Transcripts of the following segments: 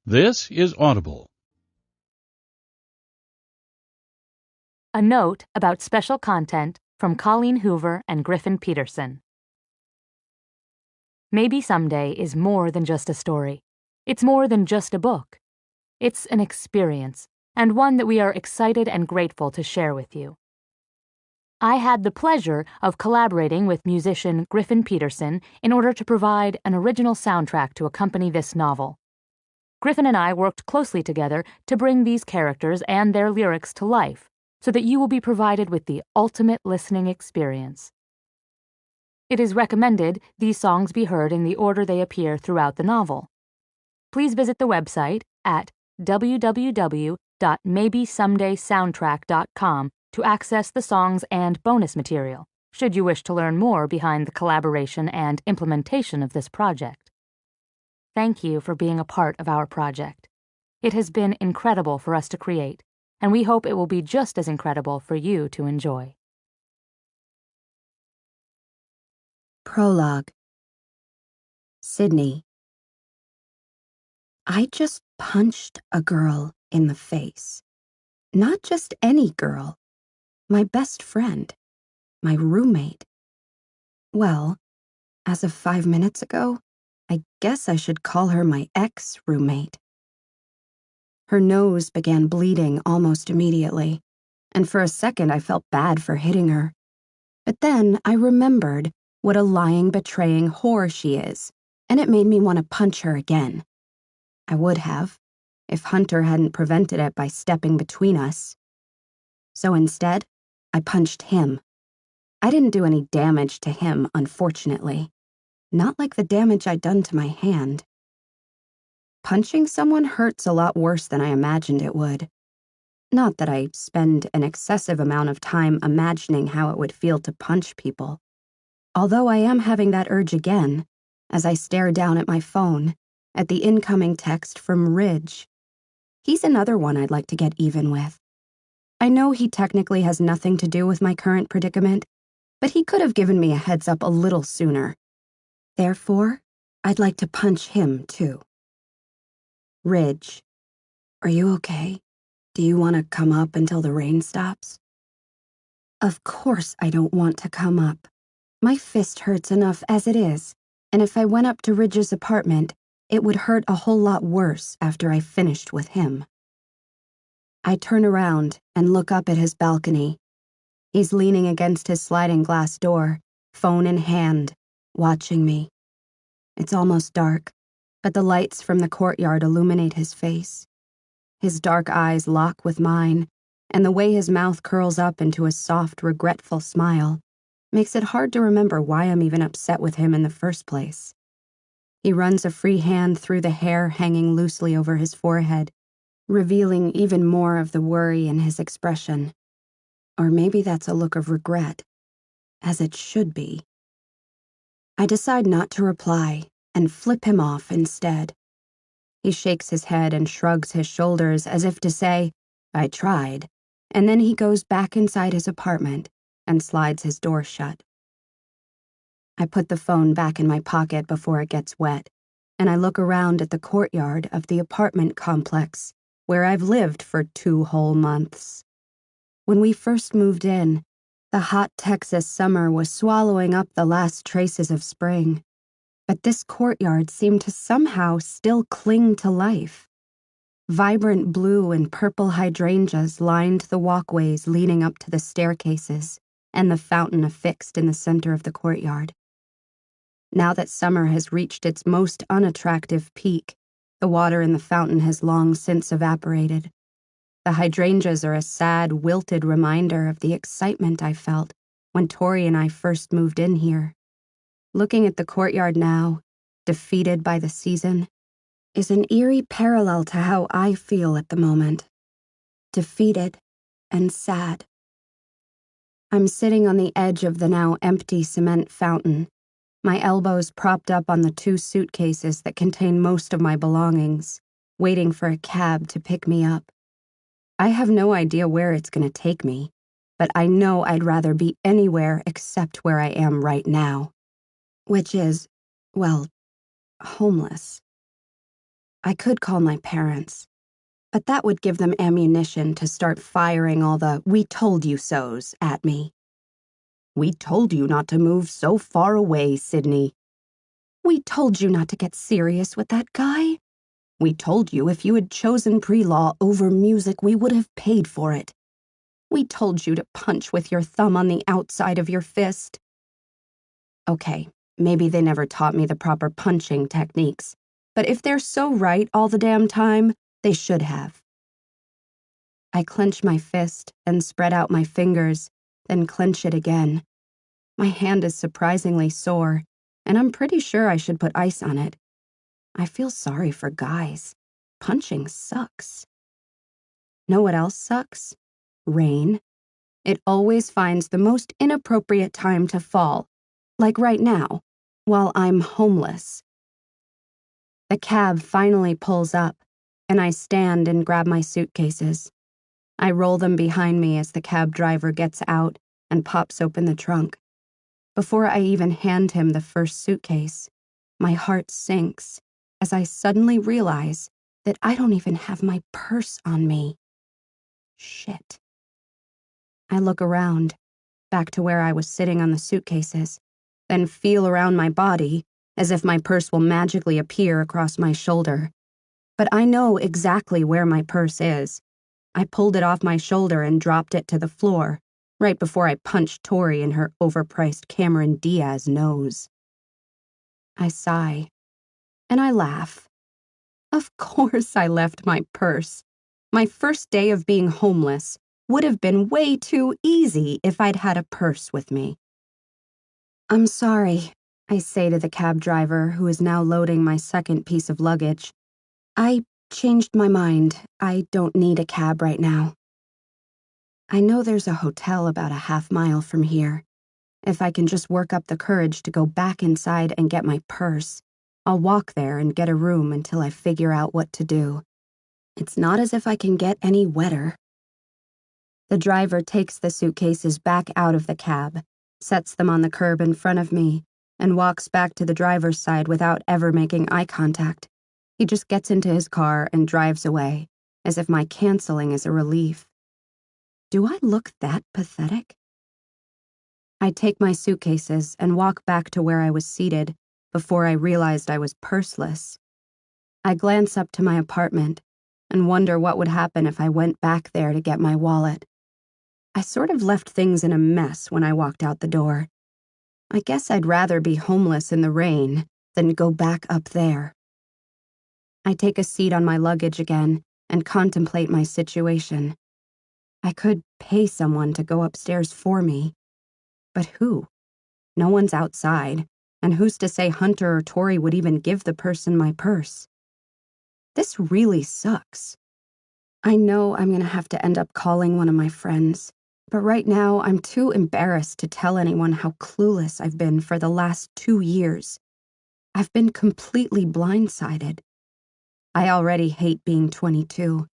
This is Audible. A note about special content from Colleen Hoover and Griffin Peterson. Maybe Someday is more than just a story. It's more than just a book. It's an experience, and one that we are excited and grateful to share with you. I had the pleasure of collaborating with musician Griffin Peterson in order to provide an original soundtrack to accompany this novel. Griffin and I worked closely together to bring these characters and their lyrics to life, so that you will be provided with the ultimate listening experience. It is recommended these songs be heard in the order they appear throughout the novel. Please visit the website at www.maybesomedaysoundtrack.com to access the songs and bonus material, should you wish to learn more behind the collaboration and implementation of this project. Thank you for being a part of our project. It has been incredible for us to create, and we hope it will be just as incredible for you to enjoy. Prologue. Sydney. I just punched a girl in the face. Not just any girl. My best friend. My roommate. Well, as of 5 minutes ago, I guess I should call her my ex-roommate. Her nose began bleeding almost immediately, and for a second I felt bad for hitting her. But then I remembered what a lying, betraying whore she is, and it made me want to punch her again. I would have, if Hunter hadn't prevented it by stepping between us. So instead, I punched him. I didn't do any damage to him, unfortunately. Not like the damage I'd done to my hand. Punching someone hurts a lot worse than I imagined it would. Not that I spend an excessive amount of time imagining how it would feel to punch people. Although I am having that urge again, as I stare down at my phone, at the incoming text from Ridge. He's another one I'd like to get even with. I know he technically has nothing to do with my current predicament, but he could have given me a heads up a little sooner. Therefore, I'd like to punch him too. Ridge, are you okay? Do you want to come up until the rain stops? Of course I don't want to come up. My fist hurts enough as it is, and if I went up to Ridge's apartment, it would hurt a whole lot worse after I finished with him. I turn around and look up at his balcony. He's leaning against his sliding glass door, phone in hand, watching me. It's almost dark, but the lights from the courtyard illuminate his face. His dark eyes lock with mine, and the way his mouth curls up into a soft, regretful smile makes it hard to remember why I'm even upset with him in the first place. He runs a free hand through the hair hanging loosely over his forehead, revealing even more of the worry in his expression. Or maybe that's a look of regret, as it should be. I decide not to reply and flip him off instead. He shakes his head and shrugs his shoulders as if to say, I tried, and then he goes back inside his apartment and slides his door shut. I put the phone back in my pocket before it gets wet, and I look around at the courtyard of the apartment complex where I've lived for 2 whole months. When we first moved in, the hot Texas summer was swallowing up the last traces of spring, but this courtyard seemed to somehow still cling to life. Vibrant blue and purple hydrangeas lined the walkways leading up to the staircases and the fountain affixed in the center of the courtyard. Now that summer has reached its most unattractive peak, the water in the fountain has long since evaporated. The hydrangeas are a sad, wilted reminder of the excitement I felt when Tori and I first moved in here. Looking at the courtyard now, defeated by the season, is an eerie parallel to how I feel at the moment. Defeated and sad. I'm sitting on the edge of the now empty cement fountain, my elbows propped up on the 2 suitcases that contain most of my belongings, waiting for a cab to pick me up. I have no idea where it's going to take me, but I know I'd rather be anywhere except where I am right now, which is, well, homeless. I could call my parents, but that would give them ammunition to start firing all the "we told you so's" at me. "We told you not to move so far away, Sydney." "We told you not to get serious with that guy." "We told you if you had chosen pre-law over music, we would have paid for it." "We told you to punch with your thumb on the outside of your fist." Okay, maybe they never taught me the proper punching techniques, but if they're so right all the damn time, they should have. I clench my fist and spread out my fingers, then clench it again. My hand is surprisingly sore, and I'm pretty sure I should put ice on it. I feel sorry for guys. Punching sucks. Know what else sucks? Rain. It always finds the most inappropriate time to fall, like right now, while I'm homeless. The cab finally pulls up, and I stand and grab my suitcases. I roll them behind me as the cab driver gets out and pops open the trunk. Before I even hand him the first suitcase, my heart sinks as I suddenly realize that I don't even have my purse on me. Shit. I look around, back to where I was sitting on the suitcases, then feel around my body as if my purse will magically appear across my shoulder. But I know exactly where my purse is. I pulled it off my shoulder and dropped it to the floor, right before I punched Tori in her overpriced Cameron Diaz nose. I sigh, and I laugh. Of course I left my purse. My first day of being homeless would have been way too easy if I'd had a purse with me. "I'm sorry," I say to the cab driver, who is now loading my second piece of luggage. "I changed my mind. I don't need a cab right now." I know there's a hotel about a half-mile from here. If I can just work up the courage to go back inside and get my purse, I'll walk there and get a room until I figure out what to do. It's not as if I can get any wetter. The driver takes the suitcases back out of the cab, sets them on the curb in front of me, and walks back to the driver's side without ever making eye contact. He just gets into his car and drives away, as if my canceling is a relief. Do I look that pathetic? I take my suitcases and walk back to where I was seated before I realized I was purseless. I glance up to my apartment and wonder what would happen if I went back there to get my wallet. I sort of left things in a mess when I walked out the door. I guess I'd rather be homeless in the rain than go back up there. I take a seat on my luggage again and contemplate my situation. I could pay someone to go upstairs for me. But who? No one's outside, and who's to say Hunter or Tori would even give the person my purse? This really sucks. I know I'm gonna have to end up calling one of my friends, but right now I'm too embarrassed to tell anyone how clueless I've been for the last 2 years. I've been completely blindsided. I already hate being 22,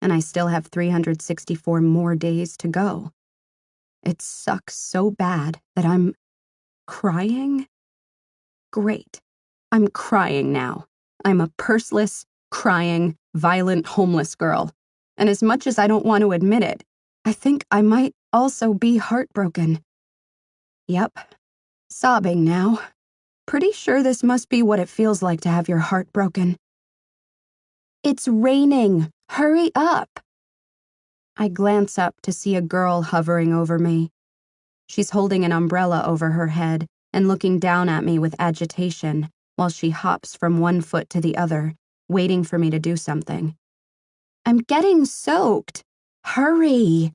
and I still have 364 more days to go. It sucks so bad that I'm crying? Great. I'm crying now. I'm a purseless, crying, violent homeless girl. And as much as I don't want to admit it, I think I might also be heartbroken. Yep. Sobbing now. Pretty sure this must be what it feels like to have your heart broken. It's raining. Hurry up. I glance up to see a girl hovering over me. She's holding an umbrella over her head and looking down at me with agitation while she hops from one foot to the other, waiting for me to do something. I'm getting soaked. Hurry.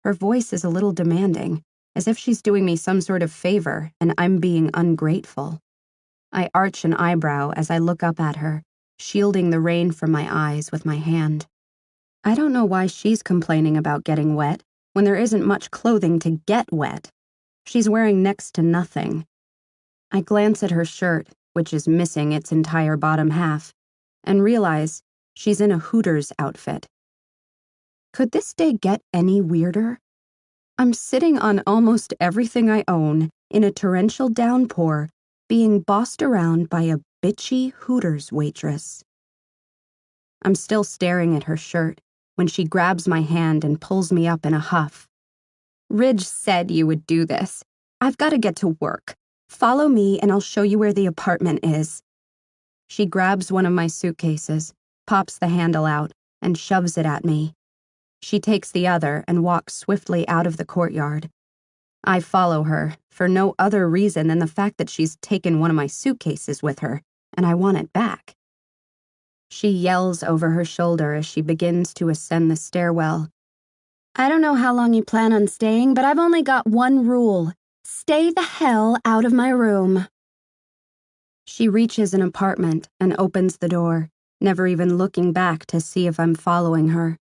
Her voice is a little demanding, as if she's doing me some sort of favor and I'm being ungrateful. I arch an eyebrow as I look up at her, shielding the rain from my eyes with my hand. I don't know why she's complaining about getting wet when there isn't much clothing to get wet. She's wearing next to nothing. I glance at her shirt, which is missing its entire bottom half, and realize she's in a Hooters outfit. Could this day get any weirder? I'm sitting on almost everything I own in a torrential downpour, being bossed around by a bitchy Hooters waitress. I'm still staring at her shirt when she grabs my hand and pulls me up in a huff. Ridge said you would do this. I've got to get to work. Follow me and I'll show you where the apartment is. She grabs one of my suitcases, pops the handle out, and shoves it at me. She takes the other and walks swiftly out of the courtyard. I follow her for no other reason than the fact that she's taken one of my suitcases with her, and I want it back. She yells over her shoulder as she begins to ascend the stairwell. I don't know how long you plan on staying, but I've only got one rule. Stay the hell out of my room. She reaches an apartment and opens the door, never even looking back to see if I'm following her.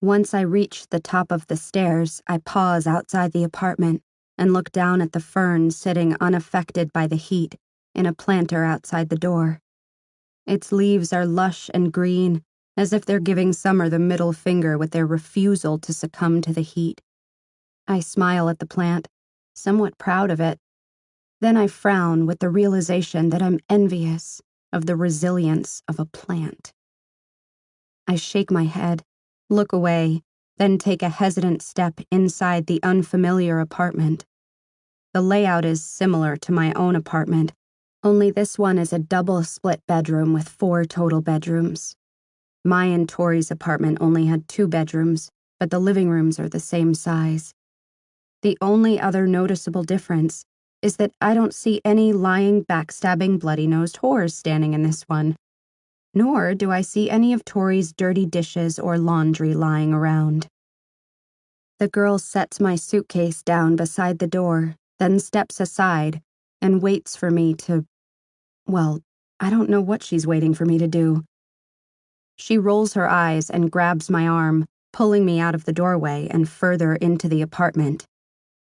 Once I reach the top of the stairs, I pause outside the apartment and look down at the ferns sitting unaffected by the heat in a planter outside the door. Its leaves are lush and green, as if they're giving summer the middle finger with their refusal to succumb to the heat. I smile at the plant, somewhat proud of it. Then I frown with the realization that I'm envious of the resilience of a plant. I shake my head, look away, then take a hesitant step inside the unfamiliar apartment. The layout is similar to my own apartment, only this one is a double split bedroom with 4 total bedrooms. My and Tori's apartment only had 2 bedrooms, but the living rooms are the same size. The only other noticeable difference is that I don't see any lying, backstabbing, bloody-nosed whores standing in this one. Nor do I see any of Tori's dirty dishes or laundry lying around. The girl sets my suitcase down beside the door, then steps aside and waits for me to... Well, I don't know what she's waiting for me to do. She rolls her eyes and grabs my arm, pulling me out of the doorway and further into the apartment.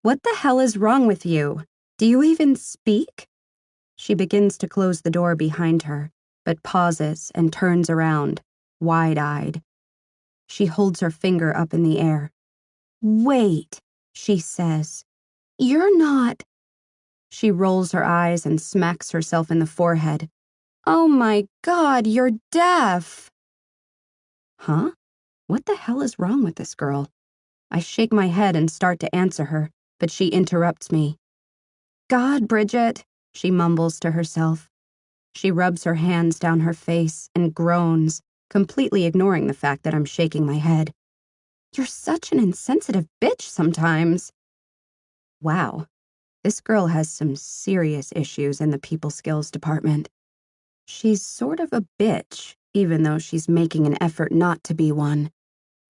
What the hell is wrong with you? Do you even speak? She begins to close the door behind her, but pauses and turns around, wide-eyed. She holds her finger up in the air. Wait, she says. You're not... She rolls her eyes and smacks herself in the forehead. Oh my God, you're deaf! Huh? What the hell is wrong with this girl? I shake my head and start to answer her, but she interrupts me. God, Bridget, she mumbles to herself. She rubs her hands down her face and groans, completely ignoring the fact that I'm shaking my head. You're such an insensitive bitch sometimes. Wow, this girl has some serious issues in the people skills department. She's sort of a bitch, even though she's making an effort not to be one,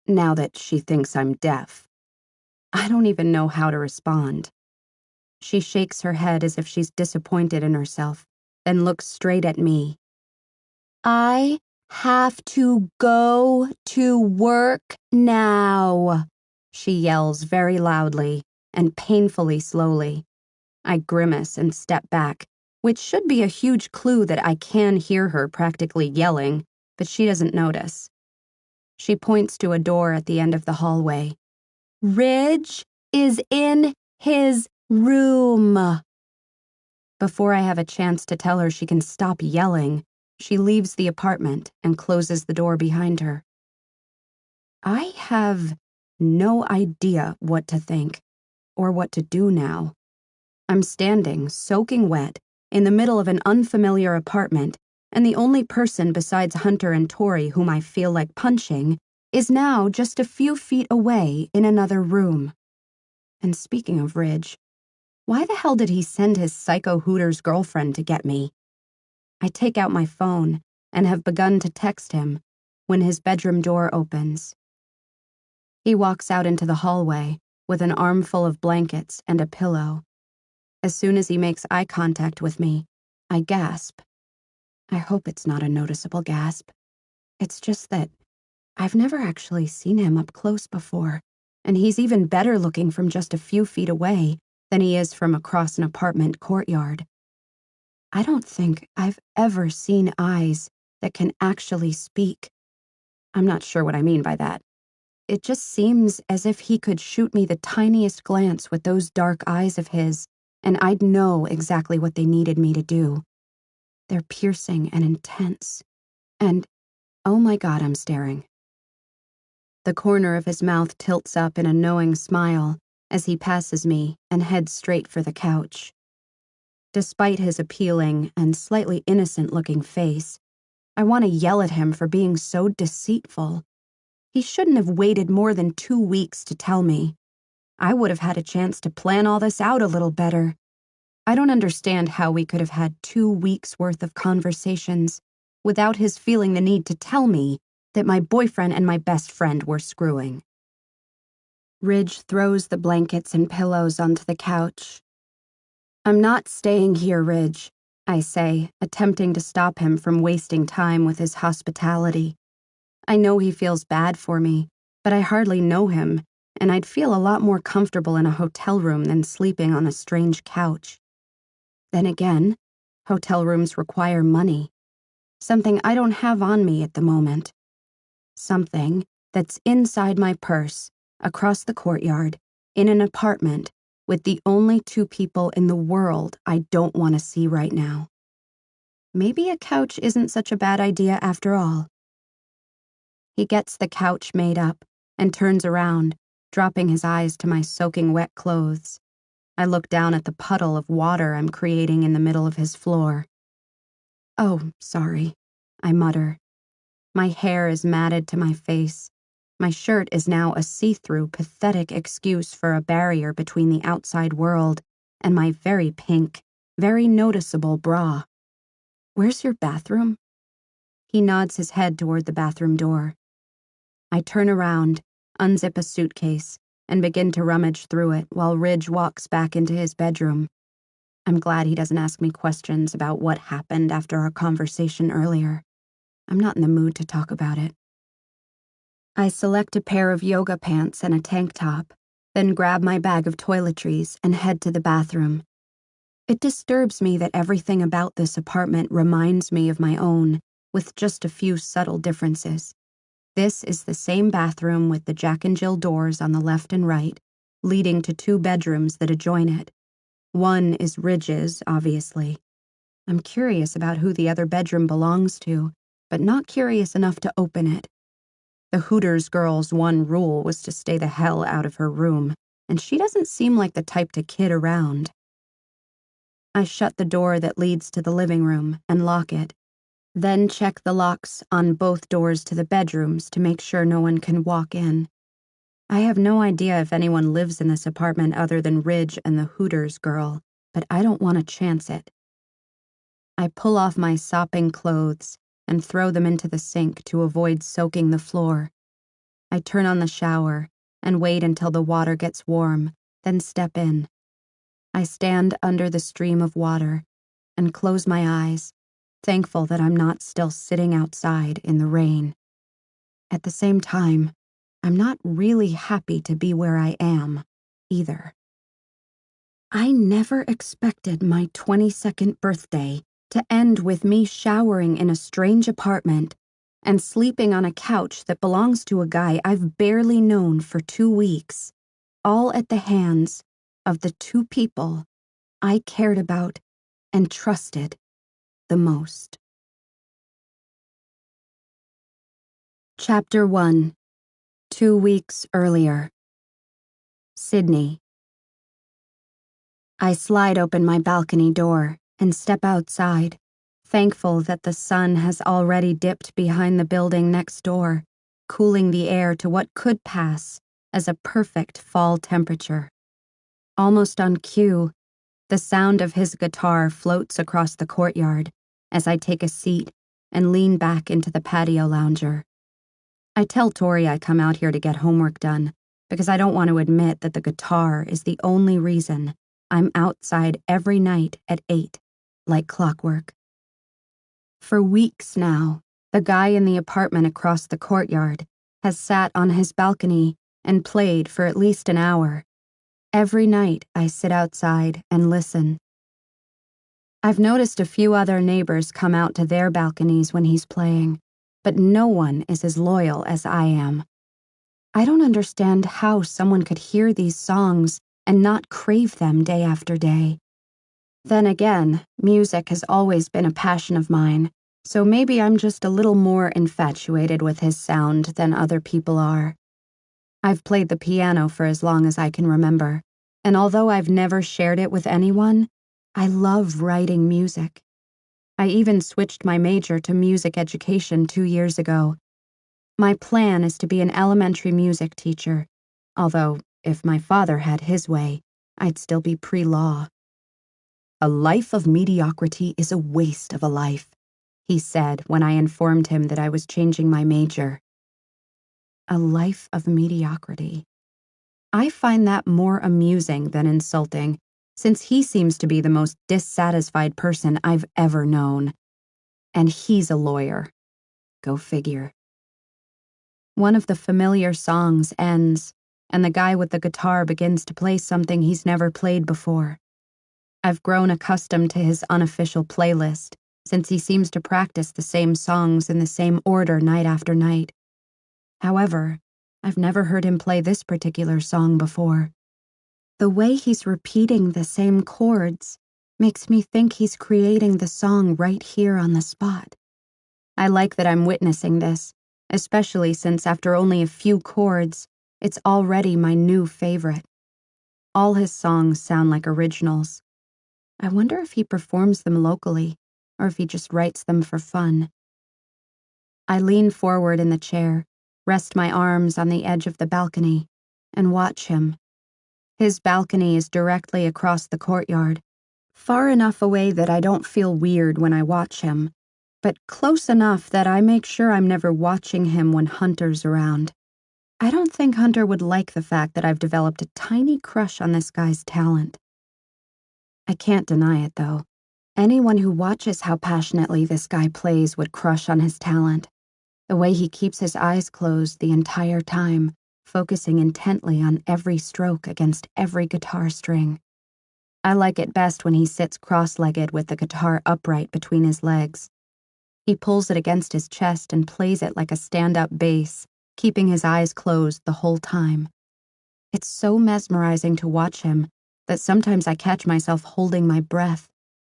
now that she thinks I'm deaf. I don't even know how to respond. She shakes her head as if she's disappointed in herself, then looks straight at me. I have to go to work now, she yells very loudly and painfully slowly. I grimace and step back, which should be a huge clue that I can hear her practically yelling, but she doesn't notice. She points to a door at the end of the hallway. Ridge is in his room. Before I have a chance to tell her she can stop yelling, she leaves the apartment and closes the door behind her. I have no idea what to think or what to do now. I'm standing, soaking wet, in the middle of an unfamiliar apartment, and the only person besides Hunter and Tori whom I feel like punching is now just a few feet away in another room. And speaking of Ridge, why the hell did he send his psycho Hooters girlfriend to get me? I take out my phone and have begun to text him when his bedroom door opens. He walks out into the hallway with an armful of blankets and a pillow. As soon as he makes eye contact with me, I gasp. I hope it's not a noticeable gasp. It's just that I've never actually seen him up close before, and he's even better looking from just a few feet away than he is from across an apartment courtyard. I don't think I've ever seen eyes that can actually speak. I'm not sure what I mean by that. It just seems as if he could shoot me the tiniest glance with those dark eyes of his, and I'd know exactly what they needed me to do. They're piercing and intense, and Oh my God, I'm staring. The corner of his mouth tilts up in a knowing smile as he passes me and heads straight for the couch. Despite his appealing and slightly innocent-looking face, I want to yell at him for being so deceitful. He shouldn't have waited more than 2 weeks to tell me. I would have had a chance to plan all this out a little better. I don't understand how we could have had 2 weeks' worth of conversations without his feeling the need to tell me that my boyfriend and my best friend were screwing. Ridge throws the blankets and pillows onto the couch. I'm not staying here, Ridge, I say, attempting to stop him from wasting time with his hospitality. I know he feels bad for me, but I hardly know him, and I'd feel a lot more comfortable in a hotel room than sleeping on a strange couch. Then again, hotel rooms require money, something I don't have on me at the moment. Something that's inside my purse, across the courtyard, in an apartment, with the only 2 people in the world I don't want to see right now. Maybe a couch isn't such a bad idea after all. He gets the couch made up and turns around, dropping his eyes to my soaking wet clothes. I look down at the puddle of water I'm creating in the middle of his floor. Oh, sorry, I mutter. My hair is matted to my face. My shirt is now a see-through, pathetic excuse for a barrier between the outside world and my very pink, very noticeable bra. Where's your bathroom? He nods his head toward the bathroom door. I turn around, unzip a suitcase, and begin to rummage through it while Ridge walks back into his bedroom. I'm glad he doesn't ask me questions about what happened after our conversation earlier. I'm not in the mood to talk about it. I select a pair of yoga pants and a tank top, then grab my bag of toiletries and head to the bathroom. It disturbs me that everything about this apartment reminds me of my own, with just a few subtle differences. This is the same bathroom with the Jack and Jill doors on the left and right, leading to 2 bedrooms that adjoin it. One is Ridge's, obviously. I'm curious about who the other bedroom belongs to, but not curious enough to open it. The Hooters girl's one rule was to stay the hell out of her room, and she doesn't seem like the type to kid around. I shut the door that leads to the living room and lock it, then check the locks on both doors to the bedrooms to make sure no one can walk in. I have no idea if anyone lives in this apartment other than Ridge and the Hooters girl, but I don't want to chance it. I pull off my sopping clothes and throw them into the sink to avoid soaking the floor. I turn on the shower and wait until the water gets warm, then step in. I stand under the stream of water and close my eyes, thankful that I'm not still sitting outside in the rain. At the same time, I'm not really happy to be where I am, either. I never expected my 22nd birthday to end with me showering in a strange apartment and sleeping on a couch that belongs to a guy I've barely known for 2 weeks, all at the hands of the 2 people I cared about and trusted the most. Chapter 1. 2 weeks earlier. Sydney. I slide open my balcony door and step outside, thankful that the sun has already dipped behind the building next door, cooling the air to what could pass as a perfect fall temperature. Almost on cue, the sound of his guitar floats across the courtyard as I take a seat and lean back into the patio lounger. I tell Tori I come out here to get homework done because I don't want to admit that the guitar is the only reason I'm outside every night at 8, like clockwork. For weeks now, the guy in the apartment across the courtyard has sat on his balcony and played for at least an hour. Every night I sit outside and listen. I've noticed a few other neighbors come out to their balconies when he's playing, but no one is as loyal as I am. I don't understand how someone could hear these songs and not crave them day after day. Then again, music has always been a passion of mine, So maybe I'm just a little more infatuated with his sound than other people are. I've played the piano for as long as I can remember, and although I've never shared it with anyone, I love writing music. I even switched my major to music education 2 years ago. My plan is to be an elementary music teacher, although if my father had his way, I'd still be pre-law. "A life of mediocrity is a waste of a life," he said when I informed him that I was changing my major. A life of mediocrity. I find that more amusing than insulting, since he seems to be the most dissatisfied person I've ever known. And he's a lawyer. Go figure. One of the familiar songs ends, and the guy with the guitar begins to play something he's never played before. I've grown accustomed to his unofficial playlist, since he seems to practice the same songs in the same order night after night. However, I've never heard him play this particular song before. The way he's repeating the same chords makes me think he's creating the song right here on the spot. I like that I'm witnessing this, especially since after only a few chords, it's already my new favorite. All his songs sound like originals. I wonder if he performs them locally, or if he just writes them for fun. I lean forward in the chair, rest my arms on the edge of the balcony, and watch him. His balcony is directly across the courtyard, far enough away that I don't feel weird when I watch him, but close enough that I make sure I'm never watching him when Hunter's around. I don't think Hunter would like the fact that I've developed a tiny crush on this guy's talent. I can't deny it, though. Anyone who watches how passionately this guy plays would crush on his talent. The way he keeps his eyes closed the entire time, focusing intently on every stroke against every guitar string. I like it best when he sits cross-legged with the guitar upright between his legs. He pulls it against his chest and plays it like a stand-up bass, keeping his eyes closed the whole time. It's so mesmerizing to watch him that sometimes I catch myself holding my breath,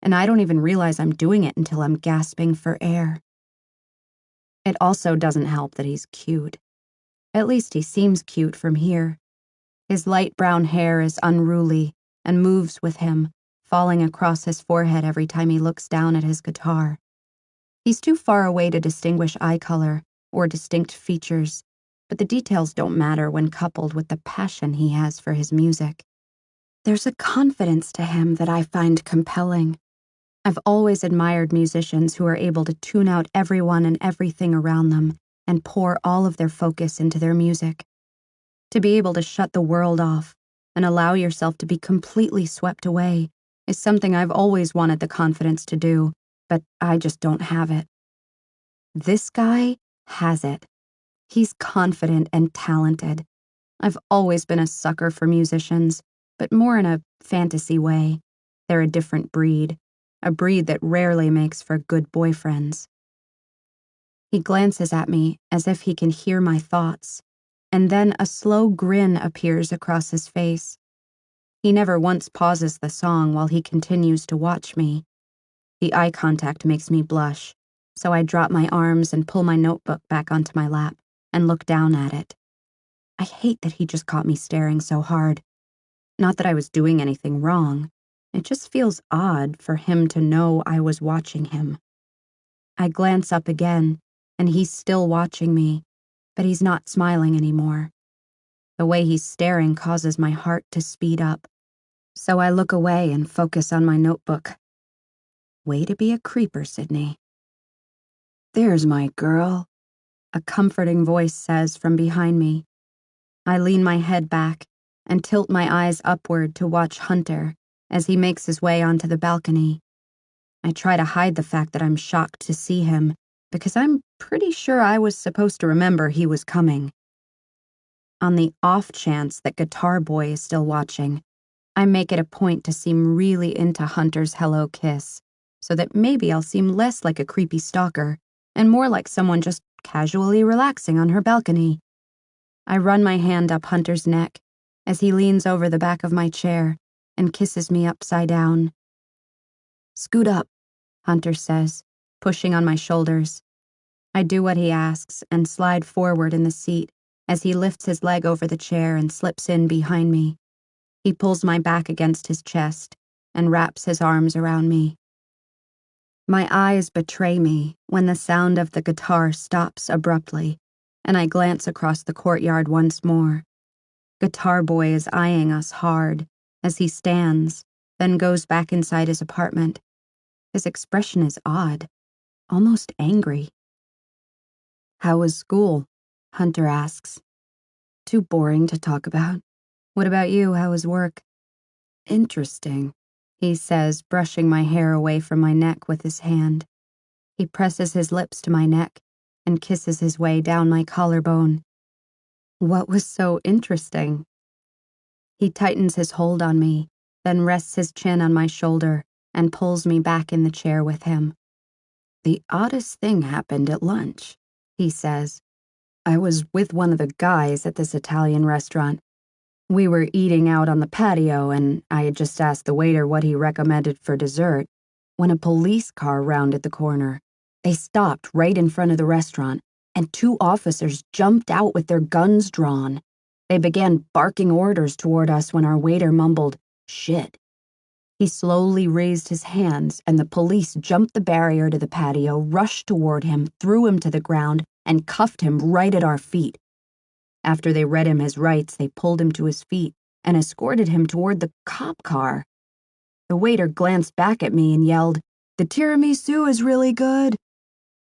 and I don't even realize I'm doing it until I'm gasping for air. It also doesn't help that he's cute. At least he seems cute from here. His light brown hair is unruly and moves with him, falling across his forehead every time he looks down at his guitar. He's too far away to distinguish eye color or distinct features, but the details don't matter when coupled with the passion he has for his music. There's a confidence to him that I find compelling. I've always admired musicians who are able to tune out everyone and everything around them and pour all of their focus into their music. To be able to shut the world off and allow yourself to be completely swept away is something I've always wanted the confidence to do, but I just don't have it. This guy has it. He's confident and talented. I've always been a sucker for musicians, but more in a fantasy way. They're a different breed, a breed that rarely makes for good boyfriends. He glances at me as if he can hear my thoughts, and then a slow grin appears across his face. He never once pauses the song while he continues to watch me. The eye contact makes me blush, so I drop my arms and pull my notebook back onto my lap and look down at it. I hate that he just caught me staring so hard. Not that I was doing anything wrong. It just feels odd for him to know I was watching him. I glance up again, and he's still watching me, but he's not smiling anymore. The way he's staring causes my heart to speed up, so I look away and focus on my notebook. Way to be a creeper, Sydney. "There's my girl," a comforting voice says from behind me. I lean my head back and tilt my eyes upward to watch Hunter as he makes his way onto the balcony. I try to hide the fact that I'm shocked to see him, because I'm pretty sure I was supposed to remember he was coming. On the off chance that Guitar Boy is still watching, I make it a point to seem really into Hunter's hello kiss, so that maybe I'll seem less like a creepy stalker and more like someone just casually relaxing on her balcony. I run my hand up Hunter's neck as he leans over the back of my chair and kisses me upside down. "Scoot up," Hunter says, pushing on my shoulders. I do what he asks and slide forward in the seat as he lifts his leg over the chair and slips in behind me. He pulls my back against his chest and wraps his arms around me. My eyes betray me when the sound of the guitar stops abruptly, and I glance across the courtyard once more. Guitar Boy is eyeing us hard as he stands, then goes back inside his apartment. His expression is odd, almost angry. "How was school?" Hunter asks. "Too boring to talk about. What about you? How was work?" "Interesting," he says, brushing my hair away from my neck with his hand. He presses his lips to my neck and kisses his way down my collarbone. "What was so interesting?" He tightens his hold on me, then rests his chin on my shoulder and pulls me back in the chair with him. "The oddest thing happened at lunch," he says. "I was with one of the guys at this Italian restaurant. We were eating out on the patio, and I had just asked the waiter what he recommended for dessert when a police car rounded the corner. They stopped right in front of the restaurant, and 2 officers jumped out with their guns drawn. They began barking orders toward us when our waiter mumbled, 'Shit.' He slowly raised his hands, and the police jumped the barrier to the patio, rushed toward him, threw him to the ground, and cuffed him right at our feet. After they read him his rights, they pulled him to his feet and escorted him toward the cop car. The waiter glanced back at me and yelled, 'The tiramisu is really good.'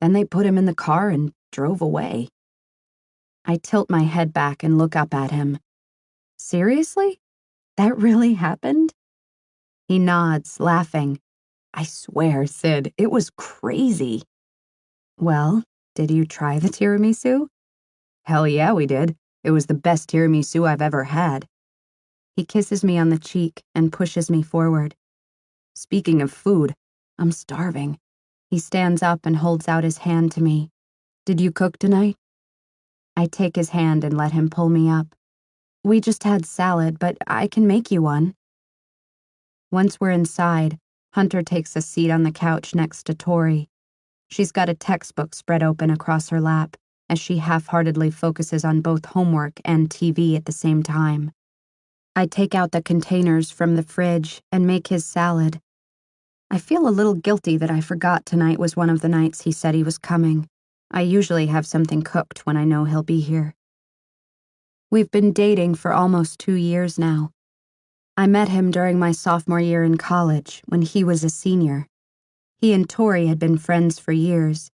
Then they put him in the car and drove away." I tilt my head back and look up at him. "Seriously? That really happened?" He nods, laughing. "I swear, Sid, it was crazy." "Well, did you try the tiramisu?" "Hell yeah, we did. It was the best tiramisu I've ever had." He kisses me on the cheek and pushes me forward. "Speaking of food, I'm starving." He stands up and holds out his hand to me. "Did you cook tonight?" I take his hand and let him pull me up. "We just had salad, but I can make you one." Once we're inside, Hunter takes a seat on the couch next to Tori. She's got a textbook spread open across her lap as she half-heartedly focuses on both homework and TV at the same time. I take out the containers from the fridge and make his salad. I feel a little guilty that I forgot tonight was one of the nights he said he was coming. I usually have something cooked when I know he'll be here. We've been dating for almost 2 years now. I met him during my sophomore year in college when he was a senior. He and Tori had been friends for years.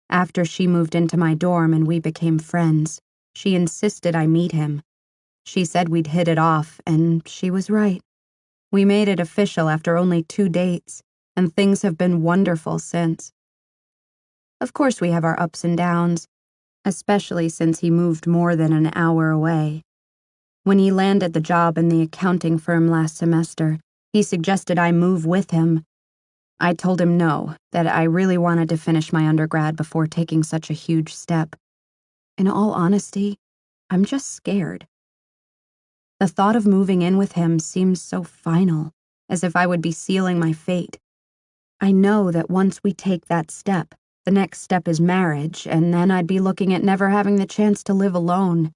After she moved into my dorm and we became friends, she insisted I meet him. She said we'd hit it off, and she was right. We made it official after only 2 dates, and things have been wonderful since. Of course, we have our ups and downs, especially since he moved more than an hour away. When he landed the job in the accounting firm last semester, he suggested I move with him. I told him no, that I really wanted to finish my undergrad before taking such a huge step. In all honesty, I'm just scared. The thought of moving in with him seems so final, as if I would be sealing my fate. I know that once we take that step, the next step is marriage, and then I'd be looking at never having the chance to live alone.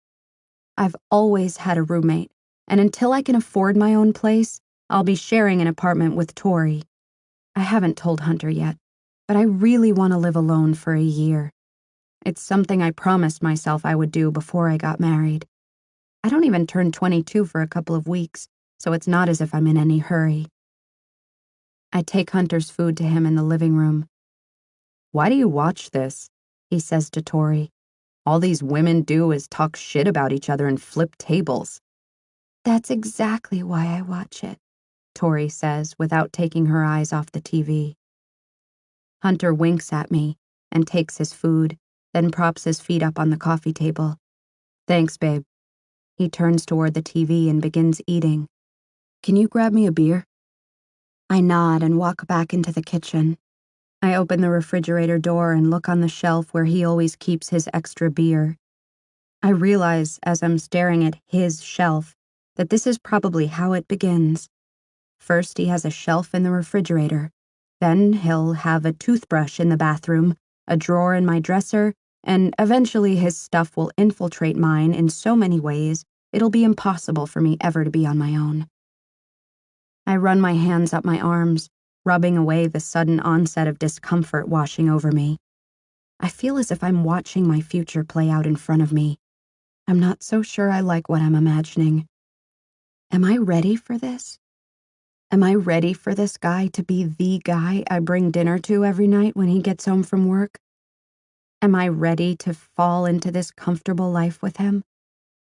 I've always had a roommate, and until I can afford my own place, I'll be sharing an apartment with Tori. I haven't told Hunter yet, but I really want to live alone for a year. It's something I promised myself I would do before I got married. I don't even turn 22 for a couple of weeks, so it's not as if I'm in any hurry. I take Hunter's food to him in the living room. "Why do you watch this?" he says to Tori. "All these women do is talk shit about each other and flip tables." "That's exactly why I watch it," Tori says without taking her eyes off the TV. Hunter winks at me and takes his food, then props his feet up on the coffee table. "Thanks, babe." He turns toward the TV and begins eating. "Can you grab me a beer?" I nod and walk back into the kitchen. I open the refrigerator door and look on the shelf where he always keeps his extra beer. I realize as I'm staring at his shelf that this is probably how it begins. First, he has a shelf in the refrigerator, Then he'll have a toothbrush in the bathroom, a drawer in my dresser, and eventually his stuff will infiltrate mine in so many ways it'll be impossible for me ever to be on my own. I run my hands up my arms, rubbing away the sudden onset of discomfort washing over me. I feel as if I'm watching my future play out in front of me. I'm not so sure I like what I'm imagining. Am I ready for this? Am I ready for this guy to be the guy I bring dinner to every night when he gets home from work? Am I ready to fall into this comfortable life with him?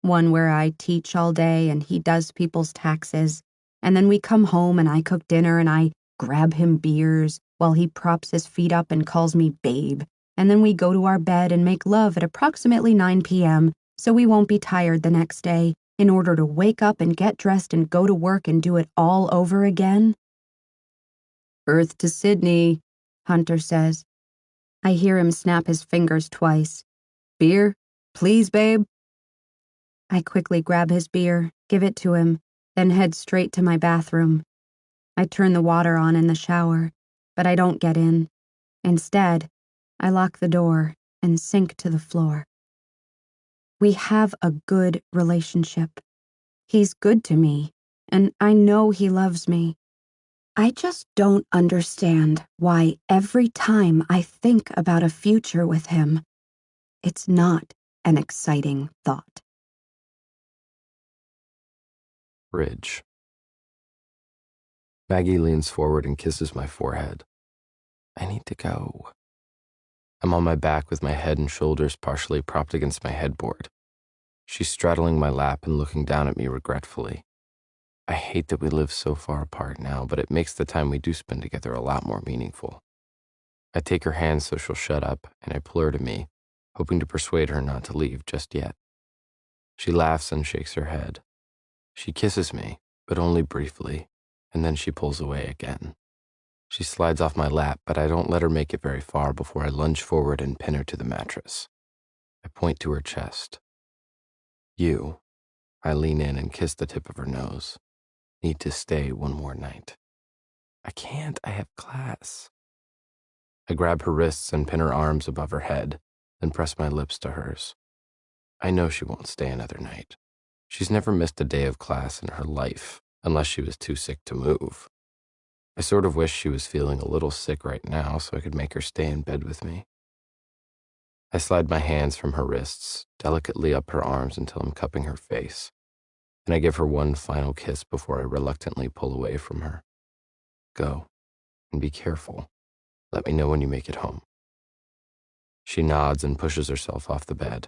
One where I teach all day and he does people's taxes, and then we come home and I cook dinner and I grab him beers while he props his feet up and calls me babe, and then we go to our bed and make love at approximately 9 p.m. so we won't be tired the next day in order to wake up and get dressed and go to work and do it all over again? Earth to Sydney, Hunter says. I hear him snap his fingers twice. Beer? Please, babe? I quickly grab his beer, give it to him, then head straight to my bathroom. I turn the water on in the shower, but I don't get in. Instead, I lock the door and sink to the floor. We have a good relationship. He's good to me, and I know he loves me. I just don't understand why every time I think about a future with him, it's not an exciting thought. Bridge. Maggie leans forward and kisses my forehead. I need to go. I'm on my back with my head and shoulders partially propped against my headboard. She's straddling my lap and looking down at me regretfully. I hate that we live so far apart now, but it makes the time we do spend together a lot more meaningful. I take her hand so she'll shut up, and I pull her to me, hoping to persuade her not to leave just yet. She laughs and shakes her head. She kisses me, but only briefly, and then she pulls away again. She slides off my lap, but I don't let her make it very far before I lunge forward and pin her to the mattress. I point to her chest. You, I lean in and kiss the tip of her nose, need to stay one more night. I can't, I have class. I grab her wrists and pin her arms above her head, then press my lips to hers. I know she won't stay another night. She's never missed a day of class in her life, unless she was too sick to move. I sort of wish she was feeling a little sick right now so I could make her stay in bed with me. I slide my hands from her wrists, delicately up her arms until I'm cupping her face, and I give her one final kiss before I reluctantly pull away from her. Go, and be careful. Let me know when you make it home. She nods and pushes herself off the bed.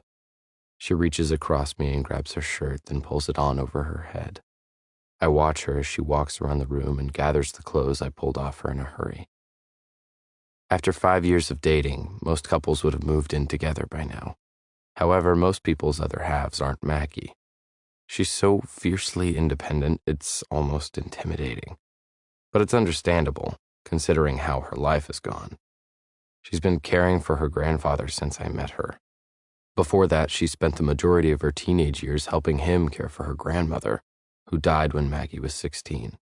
She reaches across me and grabs her shirt, then pulls it on over her head. I watch her as she walks around the room and gathers the clothes I pulled off her in a hurry. After 5 years of dating, most couples would have moved in together by now. However, most people's other halves aren't Maggie. She's so fiercely independent, it's almost intimidating. But it's understandable, considering how her life has gone. She's been caring for her grandfather since I met her. Before that, she spent the majority of her teenage years helping him care for her grandmother, who died when Maggie was 16.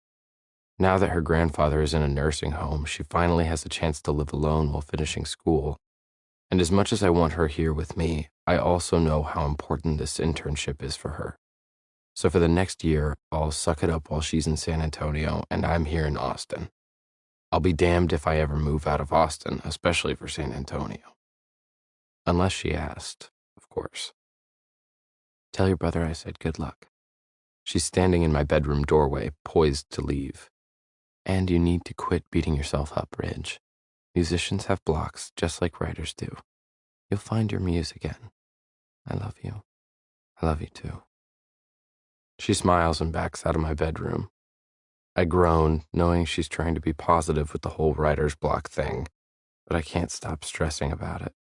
Now that her grandfather is in a nursing home, she finally has a chance to live alone while finishing school. And as much as I want her here with me, I also know how important this internship is for her. So for the next year, I'll suck it up while she's in San Antonio and I'm here in Austin. I'll be damned if I ever move out of Austin, especially for San Antonio. Unless she asked, of course. Tell your brother I said good luck. She's standing in my bedroom doorway, poised to leave. And you need to quit beating yourself up, Ridge. Musicians have blocks, just like writers do. You'll find your muse again. I love you. I love you too. She smiles and backs out of my bedroom. I groan, knowing she's trying to be positive with the whole writer's block thing, but I can't stop stressing about it.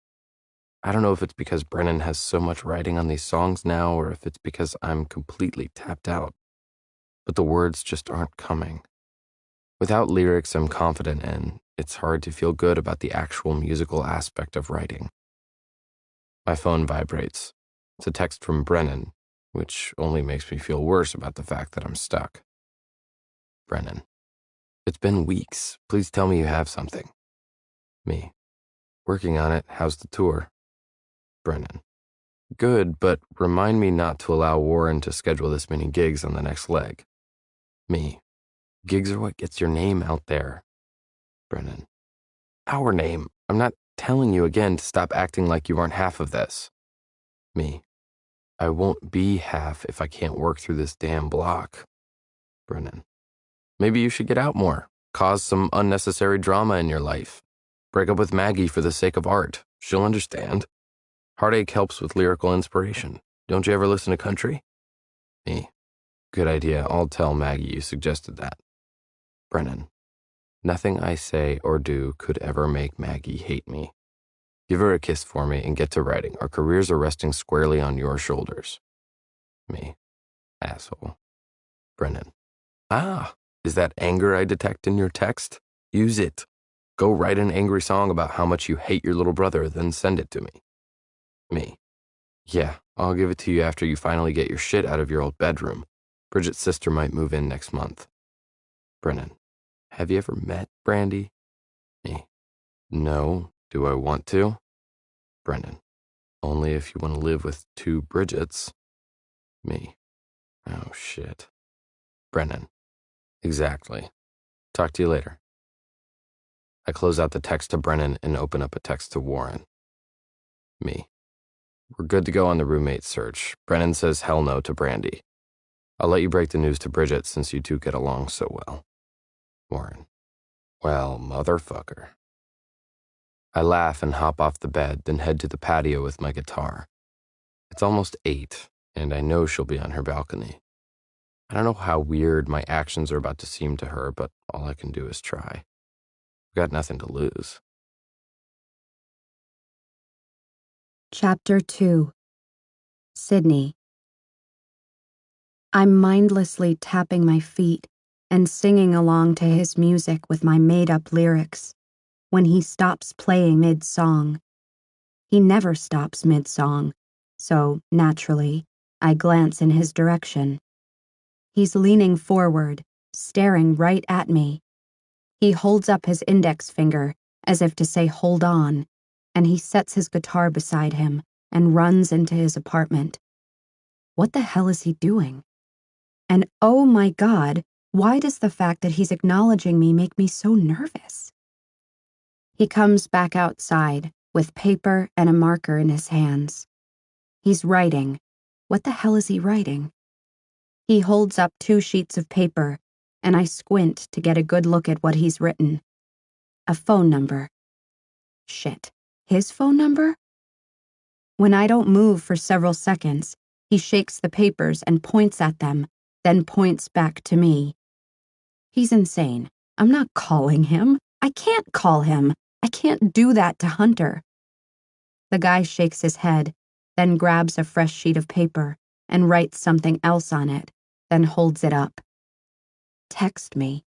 I don't know if it's because Brennan has so much writing on these songs now or if it's because I'm completely tapped out. But the words just aren't coming. Without lyrics I'm confident in, it's hard to feel good about the actual musical aspect of writing. My phone vibrates. It's a text from Brennan, which only makes me feel worse about the fact that I'm stuck. Brennan. It's been weeks. Please tell me you have something. Me. Working on it. How's the tour? Brennan. Good, but remind me not to allow Warren to schedule this many gigs on the next leg. Me. Gigs are what gets your name out there. Brennan. Our name. I'm not telling you again to stop acting like you aren't half of this. Me. I won't be half if I can't work through this damn block. Brennan. Maybe you should get out more. Cause some unnecessary drama in your life. Break up with Maggie for the sake of art. She'll understand. Heartache helps with lyrical inspiration. Don't you ever listen to country? Me. Good idea. I'll tell Maggie you suggested that. Brennan. Nothing I say or do could ever make Maggie hate me. Give her a kiss for me and get to writing. Our careers are resting squarely on your shoulders. Me. Asshole. Brennan. Ah, is that anger I detect in your text? Use it. Go write an angry song about how much you hate your little brother, then send it to me. Me. Yeah, I'll give it to you after you finally get your shit out of your old bedroom. Bridget's sister might move in next month. Brennan. Have you ever met Brandy? Me. No. Do I want to? Brennan. Only if you want to live with two Bridgets. Me. Oh, shit. Brennan. Exactly. Talk to you later. I close out the text to Brennan and open up a text to Warren. Me. We're good to go on the roommate search. Brennan says hell no to Brandy. I'll let you break the news to Bridget since you two get along so well. Warren. Well, motherfucker. I laugh and hop off the bed, then head to the patio with my guitar. It's almost 8, and I know she'll be on her balcony. I don't know how weird my actions are about to seem to her, but all I can do is try. I've got nothing to lose. Chapter 2. Sydney. I'm mindlessly tapping my feet and singing along to his music with my made-up lyrics when he stops playing mid-song. He never stops mid-song, so, naturally, I glance in his direction. He's leaning forward, staring right at me. He holds up his index finger as if to say hold on, and he sets his guitar beside him and runs into his apartment. What the hell is he doing? And oh my God, why does the fact that he's acknowledging me make me so nervous? He comes back outside with paper and a marker in his hands. He's writing. What the hell is he writing? He holds up 2 sheets of paper, and I squint to get a good look at what he's written. A phone number. Shit, his phone number? When I don't move for several seconds, he shakes the papers and points at them, then points back to me. He's insane. I'm not calling him. I can't call him. I can't do that to Hunter. The guy shakes his head, then grabs a fresh sheet of paper and writes something else on it, then holds it up. Text me.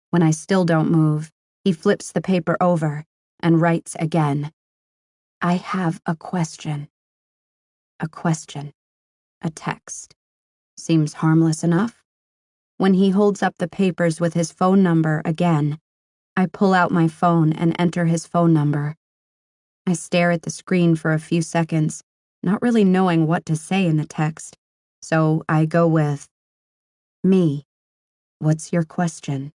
When I still don't move, he flips the paper over and writes again. I have a question. A question. A text. Seems harmless enough. When he holds up the papers with his phone number again, I pull out my phone and enter his phone number. I stare at the screen for a few seconds, not really knowing what to say in the text, so I go with, Me, what's your question?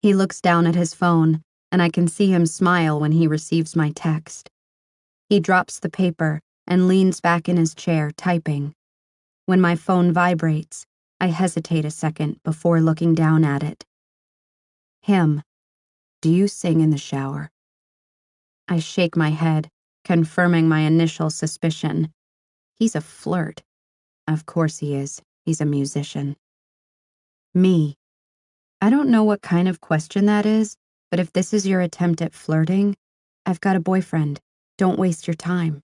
He looks down at his phone, and I can see him smile when he receives my text. He drops the paper and leans back in his chair, typing. When my phone vibrates, I hesitate a second before looking down at it. Him. Do you sing in the shower? I shake my head, confirming my initial suspicion. He's a flirt. Of course he is. He's a musician. Me. I don't know what kind of question that is, but if this is your attempt at flirting, I've got a boyfriend. Don't waste your time.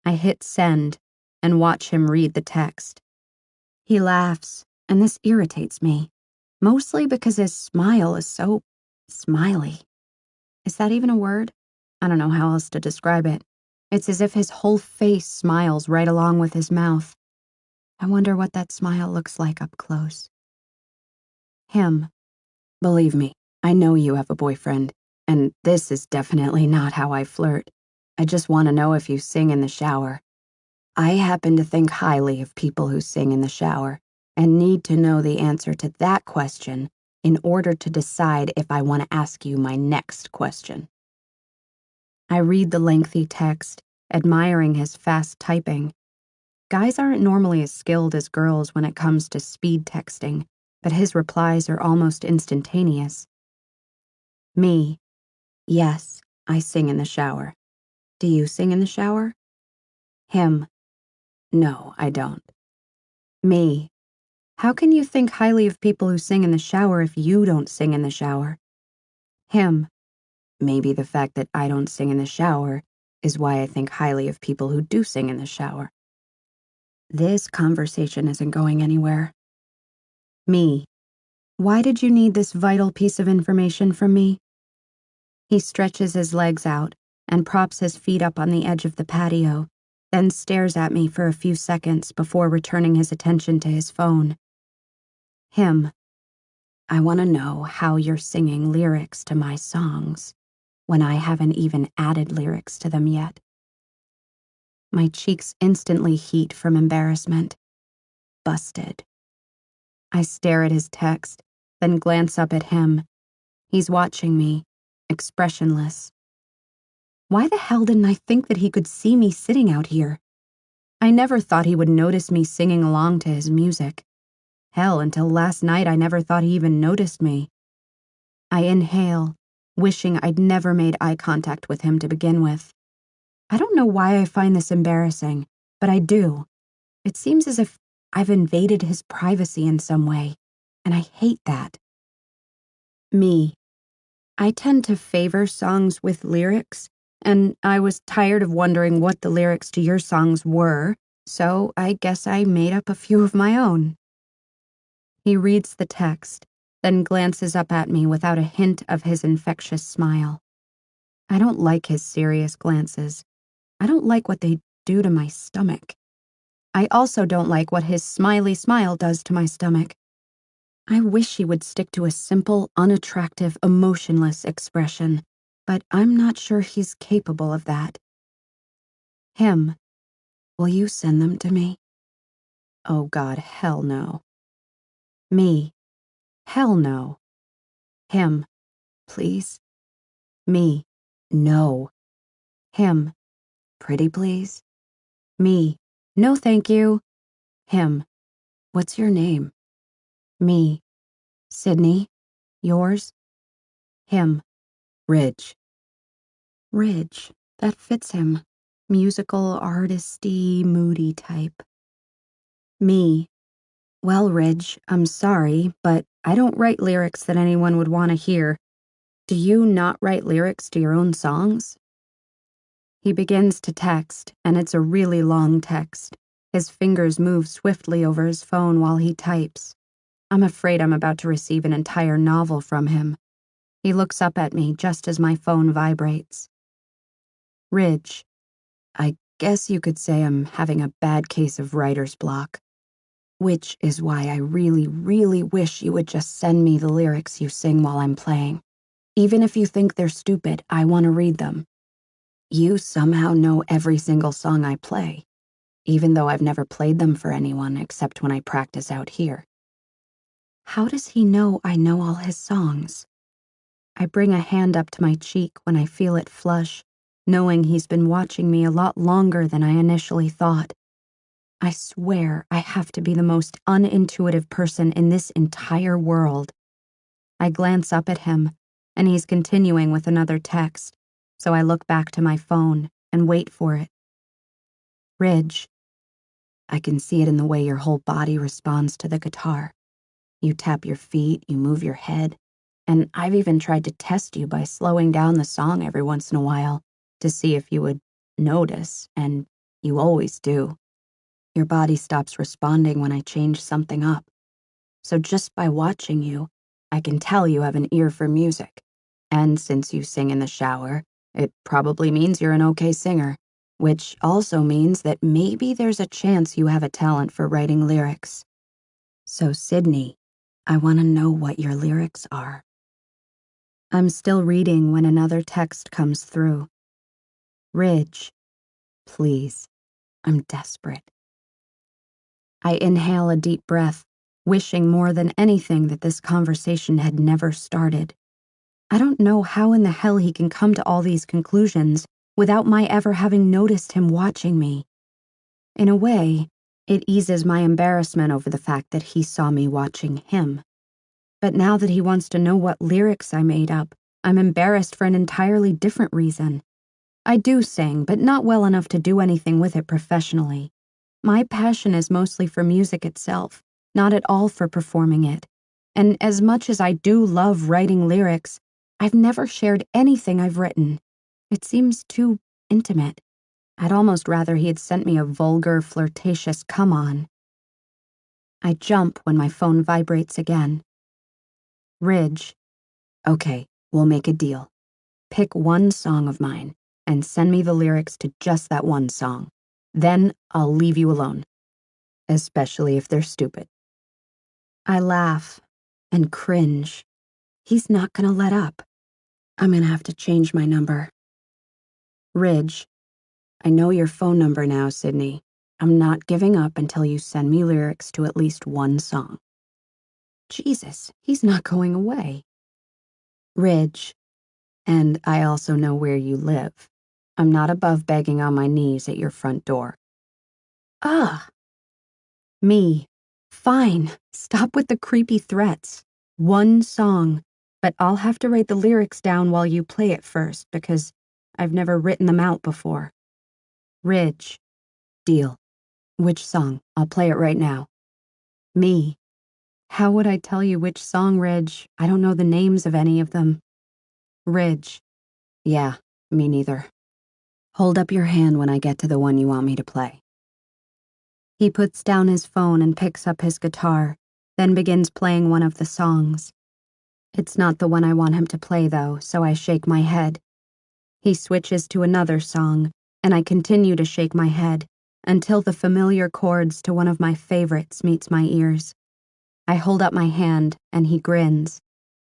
I hit send and watch him read the text. He laughs, and this irritates me, mostly because his smile is so smiley. Is that even a word? I don't know how else to describe it. It's as if his whole face smiles right along with his mouth. I wonder what that smile looks like up close. Him. Believe me, I know you have a boyfriend, and this is definitely not how I flirt. I just want to know if you sing in the shower. I happen to think highly of people who sing in the shower, and need to know the answer to that question in order to decide if I want to ask you my next question. I read the lengthy text, admiring his fast typing. Guys aren't normally as skilled as girls when it comes to speed texting, but his replies are almost instantaneous. Me. Yes, I sing in the shower. Do you sing in the shower? Him. No, I don't. Me. How can you think highly of people who sing in the shower if you don't sing in the shower? Him. Maybe the fact that I don't sing in the shower is why I think highly of people who do sing in the shower. This conversation isn't going anywhere. Me. Why did you need this vital piece of information from me? He stretches his legs out and props his feet up on the edge of the patio, then stares at me for a few seconds before returning his attention to his phone. Him. I want to know how you're singing lyrics to my songs when I haven't even added lyrics to them yet. My cheeks instantly heat from embarrassment. Busted. I stare at his text, then glance up at him. He's watching me, expressionless. Why the hell didn't I think that he could see me sitting out here? I never thought he would notice me singing along to his music. Hell, until last night I never thought he even noticed me. I inhale, wishing I'd never made eye contact with him to begin with. I don't know why I find this embarrassing, but I do. It seems as if I've invaded his privacy in some way, and I hate that. Me. I tend to favor songs with lyrics, and I was tired of wondering what the lyrics to your songs were, so I guess I made up a few of my own. He reads the text, then glances up at me without a hint of his infectious smile. I don't like his serious glances. I don't like what they do to my stomach. I also don't like what his smiley smile does to my stomach. I wish he would stick to a simple, unattractive, emotionless expression, but I'm not sure he's capable of that. Him. Will you send them to me? Oh God, hell no. Me. Hell no. Him. Please. Me. No. Him. Pretty please. Me. No thank you. Him. What's your name? Me. Sydney. Yours? Him. Ridge. Ridge. That fits him. Musical, artisty, moody type. Me. Well, Ridge, I'm sorry, but I don't write lyrics that anyone would want to hear. Do you not write lyrics to your own songs? He begins to text, and it's a really long text. His fingers move swiftly over his phone while he types. I'm afraid I'm about to receive an entire novel from him. He looks up at me just as my phone vibrates. Ridge. I guess you could say I'm having a bad case of writer's block. Which is why I really, really wish you would just send me the lyrics you sing while I'm playing. Even if you think they're stupid, I want to read them. You somehow know every single song I play, even though I've never played them for anyone except when I practice out here. How does he know I know all his songs? I bring a hand up to my cheek when I feel it flush, knowing he's been watching me a lot longer than I initially thought. I swear I have to be the most unintuitive person in this entire world. I glance up at him, and he's continuing with another text, so I look back to my phone and wait for it. Ridge. I can see it in the way your whole body responds to the guitar. You tap your feet, you move your head, and I've even tried to test you by slowing down the song every once in a while to see if you would notice, and you always do. Your body stops responding when I change something up. So just by watching you, I can tell you have an ear for music. And since you sing in the shower, it probably means you're an okay singer, which also means that maybe there's a chance you have a talent for writing lyrics. So Sydney, I want to know what your lyrics are. I'm still reading when another text comes through. Ridge, please, I'm desperate. I inhale a deep breath, wishing more than anything that this conversation had never started. I don't know how in the hell he can come to all these conclusions without my ever having noticed him watching me. In a way, it eases my embarrassment over the fact that he saw me watching him. But now that he wants to know what lyrics I made up, I'm embarrassed for an entirely different reason. I do sing, but not well enough to do anything with it professionally. My passion is mostly for music itself, not at all for performing it. And as much as I do love writing lyrics, I've never shared anything I've written. It seems too intimate. I'd almost rather he had sent me a vulgar, flirtatious come-on. I jump when my phone vibrates again. Ridge. Okay, we'll make a deal. Pick one song of mine and send me the lyrics to just that one song. Then I'll leave you alone. Especially if they're stupid. I laugh and cringe. He's not gonna let up. I'm gonna have to change my number. Ridge. I know your phone number now, Sydney. I'm not giving up until you send me lyrics to at least one song. Jesus, he's not going away. Ridge. And I also know where you live. I'm not above begging on my knees at your front door. Ugh. Me. Fine. Stop with the creepy threats. One song. But I'll have to write the lyrics down while you play it first because I've never written them out before. Ridge. Deal. Which song? I'll play it right now. Me. How would I tell you which song, Ridge? I don't know the names of any of them. Ridge. Yeah, me neither. Hold up your hand when I get to the one you want me to play. He puts down his phone and picks up his guitar, then begins playing one of the songs. It's not the one I want him to play, though, so I shake my head. He switches to another song, and I continue to shake my head until the familiar chords to one of my favorites meets my ears. I hold up my hand, and he grins,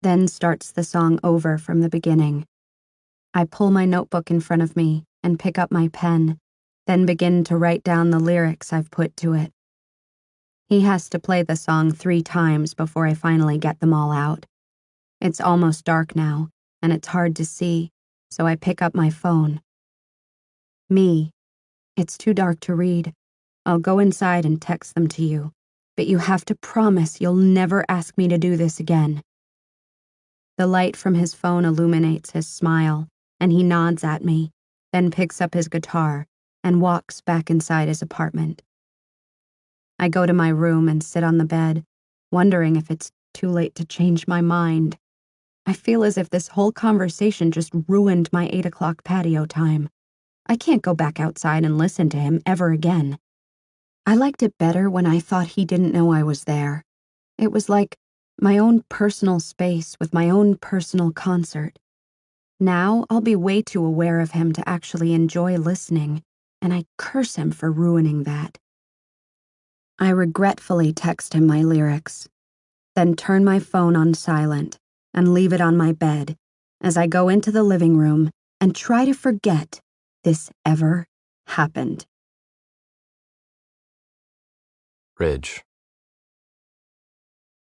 then starts the song over from the beginning. I pull my notebook in front of me and pick up my pen, then begin to write down the lyrics I've put to it. He has to play the song 3 times before I finally get them all out. It's almost dark now, and it's hard to see, so I pick up my phone. Me. It's too dark to read. I'll go inside and text them to you, but you have to promise you'll never ask me to do this again. The light from his phone illuminates his smile, and he nods at me, then picks up his guitar and walks back inside his apartment. I go to my room and sit on the bed, wondering if it's too late to change my mind. I feel as if this whole conversation just ruined my 8 o'clock patio time. I can't go back outside and listen to him ever again. I liked it better when I thought he didn't know I was there. It was like my own personal space with my own personal concert. Now I'll be way too aware of him to actually enjoy listening, and I curse him for ruining that. I regretfully text him my lyrics, then turn my phone on silent and leave it on my bed as I go into the living room and try to forget this ever happened. Ridge.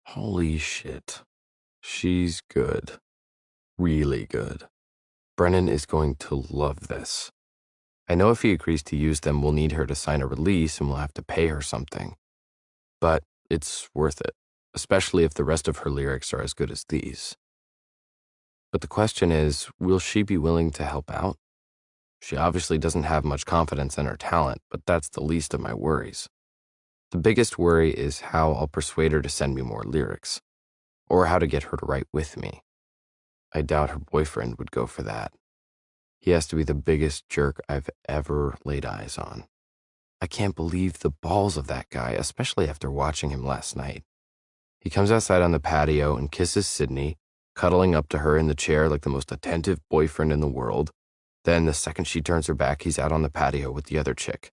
Holy shit. She's good. Really good. Brennan is going to love this. I know if he agrees to use them, we'll need her to sign a release and we'll have to pay her something. But it's worth it, especially if the rest of her lyrics are as good as these. But the question is, will she be willing to help out? She obviously doesn't have much confidence in her talent, but that's the least of my worries. The biggest worry is how I'll persuade her to send me more lyrics, or how to get her to write with me. I doubt her boyfriend would go for that. He has to be the biggest jerk I've ever laid eyes on. I can't believe the balls of that guy, especially after watching him last night. He comes outside on the patio and kisses Sydney, cuddling up to her in the chair like the most attentive boyfriend in the world. Then, the second she turns her back, he's out on the patio with the other chick.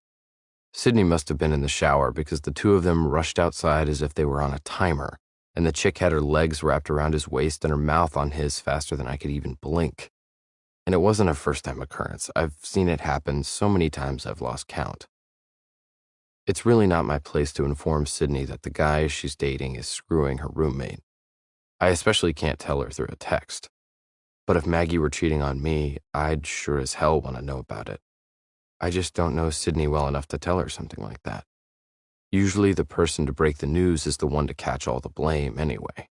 Sydney must have been in the shower because the two of them rushed outside as if they were on a timer, and the chick had her legs wrapped around his waist and her mouth on his faster than I could even blink. And it wasn't a first-time occurrence. I've seen it happen so many times I've lost count. It's really not my place to inform Sydney that the guy she's dating is screwing her roommate. I especially can't tell her through a text. But if Maggie were cheating on me, I'd sure as hell want to know about it. I just don't know Sydney well enough to tell her something like that. Usually the person to break the news is the one to catch all the blame anyway,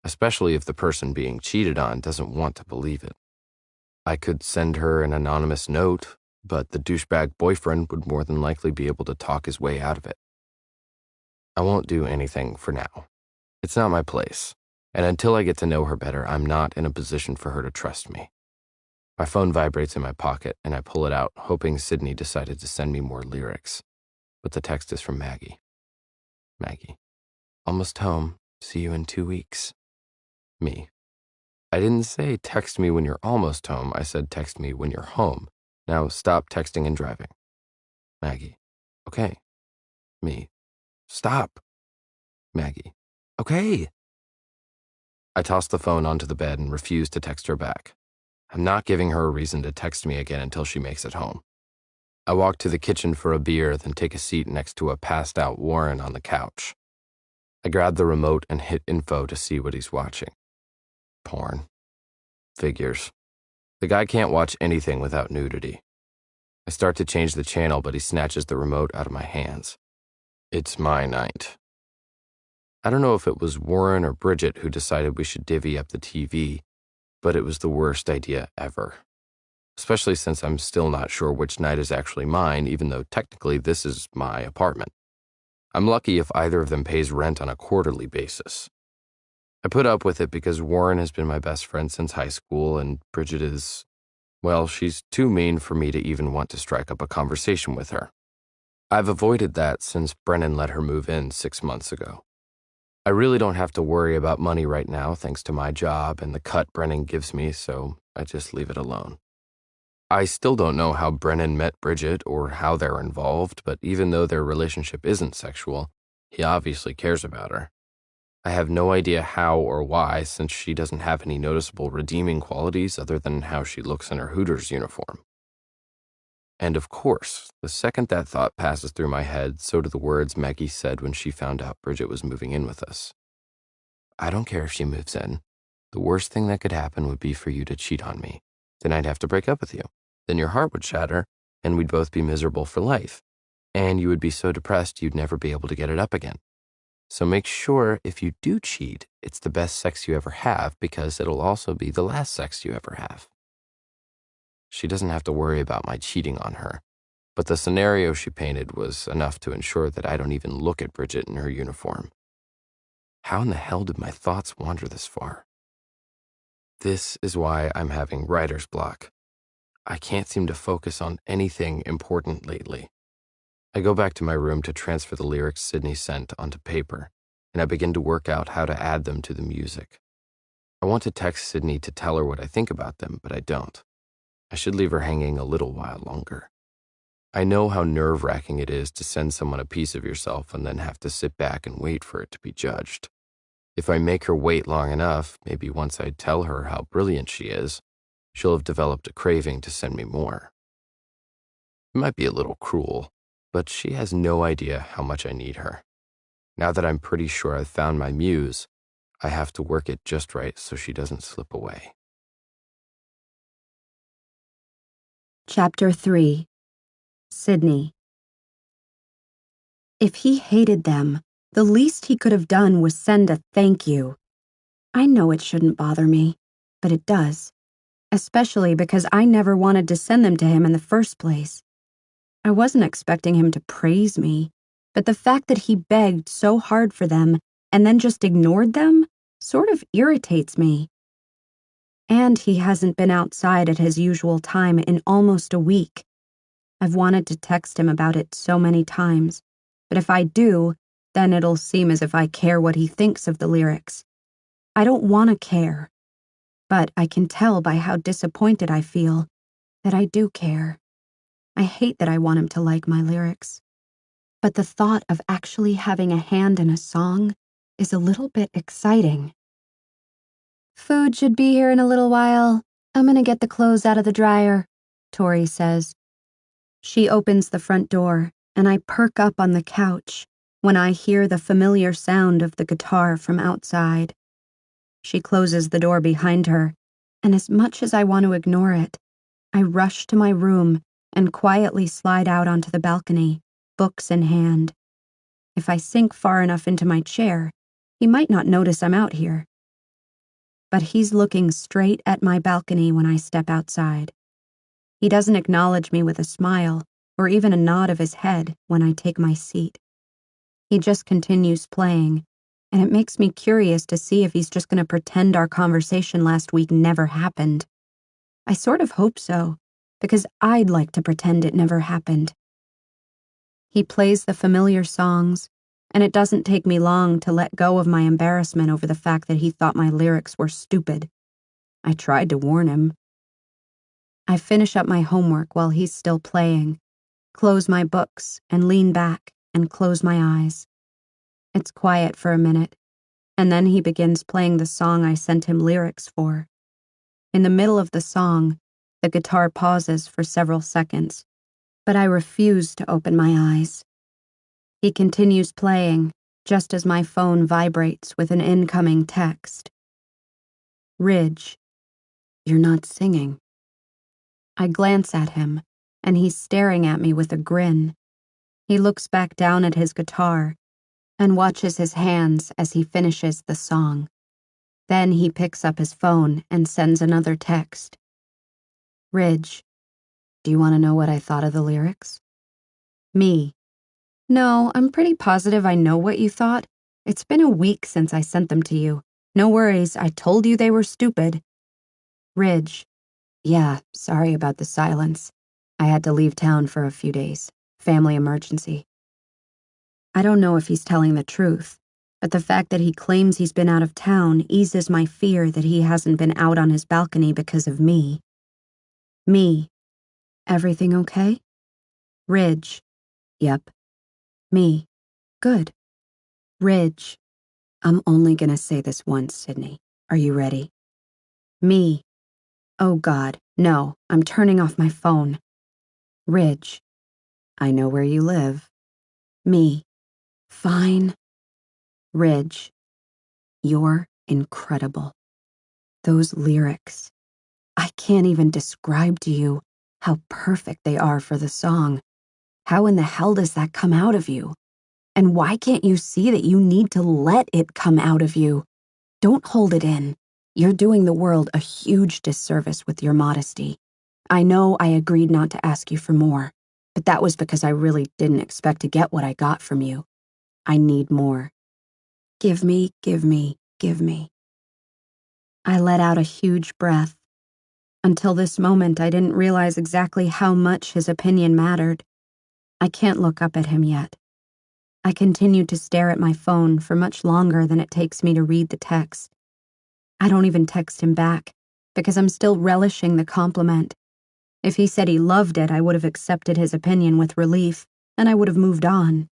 especially if the person being cheated on doesn't want to believe it. I could send her an anonymous note, but the douchebag boyfriend would more than likely be able to talk his way out of it. I won't do anything for now. It's not my place, and until I get to know her better, I'm not in a position for her to trust me. My phone vibrates in my pocket, and I pull it out, hoping Sydney decided to send me more lyrics. But the text is from Maggie. Maggie. Almost home. See you in 2 weeks. Me. I didn't say text me when you're almost home. I said text me when you're home. Now stop texting and driving. Maggie. Okay. Me. Stop. Maggie. Okay. I toss the phone onto the bed and refuse to text her back. I'm not giving her a reason to text me again until she makes it home. I walk to the kitchen for a beer, then take a seat next to a passed-out Warren on the couch. I grab the remote and hit info to see what he's watching. Porn. Figures. The guy can't watch anything without nudity. I start to change the channel, but he snatches the remote out of my hands. It's my night. I don't know if it was Warren or Bridget who decided we should divvy up the TV, but it was the worst idea ever. Especially since I'm still not sure which night is actually mine, even though technically this is my apartment. I'm lucky if either of them pays rent on a quarterly basis. I put up with it because Warren has been my best friend since high school, and Bridget is, well, she's too mean for me to even want to strike up a conversation with her. I've avoided that since Brennan let her move in 6 months ago. I really don't have to worry about money right now thanks to my job and the cut Brennan gives me, so I just leave it alone. I still don't know how Brennan met Bridget or how they're involved, but even though their relationship isn't sexual, he obviously cares about her. I have no idea how or why, since she doesn't have any noticeable redeeming qualities other than how she looks in her Hooters uniform. And of course, the second that thought passes through my head, so do the words Maggie said when she found out Bridget was moving in with us. I don't care if she moves in. The worst thing that could happen would be for you to cheat on me. Then I'd have to break up with you. Then your heart would shatter, and we'd both be miserable for life. And you would be so depressed you'd never be able to get it up again. So make sure if you do cheat, it's the best sex you ever have, because it'll also be the last sex you ever have. She doesn't have to worry about my cheating on her, but the scenario she painted was enough to ensure that I don't even look at Bridget in her uniform. How in the hell did my thoughts wander this far? This is why I'm having writer's block. I can't seem to focus on anything important lately. I go back to my room to transfer the lyrics Sydney sent onto paper, and I begin to work out how to add them to the music. I want to text Sydney to tell her what I think about them, but I don't. I should leave her hanging a little while longer. I know how nerve-wracking it is to send someone a piece of yourself and then have to sit back and wait for it to be judged. If I make her wait long enough, maybe once I tell her how brilliant she is, she'll have developed a craving to send me more. It might be a little cruel, but she has no idea how much I need her. Now that I'm pretty sure I've found my muse, I have to work it just right so she doesn't slip away. Chapter 3. Sydney. If he hated them, the least he could have done was send a thank you. I know it shouldn't bother me, but it does, especially because I never wanted to send them to him in the first place. I wasn't expecting him to praise me, but the fact that he begged so hard for them and then just ignored them sort of irritates me. And he hasn't been outside at his usual time in almost a week. I've wanted to text him about it so many times, but if I do, then it'll seem as if I care what he thinks of the lyrics. I don't want to care, but I can tell by how disappointed I feel that I do care. I hate that I want him to like my lyrics, but the thought of actually having a hand in a song is a little bit exciting. Food should be here in a little while. I'm gonna get the clothes out of the dryer, Tori says. She opens the front door, and I perk up on the couch when I hear the familiar sound of the guitar from outside. She closes the door behind her, and as much as I want to ignore it, I rush to my room and quietly slide out onto the balcony, books in hand. If I sink far enough into my chair, he might not notice I'm out here. But he's looking straight at my balcony when I step outside. He doesn't acknowledge me with a smile or even a nod of his head when I take my seat. He just continues playing, and it makes me curious to see if he's just going to pretend our conversation last week never happened. I sort of hope so, because I'd like to pretend it never happened. He plays the familiar songs, and it doesn't take me long to let go of my embarrassment over the fact that he thought my lyrics were stupid. I tried to warn him. I finish up my homework while he's still playing, close my books, and lean back and close my eyes. It's quiet for a minute, and then he begins playing the song I sent him lyrics for. In the middle of the song, the guitar pauses for several seconds, but I refuse to open my eyes. He continues playing, just as my phone vibrates with an incoming text. Ridge, you're not singing. I glance at him, and he's staring at me with a grin. He looks back down at his guitar and watches his hands as he finishes the song. Then he picks up his phone and sends another text. Ridge, do you want to know what I thought of the lyrics? Me. No, I'm pretty positive I know what you thought. It's been a week since I sent them to you. No worries, I told you they were stupid. Ridge. Yeah, sorry about the silence. I had to leave town for a few days. Family emergency. I don't know if he's telling the truth, but the fact that he claims he's been out of town eases my fear that he hasn't been out on his balcony because of me. Me. Everything okay? Ridge. Yep. Me. Good. Ridge. I'm only gonna say this once, Sydney. Are you ready? Me. Oh God, no, I'm turning off my phone. Ridge. I know where you live. Me. Fine. Ridge. You're incredible. Those lyrics. I can't even describe to you how perfect they are for the song. How in the hell does that come out of you? And why can't you see that you need to let it come out of you? Don't hold it in. You're doing the world a huge disservice with your modesty. I know I agreed not to ask you for more, but that was because I really didn't expect to get what I got from you. I need more. Give me, give me, give me. I let out a huge breath. Until this moment, I didn't realize exactly how much his opinion mattered. I can't look up at him yet. I continue to stare at my phone for much longer than it takes me to read the text. I don't even text him back, because I'm still relishing the compliment. If he said he loved it, I would have accepted his opinion with relief, and I would have moved on.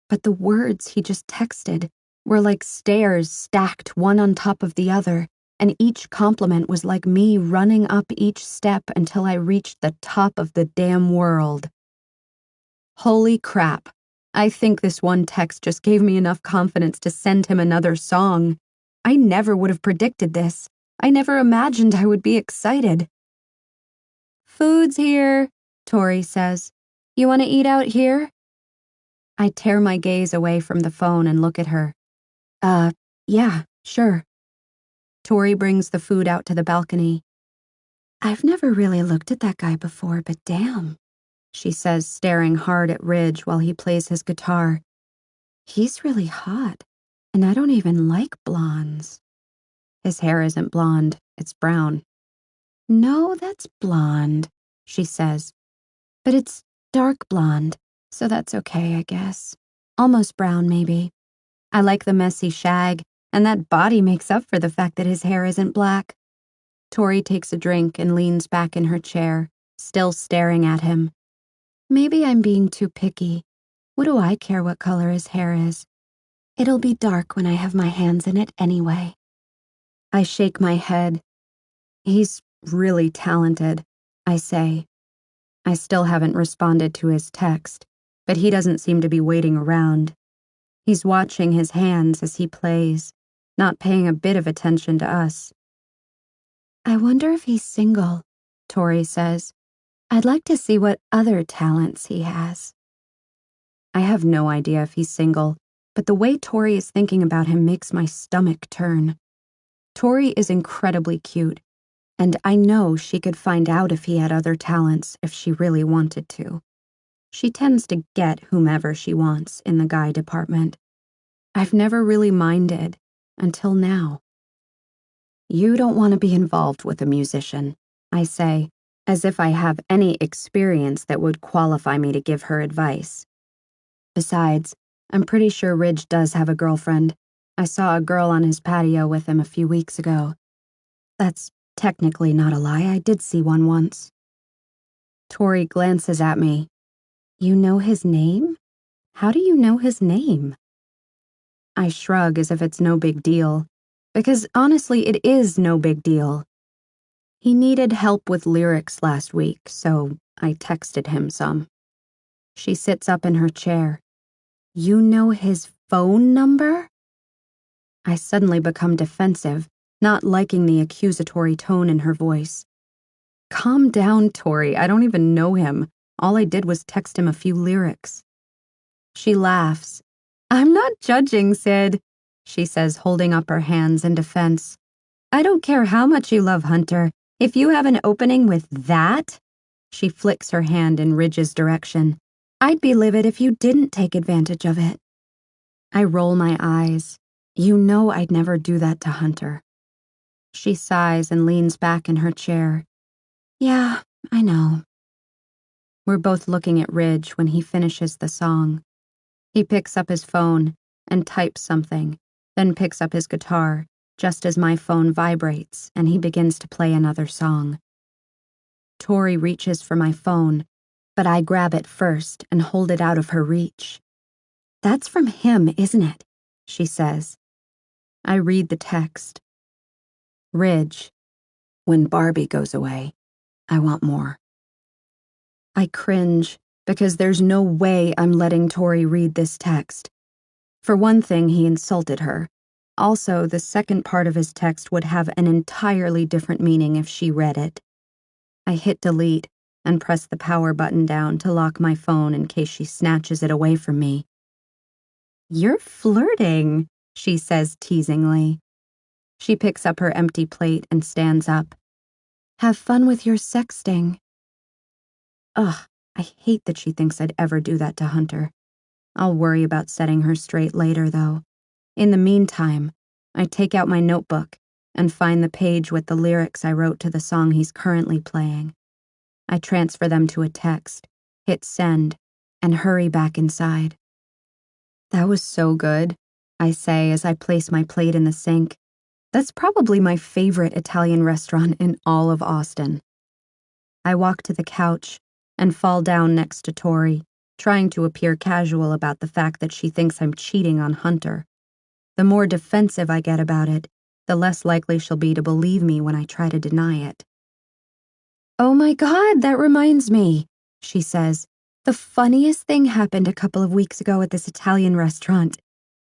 But the words he just texted were like stairs stacked one on top of the other, and each compliment was like me running up each step until I reached the top of the damn world. Holy crap. I think this one text just gave me enough confidence to send him another song. I never would have predicted this. I never imagined I would be excited. Food's here, Tori says. You want to eat out here? I tear my gaze away from the phone and look at her. Yeah, sure. Tori brings the food out to the balcony. I've never really looked at that guy before, but damn, she says, staring hard at Ridge while he plays his guitar. He's really hot, and I don't even like blondes. His hair isn't blonde, it's brown. No, that's blonde, she says. But it's dark blonde, so that's okay, I guess. Almost brown, maybe. I like the messy shag, and that body makes up for the fact that his hair isn't black. Tori takes a drink and leans back in her chair, still staring at him. Maybe I'm being too picky. What do I care what color his hair is? It'll be dark when I have my hands in it anyway. I shake my head. He's really talented, I say. I still haven't responded to his text, but he doesn't seem to be waiting around. He's watching his hands as he plays, not paying a bit of attention to us. I wonder if he's single, Tori says. I'd like to see what other talents he has. I have no idea if he's single, but the way Tori is thinking about him makes my stomach turn. Tori is incredibly cute, and I know she could find out if he had other talents if she really wanted to. She tends to get whomever she wants in the guy department. I've never really minded until now. You don't want to be involved with a musician, I say, as if I have any experience that would qualify me to give her advice. Besides, I'm pretty sure Ridge does have a girlfriend. I saw a girl on his patio with him a few weeks ago. That's technically not a lie, I did see one once. Tori glances at me. You know his name? How do you know his name? I shrug as if it's no big deal, because honestly it is no big deal. He needed help with lyrics last week, so I texted him some. She sits up in her chair. You know his phone number? I suddenly become defensive, not liking the accusatory tone in her voice. Calm down, Tori. I don't even know him. All I did was text him a few lyrics. She laughs. I'm not judging, Sid, she says, holding up her hands in defense. I don't care how much you love Hunter. If you have an opening with that, she flicks her hand in Ridge's direction. I'd be livid if you didn't take advantage of it. I roll my eyes. You know I'd never do that to Hunter. She sighs and leans back in her chair. Yeah, I know. We're both looking at Ridge when he finishes the song. He picks up his phone and types something, then picks up his guitar, just as my phone vibrates and he begins to play another song. Tori reaches for my phone, but I grab it first and hold it out of her reach. That's from him, isn't it? She says. I read the text. Ridge, when Barbie goes away, I want more. I cringe because there's no way I'm letting Tori read this text. For one thing, he insulted her. Also, the second part of his text would have an entirely different meaning if she read it. I hit delete and press the power button down to lock my phone in case she snatches it away from me. You're flirting, she says teasingly. She picks up her empty plate and stands up. Have fun with your sexting. Ugh, I hate that she thinks I'd ever do that to Hunter. I'll worry about setting her straight later, though. In the meantime, I take out my notebook and find the page with the lyrics I wrote to the song he's currently playing. I transfer them to a text, hit send, and hurry back inside. That was so good, I say as I place my plate in the sink. That's probably my favorite Italian restaurant in all of Austin. I walk to the couch and fall down next to Tori, trying to appear casual about the fact that she thinks I'm cheating on Hunter. The more defensive I get about it, the less likely she'll be to believe me when I try to deny it. Oh my God, that reminds me, she says. The funniest thing happened a couple of weeks ago at this Italian restaurant.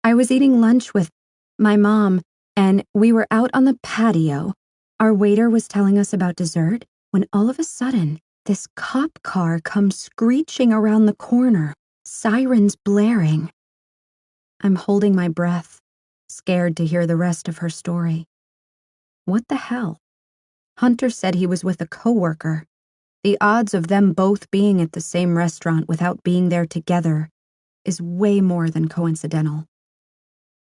I was eating lunch with my mom, and we were out on the patio. Our waiter was telling us about dessert when all of a sudden, this cop car comes screeching around the corner, sirens blaring. I'm holding my breath, scared to hear the rest of her story. What the hell? Hunter said he was with a coworker. The odds of them both being at the same restaurant without being there together is way more than coincidental.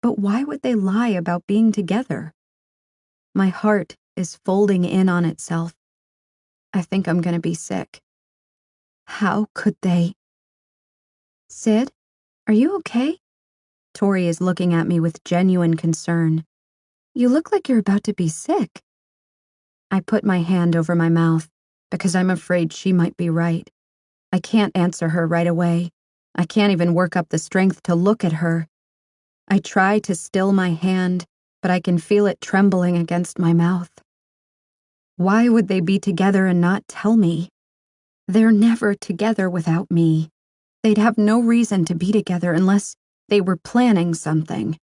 But why would they lie about being together? My heart is folding in on itself. I think I'm gonna be sick. How could they? Sid, are you okay? Tori is looking at me with genuine concern. You look like you're about to be sick. I put my hand over my mouth because I'm afraid she might be right. I can't answer her right away. I can't even work up the strength to look at her. I try to still my hand, but I can feel it trembling against my mouth. Why would they be together and not tell me? They're never together without me. They'd have no reason to be together unless they were planning something.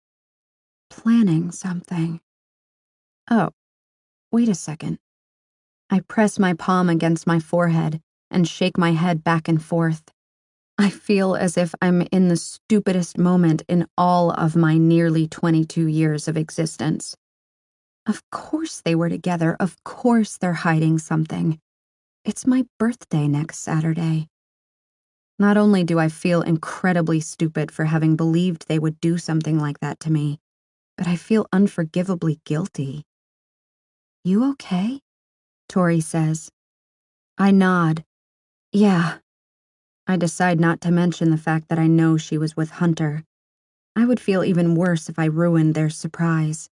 Planning something. Oh, wait a second. I press my palm against my forehead and shake my head back and forth. I feel as if I'm in the stupidest moment in all of my nearly 22 years of existence. Of course they were together. Of course they're hiding something. It's my birthday next Saturday. Not only do I feel incredibly stupid for having believed they would do something like that to me, but I feel unforgivably guilty. You okay? Tori says. I nod. Yeah. I decide not to mention the fact that I know she was with Hunter. I would feel even worse if I ruined their surprise.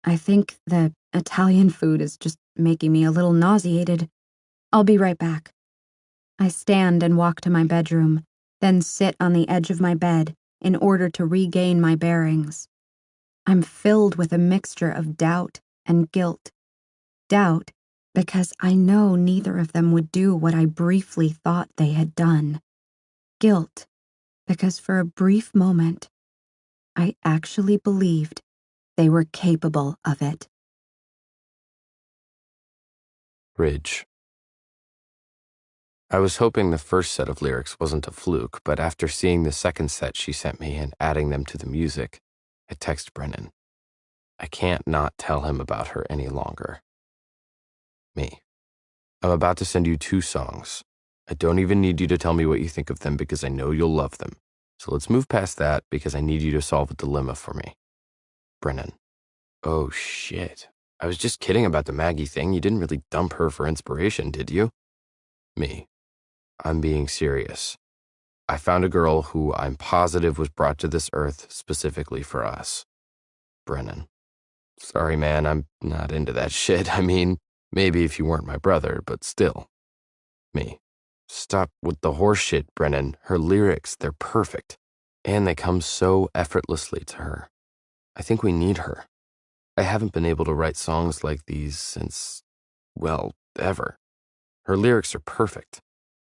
I think the Italian food is just making me a little nauseated. I'll be right back. I stand and walk to my bedroom, then sit on the edge of my bed in order to regain my bearings. I'm filled with a mixture of doubt and guilt. Doubt because I know neither of them would do what I briefly thought they had done. Guilt because for a brief moment, I actually believed they were capable of it. Ridge. I was hoping the first set of lyrics wasn't a fluke, but after seeing the second set she sent me and adding them to the music, I text Brennan. I can't not tell him about her any longer. Me. I'm about to send you 2 songs. I don't even need you to tell me what you think of them because I know you'll love them. So let's move past that because I need you to solve a dilemma for me. Brennan. Oh shit. I was just kidding about the Maggie thing. You didn't really dump her for inspiration, did you? Me. I'm being serious. I found a girl who I'm positive was brought to this earth specifically for us. Brennan. Sorry, man, I'm not into that shit. I mean, maybe if you weren't my brother, but still. Me. Stop with the horse shit, Brennan. Her lyrics, they're perfect. And they come so effortlessly to her. I think we need her. I haven't been able to write songs like these since, well, ever. Her lyrics are perfect.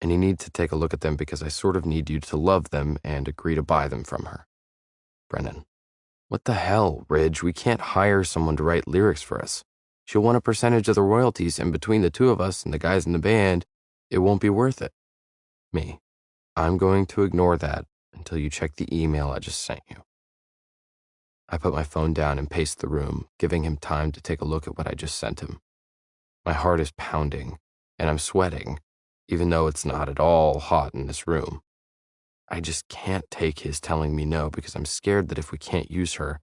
And you need to take a look at them because I sort of need you to love them and agree to buy them from her. Brennan. What the hell, Ridge? We can't hire someone to write lyrics for us. She'll want a percentage of the royalties, and between the 2 of us and the guys in the band, it won't be worth it. Me. I'm going to ignore that until you check the email I just sent you. I put my phone down and paced the room, giving him time to take a look at what I just sent him. My heart is pounding, and I'm sweating, even though it's not at all hot in this room. I just can't take his telling me no because I'm scared that if we can't use her,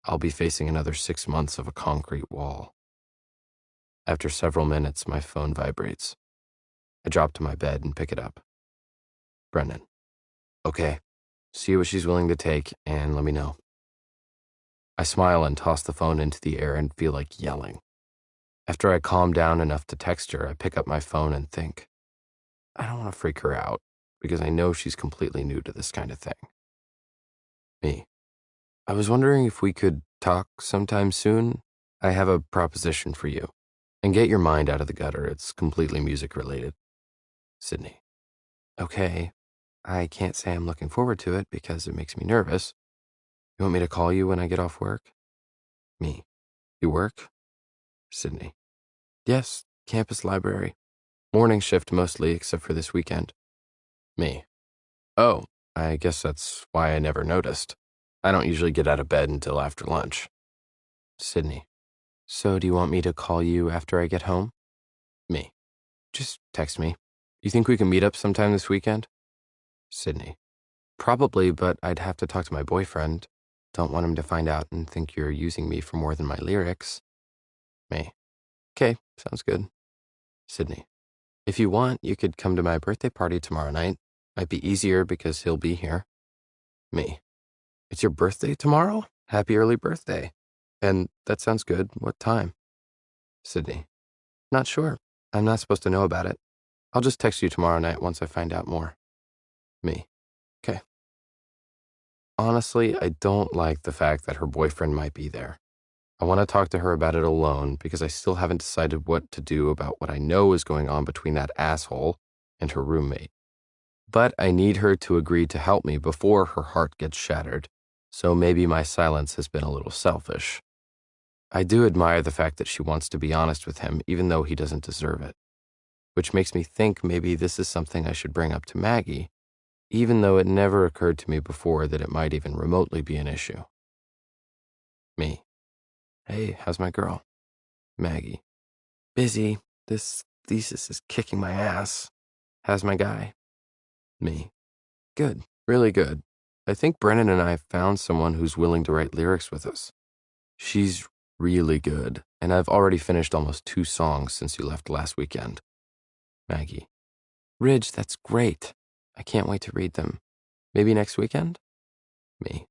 I'll be facing another 6 months of a concrete wall. After several minutes, my phone vibrates. I drop to my bed and pick it up. Brennan. Okay, see what she's willing to take and let me know. I smile and toss the phone into the air and feel like yelling. After I calm down enough to text her, I pick up my phone and think, I don't want to freak her out because I know she's completely new to this kind of thing. Me. I was wondering if we could talk sometime soon. I have a proposition for you. And get your mind out of the gutter. It's completely music related. Sydney. Okay. I can't say I'm looking forward to it because it makes me nervous. You want me to call you when I get off work? Me. You work? Sydney. Yes, campus library. Morning shift mostly, except for this weekend. Me. Oh, I guess that's why I never noticed. I don't usually get out of bed until after lunch. Sydney. So do you want me to call you after I get home? Me. Just text me. You think we can meet up sometime this weekend? Sydney. Probably, but I'd have to talk to my boyfriend. Don't want him to find out and think you're using me for more than my lyrics. Me. Okay, sounds good. Sydney. If you want, you could come to my birthday party tomorrow night. Might be easier because he'll be here. Me. It's your birthday tomorrow? Happy early birthday. And that sounds good. What time? Sydney. Not sure. I'm not supposed to know about it. I'll just text you tomorrow night once I find out more. Me. Okay. Honestly, I don't like the fact that her boyfriend might be there. I want to talk to her about it alone because I still haven't decided what to do about what I know is going on between that asshole and her roommate. But I need her to agree to help me before her heart gets shattered, so maybe my silence has been a little selfish. I do admire the fact that she wants to be honest with him even though he doesn't deserve it, which makes me think maybe this is something I should bring up to Maggie, even though it never occurred to me before that it might even remotely be an issue. Me. Hey, how's my girl? Maggie. Busy. This thesis is kicking my ass. How's my guy? Me. Good. Really good. I think Brennan and I found someone who's willing to write lyrics with us. She's really good, and I've already finished almost 2 songs since you left last weekend. Maggie. Ridge, that's great. I can't wait to read them. Maybe next weekend? Me.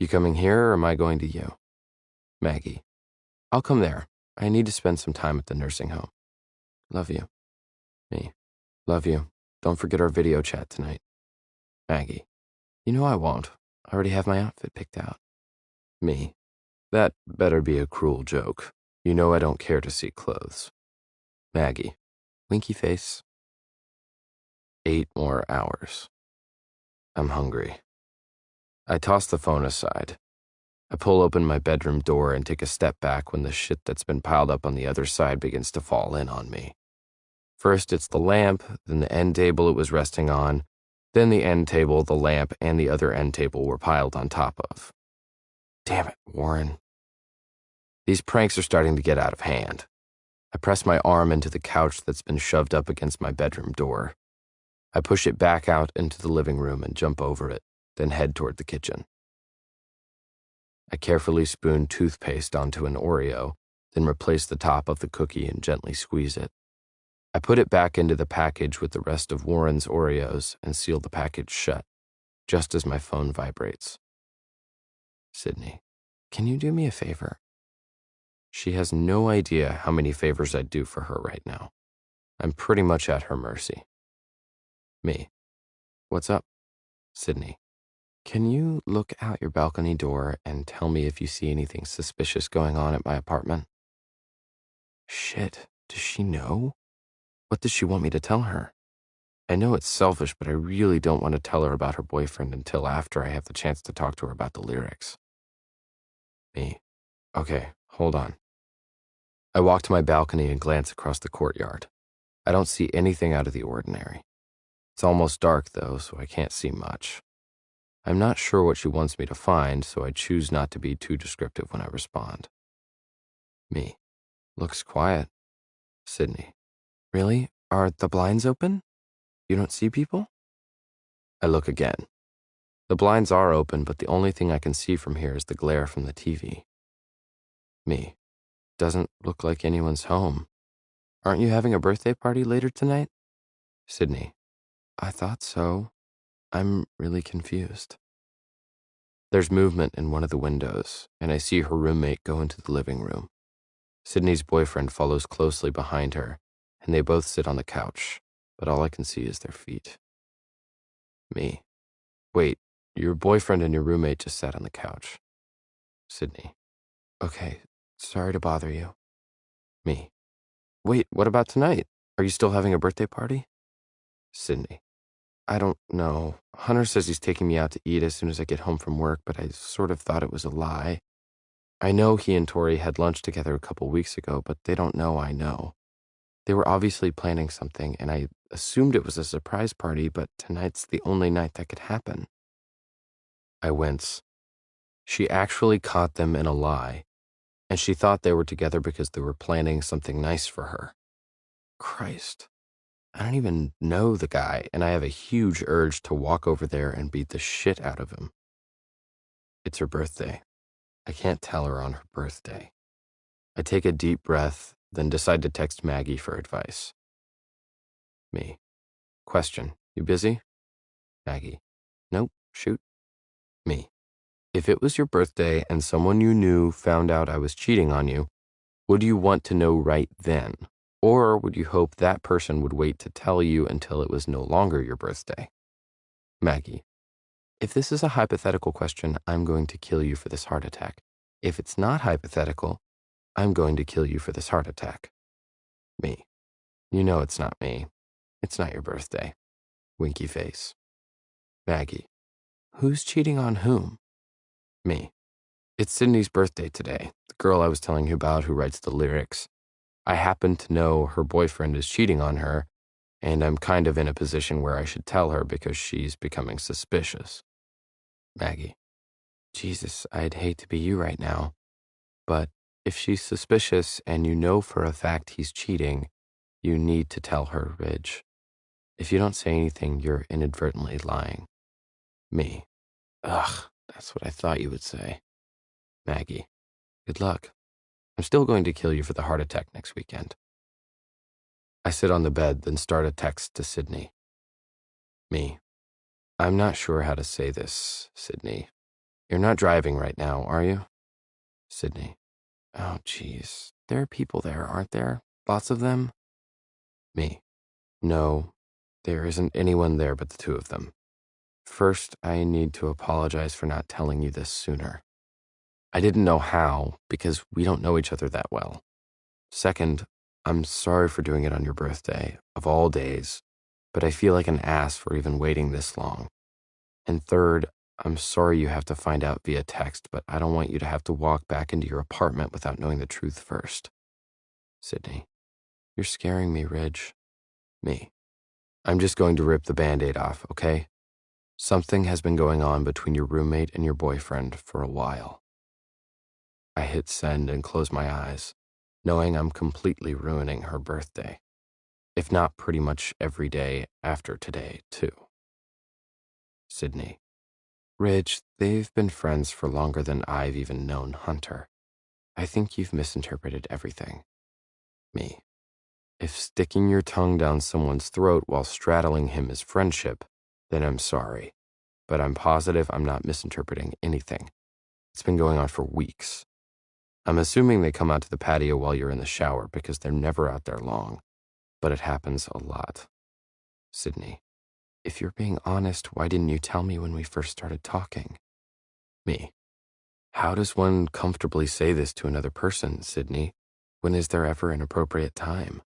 You coming here or am I going to you? Maggie. I'll come there. I need to spend some time at the nursing home. Love you. Me. Love you. Don't forget our video chat tonight. Maggie. You know I won't. I already have my outfit picked out. Me. That better be a cruel joke. You know I don't care to see clothes. Maggie. Winky face. 8 more hours. I'm hungry. I toss the phone aside. I pull open my bedroom door and take a step back when the shit that's been piled up on the other side begins to fall in on me. First it's the lamp, then the end table it was resting on, then the end table, the lamp, and the other end table were piled on top of. Damn it, Warren. These pranks are starting to get out of hand. I press my arm into the couch that's been shoved up against my bedroom door. I push it back out into the living room and jump over it, then head toward the kitchen. I carefully spoon toothpaste onto an Oreo, then replace the top of the cookie and gently squeeze it. I put it back into the package with the rest of Warren's Oreos and seal the package shut, just as my phone vibrates. Sydney, can you do me a favor? She has no idea how many favors I'd do for her right now. I'm pretty much at her mercy. Me. What's up? Sydney. Can you look out your balcony door and tell me if you see anything suspicious going on at my apartment? Shit, does she know? What does she want me to tell her? I know it's selfish, but I really don't want to tell her about her boyfriend until after I have the chance to talk to her about the lyrics. Me. Okay, hold on. I walk to my balcony and glance across the courtyard. I don't see anything out of the ordinary. It's almost dark, though, so I can't see much. I'm not sure what she wants me to find, so I choose not to be too descriptive when I respond. Me. Looks quiet. Sydney. Really? Are the blinds open? You don't see people? I look again. The blinds are open, but the only thing I can see from here is the glare from the TV. Me. Doesn't look like anyone's home. Aren't you having a birthday party later tonight? Sydney. I thought so. I'm really confused. There's movement in one of the windows, and I see her roommate go into the living room. Sydney's boyfriend follows closely behind her, and they both sit on the couch, but all I can see is their feet. Me. Wait, your boyfriend and your roommate just sat on the couch. Sydney. Okay, sorry to bother you. Me. Wait, what about tonight? Are you still having a birthday party? Sydney. I don't know. Hunter says he's taking me out to eat as soon as I get home from work, but I sort of thought it was a lie. I know he and Tori had lunch together a couple weeks ago, but they don't know I know. They were obviously planning something, and I assumed it was a surprise party, but tonight's the only night that could happen. I wince. She actually caught them in a lie, and she thought they were together because they were planning something nice for her. Christ. I don't even know the guy, and I have a huge urge to walk over there and beat the shit out of him. It's her birthday. I can't tell her on her birthday. I take a deep breath, then decide to text Maggie for advice. Me. Question. You busy? Maggie. Nope. Shoot. Me. If it was your birthday and someone you knew found out I was cheating on you, would you want to know right then? Or would you hope that person would wait to tell you until it was no longer your birthday? Maggie. If this is a hypothetical question, I'm going to kill you for this heart attack. If it's not hypothetical, I'm going to kill you for this heart attack. Me. You know it's not me. It's not your birthday. Winky face. Maggie. Who's cheating on whom? Me. It's Sydney's birthday today, the girl I was telling you about who writes the lyrics. I happen to know her boyfriend is cheating on her, and I'm kind of in a position where I should tell her because she's becoming suspicious. Maggie. Jesus, I'd hate to be you right now. But if she's suspicious and you know for a fact he's cheating, you need to tell her, Ridge. If you don't say anything, you're inadvertently lying. Me. Ugh, that's what I thought you would say. Maggie. Good luck. I'm still going to kill you for the heart attack next weekend. I sit on the bed, then start a text to Sydney. Me. I'm not sure how to say this, Sydney. You're not driving right now, are you? Sydney. Oh, geez. There are people there, aren't there? Lots of them? Me. No, there isn't anyone there but the two of them. First, I need to apologize for not telling you this sooner. I didn't know how, because we don't know each other that well. Second, I'm sorry for doing it on your birthday, of all days, but I feel like an ass for even waiting this long. And third, I'm sorry you have to find out via text, but I don't want you to have to walk back into your apartment without knowing the truth first. Sydney. You're scaring me, Ridge. Me. I'm just going to rip the Band-Aid off, okay? Something has been going on between your roommate and your boyfriend for a while. I hit send and close my eyes, knowing I'm completely ruining her birthday. If not pretty much every day after today, too. Sydney. Ridge, they've been friends for longer than I've even known Hunter. I think you've misinterpreted everything. Me. If sticking your tongue down someone's throat while straddling him is friendship, then I'm sorry. But I'm positive I'm not misinterpreting anything. It's been going on for weeks. I'm assuming they come out to the patio while you're in the shower because they're never out there long. But it happens a lot. Sydney. If you're being honest, why didn't you tell me when we first started talking? Me. How does one comfortably say this to another person, Sydney? When is there ever an appropriate time?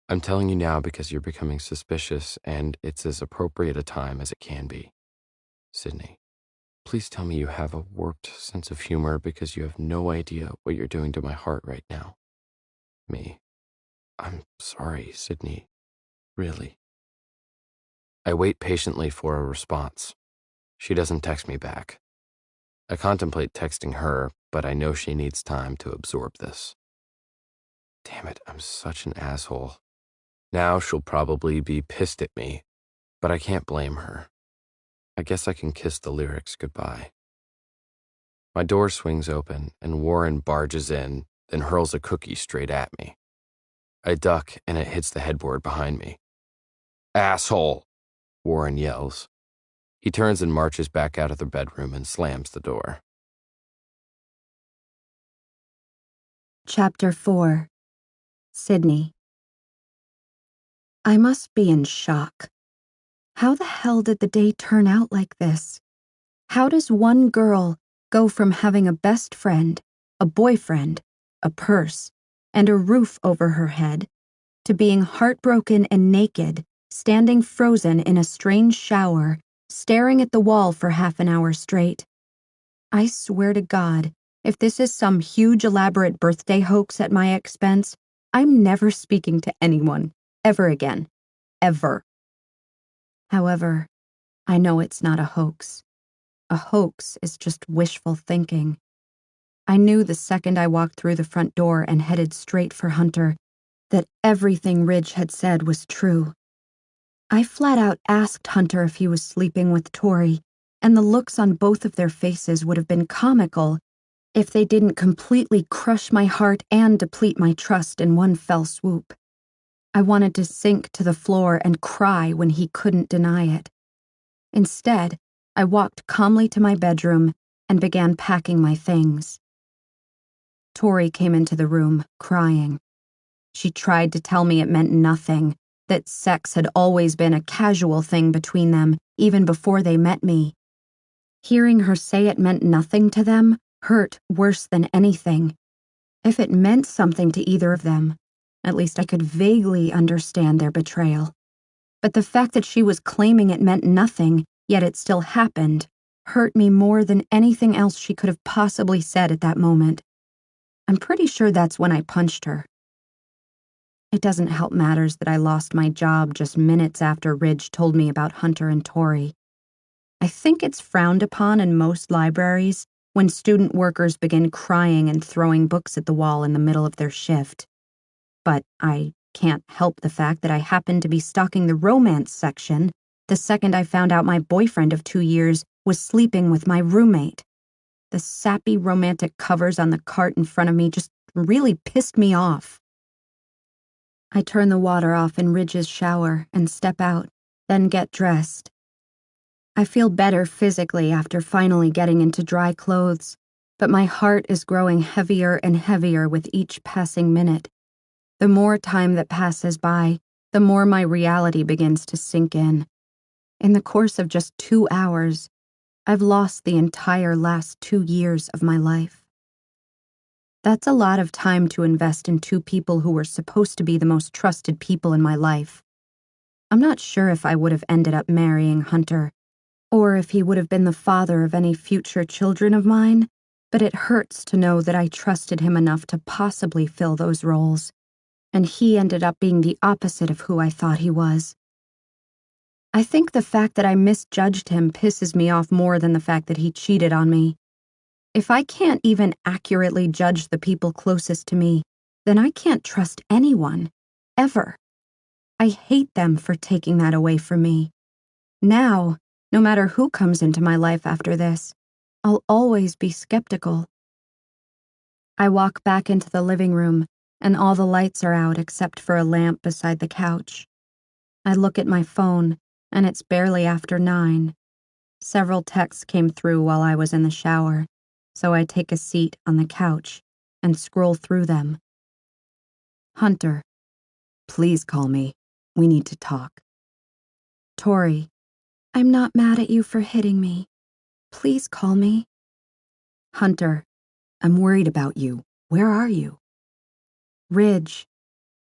I'm telling you now because you're becoming suspicious, and it's as appropriate a time as it can be. Sydney. Please tell me you have a warped sense of humor because you have no idea what you're doing to my heart right now. Me. I'm sorry, Sydney. Really. I wait patiently for a response. She doesn't text me back. I contemplate texting her, but I know she needs time to absorb this. Damn it, I'm such an asshole. Now she'll probably be pissed at me, but I can't blame her. I guess I can kiss the lyrics goodbye. My door swings open, and Warren barges in, then hurls a cookie straight at me. I duck, and it hits the headboard behind me. Asshole! Warren yells. He turns and marches back out of the bedroom and slams the door. Chapter 4. Sydney. I must be in shock. How the hell did the day turn out like this? How does one girl go from having a best friend, a boyfriend, a purse, and a roof over her head, to being heartbroken and naked, standing frozen in a strange shower, staring at the wall for half an hour straight? I swear to God, if this is some huge elaborate birthday hoax at my expense, I'm never speaking to anyone, ever again. Ever. However, I know it's not a hoax. A hoax is just wishful thinking. I knew the second I walked through the front door and headed straight for Hunter that everything Ridge had said was true. I flat out asked Hunter if he was sleeping with Tori, and the looks on both of their faces would have been comical if they didn't completely crush my heart and deplete my trust in one fell swoop. I wanted to sink to the floor and cry when he couldn't deny it. Instead, I walked calmly to my bedroom and began packing my things. Tori came into the room, crying. She tried to tell me it meant nothing, that sex had always been a casual thing between them, even before they met me. Hearing her say it meant nothing to them hurt worse than anything. If it meant something to either of them, at least I could vaguely understand their betrayal. But the fact that she was claiming it meant nothing, yet it still happened, hurt me more than anything else she could have possibly said at that moment. I'm pretty sure that's when I punched her. It doesn't help matters that I lost my job just minutes after Ridge told me about Hunter and Tori. I think it's frowned upon in most libraries when student workers begin crying and throwing books at the wall in the middle of their shift. But I can't help the fact that I happened to be stocking the romance section the second I found out my boyfriend of 2 years was sleeping with my roommate. The sappy romantic covers on the cart in front of me just really pissed me off. I turn the water off in Ridge's shower and step out, then get dressed. I feel better physically after finally getting into dry clothes, but my heart is growing heavier and heavier with each passing minute. The more time that passes by, the more my reality begins to sink in. In the course of just 2 hours, I've lost the entire last 2 years of my life. That's a lot of time to invest in 2 people who were supposed to be the most trusted people in my life. I'm not sure if I would have ended up marrying Hunter, or if he would have been the father of any future children of mine, but it hurts to know that I trusted him enough to possibly fill those roles, and he ended up being the opposite of who I thought he was. I think the fact that I misjudged him pisses me off more than the fact that he cheated on me. If I can't even accurately judge the people closest to me, then I can't trust anyone, ever. I hate them for taking that away from me. Now, no matter who comes into my life after this, I'll always be skeptical. I walk back into the living room, and all the lights are out except for a lamp beside the couch. I look at my phone, and it's barely after 9. Several texts came through while I was in the shower, so I take a seat on the couch and scroll through them. Hunter, please call me. We need to talk. Tori, I'm not mad at you for hitting me. Please call me. Hunter, I'm worried about you. Where are you? Ridge,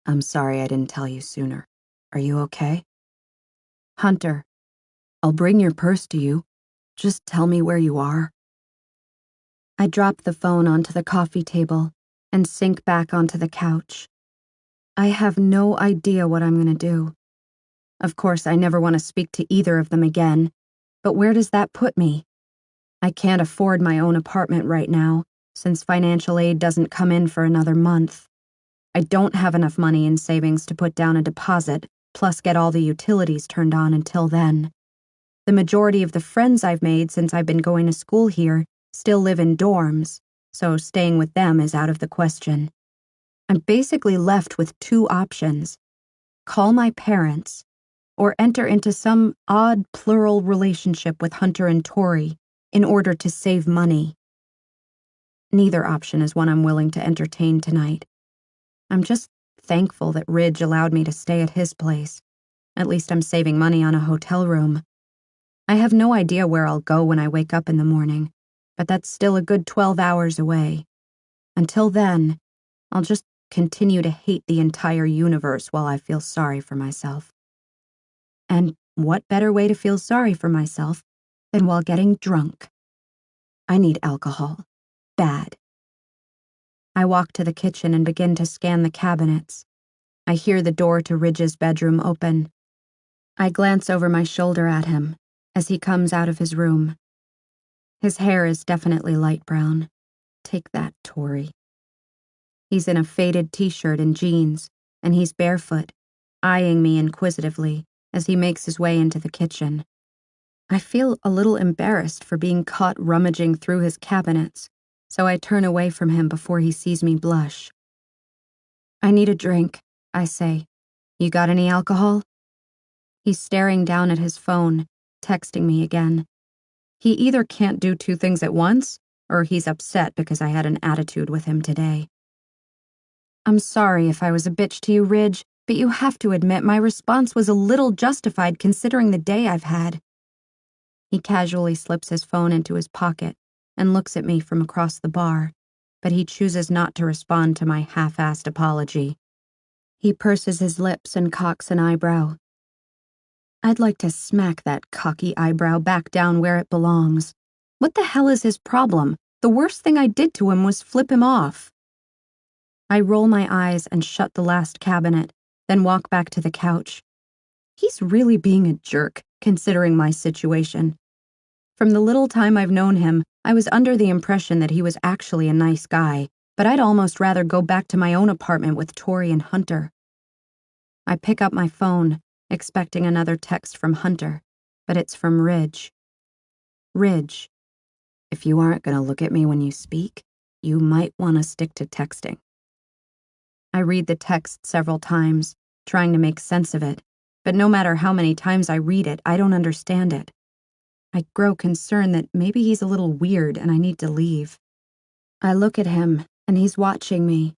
I'm sorry I didn't tell you sooner. Are you okay? Hunter, I'll bring your purse to you. Just tell me where you are. I drop the phone onto the coffee table and sink back onto the couch. I have no idea what I'm going to do. Of course, I never want to speak to either of them again, but where does that put me? I can't afford my own apartment right now, since financial aid doesn't come in for another month. I don't have enough money in savings to put down a deposit, plus get all the utilities turned on until then. The majority of the friends I've made since I've been going to school here still live in dorms, so staying with them is out of the question. I'm basically left with 2 options: call my parents, or enter into some odd plural relationship with Hunter and Tori in order to save money. Neither option is one I'm willing to entertain tonight. I'm just thankful that Ridge allowed me to stay at his place. At least I'm saving money on a hotel room. I have no idea where I'll go when I wake up in the morning, but that's still a good 12 hours away. Until then, I'll just continue to hate the entire universe while I feel sorry for myself. And what better way to feel sorry for myself than while getting drunk? I need alcohol. Bad. I walk to the kitchen and begin to scan the cabinets. I hear the door to Ridge's bedroom open. I glance over my shoulder at him as he comes out of his room. His hair is definitely light brown. Take that, Tori. He's in a faded t-shirt and jeans, and he's barefoot, eyeing me inquisitively as he makes his way into the kitchen. I feel a little embarrassed for being caught rummaging through his cabinets, so I turn away from him before he sees me blush. I need a drink, I say. You got any alcohol? He's staring down at his phone, texting me again. He either can't do 2 things at once, or he's upset because I had an attitude with him today. I'm sorry if I was a bitch to you, Ridge, but you have to admit my response was a little justified considering the day I've had. He casually slips his phone into his pocket and looks at me from across the bar, but he chooses not to respond to my half-assed apology. He purses his lips and cocks an eyebrow. I'd like to smack that cocky eyebrow back down where it belongs. What the hell is his problem? The worst thing I did to him was flip him off. I roll my eyes and shut the last cabinet, then walk back to the couch. He's really being a jerk, considering my situation. From the little time I've known him, I was under the impression that he was actually a nice guy, but I'd almost rather go back to my own apartment with Tori and Hunter. I pick up my phone, expecting another text from Hunter, but it's from Ridge. Ridge, if you aren't going to look at me when you speak, you might want to stick to texting. I read the text several times, trying to make sense of it, but no matter how many times I read it, I don't understand it. I grow concerned that maybe he's a little weird and I need to leave. I look at him, and he's watching me.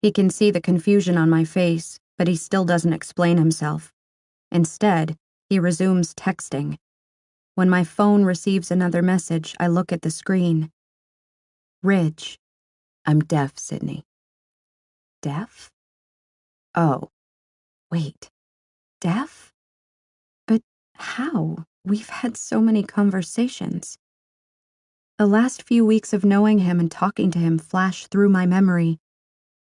He can see the confusion on my face, but he still doesn't explain himself. Instead, he resumes texting. When my phone receives another message, I look at the screen. Ridge, I'm deaf, Sydney. Deaf? Oh, wait. Deaf? But how? We've had so many conversations. The last few weeks of knowing him and talking to him flash through my memory,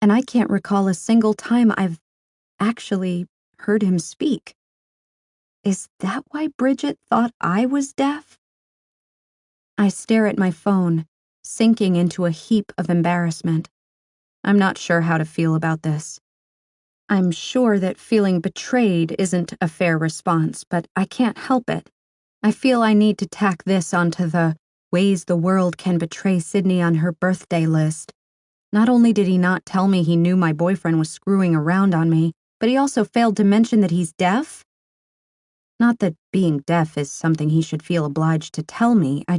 and I can't recall a single time I've actually heard him speak. Is that why Bridget thought I was deaf? I stare at my phone, sinking into a heap of embarrassment. I'm not sure how to feel about this. I'm sure that feeling betrayed isn't a fair response, but I can't help it. I feel I need to tack this onto the ways the world can betray Sydney on her birthday list. Not only did he not tell me he knew my boyfriend was screwing around on me, but he also failed to mention that he's deaf. Not that being deaf is something he should feel obliged to tell me, I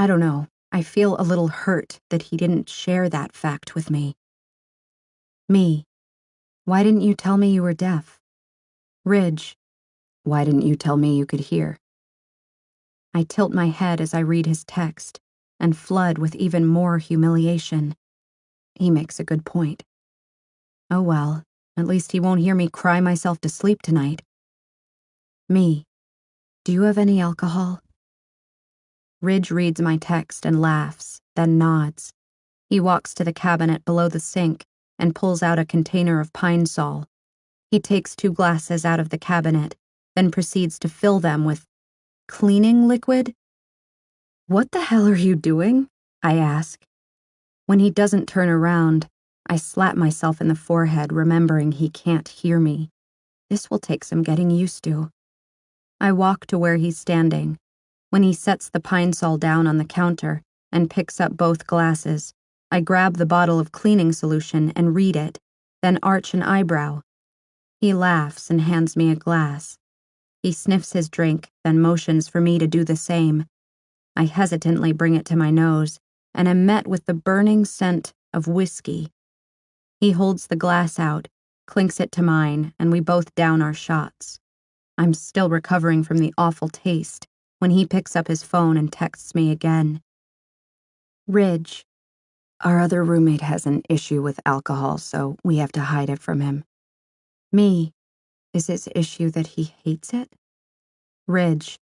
don't know. I feel a little hurt that he didn't share that fact with me. Me, why didn't you tell me you were deaf? Ridge, why didn't you tell me you could hear? I tilt my head as I read his text and flood with even more humiliation. He makes a good point. Oh well, at least he won't hear me cry myself to sleep tonight. Me, do you have any alcohol? Ridge reads my text and laughs, then nods. He walks to the cabinet below the sink and pulls out a container of Pine Sol. He takes 2 glasses out of the cabinet, then proceeds to fill them with cleaning liquid? What the hell are you doing? I ask. When he doesn't turn around, I slap myself in the forehead, remembering he can't hear me. This will take some getting used to. I walk to where he's standing. When he sets the Pine Sol down on the counter and picks up both glasses, I grab the bottle of cleaning solution and read it, then arch an eyebrow. He laughs and hands me a glass. He sniffs his drink, then motions for me to do the same. I hesitantly bring it to my nose, and am met with the burning scent of whiskey. He holds the glass out, clinks it to mine, and we both down our shots. I'm still recovering from the awful taste when he picks up his phone and texts me again. Ridge, our other roommate has an issue with alcohol, so we have to hide it from him. Me, is his issue that he hates it? Ridge,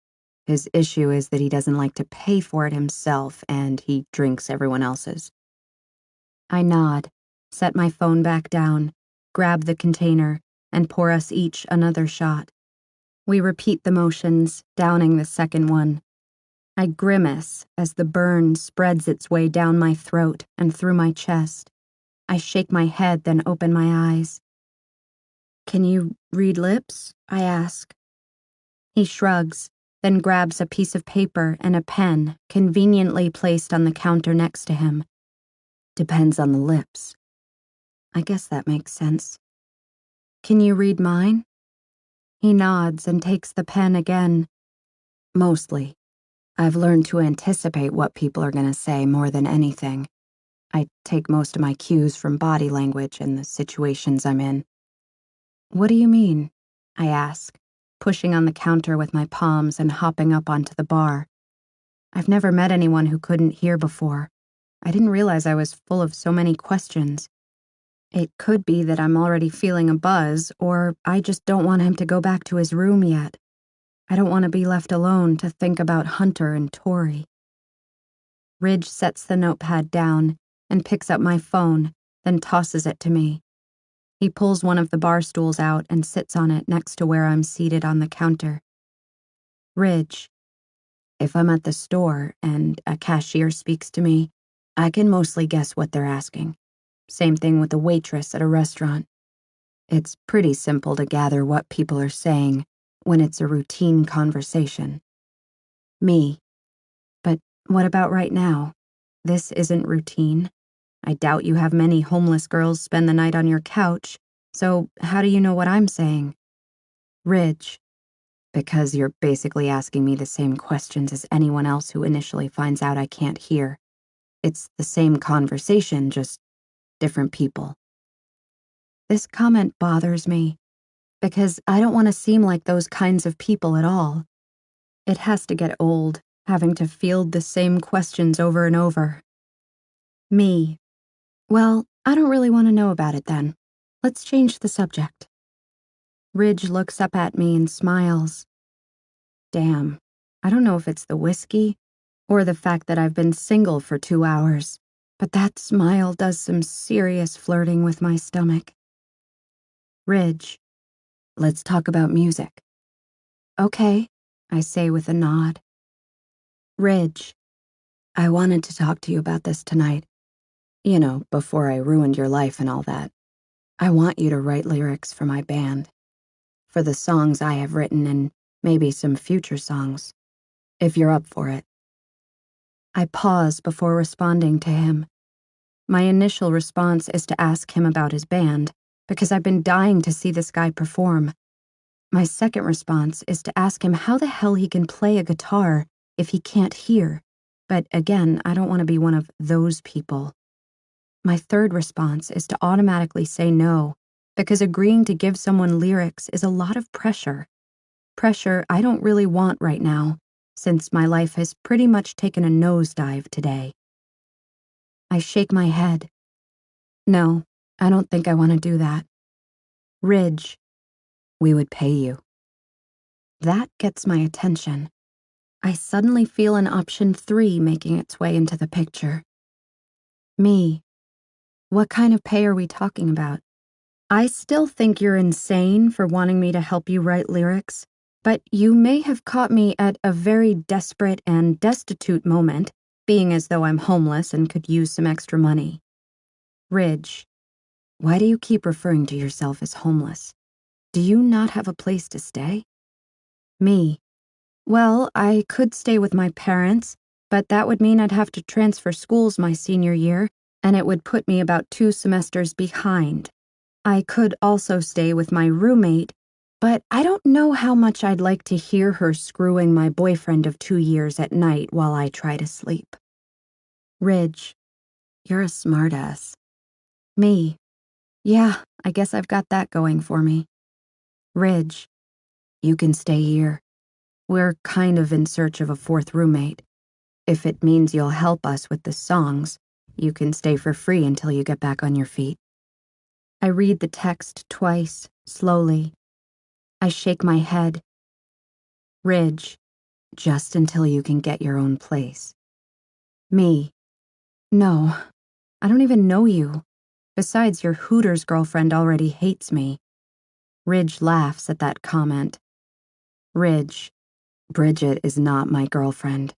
his issue is that he doesn't like to pay for it himself and he drinks everyone else's. I nod, set my phone back down, grab the container, and pour us each another shot. We repeat the motions, downing the second one. I grimace as the burn spreads its way down my throat and through my chest. I shake my head, then open my eyes. Can you read lips? I ask. He shrugs, then grabs a piece of paper and a pen conveniently placed on the counter next to him. Depends on the lips. I guess that makes sense. Can you read mine? He nods and takes the pen again. Mostly. I've learned to anticipate what people are going to say more than anything. I take most of my cues from body language and the situations I'm in. What do you mean? I ask. pushing on the counter with my palms and hopping up onto the bar. I've never met anyone who couldn't hear before. I didn't realize I was full of so many questions. It could be that I'm already feeling a buzz, or I just don't want him to go back to his room yet. I don't want to be left alone to think about Hunter and Tori. Ridge sets the notepad down and picks up my phone, then tosses it to me. He pulls one of the bar stools out and sits on it next to where I'm seated on the counter. Ridge, if I'm at the store and a cashier speaks to me, I can mostly guess what they're asking. Same thing with a waitress at a restaurant. It's pretty simple to gather what people are saying when it's a routine conversation. Me. But what about right now? This isn't routine. I doubt you have many homeless girls spend the night on your couch, so how do you know what I'm saying? Ridge. Because you're basically asking me the same questions as anyone else who initially finds out I can't hear. It's the same conversation, just different people. This comment bothers me, because I don't want to seem like those kinds of people at all. It has to get old, having to field the same questions over and over. Me. Well, I don't really want to know about it then. Let's change the subject. Ridge looks up at me and smiles. Damn, I don't know if it's the whiskey or the fact that I've been single for 2 hours, but that smile does some serious flirting with my stomach. Ridge, let's talk about music. Okay, I say with a nod. Ridge, I wanted to talk to you about this tonight. You know, before I ruined your life and all that. I want you to write lyrics for my band. For the songs I have written and maybe some future songs, if you're up for it. I pause before responding to him. My initial response is to ask him about his band, because I've been dying to see this guy perform. My second response is to ask him how the hell he can play a guitar if he can't hear, but again, I don't want to be one of those people. My third response is to automatically say no, because agreeing to give someone lyrics is a lot of pressure. Pressure I don't really want right now, since my life has pretty much taken a nosedive today. I shake my head. No, I don't think I want to do that. Ridge, we would pay you. That gets my attention. I suddenly feel an option 3 making its way into the picture. Me. What kind of pay are we talking about? I still think you're insane for wanting me to help you write lyrics, but you may have caught me at a very desperate and destitute moment, being as though I'm homeless and could use some extra money. Ridge, why do you keep referring to yourself as homeless? Do you not have a place to stay? Me, well, I could stay with my parents, but that would mean I'd have to transfer schools my senior year, and it would put me about 2 semesters behind. I could also stay with my roommate, but I don't know how much I'd like to hear her screwing my boyfriend of 2 years at night while I try to sleep. Ridge, you're a smartass. Me, yeah, I guess I've got that going for me. Ridge, you can stay here. We're kind of in search of a 4th roommate. If it means you'll help us with the songs, you can stay for free until you get back on your feet. I read the text twice, slowly. I shake my head. Ridge, just until you can get your own place. Me, no, I don't even know you. Besides, your Hooters girlfriend already hates me. Ridge laughs at that comment. Ridge, Bridget is not my girlfriend,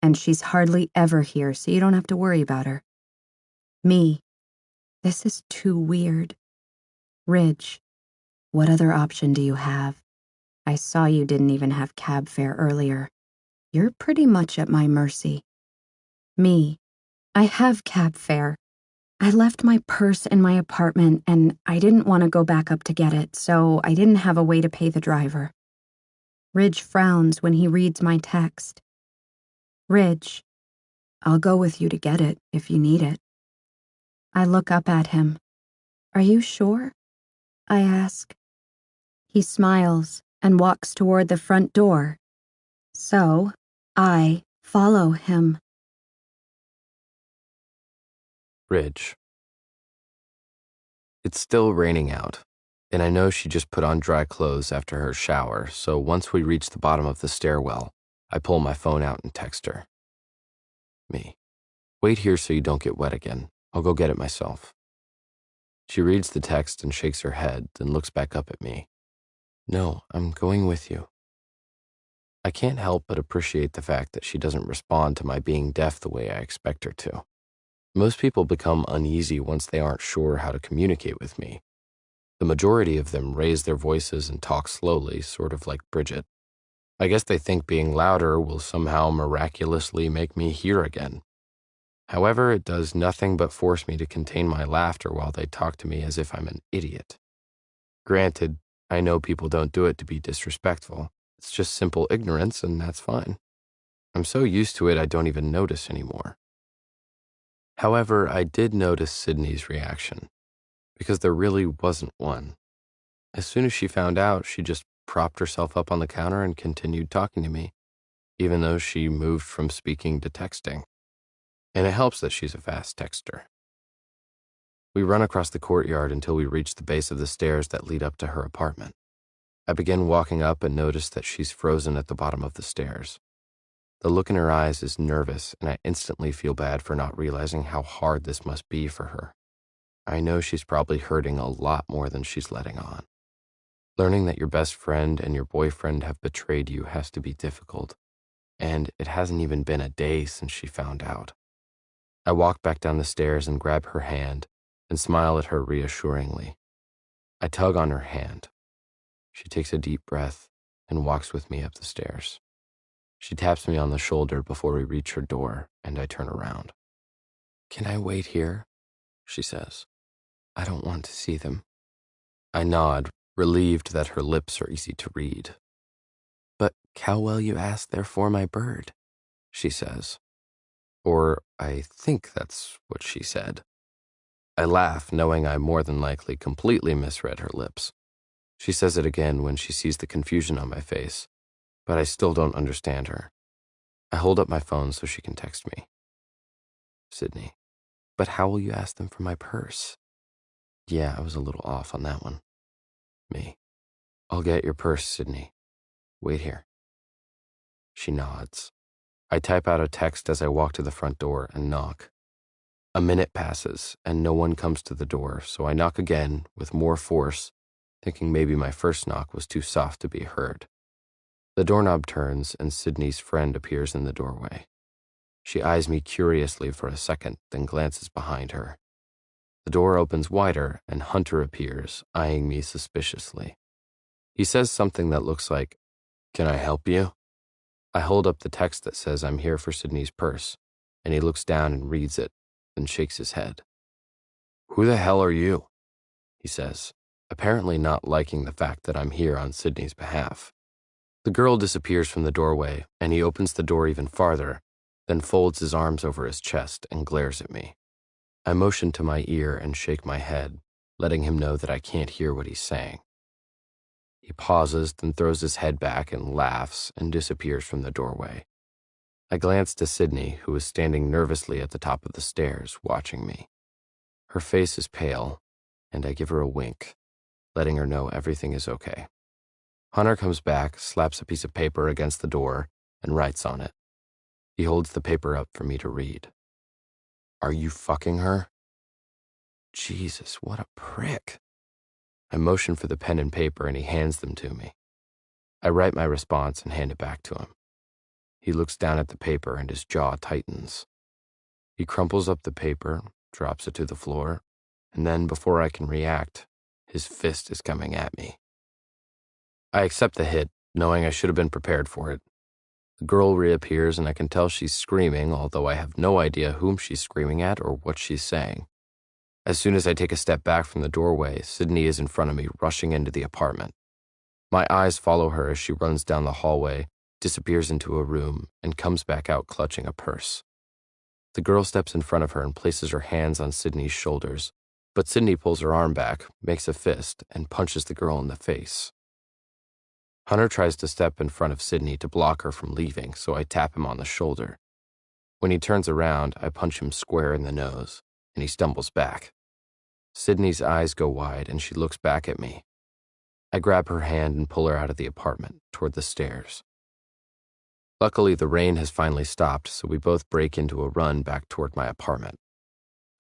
and she's hardly ever here, so you don't have to worry about her. Me, this is too weird. Ridge, what other option do you have? I saw you didn't even have cab fare earlier. You're pretty much at my mercy. Me, I have cab fare. I left my purse in my apartment and I didn't want to go back up to get it, so I didn't have a way to pay the driver. Ridge frowns when he reads my text. Ridge, I'll go with you to get it if you need it. I look up at him. Are you sure? I ask. He smiles and walks toward the front door. So, I follow him. Ridge. It's still raining out, and I know she just put on dry clothes after her shower, so once we reach the bottom of the stairwell, I pull my phone out and text her. Me. Wait here so you don't get wet again. I'll go get it myself. She reads the text and shakes her head, then looks back up at me. No, I'm going with you. I can't help but appreciate the fact that she doesn't respond to my being deaf the way I expect her to. Most people become uneasy once they aren't sure how to communicate with me. The majority of them raise their voices and talk slowly, sort of like Bridget. I guess they think being louder will somehow miraculously make me hear again. However, it does nothing but force me to contain my laughter while they talk to me as if I'm an idiot. Granted, I know people don't do it to be disrespectful. It's just simple ignorance, and that's fine. I'm so used to it I don't even notice anymore. However, I did notice Sydney's reaction, because there really wasn't one. As soon as she found out, she just propped herself up on the counter and continued talking to me, even though she moved from speaking to texting. And it helps that she's a fast texter. We run across the courtyard until we reach the base of the stairs that lead up to her apartment. I begin walking up and notice that she's frozen at the bottom of the stairs. The look in her eyes is nervous, and I instantly feel bad for not realizing how hard this must be for her. I know she's probably hurting a lot more than she's letting on. Learning that your best friend and your boyfriend have betrayed you has to be difficult, and it hasn't even been a day since she found out. I walk back down the stairs and grab her hand and smile at her reassuringly. I tug on her hand. She takes a deep breath and walks with me up the stairs. She taps me on the shoulder before we reach her door, and I turn around. Can I wait here? She says. I don't want to see them. I nod, relieved that her lips are easy to read. But how well you asked there for my bird, she says. Or I think that's what she said. I laugh, knowing I more than likely completely misread her lips. She says it again when she sees the confusion on my face, but I still don't understand her. I hold up my phone so she can text me. Sydney, but how will you ask them for my purse? Yeah, I was a little off on that one. Me, I'll get your purse, Sydney. Wait here. She nods. I type out a text as I walk to the front door and knock. A minute passes, and no one comes to the door, so I knock again with more force, thinking maybe my first knock was too soft to be heard. The doorknob turns, and Sydney's friend appears in the doorway. She eyes me curiously for a second, then glances behind her. The door opens wider, and Hunter appears, eyeing me suspiciously. He says something that looks like, "Can I help you?" I hold up the text that says I'm here for Sydney's purse, and he looks down and reads it, then shakes his head. Who the hell are you? He says, apparently not liking the fact that I'm here on Sydney's behalf. The girl disappears from the doorway, and he opens the door even farther, then folds his arms over his chest and glares at me. I motion to my ear and shake my head, letting him know that I can't hear what he's saying. He pauses, then throws his head back and laughs and disappears from the doorway. I glance to Sydney, who is standing nervously at the top of the stairs, watching me. Her face is pale, and I give her a wink, letting her know everything is okay. Hunter comes back, slaps a piece of paper against the door, and writes on it. He holds the paper up for me to read. Are you fucking her? Jesus, what a prick. I motion for the pen and paper, and he hands them to me. I write my response and hand it back to him. He looks down at the paper and his jaw tightens. He crumples up the paper, drops it to the floor, and then, before I can react, his fist is coming at me. I accept the hit, knowing I should have been prepared for it. The girl reappears, and I can tell she's screaming, although I have no idea whom she's screaming at or what she's saying. As soon as I take a step back from the doorway, Sydney is in front of me, rushing into the apartment. My eyes follow her as she runs down the hallway, disappears into a room, and comes back out clutching a purse. The girl steps in front of her and places her hands on Sydney's shoulders, but Sydney pulls her arm back, makes a fist, and punches the girl in the face. Hunter tries to step in front of Sydney to block her from leaving, so I tap him on the shoulder. When he turns around, I punch him square in the nose, and he stumbles back. Sydney's eyes go wide, and she looks back at me. I grab her hand and pull her out of the apartment, toward the stairs. Luckily, the rain has finally stopped, so we both break into a run back toward my apartment.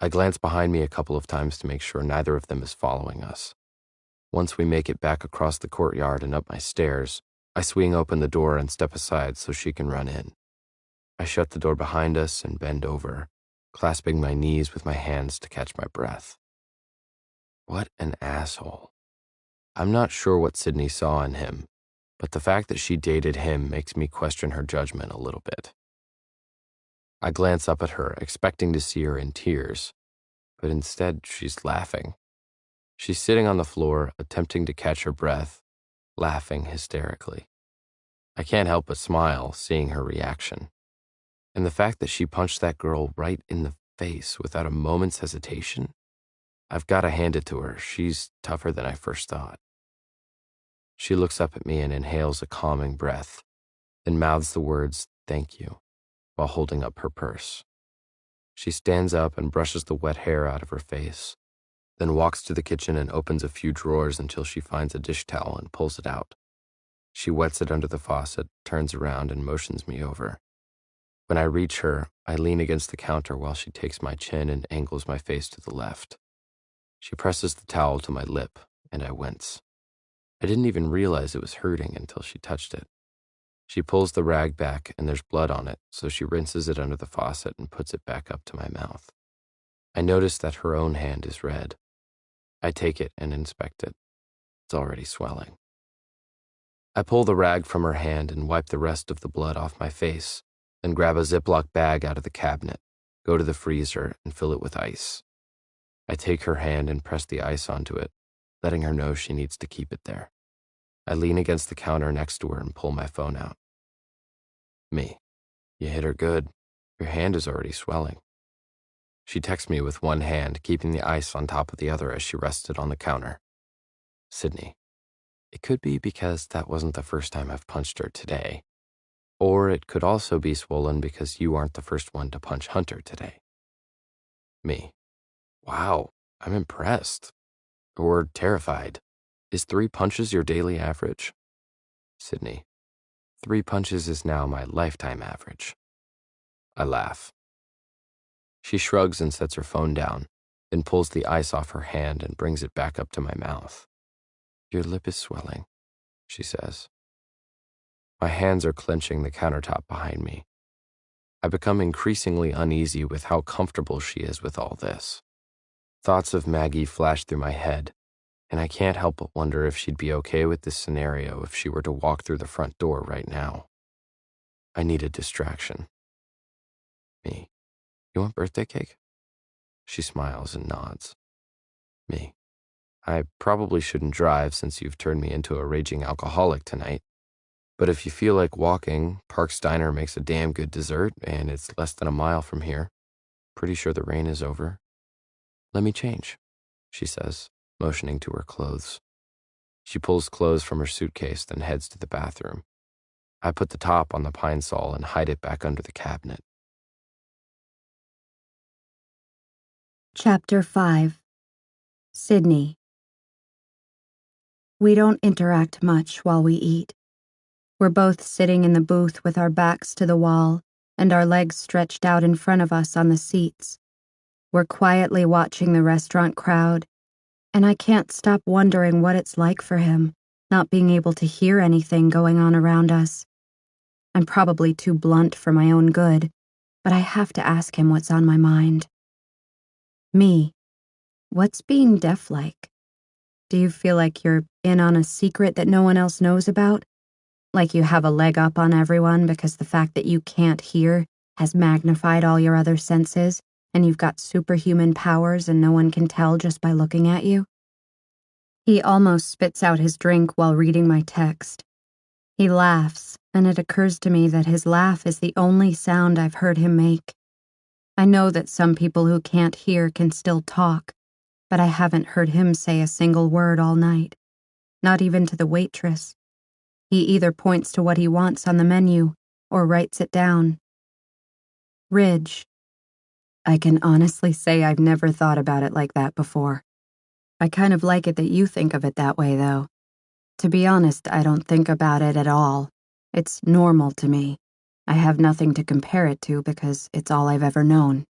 I glance behind me a couple of times to make sure neither of them is following us. Once we make it back across the courtyard and up my stairs, I swing open the door and step aside so she can run in. I shut the door behind us and bend over, clasping my knees with my hands to catch my breath. What an asshole. I'm not sure what Sydney saw in him, but the fact that she dated him makes me question her judgment a little bit. I glance up at her, expecting to see her in tears, but instead she's laughing. She's sitting on the floor, attempting to catch her breath, laughing hysterically. I can't help but smile, seeing her reaction. And the fact that she punched that girl right in the face without a moment's hesitation, I've got to hand it to her. She's tougher than I first thought. She looks up at me and inhales a calming breath, then mouths the words, "Thank you," while holding up her purse. She stands up and brushes the wet hair out of her face, then walks to the kitchen and opens a few drawers until she finds a dish towel and pulls it out. She wets it under the faucet, turns around, and motions me over. When I reach her, I lean against the counter while she takes my chin and angles my face to the left. She presses the towel to my lip, and I wince. I didn't even realize it was hurting until she touched it. She pulls the rag back and there's blood on it, so she rinses it under the faucet and puts it back up to my mouth. I notice that her own hand is red. I take it and inspect it. It's already swelling. I pull the rag from her hand and wipe the rest of the blood off my face, then grab a Ziploc bag out of the cabinet, go to the freezer, and fill it with ice. I take her hand and press the ice onto it, letting her know she needs to keep it there. I lean against the counter next to her and pull my phone out. Me. You hit her good. Your hand is already swelling. She texts me with one hand, keeping the ice on top of the other as she rested on the counter. Sydney. It could be because that wasn't the first time I've punched her today. Or it could also be swollen because you aren't the first one to punch Hunter today. Me. Wow, I'm impressed. Or terrified. Is 3 punches your daily average? Sydney. 3 punches is now my lifetime average. I laugh. She shrugs and sets her phone down, then pulls the ice off her hand and brings it back up to my mouth. Your lip is swelling, she says. My hands are clenching the countertop behind me. I become increasingly uneasy with how comfortable she is with all this. Thoughts of Maggie flash through my head, and I can't help but wonder if she'd be okay with this scenario if she were to walk through the front door right now. I need a distraction. Me. You want birthday cake? She smiles and nods. Me. I probably shouldn't drive since you've turned me into a raging alcoholic tonight. But if you feel like walking, Park's Diner makes a damn good dessert, and it's less than a mile from here. Pretty sure the rain is over. Let me change, she says, motioning to her clothes. She pulls clothes from her suitcase, then heads to the bathroom. I put the top on the pine sol and hide it back under the cabinet. Chapter 5. Sydney. We don't interact much while we eat. We're both sitting in the booth with our backs to the wall and our legs stretched out in front of us on the seats. We're quietly watching the restaurant crowd, and I can't stop wondering what it's like for him, not being able to hear anything going on around us. I'm probably too blunt for my own good, but I have to ask him what's on my mind. Me. What's being deaf like? Do you feel like you're in on a secret that no one else knows about? Like you have a leg up on everyone because the fact that you can't hear has magnified all your other senses, and you've got superhuman powers and no one can tell just by looking at you? He almost spits out his drink while reading my text. He laughs, and it occurs to me that his laugh is the only sound I've heard him make. I know that some people who can't hear can still talk, but I haven't heard him say a single word all night, not even to the waitress. He either points to what he wants on the menu or writes it down. Ridge. I can honestly say I've never thought about it like that before. I kind of like it that you think of it that way, though. To be honest, I don't think about it at all. It's normal to me. I have nothing to compare it to because it's all I've ever known.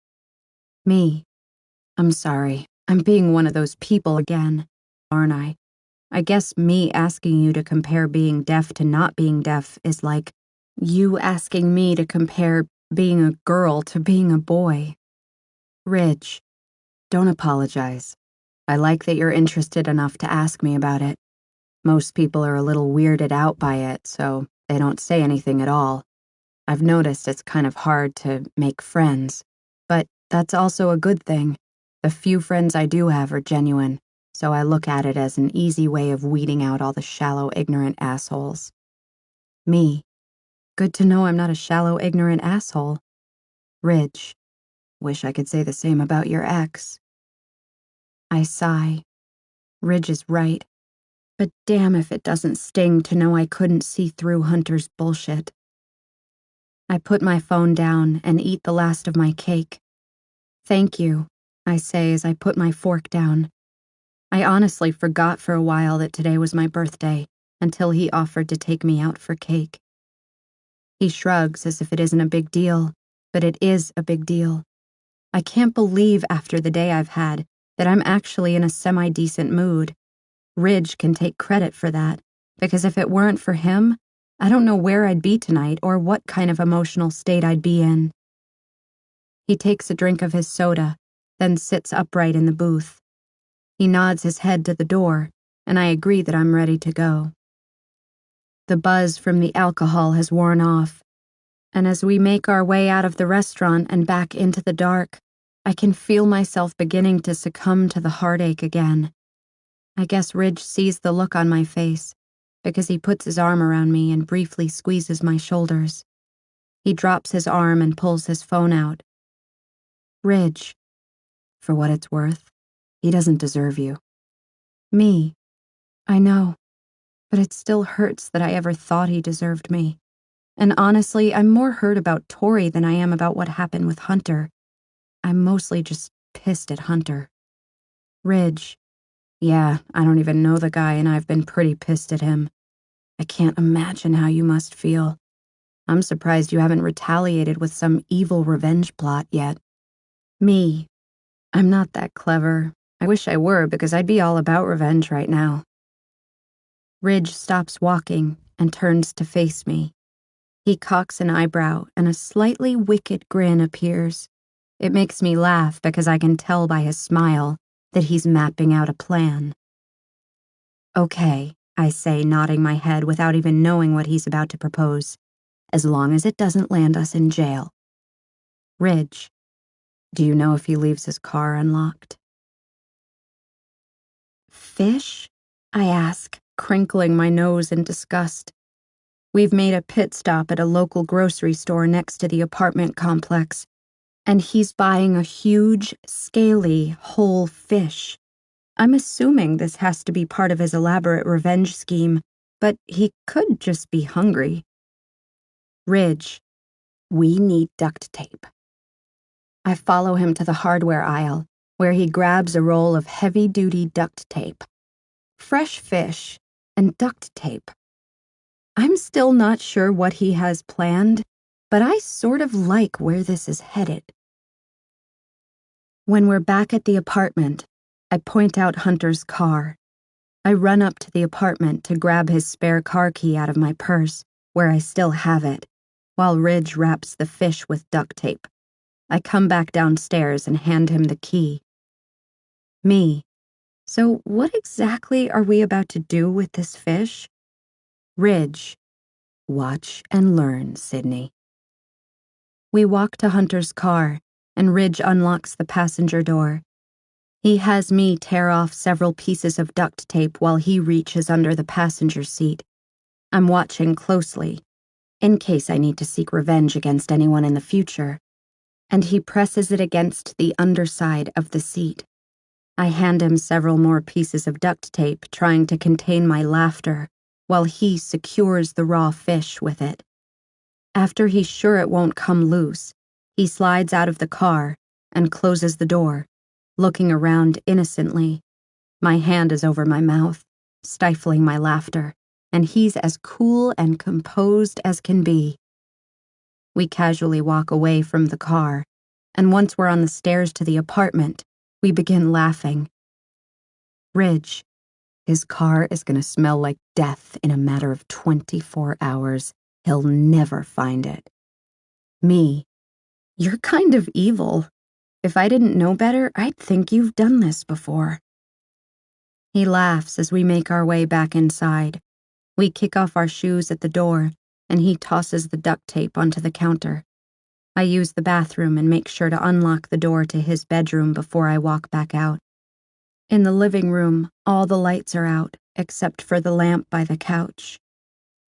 Me. I'm sorry. I'm being one of those people again, aren't I? I guess me asking you to compare being deaf to not being deaf is like you asking me to compare being a girl to being a boy. Ridge, don't apologize. I like that you're interested enough to ask me about it. Most people are a little weirded out by it, so they don't say anything at all. I've noticed it's kind of hard to make friends, but that's also a good thing. The few friends I do have are genuine, so I look at it as an easy way of weeding out all the shallow, ignorant assholes. Me. Good to know I'm not a shallow, ignorant asshole. Ridge. Wish I could say the same about your ex. I sigh. Ridge is right. But damn if it doesn't sting to know I couldn't see through Hunter's bullshit. I put my phone down and eat the last of my cake. Thank you, I say as I put my fork down. I honestly forgot for a while that today was my birthday until he offered to take me out for cake. He shrugs as if it isn't a big deal, but it is a big deal. I can't believe after the day I've had that I'm actually in a semi-decent mood. Ridge can take credit for that, because if it weren't for him, I don't know where I'd be tonight or what kind of emotional state I'd be in. He takes a drink of his soda, then sits upright in the booth. He nods his head to the door, and I agree that I'm ready to go. The buzz from the alcohol has worn off, and as we make our way out of the restaurant and back into the dark, I can feel myself beginning to succumb to the heartache again. I guess Ridge sees the look on my face, because he puts his arm around me and briefly squeezes my shoulders. He drops his arm and pulls his phone out. Ridge. For what it's worth, he doesn't deserve you. Me. I know, but it still hurts that I ever thought he deserved me. And honestly, I'm more hurt about Tori than I am about what happened with Hunter. I'm mostly just pissed at Hunter. Ridge. Yeah, I don't even know the guy and I've been pretty pissed at him. I can't imagine how you must feel. I'm surprised you haven't retaliated with some evil revenge plot yet. Me. I'm not that clever. I wish I were because I'd be all about revenge right now. Ridge stops walking and turns to face me. He cocks an eyebrow and a slightly wicked grin appears. It makes me laugh because I can tell by his smile that he's mapping out a plan. Okay, I say, nodding my head without even knowing what he's about to propose, as long as it doesn't land us in jail. Ridge, do you know if he leaves his car unlocked? Fish? I ask, crinkling my nose in disgust. We've made a pit stop at a local grocery store next to the apartment complex, and he's buying a huge, scaly, whole fish. I'm assuming this has to be part of his elaborate revenge scheme, but he could just be hungry. Ridge, we need duct tape. I follow him to the hardware aisle, where he grabs a roll of heavy-duty duct tape. Fresh fish and duct tape. I'm still not sure what he has planned, but I sort of like where this is headed. When we're back at the apartment, I point out Hunter's car. I run up to the apartment to grab his spare car key out of my purse, where I still have it, while Ridge wraps the fish with duct tape. I come back downstairs and hand him the key. Me. So what exactly are we about to do with this fish? Ridge. Watch and learn, Sydney. We walk to Hunter's car, and Ridge unlocks the passenger door. He has me tear off several pieces of duct tape while he reaches under the passenger seat. I'm watching closely, in case I need to seek revenge against anyone in the future, and he presses it against the underside of the seat. I hand him several more pieces of duct tape, trying to contain my laughter, while he secures the raw fish with it. After he's sure it won't come loose, he slides out of the car and closes the door, looking around innocently. My hand is over my mouth, stifling my laughter, and he's as cool and composed as can be. We casually walk away from the car, and once we're on the stairs to the apartment, we begin laughing. Ridge, his car is gonna smell like death in a matter of 24 hours. He'll never find it. Me, you're kind of evil. If I didn't know better, I'd think you've done this before. He laughs as we make our way back inside. We kick off our shoes at the door, and he tosses the duct tape onto the counter. I use the bathroom and make sure to unlock the door to his bedroom before I walk back out. In the living room, all the lights are out, except for the lamp by the couch.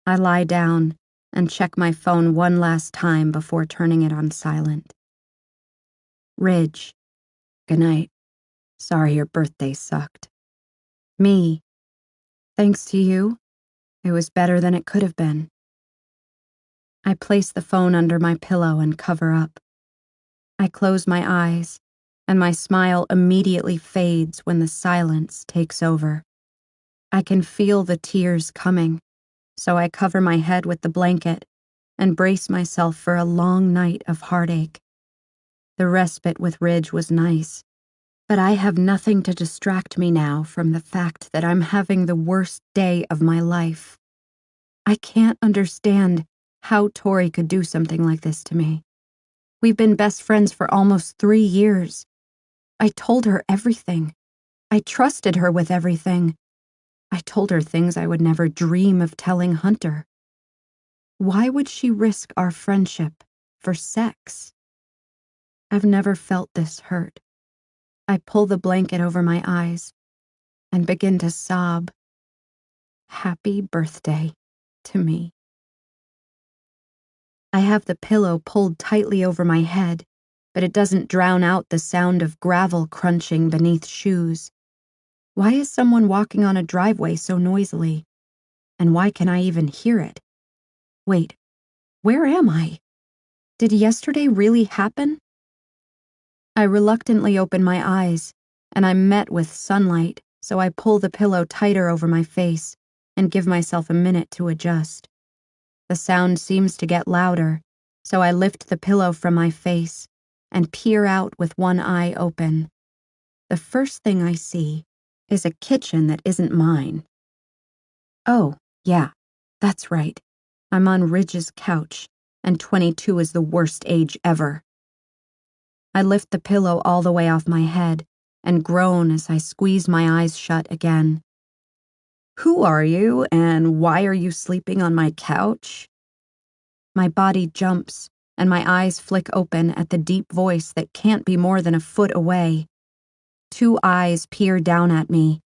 I lie down and check my phone one last time before turning it on silent. Ridge, good night. Sorry your birthday sucked. Me, thanks to you, it was better than it could have been. I place the phone under my pillow and cover up. I close my eyes, and my smile immediately fades when the silence takes over. I can feel the tears coming, so I cover my head with the blanket and brace myself for a long night of heartache. The respite with Ridge was nice, but I have nothing to distract me now from the fact that I'm having the worst day of my life. I can't understand how Tori could do something like this to me. We've been best friends for almost 3 years. I told her everything. I trusted her with everything. I told her things I would never dream of telling Hunter. Why would she risk our friendship for sex? I've never felt this hurt. I pull the blanket over my eyes and begin to sob. Happy birthday to me. I have the pillow pulled tightly over my head, but it doesn't drown out the sound of gravel crunching beneath shoes. Why is someone walking on a driveway so noisily? And why can I even hear it? Wait, where am I? Did yesterday really happen? I reluctantly open my eyes, and I'm met with sunlight, so I pull the pillow tighter over my face and give myself a minute to adjust. The sound seems to get louder, so I lift the pillow from my face and peer out with one eye open. The first thing I see is a kitchen that isn't mine. Oh, yeah, that's right. I'm on Ridge's couch, and 22 is the worst age ever. I lift the pillow all the way off my head and groan as I squeeze my eyes shut again. Who are you, and why are you sleeping on my couch? My body jumps, and my eyes flick open at the deep voice that can't be more than a foot away. 2 eyes peer down at me.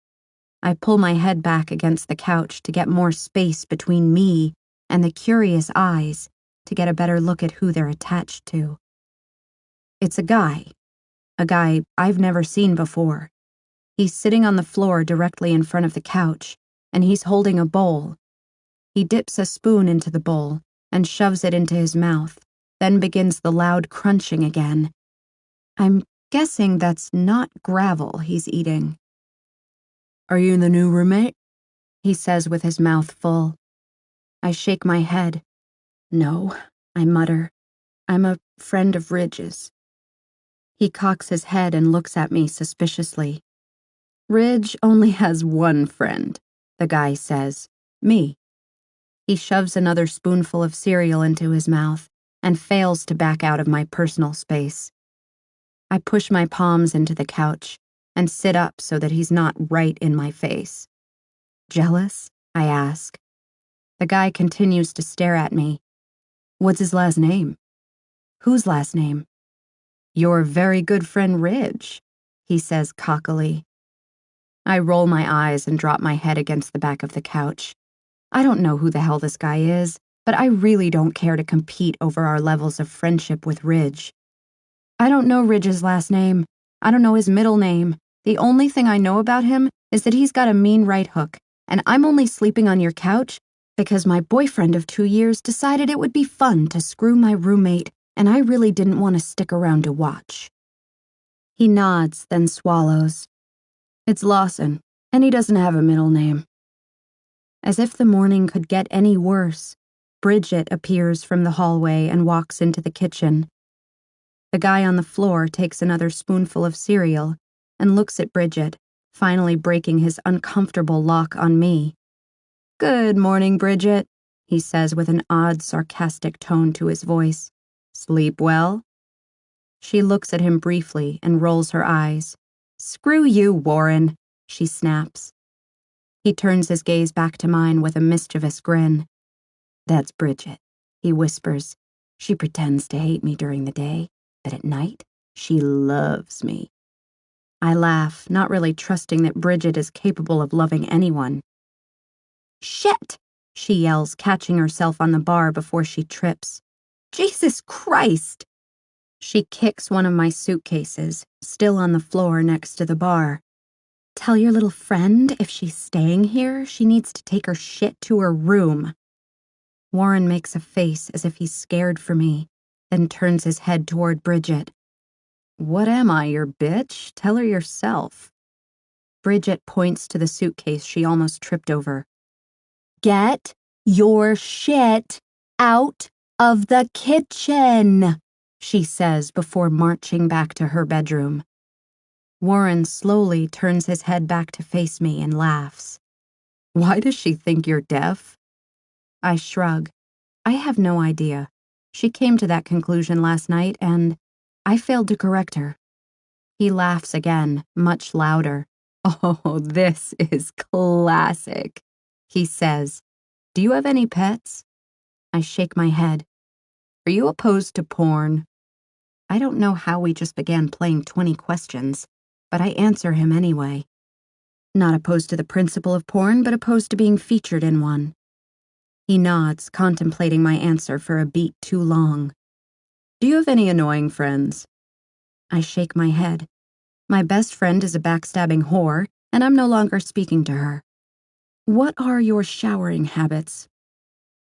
I pull my head back against the couch to get more space between me and the curious eyes to get a better look at who they're attached to. It's a guy I've never seen before. He's sitting on the floor directly in front of the couch, and he's holding a bowl. He dips a spoon into the bowl and shoves it into his mouth, then begins the loud crunching again. I'm guessing that's not gravel he's eating. Are you the new roommate? He says with his mouth full. I shake my head. No, I mutter. I'm a friend of Ridge's. He cocks his head and looks at me suspiciously. Ridge only has one friend, the guy says. Me. He shoves another spoonful of cereal into his mouth and fails to back out of my personal space. I push my palms into the couch and sit up so that he's not right in my face. Jealous? I ask. The guy continues to stare at me. What's his last name? Whose last name? Your very good friend Ridge, he says cockily. I roll my eyes and drop my head against the back of the couch. I don't know who the hell this guy is, but I really don't care to compete over our levels of friendship with Ridge. I don't know Ridge's last name. I don't know his middle name. The only thing I know about him is that he's got a mean right hook, and I'm only sleeping on your couch because my boyfriend of 2 years decided it would be fun to screw my roommate, and I really didn't want to stick around to watch. He nods, then swallows. It's Lawson, and he doesn't have a middle name. As if the morning could get any worse, Bridget appears from the hallway and walks into the kitchen. The guy on the floor takes another spoonful of cereal and looks at Bridget, finally breaking his uncomfortable lock on me. "Good morning, Bridget," he says with an odd, sarcastic tone to his voice. "Sleep well?" She looks at him briefly and rolls her eyes. "Screw you, Warren," she snaps. He turns his gaze back to mine with a mischievous grin. "That's Bridget," he whispers. "She pretends to hate me during the day, but at night, she loves me." I laugh, not really trusting that Bridget is capable of loving anyone. "Shit!" she yells, catching herself on the bar before she trips. "Jesus Christ!" She kicks one of my suitcases, still on the floor next to the bar. "Tell your little friend if she's staying here, she needs to take her shit to her room." Warren makes a face as if he's scared for me, then turns his head toward Bridget. "What am I, your bitch? Tell her yourself." Bridget points to the suitcase she almost tripped over. "Get your shit out of the kitchen," she says before marching back to her bedroom. Warren slowly turns his head back to face me and laughs. "Why does she think you're deaf?" I shrug. I have no idea. She came to that conclusion last night, and I failed to correct her. He laughs again, much louder. "Oh, this is classic," he says. "Do you have any pets?" I shake my head. "Are you opposed to porn?" I don't know how we just began playing 20 questions, but I answer him anyway. Not opposed to the principle of porn, but opposed to being featured in one. He nods, contemplating my answer for a beat too long. "Do you have any annoying friends?" I shake my head. My best friend is a backstabbing whore, and I'm no longer speaking to her. "What are your showering habits?"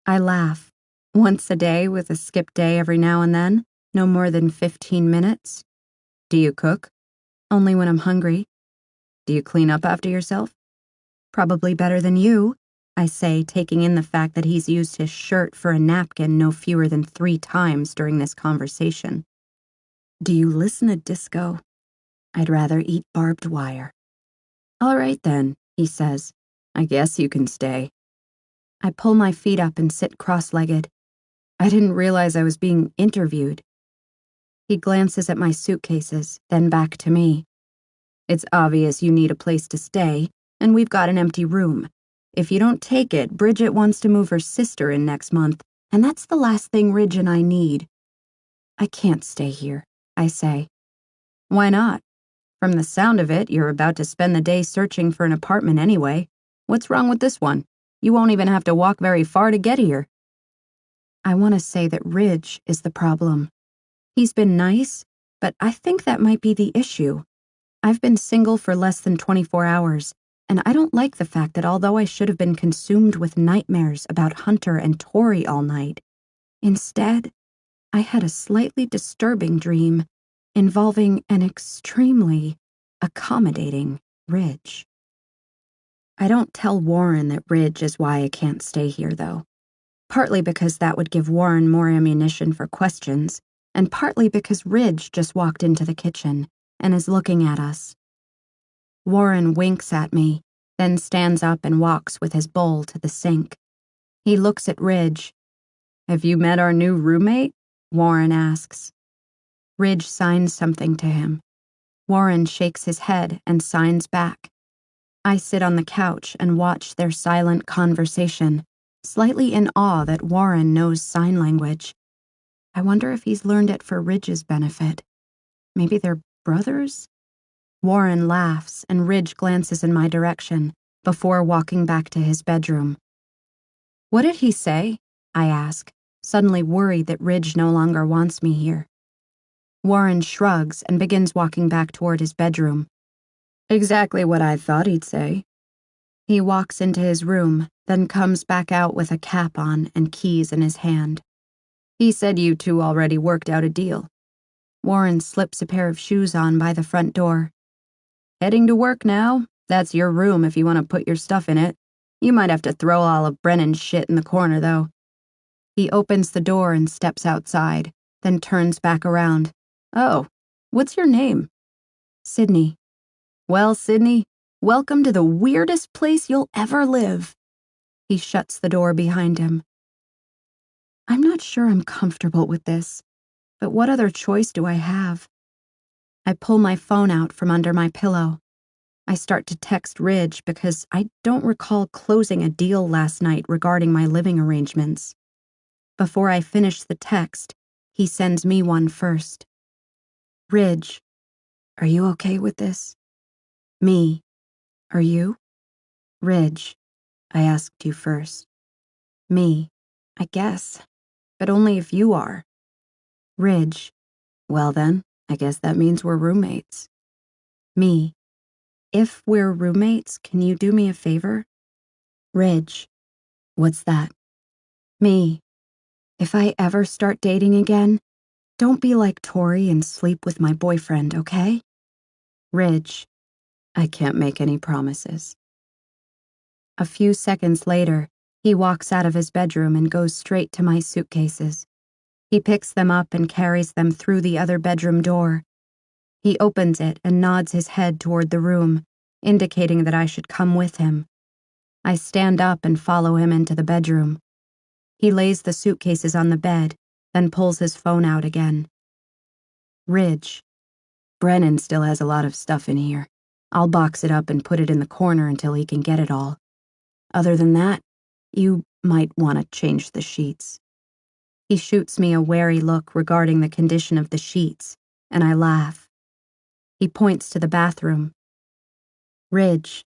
I laugh. Once a day with a skip day every now and then, no more than 15 minutes. "Do you cook?" "Only when I'm hungry." "Do you clean up after yourself?" "Probably better than you," I say, taking in the fact that he's used his shirt for a napkin no fewer than 3 times during this conversation. "Do you listen to disco?" "I'd rather eat barbed wire." "All right then," he says. "I guess you can stay." I pull my feet up and sit cross-legged. I didn't realize I was being interviewed. He glances at my suitcases, then back to me. "It's obvious you need a place to stay, and we've got an empty room. If you don't take it, Bridget wants to move her sister in next month, and that's the last thing Ridge and I need." "I can't stay here," I say. "Why not? From the sound of it, you're about to spend the day searching for an apartment anyway. What's wrong with this one? You won't even have to walk very far to get here." I want to say that Ridge is the problem. He's been nice, but I think that might be the issue. I've been single for less than 24 hours, and I don't like the fact that although I should have been consumed with nightmares about Hunter and Tori all night, instead, I had a slightly disturbing dream involving an extremely accommodating Ridge. I don't tell Warren that Ridge is why I can't stay here, though. Partly because that would give Warren more ammunition for questions, and partly because Ridge just walked into the kitchen and is looking at us. Warren winks at me, then stands up and walks with his bowl to the sink. He looks at Ridge. "Have you met our new roommate?" Warren asks. Ridge signs something to him. Warren shakes his head and signs back. I sit on the couch and watch their silent conversation, slightly in awe that Warren knows sign language. I wonder if he's learned it for Ridge's benefit. Maybe they're brothers? Warren laughs and Ridge glances in my direction before walking back to his bedroom. "What did he say?" I ask, suddenly worried that Ridge no longer wants me here. Warren shrugs and begins walking back toward his bedroom. "Exactly what I thought he'd say." He walks into his room, then comes back out with a cap on and keys in his hand. He said you two already worked out a deal. Warren slips a pair of shoes on by the front door. Heading to work now. That's your room if you want to put your stuff in it. You might have to throw all of Brennan's shit in the corner, though. He opens the door and steps outside, then turns back around. Oh, what's your name? Sydney. Well, Sydney, welcome to the weirdest place you'll ever live. He shuts the door behind him. I'm not sure I'm comfortable with this, but what other choice do I have? I pull my phone out from under my pillow. I start to text Ridge because I don't recall closing a deal last night regarding my living arrangements. Before I finish the text, he sends me one first. Ridge, are you okay with this? Me, are you? Ridge, I asked you first. Me, I guess, but only if you are. Ridge, well then, I guess that means we're roommates. Me, if we're roommates, can you do me a favor? Ridge, what's that? Me, if I ever start dating again, don't be like Tori and sleep with my boyfriend, okay? Ridge, I can't make any promises. A few seconds later, he walks out of his bedroom and goes straight to my suitcases. He picks them up and carries them through the other bedroom door. He opens it and nods his head toward the room, indicating that I should come with him. I stand up and follow him into the bedroom. He lays the suitcases on the bed, then pulls his phone out again. Ridge, Brennan still has a lot of stuff in here. I'll box it up and put it in the corner until he can get it all. Other than that, you might want to change the sheets. He shoots me a wary look regarding the condition of the sheets, and I laugh. He points to the bathroom. Ridge,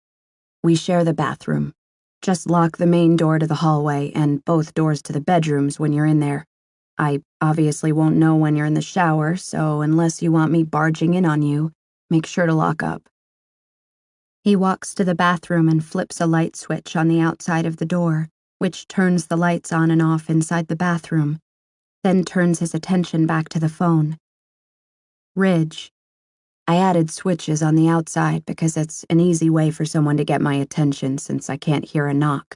we share the bathroom. Just lock the main door to the hallway and both doors to the bedrooms when you're in there. I obviously won't know when you're in the shower, so unless you want me barging in on you, make sure to lock up. He walks to the bathroom and flips a light switch on the outside of the door, which turns the lights on and off inside the bathroom, then turns his attention back to the phone. Ridge, I added switches on the outside because it's an easy way for someone to get my attention since I can't hear a knock.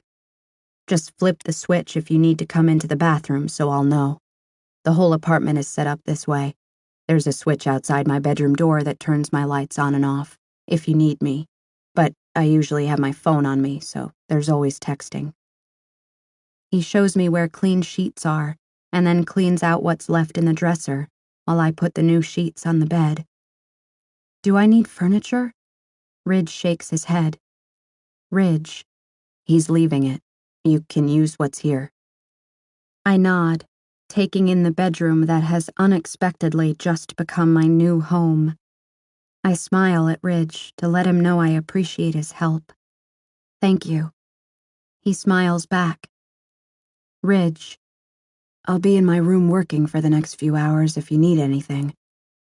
Just flip the switch if you need to come into the bathroom so I'll know. The whole apartment is set up this way. There's a switch outside my bedroom door that turns my lights on and off, if you need me. But I usually have my phone on me, so there's always texting. He shows me where clean sheets are, and then cleans out what's left in the dresser, while I put the new sheets on the bed. Do I need furniture? Ridge shakes his head. Ridge, he's leaving it. You can use what's here. I nod, taking in the bedroom that has unexpectedly just become my new home. I smile at Ridge to let him know I appreciate his help. Thank you. He smiles back. Ridge, I'll be in my room working for the next few hours if you need anything.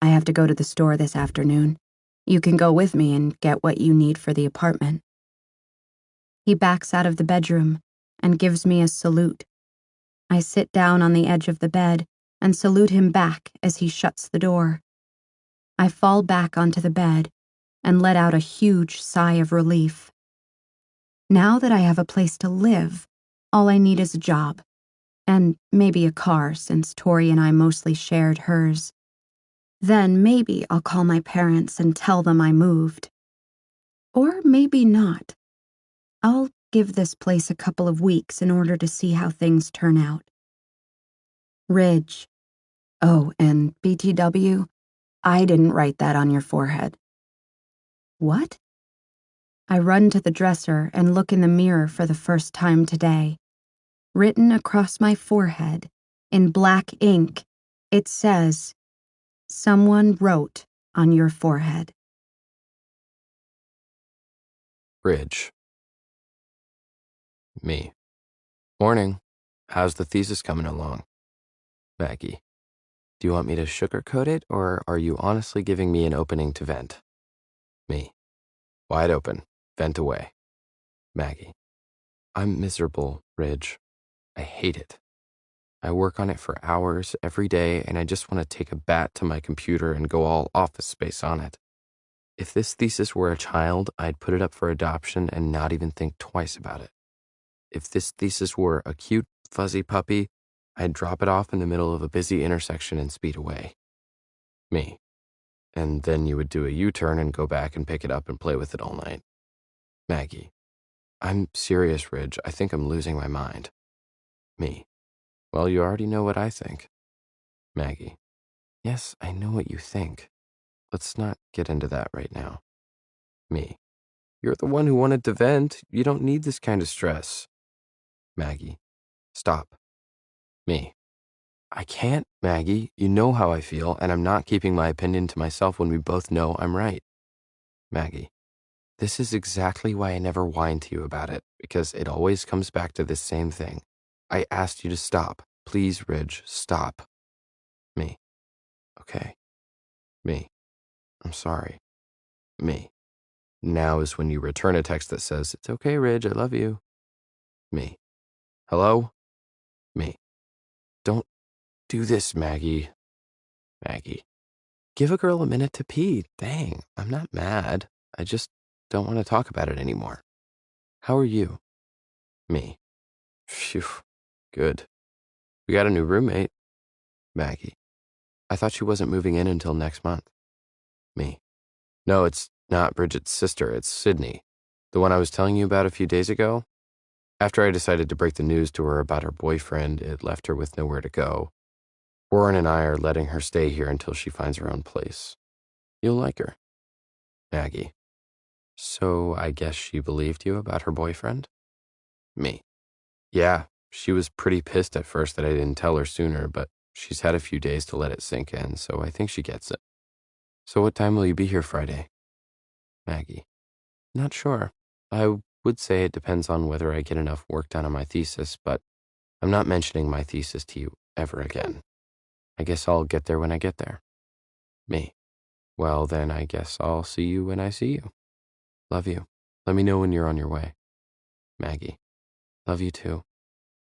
I have to go to the store this afternoon. You can go with me and get what you need for the apartment. He backs out of the bedroom and gives me a salute. I sit down on the edge of the bed and salute him back as he shuts the door. I fall back onto the bed and let out a huge sigh of relief. Now that I have a place to live, all I need is a job. And maybe a car, since Tori and I mostly shared hers. Then maybe I'll call my parents and tell them I moved. Or maybe not. I'll give this place a couple of weeks in order to see how things turn out. Ridge. Oh, and BTW, I didn't write that on your forehead. What? I run to the dresser and look in the mirror for the first time today. Written across my forehead, in black ink, it says, "Someone wrote on your forehead." Ridge. Me. Morning. How's the thesis coming along? Maggie. Do you want me to sugarcoat it, or are you honestly giving me an opening to vent? Me. Wide open. Vent away. Maggie. I'm miserable, Ridge. I hate it. I work on it for hours every day, and I just want to take a bat to my computer and go all Office Space on it. If this thesis were a child, I'd put it up for adoption and not even think twice about it. If this thesis were a cute, fuzzy puppy, I'd drop it off in the middle of a busy intersection and speed away. Me. And then you would do a U-turn and go back and pick it up and play with it all night. Maggie. I'm serious, Ridge. I think I'm losing my mind. Me. Well, you already know what I think. Maggie. Yes, I know what you think. Let's not get into that right now. Me. You're the one who wanted to vent. You don't need this kind of stress. Maggie. Stop. Me. I can't, Maggie. You know how I feel, and I'm not keeping my opinion to myself when we both know I'm right. Maggie. This is exactly why I never whine to you about it, because it always comes back to this same thing. I asked you to stop. Please, Ridge, stop. Me. Okay. Me. I'm sorry. Me. Now is when you return a text that says, it's okay, Ridge, I love you. Me. Hello? Me. Don't do this, Maggie. Maggie. Give a girl a minute to pee. Dang, I'm not mad. I just don't want to talk about it anymore. How are you? Me. Phew. Good. We got a new roommate. Maggie. I thought she wasn't moving in until next month. Me. No, it's not Bridget's sister. It's Sydney. The one I was telling you about a few days ago. After I decided to break the news to her about her boyfriend, it left her with nowhere to go. Warren and I are letting her stay here until she finds her own place. You'll like her. Maggie. So I guess she believed you about her boyfriend? Me. Yeah, she was pretty pissed at first that I didn't tell her sooner, but she's had a few days to let it sink in, so I think she gets it. So what time will you be here Friday? Maggie. Not sure. I would say it depends on whether I get enough work done on my thesis, but I'm not mentioning my thesis to you ever again. I guess I'll get there when I get there. Me. Well, then I guess I'll see you when I see you. Love you. Let me know when you're on your way. Maggie. Love you too.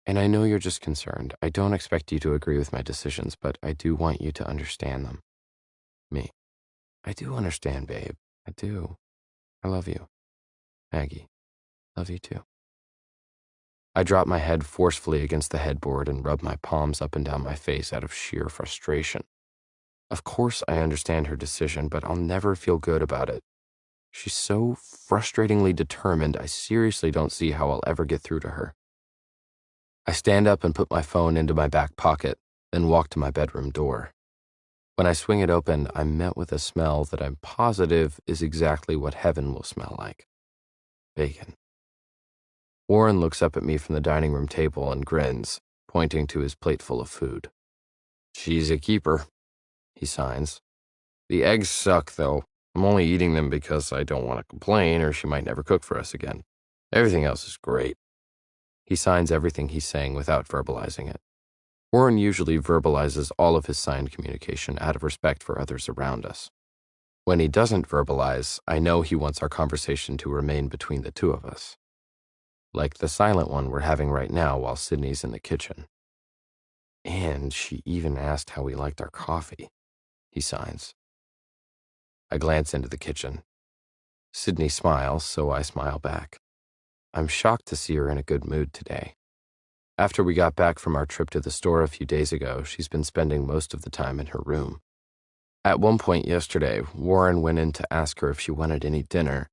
And I know you're just concerned. I don't expect you to agree with my decisions, but I do want you to understand them. Me. I do understand, babe. I do. I love you. Maggie. Love you too. I dropped my head forcefully against the headboard and rubbed my palms up and down my face out of sheer frustration. Of course I understand her decision, but I'll never feel good about it. She's so frustratingly determined, I seriously don't see how I'll ever get through to her. I stand up and put my phone into my back pocket, then walk to my bedroom door. When I swing it open, I'm met with a smell that I'm positive is exactly what heaven will smell like. Bacon. Warren looks up at me from the dining room table and grins, pointing to his plate full of food. She's a keeper, he signs. The eggs suck, though. I'm only eating them because I don't want to complain or she might never cook for us again. Everything else is great. He signs everything he's saying without verbalizing it. Warren usually verbalizes all of his signed communication out of respect for others around us. When he doesn't verbalize, I know he wants our conversation to remain between the two of us. Like the silent one we're having right now while Sydney's in the kitchen. And she even asked how we liked our coffee, he signs. I glance into the kitchen. Sydney smiles, so I smile back. I'm shocked to see her in a good mood today. After we got back from our trip to the store a few days ago, she's been spending most of the time in her room. At one point yesterday, Warren went in to ask her if she wanted any dinner,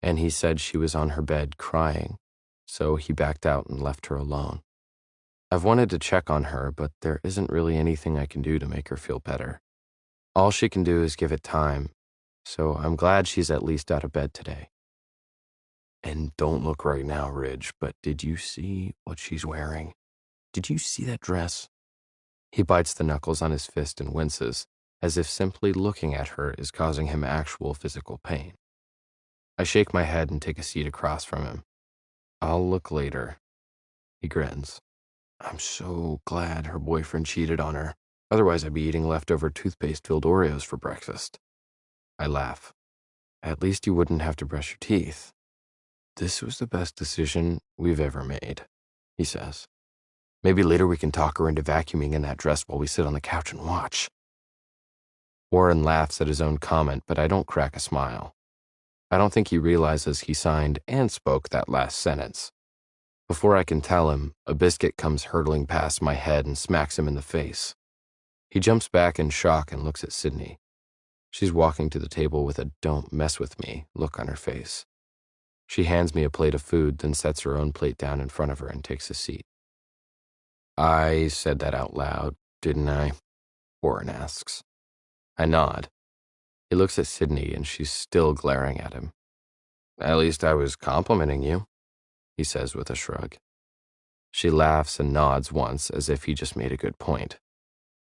and he said she was on her bed crying, so he backed out and left her alone. I've wanted to check on her, but there isn't really anything I can do to make her feel better. All she can do is give it time, so I'm glad she's at least out of bed today. And don't look right now, Ridge, but did you see what she's wearing? Did you see that dress? He bites the knuckles on his fist and winces, as if simply looking at her is causing him actual physical pain. I shake my head and take a seat across from him. I'll look later. He grins. I'm so glad her boyfriend cheated on her. Otherwise, I'd be eating leftover toothpaste-filled Oreos for breakfast. I laugh. At least you wouldn't have to brush your teeth. This was the best decision we've ever made, he says. Maybe later we can talk her into vacuuming in that dress while we sit on the couch and watch. Warren laughs at his own comment, but I don't crack a smile. I don't think he realizes he signed and spoke that last sentence. Before I can tell him, a biscuit comes hurtling past my head and smacks him in the face. He jumps back in shock and looks at Sydney. She's walking to the table with a "don't mess with me" look on her face. She hands me a plate of food, then sets her own plate down in front of her and takes a seat. I said that out loud, didn't I? Warren asks. I nod. He looks at Sydney and she's still glaring at him. At least I was complimenting you, he says with a shrug. She laughs and nods once as if he just made a good point.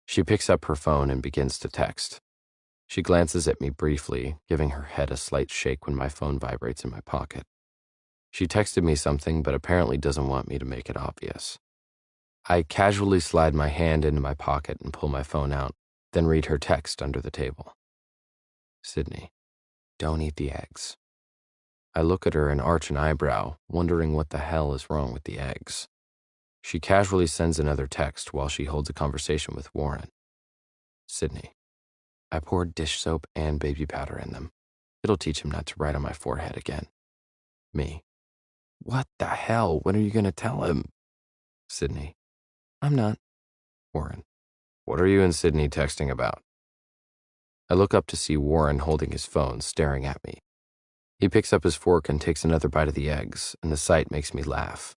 She picks up her phone and begins to text. She glances at me briefly, giving her head a slight shake when my phone vibrates in my pocket. She texted me something, but apparently doesn't want me to make it obvious. I casually slide my hand into my pocket and pull my phone out, then read her text under the table. Sydney, don't eat the eggs. I look at her and arch an eyebrow, wondering what the hell is wrong with the eggs. She casually sends another text while she holds a conversation with Warren. Sydney, I poured dish soap and baby powder in them. It'll teach him not to write on my forehead again. Me, what the hell? When are you going to tell him? Sydney, I'm not. Warren, what are you and Sydney texting about? I look up to see Warren holding his phone, staring at me. He picks up his fork and takes another bite of the eggs, and the sight makes me laugh.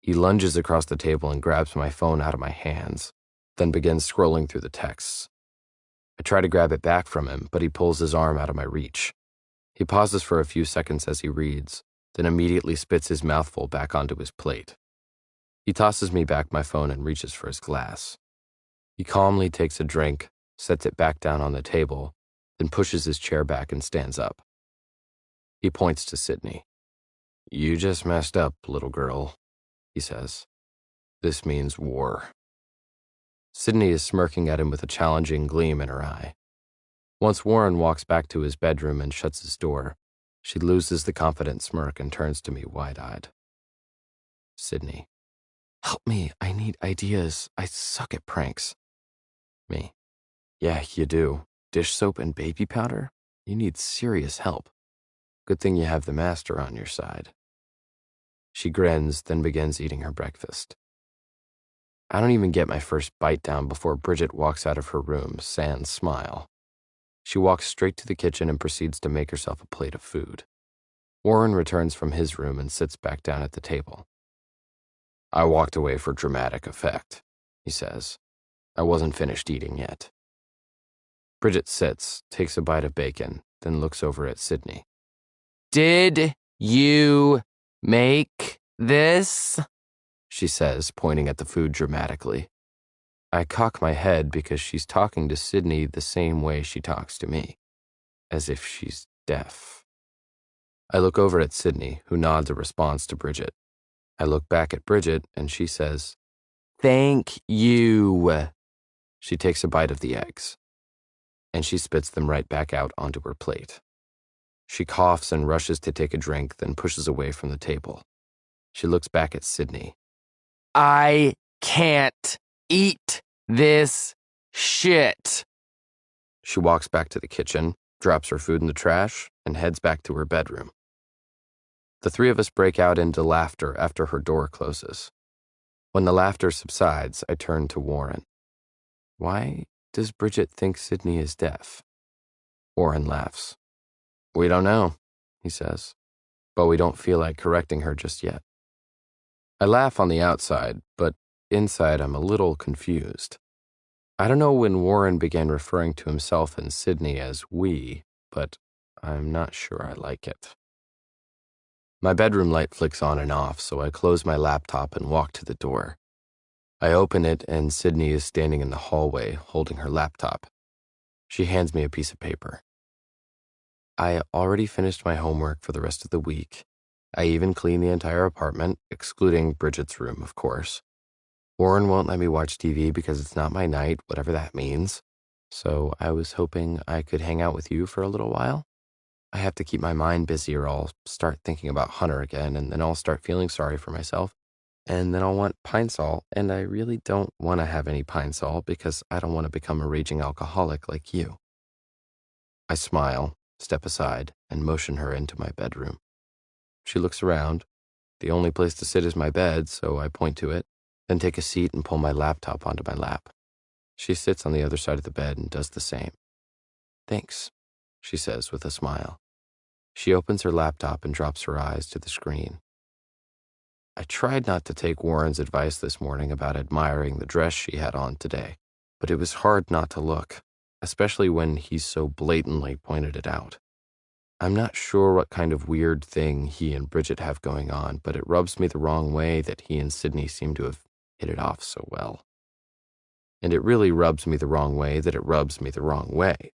He lunges across the table and grabs my phone out of my hands, then begins scrolling through the texts. I try to grab it back from him, but he pulls his arm out of my reach. He pauses for a few seconds as he reads, then immediately spits his mouthful back onto his plate. He tosses me back my phone and reaches for his glass. He calmly takes a drink, sets it back down on the table, then pushes his chair back and stands up. He points to Sydney. You just messed up, little girl, he says. This means war. Sydney is smirking at him with a challenging gleam in her eye. Once Warren walks back to his bedroom and shuts his door, she loses the confident smirk and turns to me wide-eyed. Sydney, help me, I need ideas. I suck at pranks. Me, yeah, you do. Dish soap and baby powder? You need serious help. Good thing you have the master on your side. She grins, then begins eating her breakfast. I don't even get my first bite down before Bridget walks out of her room, sans smile. She walks straight to the kitchen and proceeds to make herself a plate of food. Warren returns from his room and sits back down at the table. I walked away for dramatic effect, he says. I wasn't finished eating yet. Bridget sits, takes a bite of bacon, then looks over at Sydney. Did you make this? She says, pointing at the food dramatically. I cock my head because she's talking to Sydney the same way she talks to me, as if she's deaf. I look over at Sydney, who nods a response to Bridget. I look back at Bridget, and she says, Thank you. She takes a bite of the eggs, and she spits them right back out onto her plate. She coughs and rushes to take a drink, then pushes away from the table. She looks back at Sydney. I can't eat this shit. She walks back to the kitchen, drops her food in the trash, and heads back to her bedroom. The three of us break out into laughter after her door closes. When the laughter subsides, I turn to Warren. Why does Bridget think Sydney is deaf? Warren laughs. We don't know, he says, but we don't feel like correcting her just yet. I laugh on the outside, but inside I'm a little confused. I don't know when Warren began referring to himself and Sydney as we, but I'm not sure I like it. My bedroom light flicks on and off, so I close my laptop and walk to the door. I open it, and Sydney is standing in the hallway holding her laptop. She hands me a piece of paper. I already finished my homework for the rest of the week. I even cleaned the entire apartment, excluding Bridget's room, of course. Warren won't let me watch TV because it's not my night, whatever that means. So I was hoping I could hang out with you for a little while. I have to keep my mind busy or I'll start thinking about Hunter again, and then I'll start feeling sorry for myself, and then I'll want Pine Sol, and I really don't want to have any Pine Sol because I don't want to become a raging alcoholic like you. I smile, step aside, and motion her into my bedroom. She looks around. The only place to sit is my bed, so I point to it, then take a seat and pull my laptop onto my lap. She sits on the other side of the bed and does the same. Thanks, she says with a smile. She opens her laptop and drops her eyes to the screen. I tried not to take Warren's advice this morning about admiring the dress she had on today, but it was hard not to look, especially when he so blatantly pointed it out. I'm not sure what kind of weird thing he and Bridget have going on, but it rubs me the wrong way that he and Sydney seem to have hit it off so well. And it really rubs me the wrong way that it rubs me the wrong way.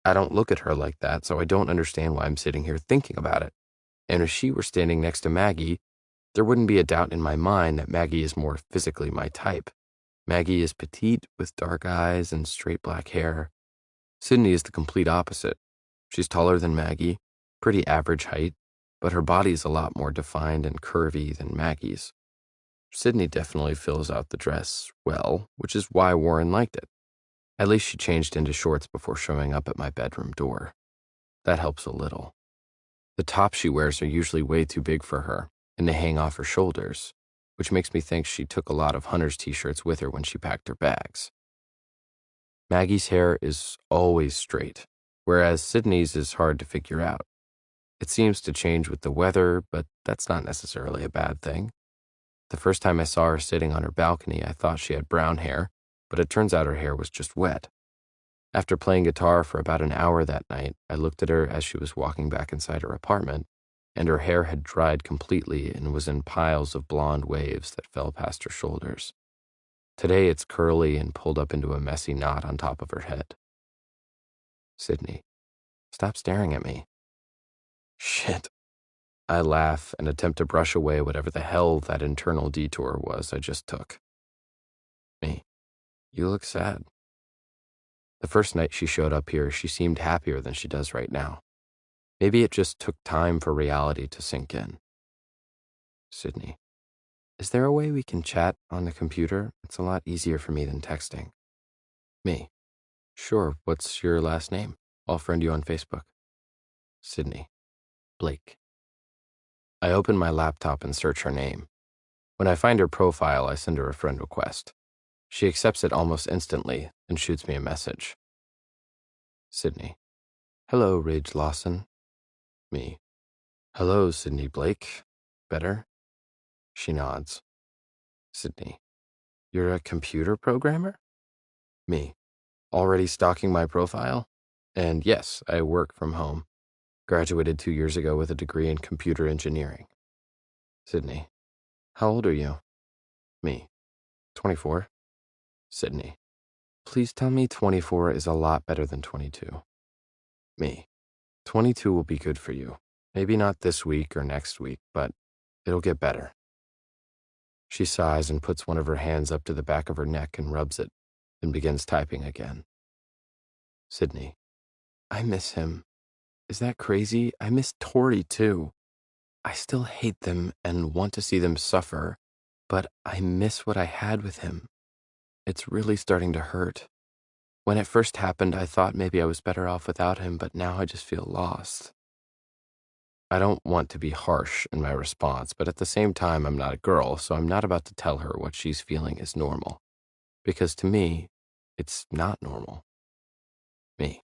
I don't look at her like that, so I don't understand why I'm sitting here thinking about it. And if she were standing next to Maggie, there wouldn't be a doubt in my mind that Maggie is more physically my type. Maggie is petite with dark eyes and straight black hair. Sydney is the complete opposite. She's taller than Maggie, pretty average height, but her body is a lot more defined and curvy than Maggie's. Sydney definitely fills out the dress well, which is why Warren liked it. At least she changed into shorts before showing up at my bedroom door. That helps a little. The tops she wears are usually way too big for her, and they hang off her shoulders, which makes me think she took a lot of Hunter's t-shirts with her when she packed her bags. Maggie's hair is always straight, whereas Sydney's is hard to figure out. It seems to change with the weather, but that's not necessarily a bad thing. The first time I saw her sitting on her balcony, I thought she had brown hair, but it turns out her hair was just wet. After playing guitar for about an hour that night, I looked at her as she was walking back inside her apartment, and her hair had dried completely and was in piles of blonde waves that fell past her shoulders. Today it's curly and pulled up into a messy knot on top of her head. Sydney, stop staring at me. Shit. I laugh and attempt to brush away whatever the hell that internal detour was I just took. Me, you look sad. The first night she showed up here, she seemed happier than she does right now. Maybe it just took time for reality to sink in. Sydney, is there a way we can chat on the computer? It's a lot easier for me than texting. Me, sure, what's your last name? I'll friend you on Facebook. Sydney, Blake. I open my laptop and search her name. When I find her profile, I send her a friend request. She accepts it almost instantly and shoots me a message. Sydney, hello, Rage Lawson. Me, hello, Sydney Blake. Better? She nods. Sydney, you're a computer programmer? Me, already stalking my profile? And yes, I work from home. Graduated 2 years ago with a degree in computer engineering. Sydney, how old are you? Me, 24. Sydney, please tell me 24 is a lot better than 22. Me, 22 will be good for you. Maybe not this week or next week, but it'll get better. She sighs and puts one of her hands up to the back of her neck and rubs it, then begins typing again. Sydney, I miss him. Is that crazy? I miss Tori too. I still hate them and want to see them suffer, but I miss what I had with him. It's really starting to hurt. When it first happened, I thought maybe I was better off without him, but now I just feel lost. I don't want to be harsh in my response, but at the same time, I'm not a girl, so I'm not about to tell her what she's feeling is normal. Because to me, it's not normal. Me,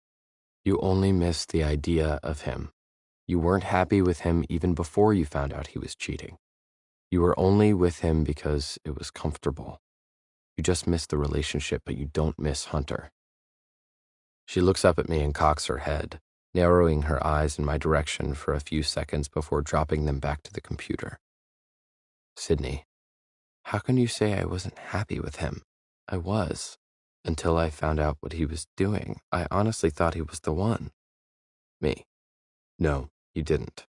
you only miss the idea of him. You weren't happy with him even before you found out he was cheating. You were only with him because it was comfortable. You just miss the relationship, but you don't miss Hunter. She looks up at me and cocks her head, narrowing her eyes in my direction for a few seconds before dropping them back to the computer. Sydney, how can you say I wasn't happy with him? I was, until I found out what he was doing. I honestly thought he was the one. Me, no, you didn't.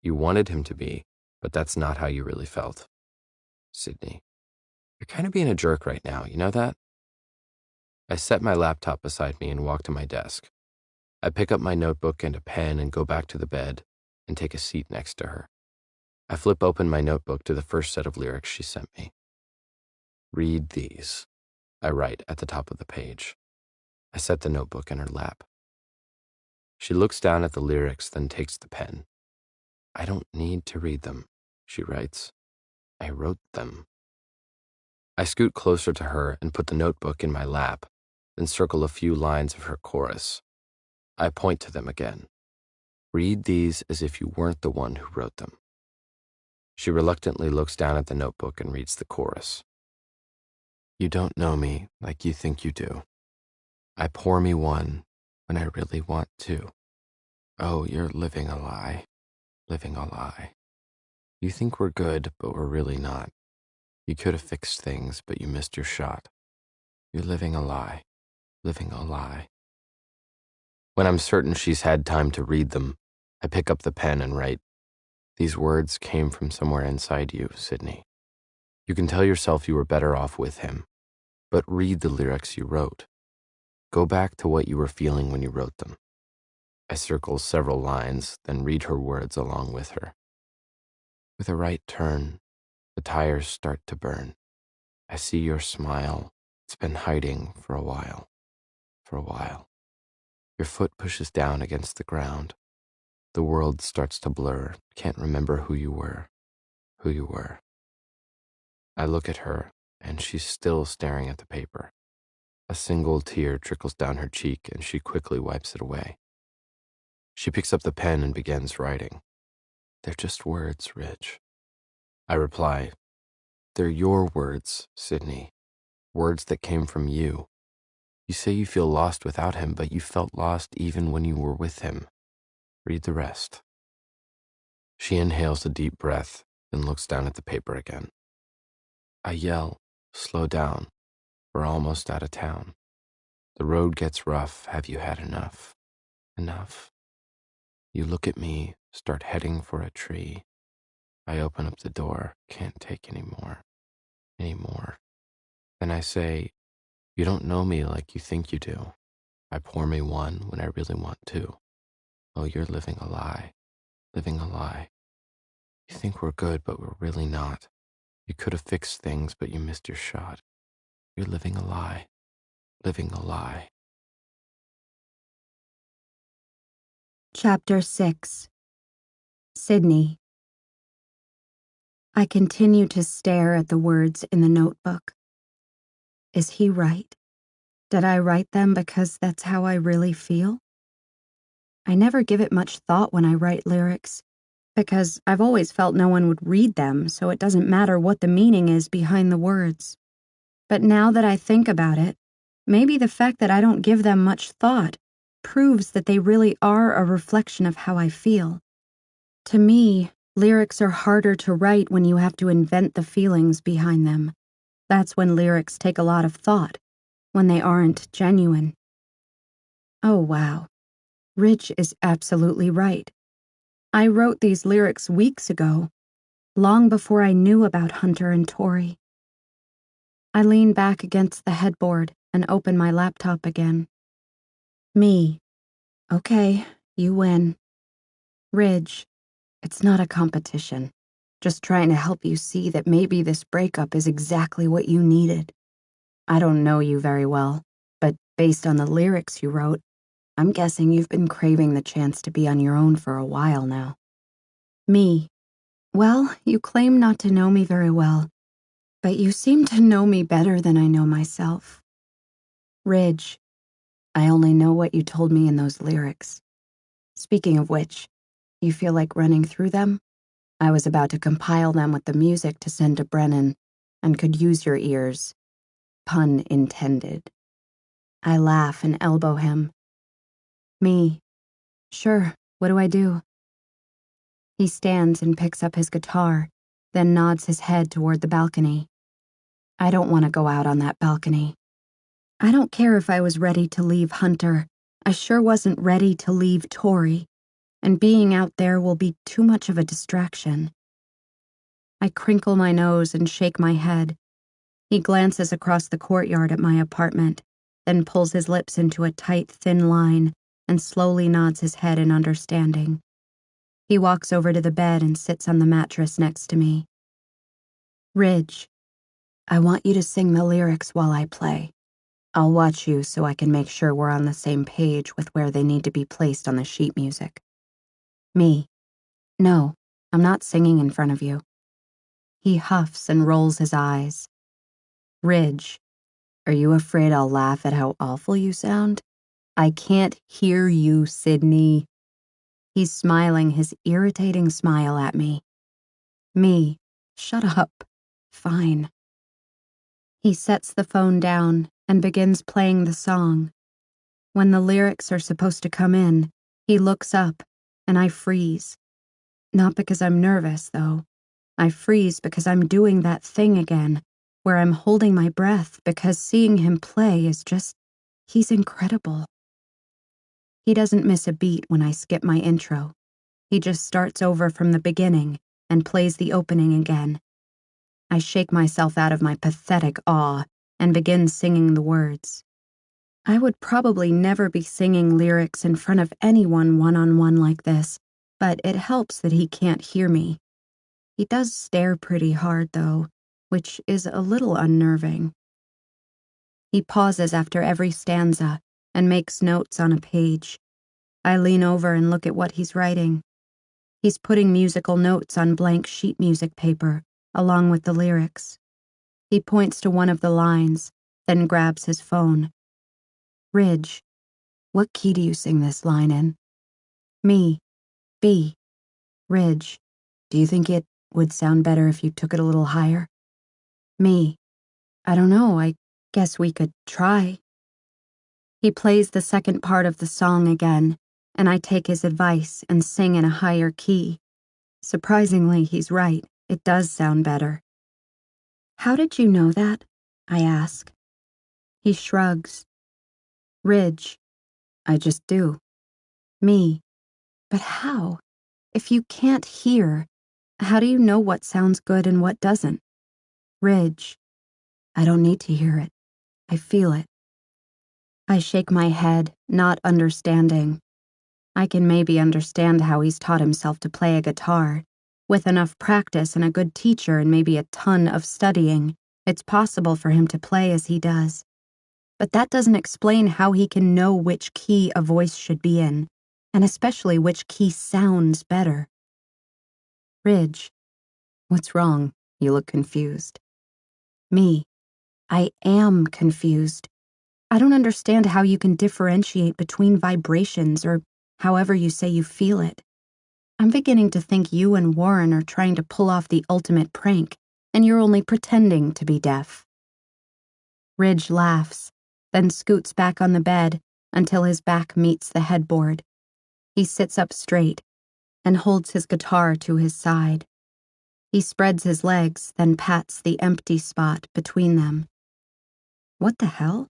You wanted him to be, but that's not how you really felt. Sydney, you're kind of being a jerk right now, you know that? I set my laptop beside me and walked to my desk. I pick up my notebook and a pen and go back to the bed and take a seat next to her. I flip open my notebook to the first set of lyrics she sent me. "Read these," I write at the top of the page. I set the notebook in her lap. She looks down at the lyrics, then takes the pen. "I don't need to read them," she writes. "I wrote them." I scoot closer to her and put the notebook in my lap, then circle a few lines of her chorus. I point to them again. "Read these as if you weren't the one who wrote them." She reluctantly looks down at the notebook and reads the chorus. "You don't know me like you think you do. I pour me one when I really want two. Oh, you're living a lie, living a lie. You think we're good, but we're really not. You could have fixed things, but you missed your shot. You're living a lie, living a lie." When I'm certain she's had time to read them, I pick up the pen and write, "These words came from somewhere inside you, Sydney. You can tell yourself you were better off with him, but read the lyrics you wrote. Go back to what you were feeling when you wrote them." I circle several lines, then read her words along with her. "With a right turn, the tires start to burn. I see your smile. It's been hiding for a while, for a while. Your foot pushes down against the ground. The world starts to blur. Can't remember who you were, who you were." I look at her, and she's still staring at the paper. A single tear trickles down her cheek, and she quickly wipes it away. She picks up the pen and begins writing. "They're just words, Rich." I reply, "They're your words, Sydney. Words that came from you. You say you feel lost without him, but you felt lost even when you were with him. Read the rest." She inhales a deep breath, then looks down at the paper again. I yell, "Slow down. We're almost out of town. The road gets rough. Have you had enough? Enough?" You look at me, start heading for a tree. I open up the door. Can't take any more. Then I say, "You don't know me like you think you do. I pour me one when I really want two. Oh, you're living a lie, living a lie. You think we're good, but we're really not. You could have fixed things, but you missed your shot. You're living a lie, living a lie." Chapter 6. Sydney. I continue to stare at the words in the notebook. Is he right? Did I write them because that's how I really feel? I never give it much thought when I write lyrics, because I've always felt no one would read them, so it doesn't matter what the meaning is behind the words. But now that I think about it, maybe the fact that I don't give them much thought proves that they really are a reflection of how I feel. To me, lyrics are harder to write when you have to invent the feelings behind them. That's when lyrics take a lot of thought, when they aren't genuine. Oh, wow. Rich is absolutely right. I wrote these lyrics weeks ago, long before I knew about Hunter and Tori. I lean back against the headboard and open my laptop again. Me. Okay, you win. Ridge. It's not a competition. Just trying to help you see that maybe this breakup is exactly what you needed. I don't know you very well, but based on the lyrics you wrote, I'm guessing you've been craving the chance to be on your own for a while now. Me. Well, you claim not to know me very well, but you seem to know me better than I know myself. Ridge. I only know what you told me in those lyrics. Speaking of which, you feel like running through them? I was about to compile them with the music to send to Brennan, and could use your ears. Pun intended. I laugh and elbow him. Me. Sure, what do I do? He stands and picks up his guitar, then nods his head toward the balcony. I don't want to go out on that balcony. I don't care if I was ready to leave Hunter. I sure wasn't ready to leave Tori, and being out there will be too much of a distraction. I crinkle my nose and shake my head. He glances across the courtyard at my apartment, then pulls his lips into a tight, thin line and slowly nods his head in understanding. He walks over to the bed and sits on the mattress next to me. Ridge, I want you to sing the lyrics while I play. I'll watch you so I can make sure we're on the same page with where they need to be placed on the sheet music. Me, no, I'm not singing in front of you. He huffs and rolls his eyes. Ridge, are you afraid I'll laugh at how awful you sound? I can't hear you, Sydney. He's smiling his irritating smile at me. Me, shut up. Fine. He sets the phone down and begins playing the song. When the lyrics are supposed to come in, he looks up and I freeze. Not because I'm nervous, though. I freeze because I'm doing that thing again, where I'm holding my breath because seeing him play is just, he's incredible. He doesn't miss a beat when I skip my intro. He just starts over from the beginning and plays the opening again. I shake myself out of my pathetic awe and begin singing the words. I would probably never be singing lyrics in front of anyone one-on-one like this, but it helps that he can't hear me. He does stare pretty hard, though, which is a little unnerving. He pauses after every stanza and makes notes on a page. I lean over and look at what he's writing. He's putting musical notes on blank sheet music paper, along with the lyrics. He points to one of the lines, then grabs his phone. Ridge, what key do you sing this line in? Me, B. Ridge, do you think it would sound better if you took it a little higher? Me, I don't know, I guess we could try. He plays the second part of the song again, and I take his advice and sing in a higher key. Surprisingly, he's right. It does sound better. How did you know that? I ask. He shrugs. Ridge, I just do. Me, but how? If you can't hear, how do you know what sounds good and what doesn't? Ridge, I don't need to hear it. I feel it. I shake my head, not understanding. I can maybe understand how he's taught himself to play a guitar. With enough practice and a good teacher and maybe a ton of studying, it's possible for him to play as he does. But that doesn't explain how he can know which key a voice should be in, and especially which key sounds better. Ridge, what's wrong? You look confused. Me, I am confused. I don't understand how you can differentiate between vibrations or however you say you feel it. I'm beginning to think you and Warren are trying to pull off the ultimate prank, and you're only pretending to be deaf. Ridge laughs, then scoots back on the bed until his back meets the headboard. He sits up straight and holds his guitar to his side. He spreads his legs, then pats the empty spot between them. What the hell?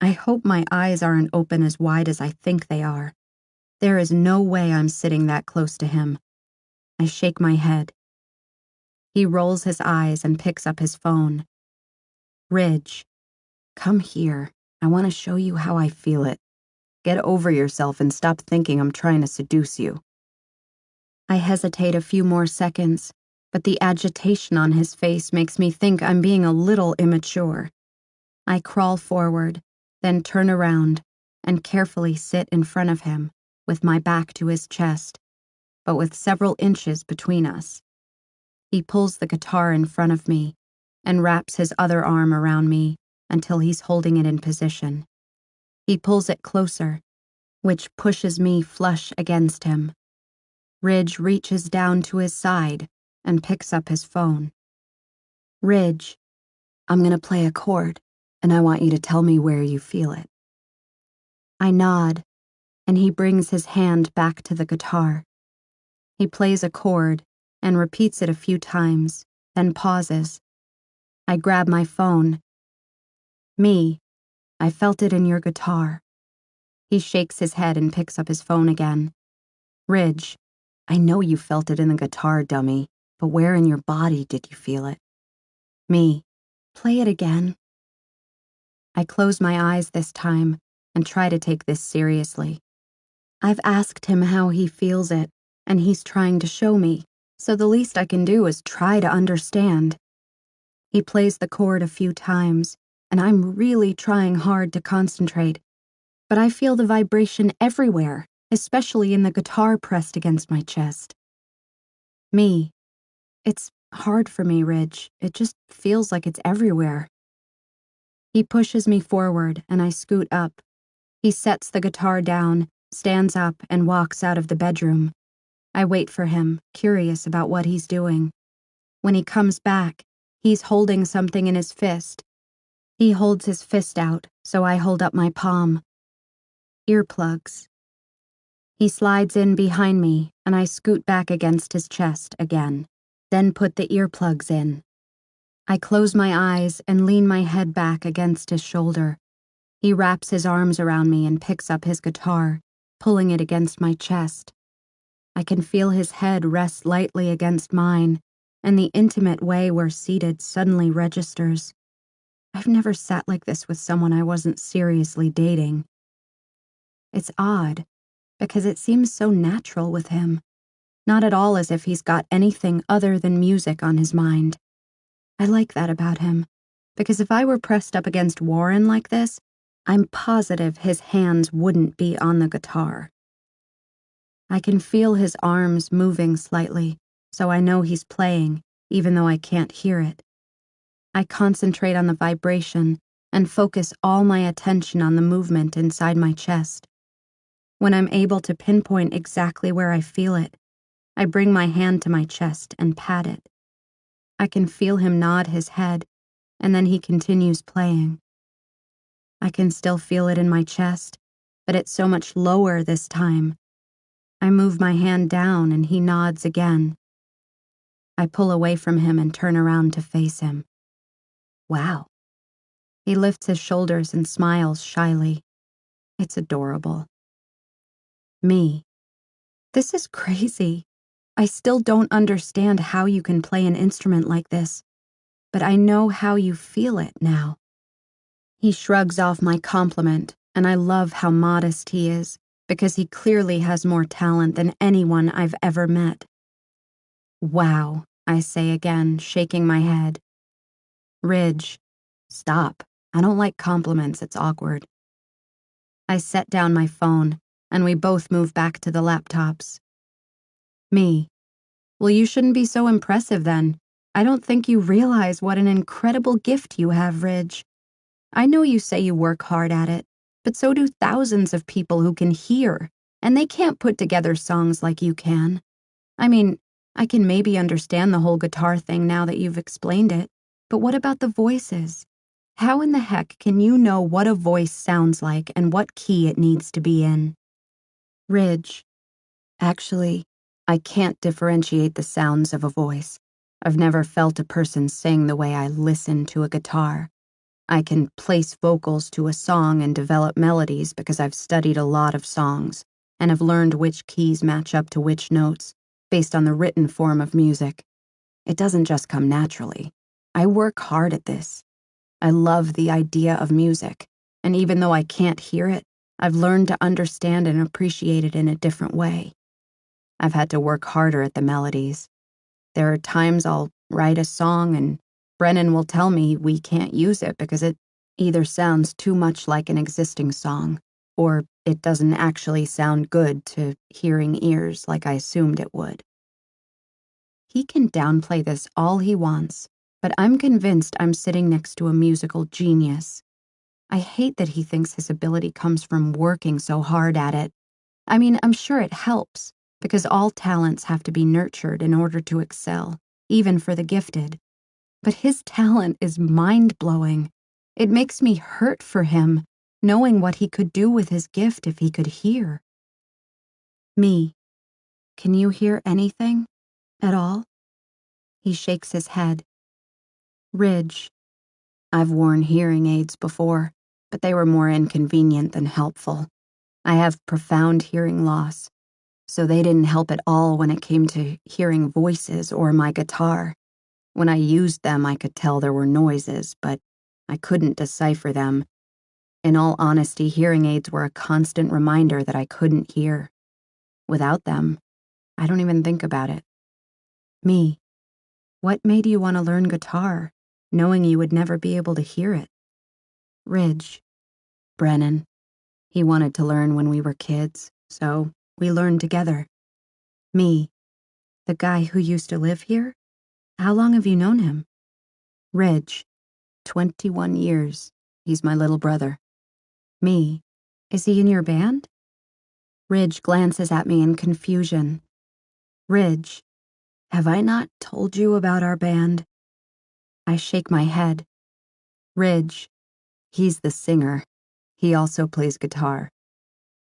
I hope my eyes aren't open as wide as I think they are. There is no way I'm sitting that close to him. I shake my head. He rolls his eyes and picks up his phone. Ridge, come here. I want to show you how I feel it. Get over yourself and stop thinking I'm trying to seduce you. I hesitate a few more seconds, but the agitation on his face makes me think I'm being a little immature. I crawl forward, then turn around and carefully sit in front of him, with my back to his chest, but with several inches between us. He pulls the guitar in front of me and wraps his other arm around me until he's holding it in position. He pulls it closer, which pushes me flush against him. Ridge reaches down to his side and picks up his phone. Ridge, I'm gonna play a chord, and I want you to tell me where you feel it. I nod, and he brings his hand back to the guitar. He plays a chord and repeats it a few times, then pauses. I grab my phone. Me, I felt it in your guitar. He shakes his head and picks up his phone again. Ridge, I know you felt it in the guitar, dummy, but where in your body did you feel it? Me, play it again. I close my eyes this time and try to take this seriously. I've asked him how he feels it, and he's trying to show me, so the least I can do is try to understand. He plays the chord a few times, and I'm really trying hard to concentrate, but I feel the vibration everywhere, especially in the guitar pressed against my chest. Me. It's hard for me, Ridge. It just feels like it's everywhere. He pushes me forward, and I scoot up. He sets the guitar down, stands up, and walks out of the bedroom. I wait for him, curious about what he's doing. When he comes back, he's holding something in his fist. He holds his fist out, so I hold up my palm. Earplugs. He slides in behind me, and I scoot back against his chest again, then put the earplugs in. I close my eyes and lean my head back against his shoulder. He wraps his arms around me and picks up his guitar, pulling it against my chest. I can feel his head rest lightly against mine, and the intimate way we're seated suddenly registers. I've never sat like this with someone I wasn't seriously dating. It's odd, because it seems so natural with him, not at all as if he's got anything other than music on his mind. I like that about him, because if I were pressed up against Warren like this, I'm positive his hands wouldn't be on the guitar. I can feel his arms moving slightly, so I know he's playing, even though I can't hear it. I concentrate on the vibration and focus all my attention on the movement inside my chest. When I'm able to pinpoint exactly where I feel it, I bring my hand to my chest and pat it. I can feel him nod his head, and then he continues playing. I can still feel it in my chest, but it's so much lower this time. I move my hand down and he nods again. I pull away from him and turn around to face him. Wow. He lifts his shoulders and smiles shyly. It's adorable. Me. This is crazy. I still don't understand how you can play an instrument like this, but I know how you feel it now. He shrugs off my compliment, and I love how modest he is, because he clearly has more talent than anyone I've ever met. Wow, I say again, shaking my head. Ridge, stop. I don't like compliments, it's awkward. I set down my phone, and we both move back to the laptops. Me. Well, you shouldn't be so impressive then. I don't think you realize what an incredible gift you have, Ridge. I know you say you work hard at it, but so do thousands of people who can hear, and they can't put together songs like you can. I mean, I can maybe understand the whole guitar thing now that you've explained it, but what about the voices? How in the heck can you know what a voice sounds like and what key it needs to be in? Ridge. Actually, I can't differentiate the sounds of a voice. I've never felt a person sing the way I listen to a guitar. I can place vocals to a song and develop melodies because I've studied a lot of songs and have learned which keys match up to which notes based on the written form of music. It doesn't just come naturally. I work hard at this. I love the idea of music, and even though I can't hear it, I've learned to understand and appreciate it in a different way. I've had to work harder at the melodies. There are times I'll write a song and Brennan will tell me we can't use it because it either sounds too much like an existing song, or it doesn't actually sound good to hearing ears like I assumed it would. He can downplay this all he wants, but I'm convinced I'm sitting next to a musical genius. I hate that he thinks his ability comes from working so hard at it. I mean, I'm sure it helps, because all talents have to be nurtured in order to excel, even for the gifted. But his talent is mind-blowing. It makes me hurt for him, knowing what he could do with his gift if he could hear. Me. Can you hear anything? At all? He shakes his head. Ridge. I've worn hearing aids before, but they were more inconvenient than helpful. I have profound hearing loss, so they didn't help at all when it came to hearing voices or my guitar. When I used them, I could tell there were noises, but I couldn't decipher them. In all honesty, hearing aids were a constant reminder that I couldn't hear. Without them, I don't even think about it. Me, what made you want to learn guitar, knowing you would never be able to hear it? Ridge. Brennan. He wanted to learn when we were kids, so we learned together. Me. The guy who used to live here? How long have you known him? Ridge. 21 years. He's my little brother. Me. Is he in your band? Ridge glances at me in confusion. Ridge. Have I not told you about our band? I shake my head. Ridge. He's the singer. He also plays guitar.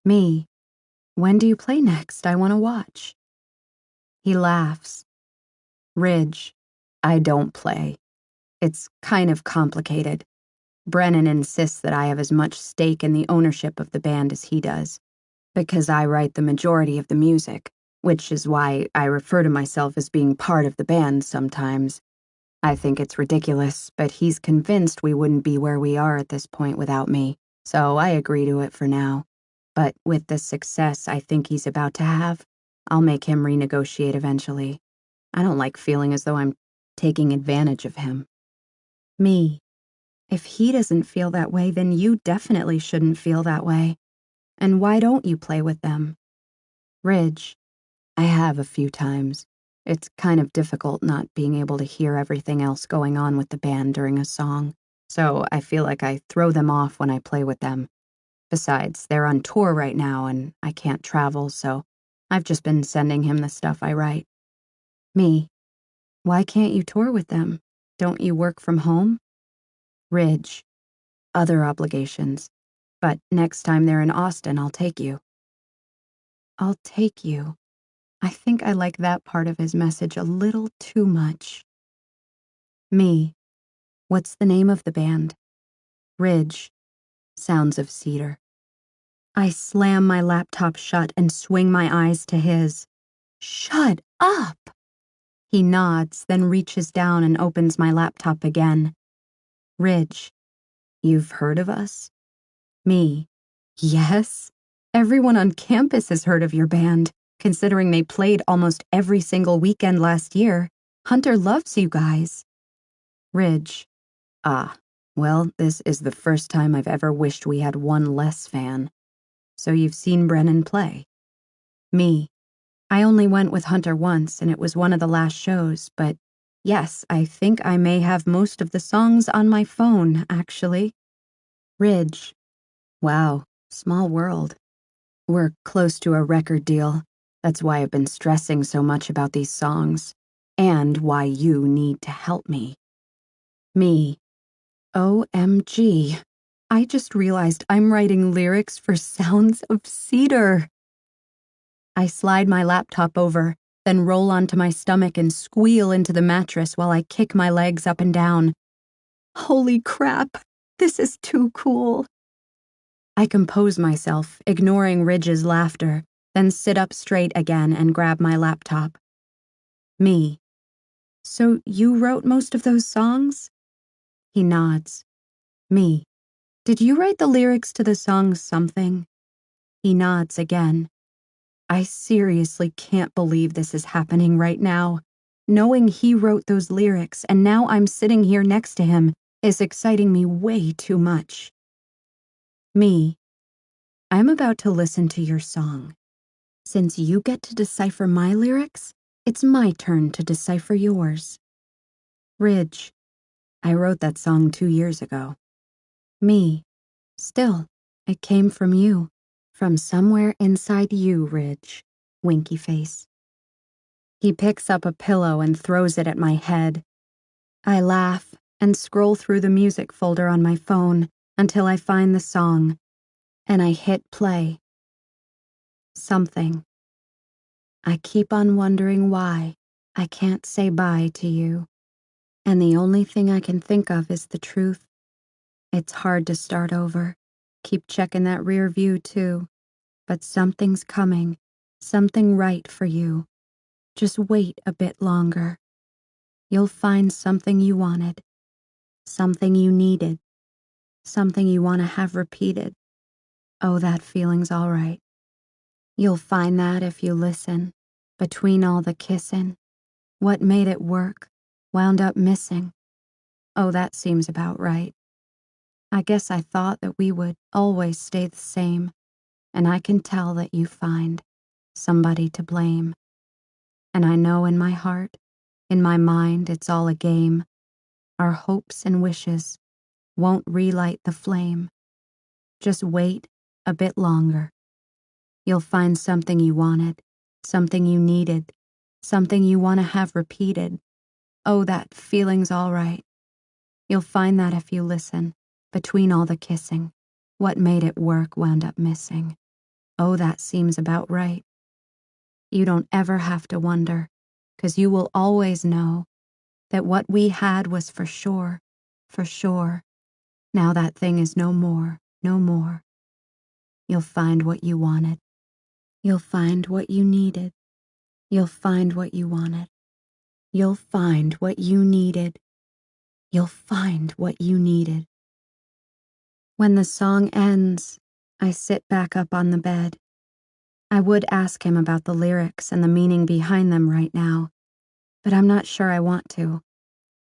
Me. When do you play next? I want to watch. He laughs. Ridge. I don't play. It's kind of complicated. Brennan insists that I have as much stake in the ownership of the band as he does, because I write the majority of the music, which is why I refer to myself as being part of the band sometimes. I think it's ridiculous, but he's convinced we wouldn't be where we are at this point without me, so I agree to it for now. But with the success I think he's about to have, I'll make him renegotiate eventually. I don't like feeling as though I'm taking advantage of him. Me. If he doesn't feel that way, then you definitely shouldn't feel that way. And why don't you play with them? Ridge. I have a few times. It's kind of difficult not being able to hear everything else going on with the band during a song, so I feel like I throw them off when I play with them. Besides, they're on tour right now and I can't travel, so I've just been sending him the stuff I write. Me. Why can't you tour with them? Don't you work from home? Ridge. Other obligations. But next time they're in Austin, I'll take you. I'll take you. I think I like that part of his message a little too much. Me. What's the name of the band? Ridge. Sounds of Cedar. I slam my laptop shut and swing my eyes to his. Shut up! He nods, then reaches down and opens my laptop again. Ridge. You've heard of us? Me. Yes. Everyone on campus has heard of your band, considering they played almost every single weekend last year. Hunter loves you guys. Ridge. Ah, well, this is the first time I've ever wished we had one less fan. So you've seen Brennan play? Me. I only went with Hunter once, and it was one of the last shows, but yes, I think I may have most of the songs on my phone, actually. Ridge. Wow, small world. We're close to a record deal. That's why I've been stressing so much about these songs, and why you need to help me. Me. OMG. I just realized I'm writing lyrics for Sounds of Cedar. I slide my laptop over, then roll onto my stomach and squeal into the mattress while I kick my legs up and down. Holy crap, this is too cool. I compose myself, ignoring Ridge's laughter, then sit up straight again and grab my laptop. Me. So you wrote most of those songs? He nods. Me. Did you write the lyrics to the song Something? He nods again. I seriously can't believe this is happening right now. Knowing he wrote those lyrics and now I'm sitting here next to him is exciting me way too much. Me. I'm about to listen to your song. Since you get to decipher my lyrics, it's my turn to decipher yours. Ridge. I wrote that song 2 years ago. Me. Still, it came from you. From somewhere inside you, Ridge. Winky face. He picks up a pillow and throws it at my head. I laugh and scroll through the music folder on my phone until I find the song, and I hit play. Something. I keep on wondering why I can't say bye to you, and the only thing I can think of is the truth. It's hard to start over. Keep checking that rear view, too. But something's coming, something right for you. Just wait a bit longer. You'll find something you wanted, something you needed. something you want to have repeated. Oh, that feeling's all right. You'll find that if you listen, between all the kissing. What made it work wound up missing. Oh, that seems about right. I guess I thought that we would always stay the same, and I can tell that you find somebody to blame. And I know in my heart, in my mind, it's all a game. Our hopes and wishes won't relight the flame. Just wait a bit longer. You'll find something you wanted, something you needed, something you want to have repeated. Oh, that feeling's all right. You'll find that if you listen, between all the kissing. What made it work wound up missing. Oh, that seems about right. You don't ever have to wonder, 'cause you will always know that what we had was for sure, for sure. Now that thing is no more, no more. You'll find what you wanted. You'll find what you needed. You'll find what you wanted. You'll find what you needed. You'll find what you needed. When the song ends, I sit back up on the bed. I would ask him about the lyrics and the meaning behind them right now, but I'm not sure I want to.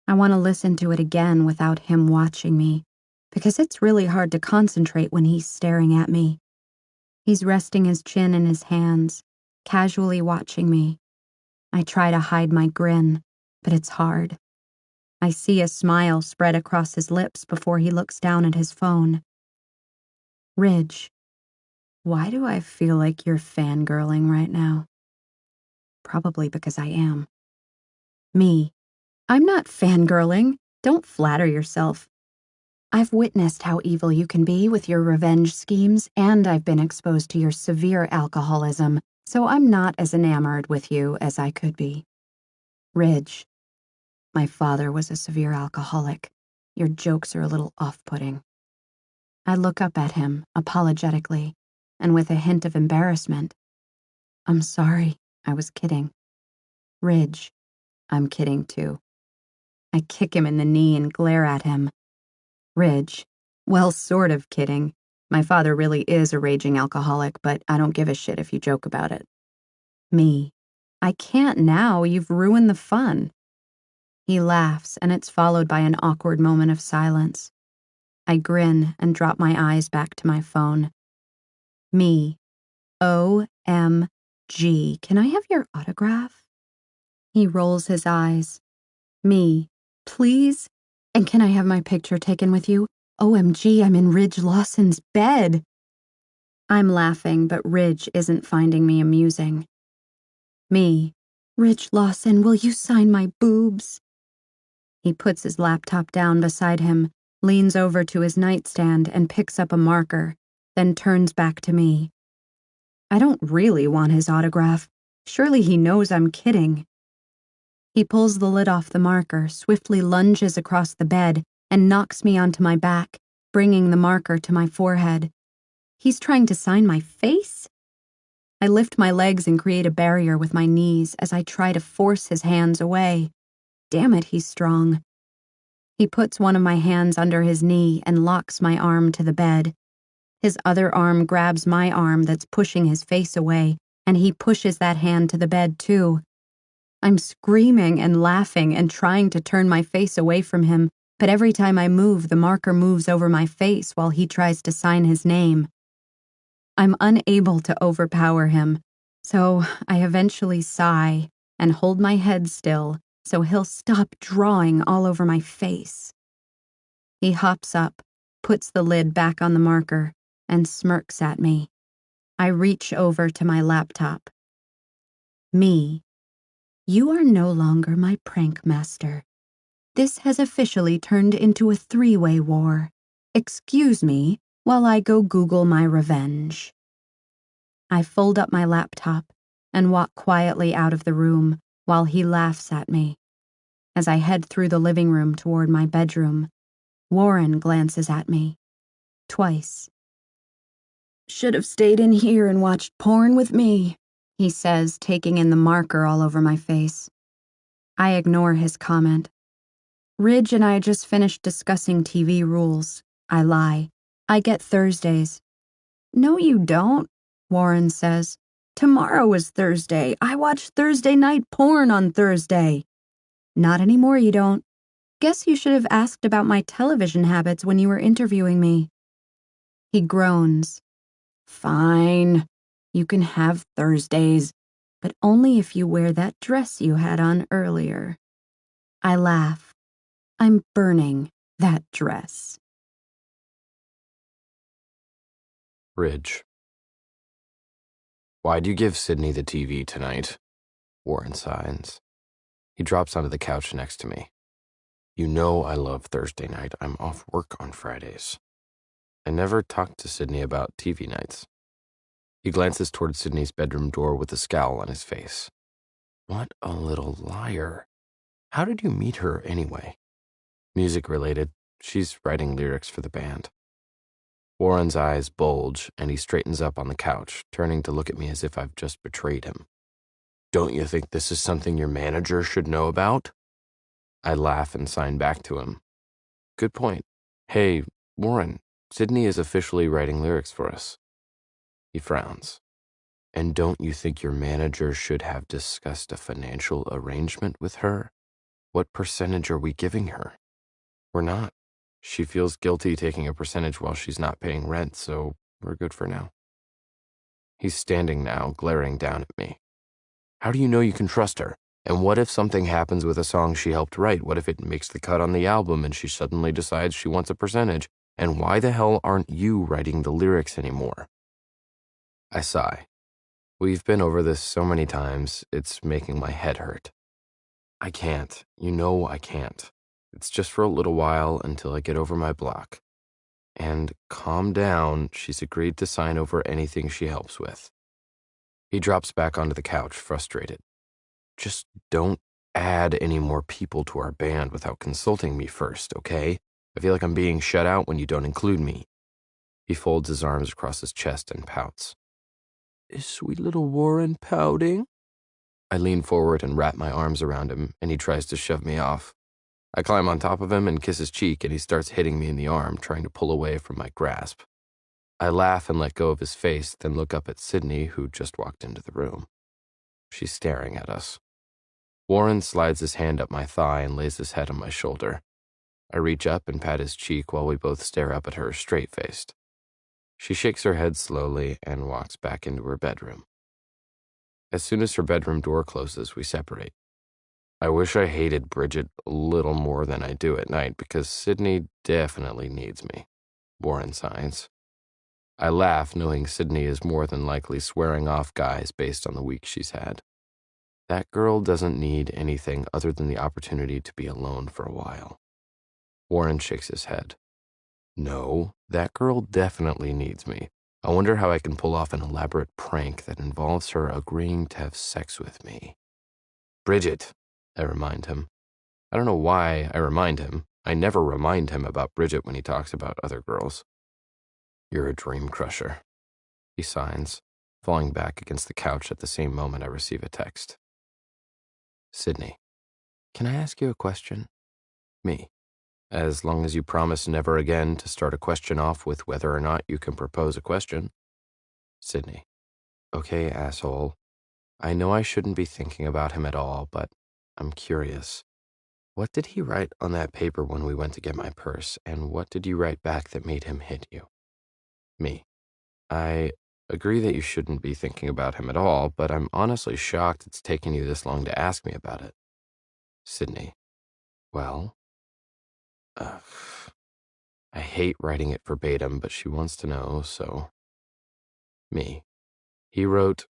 I want to listen to it again without him watching me, because it's really hard to concentrate when he's staring at me. He's resting his chin in his hands, casually watching me. I try to hide my grin, but it's hard. I see a smile spread across his lips before he looks down at his phone. Ridge, why do I feel like you're fangirling right now? Probably because I am. Me, I'm not fangirling. Don't flatter yourself. I've witnessed how evil you can be with your revenge schemes, and I've been exposed to your severe alcoholism, so I'm not as enamored with you as I could be. Ridge, my father was a severe alcoholic. Your jokes are a little off-putting. I look up at him, apologetically, and with a hint of embarrassment. I'm sorry, I was kidding. Ridge, I'm kidding too. I kick him in the knee and glare at him. Ridge, well, sort of kidding. My father really is a raging alcoholic, but I don't give a shit if you joke about it. Me, I can't now, you've ruined the fun. He laughs, and it's followed by an awkward moment of silence. I grin and drop my eyes back to my phone. Me, OMG, can I have your autograph? He rolls his eyes. Me, please? And can I have my picture taken with you? OMG, I'm in Ridge Lawson's bed. I'm laughing, but Ridge isn't finding me amusing. Me, Ridge Lawson, will you sign my boobs? He puts his laptop down beside him, leans over to his nightstand and picks up a marker, then turns back to me. I don't really want his autograph. Surely he knows I'm kidding. He pulls the lid off the marker, swiftly lunges across the bed, and knocks me onto my back, bringing the marker to my forehead. He's trying to sign my face? I lift my legs and create a barrier with my knees as I try to force his hands away. Damn it, he's strong. He puts one of my hands under his knee and locks my arm to the bed. His other arm grabs my arm that's pushing his face away, and he pushes that hand to the bed too. I'm screaming and laughing and trying to turn my face away from him, but every time I move, the marker moves over my face while he tries to sign his name. I'm unable to overpower him, so I eventually sigh and hold my head still so he'll stop drawing all over my face. He hops up, puts the lid back on the marker, and smirks at me. I reach over to my laptop. Me, you are no longer my prank master. This has officially turned into a three-way war. Excuse me while I go Google my revenge. I fold up my laptop and walk quietly out of the room while he laughs at me. As I head through the living room toward my bedroom, Warren glances at me. Twice. Should have stayed in here and watched porn with me, he says, taking in the marker all over my face. I ignore his comment. Ridge and I just finished discussing TV rules. I lie. I get Thursdays. No, you don't, Warren says. Tomorrow is Thursday. I watch Thursday night porn on Thursday. Not anymore, you don't. Guess you should have asked about my television habits when you were interviewing me. He groans. Fine. You can have Thursdays, but only if you wear that dress you had on earlier. I laugh. I'm burning that dress. Ridge. Why'd you give Sydney the TV tonight? Warren signs. He drops onto the couch next to me. You know I love Thursday night. I'm off work on Fridays. I never talked to Sydney about TV nights. He glances toward Sydney's bedroom door with a scowl on his face. What a little liar. How did you meet her anyway? Music related. She's writing lyrics for the band. Warren's eyes bulge, and he straightens up on the couch, turning to look at me as if I've just betrayed him. Don't you think this is something your manager should know about? I laugh and sign back to him. Good point. Hey, Warren, Sydney is officially writing lyrics for us. He frowns. And don't you think your manager should have discussed a financial arrangement with her? What percentage are we giving her? We're not. She feels guilty taking a percentage while she's not paying rent, so we're good for now. He's standing now, glaring down at me. How do you know you can trust her? And what if something happens with a song she helped write? What if it makes the cut on the album and she suddenly decides she wants a percentage? And why the hell aren't you writing the lyrics anymore? I sigh. We've been over this so many times, it's making my head hurt. I can't. You know I can't. It's just for a little while until I get over my block. And calm down, she's agreed to sign over anything she helps with. He drops back onto the couch, frustrated. Just don't add any more people to our band without consulting me first, okay? I feel like I'm being shut out when you don't include me. He folds his arms across his chest and pouts. Is sweet little Warren pouting? I lean forward and wrap my arms around him, and he tries to shove me off. I climb on top of him and kiss his cheek, and he starts hitting me in the arm, trying to pull away from my grasp. I laugh and let go of his face, then look up at Sydney, who just walked into the room. She's staring at us. Warren slides his hand up my thigh and lays his head on my shoulder. I reach up and pat his cheek while we both stare up at her straight-faced. She shakes her head slowly and walks back into her bedroom. As soon as her bedroom door closes, we separate. I wish I hated Bridget a little more than I do at night because Sydney definitely needs me. Warren sighs. I laugh knowing Sydney is more than likely swearing off guys based on the week she's had. That girl doesn't need anything other than the opportunity to be alone for a while. Warren shakes his head. No, that girl definitely needs me. I wonder how I can pull off an elaborate prank that involves her agreeing to have sex with me. Bridget, I remind him. I don't know why I remind him. I never remind him about Bridget when he talks about other girls. You're a dream crusher, he signs, falling back against the couch at the same moment I receive a text. Sydney, can I ask you a question? Me. As long as you promise never again to start a question off with whether or not you can propose a question. Sydney. Okay, asshole. I know I shouldn't be thinking about him at all, but I'm curious. What did he write on that paper when we went to get my purse, and what did you write back that made him hit you? Me. I agree that you shouldn't be thinking about him at all, but I'm honestly shocked it's taken you this long to ask me about it. Sydney. Well? Ugh. I hate writing it verbatim, but she wants to know, so. Me. He wrote,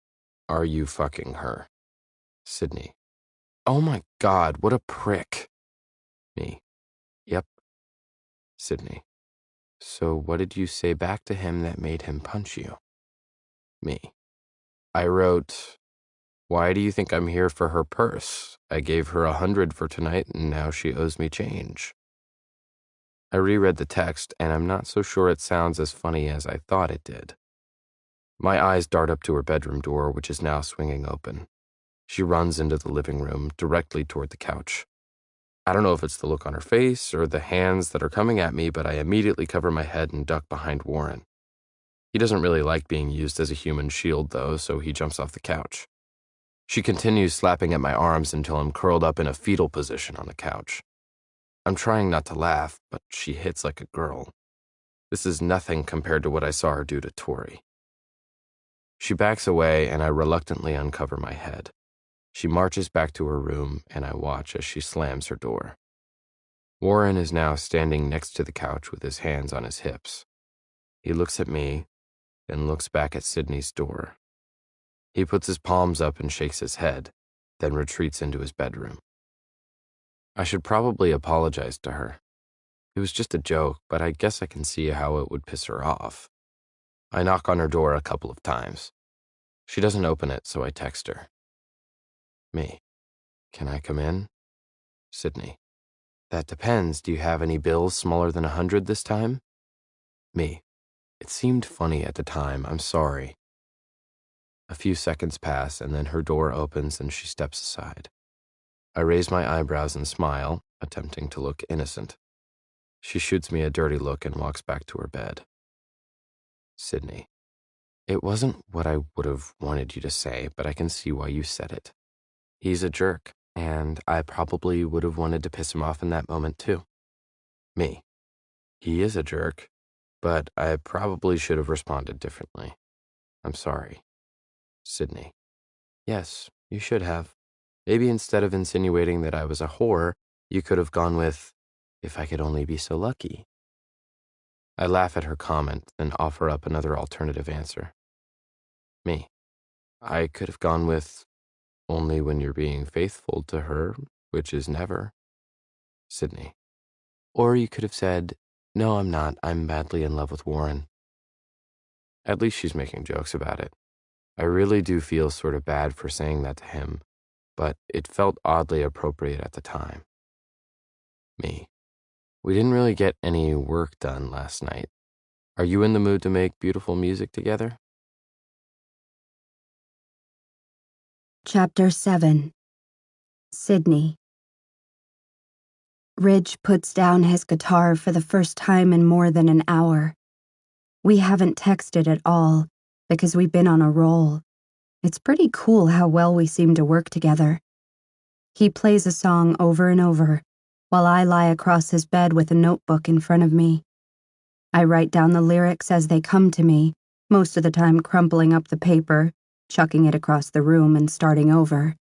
"Are you fucking her?" Sydney. Oh my God, what a prick. Me. Yep. Sydney. So what did you say back to him that made him punch you? Me. I wrote, "Why do you think I'm here for her purse? I gave her 100 for tonight and now she owes me change." I reread the text and I'm not so sure it sounds as funny as I thought it did. My eyes dart up to her bedroom door, which is now swinging open. She runs into the living room, directly toward the couch. I don't know if it's the look on her face or the hands that are coming at me, but I immediately cover my head and duck behind Warren. He doesn't really like being used as a human shield, though, so he jumps off the couch. She continues slapping at my arms until I'm curled up in a fetal position on the couch. I'm trying not to laugh, but she hits like a girl. This is nothing compared to what I saw her do to Tori. She backs away, and I reluctantly uncover my head. She marches back to her room, and I watch as she slams her door. Warren is now standing next to the couch with his hands on his hips. He looks at me, then looks back at Sydney's door. He puts his palms up and shakes his head, then retreats into his bedroom. I should probably apologize to her. It was just a joke, but I guess I can see how it would piss her off. I knock on her door a couple of times. She doesn't open it, so I text her. Me. Can I come in? Sydney. That depends. Do you have any bills smaller than 100 this time? Me. It seemed funny at the time. I'm sorry. A few seconds pass, and then her door opens and she steps aside. I raise my eyebrows and smile, attempting to look innocent. She shoots me a dirty look and walks back to her bed. Sydney. It wasn't what I would have wanted you to say, but I can see why you said it. He's a jerk, and I probably would have wanted to piss him off in that moment too. Me. He is a jerk, but I probably should have responded differently. I'm sorry. Sydney. Yes, you should have. Maybe instead of insinuating that I was a whore, you could have gone with, if I could only be so lucky. I laugh at her comment, then offer up another alternative answer. Me. I could have gone with, only when you're being faithful to her, which is never. Sydney. Or you could have said, no, I'm not. I'm madly in love with Warren. At least she's making jokes about it. I really do feel sort of bad for saying that to him, but it felt oddly appropriate at the time. Me. We didn't really get any work done last night. Are you in the mood to make beautiful music together? Chapter 7. Sydney. Ridge puts down his guitar for the first time in more than an hour. We haven't texted at all because we've been on a roll. It's pretty cool how well we seem to work together. He plays a song over and over, while I lie across his bed with a notebook in front of me. I write down the lyrics as they come to me, most of the time crumpling up the paper, chucking it across the room and starting over.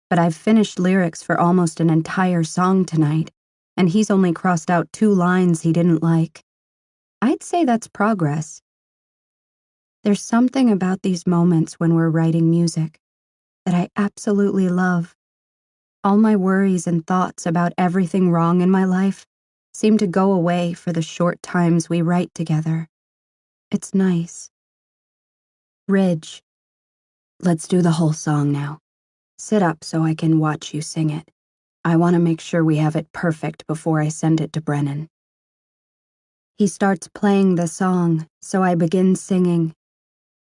But I've finished lyrics for almost an entire song tonight, and he's only crossed out 2 lines he didn't like. I'd say that's progress. There's something about these moments when we're writing music that I absolutely love. All my worries and thoughts about everything wrong in my life seem to go away for the short times we write together. It's nice. Ridge. Let's do the whole song now. Sit up so I can watch you sing it. I want to make sure we have it perfect before I send it to Brennan. He starts playing the song, so I begin singing.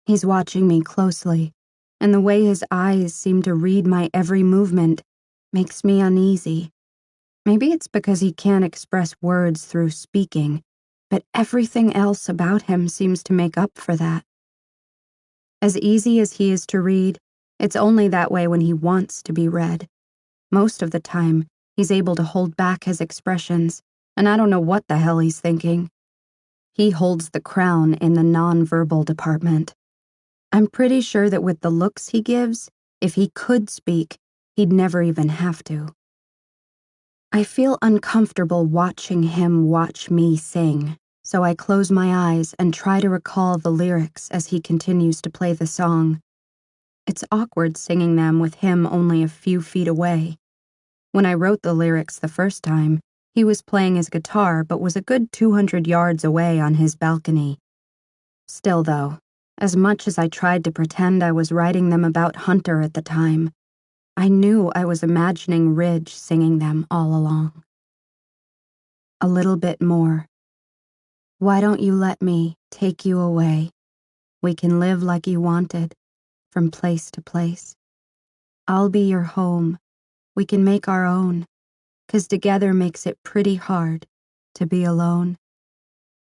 He's watching me closely, and the way his eyes seem to read my every movement makes me uneasy. Maybe it's because he can't express words through speaking, but everything else about him seems to make up for that. As easy as he is to read, it's only that way when he wants to be read. Most of the time, he's able to hold back his expressions, and I don't know what the hell he's thinking. He holds the crown in the nonverbal department. I'm pretty sure that with the looks he gives, if he could speak, he'd never even have to. I feel uncomfortable watching him watch me sing, so I close my eyes and try to recall the lyrics as he continues to play the song. It's awkward singing them with him only a few feet away. When I wrote the lyrics the first time, he was playing his guitar but was a good 200 yards away on his balcony. Still though, as much as I tried to pretend I was writing them about Hunter at the time, I knew I was imagining Ridge singing them all along. A little bit more. Why don't you let me take you away? We can live like you wanted, from place to place. I'll be your home. We can make our own. 'cause together makes it pretty hard to be alone.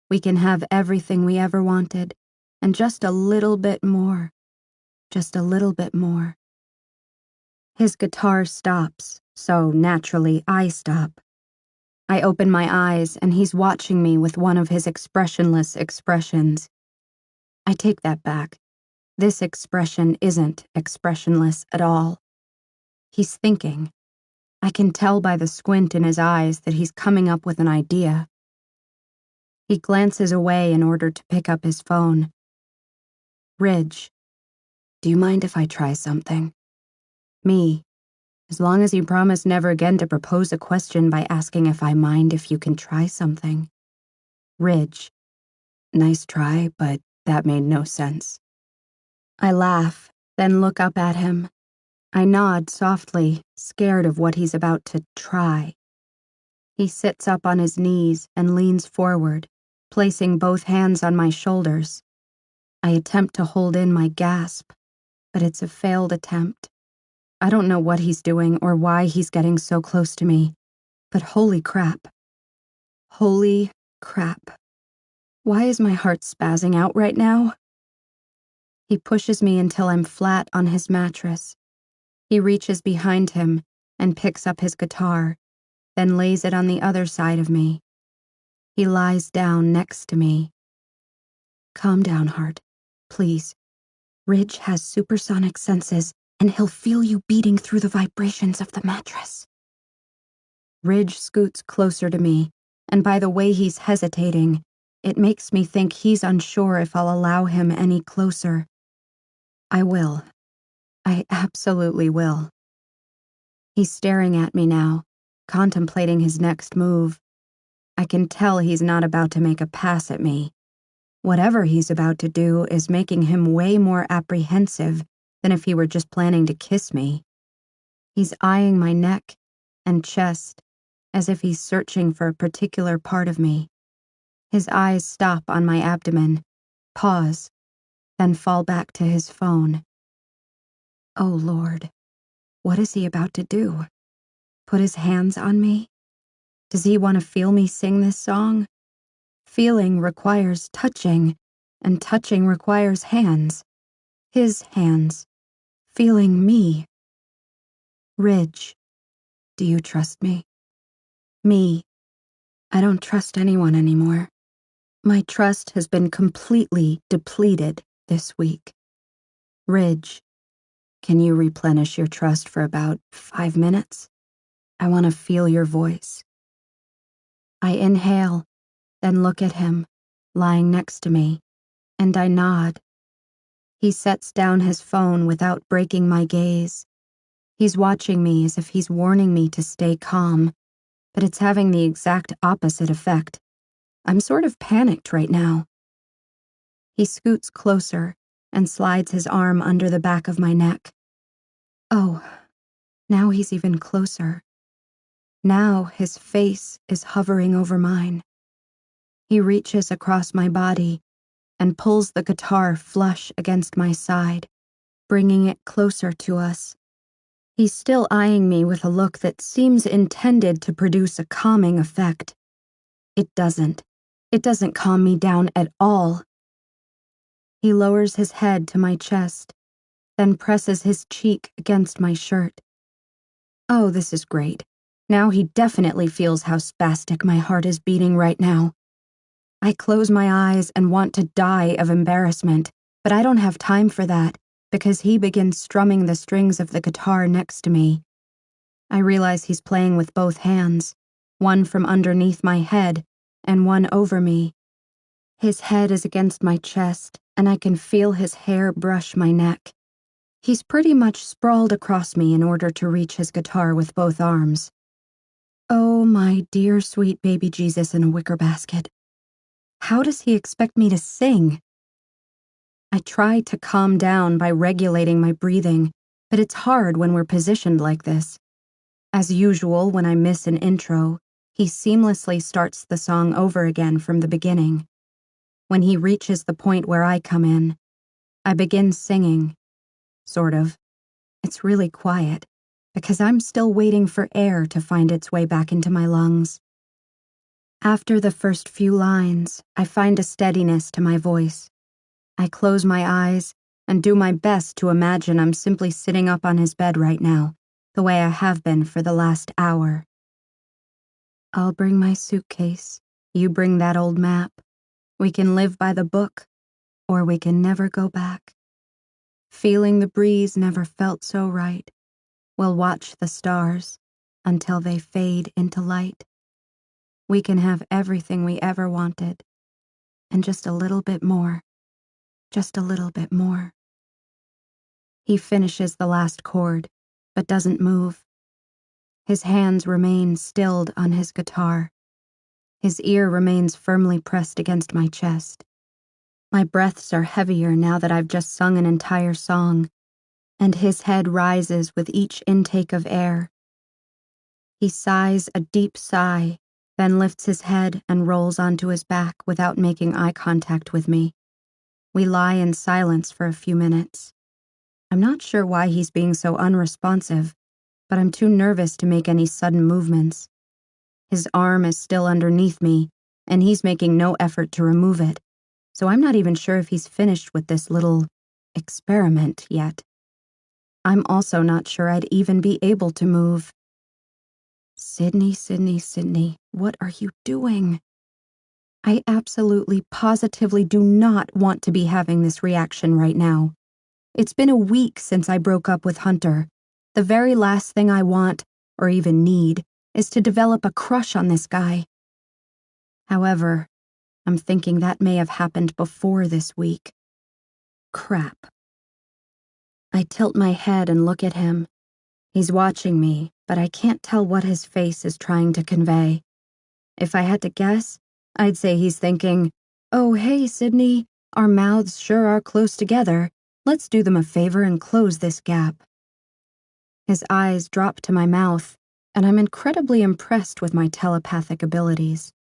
We can have everything we ever wanted, and just a little bit more. Just a little bit more. His guitar stops, so naturally I stop. I open my eyes, and he's watching me with one of his expressionless expressions. I take that back. This expression isn't expressionless at all. He's thinking. I can tell by the squint in his eyes that he's coming up with an idea. He glances away in order to pick up his phone. Ridge, do you mind if I try something? Me, as long as you promise never again to propose a question by asking if I mind if you can try something. Ridge, nice try, but that made no sense. I laugh, then look up at him. I nod softly, scared of what he's about to try. He sits up on his knees and leans forward, placing both hands on my shoulders. I attempt to hold in my gasp, but it's a failed attempt. I don't know what he's doing or why he's getting so close to me, but holy crap. Holy crap. Why is my heart spazzing out right now? He pushes me until I'm flat on his mattress. He reaches behind him and picks up his guitar, then lays it on the other side of me. He lies down next to me. Calm down, Hart. Please. Ridge has supersonic senses, and he'll feel you beating through the vibrations of the mattress. Ridge scoots closer to me, and by the way he's hesitating, it makes me think he's unsure if I'll allow him any closer. I will. I absolutely will. He's staring at me now, contemplating his next move. I can tell he's not about to make a pass at me. Whatever he's about to do is making him way more apprehensive than if he were just planning to kiss me. He's eyeing my neck and chest as if he's searching for a particular part of me. His eyes stop on my abdomen, pause, then fall back to his phone. Oh Lord, what is he about to do? Put his hands on me? Does he want to feel me sing this song? Feeling requires touching, and touching requires hands. His hands. Feeling me. Ridge, do you trust me? Me. I don't trust anyone anymore. My trust has been completely depleted this week. Ridge, can you replenish your trust for about 5 minutes? I want to feel your voice. I inhale, then look at him, lying next to me, and I nod. He sets down his phone without breaking my gaze. He's watching me as if he's warning me to stay calm, but it's having the exact opposite effect. I'm sort of panicked right now. He scoots closer and slides his arm under the back of my neck. Oh, now he's even closer. Now his face is hovering over mine. He reaches across my body and pulls the guitar flush against my side, bringing it closer to us. He's still eyeing me with a look that seems intended to produce a calming effect. It doesn't. It doesn't calm me down at all. He lowers his head to my chest, then presses his cheek against my shirt. Oh, this is great. Now he definitely feels how spastic my heart is beating right now. I close my eyes and want to die of embarrassment, but I don't have time for that because he begins strumming the strings of the guitar next to me. I realize he's playing with both hands, one from underneath my head and one over me. His head is against my chest, and I can feel his hair brush my neck. He's pretty much sprawled across me in order to reach his guitar with both arms. Oh, my dear sweet baby Jesus in a wicker basket. How does he expect me to sing? I try to calm down by regulating my breathing, but it's hard when we're positioned like this. As usual, when I miss an intro, he seamlessly starts the song over again from the beginning. When he reaches the point where I come in, I begin singing. Sort of. It's really quiet, because I'm still waiting for air to find its way back into my lungs. After the first few lines, I find a steadiness to my voice. I close my eyes and do my best to imagine I'm simply sitting up on his bed right now, the way I have been for the last hour. I'll bring my suitcase. You bring that old map. We can live by the book, or we can never go back. Feeling the breeze never felt so right. We'll watch the stars until they fade into light. We can have everything we ever wanted, and just a little bit more. Just a little bit more. He finishes the last chord, but doesn't move. His hands remain stilled on his guitar. His ear remains firmly pressed against my chest. My breaths are heavier now that I've just sung an entire song, and his head rises with each intake of air. He sighs a deep sigh, then lifts his head and rolls onto his back without making eye contact with me. We lie in silence for a few minutes. I'm not sure why he's being so unresponsive, but I'm too nervous to make any sudden movements. His arm is still underneath me, and he's making no effort to remove it, so I'm not even sure if he's finished with this little experiment yet. I'm also not sure I'd even be able to move. Sydney, Sydney, Sydney, what are you doing? I absolutely, positively do not want to be having this reaction right now. It's been a week since I broke up with Hunter. The very last thing I want, or even need, is to develop a crush on this guy. However, I'm thinking that may have happened before this week. Crap. I tilt my head and look at him. He's watching me, but I can't tell what his face is trying to convey. If I had to guess, I'd say he's thinking, "Oh, hey, Sydney, our mouths sure are close together. Let's do them a favor and close this gap." His eyes drop to my mouth, and I'm incredibly impressed with my telepathic abilities.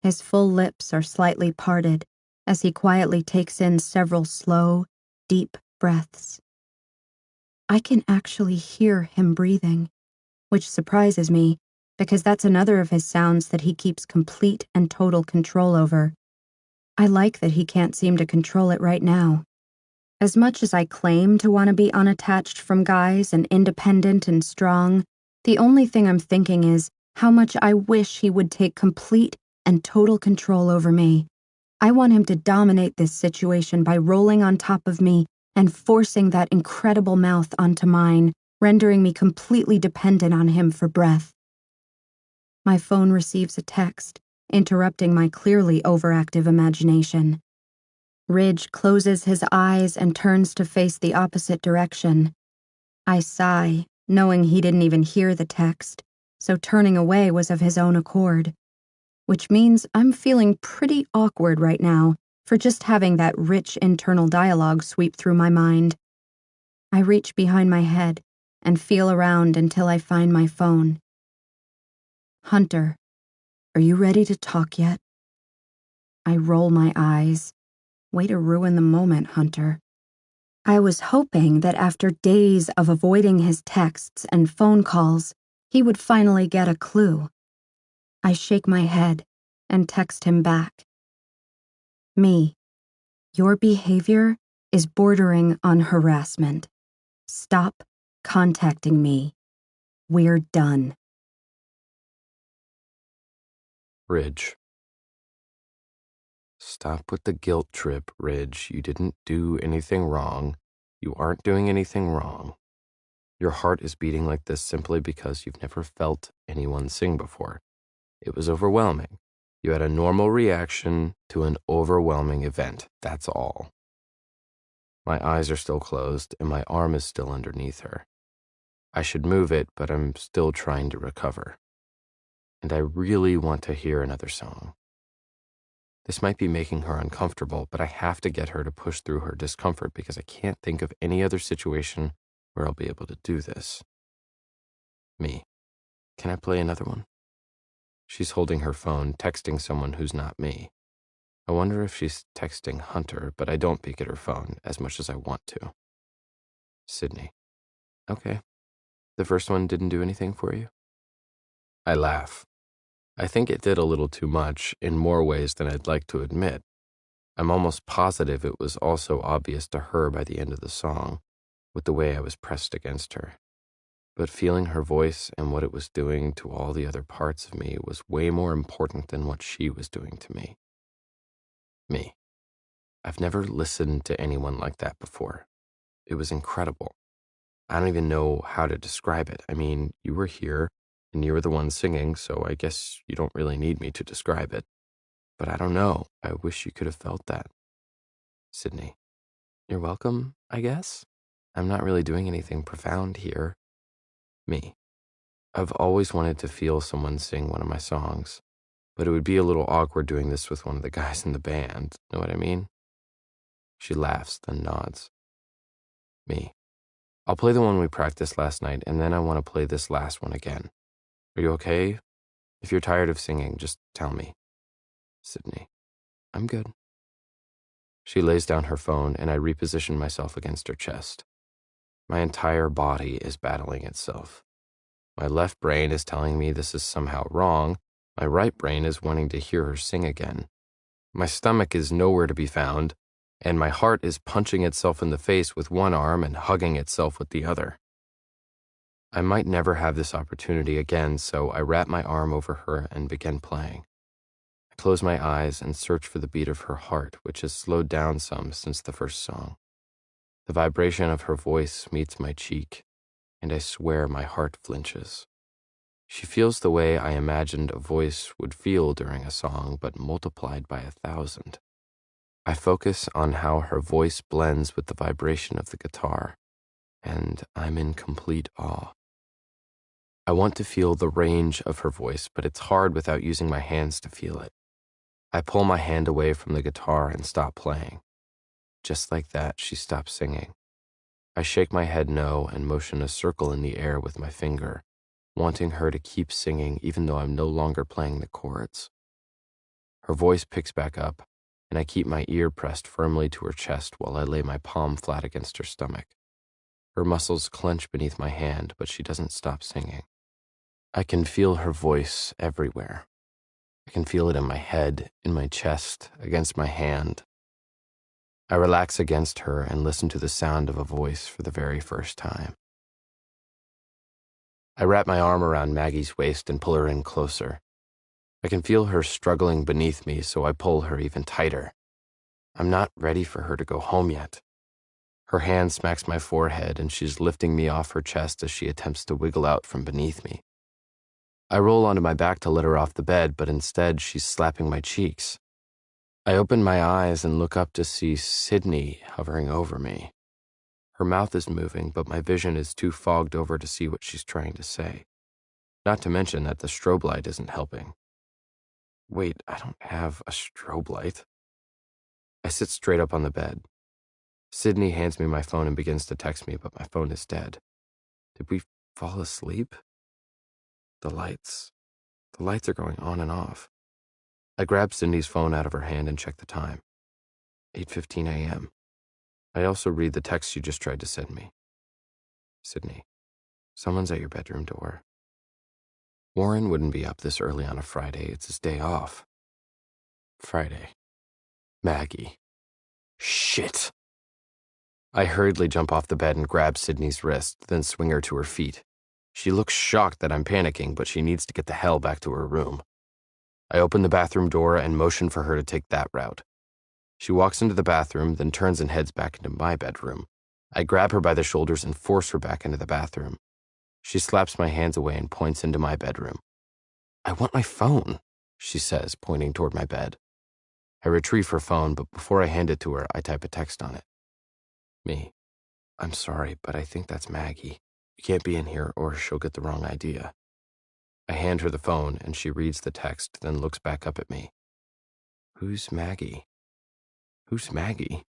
His full lips are slightly parted as he quietly takes in several slow, deep breaths. I can actually hear him breathing, which surprises me because that's another of his sounds that he keeps complete and total control over. I like that he can't seem to control it right now. As much as I claim to want to be unattached from guys and independent and strong, the only thing I'm thinking is how much I wish he would take complete and total control over me. I want him to dominate this situation by rolling on top of me and forcing that incredible mouth onto mine, rendering me completely dependent on him for breath. My phone receives a text, interrupting my clearly overactive imagination. Ridge closes his eyes and turns to face the opposite direction. I sigh, knowing he didn't even hear the text, so turning away was of his own accord. Which means I'm feeling pretty awkward right now for just having that rich internal dialogue sweep through my mind. I reach behind my head and feel around until I find my phone. "Hunter, are you ready to talk yet?" I roll my eyes. Way to ruin the moment, Hunter. I was hoping that after days of avoiding his texts and phone calls, he would finally get a clue. I shake my head and text him back. "Me, your behavior is bordering on harassment. Stop contacting me. We're done." Ridge. Stop with the guilt trip, Ridge. You didn't do anything wrong. You aren't doing anything wrong. Your heart is beating like this simply because you've never felt anyone sing before. It was overwhelming. You had a normal reaction to an overwhelming event. That's all. My eyes are still closed and my arm is still underneath her. I should move it, but I'm still trying to recover. And I really want to hear another song. This might be making her uncomfortable, but I have to get her to push through her discomfort because I can't think of any other situation where I'll be able to do this. Me. Can I play another one? She's holding her phone, texting someone who's not me. I wonder if she's texting Hunter, but I don't peek at her phone as much as I want to. Sydney. Okay. The first one didn't do anything for you? I laugh. I think it did a little too much, in more ways than I'd like to admit. I'm almost positive it was also obvious to her by the end of the song, with the way I was pressed against her. But feeling her voice and what it was doing to all the other parts of me was way more important than what she was doing to me. Me. I've never listened to anyone like that before. It was incredible. I don't even know how to describe it. I mean, you were here, and you were the one singing, so I guess you don't really need me to describe it. But I don't know. I wish you could have felt that. Sydney. You're welcome, I guess? I'm not really doing anything profound here. Me. I've always wanted to feel someone sing one of my songs, but it would be a little awkward doing this with one of the guys in the band. Know what I mean? She laughs, then nods. Me. I'll play the one we practiced last night, and then I want to play this last one again. Are you okay? If you're tired of singing, just tell me. Sydney. I'm good. She lays down her phone, and I reposition myself against her chest. My entire body is battling itself. My left brain is telling me this is somehow wrong. My right brain is wanting to hear her sing again. My stomach is nowhere to be found, and my heart is punching itself in the face with one arm and hugging itself with the other. I might never have this opportunity again, so I wrap my arm over her and begin playing. I close my eyes and search for the beat of her heart, which has slowed down some since the first song. The vibration of her voice meets my cheek, and I swear my heart flinches. She feels the way I imagined a voice would feel during a song, but multiplied by 1,000. I focus on how her voice blends with the vibration of the guitar, and I'm in complete awe. I want to feel the range of her voice, but it's hard without using my hands to feel it. I pull my hand away from the guitar and stop playing. Just like that, she stops singing. I shake my head no and motion a circle in the air with my finger, wanting her to keep singing even though I'm no longer playing the chords. Her voice picks back up, and I keep my ear pressed firmly to her chest while I lay my palm flat against her stomach. Her muscles clench beneath my hand, but she doesn't stop singing. I can feel her voice everywhere. I can feel it in my head, in my chest, against my hand. I relax against her and listen to the sound of a voice for the very first time. I wrap my arm around Maggie's waist and pull her in closer. I can feel her struggling beneath me, so I pull her even tighter. I'm not ready for her to go home yet. Her hand smacks my forehead, and she's lifting me off her chest as she attempts to wiggle out from beneath me. I roll onto my back to let her off the bed, but instead she's slapping my cheeks. I open my eyes and look up to see Sydney hovering over me. Her mouth is moving, but my vision is too fogged over to see what she's trying to say. Not to mention that the strobe light isn't helping. Wait, I don't have a strobe light. I sit straight up on the bed. Sydney hands me my phone and begins to text me, but my phone is dead. Did we fall asleep? The lights are going on and off. I grab Sydney's phone out of her hand and check the time. 8:15 a.m. I also read the text you just tried to send me. Sydney, someone's at your bedroom door. Warren wouldn't be up this early on a Friday. It's his day off. Friday. Maggie. Shit. I hurriedly jump off the bed and grab Sydney's wrist, then swing her to her feet. She looks shocked that I'm panicking, but she needs to get the hell back to her room. I open the bathroom door and motion for her to take that route. She walks into the bathroom, then turns and heads back into my bedroom. I grab her by the shoulders and force her back into the bathroom. She slaps my hands away and points into my bedroom. I want my phone, she says, pointing toward my bed. I retrieve her phone, but before I hand it to her, I type a text on it. Me. I'm sorry, but I think that's Maggie. You can't be in here or she'll get the wrong idea. I hand her the phone and she reads the text, then looks back up at me. Who's Maggie? Who's Maggie?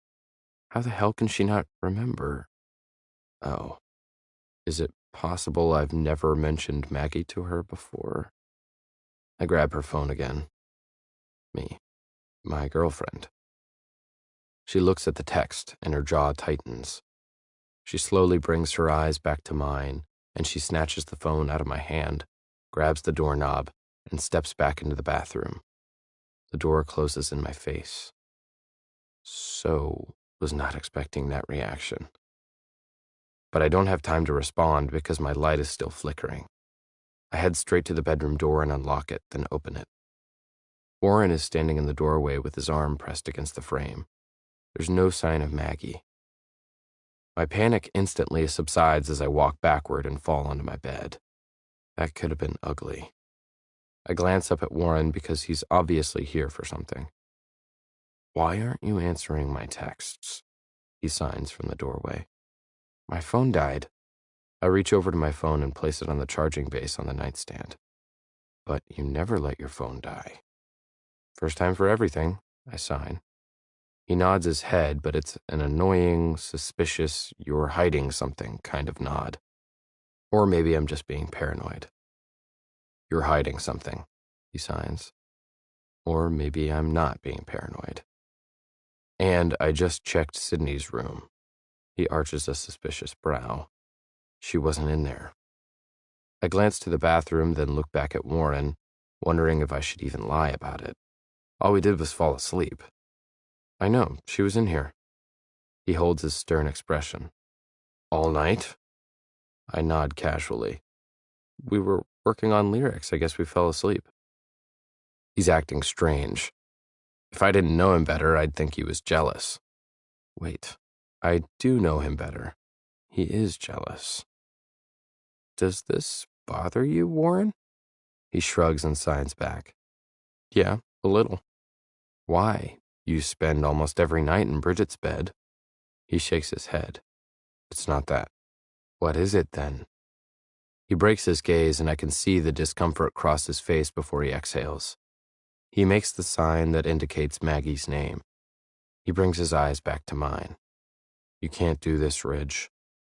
How the hell can she not remember? Oh, is it possible I've never mentioned Maggie to her before? I grab her phone again. Me. My girlfriend. She looks at the text and her jaw tightens. She slowly brings her eyes back to mine and she snatches the phone out of my hand, grabs the doorknob, and steps back into the bathroom. The door closes in my face. So, was not expecting that reaction. But I don't have time to respond because my light is still flickering. I head straight to the bedroom door and unlock it, then open it. Warren is standing in the doorway with his arm pressed against the frame. There's no sign of Maggie. My panic instantly subsides as I walk backward and fall onto my bed. That could have been ugly. I glance up at Warren because he's obviously here for something. "Why aren't you answering my texts?" he signs from the doorway. "My phone died." I reach over to my phone and place it on the charging base on the nightstand. "But you never let your phone die." "First time for everything," I sign. He nods his head, but it's an annoying, suspicious, "you're hiding something" kind of nod. Or maybe I'm just being paranoid. "You're hiding something," he signs. Or maybe I'm not being paranoid. "And I just checked Sydney's room." He arches a suspicious brow. She wasn't in there. I glance to the bathroom, then look back at Warren, wondering if I should even lie about it. All we did was fall asleep. "I know, she was in here." He holds his stern expression. "All night?" I nod casually. "We were working on lyrics. I guess we fell asleep." He's acting strange. If I didn't know him better, I'd think he was jealous. Wait, I do know him better. He is jealous. "Does this bother you, Warren?" He shrugs and signs back. "Yeah, a little." "Why? You spend almost every night in Bridget's bed." He shakes his head. "It's not that." "What is it then?" He breaks his gaze and I can see the discomfort cross his face before he exhales. He makes the sign that indicates Maggie's name. He brings his eyes back to mine. "You can't do this, Ridge.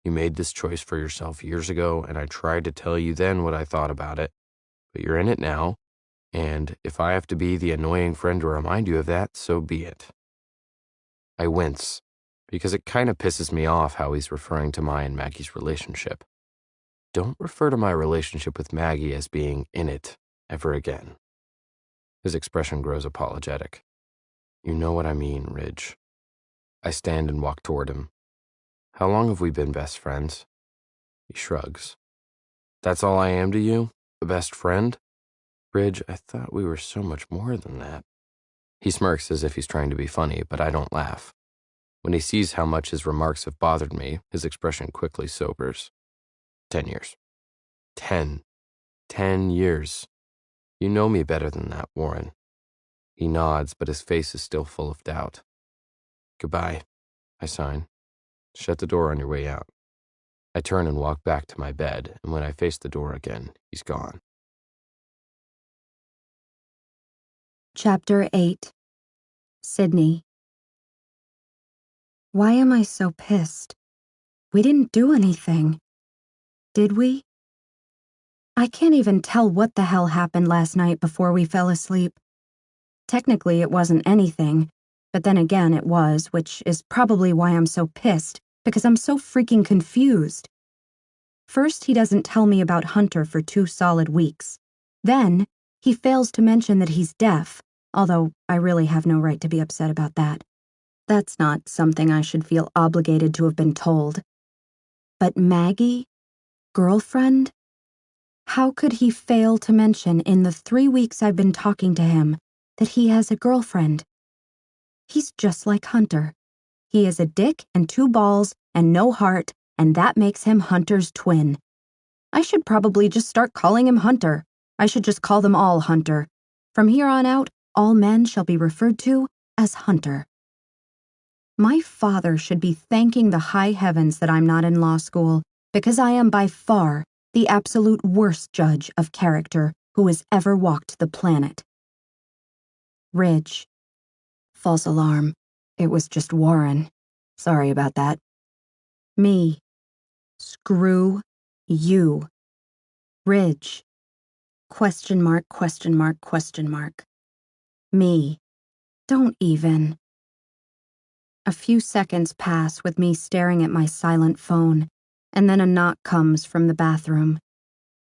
You made this choice for yourself years ago, and I tried to tell you then what I thought about it. But you're in it now, and if I have to be the annoying friend to remind you of that, so be it." I wince, because it kind of pisses me off how he's referring to my and Maggie's relationship. Don't refer to my relationship with Maggie as being in it ever again. His expression grows apologetic. "You know what I mean, Ridge." I stand and walk toward him. "How long have we been best friends?" He shrugs. "That's all I am to you? A best friend?" "Ridge, I thought we were so much more than that." He smirks as if he's trying to be funny, but I don't laugh. When he sees how much his remarks have bothered me, his expression quickly sobers. 10 years. 10. 10 years. You know me better than that, Warren. He nods, but his face is still full of doubt. "Goodbye," I sign. "Shut the door on your way out." I turn and walk back to my bed, and when I face the door again, he's gone. Chapter 8. Sydney. Why am I so pissed? We didn't do anything. Did we? I can't even tell what the hell happened last night before we fell asleep. Technically, it wasn't anything, but then again it was, which is probably why I'm so pissed, because I'm so freaking confused. First, he doesn't tell me about Hunter for 2 solid weeks. Then, he fails to mention that he's deaf, although I really have no right to be upset about that. That's not something I should feel obligated to have been told. But Maggie? Girlfriend? How could he fail to mention in the 3 weeks I've been talking to him that he has a girlfriend? He's just like Hunter. He is a dick and 2 balls and no heart, and that makes him Hunter's twin. I should probably just start calling him Hunter. I should just call them all Hunter. From here on out, all men shall be referred to as Hunter. My father should be thanking the high heavens that I'm not in law school, because I am by far the absolute worst judge of character who has ever walked the planet. Ridge. False alarm. It was just Warren. Sorry about that. Me. Screw you. Ridge. Question mark, question mark, question mark. Me. Don't even. A few seconds pass with me staring at my silent phone, and then a knock comes from the bathroom.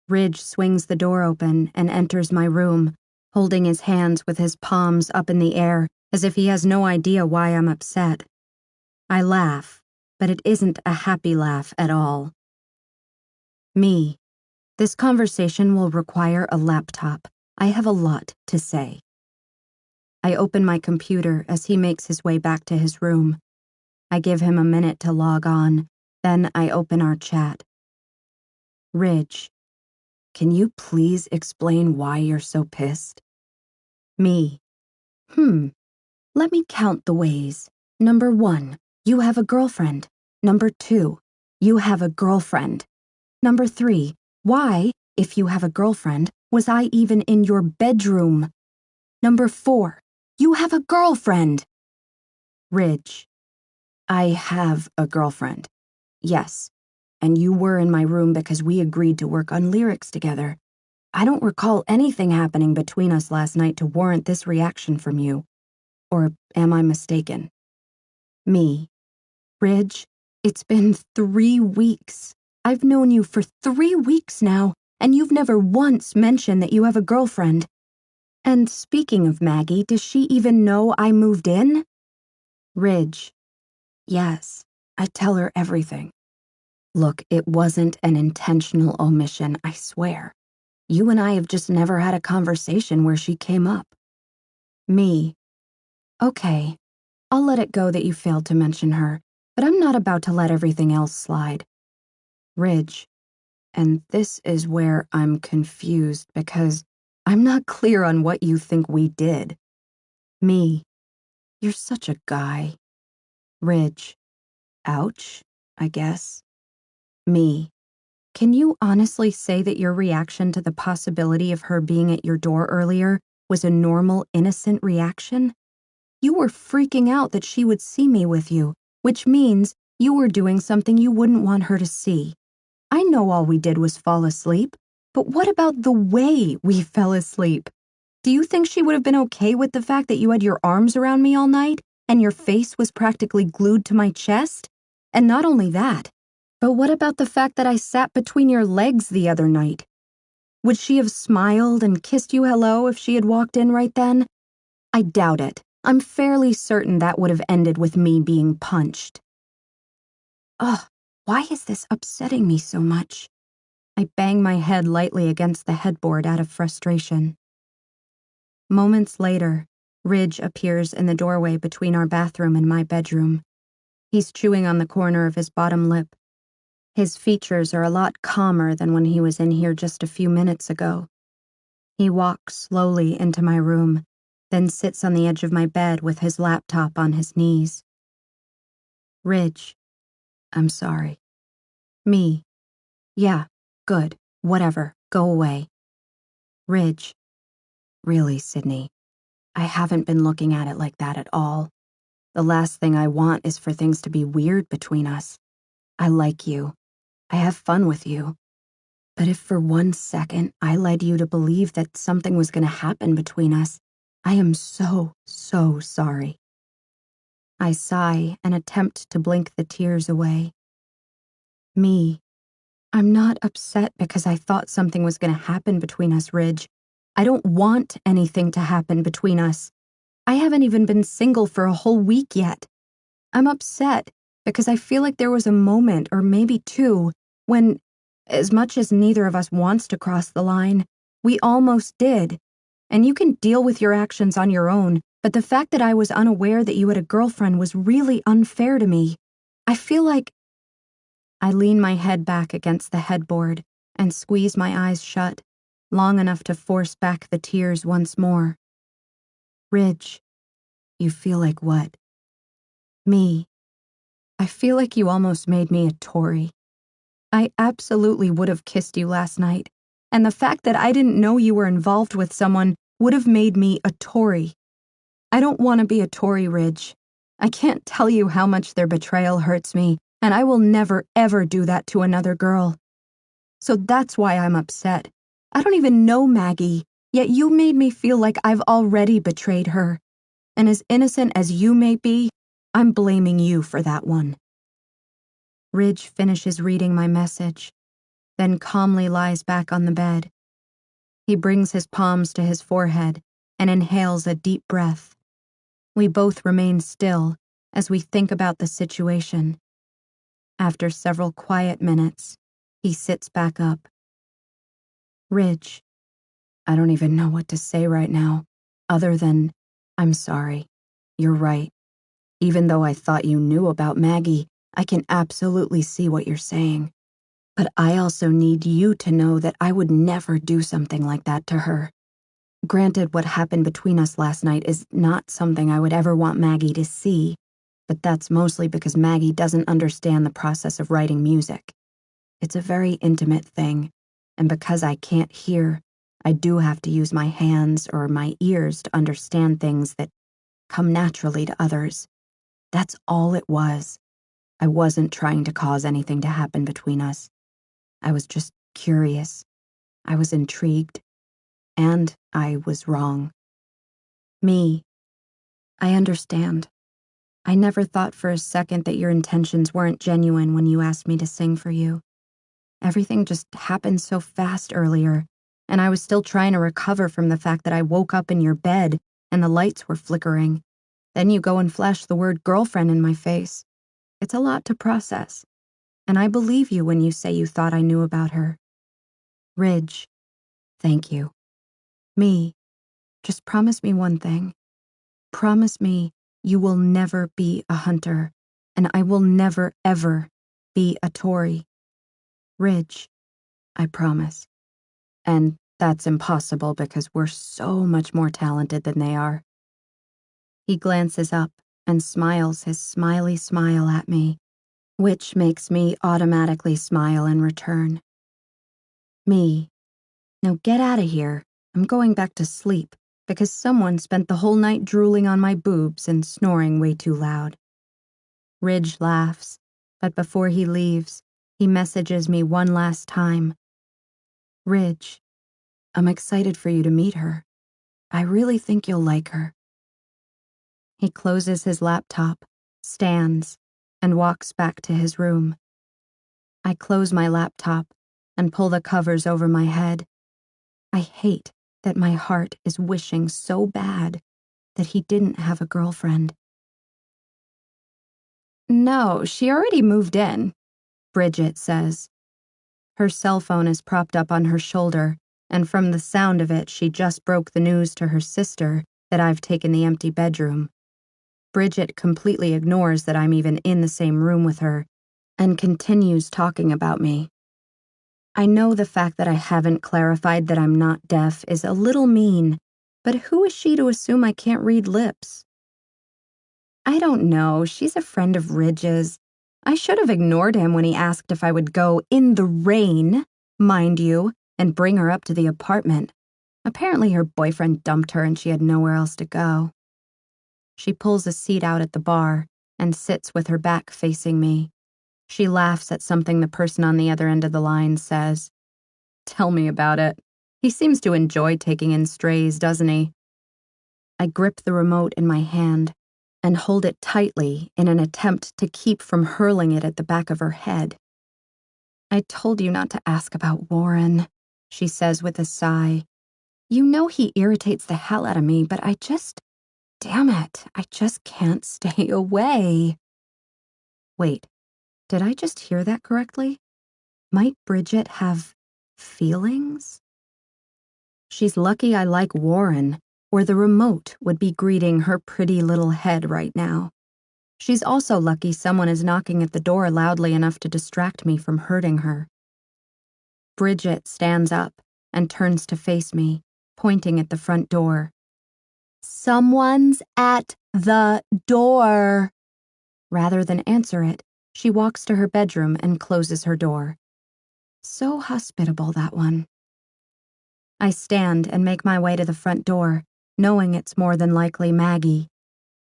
Ridge swings the door open and enters my room, holding his hands with his palms up in the air as if he has no idea why I'm upset. I laugh, but it isn't a happy laugh at all. Me. This conversation will require a laptop. I have a lot to say. I open my computer as he makes his way back to his room. I give him a minute to log on, then I open our chat. Ridge, can you please explain why you're so pissed? Me. Let me count the ways. Number 1, you have a girlfriend. Number 2, you have a girlfriend. Number 3, why, if you have a girlfriend, was I even in your bedroom? Number 4, you have a girlfriend. Ridge, I have a girlfriend. Yes, and you were in my room because we agreed to work on lyrics together. I don't recall anything happening between us last night to warrant this reaction from you. Or am I mistaken? Me. Ridge, it's been 3 weeks. I've known you for 3 weeks now, and you've never once mentioned that you have a girlfriend. And speaking of Maggie, does she even know I moved in? Ridge. Yes, I tell her everything. Look, it wasn't an intentional omission, I swear. You and I have just never had a conversation where she came up. Me. Okay, I'll let it go that you failed to mention her, but I'm not about to let everything else slide. Ridge. And this is where I'm confused because I'm not clear on what you think we did. Me. You're such a guy. Ridge. Ouch, I guess. Me. Can you honestly say that your reaction to the possibility of her being at your door earlier was a normal, innocent reaction? You were freaking out that she would see me with you, which means you were doing something you wouldn't want her to see. I know all we did was fall asleep, but what about the way we fell asleep? Do you think she would have been okay with the fact that you had your arms around me all night and your face was practically glued to my chest? And not only that, but what about the fact that I sat between your legs the other night? Would she have smiled and kissed you hello if she had walked in right then? I doubt it. I'm fairly certain that would have ended with me being punched. Ugh, why is this upsetting me so much? I bang my head lightly against the headboard out of frustration. Moments later, Ridge appears in the doorway between our bathroom and my bedroom. He's chewing on the corner of his bottom lip. His features are a lot calmer than when he was in here just a few minutes ago. He walks slowly into my room, then sits on the edge of my bed with his laptop on his knees. Ridge, I'm sorry. Me. Yeah, good, whatever, go away. Ridge. Really, Sydney, I haven't been looking at it like that at all. The last thing I want is for things to be weird between us. I like you. I have fun with you. But if for 1 second I led you to believe that something was going to happen between us, I am so, so sorry. I sigh and attempt to blink the tears away. Me. I'm not upset because I thought something was going to happen between us, Ridge. I don't want anything to happen between us. I haven't even been single for a whole week yet. I'm upset because I feel like there was a moment, or maybe 2, when, as much as neither of us wants to cross the line, we almost did. And you can deal with your actions on your own, but the fact that I was unaware that you had a girlfriend was really unfair to me. I feel like... I lean my head back against the headboard and squeeze my eyes shut, long enough to force back the tears once more. Ridge, you feel like what? Me. I feel like you almost made me a Tory. I absolutely would have kissed you last night, and the fact that I didn't know you were involved with someone would have made me a Tory. I don't want to be a Tory, Ridge. I can't tell you how much their betrayal hurts me, and I will never, ever do that to another girl. So that's why I'm upset. I don't even know Maggie, yet you made me feel like I've already betrayed her. And as innocent as you may be, I'm blaming you for that one. Ridge finishes reading my message, then calmly lies back on the bed. He brings his palms to his forehead and inhales a deep breath. We both remain still as we think about the situation. After several quiet minutes, he sits back up. Ridge, I don't even know what to say right now, other than, I'm sorry. You're right. Even though I thought you knew about Maggie, I can absolutely see what you're saying. But I also need you to know that I would never do something like that to her. Granted, what happened between us last night is not something I would ever want Maggie to see, but that's mostly because Maggie doesn't understand the process of writing music. It's a very intimate thing, and because I can't hear, I do have to use my hands or my ears to understand things that come naturally to others. That's all it was. I wasn't trying to cause anything to happen between us. I was just curious. I was intrigued. And I was wrong. Me. I understand. I never thought for a second that your intentions weren't genuine when you asked me to sing for you. Everything just happened so fast earlier, and I was still trying to recover from the fact that I woke up in your bed and the lights were flickering. Then you go and flash the word girlfriend in my face. It's a lot to process, and I believe you when you say you thought I knew about her. Ridge, thank you. Me, just promise me one thing. Promise me you will never be a hunter, and I will never, ever be a Tory. Ridge, I promise. And that's impossible because we're so much more talented than they are. He glances up and smiles his smiley smile at me, which makes me automatically smile in return. Me, now get out of here. I'm going back to sleep because someone spent the whole night drooling on my boobs and snoring way too loud. Ridge laughs, but before he leaves, he messages me one last time. Ridge, I'm excited for you to meet her. I really think you'll like her. He closes his laptop, stands, and walks back to his room. I close my laptop and pull the covers over my head. I hate that my heart is wishing so bad that he didn't have a girlfriend. No, she already moved in, Bridget says. Her cell phone is propped up on her shoulder, and from the sound of it, she just broke the news to her sister that I've taken the empty bedroom. Bridget completely ignores that I'm even in the same room with her and continues talking about me. I know the fact that I haven't clarified that I'm not deaf is a little mean, but who is she to assume I can't read lips? I don't know, she's a friend of Ridge's. I should have ignored him when he asked if I would go in the rain, mind you, and bring her up to the apartment. Apparently her boyfriend dumped her and she had nowhere else to go. She pulls a seat out at the bar and sits with her back facing me. She laughs at something the person on the other end of the line says. Tell me about it. He seems to enjoy taking in strays, doesn't he? I grip the remote in my hand and hold it tightly in an attempt to keep from hurling it at the back of her head. I told you not to ask about Warren, she says with a sigh. You know he irritates the hell out of me, but damn it, I just can't stay away. Wait, did I just hear that correctly? Might Bridget have feelings? She's lucky I like Warren, or the remote would be greeting her pretty little head right now. She's also lucky someone is knocking at the door loudly enough to distract me from hurting her. Bridget stands up and turns to face me, pointing at the front door. Someone's at the door. Rather than answer it, she walks to her bedroom and closes her door. So hospitable, that one. I stand and make my way to the front door, knowing it's more than likely Maggie.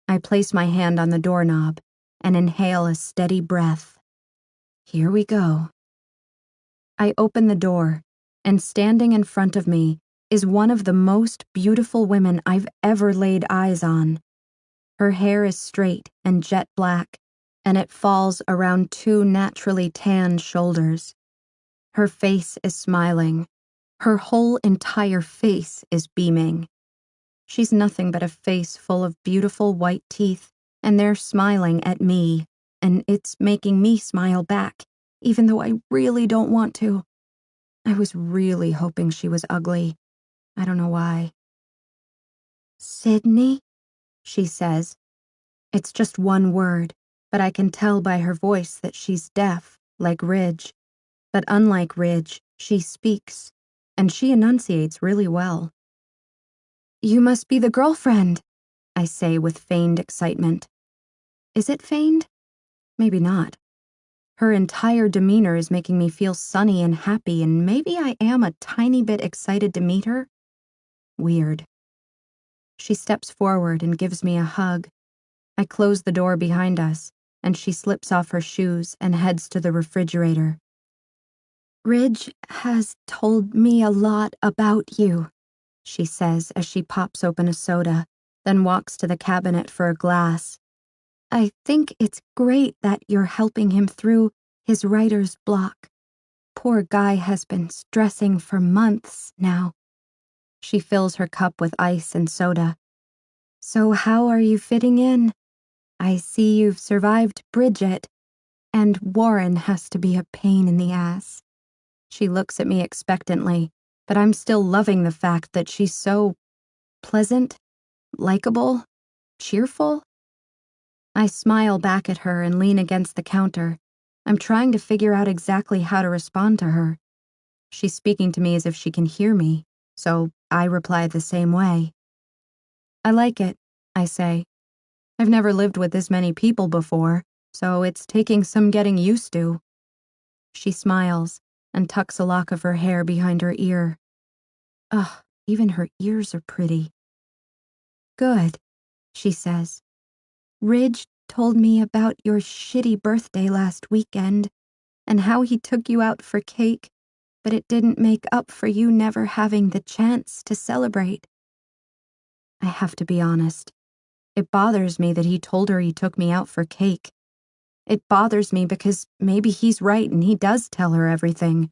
I place my hand on the doorknob and inhale a steady breath. Here we go. I open the door, and standing in front of me is one of the most beautiful women I've ever laid eyes on. Her hair is straight and jet black, and it falls around two naturally tanned shoulders. Her face is smiling. Her whole entire face is beaming. She's nothing but a face full of beautiful white teeth, and they're smiling at me, and it's making me smile back, even though I really don't want to. I was really hoping she was ugly. I don't know why. "Sydney?" she says. It's just one word, but I can tell by her voice that she's deaf, like Ridge. But unlike Ridge, she speaks, and she enunciates really well. "You must be the girlfriend," I say with feigned excitement. Is it feigned? Maybe not. Her entire demeanor is making me feel sunny and happy, and maybe I am a tiny bit excited to meet her. Weird. She steps forward and gives me a hug. I close the door behind us, and she slips off her shoes and heads to the refrigerator. "Ridge has told me a lot about you," she says as she pops open a soda, then walks to the cabinet for a glass. "I think it's great that you're helping him through his writer's block. Poor guy has been stressing for months now." She fills her cup with ice and soda. "So how are you fitting in? I see you've survived Bridget, and Warren has to be a pain in the ass." She looks at me expectantly, but I'm still loving the fact that she's so pleasant, likable, cheerful. I smile back at her and lean against the counter. I'm trying to figure out exactly how to respond to her. She's speaking to me as if she can hear me, so I reply the same way. "I like it," I say. "I've never lived with this many people before, so it's taking some getting used to." She smiles and tucks a lock of her hair behind her ear. Ugh, even her ears are pretty. "Good," she says. "Ridge told me about your shitty birthday last weekend and how he took you out for cake, but it didn't make up for you never having the chance to celebrate." I have to be honest. It bothers me that he told her he took me out for cake. It bothers me because maybe he's right and he does tell her everything.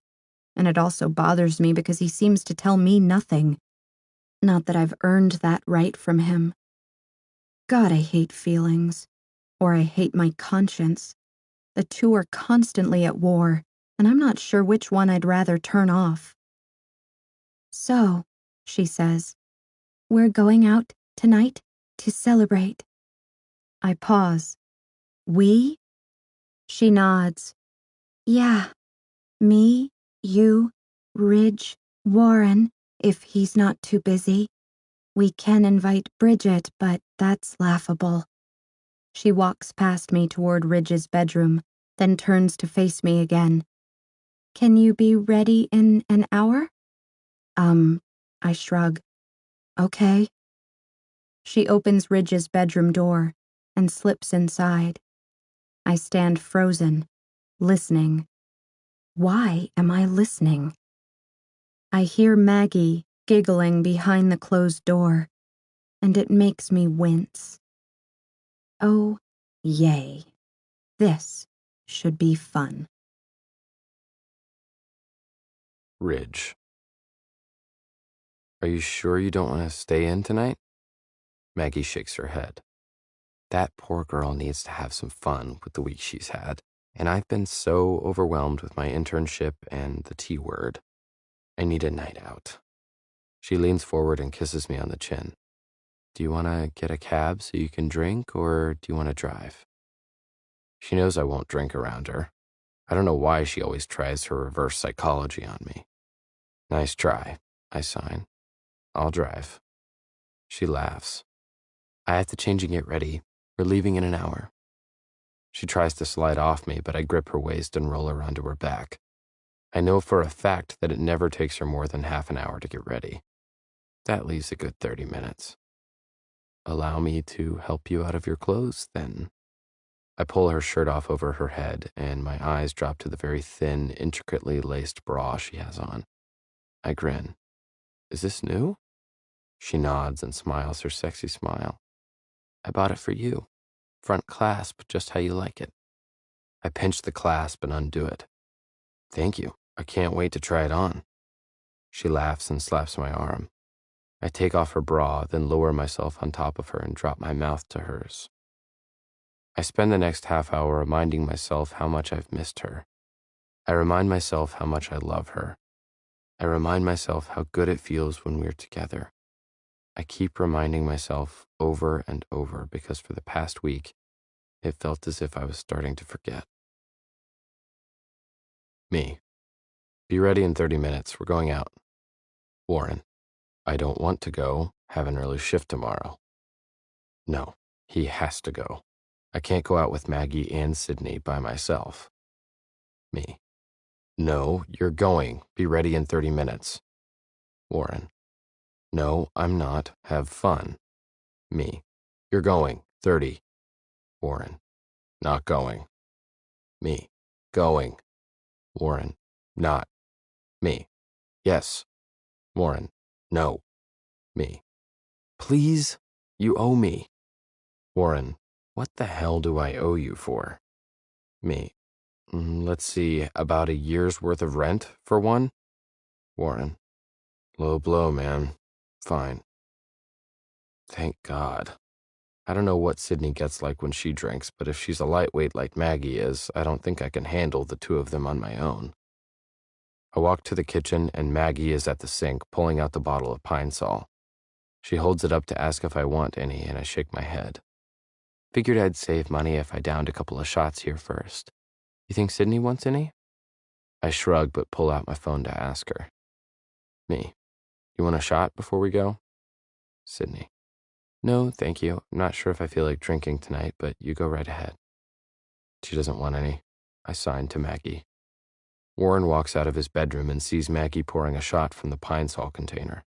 And it also bothers me because he seems to tell me nothing. Not that I've earned that right from him. God, I hate feelings. Or I hate my conscience. The two are constantly at war, and I'm not sure which one I'd rather turn off. "So," she says, "we're going out tonight to celebrate." I pause. "We?" She nods. "Yeah, me, you, Ridge, Warren, if he's not too busy. We can invite Bridget, but that's laughable." She walks past me toward Ridge's bedroom, then turns to face me again. "Can you be ready in an hour?" I shrug. "Okay." She opens Ridge's bedroom door and slips inside. I stand frozen, listening. Why am I listening? I hear Maggie giggling behind the closed door, and it makes me wince. Oh, yay. This should be fun. Ridge. "Are you sure you don't want to stay in tonight?" Maggie shakes her head. That poor girl needs to have some fun with the week she's had, and I've been so overwhelmed with my internship and the T word. I need a night out. She leans forward and kisses me on the chin. "Do you want to get a cab so you can drink, or do you want to drive?" She knows I won't drink around her. I don't know why she always tries her reverse psychology on me. "Nice try," I sign. "I'll drive." She laughs. "I have to change and get ready. We're leaving in an hour." She tries to slide off me, but I grip her waist and roll her onto her back. I know for a fact that it never takes her more than half an hour to get ready. That leaves a good 30 minutes. "Allow me to help you out of your clothes, then." I pull her shirt off over her head, and my eyes drop to the very thin, intricately laced bra she has on. I grin. "Is this new?" She nods and smiles her sexy smile. "I bought it for you. Front clasp, just how you like it." I pinch the clasp and undo it. Thank you. I can't wait to try it on. She laughs and slaps my arm. I take off her bra, then lower myself on top of her and drop my mouth to hers. I spend the next half hour reminding myself how much I've missed her. I remind myself how much I love her. I remind myself how good it feels when we're together. I keep reminding myself over and over because for the past week, it felt as if I was starting to forget. Me. Be ready in 30 minutes. We're going out. Warren. I don't want to go. Have an early shift tomorrow. No, he has to go. I can't go out with Maggie and Sydney by myself. Me. No, you're going. Be ready in 30 minutes. Warren. No, I'm not. Have fun. Me. You're going. 30. Warren. Not going. Me. Going. Warren. Not. Me. Yes. Warren. No. Me. Please? You owe me. Warren. What the hell do I owe you for? Me. Let's see, about a year's worth of rent, for one? Warren. Low blow, man. Fine. Thank God. I don't know what Sydney gets like when she drinks, but if she's a lightweight like Maggie is, I don't think I can handle the two of them on my own. I walk to the kitchen and Maggie is at the sink pulling out the bottle of Pine Sol. She holds it up to ask if I want any and I shake my head. Figured I'd save money if I downed a couple of shots here first. You think Sydney wants any? I shrug but pull out my phone to ask her. Me. You want a shot before we go? Sydney. No, thank you. I'm not sure if I feel like drinking tonight, but you go right ahead. She doesn't want any. I sign to Maggie. Warren walks out of his bedroom and sees Maggie pouring a shot from the Pine Sol container.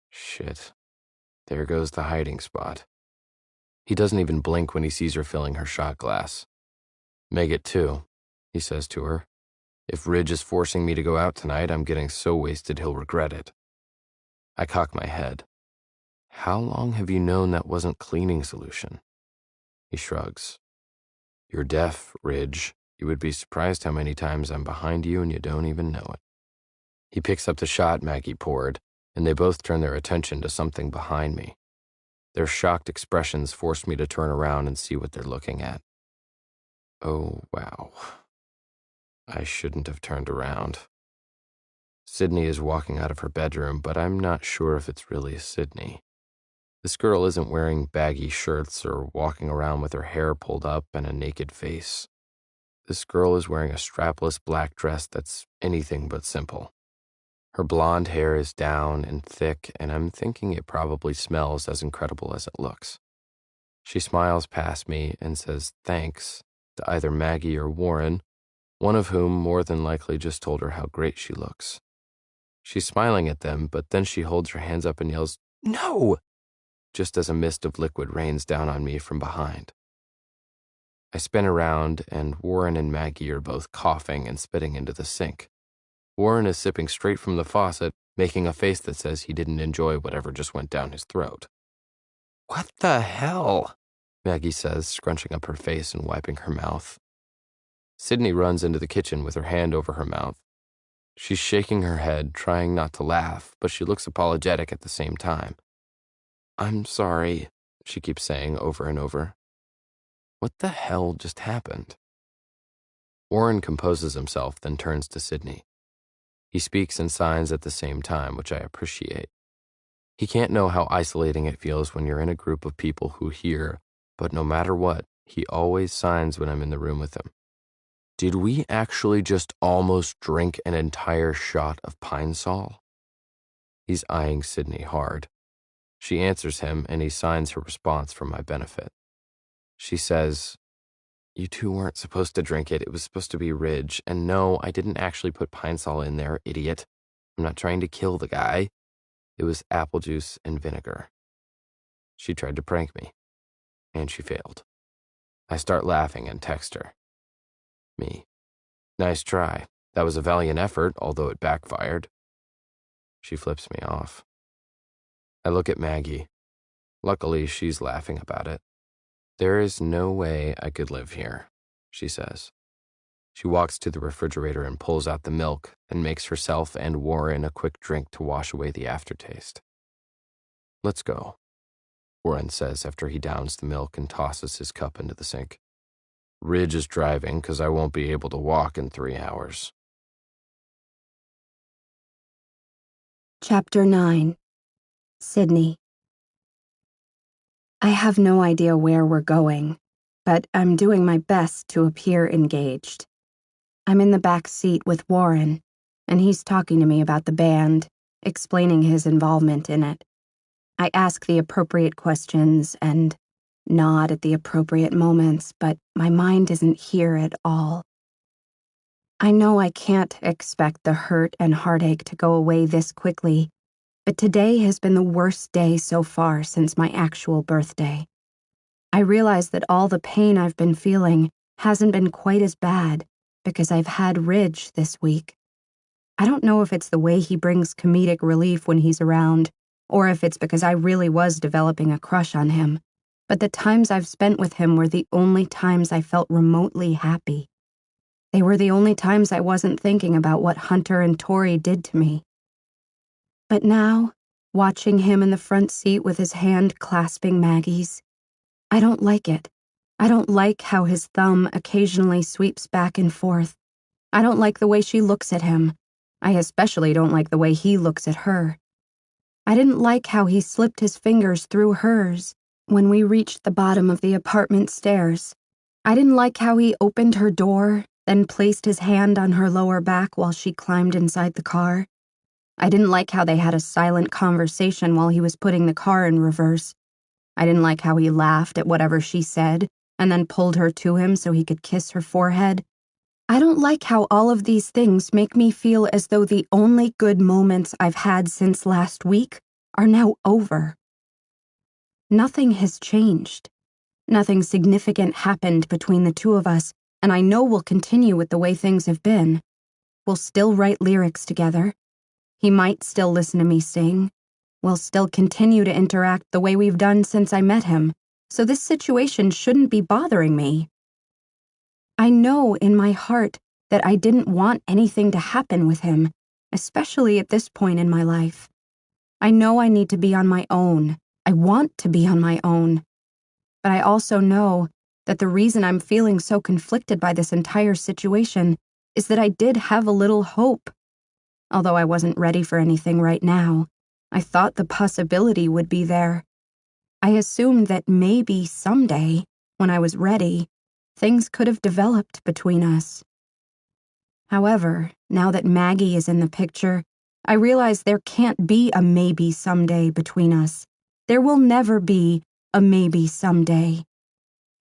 Shit. There goes the hiding spot. He doesn't even blink when he sees her filling her shot glass. Meg it too, he says to her. If Ridge is forcing me to go out tonight, I'm getting so wasted he'll regret it. I cock my head. How long have you known that wasn't cleaning solution? He shrugs. You're deaf, Ridge. You would be surprised how many times I'm behind you and you don't even know it. He picks up the shot Maggie poured, and they both turn their attention to something behind me. Their shocked expressions force me to turn around and see what they're looking at. Oh, wow. I shouldn't have turned around. Sydney is walking out of her bedroom, but I'm not sure if it's really Sydney. This girl isn't wearing baggy shirts or walking around with her hair pulled up and a naked face. This girl is wearing a strapless black dress that's anything but simple. Her blonde hair is down and thick, and I'm thinking it probably smells as incredible as it looks. She smiles past me and says thanks to either Maggie or Warren, one of whom more than likely just told her how great she looks. She's smiling at them, but then she holds her hands up and yells, "No!" just as a mist of liquid rains down on me from behind. I spin around, and Warren and Maggie are both coughing and spitting into the sink. Warren is sipping straight from the faucet, making a face that says he didn't enjoy whatever just went down his throat. What the hell? Maggie says, scrunching up her face and wiping her mouth. Sydney runs into the kitchen with her hand over her mouth. She's shaking her head, trying not to laugh, but she looks apologetic at the same time. I'm sorry, she keeps saying over and over. What the hell just happened? Warren composes himself, then turns to Sydney. He speaks and signs at the same time, which I appreciate. He can't know how isolating it feels when you're in a group of people who hear, but no matter what, he always signs when I'm in the room with him. Did we actually just almost drink an entire shot of Pine Sol? He's eyeing Sydney hard. She answers him, and he signs her response for my benefit. She says, "You two weren't supposed to drink it. It was supposed to be Ridge. And no, I didn't actually put Pine Sol in there, idiot. I'm not trying to kill the guy. It was apple juice and vinegar." She tried to prank me, and she failed. I start laughing and text her. Me. Nice try. That was a valiant effort, although it backfired. She flips me off. I look at Maggie. Luckily, she's laughing about it. There is no way I could live here, she says. She walks to the refrigerator and pulls out the milk and makes herself and Warren a quick drink to wash away the aftertaste. "Let's go," Warren says after he downs the milk and tosses his cup into the sink. "Ridge is driving because I won't be able to walk in 3 hours. Chapter 9. Sydney. I have no idea where we're going, but I'm doing my best to appear engaged. I'm in the back seat with Warren, and he's talking to me about the band, explaining his involvement in it. I ask the appropriate questions and nod at the appropriate moments, but my mind isn't here at all. I know I can't expect the hurt and heartache to go away this quickly, but today has been the worst day so far since my actual birthday. I realize that all the pain I've been feeling hasn't been quite as bad because I've had Ridge this week. I don't know if it's the way he brings comedic relief when he's around, or if it's because I really was developing a crush on him, but the times I've spent with him were the only times I felt remotely happy. They were the only times I wasn't thinking about what Hunter and Tori did to me. But now, watching him in the front seat with his hand clasping Maggie's, I don't like it. I don't like how his thumb occasionally sweeps back and forth. I don't like the way she looks at him. I especially don't like the way he looks at her. I didn't like how he slipped his fingers through hers when we reached the bottom of the apartment stairs. I didn't like how he opened her door, then placed his hand on her lower back while she climbed inside the car. I didn't like how they had a silent conversation while he was putting the car in reverse. I didn't like how he laughed at whatever she said and then pulled her to him so he could kiss her forehead. I don't like how all of these things make me feel as though the only good moments I've had since last week are now over. Nothing has changed. Nothing significant happened between the two of us, and I know we'll continue with the way things have been. We'll still write lyrics together. He might still listen to me sing. We'll still continue to interact the way we've done since I met him, so this situation shouldn't be bothering me. I know in my heart that I didn't want anything to happen with him, especially at this point in my life. I know I need to be on my own. I want to be on my own. But I also know that the reason I'm feeling so conflicted by this entire situation is that I did have a little hope. Although I wasn't ready for anything right now, I thought the possibility would be there. I assumed that maybe someday, when I was ready, things could have developed between us. However, now that Maggie is in the picture, I realize there can't be a maybe someday between us. There will never be a maybe someday.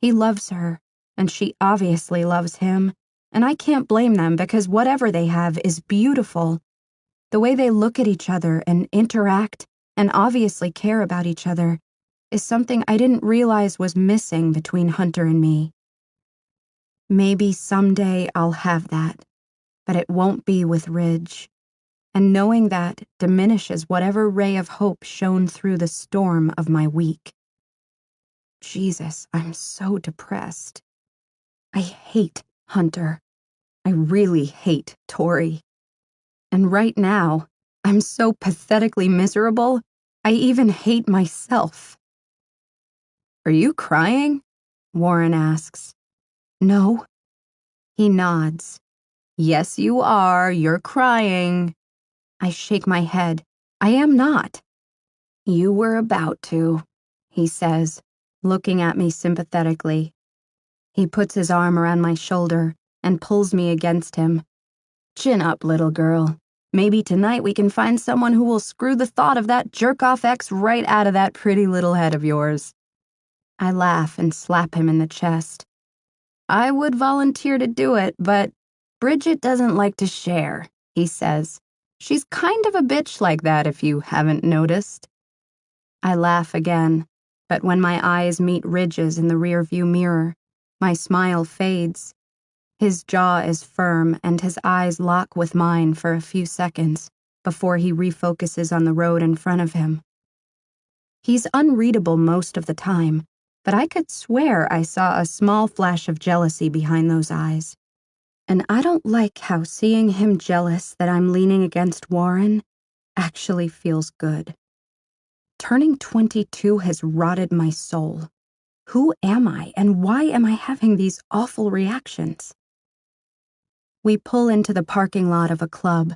He loves her, and she obviously loves him, and I can't blame them because whatever they have is beautiful. The way they look at each other and interact and obviously care about each other is something I didn't realize was missing between Hunter and me. Maybe someday I'll have that, but it won't be with Ridge. And knowing that diminishes whatever ray of hope shone through the storm of my week. Jesus, I'm so depressed. I hate Hunter. I really hate Tori. And right now, I'm so pathetically miserable, I even hate myself. "Are you crying?" Warren asks. "No." He nods. "Yes, you are. You're crying." I shake my head. "I am not." "You were about to," he says, looking at me sympathetically. He puts his arm around my shoulder and pulls me against him. "Chin up, little girl. Maybe tonight we can find someone who will screw the thought of that jerk-off ex right out of that pretty little head of yours." I laugh and slap him in the chest. "I would volunteer to do it, but Bridget doesn't like to share," he says. "She's kind of a bitch like that if you haven't noticed." I laugh again, but when my eyes meet Ridge's in the rearview mirror, my smile fades. His jaw is firm and his eyes lock with mine for a few seconds before he refocuses on the road in front of him. He's unreadable most of the time, but I could swear I saw a small flash of jealousy behind those eyes. And I don't like how seeing him jealous that I'm leaning against Warren actually feels good. Turning 22 has rotted my soul. Who am I, and why am I having these awful reactions? We pull into the parking lot of a club.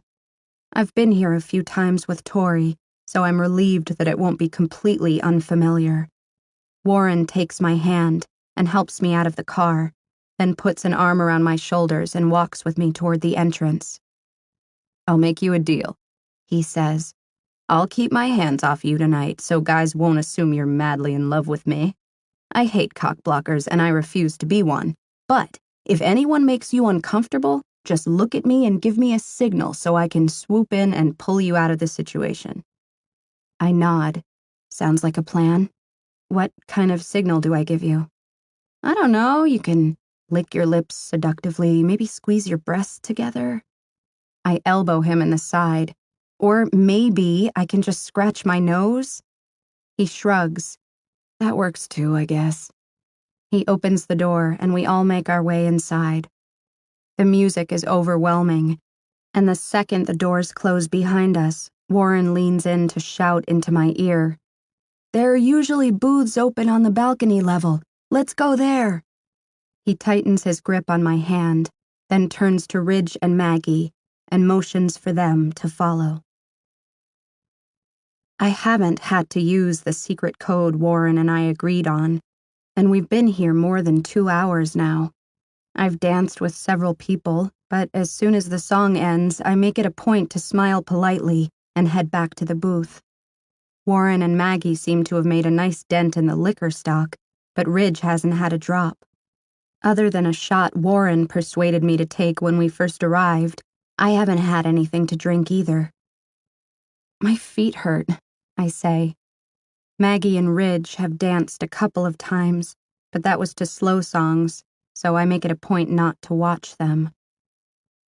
I've been here a few times with Tori, so I'm relieved that it won't be completely unfamiliar. Warren takes my hand and helps me out of the car, then puts an arm around my shoulders and walks with me toward the entrance. "I'll make you a deal," he says. "I'll keep my hands off you tonight so guys won't assume you're madly in love with me. I hate cockblockers and I refuse to be one, but if anyone makes you uncomfortable, just look at me and give me a signal so I can swoop in and pull you out of the situation." I nod. Sounds like a plan. What kind of signal do I give you? I don't know, you can lick your lips seductively, maybe squeeze your breasts together. I elbow him in the side. Or maybe I can just scratch my nose. He shrugs. That works too, I guess. He opens the door and we all make our way inside. The music is overwhelming, and the second the doors close behind us, Warren leans in to shout into my ear, "There are usually booths open on the balcony level. Let's go there." He tightens his grip on my hand, then turns to Ridge and Maggie and motions for them to follow. I haven't had to use the secret code Warren and I agreed on, and we've been here more than 2 hours now. I've danced with several people, but as soon as the song ends, I make it a point to smile politely and head back to the booth. Warren and Maggie seem to have made a nice dent in the liquor stock, but Ridge hasn't had a drop. Other than a shot Warren persuaded me to take when we first arrived, I haven't had anything to drink either. My feet hurt, I say. Maggie and Ridge have danced a couple of times, but that was to slow songs, so I make it a point not to watch them.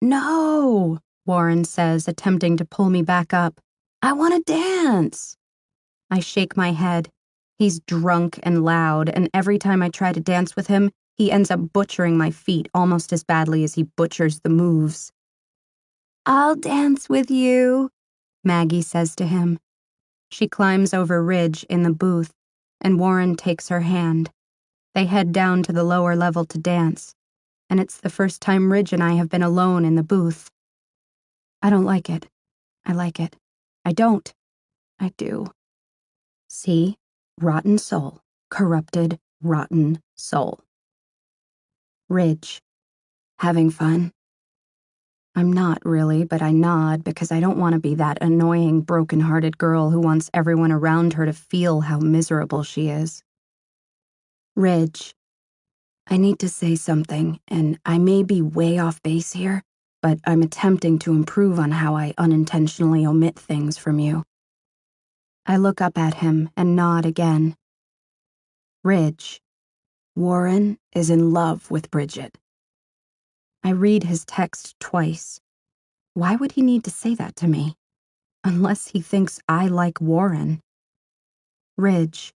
"No," Warren says, attempting to pull me back up. "I want to dance." I shake my head. He's drunk and loud, and every time I try to dance with him, he ends up butchering my feet almost as badly as he butchers the moves. "I'll dance with you," Maggie says to him. She climbs over Ridge in the booth, and Warren takes her hand. They head down to the lower level to dance, and it's the first time Ridge and I have been alone in the booth. I don't like it. I like it. I don't. I do. See? Rotten soul. Corrupted, rotten soul. Ridge. Having fun? I'm not really, but I nod because I don't want to be that annoying, broken-hearted girl who wants everyone around her to feel how miserable she is. Ridge. I need to say something, and I may be way off base here, but I'm attempting to improve on how I unintentionally omit things from you. I look up at him and nod again. Ridge. Warren is in love with Bridget. I read his text twice. Why would he need to say that to me? Unless he thinks I like Warren. Ridge.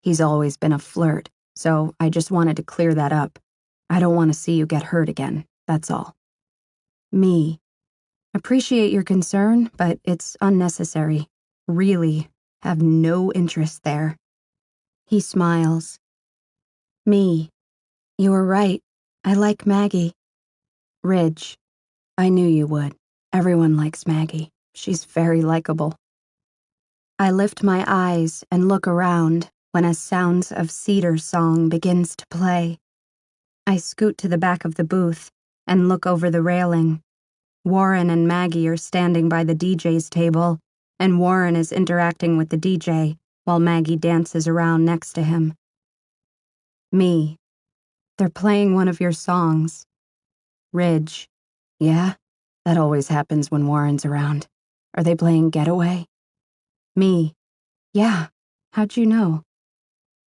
He's always been a flirt, so I just wanted to clear that up. I don't want to see you get hurt again, that's all. Me. Appreciate your concern, but it's unnecessary. Really, have no interest there. He smiles. Me. You were right. I like Maggie. Ridge. I knew you would. Everyone likes Maggie. She's very likable. I lift my eyes and look around when a Sounds of Cedar song begins to play. I scoot to the back of the booth and look over the railing. Warren and Maggie are standing by the DJ's table, and Warren is interacting with the DJ while Maggie dances around next to him. Me. They're playing one of your songs. Ridge. Yeah? That always happens when Warren's around. Are they playing Getaway? Me. Yeah. How'd you know?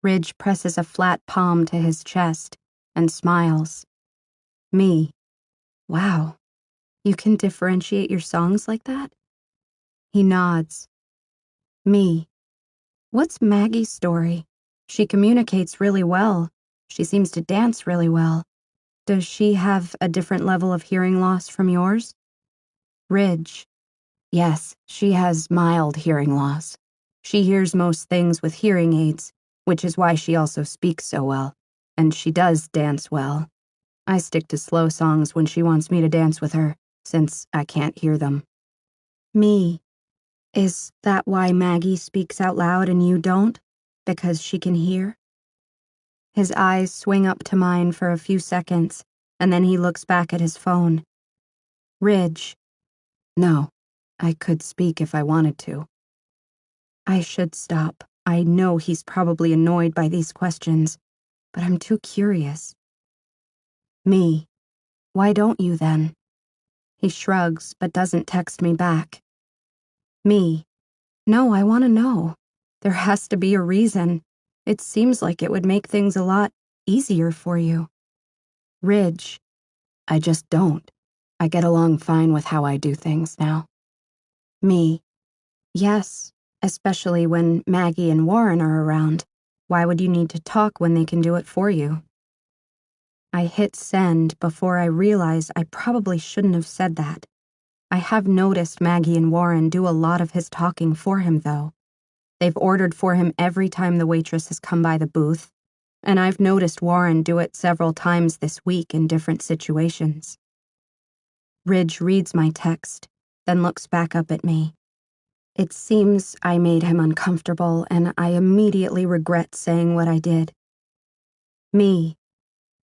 Ridge presses a flat palm to his chest and smiles. Me. Wow. You can differentiate your songs like that? He nods. Me. What's Maggie's story? She communicates really well. She seems to dance really well. Does she have a different level of hearing loss from yours? Ridge. Yes, she has mild hearing loss. She hears most things with hearing aids, which is why she also speaks so well. And she does dance well. I stick to slow songs when she wants me to dance with her, since I can't hear them. Me. Is that why Maggie speaks out loud and you don't? Because she can hear? His eyes swing up to mine for a few seconds, and then he looks back at his phone. Ridge. No, I could speak if I wanted to. I should stop. I know he's probably annoyed by these questions, but I'm too curious. Me. Why don't you then? He shrugs, but doesn't text me back. Me. No, I want to know. There has to be a reason. It seems like it would make things a lot easier for you. Ridge. I just don't. I get along fine with how I do things now. Me. Yes, especially when Maggie and Warren are around. Why would you need to talk when they can do it for you? I hit send before I realize I probably shouldn't have said that. I have noticed Maggie and Warren do a lot of his talking for him, though. They've ordered for him every time the waitress has come by the booth, and I've noticed Warren do it several times this week in different situations. Ridge reads my text, then looks back up at me. It seems I made him uncomfortable, and I immediately regret saying what I did. Me.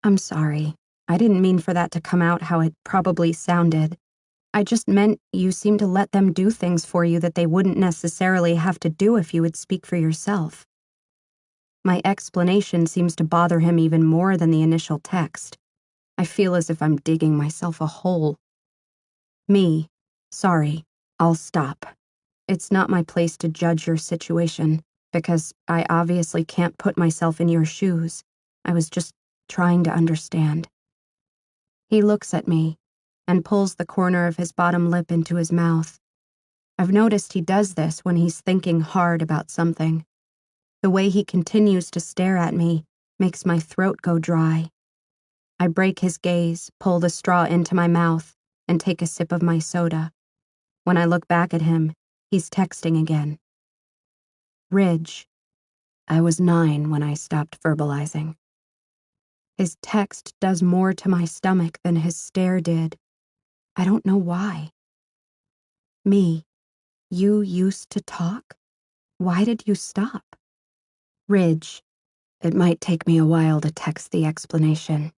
I'm sorry. I didn't mean for that to come out how it probably sounded. I just meant you seem to let them do things for you that they wouldn't necessarily have to do if you would speak for yourself. My explanation seems to bother him even more than the initial text. I feel as if I'm digging myself a hole. Me. Sorry. I'll stop. It's not my place to judge your situation, because I obviously can't put myself in your shoes. I was just trying to understand. He looks at me and pulls the corner of his bottom lip into his mouth. I've noticed he does this when he's thinking hard about something. The way he continues to stare at me makes my throat go dry. I break his gaze, pull the straw into my mouth, and take a sip of my soda. When I look back at him, he's texting again. Ridge. I was 9 when I stopped verbalizing. His text does more to my stomach than his stare did. I don't know why. Me. You used to talk? Why did you stop? Ridge. It might take me a while to text the explanation.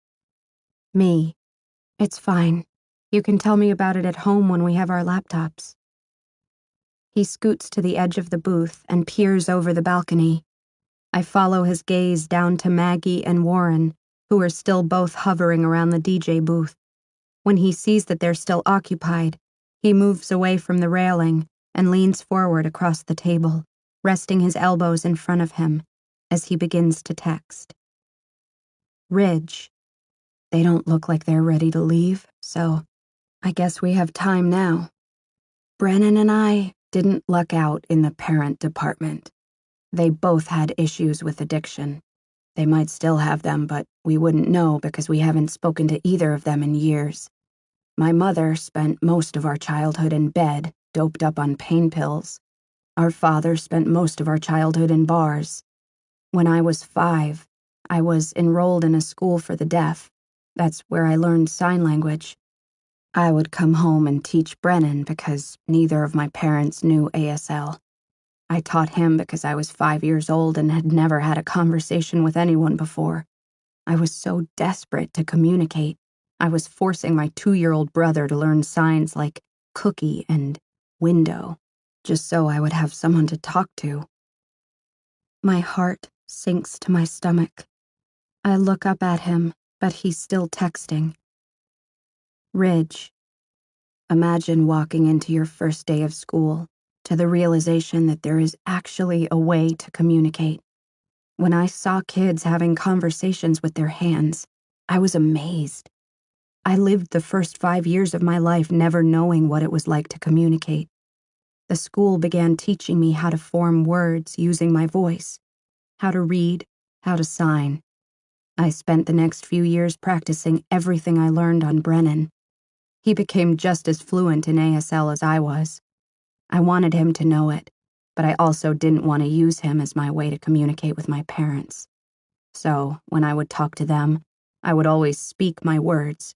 Me. It's fine. You can tell me about it at home when we have our laptops. He scoots to the edge of the booth and peers over the balcony. I follow his gaze down to Maggie and Warren, who are still both hovering around the DJ booth. When he sees that they're still occupied, he moves away from the railing and leans forward across the table, resting his elbows in front of him as he begins to text. Ridge. They don't look like they're ready to leave, so I guess we have time now. Brennan and I didn't luck out in the parent department. They both had issues with addiction. They might still have them, but we wouldn't know because we haven't spoken to either of them in years. My mother spent most of our childhood in bed, doped up on pain pills. Our father spent most of our childhood in bars. When I was 5, I was enrolled in a school for the deaf. That's where I learned sign language. I would come home and teach Brennan because neither of my parents knew ASL. I taught him because I was 5 years old and had never had a conversation with anyone before. I was so desperate to communicate. I was forcing my 2-year-old brother to learn signs like cookie and window, just so I would have someone to talk to. My heart sinks to my stomach. I look up at him, but he's still texting. Ridge. Imagine walking into your first day of school to the realization that there is actually a way to communicate. When I saw kids having conversations with their hands, I was amazed. I lived the first 5 years of my life never knowing what it was like to communicate. The school began teaching me how to form words using my voice, how to read, how to sign. I spent the next few years practicing everything I learned on Brennan. He became just as fluent in ASL as I was. I wanted him to know it, but I also didn't want to use him as my way to communicate with my parents. So, when I would talk to them, I would always speak my words.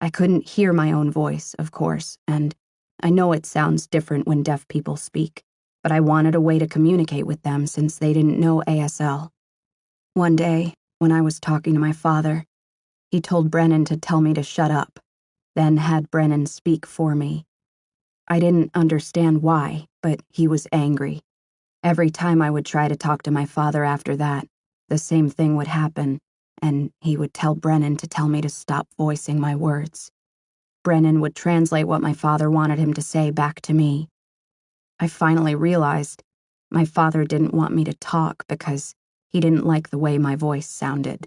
I couldn't hear my own voice, of course, and I know it sounds different when deaf people speak, but I wanted a way to communicate with them since they didn't know ASL. One day, when I was talking to my father, he told Brennan to tell me to shut up, then had Brennan speak for me. I didn't understand why, but he was angry. Every time I would try to talk to my father after that, the same thing would happen, and he would tell Brennan to tell me to stop voicing my words. Brennan would translate what my father wanted him to say back to me. I finally realized my father didn't want me to talk because he didn't like the way my voice sounded.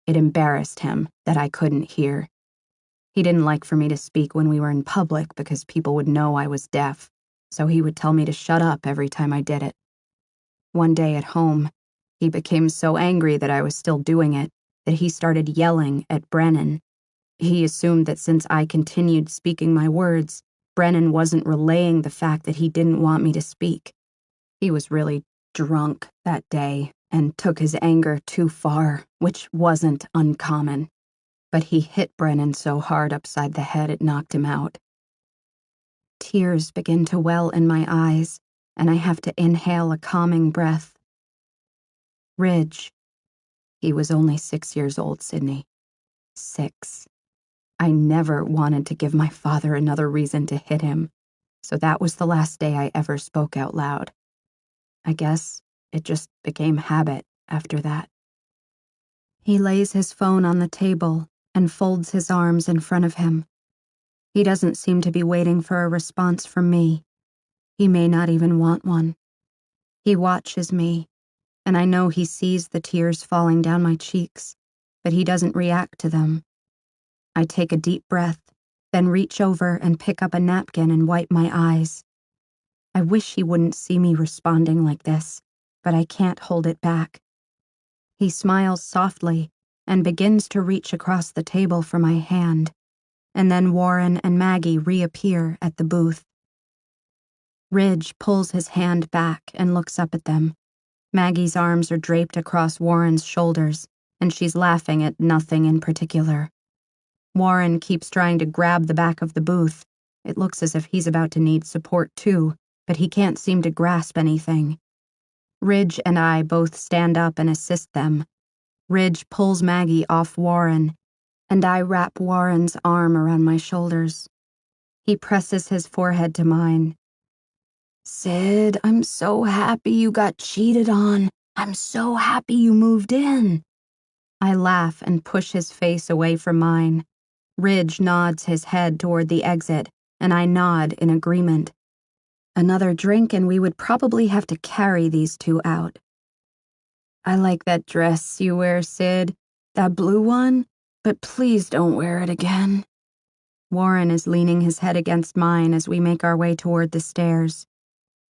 It embarrassed him that I couldn't hear. He didn't like for me to speak when we were in public because people would know I was deaf, so he would tell me to shut up every time I did it. One day at home, he became so angry that I was still doing it that he started yelling at Brennan. He assumed that since I continued speaking my words, Brennan wasn't relaying the fact that he didn't want me to speak. He was really drunk that day and took his anger too far, which wasn't uncommon. But he hit Brennan so hard upside the head it knocked him out. Tears begin to well in my eyes, and I have to inhale a calming breath. Ridge. He was only 6 years old, Sydney. 6. I never wanted to give my father another reason to hit him, so that was the last day I ever spoke out loud. I guess it just became habit after that. He lays his phone on the table and folds his arms in front of him. He doesn't seem to be waiting for a response from me. He may not even want one. He watches me, and I know he sees the tears falling down my cheeks, but he doesn't react to them. I take a deep breath, then reach over and pick up a napkin and wipe my eyes. I wish he wouldn't see me responding like this, but I can't hold it back. He smiles softly and begins to reach across the table for my hand, and then Warren and Maggie reappear at the booth. Ridge pulls his hand back and looks up at them. Maggie's arms are draped across Warren's shoulders, and she's laughing at nothing in particular. Warren keeps trying to grab the back of the booth. It looks as if he's about to need support too, but he can't seem to grasp anything. Ridge and I both stand up and assist them. Ridge pulls Maggie off Warren, and I wrap Warren's arm around my shoulders. He presses his forehead to mine. Sid, I'm so happy you got cheated on. I'm so happy you moved in. I laugh and push his face away from mine. Ridge nods his head toward the exit, and I nod in agreement. Another drink and we would probably have to carry these two out. I like that dress you wear, Sid, that blue one, but please don't wear it again. Warren is leaning his head against mine as we make our way toward the stairs.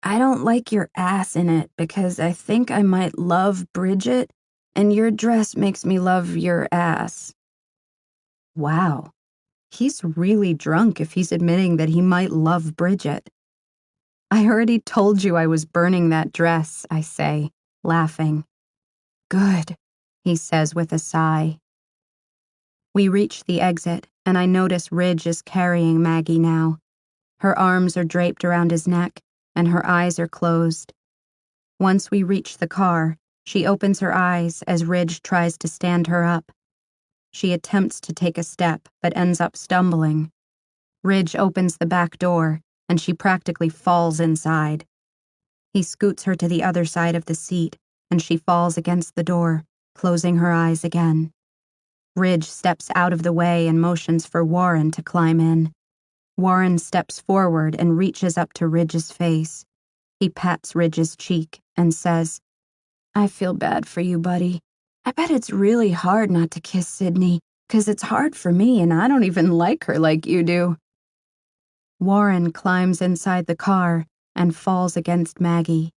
I don't like your ass in it because I think I might love Bridget, and your dress makes me love your ass. Wow, he's really drunk if he's admitting that he might love Bridget. I already told you I was burning that dress, I say, laughing. Good, he says with a sigh. We reach the exit, and I notice Ridge is carrying Maggie now. Her arms are draped around his neck, and her eyes are closed. Once we reach the car, she opens her eyes as Ridge tries to stand her up. She attempts to take a step, but ends up stumbling. Ridge opens the back door, and she practically falls inside. He scoots her to the other side of the seat, and she falls against the door, closing her eyes again. Ridge steps out of the way and motions for Warren to climb in. Warren steps forward and reaches up to Ridge's face. He pats Ridge's cheek and says, I feel bad for you, buddy. I bet it's really hard not to kiss Sydney, 'cause it's hard for me and I don't even like her like you do. Warren climbs inside the car and falls against Maggie.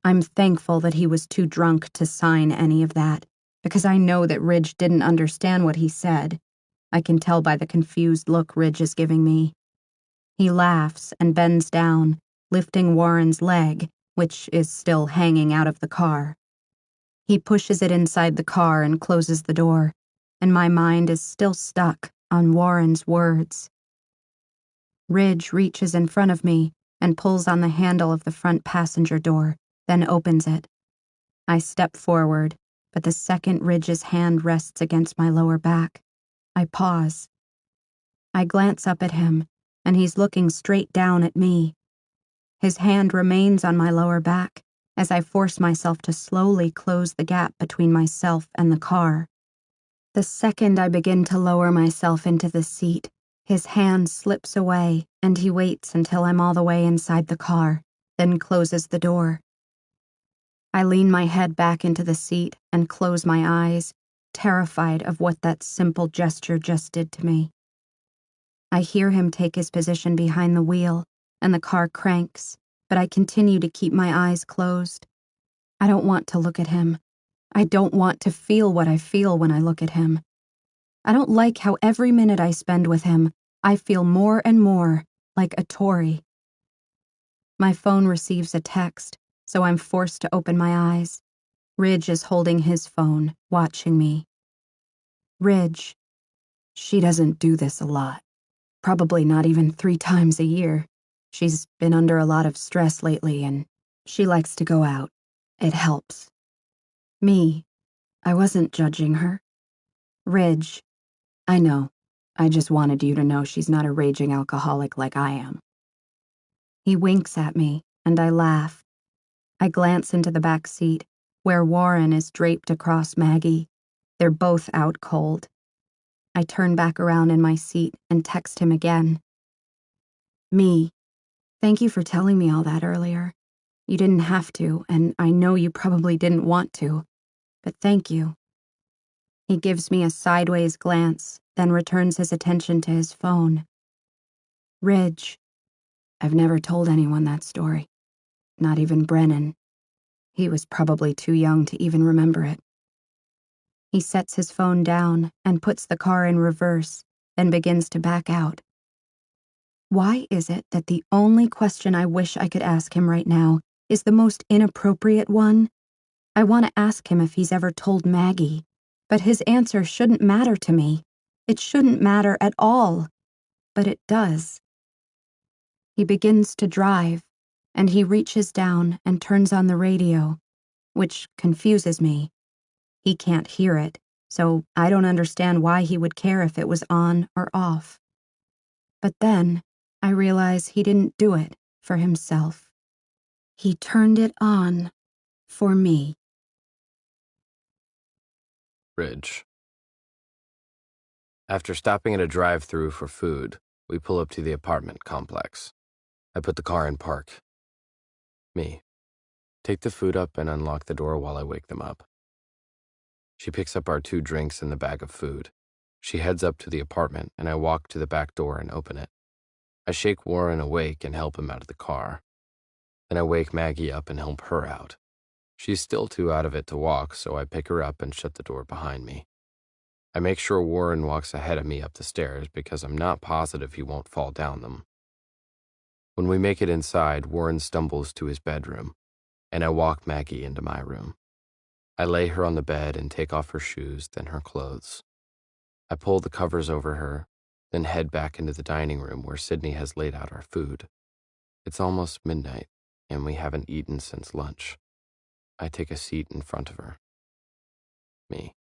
I'm thankful that he was too drunk to sign any of that, because I know that Ridge didn't understand what he said. I can tell by the confused look Ridge is giving me. He laughs and bends down, lifting Warren's leg, which is still hanging out of the car. He pushes it inside the car and closes the door, and my mind is still stuck on Warren's words. Ridge reaches in front of me and pulls on the handle of the front passenger door, then opens it. I step forward, but the second Ridge's hand rests against my lower back, I pause. I glance up at him, and he's looking straight down at me. His hand remains on my lower back as I force myself to slowly close the gap between myself and the car. The second I begin to lower myself into the seat, his hand slips away and he waits until I'm all the way inside the car, then closes the door. I lean my head back into the seat and close my eyes, terrified of what that simple gesture just did to me. I hear him take his position behind the wheel, and the car cranks, but I continue to keep my eyes closed. I don't want to look at him. I don't want to feel what I feel when I look at him. I don't like how every minute I spend with him, I feel more and more like a Tory. My phone receives a text, so I'm forced to open my eyes. Ridge is holding his phone, watching me. Ridge. She doesn't do this a lot. Probably not even 3 times a year. She's been under a lot of stress lately and she likes to go out. It helps. Me. I wasn't judging her. Ridge. I know. I just wanted you to know she's not a raging alcoholic like I am. He winks at me, and I laugh. I glance into the back seat, where Warren is draped across Maggie. They're both out cold. I turn back around in my seat and text him again. Me. Thank you for telling me all that earlier. You didn't have to, and I know you probably didn't want to, but thank you. He gives me a sideways glance, then returns his attention to his phone. Ridge. I've never told anyone that story. Not even Brennan. He was probably too young to even remember it. He sets his phone down and puts the car in reverse, then begins to back out. Why is it that the only question I wish I could ask him right now is the most inappropriate one? I want to ask him if he's ever told Maggie, but his answer shouldn't matter to me. It shouldn't matter at all, but it does. He begins to drive, and he reaches down and turns on the radio, which confuses me. He can't hear it, so I don't understand why he would care if it was on or off. But then I realize he didn't do it for himself. He turned it on for me. Ridge. After stopping at a drive-thru for food, we pull up to the apartment complex. I put the car in park. Me. Take the food up and unlock the door while I wake them up. She picks up our 2 drinks and the bag of food. She heads up to the apartment, and I walk to the back door and open it. I shake Warren awake and help him out of the car. Then I wake Maggie up and help her out. She's still too out of it to walk, so I pick her up and shut the door behind me. I make sure Warren walks ahead of me up the stairs because I'm not positive he won't fall down them. When we make it inside, Warren stumbles to his bedroom, and I walk Maggie into my room. I lay her on the bed and take off her shoes, then her clothes. I pull the covers over her, then head back into the dining room where Sydney has laid out our food. It's almost midnight, and we haven't eaten since lunch. I take a seat in front of her. Me.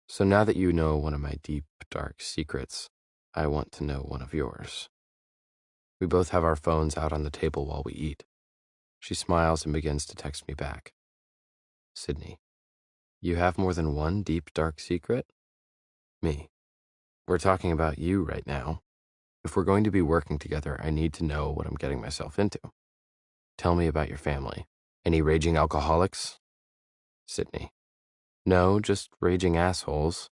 So now that you know one of my deep, dark secrets, I want to know one of yours. We both have our phones out on the table while we eat. She smiles and begins to text me back. Sydney. You have more than one deep, dark secret? Me. We're talking about you right now. If we're going to be working together, I need to know what I'm getting myself into. Tell me about your family. Any raging alcoholics? Sydney. No, just raging assholes.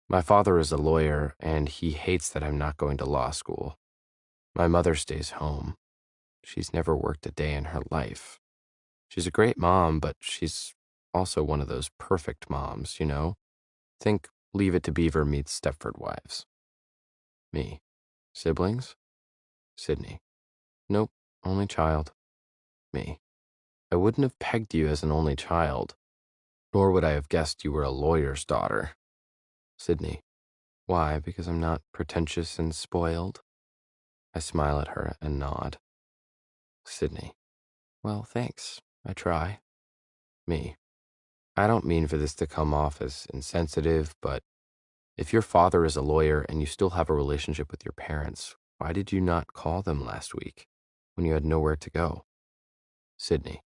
My father is a lawyer, and he hates that I'm not going to law school. My mother stays home. She's never worked a day in her life. She's a great mom, but she's also one of those perfect moms, you know? Think Leave It to Beaver meets Stepford Wives. Me. Siblings? Sydney. Nope, only child. Me. I wouldn't have pegged you as an only child, nor would I have guessed you were a lawyer's daughter. Sydney. Why? Because I'm not pretentious and spoiled? I smile at her and nod. Sydney. Well, thanks. I try. Me. I don't mean for this to come off as insensitive, but if your father is a lawyer and you still have a relationship with your parents, why did you not call them last week when you had nowhere to go? Sydney.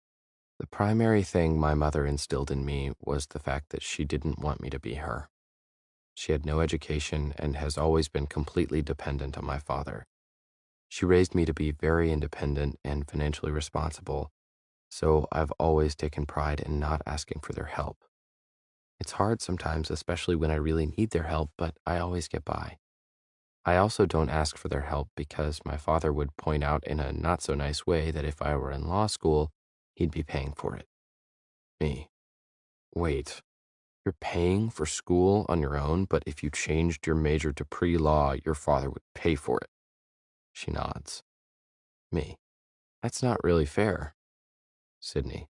The primary thing my mother instilled in me was the fact that she didn't want me to be her. She had no education and has always been completely dependent on my father. She raised me to be very independent and financially responsible, so I've always taken pride in not asking for their help. It's hard sometimes, especially when I really need their help, but I always get by. I also don't ask for their help because my father would point out in a not so nice way that if I were in law school, he'd be paying for it. Me. Wait, you're paying for school on your own, but if you changed your major to pre-law, your father would pay for it. She nods. Me. That's not really fair. Sydney.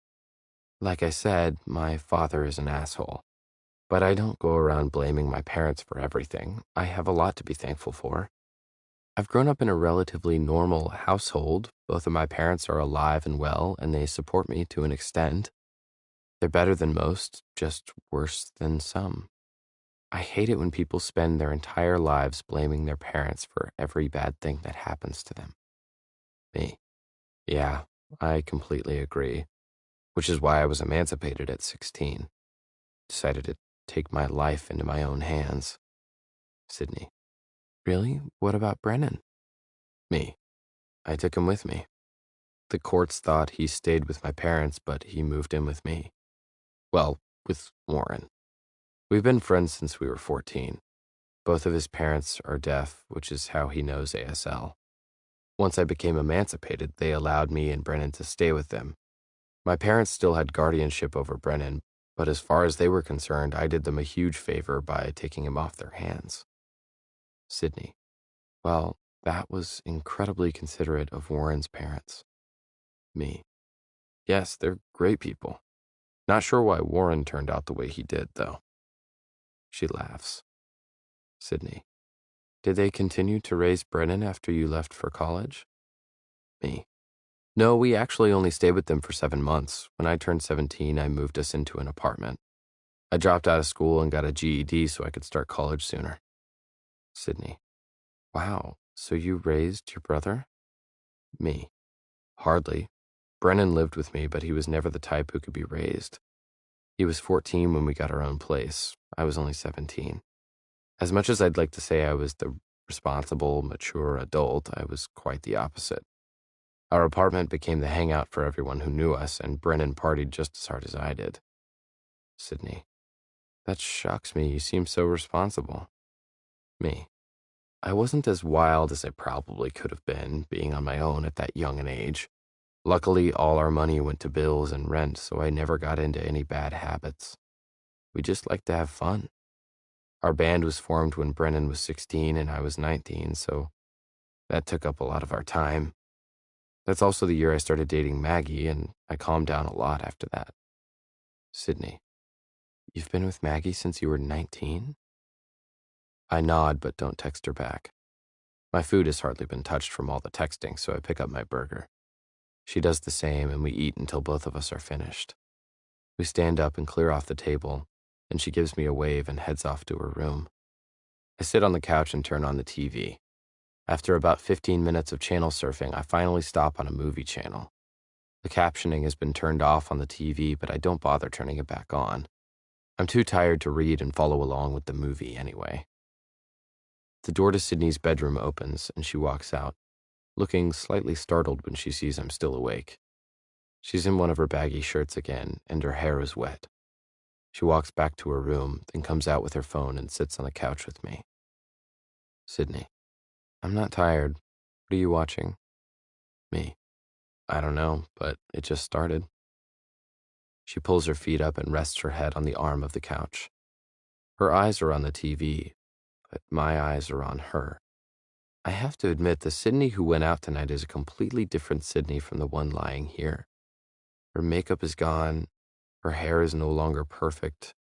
Like I said, my father is an asshole. But I don't go around blaming my parents for everything. I have a lot to be thankful for. I've grown up in a relatively normal household. Both of my parents are alive and well, and they support me to an extent. They're better than most, just worse than some. I hate it when people spend their entire lives blaming their parents for every bad thing that happens to them. Me. Yeah, I completely agree. Which is why I was emancipated at 16. Decided to take my life into my own hands. Sydney. Really? What about Brennan? Me. I took him with me. The courts thought he stayed with my parents, but he moved in with me. Well, with Warren. We've been friends since we were 14. Both of his parents are deaf, which is how he knows ASL. Once I became emancipated, they allowed me and Brennan to stay with them. My parents still had guardianship over Brennan, but as far as they were concerned, I did them a huge favor by taking him off their hands. Sydney. Well, that was incredibly considerate of Warren's parents. Me. Yes, they're great people. Not sure why Warren turned out the way he did, though. She laughs. Sydney. Did they continue to raise Brennan after you left for college? Me. No, we actually only stayed with them for 7 months. When I turned 17, I moved us into an apartment. I dropped out of school and got a GED so I could start college sooner. Sydney. Wow, so you raised your brother? Me. Hardly. Brennan lived with me, but he was never the type who could be raised. He was 14 when we got our own place. I was only 17. As much as I'd like to say I was the responsible, mature adult, I was quite the opposite. Our apartment became the hangout for everyone who knew us, and Brennan partied just as hard as I did. Sydney. That shocks me. You seem so responsible. Me. I wasn't as wild as I probably could have been, being on my own at that young an age. Luckily, all our money went to bills and rent, so I never got into any bad habits. We just liked to have fun. Our band was formed when Brennan was 16 and I was 19, so that took up a lot of our time. That's also the year I started dating Maggie, and I calmed down a lot after that. Sydney. You've been with Maggie since you were 19? I nod but don't text her back. My food has hardly been touched from all the texting, so I pick up my burger. She does the same, and we eat until both of us are finished. We stand up and clear off the table, and she gives me a wave and heads off to her room. I sit on the couch and turn on the TV. After about 15 minutes of channel surfing, I finally stop on a movie channel. The captioning has been turned off on the TV, but I don't bother turning it back on. I'm too tired to read and follow along with the movie anyway. The door to Sydney's bedroom opens, and she walks out, looking slightly startled when she sees I'm still awake. She's in one of her baggy shirts again, and her hair is wet. She walks back to her room, then comes out with her phone and sits on the couch with me. Sydney. I'm not tired. What are you watching? Me. I don't know, but it just started. She pulls her feet up and rests her head on the arm of the couch. Her eyes are on the TV, but my eyes are on her. I have to admit, the Sydney who went out tonight is a completely different Sydney from the one lying here. Her makeup is gone, her hair is no longer perfect,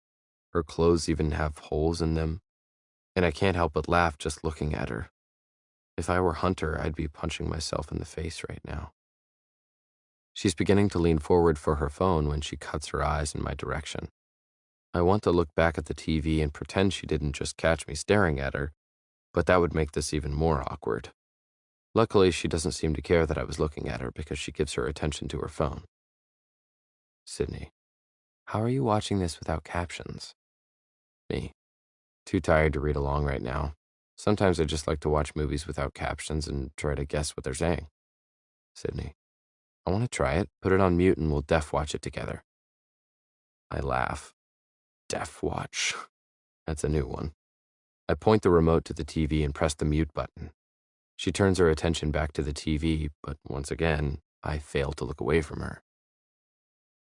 her clothes even have holes in them, and I can't help but laugh just looking at her. If I were Hunter, I'd be punching myself in the face right now. She's beginning to lean forward for her phone when she cuts her eyes in my direction. I want to look back at the TV and pretend she didn't just catch me staring at her, but that would make this even more awkward. Luckily, she doesn't seem to care that I was looking at her because she gives her attention to her phone. Sydney, how are you watching this without captions? Me, too tired to read along right now. Sometimes I just like to watch movies without captions and try to guess what they're saying. Sydney, I want to try it. Put it on mute and we'll deaf watch it together. I laugh. Deaf watch. That's a new one. I point the remote to the TV and press the mute button. She turns her attention back to the TV, but once again, I fail to look away from her.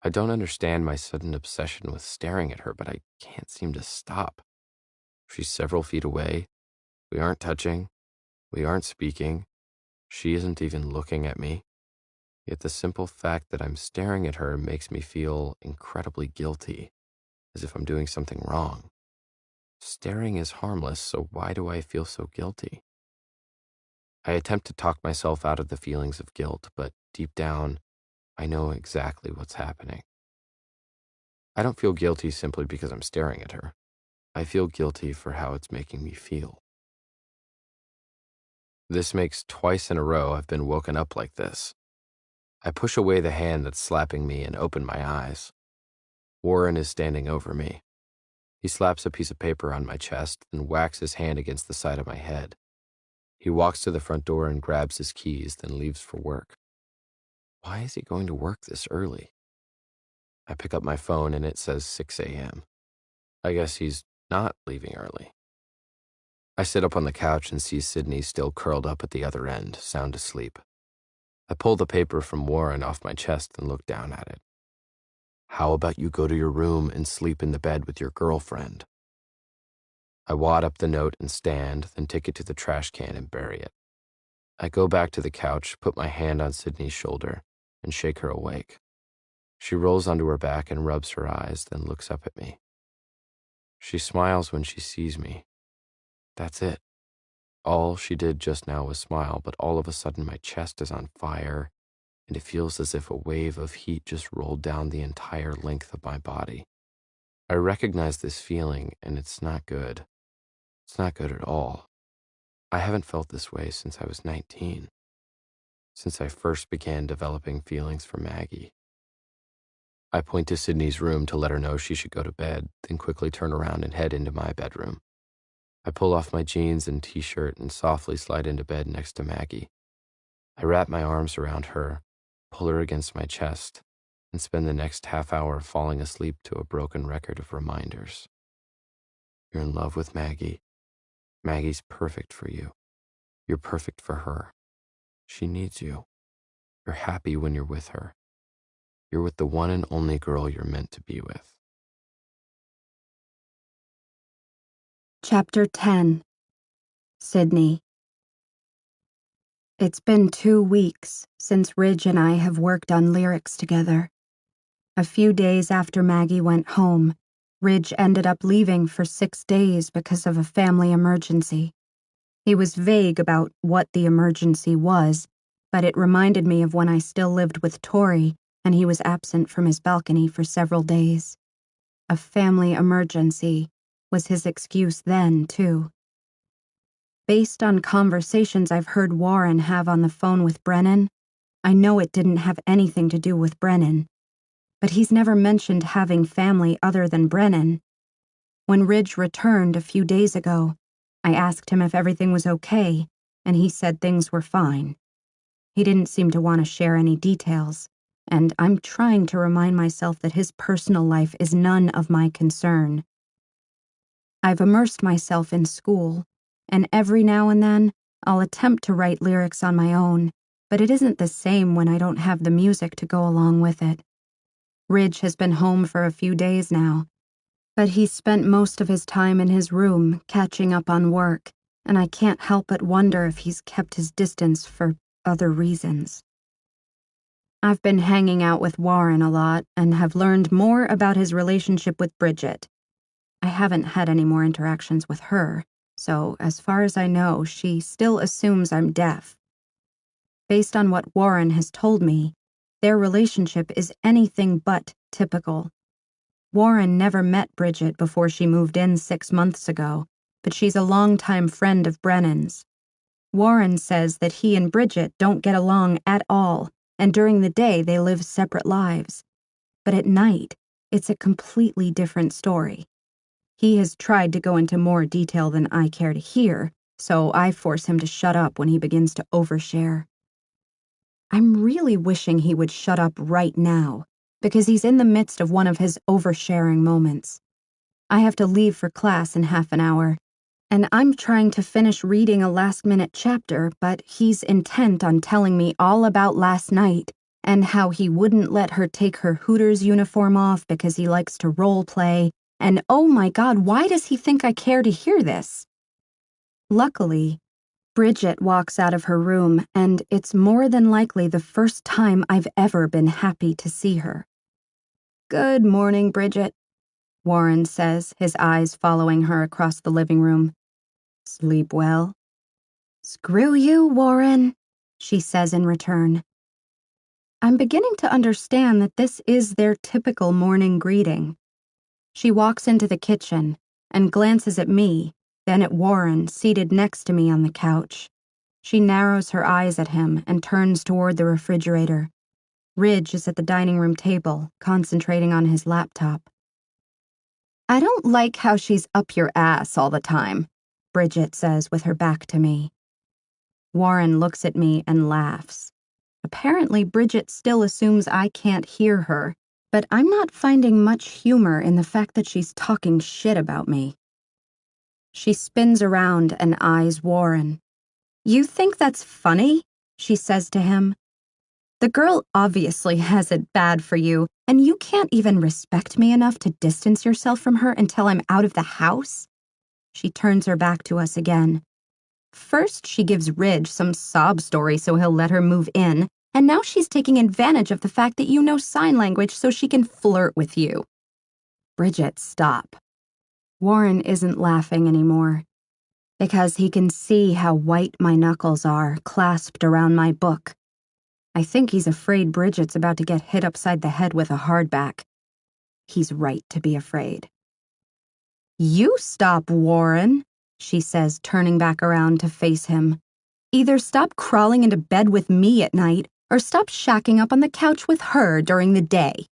I don't understand my sudden obsession with staring at her, but I can't seem to stop. She's several feet away. We aren't touching. We aren't speaking. She isn't even looking at me. Yet the simple fact that I'm staring at her makes me feel incredibly guilty, as if I'm doing something wrong. Staring is harmless, so why do I feel so guilty? I attempt to talk myself out of the feelings of guilt, but deep down, I know exactly what's happening. I don't feel guilty simply because I'm staring at her. I feel guilty for how it's making me feel. This makes twice in a row I've been woken up like this. I push away the hand that's slapping me and open my eyes. Warren is standing over me. He slaps a piece of paper on my chest and whacks his hand against the side of my head. He walks to the front door and grabs his keys, then leaves for work. Why is he going to work this early? I pick up my phone and it says 6 a.m. I guess he's not leaving early. I sit up on the couch and see Sydney still curled up at the other end, sound asleep. I pull the paper from Warren off my chest and look down at it. How about you go to your room and sleep in the bed with your girlfriend? I wad up the note and stand, then take it to the trash can and bury it. I go back to the couch, put my hand on Sydney's shoulder, and shake her awake. She rolls onto her back and rubs her eyes, then looks up at me. She smiles when she sees me. That's it. All she did just now was smile, but all of a sudden my chest is on fire, and it feels as if a wave of heat just rolled down the entire length of my body. I recognize this feeling, and it's not good. It's not good at all. I haven't felt this way since I was 19, since I first began developing feelings for Maggie. I point to Sydney's room to let her know she should go to bed, then quickly turn around and head into my bedroom. I pull off my jeans and t-shirt and softly slide into bed next to Maggie. I wrap my arms around her, pull her against my chest, and spend the next half hour falling asleep to a broken record of reminders. You're in love with Maggie. Maggie's perfect for you. You're perfect for her. She needs you. You're happy when you're with her. You're with the one and only girl you're meant to be with. Chapter 10. Sydney. It's been 2 weeks since Ridge and I have worked on lyrics together. A few days after Maggie went home, Ridge ended up leaving for 6 days because of a family emergency. He was vague about what the emergency was, but it reminded me of when I still lived with Tori and he was absent from his balcony for several days. A family emergency was his excuse then, too. Based on conversations I've heard Warren have on the phone with Brennan, I know it didn't have anything to do with Brennan. But he's never mentioned having family other than Brennan. When Ridge returned a few days ago, I asked him if everything was okay, and he said things were fine. He didn't seem to want to share any details, and I'm trying to remind myself that his personal life is none of my concern. I've immersed myself in school, and every now and then, I'll attempt to write lyrics on my own, but it isn't the same when I don't have the music to go along with it. Ridge has been home for a few days now, but he's spent most of his time in his room catching up on work, and I can't help but wonder if he's kept his distance for other reasons. I've been hanging out with Warren a lot and have learned more about his relationship with Bridget. I haven't had any more interactions with her, so as far as I know, she still assumes I'm deaf. Based on what Warren has told me, their relationship is anything but typical. Warren never met Bridget before she moved in 6 months ago, but she's a longtime friend of Brennan's. Warren says that he and Bridget don't get along at all, and during the day they live separate lives. But at night, it's a completely different story. He has tried to go into more detail than I care to hear, so I force him to shut up when he begins to overshare. I'm really wishing he would shut up right now, because he's in the midst of one of his oversharing moments. I have to leave for class in half an hour, and I'm trying to finish reading a last-minute chapter, but he's intent on telling me all about last night and how he wouldn't let her take her Hooters uniform off because he likes to role play, and oh my God, why does he think I care to hear this? Luckily, Bridget walks out of her room, and it's more than likely the first time I've ever been happy to see her. "Good morning, Bridget," Warren says, his eyes following her across the living room. "Sleep well?" "Screw you, Warren," she says in return. I'm beginning to understand that this is their typical morning greeting. She walks into the kitchen and glances at me, then at Warren, seated next to me on the couch. She narrows her eyes at him and turns toward the refrigerator. Ridge is at the dining room table, concentrating on his laptop. "I don't like how she's up your ass all the time," Bridget says with her back to me. Warren looks at me and laughs. Apparently, Bridget still assumes I can't hear her, but I'm not finding much humor in the fact that she's talking shit about me. She spins around and eyes Warren. "You think that's funny?" she says to him. "The girl obviously has it bad for you, and you can't even respect me enough to distance yourself from her until I'm out of the house?" She turns her back to us again. First, she gives Ridge some sob story so he'll let her move in, and now she's taking advantage of the fact that you know sign language so she can flirt with you. Bridget, stop. Warren isn't laughing anymore, because he can see how white my knuckles are, clasped around my book. I think he's afraid Bridget's about to get hit upside the head with a hardback. He's right to be afraid. "You stop, Warren," she says, turning back around to face him. "Either stop crawling into bed with me at night, or stop shacking up on the couch with her during the day."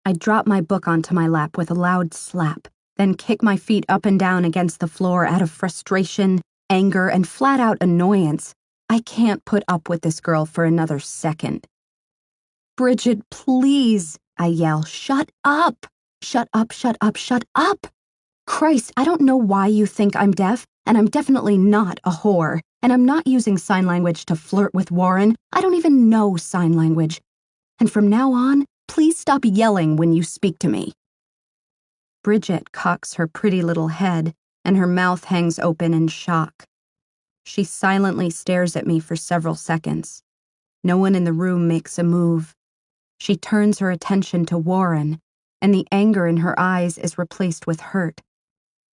I drop my book onto my lap with a loud slap, then kick my feet up and down against the floor out of frustration, anger, and flat-out annoyance. I can't put up with this girl for another second. "Bridget, please," I yell. "Shut up! Shut up, shut up, shut up! Christ, I don't know why you think I'm deaf, and I'm definitely not a whore, and I'm not using sign language to flirt with Warren. I don't even know sign language. And from now on, please stop yelling when you speak to me." Bridget cocks her pretty little head, and her mouth hangs open in shock. She silently stares at me for several seconds. No one in the room makes a move. She turns her attention to Warren, and the anger in her eyes is replaced with hurt.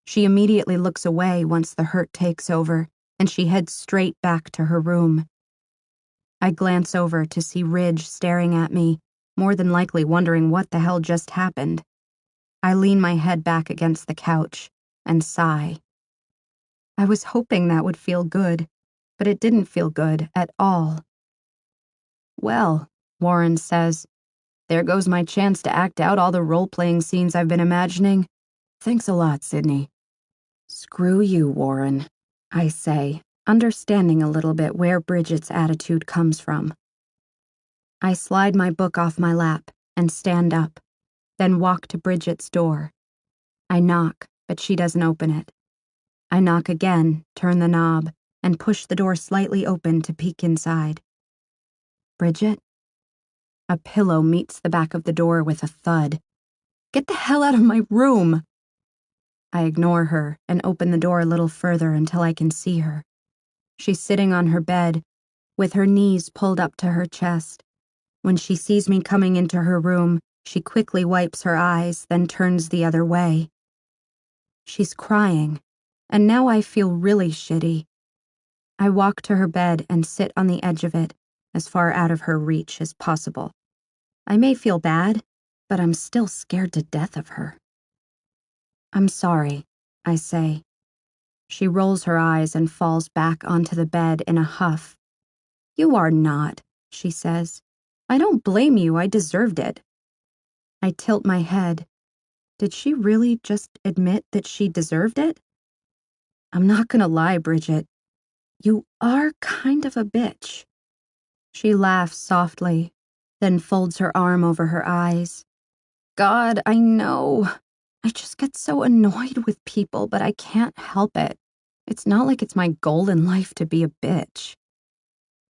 She immediately looks away once the hurt takes over, and she heads straight back to her room. I glance over to see Ridge staring at me, more than likely wondering what the hell just happened. I lean my head back against the couch and sigh. I was hoping that would feel good, but it didn't feel good at all. "Well," Warren says, "there goes my chance to act out all the role-playing scenes I've been imagining. Thanks a lot, Sydney." "Screw you, Warren," I say, understanding a little bit where Bridget's attitude comes from. I slide my book off my lap and stand up, then walk to Bridget's door. I knock, but she doesn't open it. I knock again, turn the knob, and push the door slightly open to peek inside. "Bridget?" A pillow meets the back of the door with a thud. Get the hell out of my room! I ignore her and open the door a little further until I can see her. She's sitting on her bed, with her knees pulled up to her chest. When she sees me coming into her room, she quickly wipes her eyes, then turns the other way. She's crying, and now I feel really shitty. I walk to her bed and sit on the edge of it, as far out of her reach as possible. I may feel bad, but I'm still scared to death of her. I'm sorry, I say. She rolls her eyes and falls back onto the bed in a huff. You are not, she says. I don't blame you, I deserved it. I tilt my head. Did she really just admit that she deserved it? I'm not gonna lie, Bridget. You are kind of a bitch. She laughs softly, then folds her arm over her eyes. God, I know. I just get so annoyed with people, but I can't help it. It's not like it's my goal in life to be a bitch.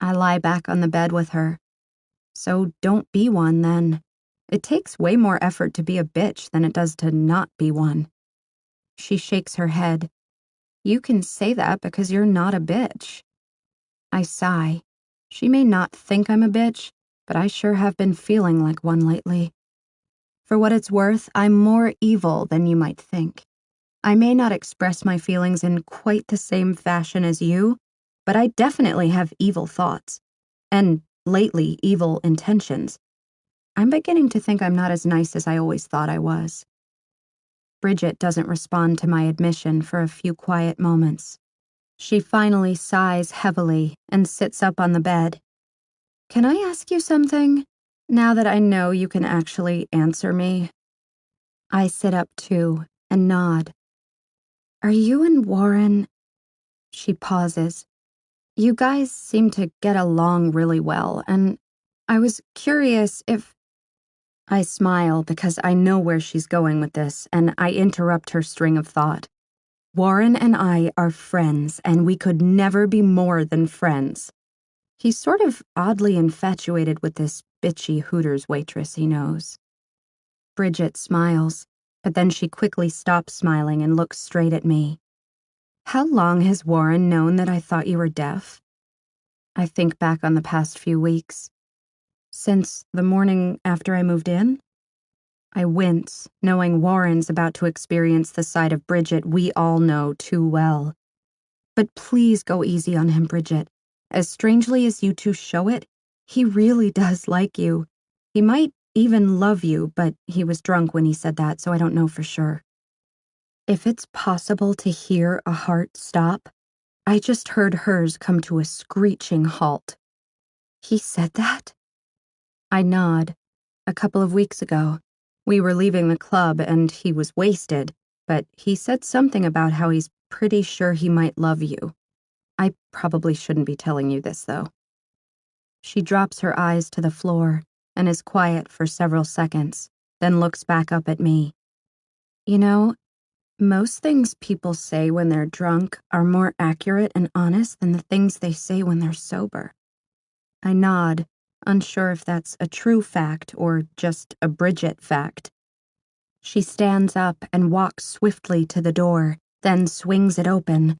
I lie back on the bed with her. So don't be one, then. It takes way more effort to be a bitch than it does to not be one. She shakes her head. You can say that because you're not a bitch. I sigh. She may not think I'm a bitch, but I sure have been feeling like one lately. For what it's worth, I'm more evil than you might think. I may not express my feelings in quite the same fashion as you, but I definitely have evil thoughts. And, lately, evil intentions. I'm beginning to think I'm not as nice as I always thought I was. Bridget doesn't respond to my admission for a few quiet moments. She finally sighs heavily and sits up on the bed. Can I ask you something, now that I know you can actually answer me? I sit up too and nod. Are you and Warren... She pauses. You guys seem to get along really well, and I was curious if... I smile because I know where she's going with this, and I interrupt her string of thought. Warren and I are friends, and we could never be more than friends. He's sort of oddly infatuated with this bitchy Hooters waitress he knows. Bridget smiles, but then she quickly stops smiling and looks straight at me. How long has Warren known that I thought you were deaf? I think back on the past few weeks. Since the morning after I moved in? I wince, knowing Warren's about to experience the side of Bridget we all know too well. But please go easy on him, Bridget. As strangely as you two show it, he really does like you. He might even love you, but he was drunk when he said that, so I don't know for sure. If it's possible to hear a heart stop, I just heard hers come to a screeching halt. He said that? I nod. A couple of weeks ago. We were leaving the club and he was wasted, but he said something about how he's pretty sure he might love you. I probably shouldn't be telling you this, though. She drops her eyes to the floor and is quiet for several seconds, then looks back up at me. You know, most things people say when they're drunk are more accurate and honest than the things they say when they're sober. I nod, unsure if that's a true fact or just a Bridget fact. She stands up and walks swiftly to the door, then swings it open.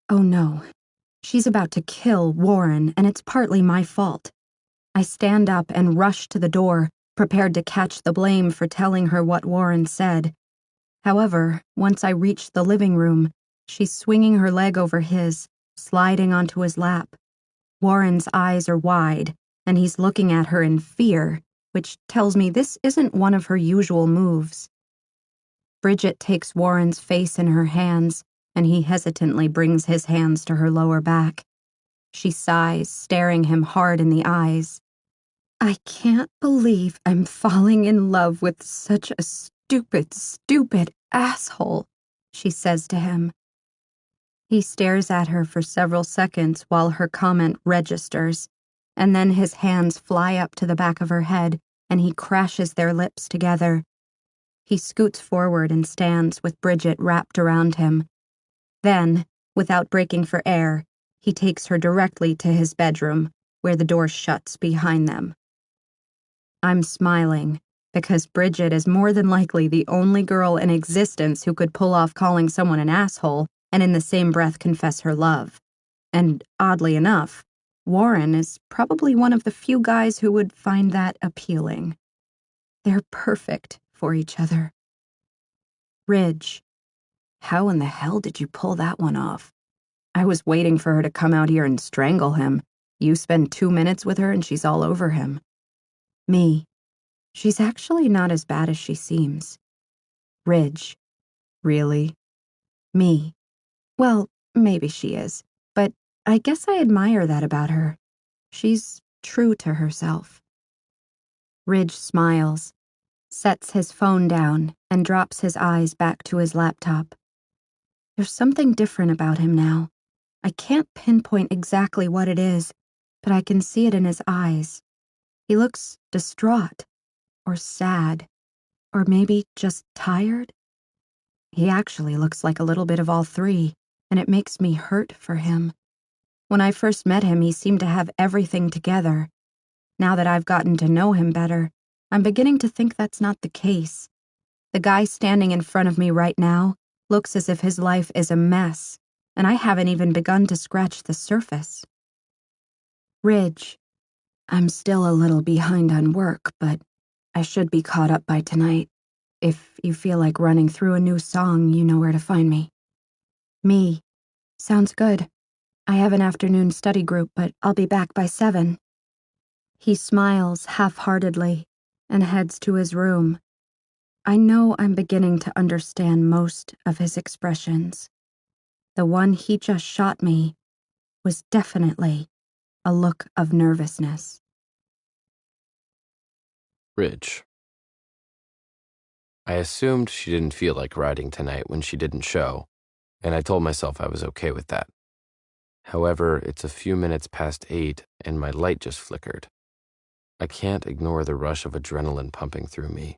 Oh no, she's about to kill Warren, and it's partly my fault. I stand up and rush to the door, prepared to catch the blame for telling her what Warren said. However, once I reach the living room, she's swinging her leg over his, sliding onto his lap. Warren's eyes are wide, and he's looking at her in fear, which tells me this isn't one of her usual moves. Bridget takes Warren's face in her hands, and he hesitantly brings his hands to her lower back. She sighs, staring him hard in the eyes. I can't believe I'm falling in love with such a stupid asshole, she says to him. He stares at her for several seconds while her comment registers, and then his hands fly up to the back of her head and he crashes their lips together. He scoots forward and stands with Bridget wrapped around him. Then, without breaking for air, he takes her directly to his bedroom, where the door shuts behind them. I'm smiling because Bridget is more than likely the only girl in existence who could pull off calling someone an asshole and in the same breath confess her love. And oddly enough, Warren is probably one of the few guys who would find that appealing. They're perfect for each other. Ridge, how in the hell did you pull that one off? I was waiting for her to come out here and strangle him. You spend 2 minutes with her and she's all over him. Me, she's actually not as bad as she seems. Ridge, really? Me, well, maybe she is, but I guess I admire that about her. She's true to herself. Ridge smiles, sets his phone down, and drops his eyes back to his laptop. There's something different about him now. I can't pinpoint exactly what it is, but I can see it in his eyes. He looks distraught, or sad, or maybe just tired. He actually looks like a little bit of all three, and it makes me hurt for him. When I first met him, he seemed to have everything together. Now that I've gotten to know him better, I'm beginning to think that's not the case. The guy standing in front of me right now looks as if his life is a mess, and I haven't even begun to scratch the surface. Ridge, I'm still a little behind on work, but I should be caught up by tonight. If you feel like running through a new song, you know where to find me. Me, sounds good. I have an afternoon study group, but I'll be back by 7. He smiles half-heartedly and heads to his room. I know I'm beginning to understand most of his expressions. The one he just shot me was definitely a look of nervousness. Ridge. I assumed she didn't feel like riding tonight when she didn't show, and I told myself I was okay with that. However, it's a few minutes past 8 and my light just flickered. I can't ignore the rush of adrenaline pumping through me.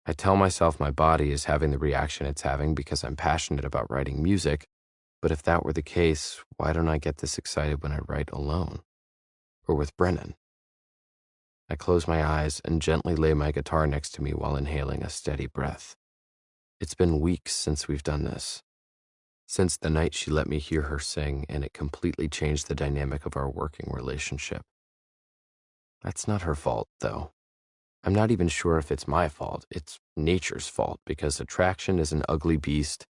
I tell myself my body is having the reaction it's having because I'm passionate about writing music, but if that were the case, why don't I get this excited when I write alone? Or with Brennan? I close my eyes and gently lay my guitar next to me while inhaling a steady breath. It's been weeks since we've done this. Since the night she let me hear her sing, and it completely changed the dynamic of our working relationship. That's not her fault, though. I'm not even sure if it's my fault. It's nature's fault, because attraction is an ugly beast,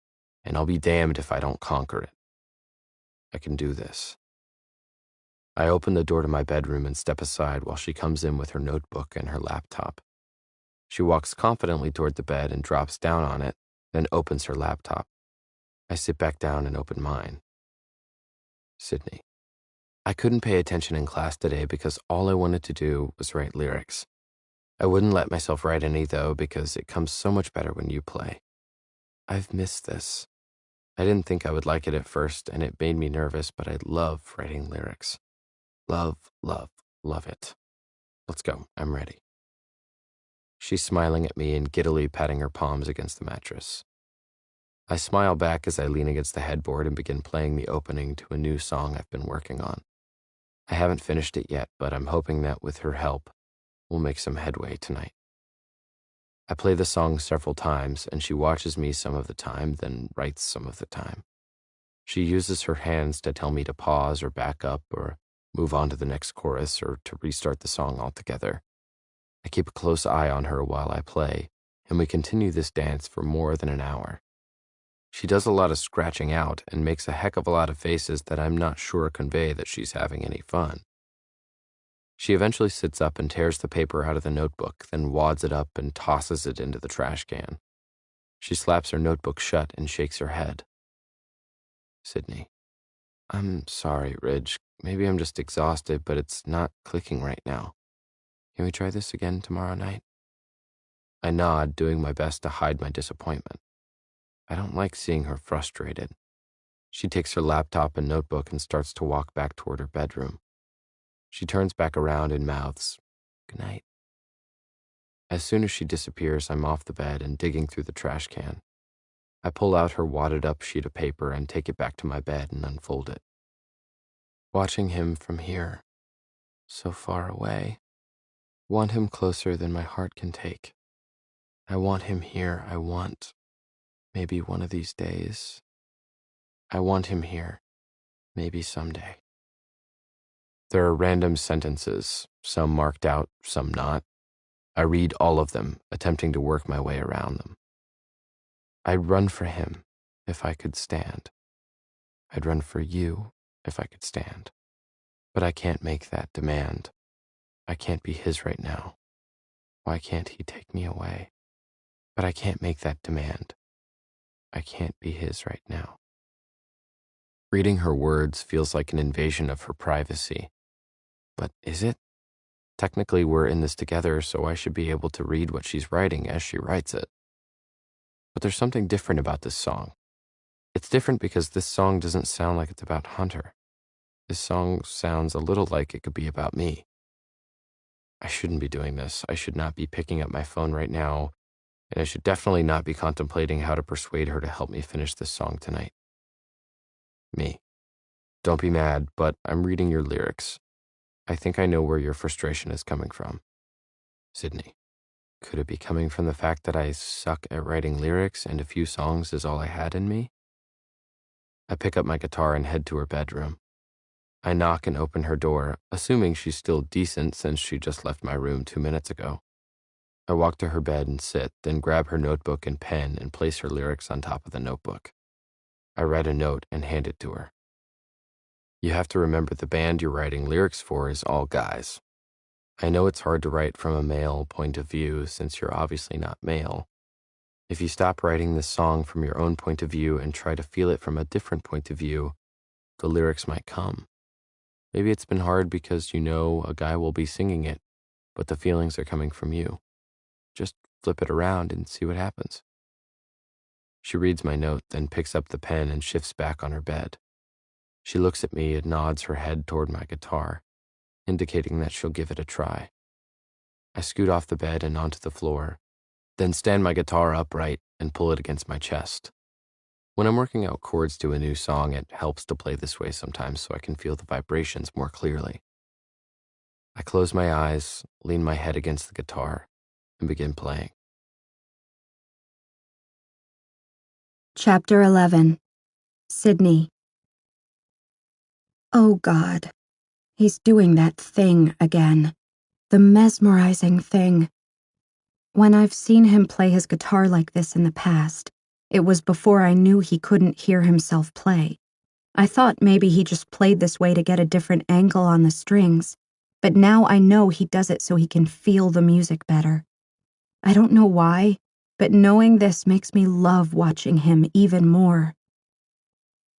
and I'll be damned if I don't conquer it. I can do this. I open the door to my bedroom and step aside while she comes in with her notebook and her laptop. She walks confidently toward the bed and drops down on it, then opens her laptop. I sit back down and open mine. Sydney. I couldn't pay attention in class today because all I wanted to do was write lyrics. I wouldn't let myself write any, though, because it comes so much better when you play. I've missed this. I didn't think I would like it at first, and it made me nervous, but I love writing lyrics. Love, love, love it. Let's go. I'm ready. She's smiling at me and giddily patting her palms against the mattress. I smile back as I lean against the headboard and begin playing the opening to a new song I've been working on. I haven't finished it yet, but I'm hoping that with her help, we'll make some headway tonight. I play the song several times, and she watches me some of the time, then writes some of the time. She uses her hands to tell me to pause or back up or move on to the next chorus or to restart the song altogether. I keep a close eye on her while I play, and we continue this dance for more than an hour. She does a lot of scratching out and makes a heck of a lot of faces that I'm not sure convey that she's having any fun. She eventually sits up and tears the paper out of the notebook, then wads it up and tosses it into the trash can. She slaps her notebook shut and shakes her head. Sydney. I'm sorry, Ridge. Maybe I'm just exhausted, but it's not clicking right now. Can we try this again tomorrow night? I nod, doing my best to hide my disappointment. I don't like seeing her frustrated. She takes her laptop and notebook and starts to walk back toward her bedroom. She turns back around and mouths, "Good night." As soon as she disappears, I'm off the bed and digging through the trash can. I pull out her wadded up sheet of paper and take it back to my bed and unfold it. Watching him from here, so far away, Want him closer than my heart can take. I want him here. I want, maybe one of these days. I want him here, maybe someday. There are random sentences, some marked out, some not. I read all of them, attempting to work my way around them. I'd run for him if I could stand. I'd run for you if I could stand. But I can't make that demand. I can't be his right now. Why can't he take me away? But I can't make that demand. I can't be his right now. Reading her words feels like an invasion of her privacy. But is it? Technically, we're in this together, so I should be able to read what she's writing as she writes it. But there's something different about this song. It's different because this song doesn't sound like it's about Hunter. This song sounds a little like it could be about me. I shouldn't be doing this. I should not be picking up my phone right now, and I should definitely not be contemplating how to persuade her to help me finish this song tonight. Me. Don't be mad, but I'm reading your lyrics. I think I know where your frustration is coming from. Sydney. Could it be coming from the fact that I suck at writing lyrics and a few songs is all I had in me? I pick up my guitar and head to her bedroom. I knock and open her door, assuming she's still decent since she just left my room 2 minutes ago. I walk to her bed and sit, then grab her notebook and pen and place her lyrics on top of the notebook. I write a note and hand it to her. You have to remember the band you're writing lyrics for is all guys. I know it's hard to write from a male point of view since you're obviously not male. If you stop writing this song from your own point of view and try to feel it from a different point of view, the lyrics might come. Maybe it's been hard because you know a guy will be singing it, but the feelings are coming from you. Just flip it around and see what happens. She reads my note, then picks up the pen and shifts back on her bed. She looks at me and nods her head toward my guitar, indicating that she'll give it a try. I scoot off the bed and onto the floor, then stand my guitar upright and pull it against my chest. When I'm working out chords to a new song, it helps to play this way sometimes so I can feel the vibrations more clearly. I close my eyes, lean my head against the guitar, and begin playing. Chapter 11. Sydney. Oh God, he's doing that thing again. The mesmerizing thing. When I've seen him play his guitar like this in the past, it was before I knew he couldn't hear himself play. I thought maybe he just played this way to get a different angle on the strings, but now I know he does it so he can feel the music better. I don't know why, but knowing this makes me love watching him even more.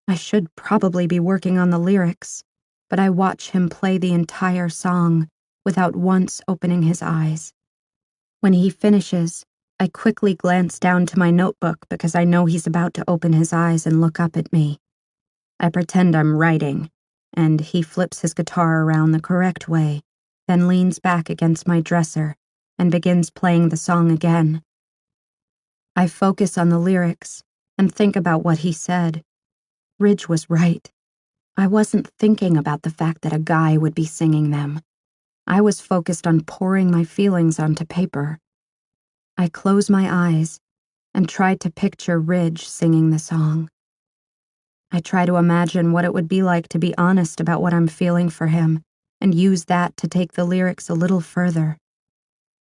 I should probably be working on the lyrics, but I watch him play the entire song without once opening his eyes. When he finishes, I quickly glance down to my notebook because I know he's about to open his eyes and look up at me. I pretend I'm writing, and he flips his guitar around the correct way, then leans back against my dresser and begins playing the song again. I focus on the lyrics and think about what he said. Ridge was right. I wasn't thinking about the fact that a guy would be singing them. I was focused on pouring my feelings onto paper. I close my eyes and try to picture Ridge singing the song. I try to imagine what it would be like to be honest about what I'm feeling for him and use that to take the lyrics a little further.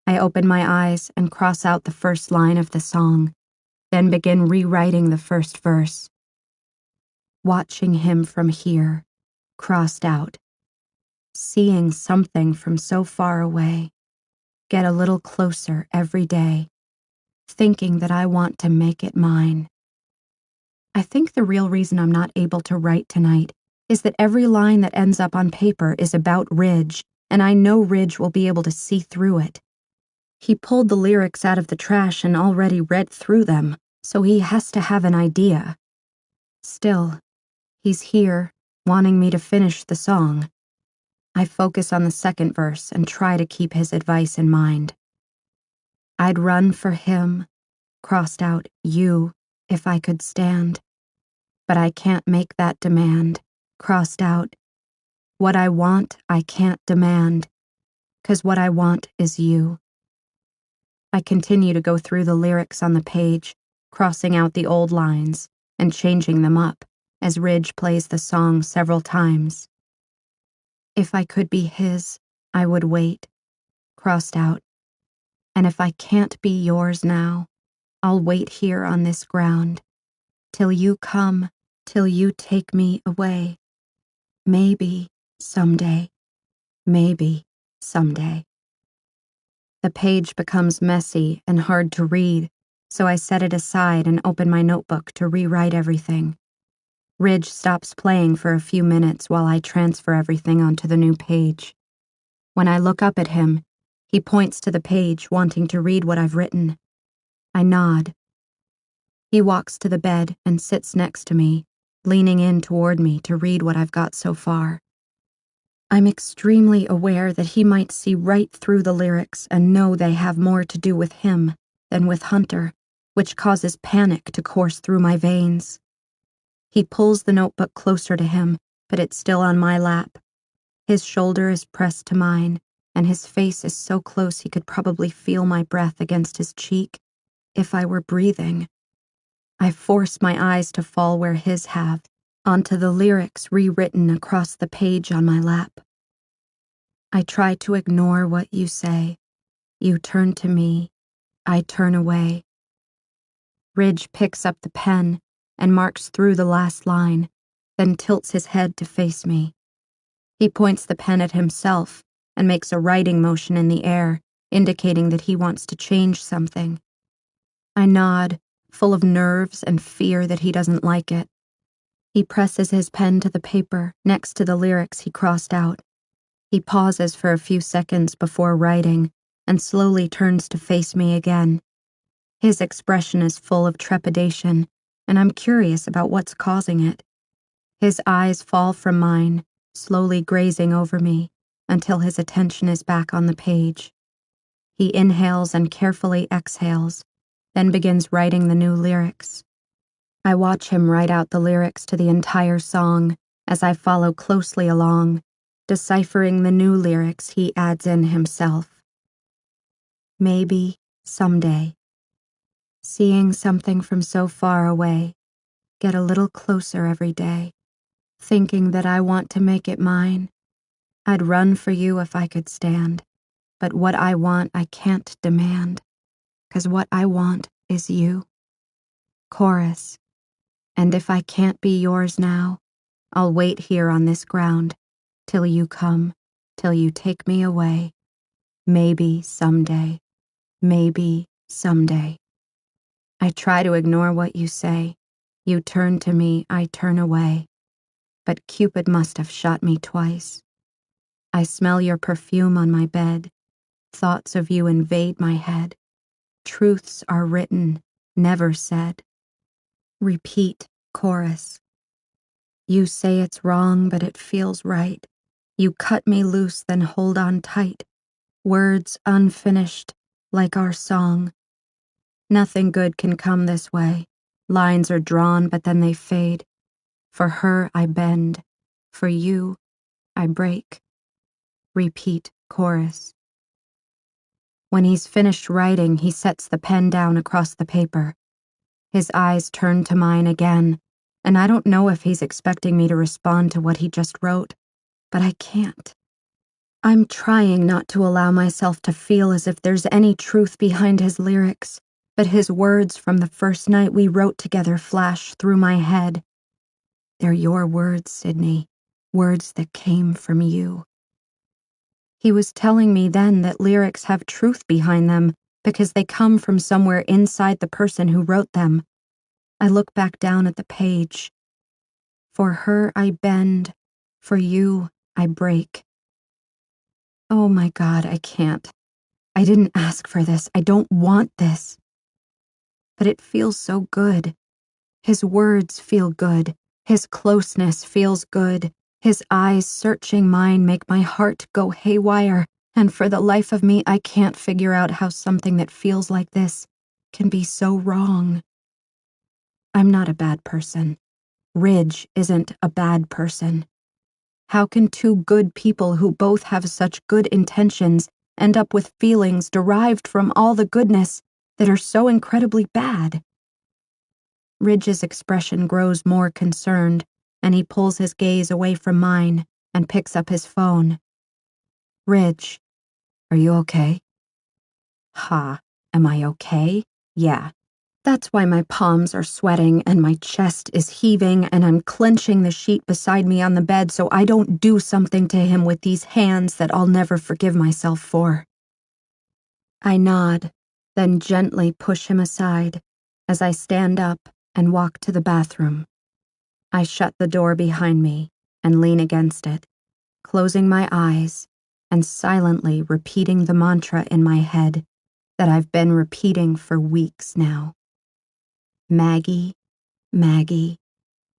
I open my eyes and cross out the first line of the song, then begin rewriting the first verse. Watching him from here, crossed out. Seeing something from so far away. Get a little closer every day. Thinking that I want to make it mine. I think the real reason I'm not able to write tonight is that every line that ends up on paper is about Ridge, and I know Ridge will be able to see through it. He pulled the lyrics out of the trash and already read through them, so he has to have an idea. Still, he's here, wanting me to finish the song. I focus on the second verse and try to keep his advice in mind. I'd run for him, crossed out you, if I could stand. But I can't make that demand, crossed out. What I want, I can't demand. 'cause what I want is you. I continue to go through the lyrics on the page, crossing out the old lines and changing them up as Ridge plays the song several times. If I could be his, I would wait, crossed out. And if I can't be yours now, I'll wait here on this ground, till you come, till you take me away. Maybe someday, maybe someday. The page becomes messy and hard to read, so I set it aside and open my notebook to rewrite everything. Ridge stops playing for a few minutes while I transfer everything onto the new page. When I look up at him, he points to the page, wanting to read what I've written. I nod. He walks to the bed and sits next to me, leaning in toward me to read what I've got so far. I'm extremely aware that he might see right through the lyrics and know they have more to do with him than with Hunter, which causes panic to course through my veins. He pulls the notebook closer to him, but it's still on my lap. His shoulder is pressed to mine, and his face is so close he could probably feel my breath against his cheek if I were breathing. I force my eyes to fall where his have, onto the lyrics rewritten across the page on my lap. I try to ignore what you say. You turn to me, I turn away. Ridge picks up the pen and marks through the last line, then tilts his head to face me. He points the pen at himself and makes a writing motion in the air, indicating that he wants to change something. I nod, full of nerves and fear that he doesn't like it. He presses his pen to the paper next to the lyrics he crossed out. He pauses for a few seconds before writing and slowly turns to face me again. His expression is full of trepidation, and I'm curious about what's causing it. His eyes fall from mine, slowly grazing over me, until his attention is back on the page. He inhales and carefully exhales, then begins writing the new lyrics. I watch him write out the lyrics to the entire song as I follow closely along, deciphering the new lyrics he adds in himself. Maybe someday. Seeing something from so far away, get a little closer every day, thinking that I want to make it mine. I'd run for you if I could stand, but what I want I can't demand, 'cause what I want is you. Chorus. And if I can't be yours now, I'll wait here on this ground, till you come, till you take me away. Maybe someday, maybe someday. I try to ignore what you say. You turn to me, I turn away. But Cupid must have shot me twice. I smell your perfume on my bed. Thoughts of you invade my head. Truths are written, never said. Repeat, chorus. You say it's wrong, but it feels right. You cut me loose, then hold on tight. Words unfinished, like our song. Nothing good can come this way. Lines are drawn, but then they fade. For her, I bend. For you, I break. Repeat, chorus. When he's finished writing, he sets the pen down across the paper. His eyes turn to mine again, and I don't know if he's expecting me to respond to what he just wrote, but I can't. I'm trying not to allow myself to feel as if there's any truth behind his lyrics, but his words from the first night we wrote together flash through my head. They're your words, Sydney, words that came from you. He was telling me then that lyrics have truth behind them because they come from somewhere inside the person who wrote them. I look back down at the page. For her I bend, for you I break. Oh my God, I can't. I didn't ask for this. I don't want this. But it feels so good. His words feel good. His closeness feels good. His eyes searching mine make my heart go haywire, and for the life of me, I can't figure out how something that feels like this can be so wrong. I'm not a bad person. Ridge isn't a bad person. How can two good people who both have such good intentions end up with feelings derived from all the goodness that are so incredibly bad? Ridge's expression grows more concerned, and he pulls his gaze away from mine and picks up his phone. Ridge, are you okay? Ha, am I okay? Yeah. That's why my palms are sweating and my chest is heaving and I'm clenching the sheet beside me on the bed so I don't do something to him with these hands that I'll never forgive myself for. I nod, then gently push him aside as I stand up and walk to the bathroom. I shut the door behind me and lean against it, closing my eyes and silently repeating the mantra in my head that I've been repeating for weeks now. Maggie, Maggie,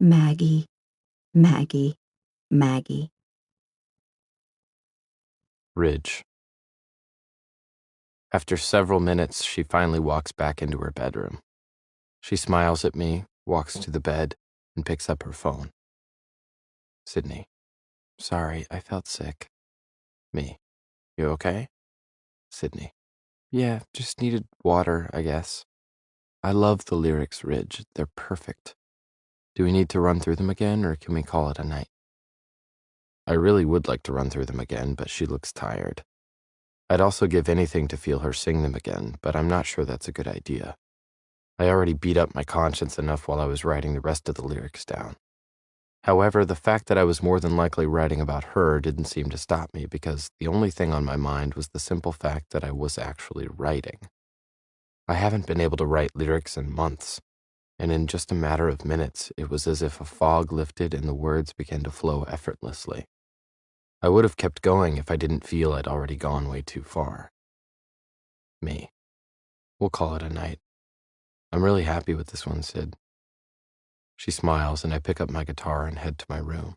Maggie, Maggie, Maggie. Ridge. After several minutes, she finally walks back into her bedroom. She smiles at me, walks to the bed, and picks up her phone. Sydney. Sorry, I felt sick. Me. You okay? Sydney. Yeah, just needed water, I guess. I love the lyrics, Ridge. They're perfect. Do we need to run through them again, or can we call it a night? I really would like to run through them again, but she looks tired. I'd also give anything to feel her sing them again, but I'm not sure that's a good idea. I already beat up my conscience enough while I was writing the rest of the lyrics down. However, the fact that I was more than likely writing about her didn't seem to stop me because the only thing on my mind was the simple fact that I was actually writing. I haven't been able to write lyrics in months, and in just a matter of minutes, it was as if a fog lifted and the words began to flow effortlessly. I would have kept going if I didn't feel I'd already gone way too far. Me. We'll call it a night. I'm really happy with this one, Sid. She smiles, and I pick up my guitar and head to my room.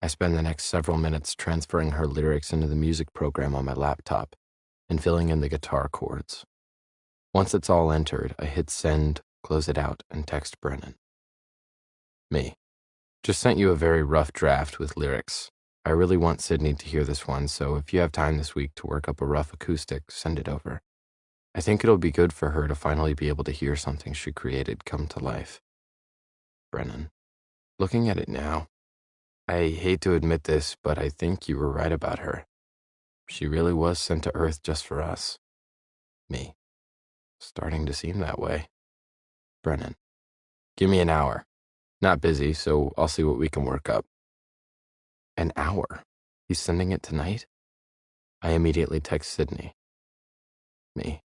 I spend the next several minutes transferring her lyrics into the music program on my laptop and filling in the guitar chords. Once it's all entered, I hit send, close it out, and text Brennan. Me. Just sent you a very rough draft with lyrics. I really want Sydney to hear this one, so if you have time this week to work up a rough acoustic, send it over. I think it'll be good for her to finally be able to hear something she created come to life. Brennan. Looking at it now, I hate to admit this, but I think you were right about her. She really was sent to Earth just for us. Me. Starting to seem that way. Brennan. Give me an hour. Not busy, so I'll see what we can work up. An hour? He's sending it tonight? I immediately text Sydney. Me.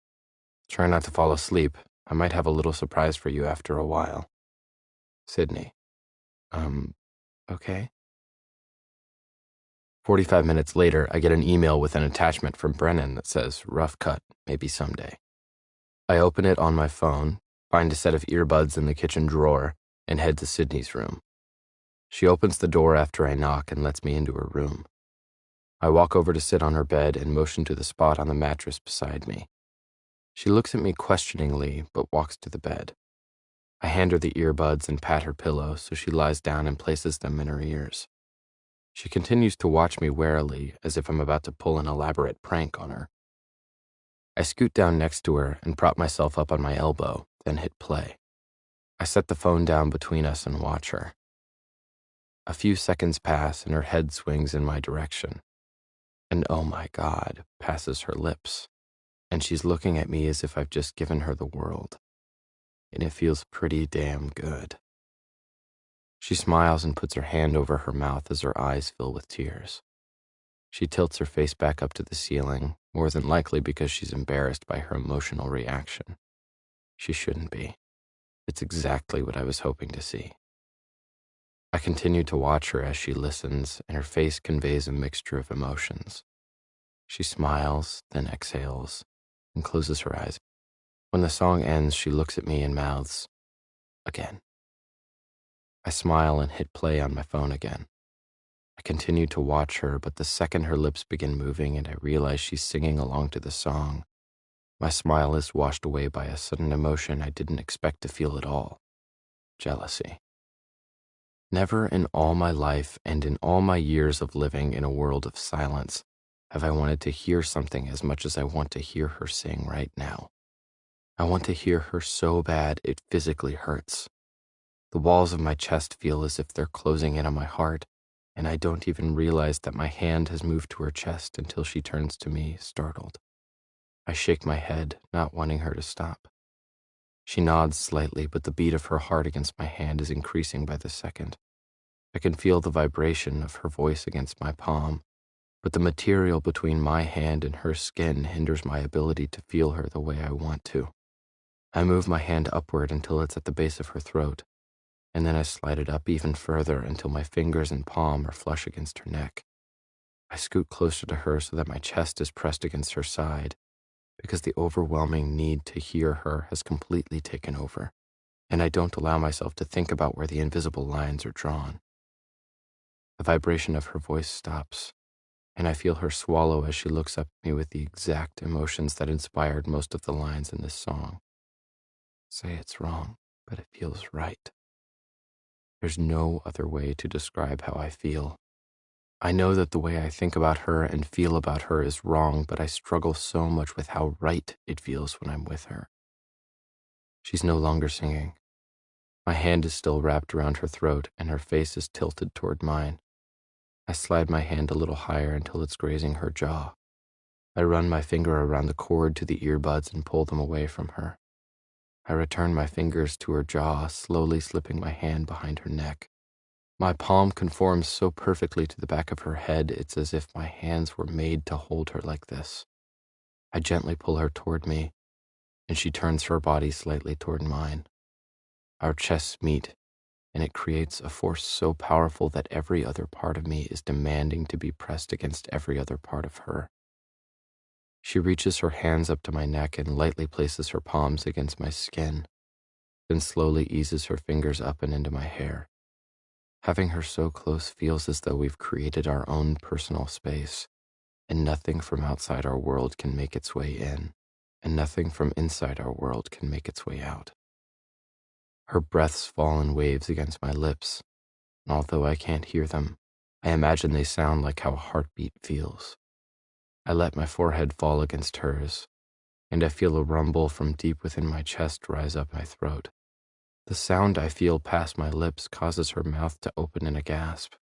Try not to fall asleep. I might have a little surprise for you after a while. Sydney. Okay? 45 minutes later, I get an email with an attachment from Brennan that says, rough cut, maybe someday. I open it on my phone, find a set of earbuds in the kitchen drawer, and head to Sydney's room. She opens the door after I knock and lets me into her room. I walk over to sit on her bed and motion to the spot on the mattress beside me. She looks at me questioningly, but walks to the bed. I hand her the earbuds and pat her pillow so she lies down and places them in her ears. She continues to watch me warily, as if I'm about to pull an elaborate prank on her. I scoot down next to her and prop myself up on my elbow, then hit play. I set the phone down between us and watch her. A few seconds pass and her head swings in my direction. And oh my God, passes her lips. And she's looking at me as if I've just given her the world. And it feels pretty damn good. She smiles and puts her hand over her mouth as her eyes fill with tears. She tilts her face back up to the ceiling, more than likely because she's embarrassed by her emotional reaction. She shouldn't be. It's exactly what I was hoping to see. I continue to watch her as she listens, and her face conveys a mixture of emotions. She smiles, then exhales, and closes her eyes. When the song ends, she looks at me and mouths, again. I smile and hit play on my phone again. I continue to watch her, but the second her lips begin moving and I realize she's singing along to the song, my smile is washed away by a sudden emotion I didn't expect to feel at all. Jealousy. Never in all my life and in all my years of living in a world of silence have I wanted to hear something as much as I want to hear her sing right now. I want to hear her so bad it physically hurts. The walls of my chest feel as if they're closing in on my heart, and I don't even realize that my hand has moved to her chest until she turns to me, startled. I shake my head, not wanting her to stop. She nods slightly, but the beat of her heart against my hand is increasing by the second. I can feel the vibration of her voice against my palm, but the material between my hand and her skin hinders my ability to feel her the way I want to. I move my hand upward until it's at the base of her throat, and then I slide it up even further until my fingers and palm are flush against her neck. I scoot closer to her so that my chest is pressed against her side, because the overwhelming need to hear her has completely taken over, and I don't allow myself to think about where the invisible lines are drawn. The vibration of her voice stops, and I feel her swallow as she looks up at me with the exact emotions that inspired most of the lines in this song. Say it's wrong, but it feels right. There's no other way to describe how I feel. I know that the way I think about her and feel about her is wrong, but I struggle so much with how right it feels when I'm with her. She's no longer singing. My hand is still wrapped around her throat, and her face is tilted toward mine. I slide my hand a little higher until it's grazing her jaw. I run my finger around the cord to the earbuds and pull them away from her. I return my fingers to her jaw, slowly slipping my hand behind her neck. My palm conforms so perfectly to the back of her head, it's as if my hands were made to hold her like this. I gently pull her toward me, and she turns her body slightly toward mine. Our chests meet, and it creates a force so powerful that every other part of me is demanding to be pressed against every other part of her. She reaches her hands up to my neck and lightly places her palms against my skin, then slowly eases her fingers up and into my hair. Having her so close feels as though we've created our own personal space, and nothing from outside our world can make its way in, and nothing from inside our world can make its way out. Her breaths fall in waves against my lips, and although I can't hear them, I imagine they sound like how a heartbeat feels. I let my forehead fall against hers, and I feel a rumble from deep within my chest rise up my throat. The sound I feel past my lips causes her mouth to open in a gasp,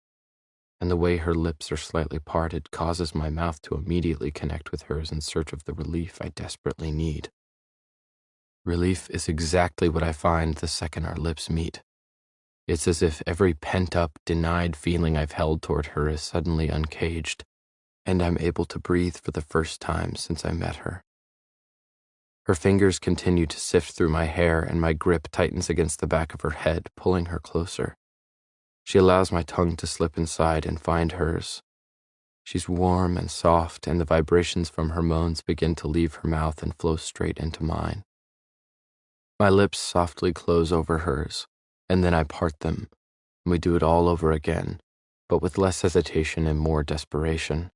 and the way her lips are slightly parted causes my mouth to immediately connect with hers in search of the relief I desperately need. Relief is exactly what I find the second our lips meet. It's as if every pent-up, denied feeling I've held toward her is suddenly uncaged, and I'm able to breathe for the first time since I met her. Her fingers continue to sift through my hair, and my grip tightens against the back of her head, pulling her closer. She allows my tongue to slip inside and find hers. She's warm and soft, and the vibrations from her moans begin to leave her mouth and flow straight into mine. My lips softly close over hers, and then I part them, and we do it all over again, but with less hesitation and more desperation.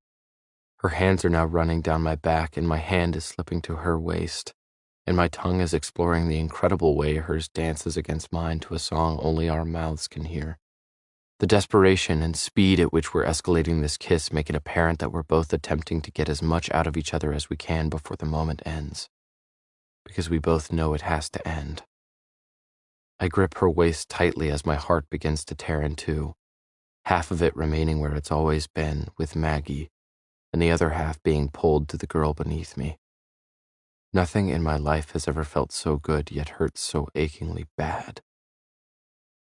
Her hands are now running down my back, and my hand is slipping to her waist, and my tongue is exploring the incredible way hers dances against mine to a song only our mouths can hear. The desperation and speed at which we're escalating this kiss make it apparent that we're both attempting to get as much out of each other as we can before the moment ends, because we both know it has to end. I grip her waist tightly as my heart begins to tear in two, half of it remaining where it's always been, with Maggie, and the other half being pulled to the girl beneath me. Nothing in my life has ever felt so good yet hurt so achingly bad.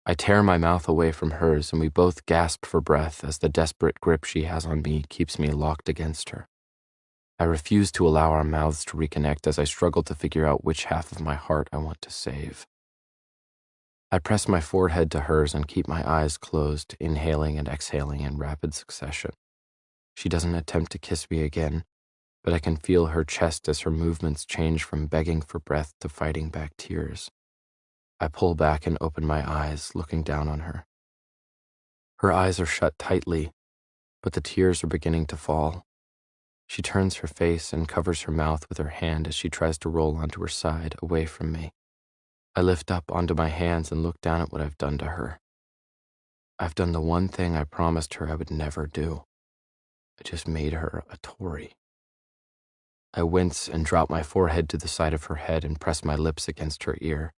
I tear my mouth away from hers, and we both gasp for breath as the desperate grip she has on me keeps me locked against her. I refuse to allow our mouths to reconnect as I struggle to figure out which half of my heart I want to save. I press my forehead to hers and keep my eyes closed, inhaling and exhaling in rapid succession. She doesn't attempt to kiss me again, but I can feel her chest as her movements change from begging for breath to fighting back tears. I pull back and open my eyes, looking down on her. Her eyes are shut tightly, but the tears are beginning to fall. She turns her face and covers her mouth with her hand as she tries to roll onto her side, away from me. I lift up onto my hands and look down at what I've done to her. I've done the one thing I promised her I would never do. I just made her a Tory. I wince and drop my forehead to the side of her head and press my lips against her ear.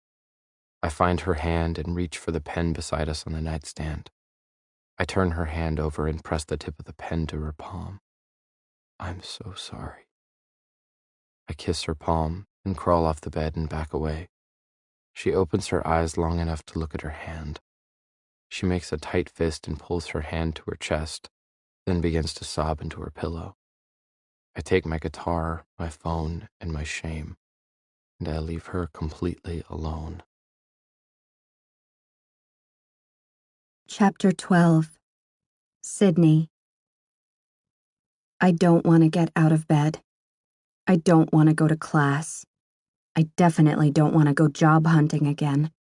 I find her hand and reach for the pen beside us on the nightstand. I turn her hand over and press the tip of the pen to her palm. I'm so sorry. I kiss her palm and crawl off the bed and back away. She opens her eyes long enough to look at her hand. She makes a tight fist and pulls her hand to her chest, then begins to sob into her pillow. I take my guitar, my phone, and my shame, and I leave her completely alone. Chapter 12. Sydney. I don't want to get out of bed. I don't want to go to class. I definitely don't want to go job hunting again.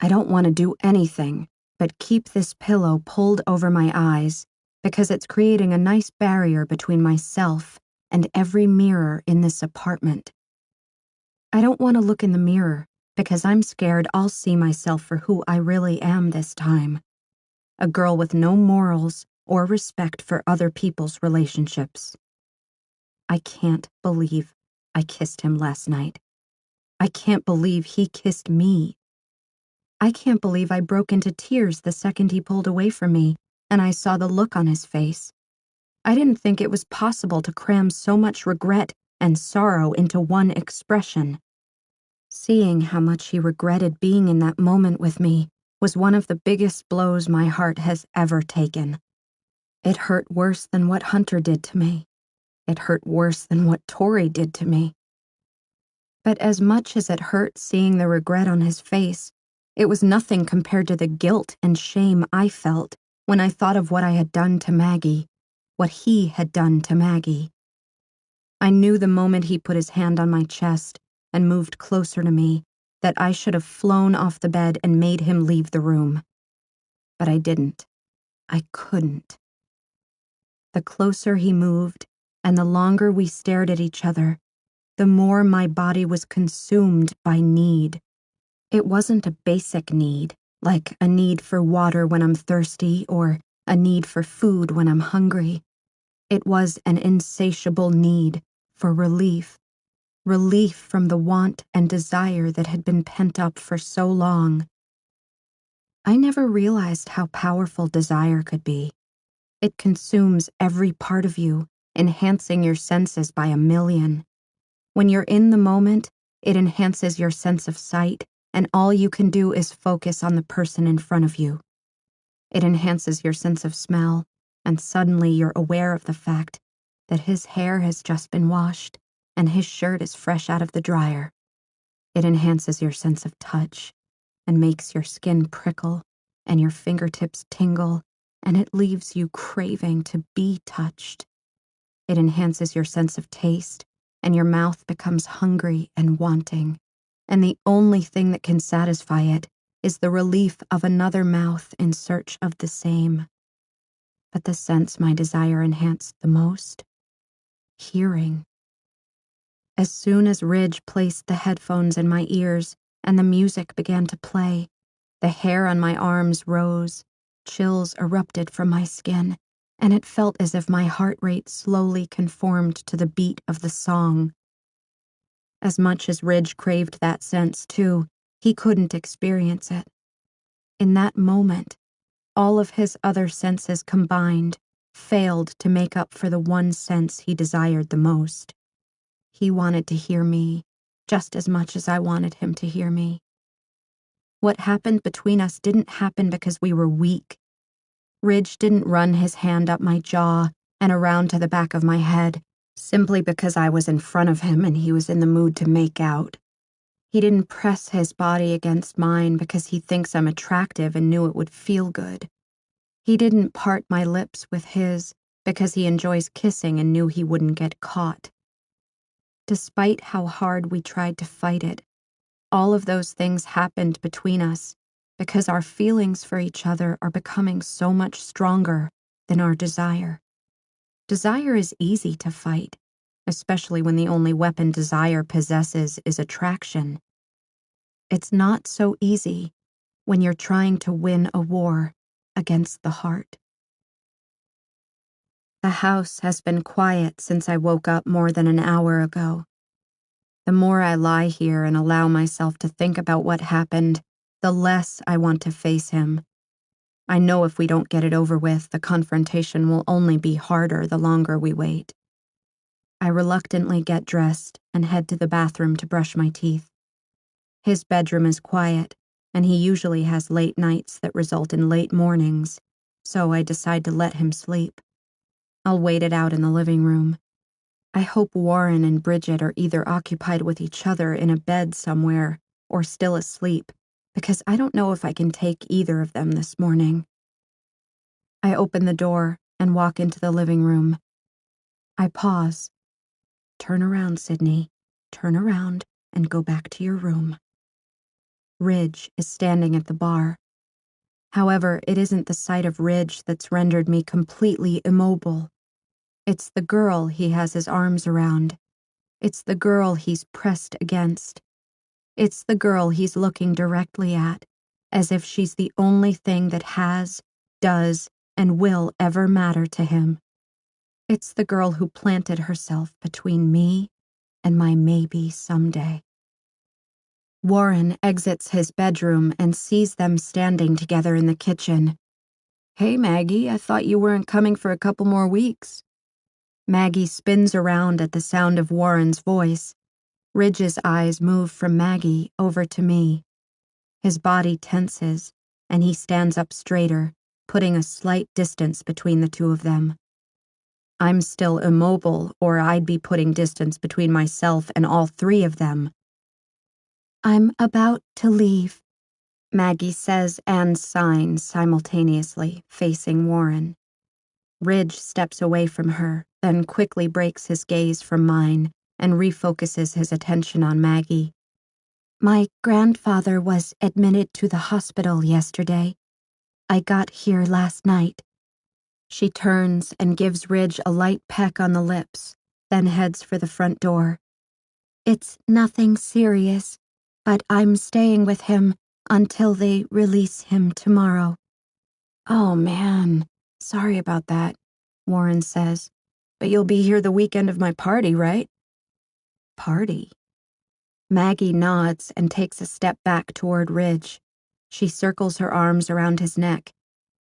I don't want to do anything but keep this pillow pulled over my eyes because it's creating a nice barrier between myself and every mirror in this apartment. I don't want to look in the mirror because I'm scared I'll see myself for who I really am this time. A girl with no morals or respect for other people's relationships. I can't believe I kissed him last night. I can't believe he kissed me. I can't believe I broke into tears the second he pulled away from me and I saw the look on his face. I didn't think it was possible to cram so much regret and sorrow into one expression. Seeing how much he regretted being in that moment with me was one of the biggest blows my heart has ever taken. It hurt worse than what Hunter did to me. It hurt worse than what Tori did to me. But as much as it hurt seeing the regret on his face, it was nothing compared to the guilt and shame I felt when I thought of what I had done to Maggie, what he had done to Maggie. I knew the moment he put his hand on my chest and moved closer to me that I should have flown off the bed and made him leave the room. But I didn't. I couldn't. The closer he moved, and the longer we stared at each other, the more my body was consumed by need. It wasn't a basic need, like a need for water when I'm thirsty or a need for food when I'm hungry. It was an insatiable need for relief. Relief from the want and desire that had been pent up for so long. I never realized how powerful desire could be. It consumes every part of you, enhancing your senses by a million. When you're in the moment, it enhances your sense of sight, and all you can do is focus on the person in front of you. It enhances your sense of smell, and suddenly you're aware of the fact that his hair has just been washed and his shirt is fresh out of the dryer. It enhances your sense of touch and makes your skin prickle and your fingertips tingle, and it leaves you craving to be touched. It enhances your sense of taste, and your mouth becomes hungry and wanting, and the only thing that can satisfy it is the relief of another mouth in search of the same. But the sense my desire enhanced the most? Hearing. As soon as Ridge placed the headphones in my ears and the music began to play, the hair on my arms rose, chills erupted from my skin, and it felt as if my heart rate slowly conformed to the beat of the song. As much as Ridge craved that sense, too, he couldn't experience it. In that moment, all of his other senses combined failed to make up for the one sense he desired the most. He wanted to hear me just as much as I wanted him to hear me. What happened between us didn't happen because we were weak. Ridge didn't run his hand up my jaw and around to the back of my head simply because I was in front of him and he was in the mood to make out. He didn't press his body against mine because he thinks I'm attractive and knew it would feel good. He didn't part my lips with his because he enjoys kissing and knew he wouldn't get caught. Despite how hard we tried to fight it, all of those things happened between us because our feelings for each other are becoming so much stronger than our desire. Desire is easy to fight, especially when the only weapon desire possesses is attraction. It's not so easy when you're trying to win a war against the heart. The house has been quiet since I woke up more than an hour ago. The more I lie here and allow myself to think about what happened, the less I want to face him. I know if we don't get it over with, the confrontation will only be harder the longer we wait. I reluctantly get dressed and head to the bathroom to brush my teeth. His bedroom is quiet, and he usually has late nights that result in late mornings, so I decide to let him sleep. I'll wait it out in the living room. I hope Warren and Bridget are either occupied with each other in a bed somewhere or still asleep, because I don't know if I can take either of them this morning. I open the door and walk into the living room. I pause. Turn around, Sydney. Turn around and go back to your room. Ridge is standing at the bar. However, it isn't the sight of Ridge that's rendered me completely immobile. It's the girl he has his arms around. It's the girl he's pressed against. It's the girl he's looking directly at, as if she's the only thing that has, does, and will ever matter to him. It's the girl who planted herself between me and my maybe someday. Warren exits his bedroom and sees them standing together in the kitchen. "Hey, Maggie, I thought you weren't coming for a couple more weeks." Maggie spins around at the sound of Warren's voice. Ridge's eyes move from Maggie over to me. His body tenses, and he stands up straighter, putting a slight distance between the two of them. I'm still immobile, or I'd be putting distance between myself and all three of them. "I'm about to leave," Maggie says and signs simultaneously, facing Warren. Ridge steps away from her, then quickly breaks his gaze from mine and refocuses his attention on Maggie. "My grandfather was admitted to the hospital yesterday. I got here last night." She turns and gives Ridge a light peck on the lips, then heads for the front door. "It's nothing serious, but I'm staying with him until they release him tomorrow." "Oh, man, sorry about that," Warren says. "But you'll be here the weekend of my party, right?" "Party?" Maggie nods and takes a step back toward Ridge. She circles her arms around his neck,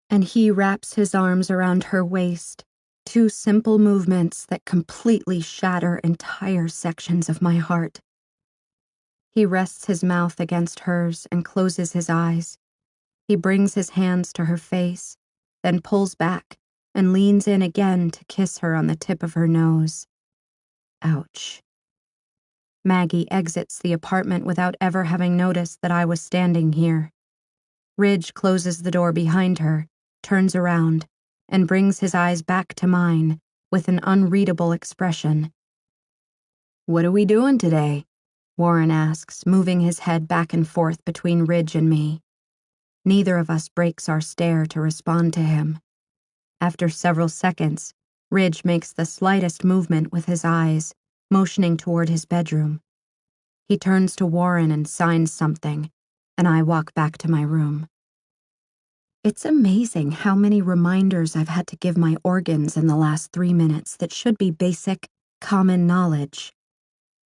and he wraps his arms around her waist, two simple movements that completely shatter entire sections of my heart. He rests his mouth against hers and closes his eyes. He brings his hands to her face, then pulls back and leans in again to kiss her on the tip of her nose. Ouch. Maggie exits the apartment without ever having noticed that I was standing here. Ridge closes the door behind her, turns around, and brings his eyes back to mine with an unreadable expression. "What are we doing today?" Warren asks, moving his head back and forth between Ridge and me. Neither of us breaks our stare to respond to him. After several seconds, Ridge makes the slightest movement with his eyes, motioning toward his bedroom. He turns to Warren and signs something, and I walk back to my room. It's amazing how many reminders I've had to give my organs in the last 3 minutes that should be basic, common knowledge.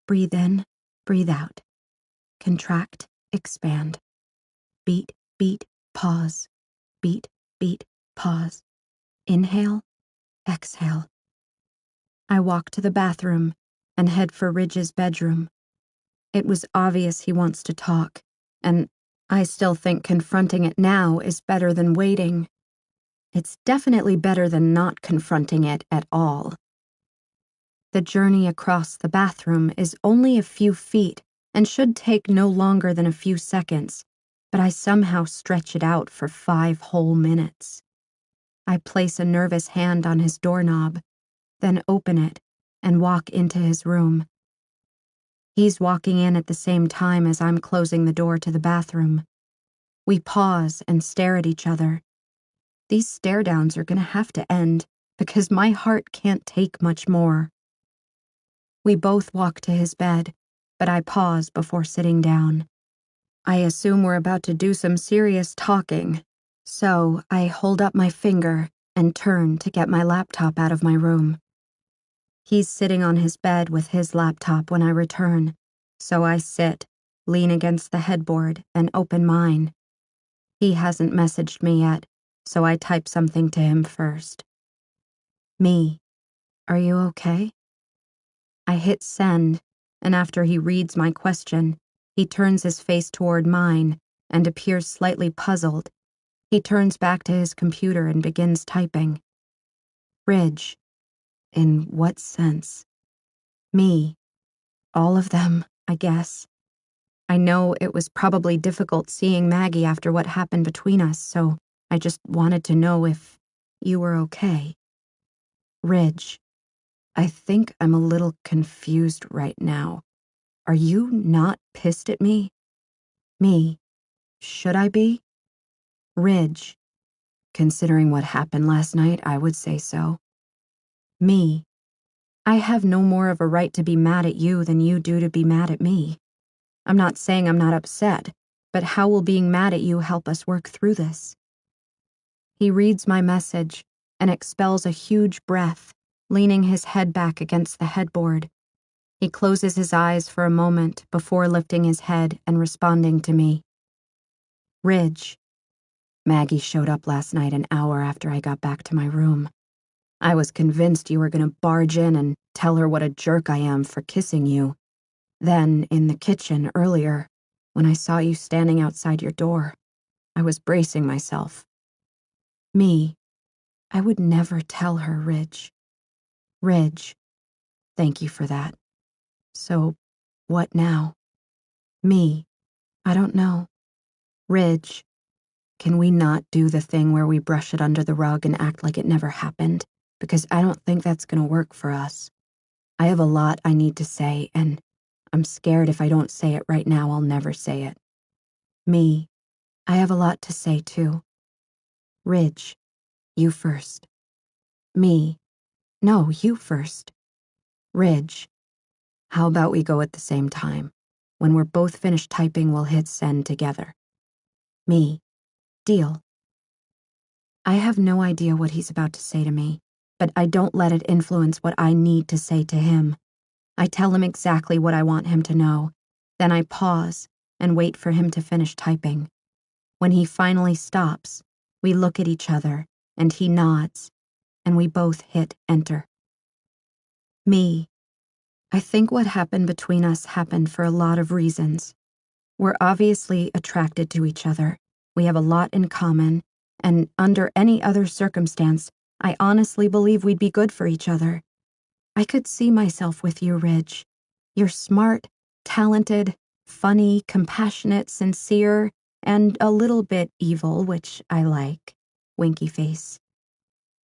Breathe in, breathe out. Contract, expand. Beat, beat, pause. Beat, beat, pause. Inhale, exhale. I walk to the bathroom and head for Ridge's bedroom. It was obvious he wants to talk, and I still think confronting it now is better than waiting. It's definitely better than not confronting it at all. The journey across the bathroom is only a few feet and should take no longer than a few seconds, but I somehow stretch it out for 5 whole minutes. I place a nervous hand on his doorknob, then open it and walk into his room. He's walking in at the same time as I'm closing the door to the bathroom. We pause and stare at each other. These stare downs are going to have to end because my heart can't take much more. We both walk to his bed, but I pause before sitting down. I assume we're about to do some serious talking, so I hold up my finger and turn to get my laptop out of my room. He's sitting on his bed with his laptop when I return, so I sit, lean against the headboard, and open mine. He hasn't messaged me yet, so I type something to him first. Me, are you okay? I hit send, and after he reads my question, he turns his face toward mine and appears slightly puzzled. He turns back to his computer and begins typing. Ridge. In what sense? Me. All of them, I guess. I know it was probably difficult seeing Maggie after what happened between us, so I just wanted to know if you were okay. Ridge. I think I'm a little confused right now. Are you not pissed at me? Me. Should I be? Ridge. Considering what happened last night, I would say so. Me. I have no more of a right to be mad at you than you do to be mad at me. I'm not saying I'm not upset, but how will being mad at you help us work through this? He reads my message and expels a huge breath, leaning his head back against the headboard. He closes his eyes for a moment before lifting his head and responding to me. Ridge. Maggie showed up last night an hour after I got back to my room. I was convinced you were going to barge in and tell her what a jerk I am for kissing you. Then, in the kitchen earlier, when I saw you standing outside your door, I was bracing myself. Me. I would never tell her, Ridge. Ridge. Thank you for that. So, what now? Me. I don't know. Ridge. Can we not do the thing where we brush it under the rug and act like it never happened? Because I don't think that's going to work for us. I have a lot I need to say, and I'm scared if I don't say it right now, I'll never say it. Me. I have a lot to say, too. Ridge. You first. Me. No, you first. Ridge. How about we go at the same time? When we're both finished typing, we'll hit send together. Me. Deal. I have no idea what he's about to say to me, but I don't let it influence what I need to say to him. I tell him exactly what I want him to know. Then I pause and wait for him to finish typing. When he finally stops, we look at each other, and he nods, and we both hit enter. Me. I think what happened between us happened for a lot of reasons. We're obviously attracted to each other. We have a lot in common, and under any other circumstance, I honestly believe we'd be good for each other. I could see myself with you, Ridge. You're smart, talented, funny, compassionate, sincere, and a little bit evil, which I like. Winky face.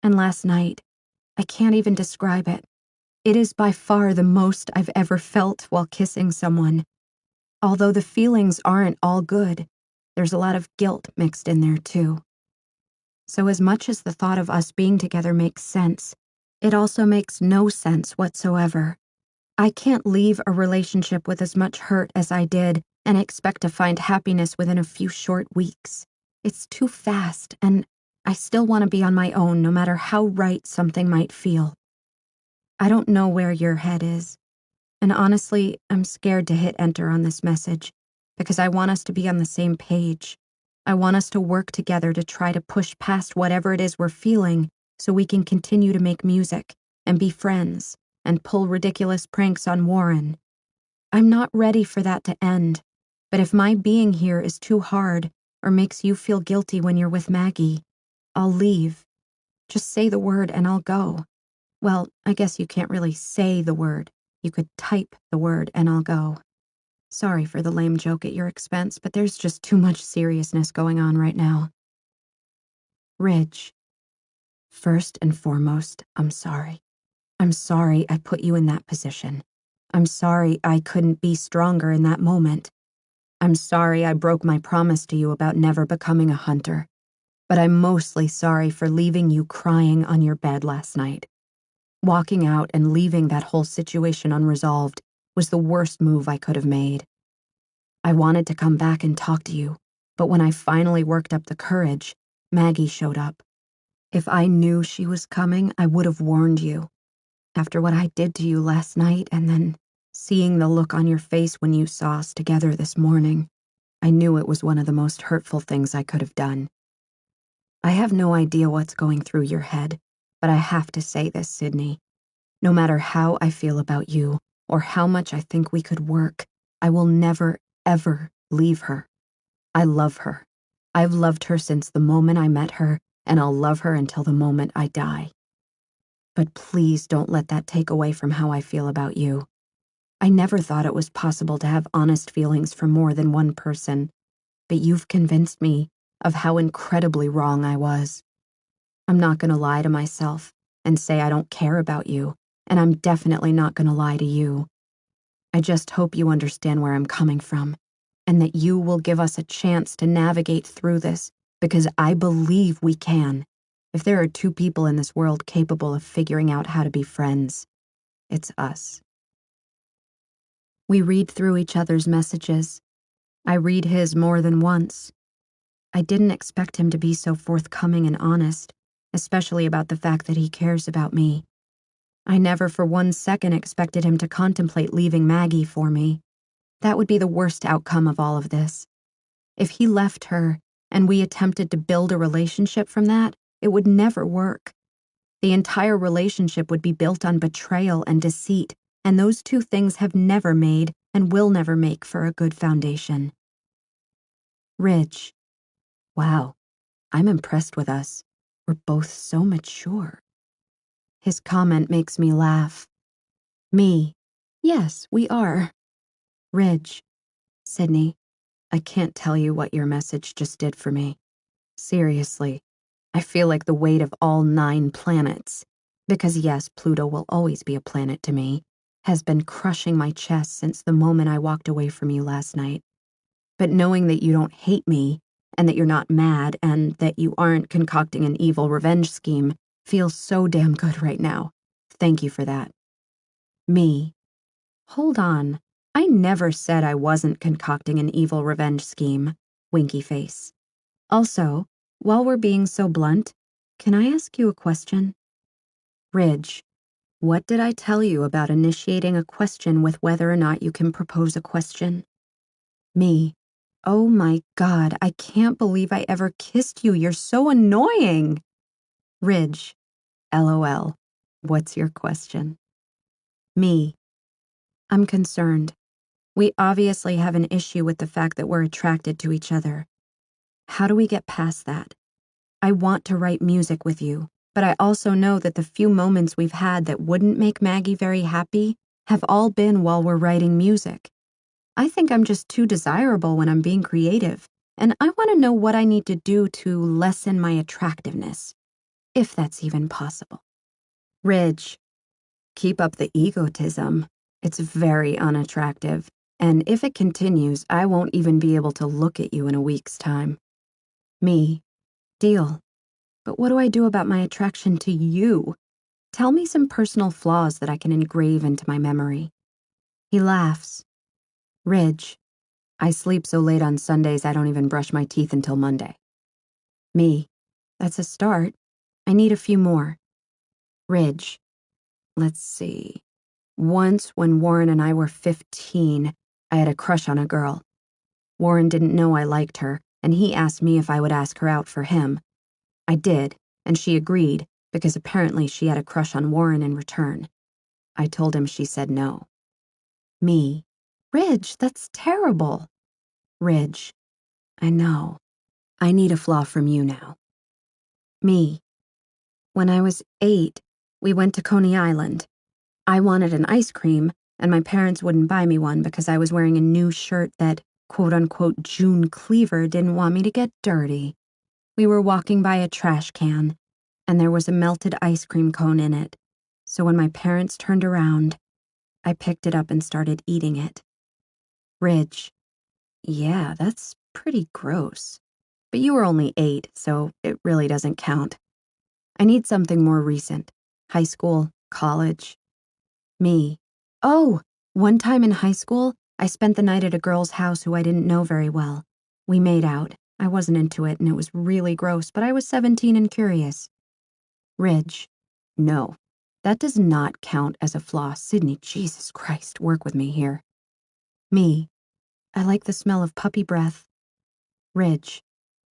And last night, I can't even describe it. It is by far the most I've ever felt while kissing someone. Although the feelings aren't all good, there's a lot of guilt mixed in there too. So as much as the thought of us being together makes sense, it also makes no sense whatsoever. I can't leave a relationship with as much hurt as I did and expect to find happiness within a few short weeks. It's too fast, and I still want to be on my own no matter how right something might feel. I don't know where your head is, and honestly, I'm scared to hit enter on this message because I want us to be on the same page. I want us to work together to try to push past whatever it is we're feeling so we can continue to make music and be friends and pull ridiculous pranks on Warren. I'm not ready for that to end, but if my being here is too hard or makes you feel guilty when you're with Maggie, I'll leave. Just say the word and I'll go. Well, I guess you can't really say the word. You could type the word and I'll go. Sorry for the lame joke at your expense, but there's just too much seriousness going on right now. Ridge. First and foremost, I'm sorry. I'm sorry I put you in that position. I'm sorry I couldn't be stronger in that moment. I'm sorry I broke my promise to you about never becoming a hunter. But I'm mostly sorry for leaving you crying on your bed last night. Walking out and leaving that whole situation unresolved was the worst move I could have made. I wanted to come back and talk to you, but when I finally worked up the courage, Maggie showed up. If I knew she was coming, I would have warned you. After what I did to you last night and then seeing the look on your face when you saw us together this morning, I knew it was one of the most hurtful things I could have done. I have no idea what's going through your head, but I have to say this, Sydney. No matter how I feel about you or how much I think we could work, I will never, ever leave her. I love her. I've loved her since the moment I met her, and I'll love her until the moment I die. But please don't let that take away from how I feel about you. I never thought it was possible to have honest feelings for more than one person, but you've convinced me of how incredibly wrong I was. I'm not going to lie to myself and say I don't care about you, and I'm definitely not going to lie to you. I just hope you understand where I'm coming from, and that you will give us a chance to navigate through this, because I believe we can. If there are two people in this world capable of figuring out how to be friends, it's us. We read through each other's messages. I read his more than once. I didn't expect him to be so forthcoming and honest, especially about the fact that he cares about me. I never for 1 second expected him to contemplate leaving Maggie for me. That would be the worst outcome of all of this. If he left her and we attempted to build a relationship from that, it would never work. The entire relationship would be built on betrayal and deceit, and those two things have never made and will never make for a good foundation. Ridge. Wow, I'm impressed with us. We're both so mature. His comment makes me laugh. Me. Yes, we are. Ridge. Sydney, I can't tell you what your message just did for me. Seriously, I feel like the weight of all 9 planets, because yes, Pluto will always be a planet to me, has been crushing my chest since the moment I walked away from you last night. But knowing that you don't hate me, and that you're not mad, and that you aren't concocting an evil revenge scheme feels so damn good right now. Thank you for that. Me. Hold on. I never said I wasn't concocting an evil revenge scheme. Winky face. Also, while we're being so blunt, can I ask you a question? Ridge, what did I tell you about initiating a question with whether or not you can propose a question? Me. Oh my God, I can't believe I ever kissed you. You're so annoying. Ridge. LOL. What's your question? Me. I'm concerned. We obviously have an issue with the fact that we're attracted to each other. How do we get past that? I want to write music with you, but I also know that the few moments we've had that wouldn't make Maggie very happy have all been while we're writing music. I think I'm just too desirable when I'm being creative, and I want to know what I need to do to lessen my attractiveness, if that's even possible. Ridge, keep up the egotism. It's very unattractive, and if it continues, I won't even be able to look at you in a week's time. Me, deal. But what do I do about my attraction to you? Tell me some personal flaws that I can engrave into my memory. He laughs. Ridge, I sleep so late on Sundays I don't even brush my teeth until Monday. Me, that's a start. I need a few more. Ridge, let's see. Once when Warren and I were 15, I had a crush on a girl. Warren didn't know I liked her, and he asked me if I would ask her out for him. I did, and she agreed, because apparently she had a crush on Warren in return. I told him she said no. Me, Ridge, that's terrible. Ridge, I know. I need a flaw from you now. Me, when I was 8, we went to Coney Island. I wanted an ice cream, and my parents wouldn't buy me one because I was wearing a new shirt that, quote-unquote, June Cleaver didn't want me to get dirty. We were walking by a trash can, and there was a melted ice cream cone in it. So when my parents turned around, I picked it up and started eating it. Ridge, yeah, that's pretty gross. But you were only 8, so it really doesn't count. I need something more recent. High school, college. Me. Oh, one time in high school, I spent the night at a girl's house who I didn't know very well. We made out. I wasn't into it, and it was really gross, but I was 17 and curious. Ridge. No, that does not count as a flaw. Sydney, Jesus Christ, work with me here. Me. I like the smell of puppy breath. Ridge.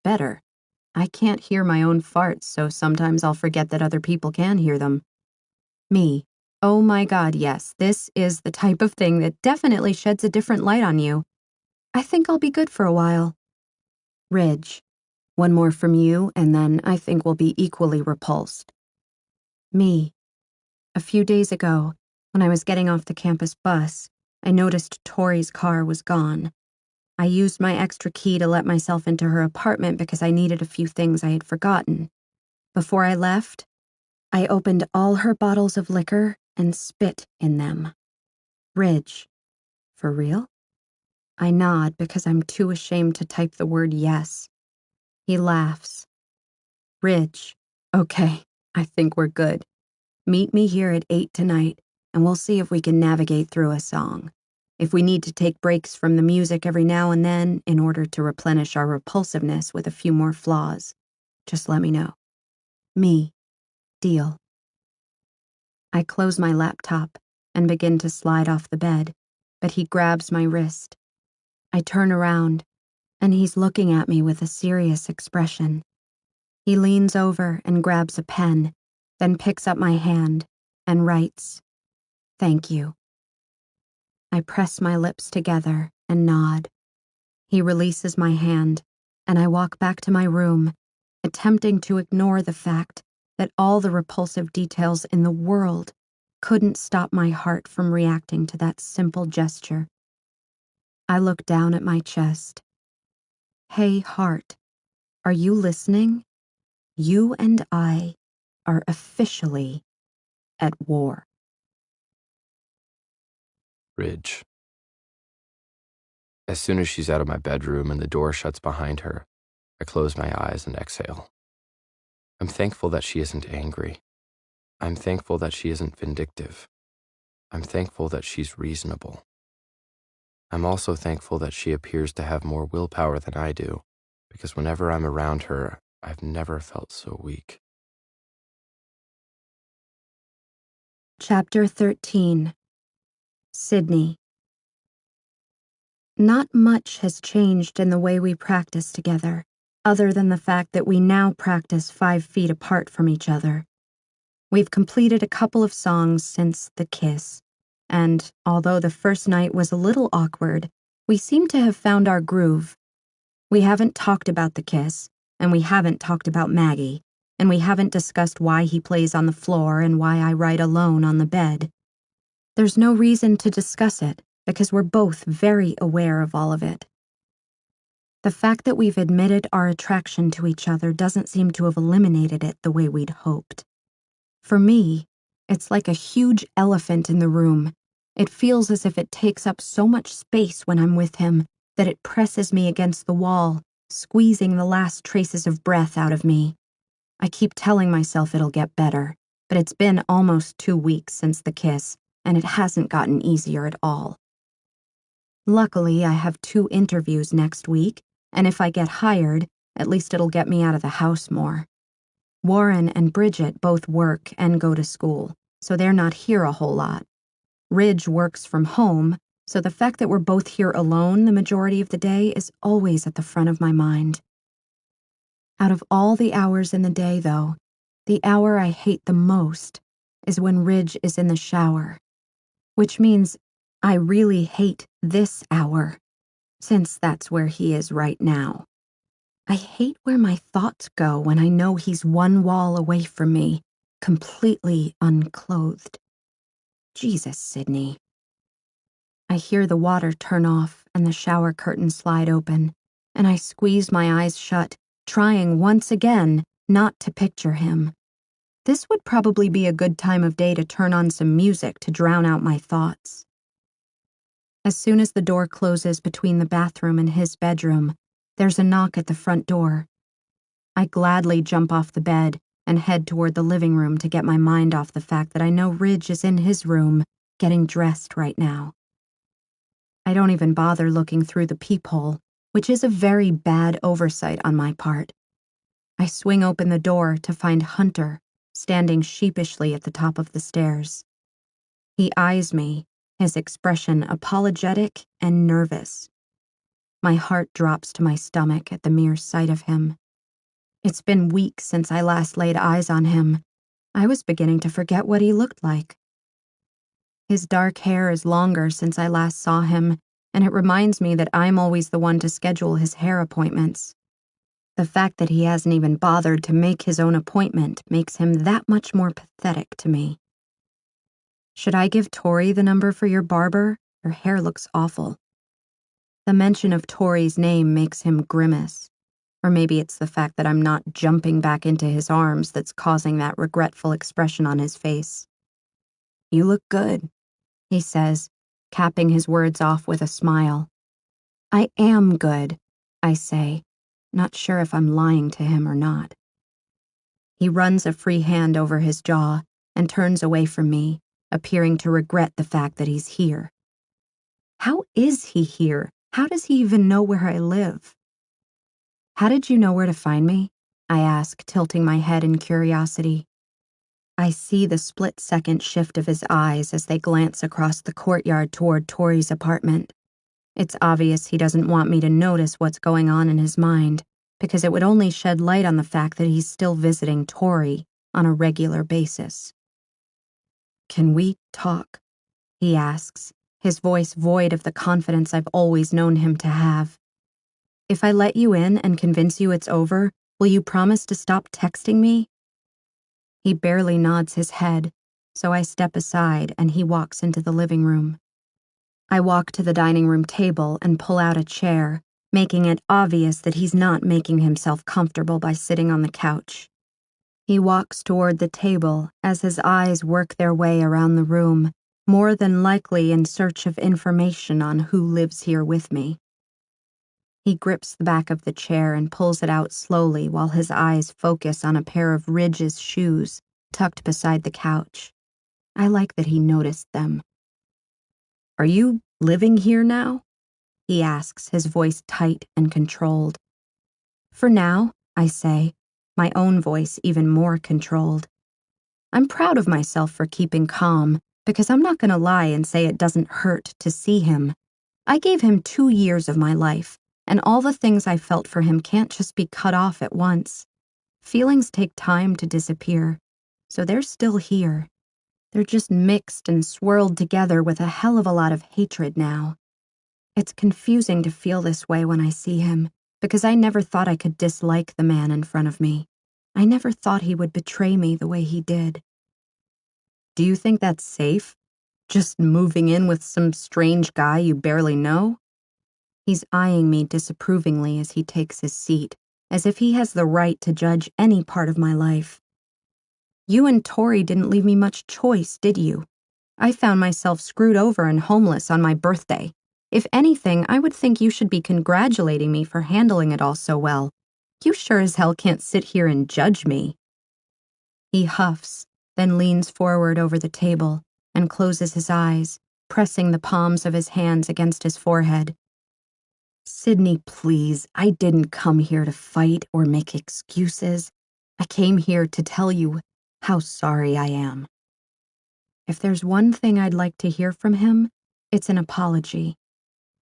Better. I can't hear my own farts, so sometimes I'll forget that other people can hear them. Me. Oh my God, yes, this is the type of thing that definitely sheds a different light on you. I think I'll be good for a while. Ridge. One more from you, and then I think we'll be equally repulsed. Me. A few days ago, when I was getting off the campus bus, I noticed Tori's car was gone. I used my extra key to let myself into her apartment because I needed a few things I had forgotten. Before I left, I opened all her bottles of liquor and spit in them. Ridge. For real? I nod because I'm too ashamed to type the word yes. He laughs. Ridge. Okay, I think we're good. Meet me here at 8 tonight, and we'll see if we can navigate through a song. If we need to take breaks from the music every now and then in order to replenish our repulsiveness with a few more flaws, just let me know. Me. Deal. I close my laptop and begin to slide off the bed, but he grabs my wrist. I turn around, and he's looking at me with a serious expression. He leans over and grabs a pen, then picks up my hand and writes, "Thank you." I press my lips together and nod. He releases my hand, and I walk back to my room, attempting to ignore the fact that all the repulsive details in the world couldn't stop my heart from reacting to that simple gesture. I look down at my chest. Hey, heart, are you listening? You and I are officially at war. Ridge. As soon as she's out of my bedroom and the door shuts behind her, I close my eyes and exhale. I'm thankful that she isn't angry. I'm thankful that she isn't vindictive. I'm thankful that she's reasonable. I'm also thankful that she appears to have more willpower than I do, because whenever I'm around her, I've never felt so weak. Chapter 13. Sydney. Not much has changed in the way we practice together, other than the fact that we now practice 5 feet apart from each other. We've completed a couple of songs since the kiss, and although the first night was a little awkward, we seem to have found our groove. We haven't talked about the kiss, and we haven't talked about Maggie, and we haven't discussed why he plays on the floor and why I write alone on the bed. There's no reason to discuss it, because we're both very aware of all of it. The fact that we've admitted our attraction to each other doesn't seem to have eliminated it the way we'd hoped. For me, it's like a huge elephant in the room. It feels as if it takes up so much space when I'm with him that it presses me against the wall, squeezing the last traces of breath out of me. I keep telling myself it'll get better, but it's been almost 2 weeks since the kiss, and it hasn't gotten easier at all. Luckily, I have 2 interviews next week, and if I get hired, at least it'll get me out of the house more. Warren and Bridget both work and go to school, so they're not here a whole lot. Ridge works from home, so the fact that we're both here alone the majority of the day is always at the front of my mind. Out of all the hours in the day, though, the hour I hate the most is when Ridge is in the shower, which means I really hate this hour, since that's where he is right now. I hate where my thoughts go when I know he's one wall away from me, completely unclothed. Jesus, Sydney. I hear the water turn off and the shower curtain slide open, and I squeeze my eyes shut, trying once again not to picture him. This would probably be a good time of day to turn on some music to drown out my thoughts. As soon as the door closes between the bathroom and his bedroom, there's a knock at the front door. I gladly jump off the bed and head toward the living room to get my mind off the fact that I know Ridge is in his room, getting dressed right now. I don't even bother looking through the peephole, which is a very bad oversight on my part. I swing open the door to find Hunter standing sheepishly at the top of the stairs. He eyes me, his expression apologetic and nervous. My heart drops to my stomach at the mere sight of him. It's been weeks since I last laid eyes on him. I was beginning to forget what he looked like. His dark hair is longer since I last saw him, and it reminds me that I'm always the one to schedule his hair appointments. The fact that he hasn't even bothered to make his own appointment makes him that much more pathetic to me. Should I give Tori the number for your barber? Her hair looks awful. The mention of Tori's name makes him grimace. Or maybe it's the fact that I'm not jumping back into his arms that's causing that regretful expression on his face. You look good, he says, capping his words off with a smile. I am good, I say, not sure if I'm lying to him or not. He runs a free hand over his jaw and turns away from me, appearing to regret the fact that he's here. How is he here? How does he even know where I live? How did you know where to find me? I ask, tilting my head in curiosity. I see the split-second shift of his eyes as they glance across the courtyard toward Tori's apartment. It's obvious he doesn't want me to notice what's going on in his mind, because it would only shed light on the fact that he's still visiting Tori on a regular basis. Can we talk? He asks, his voice void of the confidence I've always known him to have. If I let you in and convince you it's over, will you promise to stop texting me? He barely nods his head, so I step aside and he walks into the living room. I walk to the dining room table and pull out a chair, making it obvious that he's not making himself comfortable by sitting on the couch. He walks toward the table as his eyes work their way around the room, more than likely in search of information on who lives here with me. He grips the back of the chair and pulls it out slowly while his eyes focus on a pair of Ridge's shoes tucked beside the couch. I like that he noticed them. Are you living here now? He asks, his voice tight and controlled. For now, I say, my own voice even more controlled. I'm proud of myself for keeping calm, because I'm not going to lie and say it doesn't hurt to see him. I gave him 2 years of my life, and all the things I felt for him can't just be cut off at once. Feelings take time to disappear, so they're still here. They're just mixed and swirled together with a hell of a lot of hatred now. It's confusing to feel this way when I see him, because I never thought I could dislike the man in front of me. I never thought he would betray me the way he did. Do you think that's safe? Just moving in with some strange guy you barely know? He's eyeing me disapprovingly as he takes his seat, as if he has the right to judge any part of my life. You and Tori didn't leave me much choice, did you? I found myself screwed over and homeless on my birthday. If anything, I would think you should be congratulating me for handling it all so well. You sure as hell can't sit here and judge me. He huffs, then leans forward over the table and closes his eyes, pressing the palms of his hands against his forehead. Sydney, please, I didn't come here to fight or make excuses. I came here to tell you how sorry I am. If there's one thing I'd like to hear from him, it's an apology.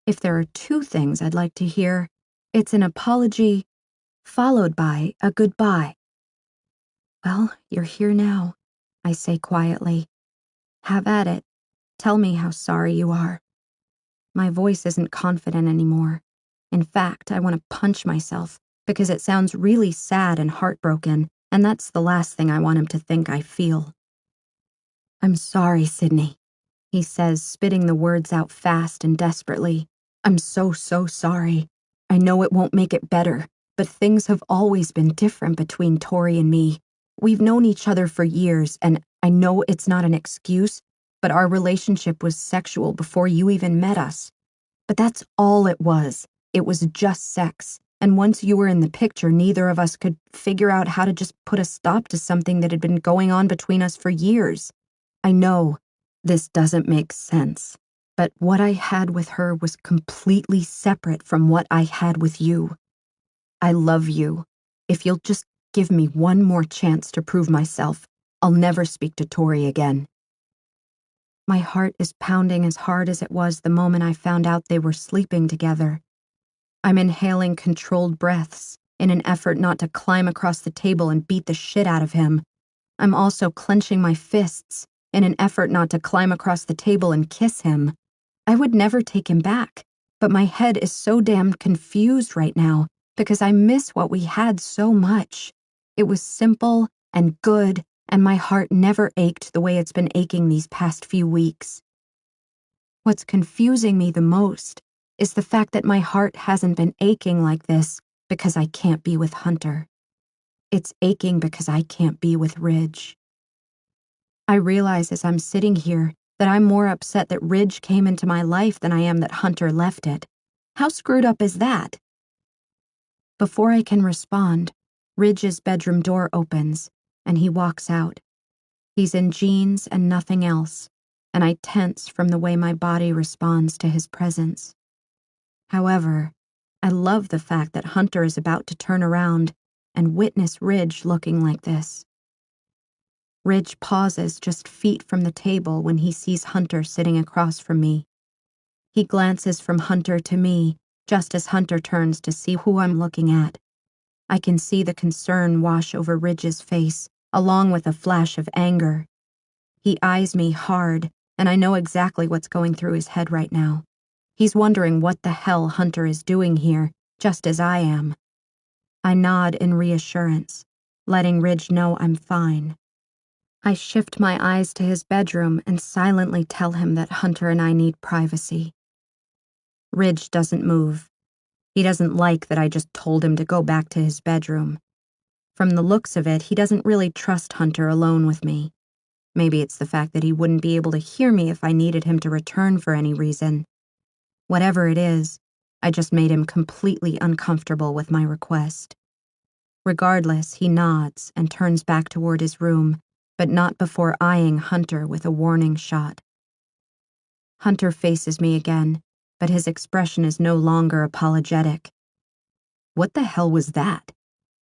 If there are 2 things I'd like to hear, it's an apology followed by a goodbye. Well, you're here now, I say quietly. Have at it. Tell me how sorry you are. My voice isn't confident anymore. In fact, I want to punch myself because it sounds really sad and heartbroken, and that's the last thing I want him to think I feel. I'm sorry, Sydney, he says, spitting the words out fast and desperately. I'm so sorry. I know it won't make it better, but things have always been different between Tori and me. We've known each other for years, and I know it's not an excuse, but our relationship was sexual before you even met us. But that's all it was. It was just sex, and once you were in the picture, neither of us could figure out how to just put a stop to something that had been going on between us for years. I know this doesn't make sense, but what I had with her was completely separate from what I had with you. I love you. If you'll just give me one more chance to prove myself, I'll never speak to Tori again. My heart is pounding as hard as it was the moment I found out they were sleeping together. I'm inhaling controlled breaths in an effort not to climb across the table and beat the shit out of him. I'm also clenching my fists in an effort not to climb across the table and kiss him. I would never take him back, but my head is so damn confused right now because I miss what we had so much. It was simple and good, and my heart never ached the way it's been aching these past few weeks. What's confusing me the most is the fact that my heart hasn't been aching like this because I can't be with Hunter. It's aching because I can't be with Ridge. I realize as I'm sitting here that I'm more upset that Ridge came into my life than I am that Hunter left it. How screwed up is that? Before I can respond, Ridge's bedroom door opens, and he walks out. He's in jeans and nothing else, and I tense from the way my body responds to his presence. However, I love the fact that Hunter is about to turn around and witness Ridge looking like this. Ridge pauses just feet from the table when he sees Hunter sitting across from me. He glances from Hunter to me just as Hunter turns to see who I'm looking at. I can see the concern wash over Ridge's face, along with a flash of anger. He eyes me hard, and I know exactly what's going through his head right now. He's wondering what the hell Hunter is doing here, just as I am. I nod in reassurance, letting Ridge know I'm fine. I shift my eyes to his bedroom and silently tell him that Hunter and I need privacy. Ridge doesn't move. He doesn't like that I just told him to go back to his bedroom. From the looks of it, he doesn't really trust Hunter alone with me. Maybe it's the fact that he wouldn't be able to hear me if I needed him to return for any reason. Whatever it is, I just made him completely uncomfortable with my request. Regardless, he nods and turns back toward his room, but not before eyeing Hunter with a warning shot. Hunter faces me again, but his expression is no longer apologetic. "What the hell was that?"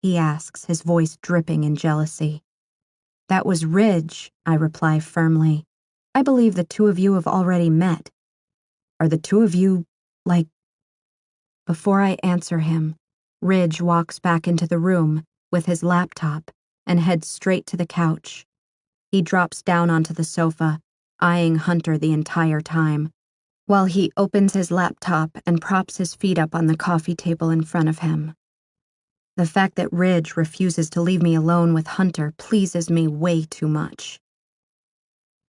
he asks, his voice dripping in jealousy. "That was Ridge," I reply firmly. "I believe the two of you have already met. Are the two of you, like—" Before I answer him, Ridge walks back into the room with his laptop and heads straight to the couch. He drops down onto the sofa, eyeing Hunter the entire time, while he opens his laptop and props his feet up on the coffee table in front of him. The fact that Ridge refuses to leave me alone with Hunter pleases me way too much.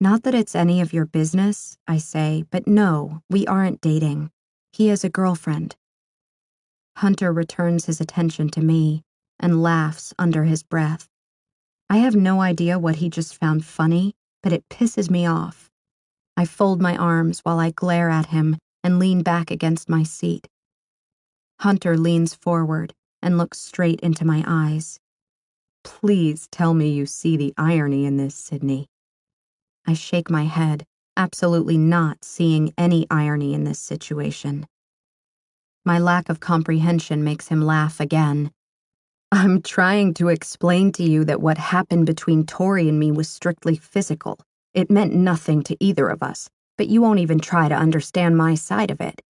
"Not that it's any of your business," I say, "but no, we aren't dating. He has a girlfriend." Hunter returns his attention to me and laughs under his breath. I have no idea what he just found funny, but it pisses me off. I fold my arms while I glare at him and lean back against my seat. Hunter leans forward and looks straight into my eyes. "Please tell me you see the irony in this, Sydney." I shake my head, absolutely not seeing any irony in this situation. My lack of comprehension makes him laugh again. "I'm trying to explain to you that what happened between Tori and me was strictly physical. It meant nothing to either of us, but you won't even try to understand my side of it.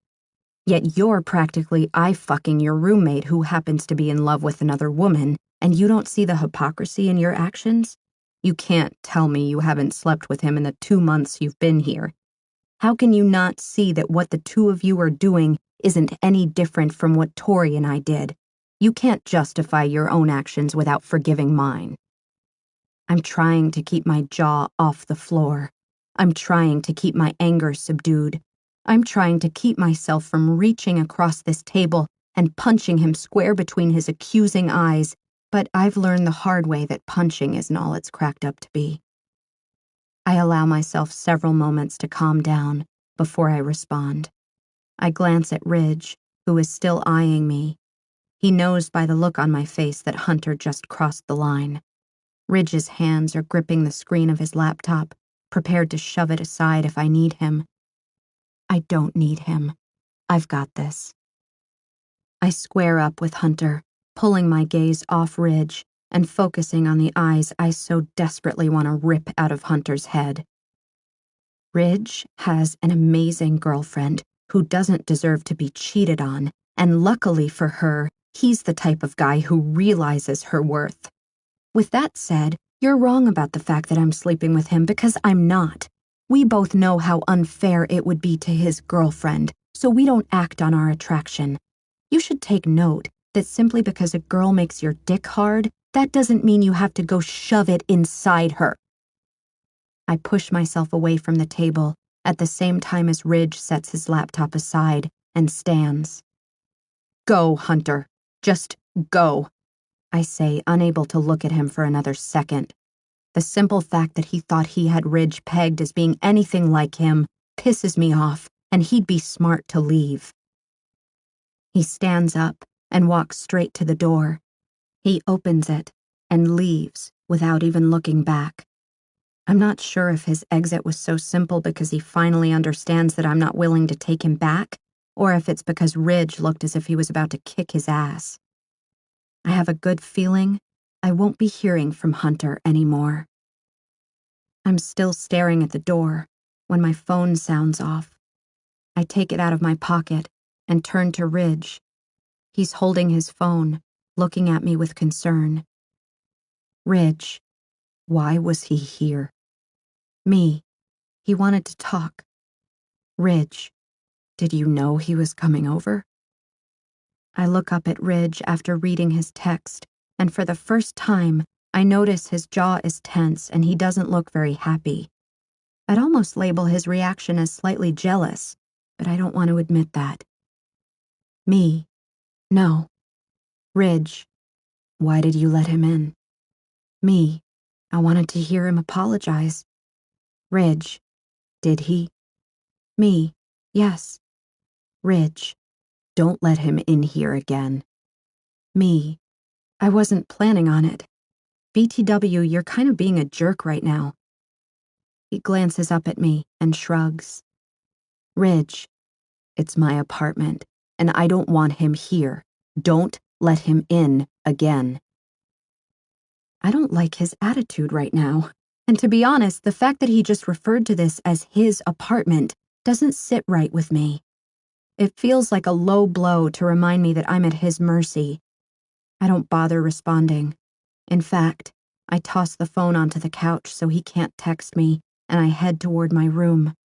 Yet you're practically eye-fucking your roommate who happens to be in love with another woman, and you don't see the hypocrisy in your actions? You can't tell me you haven't slept with him in the 2 months you've been here. How can you not see that what the two of you are doing isn't any different from what Tori and I did? You can't justify your own actions without forgiving mine." I'm trying to keep my jaw off the floor. I'm trying to keep my anger subdued. I'm trying to keep myself from reaching across this table and punching him square between his accusing eyes, but I've learned the hard way that punching isn't all it's cracked up to be. I allow myself several moments to calm down before I respond. I glance at Ridge, who is still eyeing me. He knows by the look on my face that Hunter just crossed the line. Ridge's hands are gripping the screen of his laptop, prepared to shove it aside if I need him. I don't need him. I've got this. I square up with Hunter, pulling my gaze off Ridge and focusing on the eyes I so desperately want to rip out of Hunter's head. Ridge has an amazing girlfriend who doesn't deserve to be cheated on, and luckily for her, he's the type of guy who realizes her worth. With that said, you're wrong about the fact that I'm sleeping with him because I'm not. We both know how unfair it would be to his girlfriend, so we don't act on our attraction. You should take note that simply because a girl makes your dick hard, that doesn't mean you have to go shove it inside her. I push myself away from the table at the same time as Ridge sets his laptop aside and stands. Go, Hunter. Just go, I say, unable to look at him for another second. The simple fact that he thought he had Ridge pegged as being anything like him pisses me off, and he'd be smart to leave. He stands up and walks straight to the door. He opens it and leaves without even looking back. I'm not sure if his exit was so simple because he finally understands that I'm not willing to take him back, or if it's because Ridge looked as if he was about to kick his ass. I have a good feeling I won't be hearing from Hunter anymore. I'm still staring at the door when my phone sounds off. I take it out of my pocket and turn to Ridge. He's holding his phone, looking at me with concern. Ridge, why was he here? Me, he wanted to talk. Ridge, did you know he was coming over? I look up at Ridge after reading his text, and for the first time, I notice his jaw is tense and he doesn't look very happy. I'd almost label his reaction as slightly jealous, but I don't want to admit that. Me, no. Ridge, why did you let him in? Me, I wanted to hear him apologize. Ridge, did he? Me, yes. Ridge, don't let him in here again. Me, I wasn't planning on it. BTW, you're kind of being a jerk right now. He glances up at me and shrugs. Ridge, it's my apartment, and I don't want him here. Don't let him in again. I don't like his attitude right now. And to be honest, the fact that he just referred to this as his apartment doesn't sit right with me. It feels like a low blow to remind me that I'm at his mercy. I don't bother responding. In fact, I toss the phone onto the couch so he can't text me, and I head toward my room.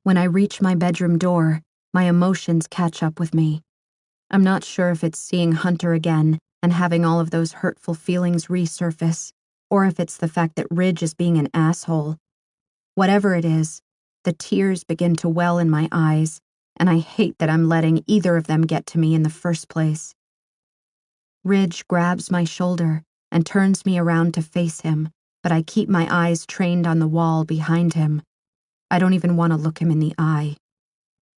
When I reach my bedroom door, my emotions catch up with me. I'm not sure if it's seeing Hunter again and having all of those hurtful feelings resurface, or if it's the fact that Ridge is being an asshole. Whatever it is, the tears begin to well in my eyes, and I hate that I'm letting either of them get to me in the first place. Ridge grabs my shoulder and turns me around to face him, but I keep my eyes trained on the wall behind him. I don't even want to look him in the eye.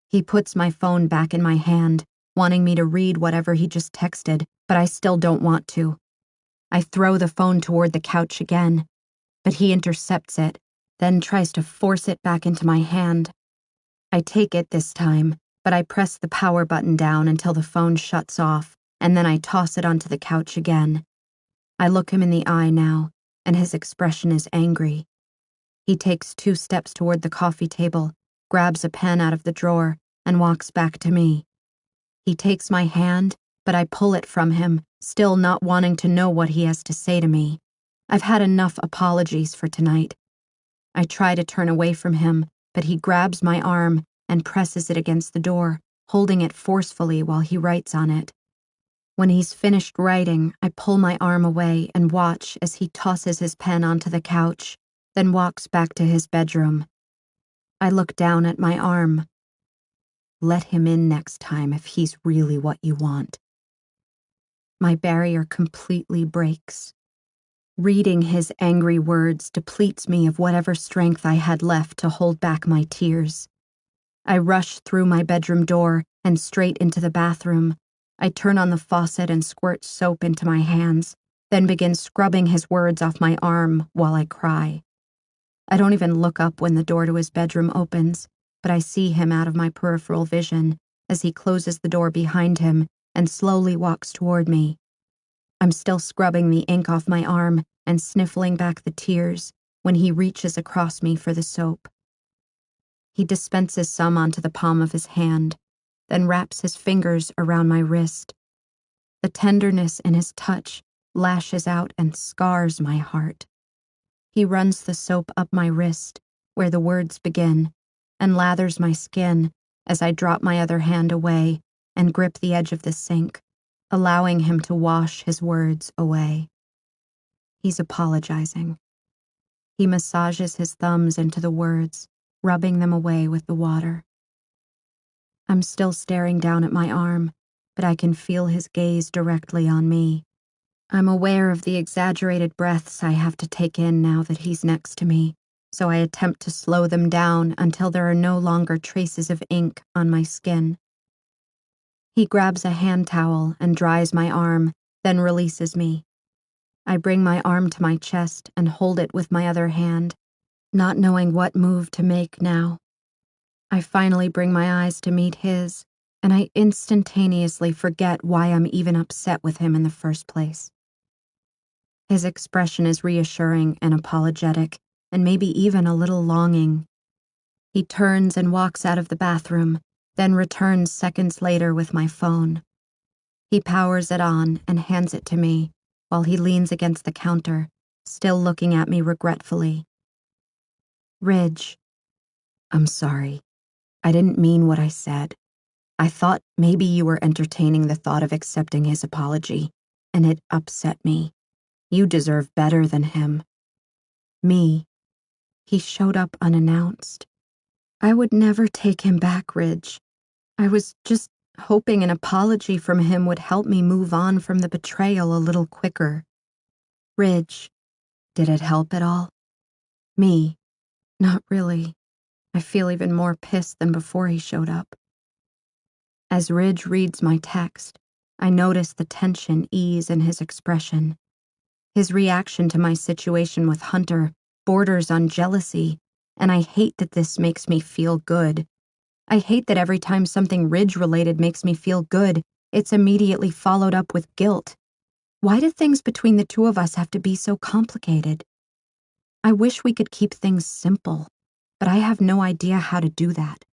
He puts my phone back in my hand, wanting me to read whatever he just texted, but I still don't want to. I throw the phone toward the couch again, but he intercepts it, then tries to force it back into my hand. I take it this time, but I press the power button down until the phone shuts off, and then I toss it onto the couch again. I look him in the eye now, and his expression is angry. He takes 2 steps toward the coffee table, grabs a pen out of the drawer, and walks back to me. He takes my hand, but I pull it from him, still not wanting to know what he has to say to me. I've had enough apologies for tonight. I try to turn away from him, but he grabs my arm and presses it against the door, holding it forcefully while he writes on it. When he's finished writing, I pull my arm away and watch as he tosses his pen onto the couch, then walks back to his bedroom. I look down at my arm. Let him in next time if he's really what you want. My barrier completely breaks. Reading his angry words depletes me of whatever strength I had left to hold back my tears. I rush through my bedroom door and straight into the bathroom. I turn on the faucet and squirt soap into my hands, then begin scrubbing his words off my arm while I cry. I don't even look up when the door to his bedroom opens, but I see him out of my peripheral vision as he closes the door behind him and slowly walks toward me. I'm still scrubbing the ink off my arm and sniffling back the tears when he reaches across me for the soap. He dispenses some onto the palm of his hand, then wraps his fingers around my wrist. The tenderness in his touch lashes out and scars my heart. He runs the soap up my wrist, where the words begin, and lathers my skin as I drop my other hand away and grip the edge of the sink, allowing him to wash his words away. He's apologizing. He massages his thumbs into the words, rubbing them away with the water. I'm still staring down at my arm, but I can feel his gaze directly on me. I'm aware of the exaggerated breaths I have to take in now that he's next to me, so I attempt to slow them down until there are no longer traces of ink on my skin. He grabs a hand towel and dries my arm, then releases me. I bring my arm to my chest and hold it with my other hand, not knowing what move to make now. I finally bring my eyes to meet his, and I instantaneously forget why I'm even upset with him in the first place. His expression is reassuring and apologetic, and maybe even a little longing. He turns and walks out of the bathroom, then returns seconds later with my phone. He powers it on and hands it to me while he leans against the counter, still looking at me regretfully. Ridge, I'm sorry. I didn't mean what I said. I thought maybe you were entertaining the thought of accepting his apology, and it upset me. You deserve better than him. Me. He showed up unannounced. I would never take him back, Ridge. I was just hoping an apology from him would help me move on from the betrayal a little quicker. Ridge, did it help at all? Me. Not really. I feel even more pissed than before he showed up. As Ridge reads my text, I notice the tension ease in his expression. His reaction to my situation with Hunter borders on jealousy, and I hate that this makes me feel good. I hate that every time something Ridge-related makes me feel good, it's immediately followed up with guilt. Why do things between the two of us have to be so complicated? I wish we could keep things simple, but I have no idea how to do that.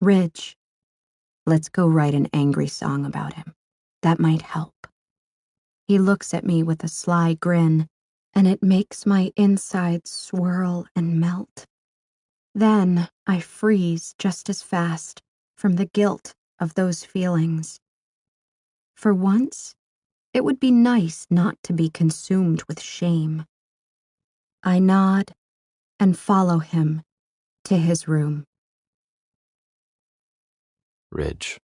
Ridge, let's go write an angry song about him. That might help. He looks at me with a sly grin, and it makes my insides swirl and melt. Then I freeze just as fast from the guilt of those feelings. For once, it would be nice not to be consumed with shame. I nod and follow him to his room. Ridge.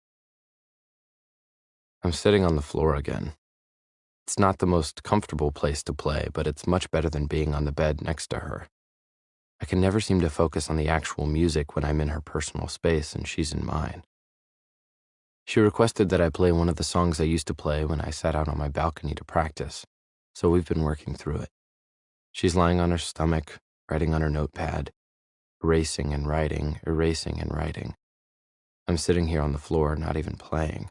I'm sitting on the floor again. It's not the most comfortable place to play, but it's much better than being on the bed next to her. I can never seem to focus on the actual music when I'm in her personal space and she's in mine. She requested that I play one of the songs I used to play when I sat out on my balcony to practice, so we've been working through it. She's lying on her stomach, writing on her notepad, erasing and writing, erasing and writing. I'm sitting here on the floor, not even playing.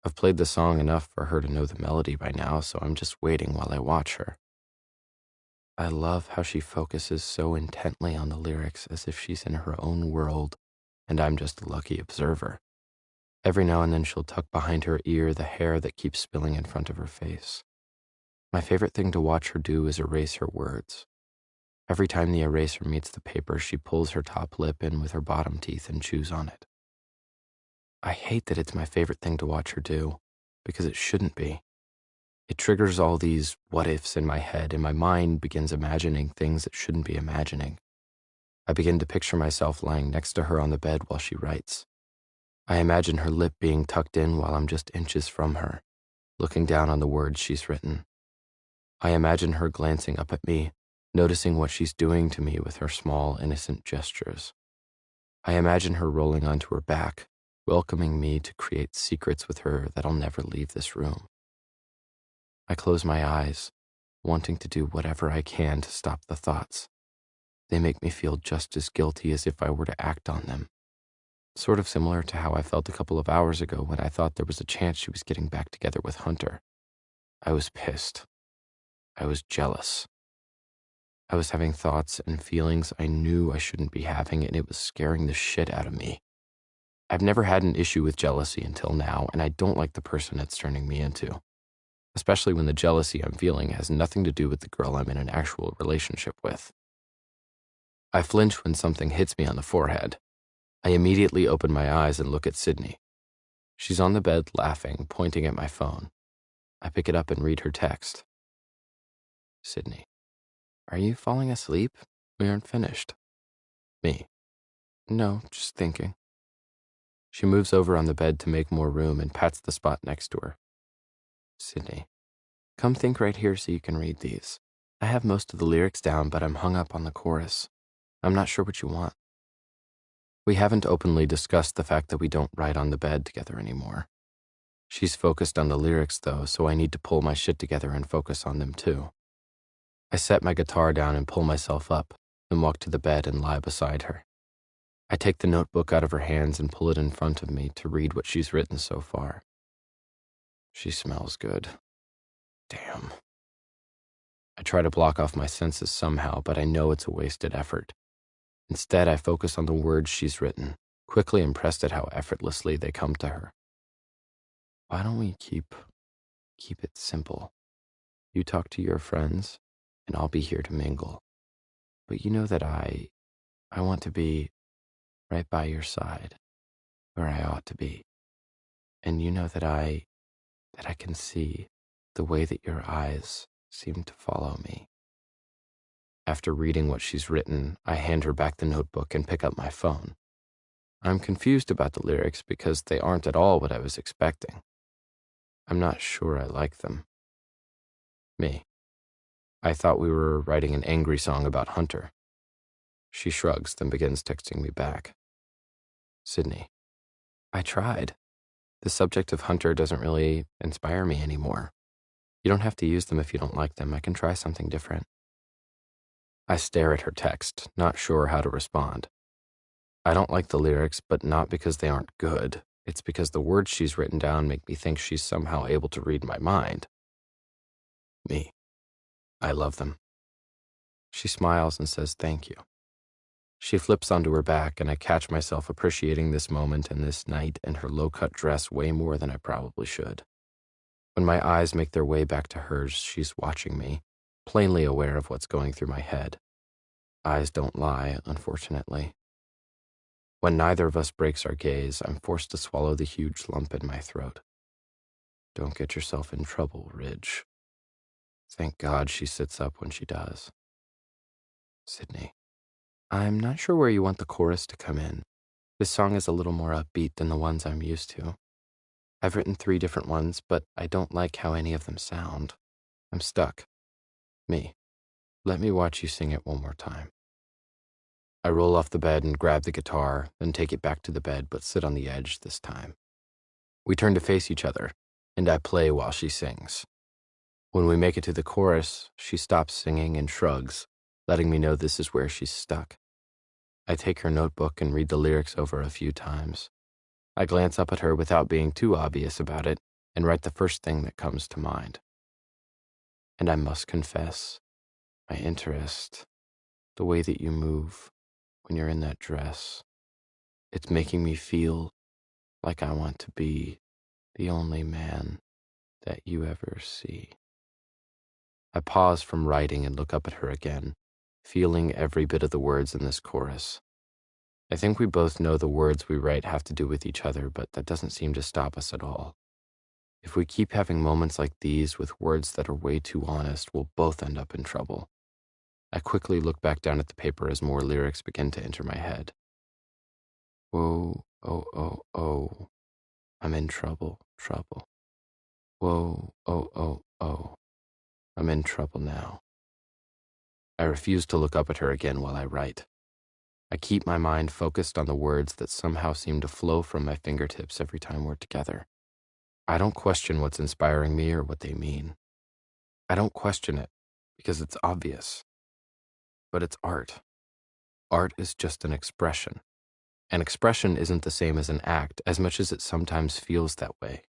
I've played the song enough for her to know the melody by now, so I'm just waiting while I watch her. I love how she focuses so intently on the lyrics as if she's in her own world, and I'm just a lucky observer. Every now and then she'll tuck behind her ear the hair that keeps spilling in front of her face. My favorite thing to watch her do is erase her words. Every time the eraser meets the paper, she pulls her top lip in with her bottom teeth and chews on it. I hate that it's my favorite thing to watch her do, because it shouldn't be. It triggers all these what-ifs in my head, and my mind begins imagining things it shouldn't be imagining. I begin to picture myself lying next to her on the bed while she writes. I imagine her lip being tucked in while I'm just inches from her, looking down on the words she's written. I imagine her glancing up at me, noticing what she's doing to me with her small, innocent gestures. I imagine her rolling onto her back, welcoming me to create secrets with her that'll never leave this room. I close my eyes, wanting to do whatever I can to stop the thoughts. They make me feel just as guilty as if I were to act on them. Sort of similar to how I felt a couple of hours ago when I thought there was a chance she was getting back together with Hunter. I was pissed. I was jealous. I was having thoughts and feelings I knew I shouldn't be having, and it was scaring the shit out of me. I've never had an issue with jealousy until now, and I don't like the person it's turning me into, especially when the jealousy I'm feeling has nothing to do with the girl I'm in an actual relationship with. I flinch when something hits me on the forehead. I immediately open my eyes and look at Sydney. She's on the bed laughing, pointing at my phone. I pick it up and read her text. Sydney, are you falling asleep? We aren't finished. Me, no, just thinking. She moves over on the bed to make more room and pats the spot next to her. Sydney, come think right here so you can read these. I have most of the lyrics down, but I'm hung up on the chorus. I'm not sure what you want. We haven't openly discussed the fact that we don't write on the bed together anymore. She's focused on the lyrics, though, so I need to pull my shit together and focus on them, too. I set my guitar down and pull myself up, then walk to the bed and lie beside her. I take the notebook out of her hands and pull it in front of me to read what she's written so far. She smells good. Damn. I try to block off my senses somehow, but I know it's a wasted effort. Instead, I focus on the words she's written, quickly impressed at how effortlessly they come to her. Why don't we keep it simple? You talk to your friends, and I'll be here to mingle. But you know that I want to be right by your side, where I ought to be. And you know that I can see the way that your eyes seem to follow me. After reading what she's written, I hand her back the notebook and pick up my phone. I'm confused about the lyrics because they aren't at all what I was expecting. I'm not sure I like them. Me. I thought we were writing an angry song about Hunter. She shrugs, then begins texting me back. Sydney, I tried. The subject of Hunter doesn't really inspire me anymore. You don't have to use them if you don't like them. I can try something different. I stare at her text, not sure how to respond. I don't like the lyrics, but not because they aren't good. It's because the words she's written down make me think she's somehow able to read my mind. Me. I love them. She smiles and says thank you. She flips onto her back, and I catch myself appreciating this moment and this night and her low-cut dress way more than I probably should. When my eyes make their way back to hers, she's watching me, plainly aware of what's going through my head. Eyes don't lie, unfortunately. When neither of us breaks our gaze, I'm forced to swallow the huge lump in my throat. Don't get yourself in trouble, Ridge. Thank God she sits up when she does. Sydney, I'm not sure where you want the chorus to come in. This song is a little more upbeat than the ones I'm used to. I've written 3 different ones, but I don't like how any of them sound. I'm stuck. Me, let me watch you sing it one more time. I roll off the bed and grab the guitar, then take it back to the bed, but sit on the edge this time. We turn to face each other, and I play while she sings. When we make it to the chorus, she stops singing and shrugs, letting me know this is where she's stuck. I take her notebook and read the lyrics over a few times. I glance up at her without being too obvious about it and write the first thing that comes to mind. And I must confess, my interest, the way that you move when you're in that dress, it's making me feel like I want to be the only man that you ever see. I pause from writing and look up at her again, feeling every bit of the words in this chorus. I think we both know the words we write have to do with each other, but that doesn't seem to stop us at all. If we keep having moments like these with words that are way too honest, we'll both end up in trouble. I quickly look back down at the paper as more lyrics begin to enter my head. Whoa, oh, oh, oh, I'm in trouble, trouble. Whoa, oh, oh, oh, I'm in trouble now. I refuse to look up at her again while I write. I keep my mind focused on the words that somehow seem to flow from my fingertips every time we're together. I don't question what's inspiring me or what they mean. I don't question it because it's obvious. But it's art. Art is just an expression. An expression isn't the same as an act as much as it sometimes feels that way.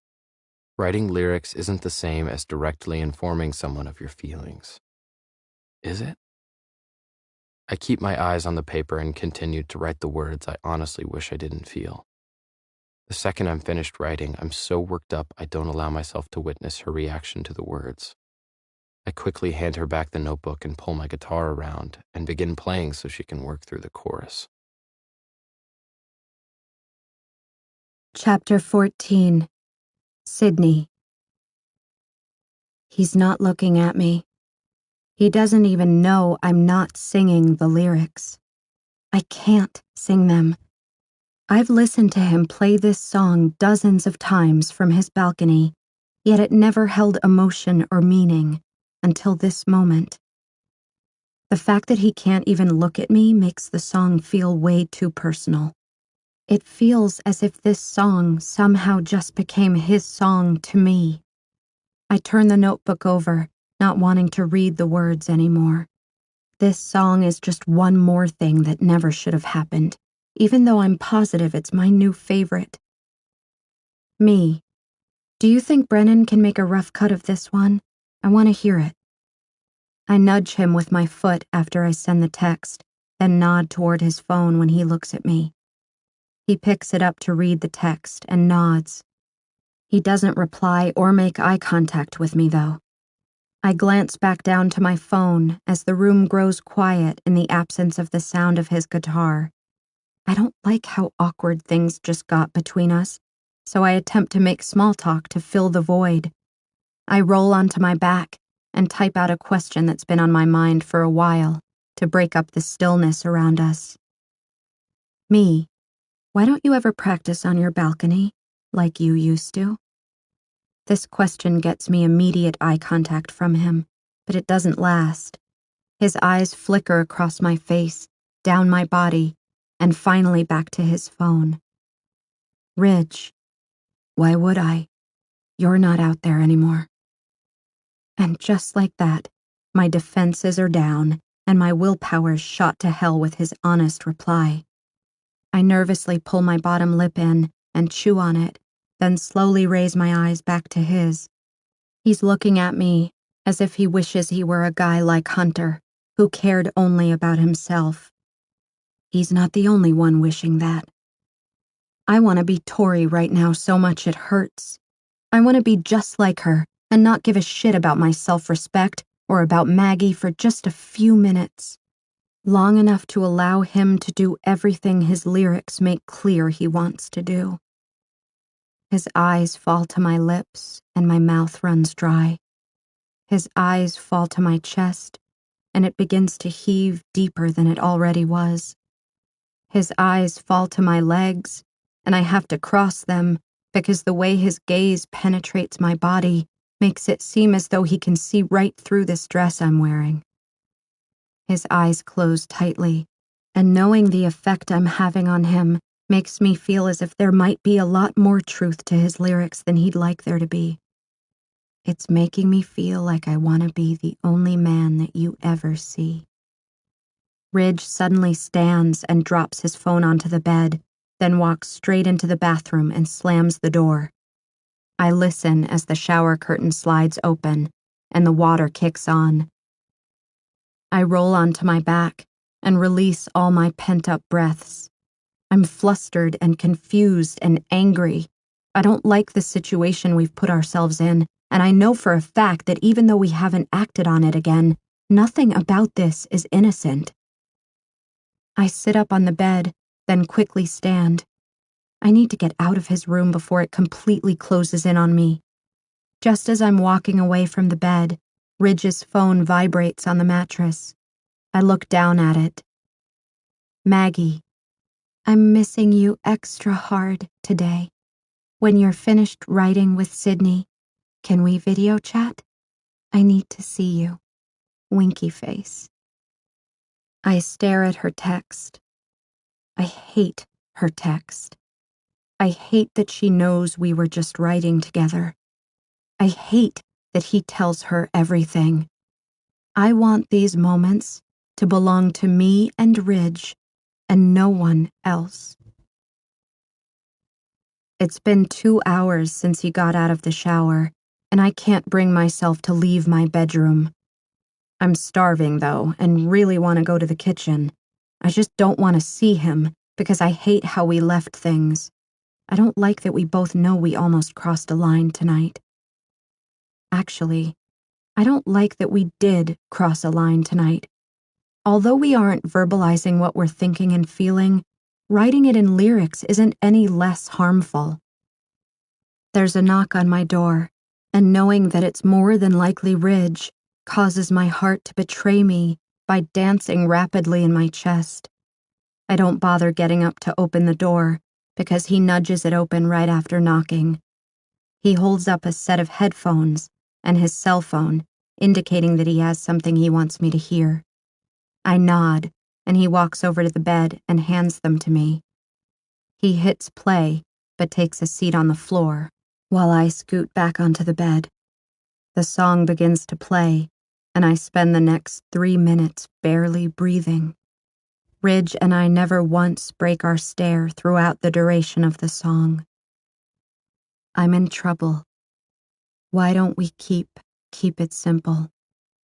Writing lyrics isn't the same as directly informing someone of your feelings. Is it? I keep my eyes on the paper and continue to write the words I honestly wish I didn't feel. The second I'm finished writing, I'm so worked up I don't allow myself to witness her reaction to the words. I quickly hand her back the notebook and pull my guitar around and begin playing so she can work through the chorus. Chapter 14. Sydney. He's not looking at me. He doesn't even know I'm not singing the lyrics. I can't sing them. I've listened to him play this song dozens of times from his balcony, yet it never held emotion or meaning until this moment. The fact that he can't even look at me makes the song feel way too personal. It feels as if this song somehow just became his song to me. I turn the notebook over, not wanting to read the words anymore. This song is just one more thing that never should have happened, even though I'm positive it's my new favorite. Me. Do you think Brennan can make a rough cut of this one? I want to hear it. I nudge him with my foot after I send the text, then nod toward his phone when he looks at me. He picks it up to read the text and nods. He doesn't reply or make eye contact with me, though. I glance back down to my phone as the room grows quiet in the absence of the sound of his guitar. I don't like how awkward things just got between us, so I attempt to make small talk to fill the void. I roll onto my back and type out a question that's been on my mind for a while to break up the stillness around us. Me. Why don't you ever practice on your balcony, like you used to? This question gets me immediate eye contact from him, but it doesn't last. His eyes flicker across my face, down my body, and finally back to his phone. Ridge. Why would I? You're not out there anymore. And just like that, my defenses are down, and my willpower's shot to hell with his honest reply. I nervously pull my bottom lip in and chew on it, then slowly raise my eyes back to his. He's looking at me as if he wishes he were a guy like Hunter, who cared only about himself. He's not the only one wishing that. I want to be Tori right now so much it hurts. I want to be just like her and not give a shit about my self-respect or about Maggie for just a few minutes. Long enough to allow him to do everything his lyrics make clear he wants to do. His eyes fall to my lips, and my mouth runs dry. His eyes fall to my chest, and it begins to heave deeper than it already was. His eyes fall to my legs, and I have to cross them because the way his gaze penetrates my body makes it seem as though he can see right through this dress I'm wearing. His eyes close tightly, and knowing the effect I'm having on him makes me feel as if there might be a lot more truth to his lyrics than he'd like there to be. It's making me feel like I want to be the only man that you ever see. Ridge suddenly stands and drops his phone onto the bed, then walks straight into the bathroom and slams the door. I listen as the shower curtain slides open and the water kicks on. I roll onto my back and release all my pent-up breaths. I'm flustered and confused and angry. I don't like the situation we've put ourselves in, and I know for a fact that even though we haven't acted on it again, nothing about this is innocent. I sit up on the bed, then quickly stand. I need to get out of his room before it completely closes in on me. Just as I'm walking away from the bed, Ridge's phone vibrates on the mattress. I look down at it. Maggie, I'm missing you extra hard today. When you're finished writing with Sydney, can we video chat? I need to see you. Winky face. I stare at her text. I hate her text. I hate that she knows we were just writing together. I hate that he tells her everything. I want these moments to belong to me and Ridge and no one else. It's been 2 hours since he got out of the shower, and I can't bring myself to leave my bedroom. I'm starving, though, and really want to go to the kitchen. I just don't want to see him, because I hate how we left things. I don't like that we both know we almost crossed a line tonight. Actually, I don't like that we did cross a line tonight. Although we aren't verbalizing what we're thinking and feeling, writing it in lyrics isn't any less harmful. There's a knock on my door, and knowing that it's more than likely Ridge causes my heart to betray me by dancing rapidly in my chest. I don't bother getting up to open the door because he nudges it open right after knocking. He holds up a set of headphones and his cell phone, indicating that he has something he wants me to hear. I nod, and he walks over to the bed and hands them to me. He hits play, but takes a seat on the floor, while I scoot back onto the bed. The song begins to play, and I spend the next 3 minutes barely breathing. Ridge and I never once break our stare throughout the duration of the song. I'm in trouble. Why don't we keep it simple?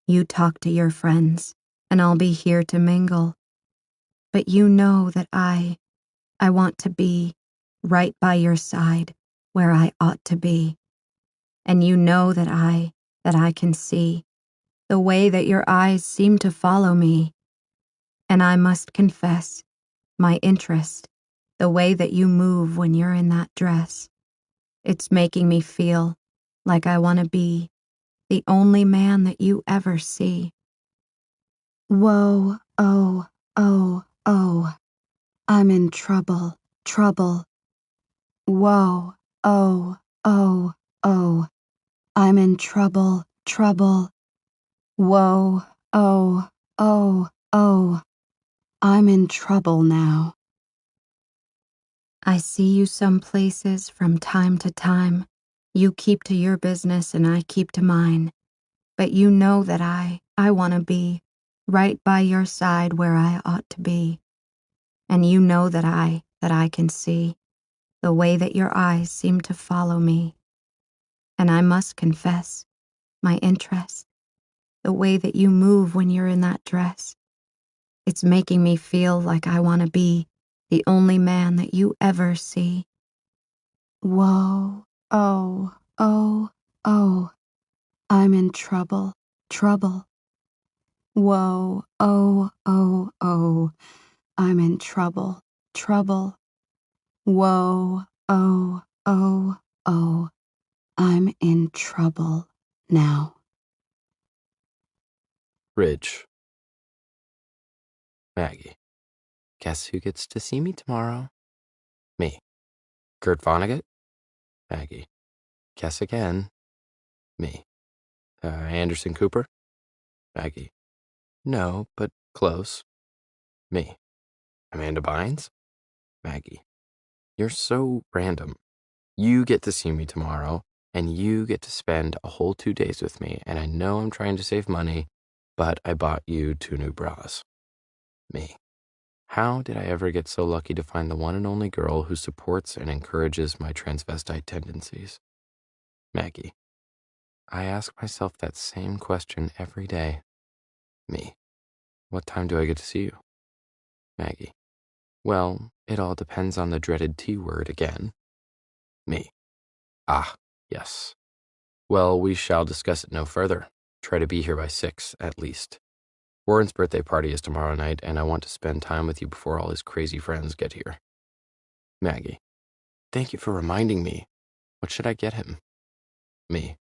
You talk to your friends, and I'll be here to mingle. But you know that I want to be right by your side where I ought to be. And you know that I can see the way that your eyes seem to follow me. And I must confess, my interest, the way that you move when you're in that dress, it's making me feel like I want to be the only man that you ever see. Whoa, oh, oh, oh, I'm in trouble, trouble. Whoa, oh, oh, oh, I'm in trouble, trouble. Whoa, oh, oh, oh, I'm in trouble now. I see you some places from time to time. You keep to your business and I keep to mine. But you know that I want to be right by your side where I ought to be. And you know that I can see the way that your eyes seem to follow me. And I must confess, my interest, the way that you move when you're in that dress, it's making me feel like I want to be the only man that you ever see. Whoa, oh, oh, oh, I'm in trouble, trouble. Whoa, oh, oh, oh, I'm in trouble, trouble. Whoa, oh, oh, oh, I'm in trouble now. Ridge. Maggie. Guess who gets to see me tomorrow? Me. Kurt Vonnegut? Maggie. Guess again. Me. Anderson Cooper? Maggie. No, but close. Me. Amanda Bynes? Maggie. You're so random. You get to see me tomorrow, and you get to spend a whole 2 days with me, and I know I'm trying to save money, but I bought you 2 new bras. Me. How did I ever get so lucky to find the one and only girl who supports and encourages my transvestite tendencies? Maggie. I ask myself that same question every day. Me. What time do I get to see you? Maggie. Well, it all depends on the dreaded T word again. Me. Ah, yes. Well, we shall discuss it no further. Try to be here by 6, at least. Warren's birthday party is tomorrow night, and I want to spend time with you before all his crazy friends get here. Maggie. Thank you for reminding me. What should I get him? Me.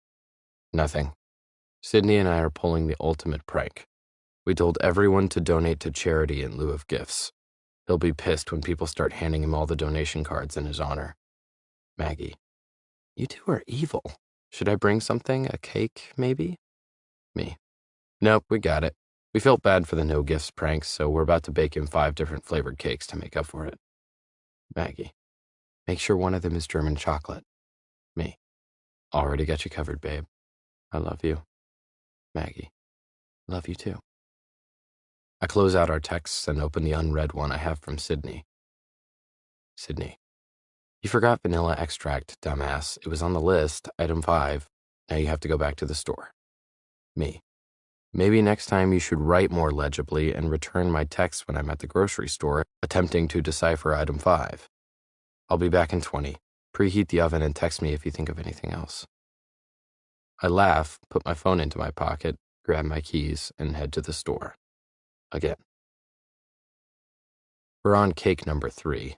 Nothing. Sydney and I are pulling the ultimate prank. We told everyone to donate to charity in lieu of gifts. He'll be pissed when people start handing him all the donation cards in his honor. Maggie. You two are evil. Should I bring something? A cake, maybe? Me. Nope, we got it. We felt bad for the no gifts pranks, so we're about to bake him 5 different flavored cakes to make up for it. Maggie. Make sure one of them is German chocolate. Me. Already got you covered, babe. I love you. Maggie. Love you too. I close out our texts and open the unread one I have from Sydney. Sydney. You forgot vanilla extract, dumbass. It was on the list, item 5. Now you have to go back to the store. Me. Maybe next time you should write more legibly and return my text when I'm at the grocery store, attempting to decipher item 5. I'll be back in 20. Preheat the oven and text me if you think of anything else. I laugh, put my phone into my pocket, grab my keys, and head to the store. Again. We're on cake number 3.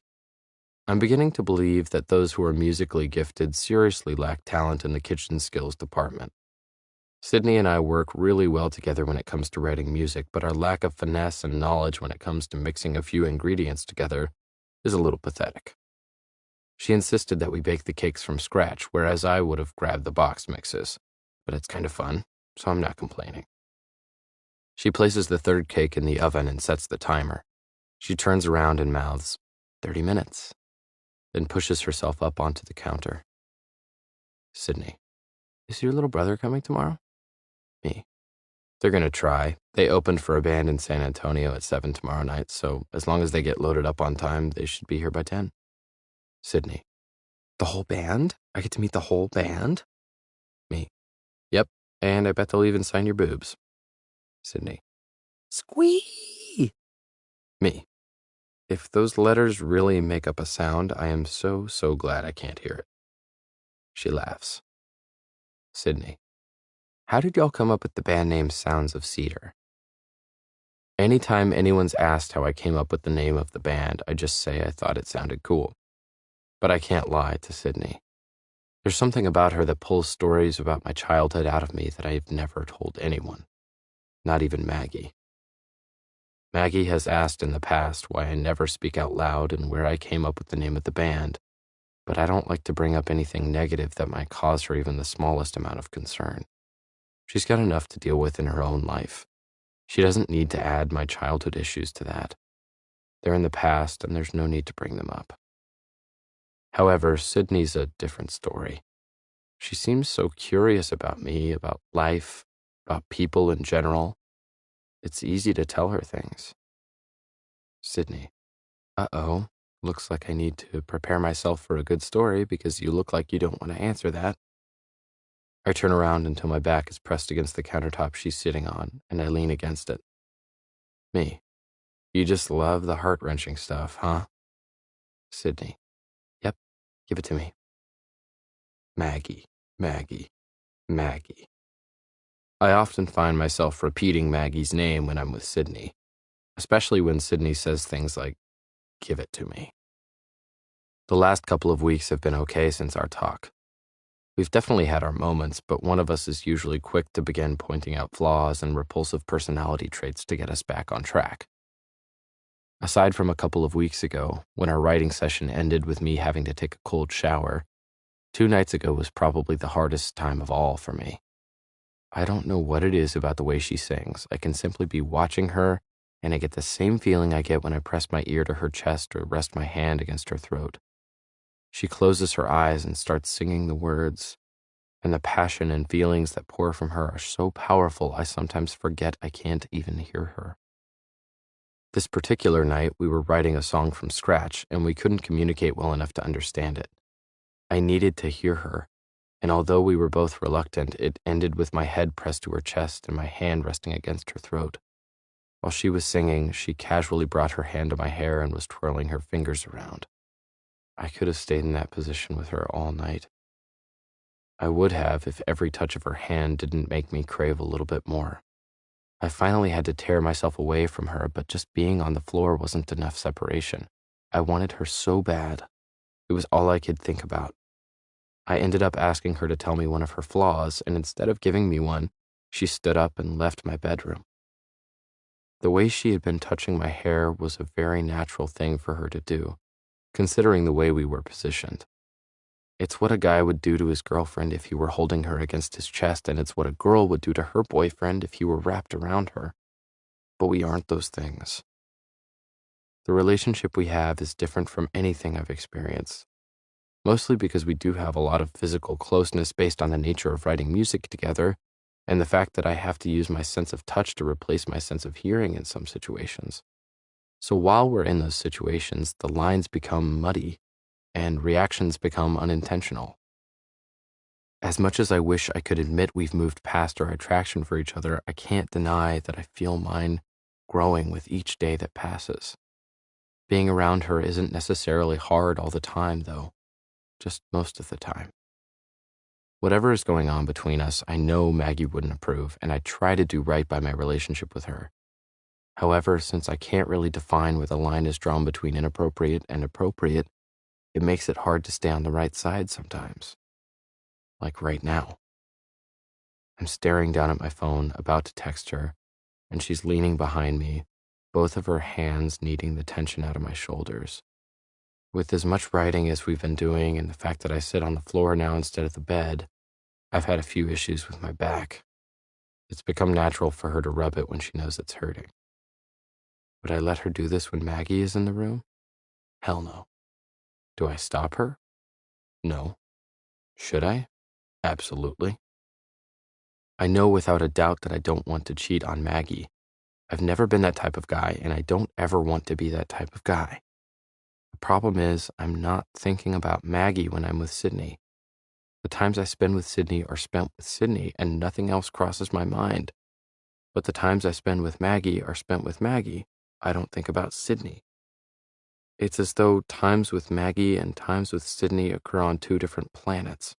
I'm beginning to believe that those who are musically gifted seriously lack talent in the kitchen skills department. Sydney and I work really well together when it comes to writing music, but our lack of finesse and knowledge when it comes to mixing a few ingredients together is a little pathetic. She insisted that we bake the cakes from scratch, whereas I would have grabbed the box mixes, but it's kind of fun, so I'm not complaining. She places the 3rd cake in the oven and sets the timer. She turns around and mouths, 30 minutes, then pushes herself up onto the counter. Sydney, is your little brother coming tomorrow? Me. They're going to try. They opened for a band in San Antonio at 7 tomorrow night, so as long as they get loaded up on time, they should be here by 10. Sydney. The whole band? I get to meet the whole band? Me. Yep, and I bet they'll even sign your boobs. Sydney. Squee! Me. If those letters really make up a sound, I am so glad I can't hear it. She laughs. Sydney. How did y'all come up with the band name Sounds of Cedar? Anytime anyone's asked how I came up with the name of the band, I just say I thought it sounded cool. But I can't lie to Sydney. There's something about her that pulls stories about my childhood out of me that I've never told anyone, not even Maggie. Maggie has asked in the past why I never speak out loud and where I came up with the name of the band, but I don't like to bring up anything negative that might cause her even the smallest amount of concern. She's got enough to deal with in her own life. She doesn't need to add my childhood issues to that. They're in the past, and there's no need to bring them up. However, Sydney's a different story. She seems so curious about me, about life, about people in general. It's easy to tell her things. Sydney. Uh-oh. Looks like I need to prepare myself for a good story because you look like you don't want to answer that. I turn around until my back is pressed against the countertop she's sitting on, and I lean against it. Me. You just love the heart-wrenching stuff, huh? Sydney. Yep, give it to me. Maggie, Maggie, Maggie. I often find myself repeating Maggie's name when I'm with Sydney, especially when Sydney says things like, give it to me. The last couple of weeks have been okay since our talk. We've definitely had our moments, but one of us is usually quick to begin pointing out flaws and repulsive personality traits to get us back on track. Aside from a couple of weeks ago, when our writing session ended with me having to take a cold shower, 2 nights ago was probably the hardest time of all for me. I don't know what it is about the way she sings. I can simply be watching her, and I get the same feeling I get when I press my ear to her chest or rest my hand against her throat. She closes her eyes and starts singing the words, and the passion and feelings that pour from her are so powerful I sometimes forget I can't even hear her. This particular night, we were writing a song from scratch, and we couldn't communicate well enough to understand it. I needed to hear her, and although we were both reluctant, it ended with my head pressed to her chest and my hand resting against her throat. While she was singing, she casually brought her hand to my hair and was twirling her fingers around. I could have stayed in that position with her all night. I would have if every touch of her hand didn't make me crave a little bit more. I finally had to tear myself away from her, but just being on the floor wasn't enough separation. I wanted her so bad. It was all I could think about. I ended up asking her to tell me one of her flaws, and instead of giving me one, she stood up and left my bedroom. The way she had been touching my hair was a very natural thing for her to do, considering the way we were positioned. It's what a guy would do to his girlfriend if he were holding her against his chest, and it's what a girl would do to her boyfriend if he were wrapped around her. But we aren't those things. The relationship we have is different from anything I've experienced, mostly because we do have a lot of physical closeness based on the nature of writing music together, and the fact that I have to use my sense of touch to replace my sense of hearing in some situations. So while we're in those situations, the lines become muddy, and reactions become unintentional. As much as I wish I could admit we've moved past our attraction for each other, I can't deny that I feel mine growing with each day that passes. Being around her isn't necessarily hard all the time, though, just most of the time. Whatever is going on between us, I know Maggie wouldn't approve, and I try to do right by my relationship with her. However, since I can't really define where the line is drawn between inappropriate and appropriate, it makes it hard to stay on the right side sometimes. Like right now. I'm staring down at my phone, about to text her, and she's leaning behind me, both of her hands kneading the tension out of my shoulders. With as much writing as we've been doing and the fact that I sit on the floor now instead of the bed, I've had a few issues with my back. It's become natural for her to rub it when she knows it's hurting. Would I let her do this when Maggie is in the room? Hell no. Do I stop her? No. Should I? Absolutely. I know without a doubt that I don't want to cheat on Maggie. I've never been that type of guy, and I don't ever want to be that type of guy. The problem is, I'm not thinking about Maggie when I'm with Sydney. The times I spend with Sydney are spent with Sydney, and nothing else crosses my mind. But the times I spend with Maggie are spent with Maggie. I don't think about Sydney. It's as though times with Maggie and times with Sydney occur on two different planets.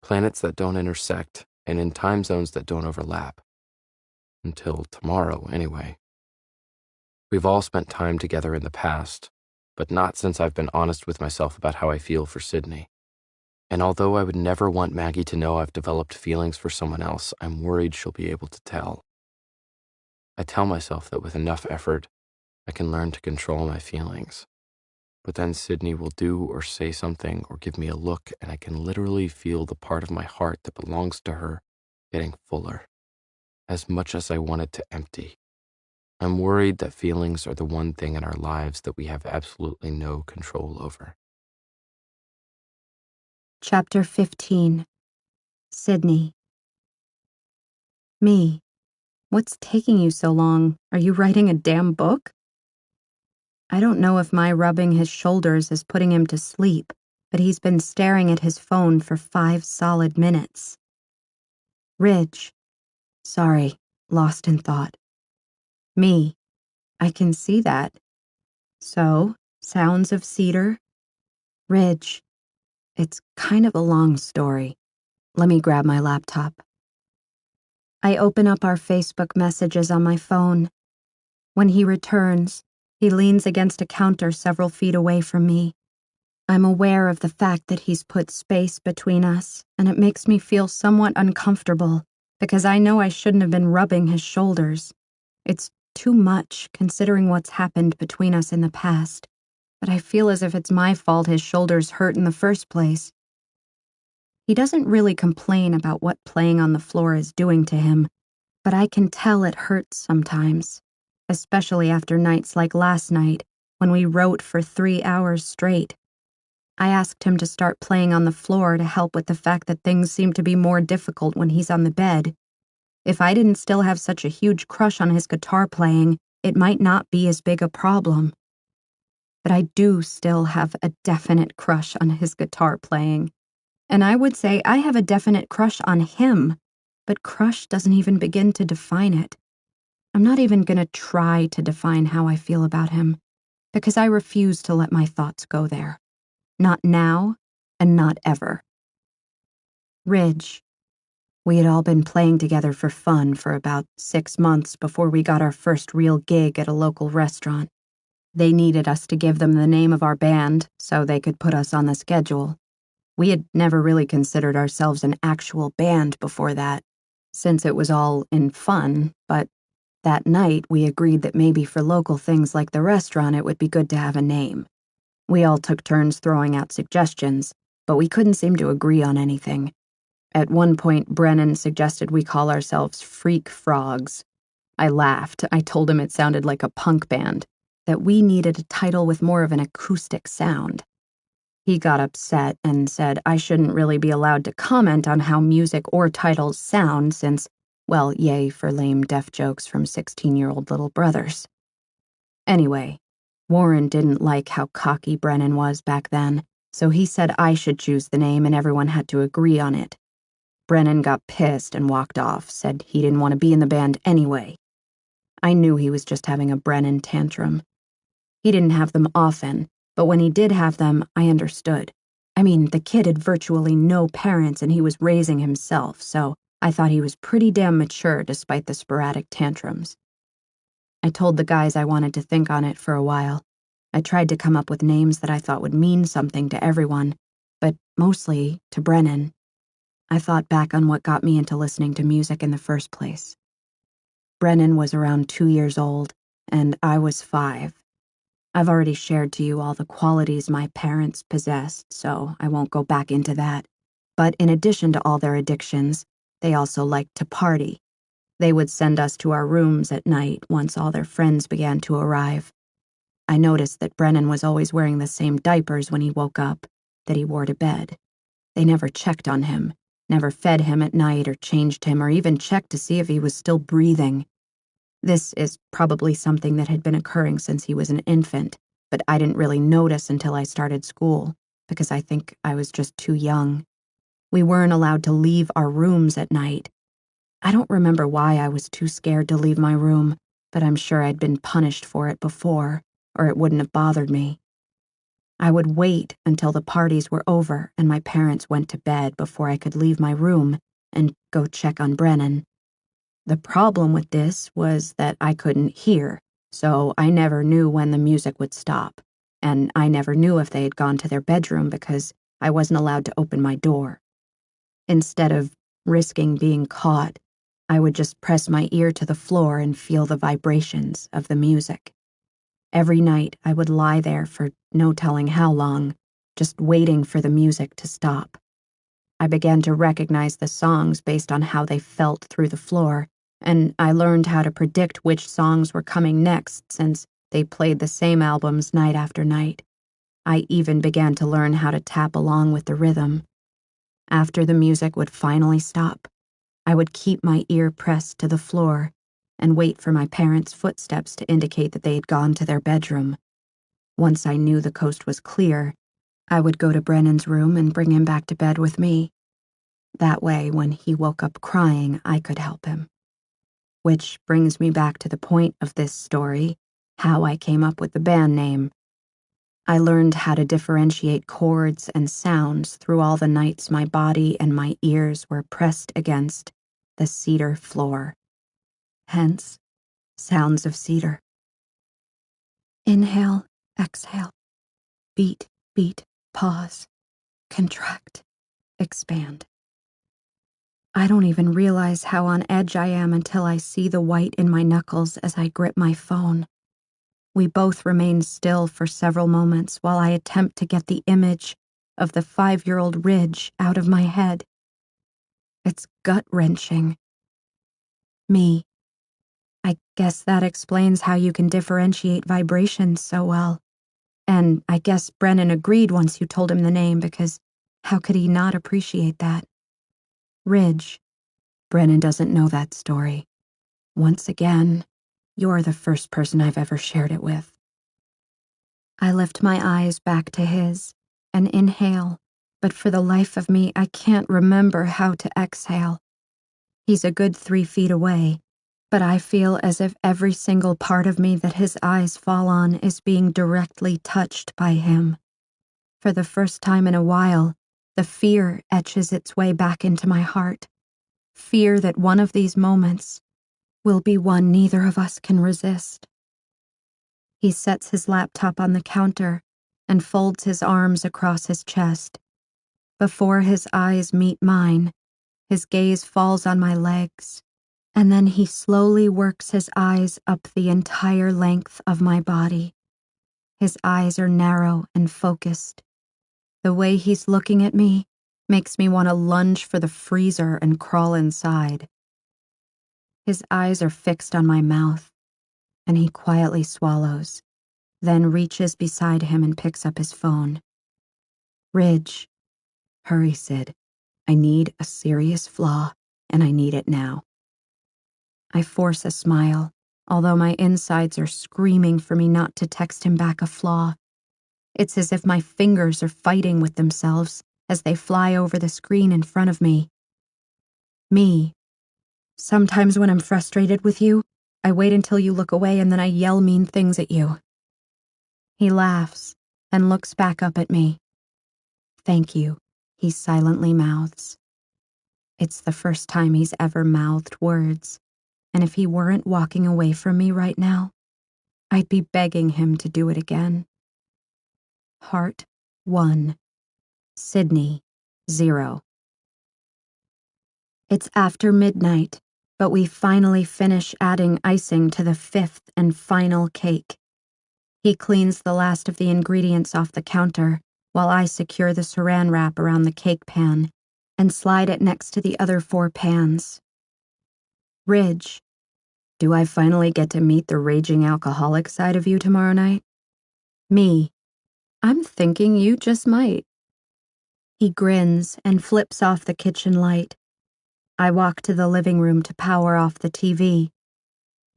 Planets that don't intersect, and in time zones that don't overlap. Until tomorrow, anyway. We've all spent time together in the past, but not since I've been honest with myself about how I feel for Sydney. And although I would never want Maggie to know I've developed feelings for someone else, I'm worried she'll be able to tell. I tell myself that with enough effort, I can learn to control my feelings. But then Sydney will do or say something or give me a look, and I can literally feel the part of my heart that belongs to her getting fuller, as much as I want it to empty. I'm worried that feelings are the one thing in our lives that we have absolutely no control over. Chapter 15. Sydney. Me. What's taking you so long? Are you writing a damn book? I don't know if my rubbing his shoulders is putting him to sleep, but he's been staring at his phone for 5 solid minutes. Ridge. Sorry, lost in thought. Me. I can see that. So, sounds of cedar? Ridge. It's kind of a long story. Let me grab my laptop. I open up our Facebook messages on my phone. When he returns, he leans against a counter several feet away from me. I'm aware of the fact that he's put space between us, and it makes me feel somewhat uncomfortable because I know I shouldn't have been rubbing his shoulders. It's too much considering what's happened between us in the past, but I feel as if it's my fault his shoulders hurt in the first place. He doesn't really complain about what playing on the floor is doing to him, but I can tell it hurts sometimes, especially after nights like last night when we wrote for 3 hours straight. I asked him to start playing on the floor to help with the fact that things seem to be more difficult when he's on the bed. If I didn't still have such a huge crush on his guitar playing, it might not be as big a problem. But I do still have a definite crush on his guitar playing. And I would say I have a definite crush on him, but crush doesn't even begin to define it. I'm not even gonna try to define how I feel about him, because I refuse to let my thoughts go there. Not now, and not ever. Ridge. We had all been playing together for fun for about 6 months before we got our first real gig at a local restaurant. They needed us to give them the name of our band so they could put us on the schedule. We had never really considered ourselves an actual band before that, since it was all in fun, but that night we agreed that maybe for local things like the restaurant it would be good to have a name. We all took turns throwing out suggestions, but we couldn't seem to agree on anything. At one point, Brennan suggested we call ourselves Freak Frogs. I laughed. I told him it sounded like a punk band, that we needed a title with more of an acoustic sound. He got upset and said I shouldn't really be allowed to comment on how music or titles sound since, well, yay for lame deaf jokes from 16-year-old little brothers. Anyway, Warren didn't like how cocky Brennan was back then, So he said I should choose the name and everyone had to agree on it. Brennan got pissed and walked off, said he didn't want to be in the band anyway. I knew he was just having a Brennan tantrum. He didn't have them often, but when he did have them, I understood. I mean, the kid had virtually no parents and he was raising himself, so I thought he was pretty damn mature despite the sporadic tantrums. I told the guys I wanted to think on it for a while. I tried to come up with names that I thought would mean something to everyone, but mostly to Brennan. I thought back on what got me into listening to music in the first place. Brennan was around 2 years old, and I was 5. I've already shared to you all the qualities my parents possessed, so I won't go back into that. But in addition to all their addictions, they also liked to party. They would send us to our rooms at night once all their friends began to arrive. I noticed that Brennan was always wearing the same diapers when he woke up that he wore to bed. They never checked on him, never fed him at night or changed him or even checked to see if he was still breathing. This is probably something that had been occurring since he was an infant, but I didn't really notice until I started school, because I think I was just too young. We weren't allowed to leave our rooms at night. I don't remember why I was too scared to leave my room, but I'm sure I'd been punished for it before, or it wouldn't have bothered me. I would wait until the parties were over and my parents went to bed before I could leave my room and go check on Brennan. The problem with this was that I couldn't hear, so I never knew when the music would stop, and I never knew if they had gone to their bedroom because I wasn't allowed to open my door. Instead of risking being caught, I would just press my ear to the floor and feel the vibrations of the music. Every night I would lie there for no telling how long, just waiting for the music to stop. I began to recognize the songs based on how they felt through the floor, and I learned how to predict which songs were coming next since they played the same albums night after night. I even began to learn how to tap along with the rhythm. After the music would finally stop, I would keep my ear pressed to the floor and wait for my parents' footsteps to indicate that they had gone to their bedroom. Once I knew the coast was clear, I would go to Brennan's room and bring him back to bed with me. That way, when he woke up crying, I could help him. Which brings me back to the point of this story, how I came up with the band name. I learned how to differentiate chords and sounds through all the nights my body and my ears were pressed against the cedar floor. Hence, Sounds of Cedar. Inhale, exhale. Beat, beat, pause. Contract, expand. I don't even realize how on edge I am until I see the white in my knuckles as I grip my phone. We both remain still for several moments while I attempt to get the image of the 5-year-old Ridge out of my head. It's gut-wrenching. Me. I guess that explains how you can differentiate vibrations so well. And I guess Brennan agreed once you told him the name because how could he not appreciate that? Ridge. Brennan doesn't know that story. Once again, you're the first person I've ever shared it with. I lift my eyes back to his and inhale, but for the life of me, I can't remember how to exhale. He's a good 3 feet away, but I feel as if every single part of me that his eyes fall on is being directly touched by him. For the first time in a while, the fear etches its way back into my heart. Fear that one of these moments will be one neither of us can resist. He sets his laptop on the counter and folds his arms across his chest. Before his eyes meet mine, his gaze falls on my legs, and then he slowly works his eyes up the entire length of my body. His eyes are narrow and focused. The way he's looking at me makes me want to lunge for the freezer and crawl inside. His eyes are fixed on my mouth, and he quietly swallows, then reaches beside him and picks up his phone. Ridge. Hurry, Sid. I need a serious flaw, and I need it now. I force a smile, although my insides are screaming for me not to text him back a flaw. It's as if my fingers are fighting with themselves as they fly over the screen in front of me. Me. Sometimes when I'm frustrated with you, I wait until you look away and then I yell mean things at you. He laughs and looks back up at me. Thank you, he silently mouths. It's the first time he's ever mouthed words, and if he weren't walking away from me right now, I'd be begging him to do it again. Heart 1. Sydney 0. It's after midnight, but we finally finish adding icing to the 5th and final cake. He cleans the last of the ingredients off the counter while I secure the saran wrap around the cake pan and slide it next to the other 4 pans. Ridge, do I finally get to meet the raging alcoholic side of you tomorrow night? Me, I'm thinking you just might. He grins and flips off the kitchen light. I walk to the living room to power off the TV.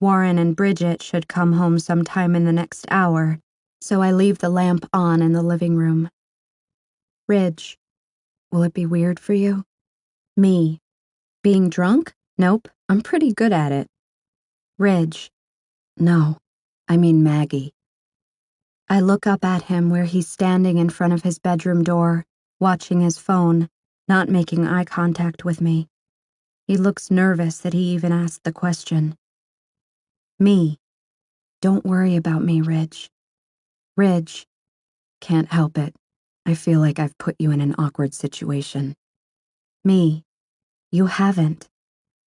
Warren and Bridget should come home sometime in the next hour, so I leave the lamp on in the living room. Ridge, will it be weird for you? Me, being drunk? Nope, I'm pretty good at it. Ridge, no, I mean Maggie. I look up at him where he's standing in front of his bedroom door, watching his phone, not making eye contact with me. He looks nervous that he even asked the question. Me, don't worry about me, Ridge. Ridge, can't help it. I feel like I've put you in an awkward situation. Me, you haven't.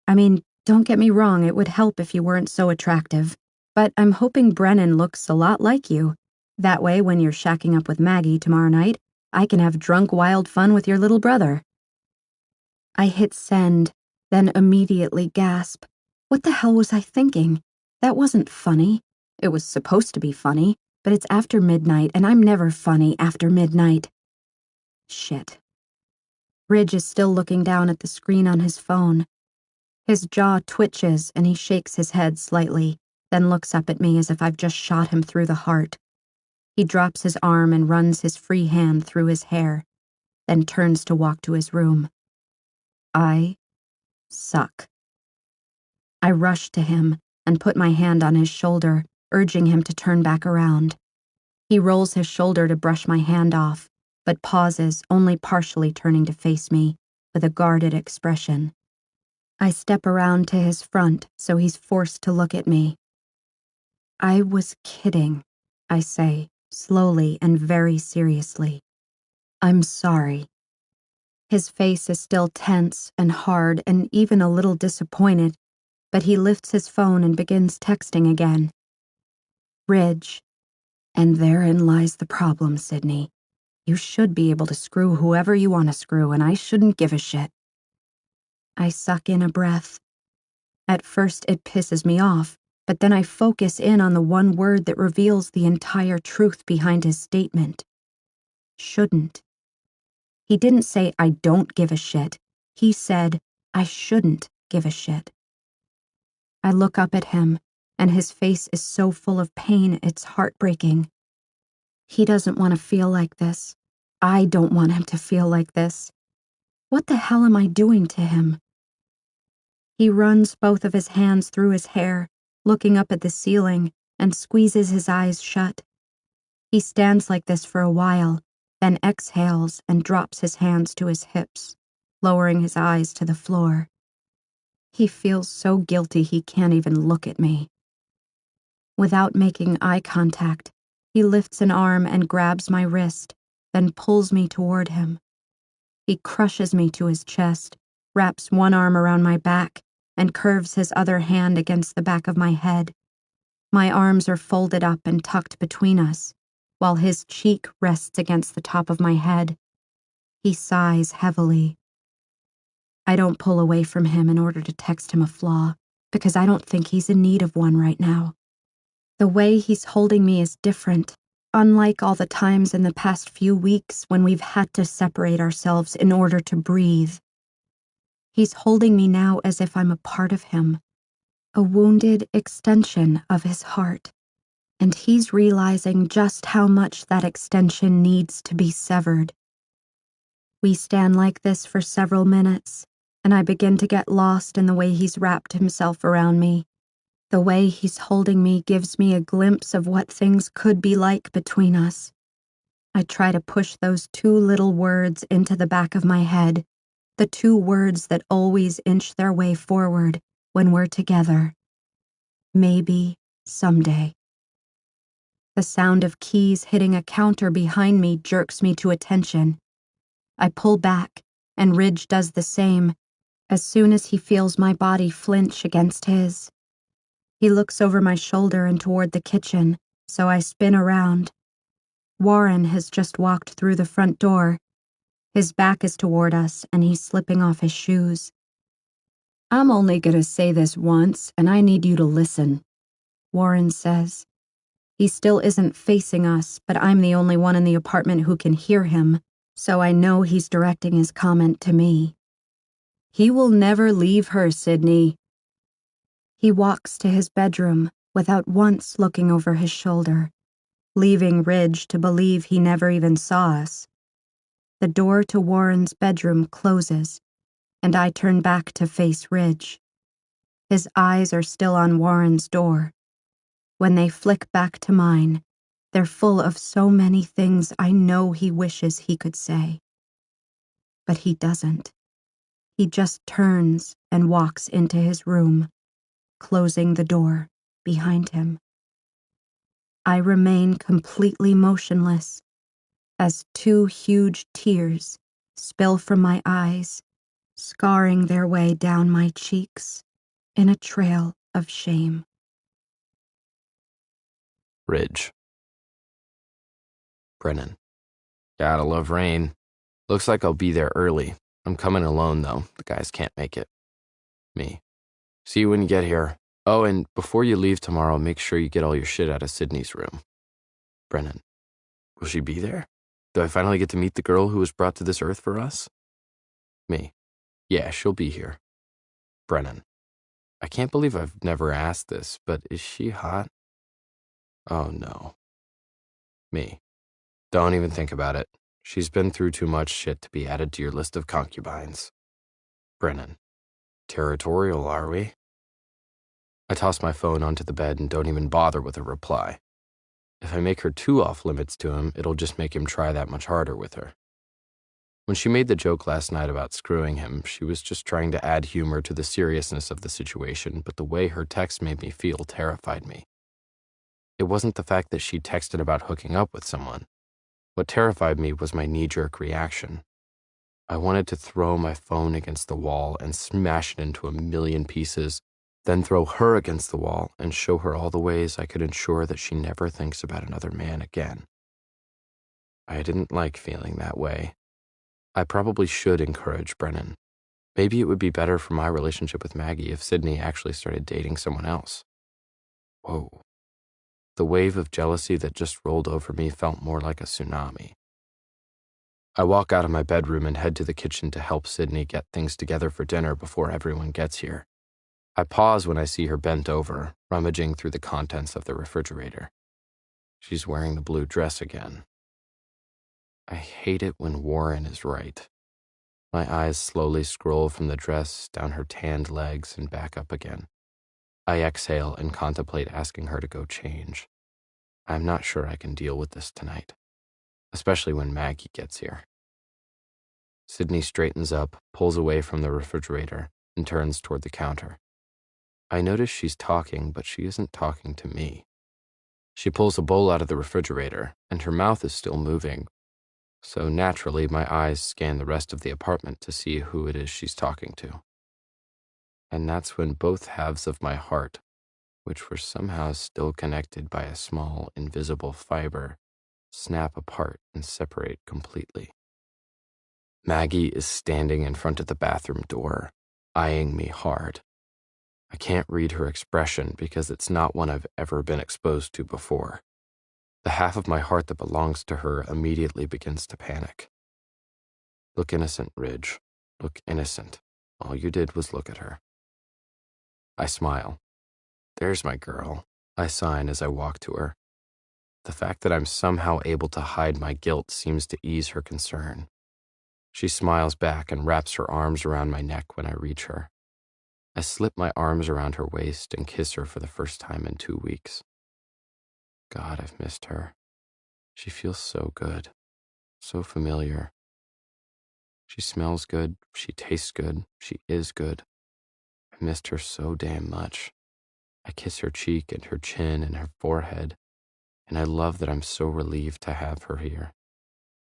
I mean, don't get me wrong, it would help if you weren't so attractive, but I'm hoping Brennan looks a lot like you. That way, when you're shacking up with Maggie tomorrow night, I can have drunk wild fun with your little brother. I hit send, then immediately gasp. What the hell was I thinking? That wasn't funny. It was supposed to be funny, but it's after midnight, and I'm never funny after midnight. Shit. Ridge is still looking down at the screen on his phone. His jaw twitches and he shakes his head slightly, then looks up at me as if I've just shot him through the heart. He drops his arm and runs his free hand through his hair, then turns to walk to his room. I suck. I rush to him and put my hand on his shoulder, urging him to turn back around. He rolls his shoulder to brush my hand off, but pauses, only partially turning to face me, with a guarded expression. I step around to his front, so he's forced to look at me. I was kidding, I say, slowly and very seriously. I'm sorry. His face is still tense and hard and even a little disappointed, but he lifts his phone and begins texting again. Ridge. And therein lies the problem, Sydney. You should be able to screw whoever you want to screw, and I shouldn't give a shit. I suck in a breath. At first it pisses me off, but then I focus in on the one word that reveals the entire truth behind his statement. Shouldn't. He didn't say I don't give a shit. He said I shouldn't give a shit. I look up at him, and his face is so full of pain it's heartbreaking. He doesn't want to feel like this. I don't want him to feel like this. What the hell am I doing to him? He runs both of his hands through his hair, looking up at the ceiling, and squeezes his eyes shut. He stands like this for a while, then exhales and drops his hands to his hips, lowering his eyes to the floor. He feels so guilty he can't even look at me. Without making eye contact, he lifts an arm and grabs my wrist, then pulls me toward him. He crushes me to his chest, wraps one arm around my back, and curves his other hand against the back of my head. My arms are folded up and tucked between us, while his cheek rests against the top of my head. He sighs heavily. I don't pull away from him in order to text him a flaw, because I don't think he's in need of one right now. The way he's holding me is different, unlike all the times in the past few weeks when we've had to separate ourselves in order to breathe. He's holding me now as if I'm a part of him, a wounded extension of his heart. and he's realizing just how much that extension needs to be severed. We stand like this for several minutes, and I begin to get lost in the way he's wrapped himself around me. The way he's holding me gives me a glimpse of what things could be like between us. I try to push those two little words into the back of my head, the two words that always inch their way forward when we're together. Maybe someday. The sound of keys hitting a counter behind me jerks me to attention. I pull back, and Ridge does the same, as soon as he feels my body flinch against his. He looks over my shoulder and toward the kitchen, so I spin around. Warren has just walked through the front door. His back is toward us, and he's slipping off his shoes. "I'm only gonna say this once, and I need you to listen," Warren says. He still isn't facing us, but I'm the only one in the apartment who can hear him, so I know he's directing his comment to me. "He will never leave her, Sydney." He walks to his bedroom without once looking over his shoulder, leaving Ridge to believe he never even saw us. The door to Warren's bedroom closes, and I turn back to face Ridge. His eyes are still on Warren's door. When they flick back to mine, they're full of so many things I know he wishes he could say. But he doesn't. He just turns and walks into his room, closing the door behind him. I remain completely motionless as two huge tears spill from my eyes, scarring their way down my cheeks in a trail of shame. Ridge. Brennan. Gotta love rain. Looks like I'll be there early. I'm coming alone, though. The guys can't make it. Me. See you when you get here. Oh, and before you leave tomorrow, make sure you get all your shit out of Sydney's room. Brennan. Will she be there? Do I finally get to meet the girl who was brought to this earth for us? Me. Yeah, she'll be here. Brennan. I can't believe I've never asked this, but is she hot? Oh, no. Me. Don't even think about it. She's been through too much shit to be added to your list of concubines. Brennan. Territorial, are we? I toss my phone onto the bed and don't even bother with a reply. If I make her too off limits to him, it'll just make him try that much harder with her. When she made the joke last night about screwing him, she was just trying to add humor to the seriousness of the situation, but the way her text made me feel terrified me. It wasn't the fact that she texted about hooking up with someone. What terrified me was my knee-jerk reaction. I wanted to throw my phone against the wall and smash it into a million pieces, then throw her against the wall and show her all the ways I could ensure that she never thinks about another man again. I didn't like feeling that way. I probably should encourage Brennan. Maybe it would be better for my relationship with Maggie if Sydney actually started dating someone else. Whoa. The wave of jealousy that just rolled over me felt more like a tsunami. I walk out of my bedroom and head to the kitchen to help Sydney get things together for dinner before everyone gets here. I pause when I see her bent over, rummaging through the contents of the refrigerator. She's wearing the blue dress again. I hate it when Warren is right. My eyes slowly scroll from the dress down her tanned legs and back up again. I exhale and contemplate asking her to go change. I'm not sure I can deal with this tonight, especially when Maggie gets here. Sydney straightens up, pulls away from the refrigerator, and turns toward the counter. I notice she's talking, but she isn't talking to me. She pulls a bowl out of the refrigerator, and her mouth is still moving, so naturally my eyes scan the rest of the apartment to see who it is she's talking to. And that's when both halves of my heart, which were somehow still connected by a small, invisible fiber, snap apart and separate completely. Maggie is standing in front of the bathroom door, eyeing me hard. I can't read her expression because it's not one I've ever been exposed to before. The half of my heart that belongs to her immediately begins to panic. Look innocent, Ridge. Look innocent. All you did was look at her. I smile. There's my girl, I sign as I walk to her. The fact that I'm somehow able to hide my guilt seems to ease her concern. She smiles back and wraps her arms around my neck when I reach her. I slip my arms around her waist and kiss her for the first time in 2 weeks. God, I've missed her. She feels so good, so familiar. She smells good, she tastes good, she is good. I missed her so damn much. I kiss her cheek and her chin and her forehead, and I love that I'm so relieved to have her here.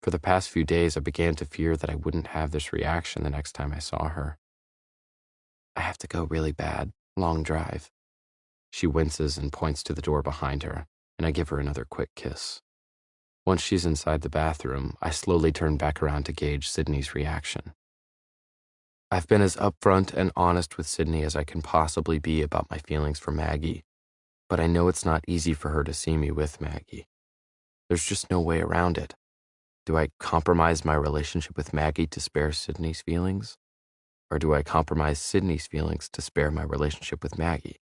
For the past few days, I began to fear that I wouldn't have this reaction the next time I saw her. I have to go really bad. Long drive. She winces and points to the door behind her, and I give her another quick kiss. Once she's inside the bathroom, I slowly turn back around to gauge Sydney's reaction. I've been as upfront and honest with Sydney as I can possibly be about my feelings for Maggie, but I know it's not easy for her to see me with Maggie. There's just no way around it. Do I compromise my relationship with Maggie to spare Sydney's feelings? Or do I compromise Sydney's feelings to spare my relationship with Maggie?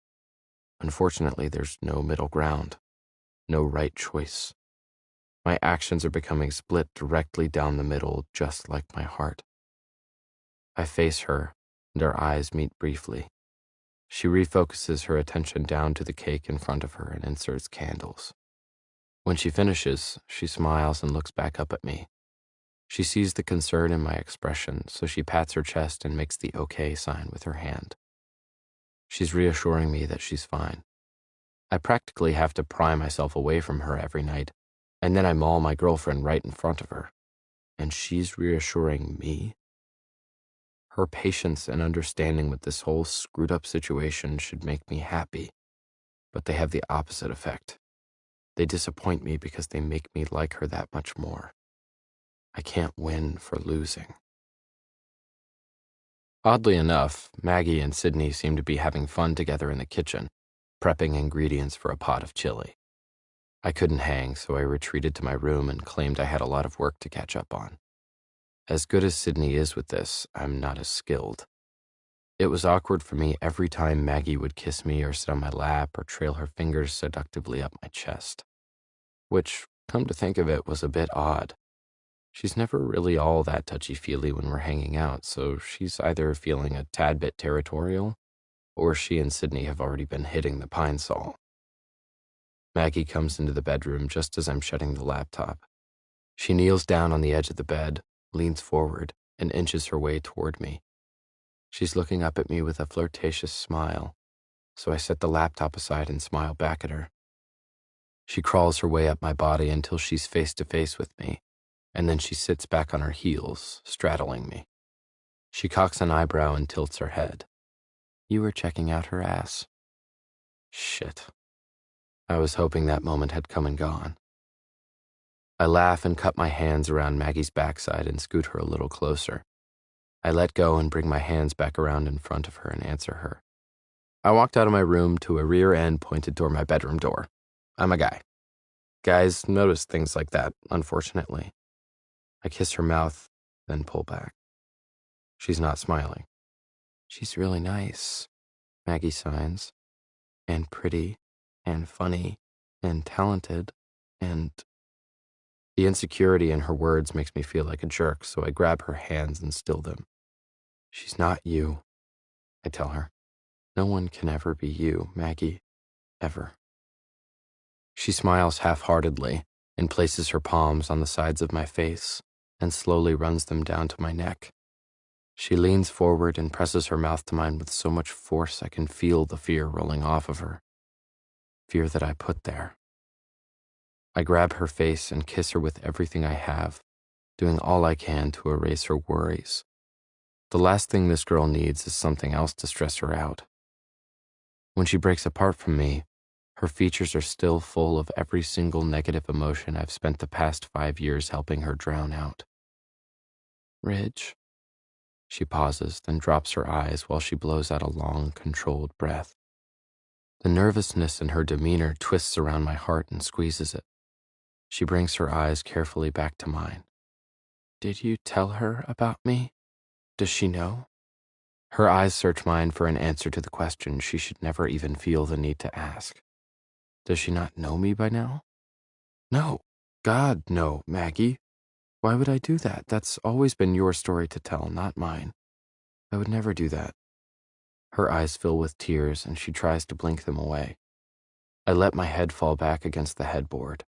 Unfortunately, there's no middle ground, no right choice. My actions are becoming split directly down the middle, just like my heart. I face her, and our eyes meet briefly. She refocuses her attention down to the cake in front of her and inserts candles. When she finishes, she smiles and looks back up at me. She sees the concern in my expression, so she pats her chest and makes the okay sign with her hand. She's reassuring me that she's fine. I practically have to pry myself away from her every night, and then I maul my girlfriend right in front of her. And she's reassuring me? Her patience and understanding with this whole screwed-up situation should make me happy, but they have the opposite effect. They disappoint me because they make me like her that much more. I can't win for losing. Oddly enough, Maggie and Sydney seem to be having fun together in the kitchen, prepping ingredients for a pot of chili. I couldn't hang, so I retreated to my room and claimed I had a lot of work to catch up on. As good as Sydney is with this, I'm not as skilled. It was awkward for me every time Maggie would kiss me or sit on my lap or trail her fingers seductively up my chest. Which, come to think of it, was a bit odd. She's never really all that touchy-feely when we're hanging out, so she's either feeling a tad bit territorial, or she and Sydney have already been hitting the Pine Sol. Maggie comes into the bedroom just as I'm shutting the laptop. She kneels down on the edge of the bed, leans forward, and inches her way toward me. She's looking up at me with a flirtatious smile, so I set the laptop aside and smile back at her. She crawls her way up my body until she's face to face with me, and then she sits back on her heels, straddling me. She cocks an eyebrow and tilts her head. You were checking out her ass. Shit. I was hoping that moment had come and gone. I laugh and cup my hands around Maggie's backside and scoot her a little closer. I let go and bring my hands back around in front of her and answer her. I walked out of my room to a rear end pointed toward my bedroom door. I'm a guy. Guys notice things like that, unfortunately. I kiss her mouth, then pull back. She's not smiling. She's really nice, Maggie signs. And pretty, and funny, and talented, and... The insecurity in her words makes me feel like a jerk, so I grab her hands and still them. She's not you, I tell her. No one can ever be you, Maggie. Ever. She smiles half-heartedly and places her palms on the sides of my face and slowly runs them down to my neck. She leans forward and presses her mouth to mine with so much force I can feel the fear rolling off of her. Fear that I put there. I grab her face and kiss her with everything I have, doing all I can to erase her worries. The last thing this girl needs is something else to stress her out. When she breaks apart from me, her features are still full of every single negative emotion I've spent the past 5 years helping her drown out. Ridge. She pauses, then drops her eyes while she blows out a long, controlled breath. The nervousness in her demeanor twists around my heart and squeezes it. She brings her eyes carefully back to mine. Did you tell her about me? Does she know? Her eyes search mine for an answer to the question she should never even feel the need to ask. Does she not know me by now? No. God, no, Maggie. Why would I do that? That's always been your story to tell, not mine. I would never do that. Her eyes fill with tears, and she tries to blink them away. I let my head fall back against the headboard.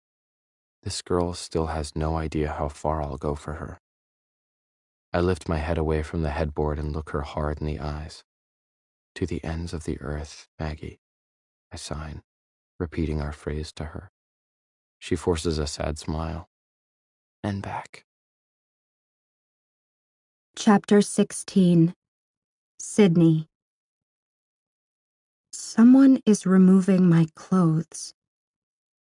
This girl still has no idea how far I'll go for her. I lift my head away from the headboard and look her hard in the eyes. To the ends of the earth, Maggie, I sign, repeating our phrase to her. She forces a sad smile. And back. Chapter 16. Sydney. Someone is removing my clothes.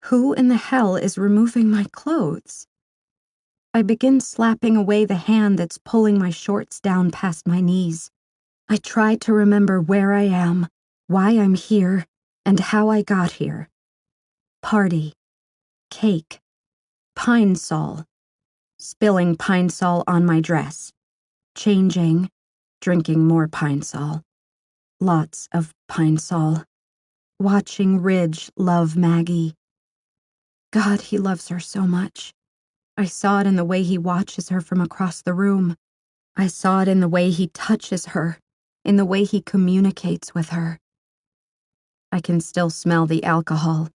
Who in the hell is removing my clothes? I begin slapping away the hand that's pulling my shorts down past my knees. I try to remember where I am, why I'm here, and how I got here. Party. Cake. Pine Sol. Spilling Pine Sol on my dress. Changing. Drinking more Pine Sol. Lots of Pine Sol. Watching Ridge love Maggie. God, he loves her so much. I saw it in the way he watches her from across the room. I saw it in the way he touches her, in the way he communicates with her. I can still smell the alcohol.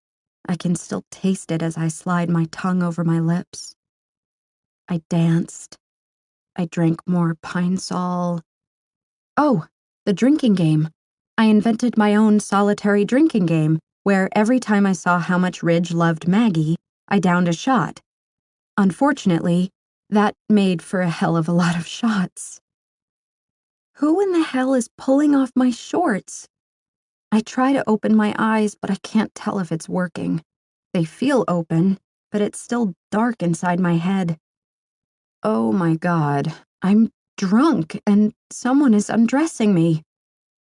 I can still taste it as I slide my tongue over my lips. I danced. I drank more Pine Sol. Oh, the drinking game. I invented my own solitary drinking game, where every time I saw how much Ridge loved Maggie, I downed a shot. Unfortunately, that made for a hell of a lot of shots. Who in the hell is pulling off my shorts? I try to open my eyes, but I can't tell if it's working. They feel open, but it's still dark inside my head. Oh my God, I'm drunk and someone is undressing me.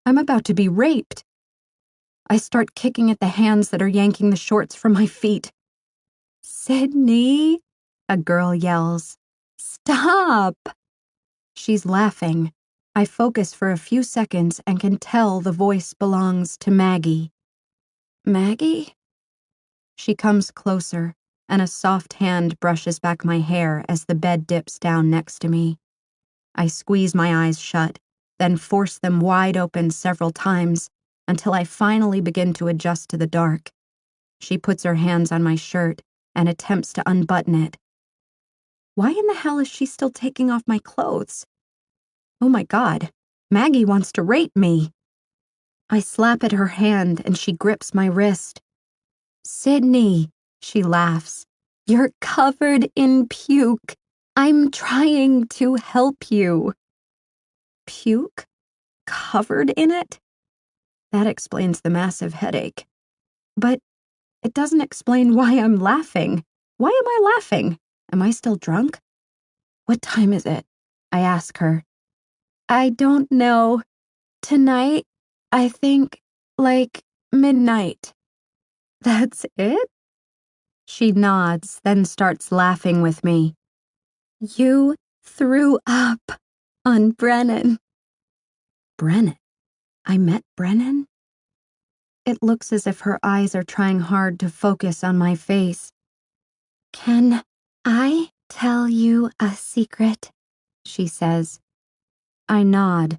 I'm about to be raped. I start kicking at the hands that are yanking the shorts from my feet. Sydney, a girl yells. Stop! She's laughing. I focus for a few seconds and can tell the voice belongs to Maggie. Maggie? She comes closer, and a soft hand brushes back my hair as the bed dips down next to me. I squeeze my eyes shut, then force them wide open several times until I finally begin to adjust to the dark. She puts her hands on my shirt and attempts to unbutton it. Why in the hell is she still taking off my clothes? Oh my God, Maggie wants to rape me. I slap at her hand and she grips my wrist. Sydney, she laughs. You're covered in puke. I'm trying to help you. Puke? Covered in it? That explains the massive headache. But it doesn't explain why I'm laughing. Why am I laughing? Am I still drunk? What time is it? I ask her. I don't know. Tonight, I think, like midnight. That's it? She nods, then starts laughing with me. You threw up on Brennan. Brennan? I met Brennan? It looks as if her eyes are trying hard to focus on my face. Can I tell you a secret? She says. I nod.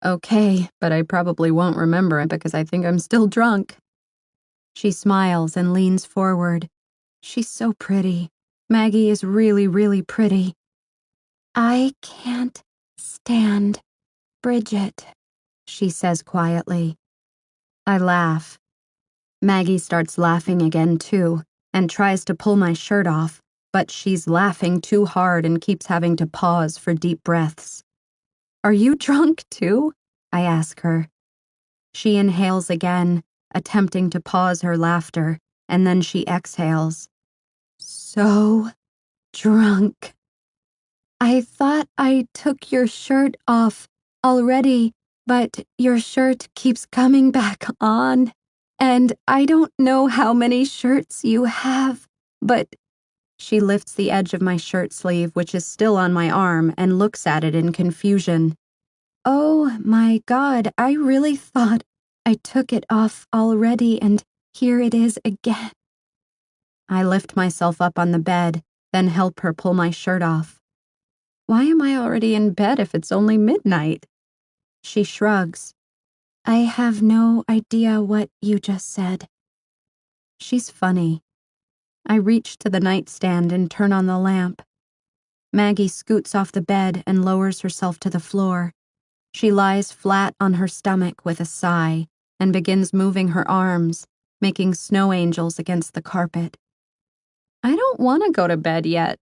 Okay, but I probably won't remember it because I think I'm still drunk. She smiles and leans forward. She's so pretty. Maggie is really, really pretty. I can't stand Bridget, she says quietly. I laugh. Maggie starts laughing again, too, and tries to pull my shirt off, but she's laughing too hard and keeps having to pause for deep breaths. Are you drunk, too? I ask her. She inhales again, attempting to pause her laughter, and then she exhales. So drunk. I thought I took your shirt off already, but your shirt keeps coming back on. And I don't know how many shirts you have, but... She lifts the edge of my shirt sleeve, which is still on my arm, and looks at it in confusion. Oh my God, I really thought I took it off already, and here it is again. I lift myself up on the bed, then help her pull my shirt off. Why am I already in bed if it's only midnight? She shrugs. I have no idea what you just said. She's funny. I reach to the nightstand and turn on the lamp. Maggie scoots off the bed and lowers herself to the floor. She lies flat on her stomach with a sigh and begins moving her arms, making snow angels against the carpet. I don't want to go to bed yet,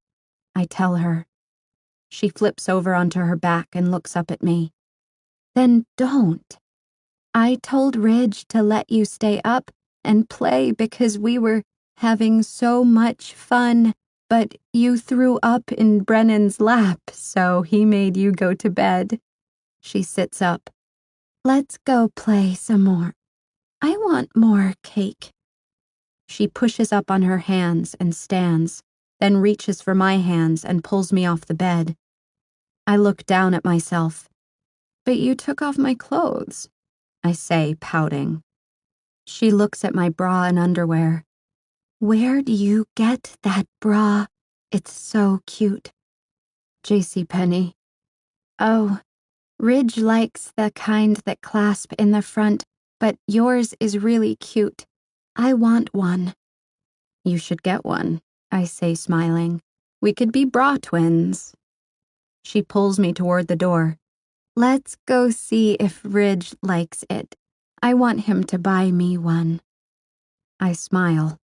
I tell her. She flips over onto her back and looks up at me. Then don't. I told Ridge to let you stay up and play because we were having so much fun, but you threw up in Brennan's lap, so he made you go to bed. She sits up. Let's go play some more. I want more cake. She pushes up on her hands and stands, then reaches for my hands and pulls me off the bed. I look down at myself. But you took off my clothes, I say, pouting. She looks at my bra and underwear. Where do you get that bra? It's so cute. JCPenney. Oh, Ridge likes the kind that clasp in the front, but yours is really cute. I want one. You should get one, I say, smiling. We could be bra twins. She pulls me toward the door. Let's go see if Ridge likes it. I want him to buy me one. I smile.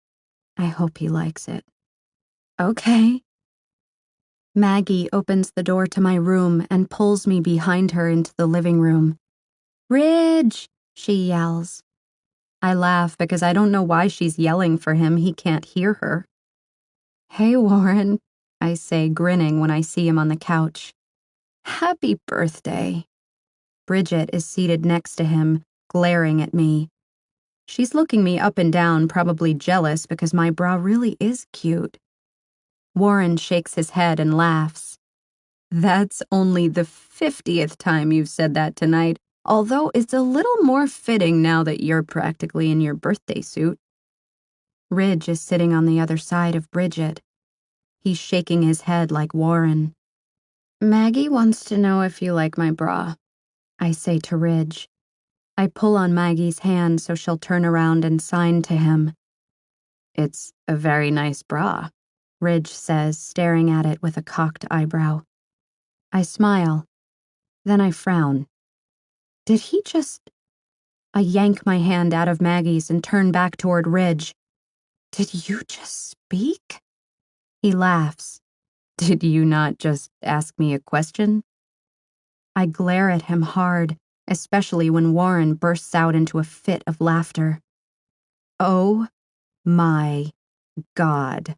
I hope he likes it. Okay. Maggie opens the door to my room and pulls me behind her into the living room. Ridge, she yells. I laugh because I don't know why she's yelling for him. He can't hear her. Hey, Warren, I say, grinning when I see him on the couch. Happy birthday. Bridget is seated next to him, glaring at me. She's looking me up and down, probably jealous because my bra really is cute. Warren shakes his head and laughs. That's only the 50th time you've said that tonight, although it's a little more fitting now that you're practically in your birthday suit. Ridge is sitting on the other side of Bridget. He's shaking his head like Warren. Maggie wants to know if you like my bra, I say to Ridge. I pull on Maggie's hand so she'll turn around and sign to him. It's a very nice bra, Ridge says, staring at it with a cocked eyebrow. I smile. Then I frown. Did he just... I yank my hand out of Maggie's and turn back toward Ridge. Did you just speak? He laughs. Did you not just ask me a question? I glare at him hard, especially when Warren bursts out into a fit of laughter. Oh my God.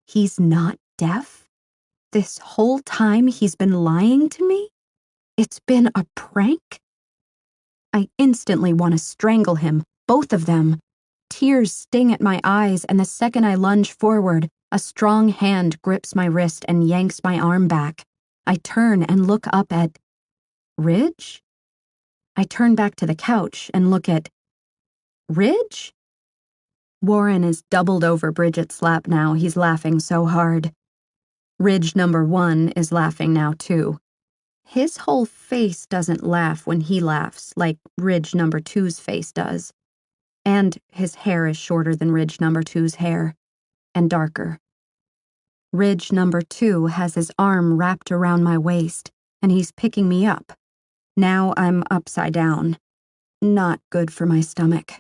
He's not deaf? This whole time he's been lying to me? It's been a prank? I instantly want to strangle him, both of them. Tears sting at my eyes, and the second I lunge forward, a strong hand grips my wrist and yanks my arm back. I turn and look up at... Ridge? I turn back to the couch and look at... Ridge? Warren is doubled over Bridget's lap now. He's laughing so hard. Ridge number 1 is laughing now, too. His whole face doesn't laugh when he laughs, like Ridge number 2's face does. And his hair is shorter than Ridge number 2's hair, and darker. Ridge number 2 has his arm wrapped around my waist, and he's picking me up. Now I'm upside down. Not good for my stomach.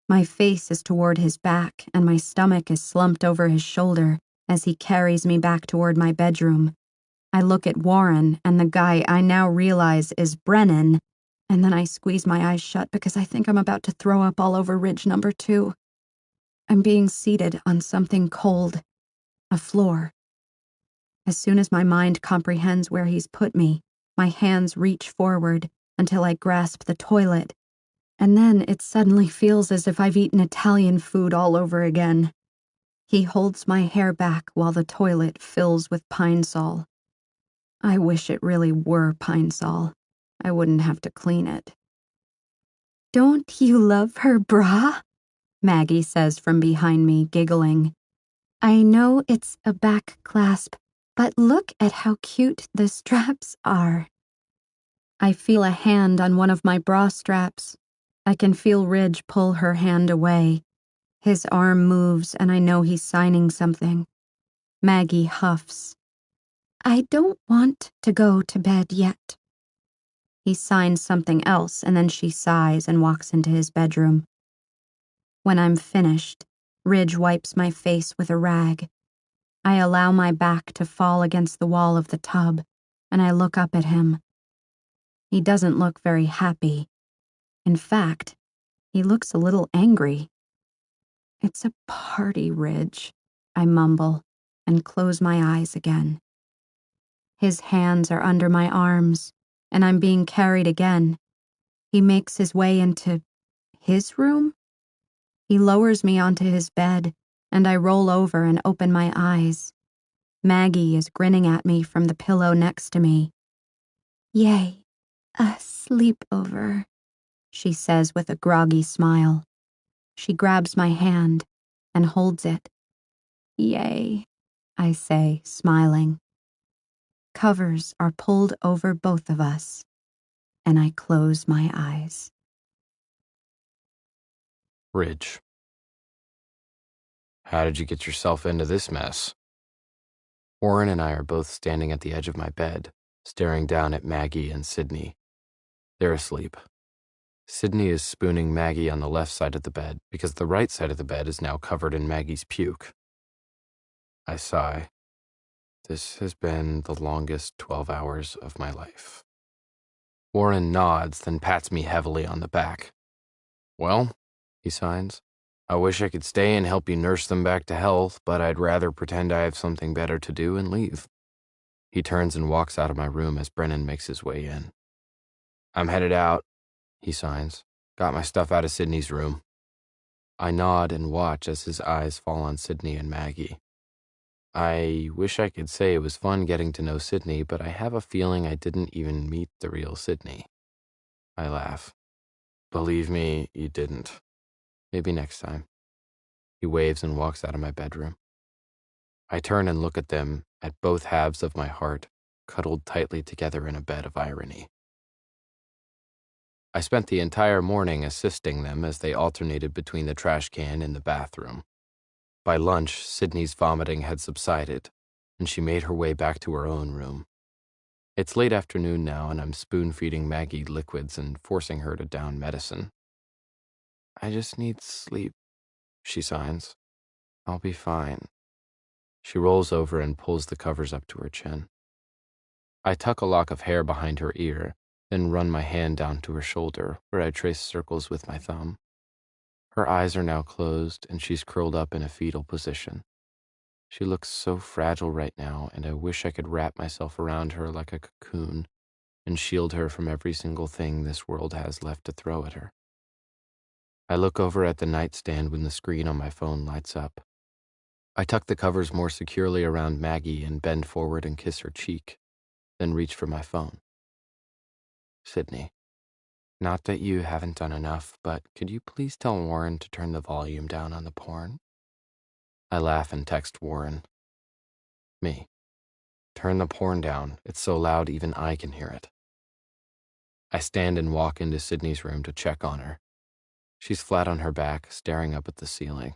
My face is toward his back, and my stomach is slumped over his shoulder as he carries me back toward my bedroom. I look at Warren and the guy I now realize is Brennan, and then I squeeze my eyes shut because I think I'm about to throw up all over Ridge number 2. I'm being seated on something cold, a floor. As soon as my mind comprehends where he's put me, my hands reach forward until I grasp the toilet, and then it suddenly feels as if I've eaten Italian food all over again. He holds my hair back while the toilet fills with Pine Sol. I wish it really were Pine Sol. I wouldn't have to clean it. Don't you love her bra? Maggie says from behind me, giggling. I know it's a back clasp, but look at how cute the straps are. I feel a hand on one of my bra straps. I can feel Ridge pull her hand away. His arm moves, and I know he's signing something. Maggie huffs. I don't want to go to bed yet. He signs something else, and then she sighs and walks into his bedroom. When I'm finished, Ridge wipes my face with a rag. I allow my back to fall against the wall of the tub, and I look up at him. He doesn't look very happy. In fact, he looks a little angry. It's a party, Ridge, I mumble and close my eyes again. His hands are under my arms, and I'm being carried again. He makes his way into his room. He lowers me onto his bed, and I roll over and open my eyes. Maggie is grinning at me from the pillow next to me. Yay, a sleepover, she says with a groggy smile. She grabs my hand and holds it. Yay, I say, smiling. Covers are pulled over both of us, and I close my eyes. Ridge. How did you get yourself into this mess? Warren and I are both standing at the edge of my bed, staring down at Maggie and Sydney. They're asleep. Sydney is spooning Maggie on the left side of the bed because the right side of the bed is now covered in Maggie's puke. I sigh. This has been the longest 12 hours of my life. Warren nods, then pats me heavily on the back. Well, he signs, I wish I could stay and help you nurse them back to health, but I'd rather pretend I have something better to do and leave. He turns and walks out of my room as Brennan makes his way in. I'm headed out, he signs. Got my stuff out of Sydney's room. I nod and watch as his eyes fall on Sydney and Maggie. I wish I could say it was fun getting to know Sydney, but I have a feeling I didn't even meet the real Sydney. I laugh. Believe me, you didn't. Maybe next time. He waves and walks out of my bedroom. I turn and look at them, at both halves of my heart, cuddled tightly together in a bed of irony. I spent the entire morning assisting them as they alternated between the trash can and the bathroom. By lunch, Sydney's vomiting had subsided, and she made her way back to her own room. It's late afternoon now, and I'm spoon-feeding Maggie liquids and forcing her to down medicine. I just need sleep, she signs. I'll be fine. She rolls over and pulls the covers up to her chin. I tuck a lock of hair behind her ear, then run my hand down to her shoulder, where I trace circles with my thumb. Her eyes are now closed, and she's curled up in a fetal position. She looks so fragile right now, and I wish I could wrap myself around her like a cocoon and shield her from every single thing this world has left to throw at her. I look over at the nightstand when the screen on my phone lights up. I tuck the covers more securely around Maggie and bend forward and kiss her cheek, then reach for my phone. Sydney, not that you haven't done enough, but could you please tell Warren to turn the volume down on the porn? I laugh and text Warren. Me. Turn the porn down. It's so loud even I can hear it. I stand and walk into Sydney's room to check on her. She's flat on her back, staring up at the ceiling.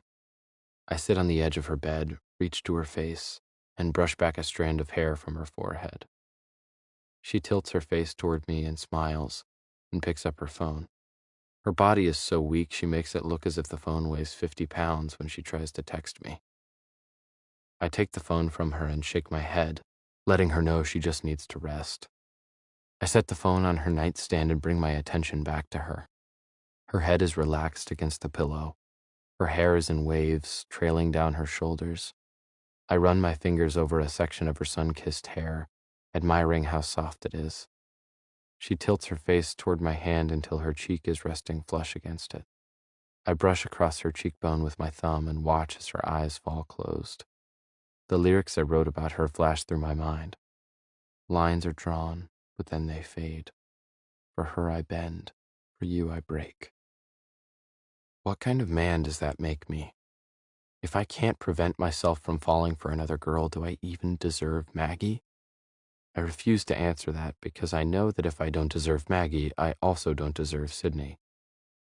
I sit on the edge of her bed, reach to her face, and brush back a strand of hair from her forehead. She tilts her face toward me and smiles, and picks up her phone. Her body is so weak she makes it look as if the phone weighs 50 pounds when she tries to text me. I take the phone from her and shake my head, letting her know she just needs to rest. I set the phone on her nightstand and bring my attention back to her. Her head is relaxed against the pillow. Her hair is in waves, trailing down her shoulders. I run my fingers over a section of her sun-kissed hair, admiring how soft it is. She tilts her face toward my hand until her cheek is resting flush against it. I brush across her cheekbone with my thumb and watch as her eyes fall closed. The lyrics I wrote about her flash through my mind. Lines are drawn, but then they fade. For her I bend, for you I break. What kind of man does that make me? If I can't prevent myself from falling for another girl, do I even deserve Maggie? I refuse to answer that because I know that if I don't deserve Maggie, I also don't deserve Sydney.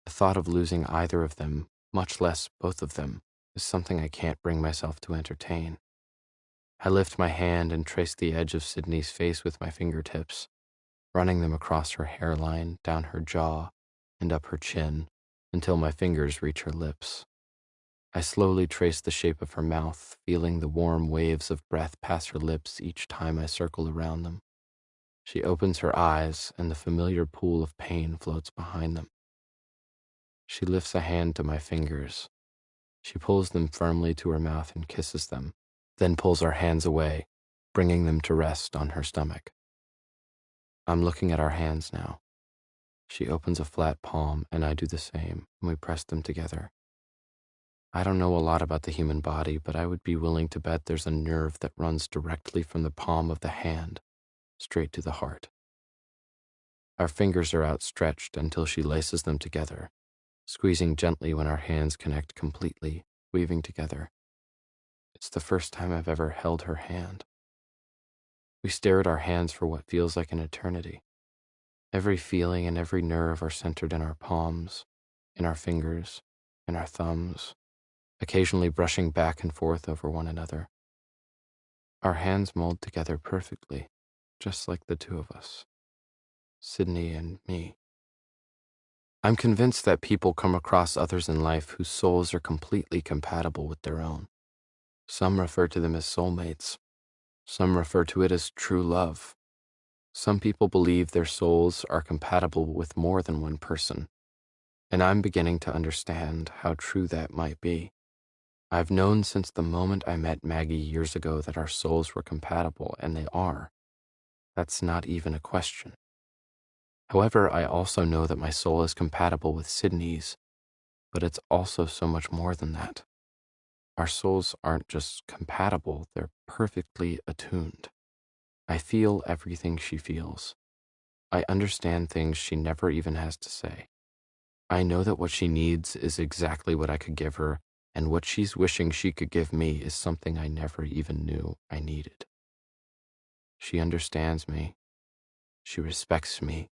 The thought of losing either of them, much less both of them, is something I can't bring myself to entertain. I lift my hand and trace the edge of Sydney's face with my fingertips, running them across her hairline, down her jaw, and up her chin, until my fingers reach her lips. I slowly trace the shape of her mouth, feeling the warm waves of breath pass her lips each time I circle around them. She opens her eyes, and the familiar pool of pain floats behind them. She lifts a hand to my fingers. She pulls them firmly to her mouth and kisses them, then pulls our hands away, bringing them to rest on her stomach. I'm looking at our hands now. She opens a flat palm, and I do the same, and we press them together. I don't know a lot about the human body, but I would be willing to bet there's a nerve that runs directly from the palm of the hand, straight to the heart. Our fingers are outstretched until she laces them together, squeezing gently when our hands connect completely, weaving together. It's the first time I've ever held her hand. We stare at our hands for what feels like an eternity. Every feeling and every nerve are centered in our palms, in our fingers, in our thumbs, occasionally brushing back and forth over one another. Our hands mold together perfectly, just like the two of us, Sydney and me. I'm convinced that people come across others in life whose souls are completely compatible with their own. Some refer to them as soulmates. Some refer to it as true love. Some people believe their souls are compatible with more than one person, and I'm beginning to understand how true that might be. I've known since the moment I met Maggie years ago that our souls were compatible, and they are. That's not even a question. However, I also know that my soul is compatible with Sydney's, but it's also so much more than that. Our souls aren't just compatible, they're perfectly attuned. I feel everything she feels. I understand things she never even has to say. I know that what she needs is exactly what I could give her, and what she's wishing she could give me is something I never even knew I needed. She understands me. She respects me.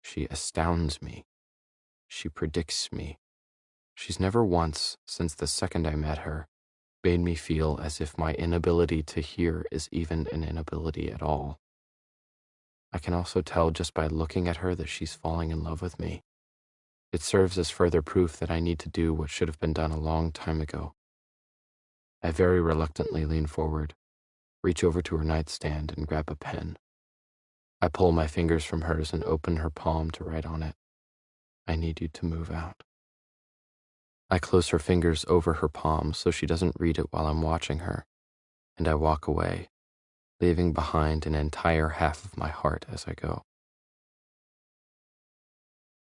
She astounds me. She predicts me. She's never once, since the second I met her, made me feel as if my inability to hear is even an inability at all. I can also tell just by looking at her that she's falling in love with me. It serves as further proof that I need to do what should have been done a long time ago. I very reluctantly lean forward, reach over to her nightstand and grab a pen. I pull my fingers from hers and open her palm to write on it. I need you to move out. I close her fingers over her palm so she doesn't read it while I'm watching her, and I walk away, leaving behind an entire half of my heart as I go.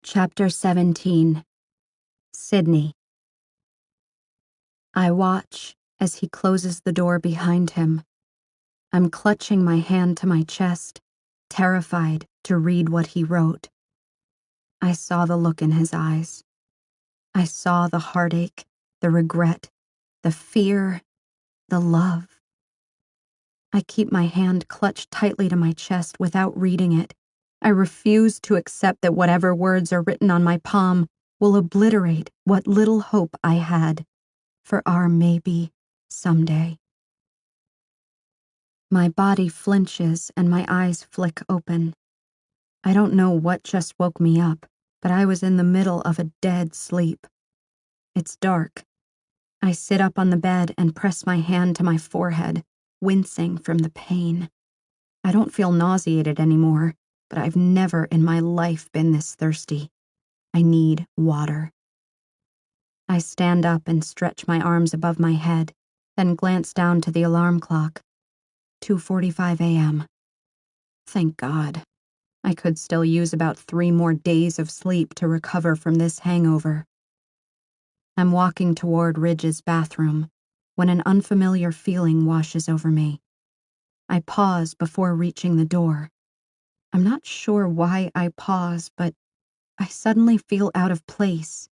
Chapter 17. Sydney. I watch as he closes the door behind him. I'm clutching my hand to my chest, terrified to read what he wrote. I saw the look in his eyes. I saw the heartache, the regret, the fear, the love. I keep my hand clutched tightly to my chest without reading it. I refuse to accept that whatever words are written on my palm will obliterate what little hope I had for our maybe someday. My body flinches and my eyes flick open. I don't know what just woke me up, but I was in the middle of a dead sleep. It's dark. I sit up on the bed and press my hand to my forehead, wincing from the pain. I don't feel nauseated anymore, but I've never in my life been this thirsty. I need water. I stand up and stretch my arms above my head, then glance down to the alarm clock. 2:45 a.m. Thank God. I could still use about 3 more days of sleep to recover from this hangover. I'm walking toward Ridge's bathroom when an unfamiliar feeling washes over me. I pause before reaching the door. I'm not sure why I pause, but I suddenly feel out of place.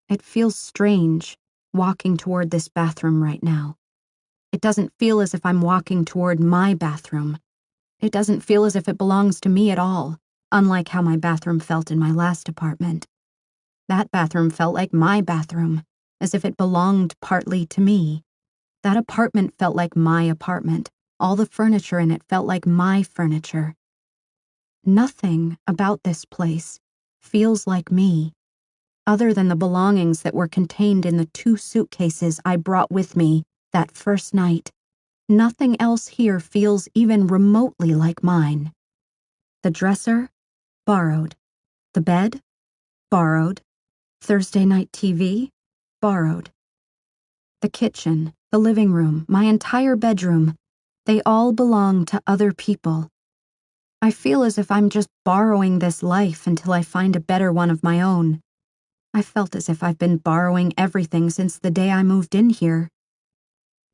It feels strange, walking toward this bathroom right now. It doesn't feel as if I'm walking toward my bathroom. It doesn't feel as if it belongs to me at all, unlike how my bathroom felt in my last apartment. That bathroom felt like my bathroom, as if it belonged partly to me. That apartment felt like my apartment. All the furniture in it felt like my furniture. Nothing about this place feels like me, other than the belongings that were contained in the 2 suitcases I brought with me that first night. Nothing else here feels even remotely like mine. The dresser? Borrowed. The bed? Borrowed. Thursday night TV? Borrowed. The kitchen, the living room, my entire bedroom, they all belong to other people. I feel as if I'm just borrowing this life until I find a better one of my own. I felt as if I've been borrowing everything since the day I moved in here.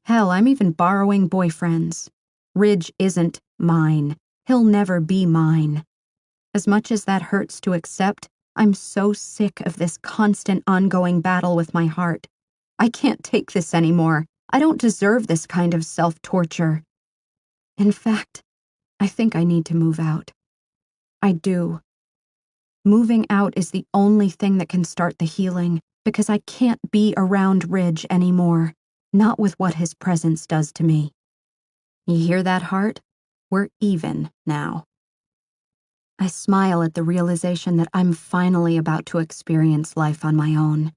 Hell, I'm even borrowing boyfriends. Ridge isn't mine. He'll never be mine. As much as that hurts to accept, I'm so sick of this constant ongoing battle with my heart. I can't take this anymore. I don't deserve this kind of self-torture. In fact, I think I need to move out. I do. Moving out is the only thing that can start the healing, because I can't be around Ridge anymore, not with what his presence does to me. You hear that, heart? We're even now. I smile at the realization that I'm finally about to experience life on my own.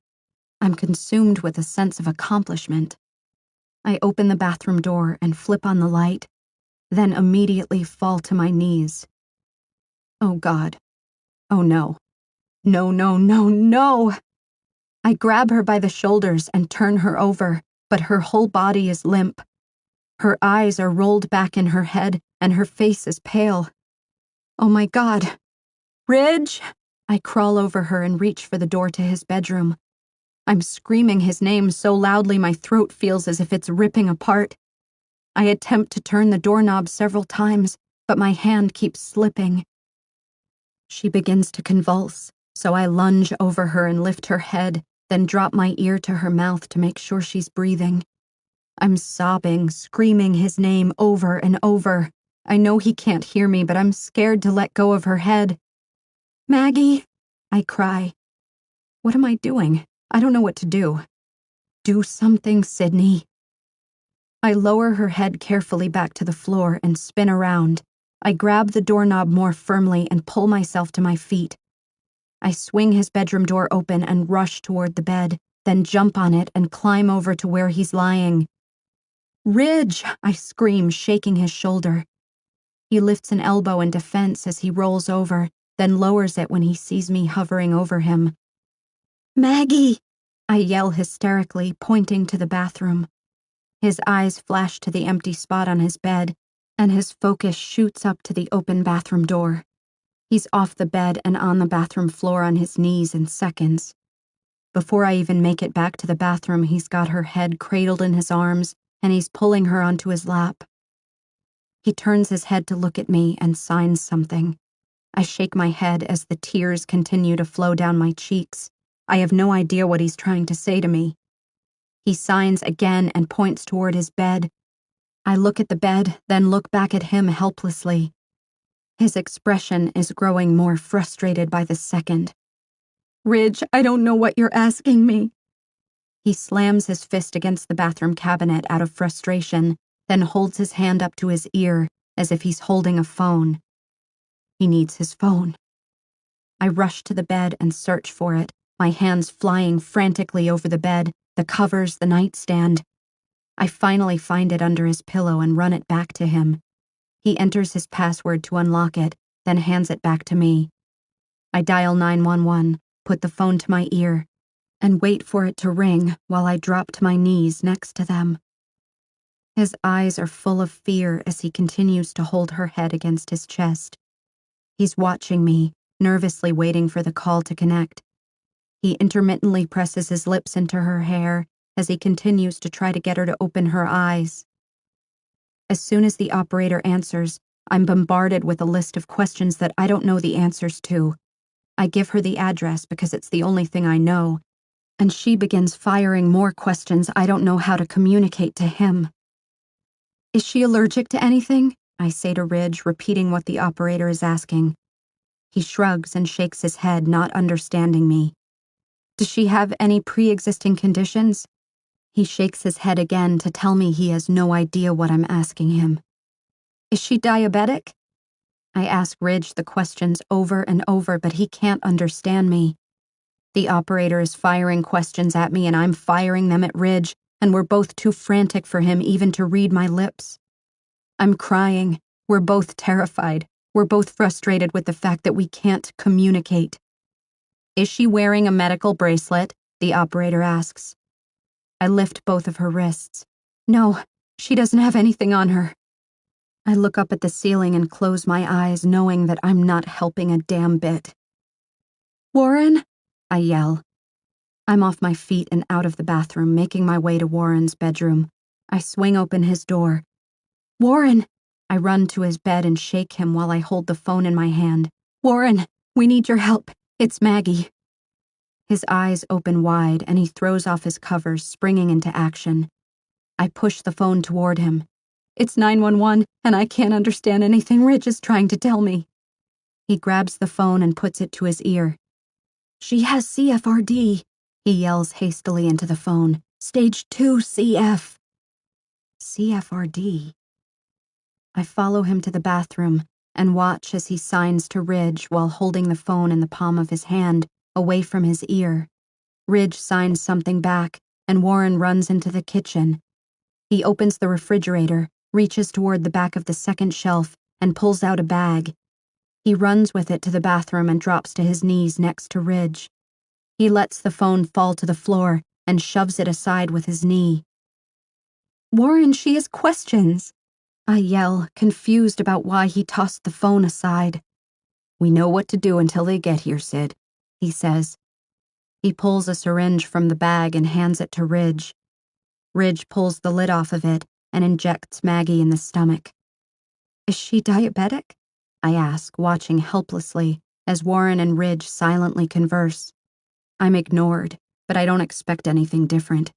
I'm consumed with a sense of accomplishment. I open the bathroom door and flip on the light, then immediately fall to my knees. Oh God. Oh no. No, no, no, no! I grab her by the shoulders and turn her over, but her whole body is limp. Her eyes are rolled back in her head, and her face is pale. Oh my God. Ridge! I crawl over her and reach for the door to his bedroom. I'm screaming his name so loudly my throat feels as if it's ripping apart. I attempt to turn the doorknob several times, but my hand keeps slipping. She begins to convulse, so I lunge over her and lift her head, then drop my ear to her mouth to make sure she's breathing. I'm sobbing, screaming his name over and over. I know he can't hear me, but I'm scared to let go of her head. Maggie, I cry. What am I doing? I don't know what to do. Do something, Sydney. I lower her head carefully back to the floor and spin around. I grab the doorknob more firmly and pull myself to my feet. I swing his bedroom door open and rush toward the bed, then jump on it and climb over to where he's lying. Ridge! I scream, shaking his shoulder. He lifts an elbow in defense as he rolls over, then lowers it when he sees me hovering over him. Maggie! I yell hysterically, pointing to the bathroom. His eyes flash to the empty spot on his bed, and his focus shoots up to the open bathroom door. He's off the bed and on the bathroom floor on his knees in seconds. Before I even make it back to the bathroom, he's got her head cradled in his arms, and he's pulling her onto his lap. He turns his head to look at me and signs something. I shake my head as the tears continue to flow down my cheeks. I have no idea what he's trying to say to me. He signs again and points toward his bed. I look at the bed, then look back at him helplessly. His expression is growing more frustrated by the second. Ridge, I don't know what you're asking me. He slams his fist against the bathroom cabinet out of frustration, then holds his hand up to his ear as if he's holding a phone. He needs his phone. I rush to the bed and search for it, my hands flying frantically over the bed, the covers, the nightstand. I finally find it under his pillow and run it back to him. He enters his password to unlock it, then hands it back to me. I dial 911, put the phone to my ear, and wait for it to ring while I drop to my knees next to them. His eyes are full of fear as he continues to hold her head against his chest. He's watching me, nervously waiting for the call to connect. He intermittently presses his lips into her hair as he continues to try to get her to open her eyes. As soon as the operator answers, I'm bombarded with a list of questions that I don't know the answers to. I give her the address because it's the only thing I know, and she begins firing more questions I don't know how to communicate to him. Is she allergic to anything? I say to Ridge, repeating what the operator is asking. He shrugs and shakes his head, not understanding me. Does she have any pre-existing conditions? He shakes his head again to tell me he has no idea what I'm asking him. Is she diabetic? I ask Ridge the questions over and over, but he can't understand me. The operator is firing questions at me, and I'm firing them at Ridge, and we're both too frantic for him even to read my lips. I'm crying. We're both terrified. We're both frustrated with the fact that we can't communicate. Is she wearing a medical bracelet? The operator asks. I lift both of her wrists. No, she doesn't have anything on her. I look up at the ceiling and close my eyes, knowing that I'm not helping a damn bit. Warren? I yell. I'm off my feet and out of the bathroom, making my way to Warren's bedroom. I swing open his door. Warren! I run to his bed and shake him while I hold the phone in my hand. Warren, we need your help. It's Maggie. His eyes open wide and he throws off his covers, springing into action. I push the phone toward him. It's 911, and I can't understand anything Ridge is trying to tell me. He grabs the phone and puts it to his ear. She has CFRD, he yells hastily into the phone. Stage 2 CF. CFRD. I follow him to the bathroom and watch as he signs to Ridge while holding the phone in the palm of his hand, away from his ear. Ridge signs something back, and Warren runs into the kitchen. He opens the refrigerator, reaches toward the back of the second shelf, and pulls out a bag. He runs with it to the bathroom and drops to his knees next to Ridge. He lets the phone fall to the floor and shoves it aside with his knee. Warren, she has questions. I yell, confused about why he tossed the phone aside. We know what to do until they get here, Sid, he says. He pulls a syringe from the bag and hands it to Ridge. Ridge pulls the lid off of it and injects Maggie in the stomach. Is she diabetic? I ask, watching helplessly as Warren and Ridge silently converse. I'm ignored, but I don't expect anything different.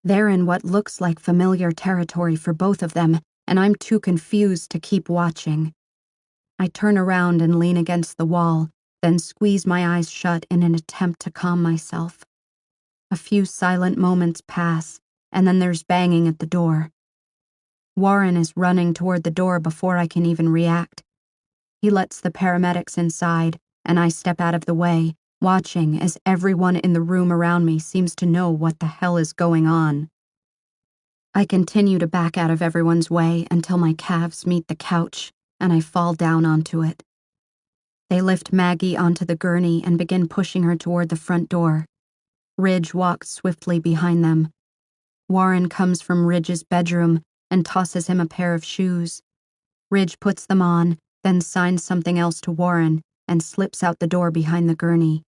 They're in what looks like familiar territory for both of them, and I'm too confused to keep watching. I turn around and lean against the wall, then squeeze my eyes shut in an attempt to calm myself. A few silent moments pass, and then there's banging at the door. Warren is running toward the door before I can even react. He lets the paramedics inside, and I step out of the way, watching as everyone in the room around me seems to know what the hell is going on. I continue to back out of everyone's way until my calves meet the couch, and I fall down onto it. They lift Maggie onto the gurney and begin pushing her toward the front door. Ridge walks swiftly behind them. Warren comes from Ridge's bedroom and tosses him a pair of shoes. Ridge puts them on, then signs something else to Warren and slips out the door behind the gurney.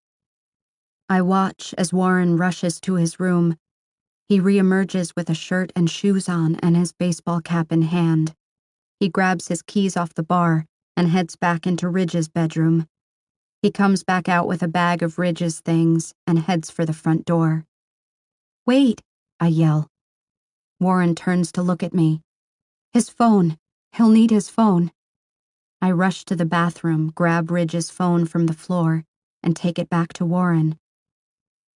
I watch as Warren rushes to his room. He reemerges with a shirt and shoes on and his baseball cap in hand. He grabs his keys off the bar and heads back into Ridge's bedroom. He comes back out with a bag of Ridge's things and heads for the front door. Wait, I yell. Warren turns to look at me. His phone. He'll need his phone. I rush to the bathroom, grab Ridge's phone from the floor, and take it back to Warren.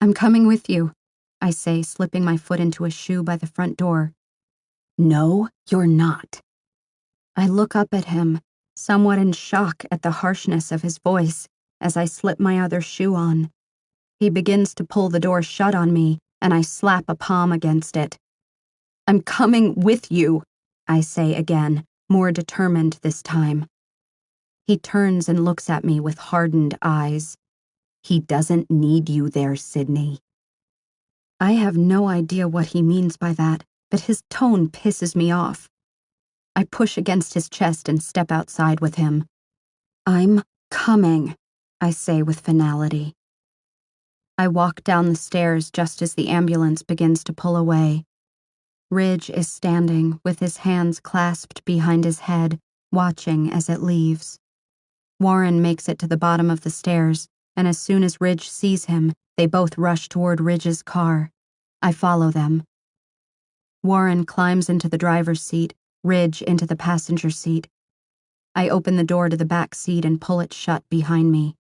I'm coming with you, I say, slipping my foot into a shoe by the front door. No, you're not. I look up at him, somewhat in shock at the harshness of his voice, as I slip my other shoe on. He begins to pull the door shut on me, and I slap a palm against it. I'm coming with you, I say again, more determined this time. He turns and looks at me with hardened eyes. He doesn't need you there, Sydney. I have no idea what he means by that, but his tone pisses me off. I push against his chest and step outside with him. I'm coming, I say with finality. I walk down the stairs just as the ambulance begins to pull away. Ridge is standing with his hands clasped behind his head, watching as it leaves. Warren makes it to the bottom of the stairs, and as soon as Ridge sees him, They both rush toward Ridge's car. I follow them. Warren climbs into the driver's seat, Ridge into the passenger seat. I open the door to the back seat and pull it shut behind me.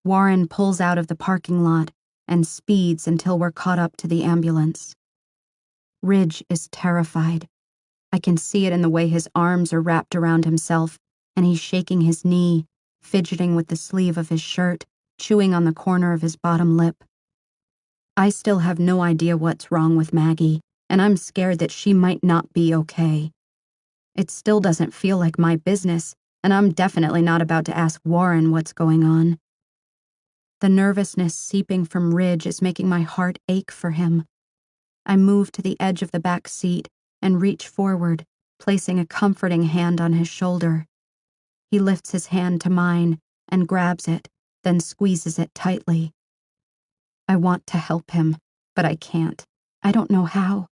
Warren pulls out of the parking lot and speeds until we're caught up to the ambulance. Ridge is terrified. I can see it in the way his arms are wrapped around himself, and he's shaking his knee, fidgeting with the sleeve of his shirt, chewing on the corner of his bottom lip. I still have no idea what's wrong with Maggie, and I'm scared that she might not be okay. It still doesn't feel like my business, and I'm definitely not about to ask Warren what's going on. The nervousness seeping from Ridge is making my heart ache for him. I move to the edge of the back seat and reach forward, placing a comforting hand on his shoulder. He lifts his hand to mine and grabs it, then squeezes it tightly. I want to help him, but I can't. I don't know how.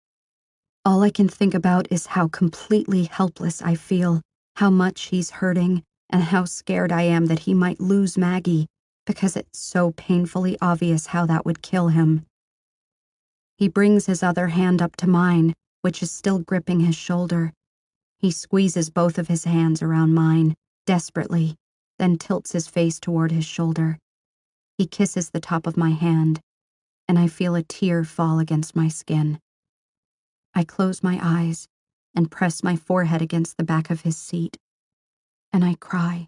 All I can think about is how completely helpless I feel, how much he's hurting, and how scared I am that he might lose Maggie, because it's so painfully obvious how that would kill him. He brings his other hand up to mine, which is still gripping his shoulder. He squeezes both of his hands around mine, desperately, then tilts his face toward his shoulder. He kisses the top of my hand, and I feel a tear fall against my skin. I close my eyes and press my forehead against the back of his seat, and I cry.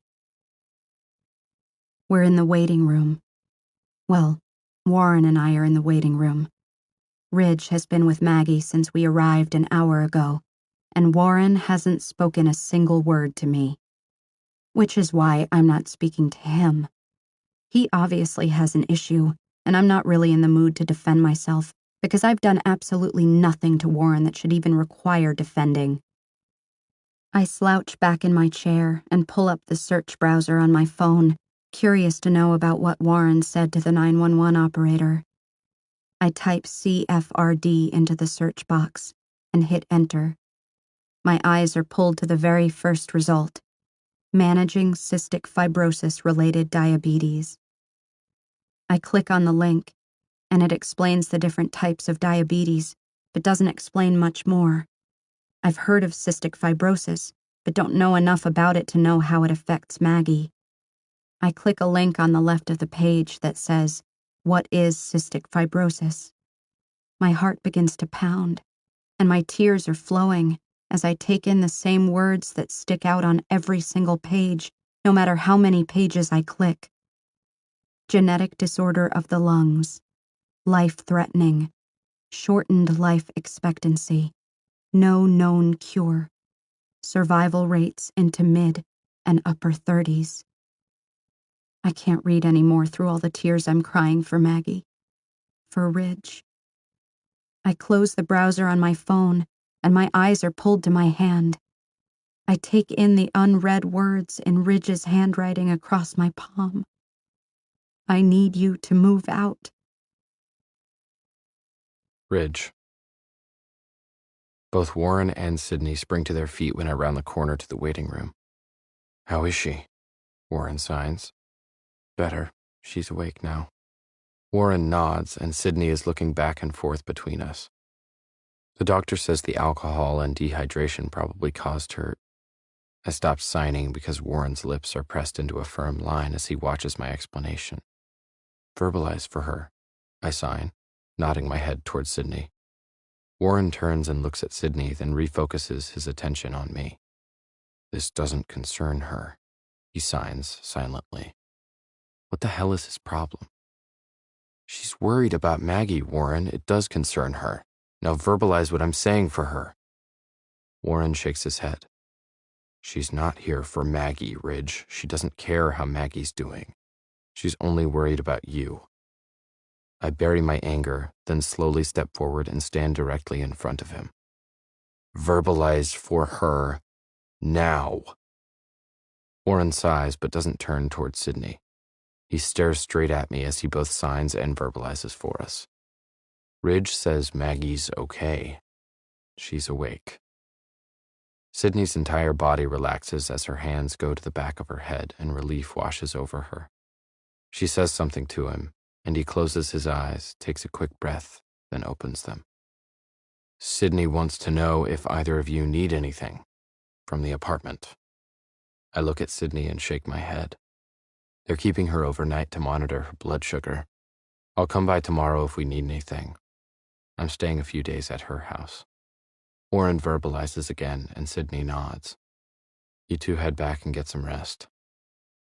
We're in the waiting room. Well, Warren and I are in the waiting room. Ridge has been with Maggie since we arrived an hour ago, and Warren hasn't spoken a single word to me. Which is why I'm not speaking to him. He obviously has an issue, and I'm not really in the mood to defend myself, because I've done absolutely nothing to Warren that should even require defending. I slouch back in my chair and pull up the search browser on my phone, curious to know about what Warren said to the 911 operator. I type CFRD into the search box and hit enter. My eyes are pulled to the very first result: managing cystic fibrosis-related diabetes. I click on the link, and it explains the different types of diabetes, but doesn't explain much more. I've heard of cystic fibrosis, but don't know enough about it to know how it affects Maggie. I click a link on the left of the page that says, "What is cystic fibrosis?" My heart begins to pound, and my tears are flowing as I take in the same words that stick out on every single page, no matter how many pages I click. Genetic disorder of the lungs, life-threatening, shortened life expectancy, no known cure, survival rates into mid and upper 30s. I can't read any more through all the tears I'm crying for Maggie, for Ridge. I close the browser on my phone, and my eyes are pulled to my hand. I take in the unread words in Ridge's handwriting across my palm. I need you to move out. Ridge. Both Warren and Sydney spring to their feet when I round the corner to the waiting room. "How is she?" Warren signs. "Better. She's awake now." Warren nods, and Sydney is looking back and forth between us. "The doctor says the alcohol and dehydration probably caused her." I stop signing because Warren's lips are pressed into a firm line as he watches my explanation. "Verbalize for her," I sign, nodding my head towards Sydney. Warren turns and looks at Sydney, then refocuses his attention on me. "This doesn't concern her," he signs silently. What the hell is his problem? "She's worried about Maggie, Warren. It does concern her. Now verbalize what I'm saying for her." Warren shakes his head. "She's not here for Maggie, Ridge. She doesn't care how Maggie's doing. She's only worried about you." I bury my anger, then slowly step forward and stand directly in front of him. "Verbalize for her, now." Warren sighs but doesn't turn towards Sydney. He stares straight at me as he both signs and verbalizes for us. Ridge says Maggie's okay. She's awake. Sydney's entire body relaxes as her hands go to the back of her head and relief washes over her. She says something to him, And he closes his eyes, takes a quick breath, then opens them. Sydney wants to know if either of you need anything from the apartment. I look at Sydney and shake my head. They're keeping her overnight to monitor her blood sugar. I'll come by tomorrow if we need anything. I'm staying a few days at her house. Warren verbalizes again, and Sydney nods. You two head back and get some rest.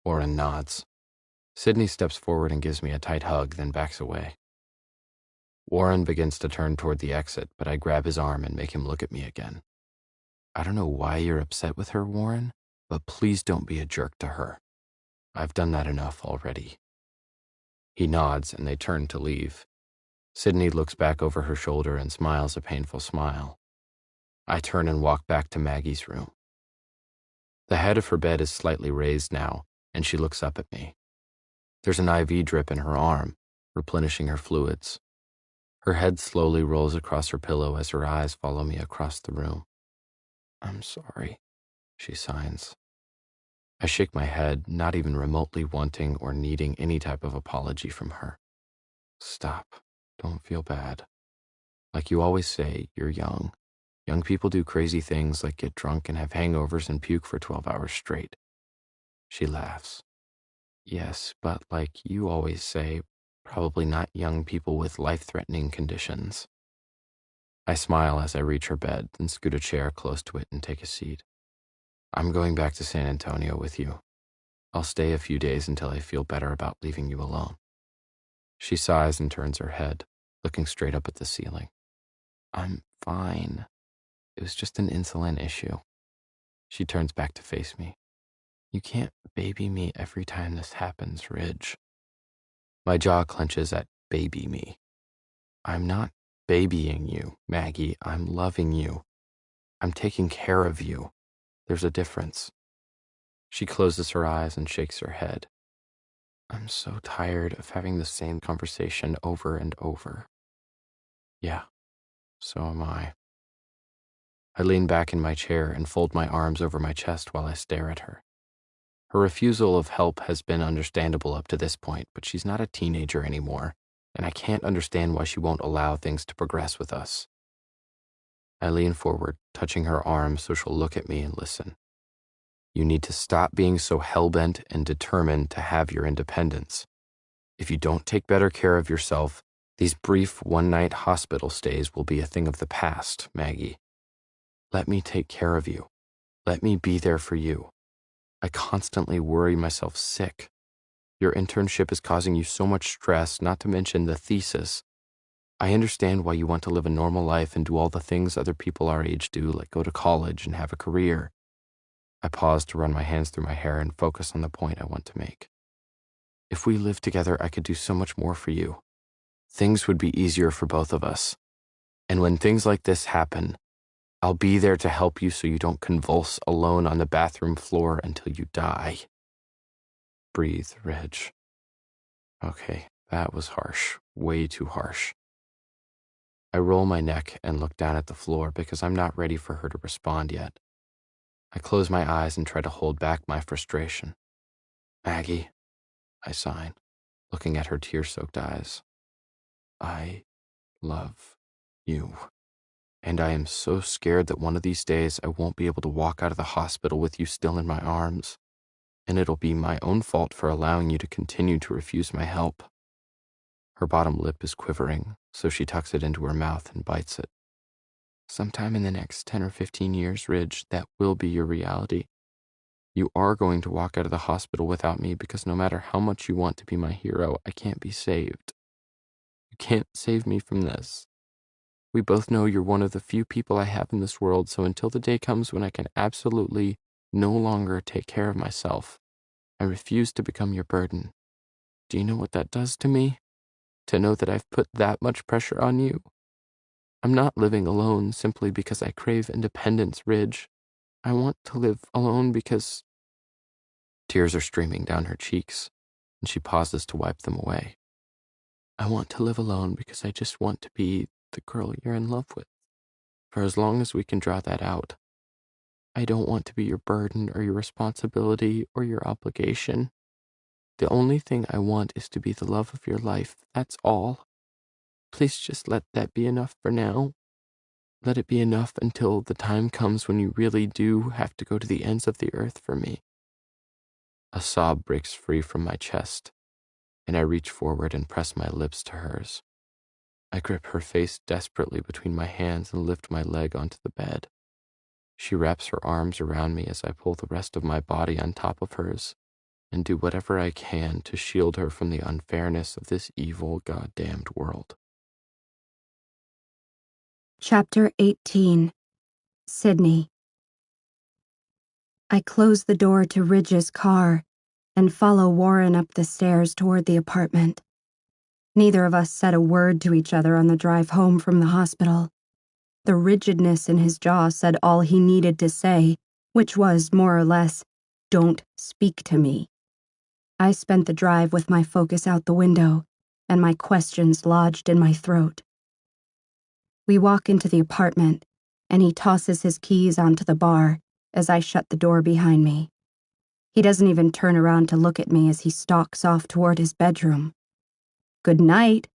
Warren nods. Sydney steps forward and gives me a tight hug, then backs away. Warren begins to turn toward the exit, but I grab his arm and make him look at me again. I don't know why you're upset with her, Warren, but please don't be a jerk to her. I've done that enough already. He nods and they turn to leave. Sydney looks back over her shoulder and smiles a painful smile. I turn and walk back to Maggie's room. The head of her bed is slightly raised now, and she looks up at me. There's an IV drip in her arm, replenishing her fluids. Her head slowly rolls across her pillow as her eyes follow me across the room. I'm sorry, she signs. I shake my head, not even remotely wanting or needing any type of apology from her. Stop. Don't feel bad. Like you always say, you're young. Young people do crazy things like get drunk and have hangovers and puke for 12 hours straight. She laughs. Yes, but like you always say, probably not young people with life-threatening conditions. I smile as I reach her bed, then scoot a chair close to it and take a seat. I'm going back to San Antonio with you. I'll stay a few days until I feel better about leaving you alone. She sighs and turns her head, looking straight up at the ceiling. I'm fine. It was just an insulin issue. She turns back to face me. You can't baby me every time this happens, Ridge. My jaw clenches at baby me. I'm not babying you, Maggie. I'm loving you. I'm taking care of you. There's a difference. She closes her eyes and shakes her head. I'm so tired of having the same conversation over and over. Yeah, so am I. I lean back in my chair and fold my arms over my chest while I stare at her. Her refusal of help has been understandable up to this point, but she's not a teenager anymore, and I can't understand why she won't allow things to progress with us. I lean forward, touching her arm so she'll look at me and listen. You need to stop being so hell-bent and determined to have your independence. If you don't take better care of yourself, these brief one-night hospital stays will be a thing of the past, Maggie. Let me take care of you. Let me be there for you. I constantly worry myself sick. Your internship is causing you so much stress, not to mention the thesis. I understand why you want to live a normal life and do all the things other people our age do, like go to college and have a career. I pause to run my hands through my hair and focus on the point I want to make. If we lived together, I could do so much more for you. Things would be easier for both of us. And when things like this happen, I'll be there to help you so you don't convulse alone on the bathroom floor until you die. Breathe, Reg. Okay, that was harsh. Way too harsh. I roll my neck and look down at the floor because I'm not ready for her to respond yet. I close my eyes and try to hold back my frustration. Maggie, I sigh, looking at her tear-soaked eyes. I love you. And I am so scared that one of these days I won't be able to walk out of the hospital with you still in my arms. And it'll be my own fault for allowing you to continue to refuse my help. Her bottom lip is quivering, so she tucks it into her mouth and bites it. Sometime in the next 10 or 15 years, Ridge, that will be your reality. You are going to walk out of the hospital without me because no matter how much you want to be my hero, I can't be saved. You can't save me from this. We both know you're one of the few people I have in this world, so until the day comes when I can absolutely no longer take care of myself, I refuse to become your burden. Do you know what that does to me? To know that I've put that much pressure on you? I'm not living alone simply because I crave independence, Ridge. I want to live alone because... Tears are streaming down her cheeks, and she pauses to wipe them away. I want to live alone because I just want to be the girl you're in love with, for as long as we can draw that out. I don't want to be your burden or your responsibility or your obligation. The only thing I want is to be the love of your life, that's all. Please just let that be enough for now. Let it be enough until the time comes when you really do have to go to the ends of the earth for me." A sob breaks free from my chest, and I reach forward and press my lips to hers. I grip her face desperately between my hands and lift my leg onto the bed. She wraps her arms around me as I pull the rest of my body on top of hers and do whatever I can to shield her from the unfairness of this evil, goddamned world. Chapter 18. Sydney. I close the door to Ridge's car and follow Warren up the stairs toward the apartment. Neither of us said a word to each other on the drive home from the hospital. The rigidness in his jaw said all he needed to say, which was, more or less, "Don't speak to me." I spent the drive with my focus out the window and my questions lodged in my throat. We walk into the apartment, and he tosses his keys onto the bar as I shut the door behind me. He doesn't even turn around to look at me as he stalks off toward his bedroom. "Good night,"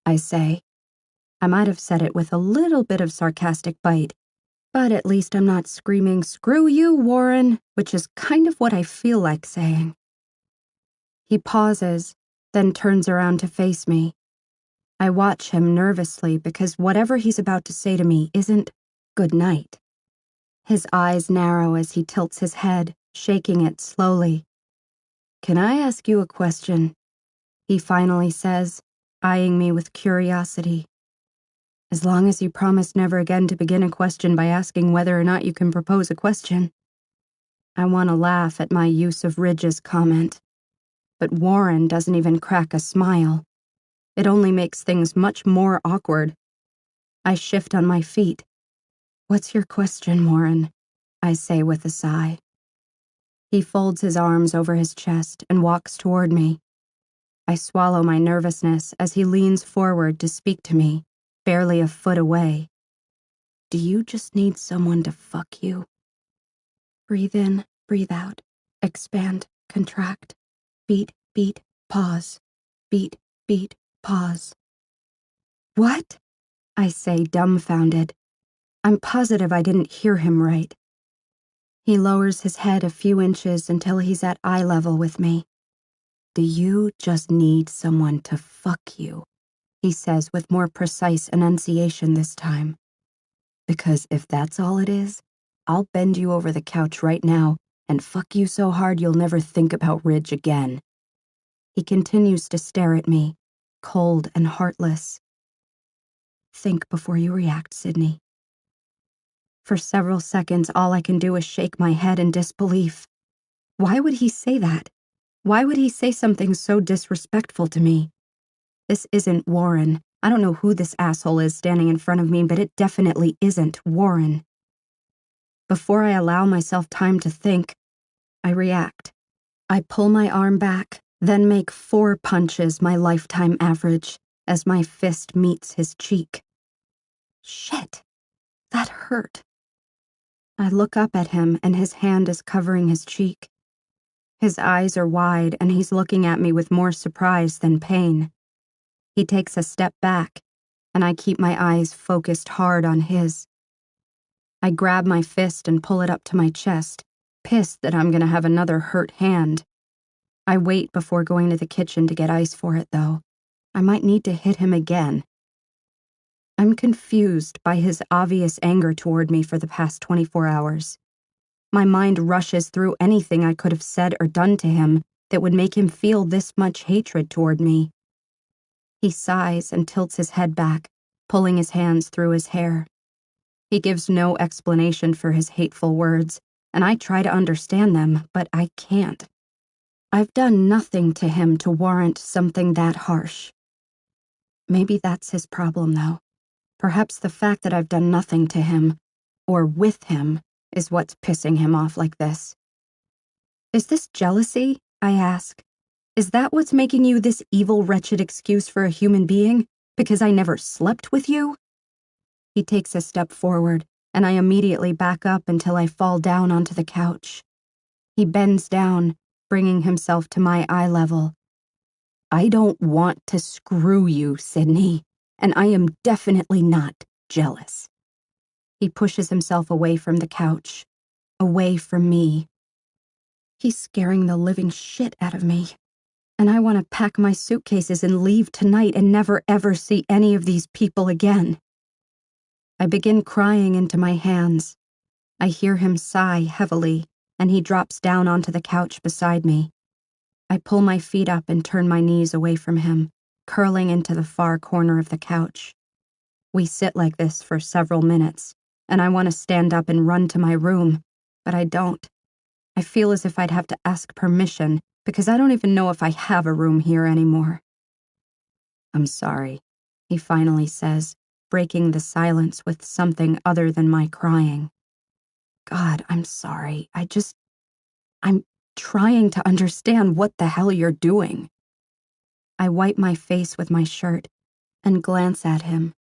I say. I might have said it with a little bit of sarcastic bite, but at least I'm not screaming, "Screw you, Warren," which is kind of what I feel like saying. He pauses, then turns around to face me. I watch him nervously because whatever he's about to say to me isn't "good night." His eyes narrow as he tilts his head, shaking it slowly. "Can I ask you a question?" he finally says, eyeing me with curiosity. "As long as you promise never again to begin a question by asking whether or not you can propose a question." I want to laugh at my use of Ridge's comment, but Warren doesn't even crack a smile. It only makes things much more awkward. I shift on my feet. "What's your question, Warren?" I say with a sigh. He folds his arms over his chest and walks toward me. I swallow my nervousness as he leans forward to speak to me, barely a foot away. "Do you just need someone to fuck you?" Breathe in, breathe out. Expand, contract. Beat, beat, pause. Beat, beat, pause. "What?" I say, dumbfounded. I'm positive I didn't hear him right. He lowers his head a few inches until he's at eye level with me. "Do you just need someone to fuck you?" he says with more precise enunciation this time. "Because if that's all it is, I'll bend you over the couch right now and fuck you so hard you'll never think about Ridge again." He continues to stare at me, cold and heartless. "Think before you react, Sydney." For several seconds, all I can do is shake my head in disbelief. Why would he say that? Why would he say something so disrespectful to me? This isn't Warren. I don't know who this asshole is standing in front of me, but it definitely isn't Warren. Before I allow myself time to think, I react. I pull my arm back, then make 4 punches my lifetime average as my fist meets his cheek. Shit, that hurt. I look up at him and his hand is covering his cheek. His eyes are wide and he's looking at me with more surprise than pain. He takes a step back and I keep my eyes focused hard on his. I grab my fist and pull it up to my chest, pissed that I'm gonna have another hurt hand. I wait before going to the kitchen to get ice for it, though. I might need to hit him again. I'm confused by his obvious anger toward me for the past 24 hours. My mind rushes through anything I could have said or done to him that would make him feel this much hatred toward me. He sighs and tilts his head back, pulling his hands through his hair. He gives no explanation for his hateful words, and I try to understand them, but I can't. I've done nothing to him to warrant something that harsh. Maybe that's his problem, though. Perhaps the fact that I've done nothing to him, or with him, is what's pissing him off like this. "Is this jealousy?" I ask. "Is that what's making you this evil, wretched excuse for a human being? Because I never slept with you?" He takes a step forward, and I immediately back up until I fall down onto the couch. He bends down, bringing himself to my eye level. I don't want to screw you, Sydney, and I am definitely not jealous. He pushes himself away from the couch, away from me. He's scaring the living shit out of me, and I want to pack my suitcases and leave tonight and never ever see any of these people again. I begin crying into my hands. I hear him sigh heavily, and he drops down onto the couch beside me. I pull my feet up and turn my knees away from him, curling into the far corner of the couch. We sit like this for several minutes, and I want to stand up and run to my room, but I don't. I feel as if I'd have to ask permission, because I don't even know if I have a room here anymore. I'm sorry, he finally says, breaking the silence with something other than my crying. God, I'm sorry. I'm trying to understand what the hell you're doing. I wipe my face with my shirt and glance at him.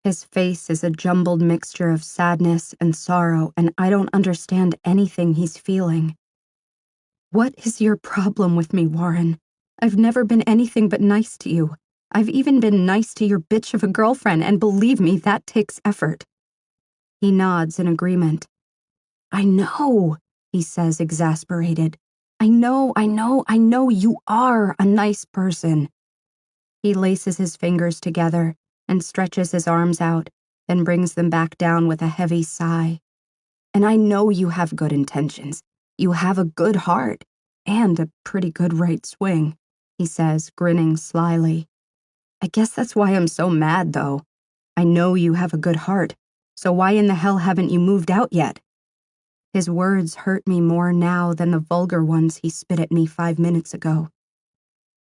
His face is a jumbled mixture of sadness and sorrow, and I don't understand anything he's feeling. What is your problem with me, Warren? I've never been anything but nice to you. I've even been nice to your bitch of a girlfriend, and believe me, that takes effort. He nods in agreement. I know, he says, exasperated. I know you are a nice person. He laces his fingers together and stretches his arms out, then brings them back down with a heavy sigh. And I know you have good intentions. You have a good heart, and a pretty good right swing, he says, grinning slyly. I guess that's why I'm so mad, though. I know you have a good heart, so why in the hell haven't you moved out yet? His words hurt me more now than the vulgar ones he spit at me 5 minutes ago.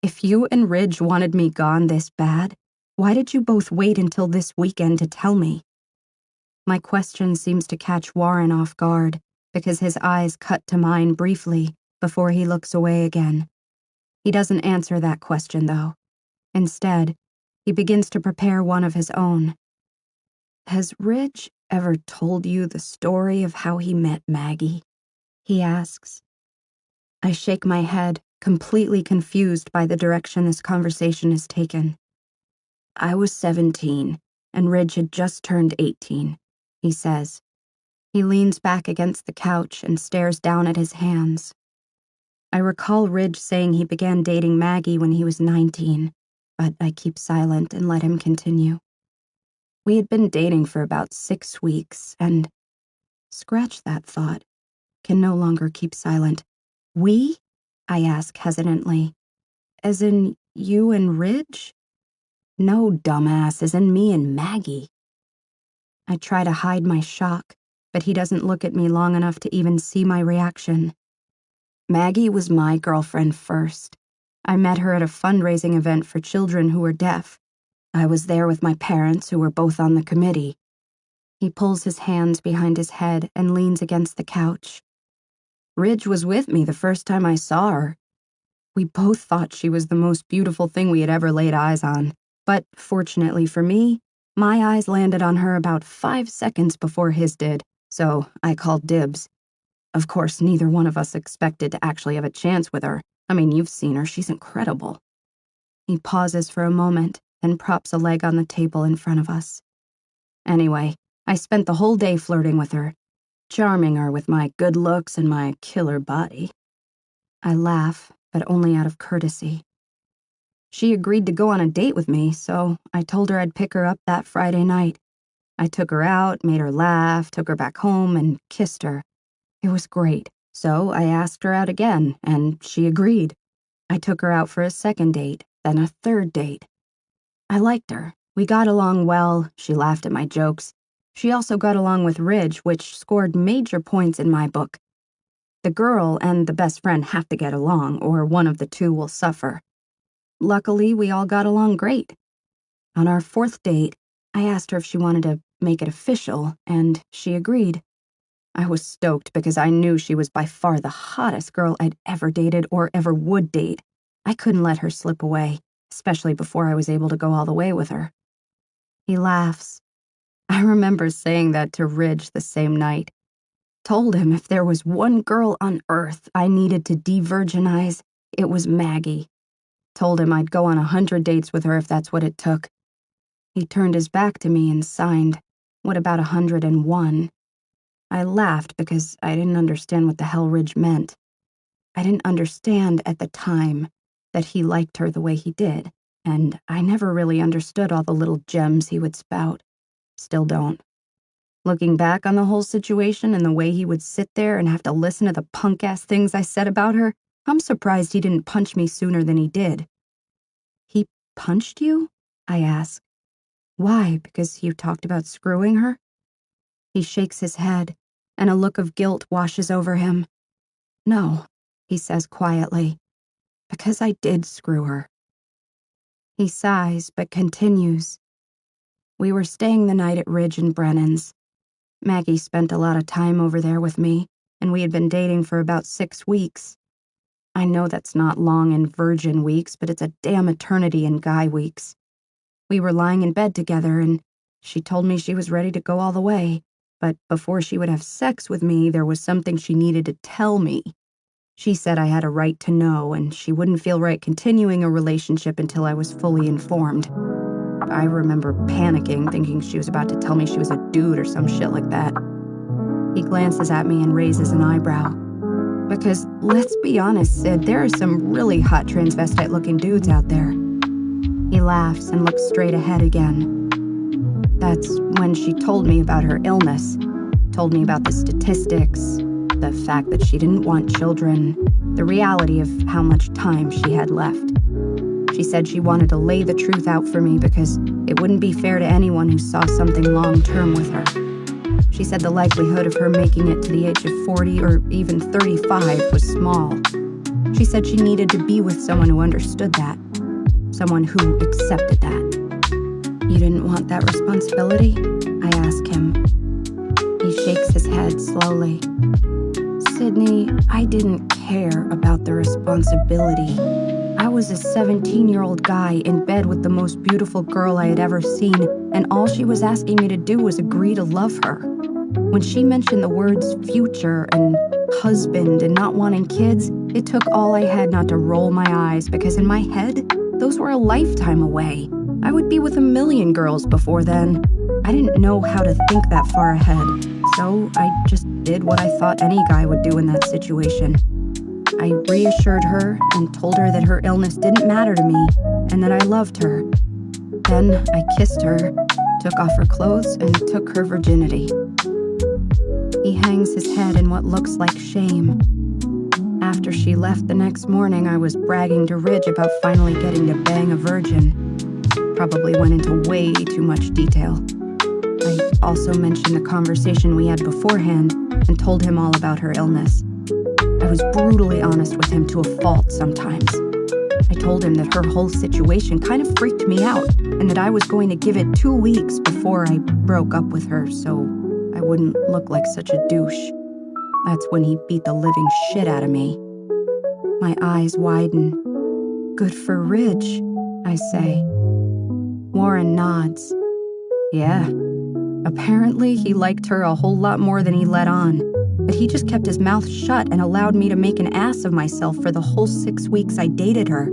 If you and Ridge wanted me gone this bad, why did you both wait until this weekend to tell me? My question seems to catch Warren off guard, because his eyes cut to mine briefly before he looks away again. He doesn't answer that question, though. Instead, he begins to prepare one of his own. Has Ridge ever told you the story of how he met Maggie? He asks. I shake my head, completely confused by the direction this conversation has taken. I was 17, and Ridge had just turned 18, he says. He leans back against the couch and stares down at his hands. I recall Ridge saying he began dating Maggie when he was 19, but I keep silent and let him continue. We had been dating for about 6 weeks, and scratch that thought. Can no longer keep silent. We? I ask hesitantly. As in you and Ridge? No, dumbass, as in me and Maggie. I try to hide my shock, but he doesn't look at me long enough to even see my reaction. Maggie was my girlfriend first. I met her at a fundraising event for children who were deaf. I was there with my parents, who were both on the committee. He pulls his hands behind his head and leans against the couch. Ridge was with me the first time I saw her. We both thought she was the most beautiful thing we had ever laid eyes on, but fortunately for me, my eyes landed on her about 5 seconds before his did, so I called dibs. Of course, neither one of us expected to actually have a chance with her. I mean, you've seen her, she's incredible. He pauses for a moment, then props a leg on the table in front of us. Anyway, I spent the whole day flirting with her, charming her with my good looks and my killer body. I laugh, but only out of courtesy. She agreed to go on a date with me, so I told her I'd pick her up that Friday night. I took her out, made her laugh, took her back home, and kissed her. It was great, so I asked her out again, and she agreed. I took her out for a second date, then a third date. I liked her. We got along well, she laughed at my jokes. She also got along with Ridge, which scored major points in my book. The girl and the best friend have to get along, or one of the two will suffer. Luckily, we all got along great. On our 4th date, I asked her if she wanted to make it official, and she agreed. I was stoked because I knew she was by far the hottest girl I'd ever dated or ever would date. I couldn't let her slip away, especially before I was able to go all the way with her. He laughs. I remember saying that to Ridge the same night. Told him if there was one girl on earth I needed to de-virginize, it was Maggie. Told him I'd go on 100 dates with her if that's what it took. He turned his back to me and signed, "What about 101?" I laughed because I didn't understand what the hell Ridge meant. I didn't understand at the time that he liked her the way he did, and I never really understood all the little gems he would spout. Still don't. Looking back on the whole situation and the way he would sit there and have to listen to the punk-ass things I said about her, I'm surprised he didn't punch me sooner than he did. He punched you? I asked. Why, because you talked about screwing her? He shakes his head, and a look of guilt washes over him. No, he says quietly, because I did screw her. He sighs, but continues. We were staying the night at Ridge and Brennan's. Maggie spent a lot of time over there with me, and we had been dating for about 6 weeks. I know that's not long in virgin weeks, but it's a damn eternity in guy weeks. We were lying in bed together, and she told me she was ready to go all the way, but before she would have sex with me, there was something she needed to tell me. She said I had a right to know, and she wouldn't feel right continuing a relationship until I was fully informed. I remember panicking, thinking she was about to tell me she was a dude or some shit like that. He glances at me and raises an eyebrow. Because, let's be honest, Sid, there are some really hot transvestite-looking dudes out there. He laughs and looks straight ahead again. That's when she told me about her illness, told me about the statistics, the fact that she didn't want children, the reality of how much time she had left. She said she wanted to lay the truth out for me because it wouldn't be fair to anyone who saw something long-term with her. She said the likelihood of her making it to the age of 40 or even 35 was small. She said she needed to be with someone who understood that, someone who accepted that. You didn't want that responsibility? I ask him. He shakes his head slowly. Sydney, I didn't care about the responsibility. I was a 17-year-old guy in bed with the most beautiful girl I had ever seen, and all she was asking me to do was agree to love her. When she mentioned the words future and husband and not wanting kids, it took all I had not to roll my eyes, because in my head, those were a lifetime away. I would be with 1,000,000 girls before then. I didn't know how to think that far ahead, so I just did what I thought any guy would do in that situation. I reassured her and told her that her illness didn't matter to me and that I loved her. Then I kissed her, took off her clothes, and took her virginity. He hangs his head in what looks like shame. After she left the next morning, I was bragging to Ridge about finally getting to bang a virgin. Probably went into way too much detail. I also mentioned the conversation we had beforehand and told him all about her illness. I was brutally honest with him to a fault sometimes. I told him that her whole situation kind of freaked me out and that I was going to give it 2 weeks before I broke up with her so I wouldn't look like such a douche. That's when he beat the living shit out of me. My eyes widen. Good for Ridge, I say. Warren nods. Yeah. Apparently, he liked her a whole lot more than he let on, but he just kept his mouth shut and allowed me to make an ass of myself for the whole 6 weeks I dated her.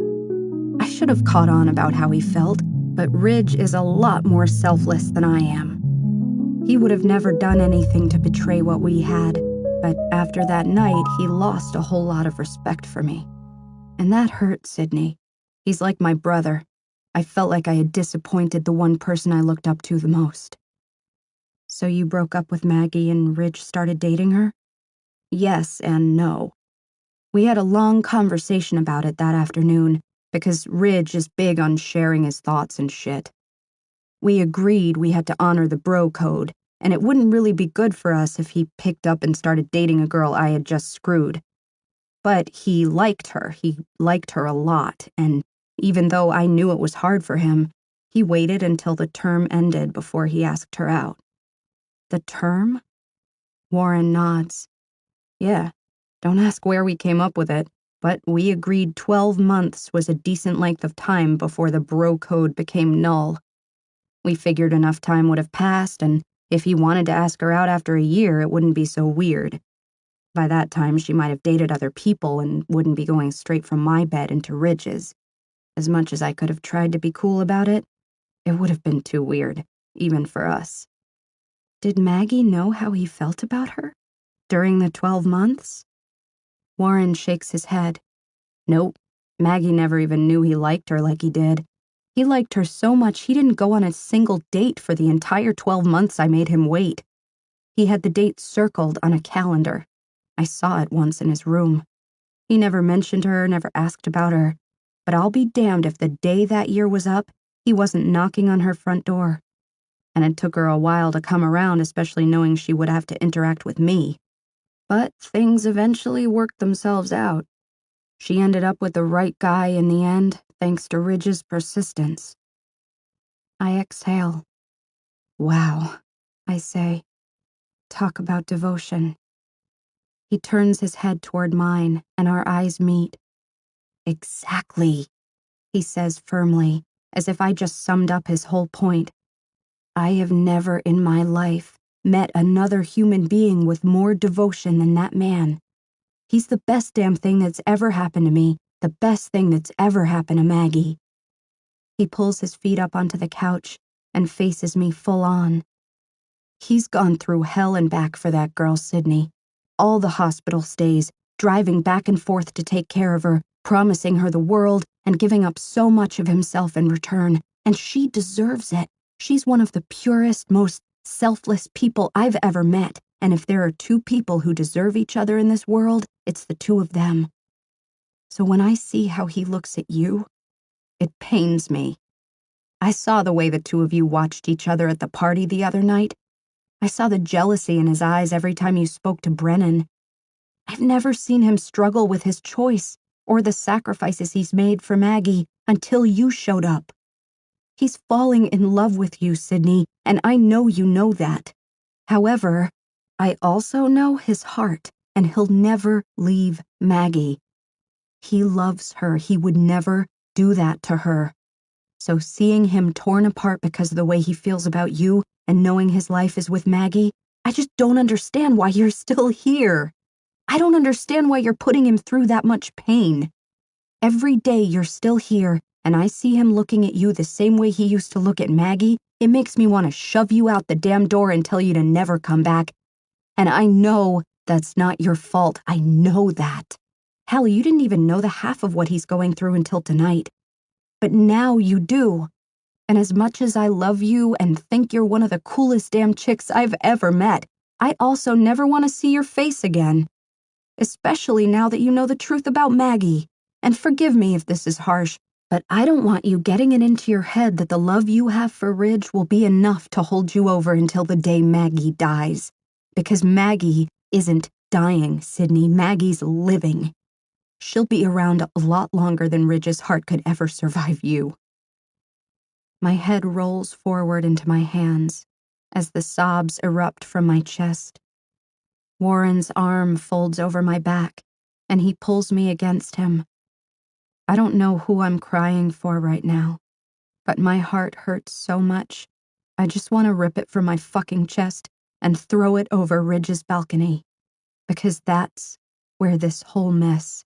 I should have caught on about how he felt, but Ridge is a lot more selfless than I am. He would have never done anything to betray what we had, but after that night, he lost a whole lot of respect for me. And that hurt Sydney. He's like my brother. I felt like I had disappointed the one person I looked up to the most. So you broke up with Maggie and Ridge started dating her? Yes and no. We had a long conversation about it that afternoon, because Ridge is big on sharing his thoughts and shit. We agreed we had to honor the bro code, and it wouldn't really be good for us if he picked up and started dating a girl I had just screwed. But he liked her a lot, and even though I knew it was hard for him, he waited until the term ended before he asked her out. The term? Warren nods. Yeah, don't ask where we came up with it, but we agreed 12 months was a decent length of time before the bro code became null. We figured enough time would have passed, and If he wanted to ask her out after a year, it wouldn't be so weird. By that time, she might have dated other people and wouldn't be going straight from my bed into Ridge's. As much as I could have tried to be cool about it, it would have been too weird, even for us. Did Maggie know how he felt about her? During the 12 months? Warren shakes his head. Nope, Maggie never even knew he liked her like he did. He liked her so much he didn't go on a single date for the entire 12 months I made him wait. He had the date circled on a calendar. I saw it once in his room. He never mentioned her, never asked about her, but I'll be damned if the day that year was up, he wasn't knocking on her front door. And it took her a while to come around, especially knowing she would have to interact with me. But things eventually worked themselves out. She ended up with the right guy in the end, thanks to Ridge's persistence. I exhale. Wow, I say. Talk about devotion. He turns his head toward mine, and our eyes meet. Exactly, he says firmly, as if I just summed up his whole point. I have never in my life met another human being with more devotion than that man. He's the best damn thing that's ever happened to me, the best thing that's ever happened to Maggie. He pulls his feet up onto the couch and faces me full on. He's gone through hell and back for that girl, Sydney. All the hospital stays, driving back and forth to take care of her, promising her the world and giving up so much of himself in return. And she deserves it. She's one of the purest, most selfless people I've ever met. And if there are two people who deserve each other in this world, it's the two of them. So when I see how he looks at you, it pains me. I saw the way the two of you watched each other at the party the other night. I saw the jealousy in his eyes every time you spoke to Brennan. I've never seen him struggle with his choice or the sacrifices he's made for Maggie until you showed up. He's falling in love with you, Sydney, and I know you know that. However, I also know his heart, and he'll never leave Maggie. He loves her. He would never do that to her. So seeing him torn apart because of the way he feels about you and knowing his life is with Maggie, I just don't understand why you're still here. I don't understand why you're putting him through that much pain. Every day you're still here, and I see him looking at you the same way he used to look at Maggie. It makes me want to shove you out the damn door and tell you to never come back. And I know that's not your fault. I know that. Hell, you didn't even know the half of what he's going through until tonight. But now you do. And as much as I love you and think you're one of the coolest damn chicks I've ever met, I also never want to see your face again. Especially now that you know the truth about Maggie. And forgive me if this is harsh, but I don't want you getting it into your head that the love you have for Ridge will be enough to hold you over until the day Maggie dies. Because Maggie isn't dying, Sydney. Maggie's living. She'll be around a lot longer than Ridge's heart could ever survive you. My head rolls forward into my hands as the sobs erupt from my chest. Warren's arm folds over my back, and he pulls me against him. I don't know who I'm crying for right now, but my heart hurts so much, I just want to rip it from my fucking chest and throw it over Ridge's balcony, because that's where this whole mess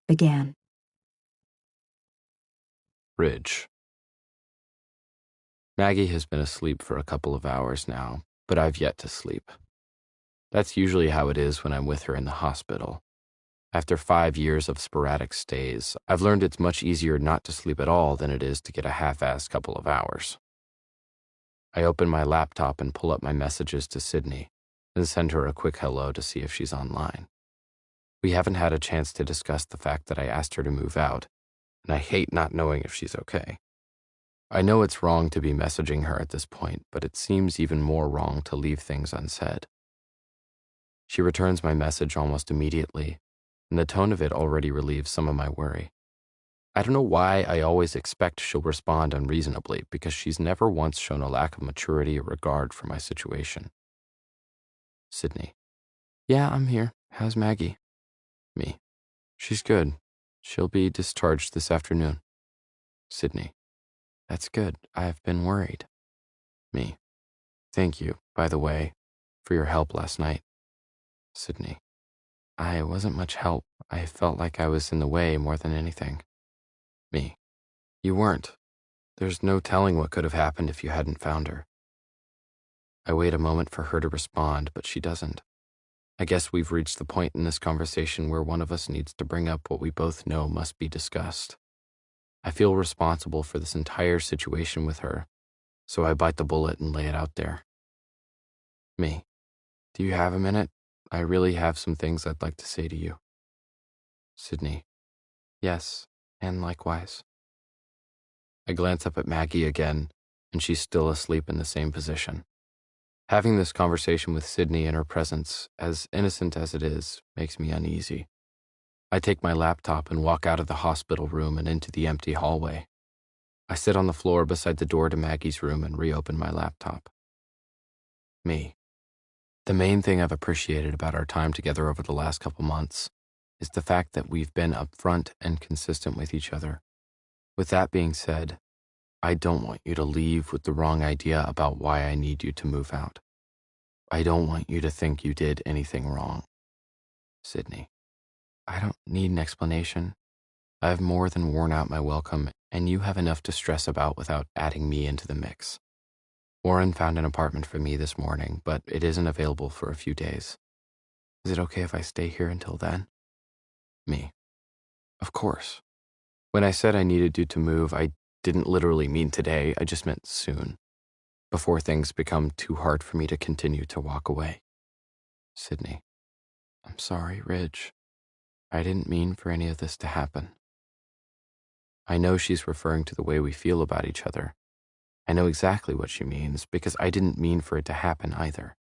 began. Ridge. Maggie has been asleep for a couple of hours now, but I've yet to sleep. That's usually how it is when I'm with her in the hospital. After 5 years of sporadic stays, I've learned it's much easier not to sleep at all than it is to get a half-assed couple of hours. I open my laptop and pull up my messages to Sydney, then send her a quick hello to see if she's online. We haven't had a chance to discuss the fact that I asked her to move out, and I hate not knowing if she's okay. I know it's wrong to be messaging her at this point, but it seems even more wrong to leave things unsaid. She returns my message almost immediately, and the tone of it already relieves some of my worry. I don't know why I always expect she'll respond unreasonably, because she's never once shown a lack of maturity or regard for my situation. Sydney. Yeah, I'm here. How's Maggie? Me. She's good. She'll be discharged this afternoon. Sydney. That's good. I've been worried. Me. Thank you, by the way, for your help last night. Sydney. I wasn't much help. I felt like I was in the way more than anything. Me. You weren't. There's no telling what could have happened if you hadn't found her. I wait a moment for her to respond, but she doesn't. I guess we've reached the point in this conversation where one of us needs to bring up what we both know must be discussed. I feel responsible for this entire situation with her, so I bite the bullet and lay it out there. Me. Do you have a minute? I really have some things I'd like to say to you. Sydney. Yes, and likewise. I glance up at Maggie again, and she's still asleep in the same position. Having this conversation with Sydney in her presence, as innocent as it is, makes me uneasy. I take my laptop and walk out of the hospital room and into the empty hallway. I sit on the floor beside the door to Maggie's room and reopen my laptop. Me. The main thing I've appreciated about our time together over the last couple months is the fact that we've been upfront and consistent with each other. With that being said, I don't want you to leave with the wrong idea about why I need you to move out. I don't want you to think you did anything wrong. Sydney. I don't need an explanation. I've more than worn out my welcome, and you have enough to stress about without adding me into the mix. Warren found an apartment for me this morning, but it isn't available for a few days. Is it okay if I stay here until then? Me. Of course. When I said I needed you to move, I didn't literally mean today, I just meant soon, before things become too hard for me to continue to walk away. Sydney. I'm sorry, Ridge. I didn't mean for any of this to happen. I know she's referring to the way we feel about each other. I know exactly what she means because I didn't mean for it to happen either.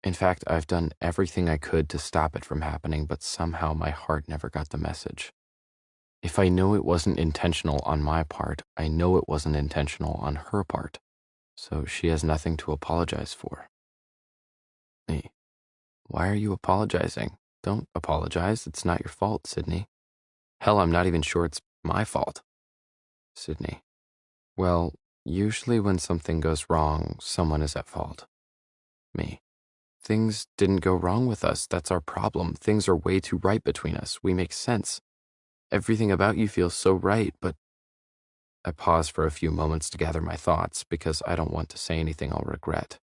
In fact, I've done everything I could to stop it from happening, but somehow my heart never got the message. If I know it wasn't intentional on my part, I know it wasn't intentional on her part, so she has nothing to apologize for. Me. Why are you apologizing? Don't apologize. It's not your fault, Sydney. Hell, I'm not even sure it's my fault. Sydney. Well, usually when something goes wrong, someone is at fault. Me. Things didn't go wrong with us. That's our problem. Things are way too right between us. We make sense. Everything about you feels so right, but I pause for a few moments to gather my thoughts because I don't want to say anything I'll regret.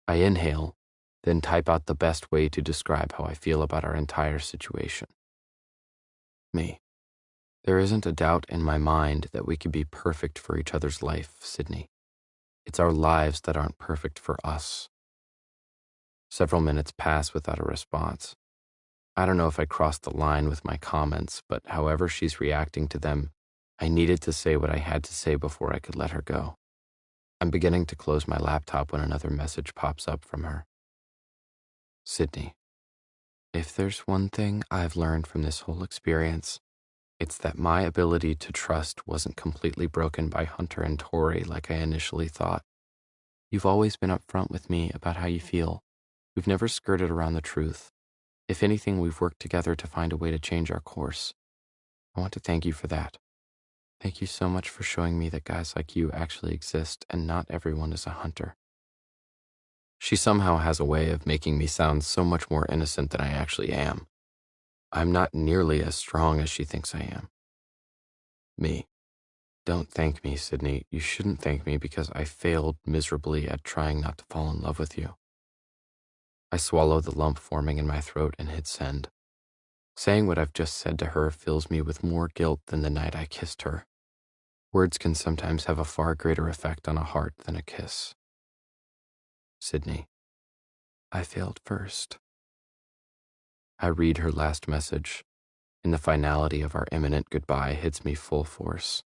I inhale, then type out the best way to describe how I feel about our entire situation. Me. There isn't a doubt in my mind that we could be perfect for each other's life, Sydney. It's our lives that aren't perfect for us. Several minutes pass without a response. I don't know if I crossed the line with my comments, but however she's reacting to them, I needed to say what I had to say before I could let her go. I'm beginning to close my laptop when another message pops up from her. Sydney, if there's one thing I've learned from this whole experience, it's that my ability to trust wasn't completely broken by Hunter and Tori like I initially thought. You've always been upfront with me about how you feel. We've never skirted around the truth. If anything, we've worked together to find a way to change our course. I want to thank you for that. Thank you so much for showing me that guys like you actually exist and not everyone is a hunter. She somehow has a way of making me sound so much more innocent than I actually am. I'm not nearly as strong as she thinks I am. Me. Don't thank me, Sydney. You shouldn't thank me because I failed miserably at trying not to fall in love with you. I swallow the lump forming in my throat and hit send. Saying what I've just said to her fills me with more guilt than the night I kissed her. Words can sometimes have a far greater effect on a heart than a kiss. Sydney. I failed first. I read her last message, and the finality of our imminent goodbye hits me full force.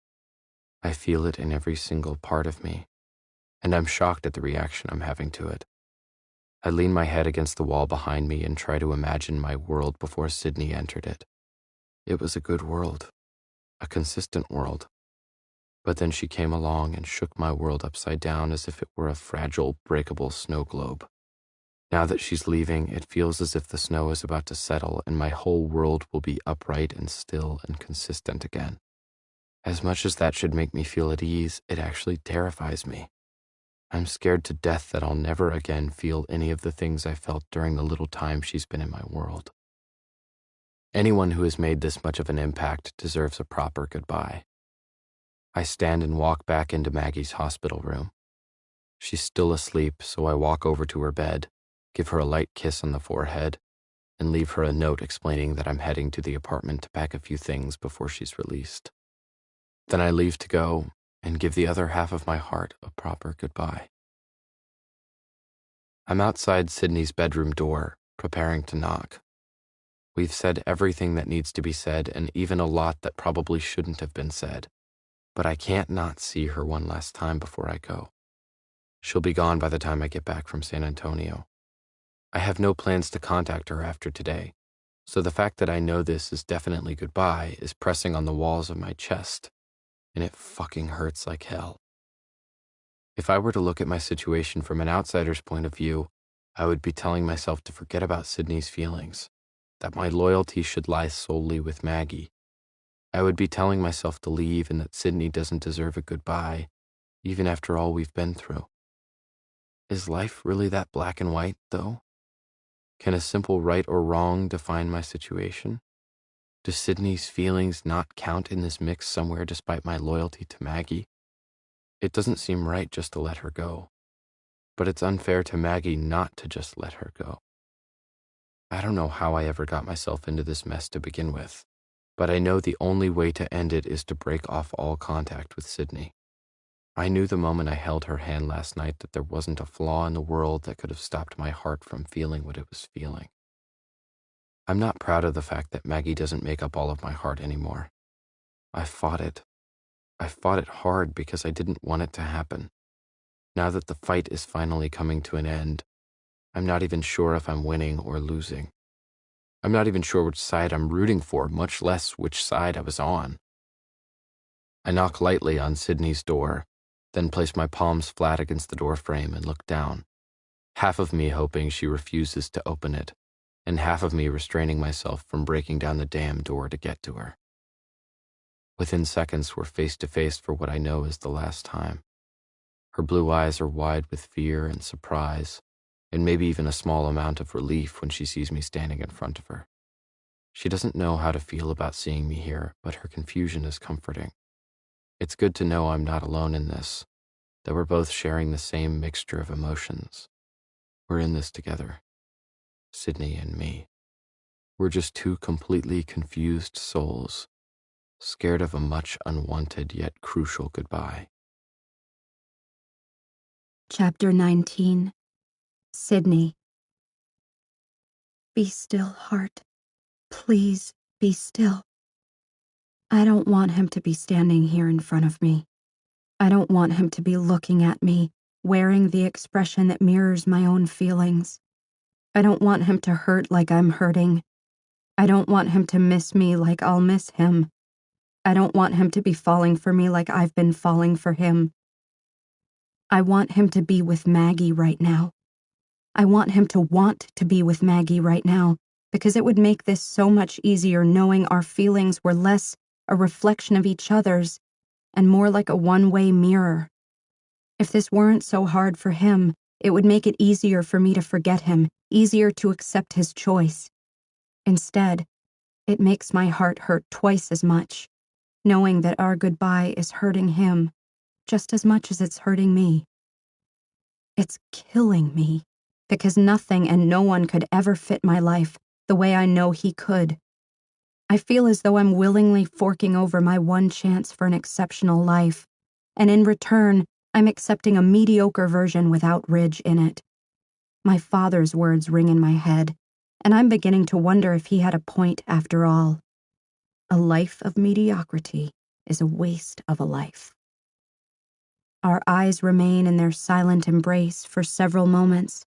I feel it in every single part of me, and I'm shocked at the reaction I'm having to it. I lean my head against the wall behind me and try to imagine my world before Sydney entered it. It was a good world, a consistent world. But then she came along and shook my world upside down as if it were a fragile, breakable snow globe. Now that she's leaving, it feels as if the snow is about to settle and my whole world will be upright and still and consistent again. As much as that should make me feel at ease, it actually terrifies me. I'm scared to death that I'll never again feel any of the things I felt during the little time she's been in my world. Anyone who has made this much of an impact deserves a proper goodbye. I stand and walk back into Maggie's hospital room. She's still asleep, so I walk over to her bed, give her a light kiss on the forehead, and leave her a note explaining that I'm heading to the apartment to pack a few things before she's released. Then I leave to go and give the other half of my heart a proper goodbye. I'm outside Sydney's bedroom door, preparing to knock. We've said everything that needs to be said, and even a lot that probably shouldn't have been said. But I can't not see her one last time before I go. She'll be gone by the time I get back from San Antonio. I have no plans to contact her after today, so the fact that I know this is definitely goodbye is pressing on the walls of my chest, and it fucking hurts like hell. If I were to look at my situation from an outsider's point of view, I would be telling myself to forget about Sydney's feelings, that my loyalty should lie solely with Maggie. I would be telling myself to leave and that Sydney doesn't deserve a goodbye, even after all we've been through. Is life really that black and white, though? Can a simple right or wrong define my situation? Do Sydney's feelings not count in this mix somewhere despite my loyalty to Maggie? It doesn't seem right just to let her go, but it's unfair to Maggie not to just let her go. I don't know how I ever got myself into this mess to begin with, but I know the only way to end it is to break off all contact with Sydney. I knew the moment I held her hand last night that there wasn't a flaw in the world that could have stopped my heart from feeling what it was feeling. I'm not proud of the fact that Maggie doesn't make up all of my heart anymore. I fought it. I fought it hard because I didn't want it to happen. Now that the fight is finally coming to an end, I'm not even sure if I'm winning or losing. I'm not even sure which side I'm rooting for, much less which side I was on. I knock lightly on Sydney's door, then place my palms flat against the door frame and look down, half of me hoping she refuses to open it, and half of me restraining myself from breaking down the damn door to get to her. Within seconds, we're face to face for what I know is the last time. Her blue eyes are wide with fear and surprise, and maybe even a small amount of relief when she sees me standing in front of her. She doesn't know how to feel about seeing me here, but her confusion is comforting. It's good to know I'm not alone in this, that we're both sharing the same mixture of emotions. We're in this together, Sydney and me. We're just two completely confused souls, scared of a much unwanted yet crucial goodbye. Chapter 19. Sydney. Be still, heart. Please be still. I don't want him to be standing here in front of me. I don't want him to be looking at me, wearing the expression that mirrors my own feelings. I don't want him to hurt like I'm hurting. I don't want him to miss me like I'll miss him. I don't want him to be falling for me like I've been falling for him. I want him to be with Maggie right now. I want him to want to be with Maggie right now, because it would make this so much easier knowing our feelings were less a reflection of each other's and more like a one-way mirror. If this weren't so hard for him, it would make it easier for me to forget him, easier to accept his choice. Instead, it makes my heart hurt twice as much, knowing that our goodbye is hurting him just as much as it's hurting me. It's killing me, because nothing and no one could ever fit my life the way I know he could. I feel as though I'm willingly forking over my one chance for an exceptional life, and in return, I'm accepting a mediocre version without Ridge in it. My father's words ring in my head, and I'm beginning to wonder if he had a point after all. A life of mediocrity is a waste of a life. Our eyes remain in their silent embrace for several moments,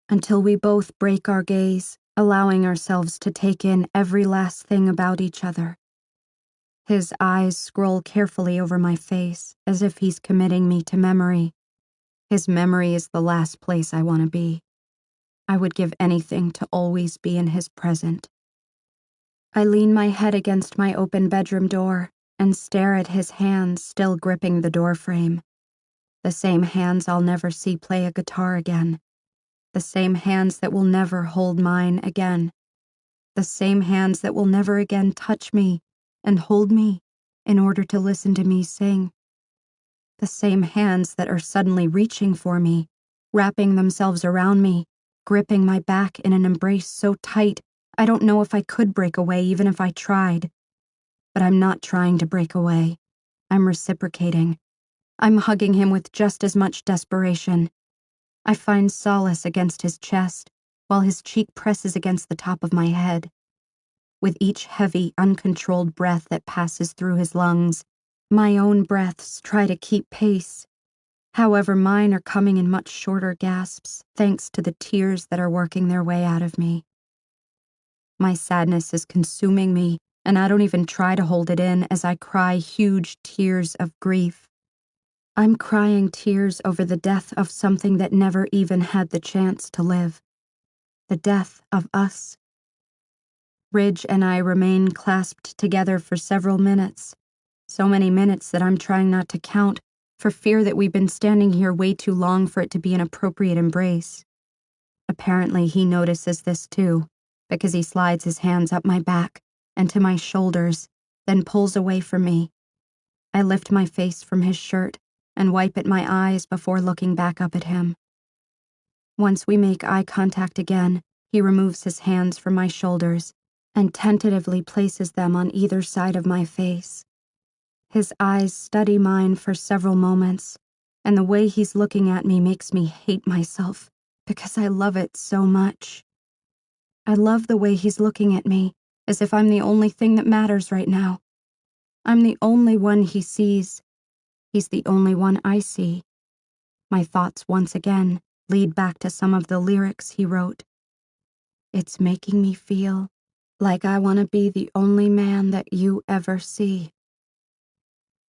until we both break our gaze, allowing ourselves to take in every last thing about each other. His eyes scroll carefully over my face, as if he's committing me to memory. His memory is the last place I want to be. I would give anything to always be in his present. I lean my head against my open bedroom door and stare at his hands still gripping the doorframe. The same hands I'll never see play a guitar again. The same hands that will never hold mine again. The same hands that will never again touch me and hold me in order to listen to me sing. The same hands that are suddenly reaching for me, wrapping themselves around me, gripping my back in an embrace so tight I don't know if I could break away even if I tried. But I'm not trying to break away. I'm reciprocating. I'm hugging him with just as much desperation. I find solace against his chest, while his cheek presses against the top of my head. With each heavy, uncontrolled breath that passes through his lungs, my own breaths try to keep pace. However, mine are coming in much shorter gasps, thanks to the tears that are working their way out of me. My sadness is consuming me, and I don't even try to hold it in as I cry huge tears of grief. I'm crying tears over the death of something that never even had the chance to live. The death of us. Ridge and I remain clasped together for several minutes. So many minutes that I'm trying not to count, for fear that we've been standing here way too long for it to be an appropriate embrace. Apparently he notices this too, because he slides his hands up my back and to my shoulders, then pulls away from me. I lift my face from his shirt and wipe at my eyes before looking back up at him. Once we make eye contact again, he removes his hands from my shoulders and tentatively places them on either side of my face. His eyes study mine for several moments, and the way he's looking at me makes me hate myself because I love it so much. I love the way he's looking at me, as if I'm the only thing that matters right now. I'm the only one he sees. He's the only one I see. My thoughts once again lead back to some of the lyrics he wrote. It's making me feel like I want to be the only man that you ever see.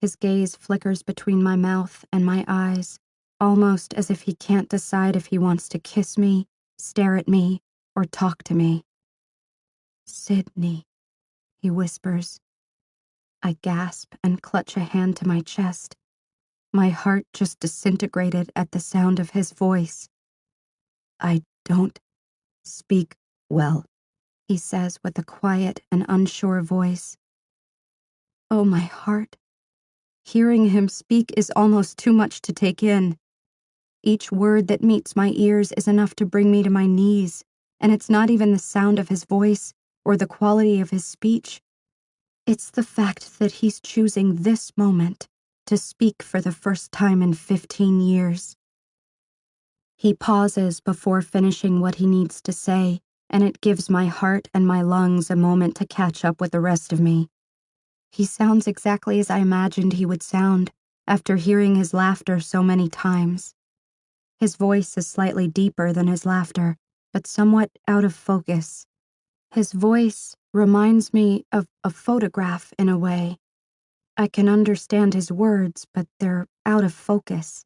His gaze flickers between my mouth and my eyes, almost as if he can't decide if he wants to kiss me, stare at me, or talk to me. Sydney, he whispers. I gasp and clutch a hand to my chest. My heart just disintegrated at the sound of his voice. I don't speak well, he says with a quiet and unsure voice. Oh, my heart. Hearing him speak is almost too much to take in. Each word that meets my ears is enough to bring me to my knees, and it's not even the sound of his voice or the quality of his speech. It's the fact that he's choosing this moment to speak for the first time in 15 years. He pauses before finishing what he needs to say, and it gives my heart and my lungs a moment to catch up with the rest of me. He sounds exactly as I imagined he would sound after hearing his laughter so many times. His voice is slightly deeper than his laughter, but somewhat out of focus. His voice reminds me of a photograph in a way. I can understand his words, but they're out of focus.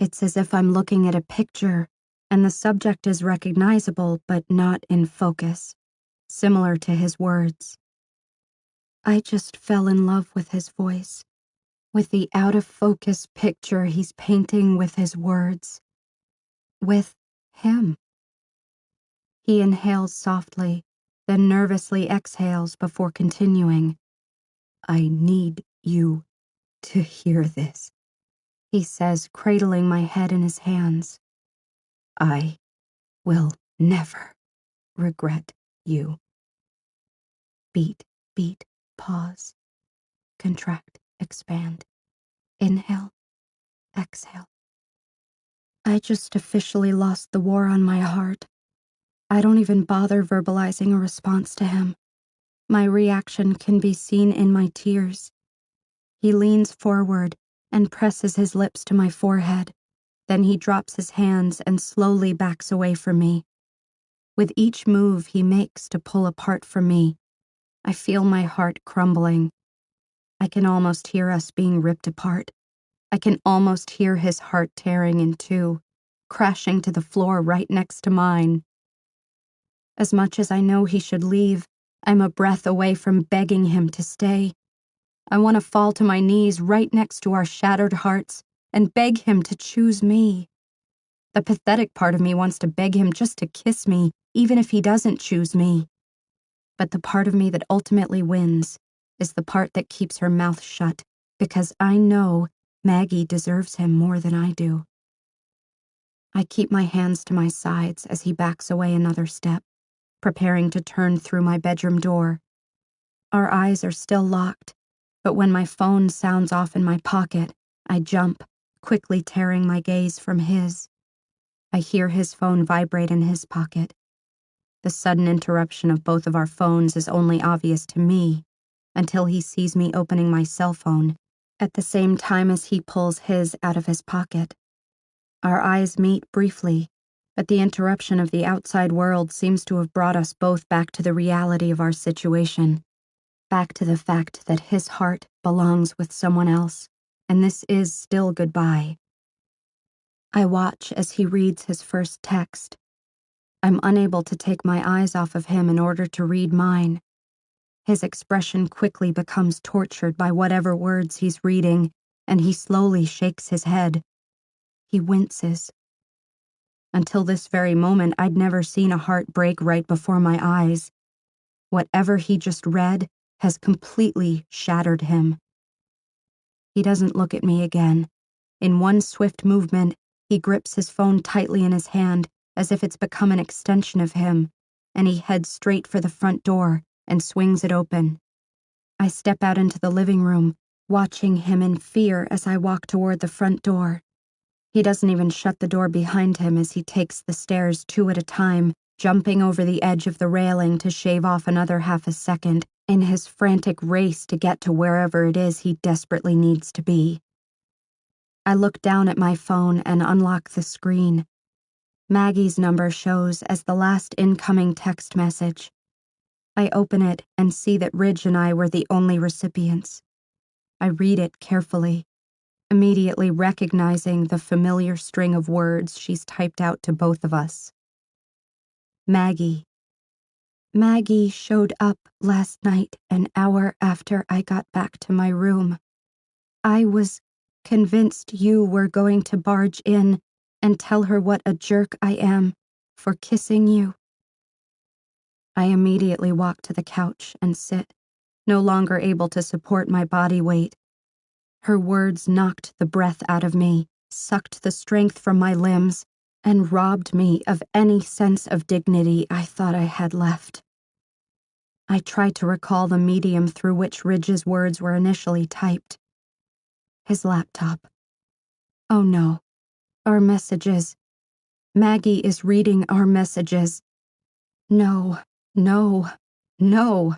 It's as if I'm looking at a picture, and the subject is recognizable but not in focus, similar to his words. I just fell in love with his voice, with the out-of-focus picture he's painting with his words. With him. He inhales softly, then nervously exhales before continuing. I need you to hear this, he says, cradling my head in his hands. I will never regret you. Beat, beat, pause. Contract, expand. Inhale, exhale. I just officially lost the war on my heart. I don't even bother verbalizing a response to him. My reaction can be seen in my tears. He leans forward and presses his lips to my forehead. Then he drops his hands and slowly backs away from me. With each move he makes to pull apart from me, I feel my heart crumbling. I can almost hear us being ripped apart. I can almost hear his heart tearing in two, crashing to the floor right next to mine. As much as I know he should leave, I'm a breath away from begging him to stay. I want to fall to my knees right next to our shattered hearts and beg him to choose me. The pathetic part of me wants to beg him just to kiss me, even if he doesn't choose me. But the part of me that ultimately wins is the part that keeps her mouth shut, because I know Maggie deserves him more than I do. I keep my hands to my sides as he backs away another step, preparing to turn through my bedroom door. Our eyes are still locked, but when my phone sounds off in my pocket, I jump, quickly tearing my gaze from his. I hear his phone vibrate in his pocket. The sudden interruption of both of our phones is only obvious to me until he sees me opening my cell phone at the same time as he pulls his out of his pocket. Our eyes meet briefly, but the interruption of the outside world seems to have brought us both back to the reality of our situation, back to the fact that his heart belongs with someone else, and this is still goodbye. I watch as he reads his first text. I'm unable to take my eyes off of him in order to read mine. His expression quickly becomes tortured by whatever words he's reading, and he slowly shakes his head. He winces. Until this very moment, I'd never seen a heart break right before my eyes. Whatever he just read has completely shattered him. He doesn't look at me again. In one swift movement, he grips his phone tightly in his hand as if it's become an extension of him, and he heads straight for the front door and swings it open. I step out into the living room, watching him in fear as I walk toward the front door. He doesn't even shut the door behind him as he takes the stairs 2 at a time, jumping over the edge of the railing to shave off another half a second in his frantic race to get to wherever it is he desperately needs to be. I look down at my phone and unlock the screen. Maggie's number shows as the last incoming text message. I open it and see that Ridge and I were the only recipients. I read it carefully, immediately recognizing the familiar string of words she's typed out to both of us. Maggie. Maggie showed up last night an hour after I got back to my room. I was convinced you were going to barge in and tell her what a jerk I am for kissing you. I immediately walk to the couch and sit, no longer able to support my body weight. Her words knocked the breath out of me, sucked the strength from my limbs, and robbed me of any sense of dignity I thought I had left. I tried to recall the medium through which Ridge's words were initially typed. His laptop. Oh no, our messages. Maggie is reading our messages. No, no, no.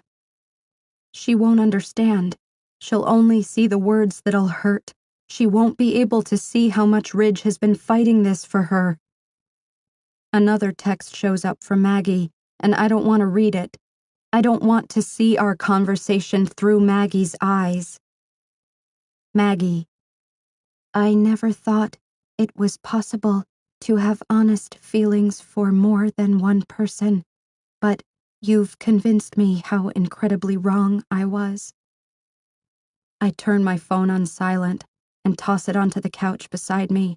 She won't understand. She'll only see the words that'll hurt. She won't be able to see how much Ridge has been fighting this for her. Another text shows up from Maggie, and I don't want to read it. I don't want to see our conversation through Maggie's eyes. Maggie. I never thought it was possible to have honest feelings for more than one person, but you've convinced me how incredibly wrong I was. I turn my phone on silent and toss it onto the couch beside me,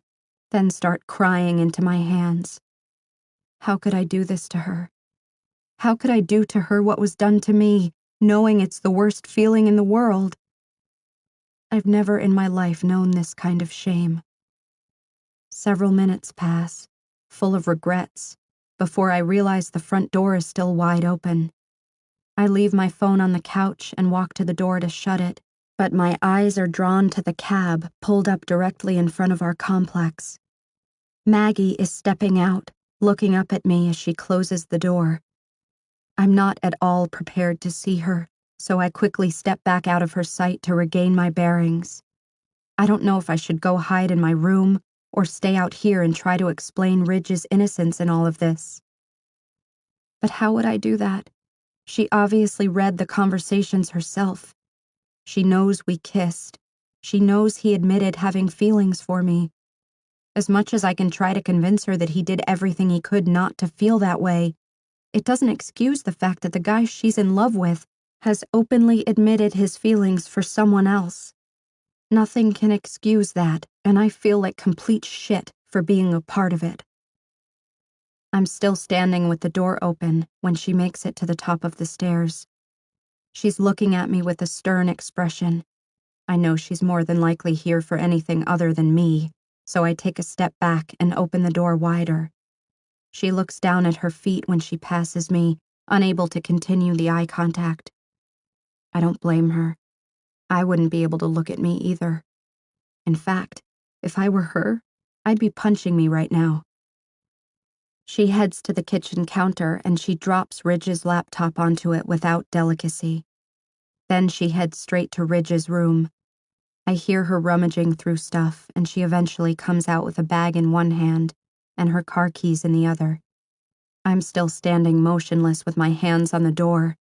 then start crying into my hands. How could I do this to her? How could I do to her what was done to me, knowing it's the worst feeling in the world? I've never in my life known this kind of shame. Several minutes pass, full of regrets, before I realize the front door is still wide open. I leave my phone on the couch and walk to the door to shut it, but my eyes are drawn to the cab pulled up directly in front of our complex. Maggie is stepping out, looking up at me as she closes the door. I'm not at all prepared to see her, so I quickly step back out of her sight to regain my bearings. I don't know if I should go hide in my room or stay out here and try to explain Ridge's innocence in all of this. But how would I do that? She obviously read the conversations herself. She knows we kissed. She knows he admitted having feelings for me. As much as I can try to convince her that he did everything he could not to feel that way, it doesn't excuse the fact that the guy she's in love with has openly admitted his feelings for someone else. Nothing can excuse that, and I feel like complete shit for being a part of it. I'm still standing with the door open when she makes it to the top of the stairs. She's looking at me with a stern expression. I know she's more than likely here for anything other than me, so I take a step back and open the door wider. She looks down at her feet when she passes me, unable to continue the eye contact. I don't blame her. I wouldn't be able to look at me either. In fact, if I were her, I'd be punching me right now. She heads to the kitchen counter and she drops Ridge's laptop onto it without delicacy. Then she heads straight to Ridge's room. I hear her rummaging through stuff, and she eventually comes out with a bag in one hand and her car keys in the other. I'm still standing motionless with my hands on the door.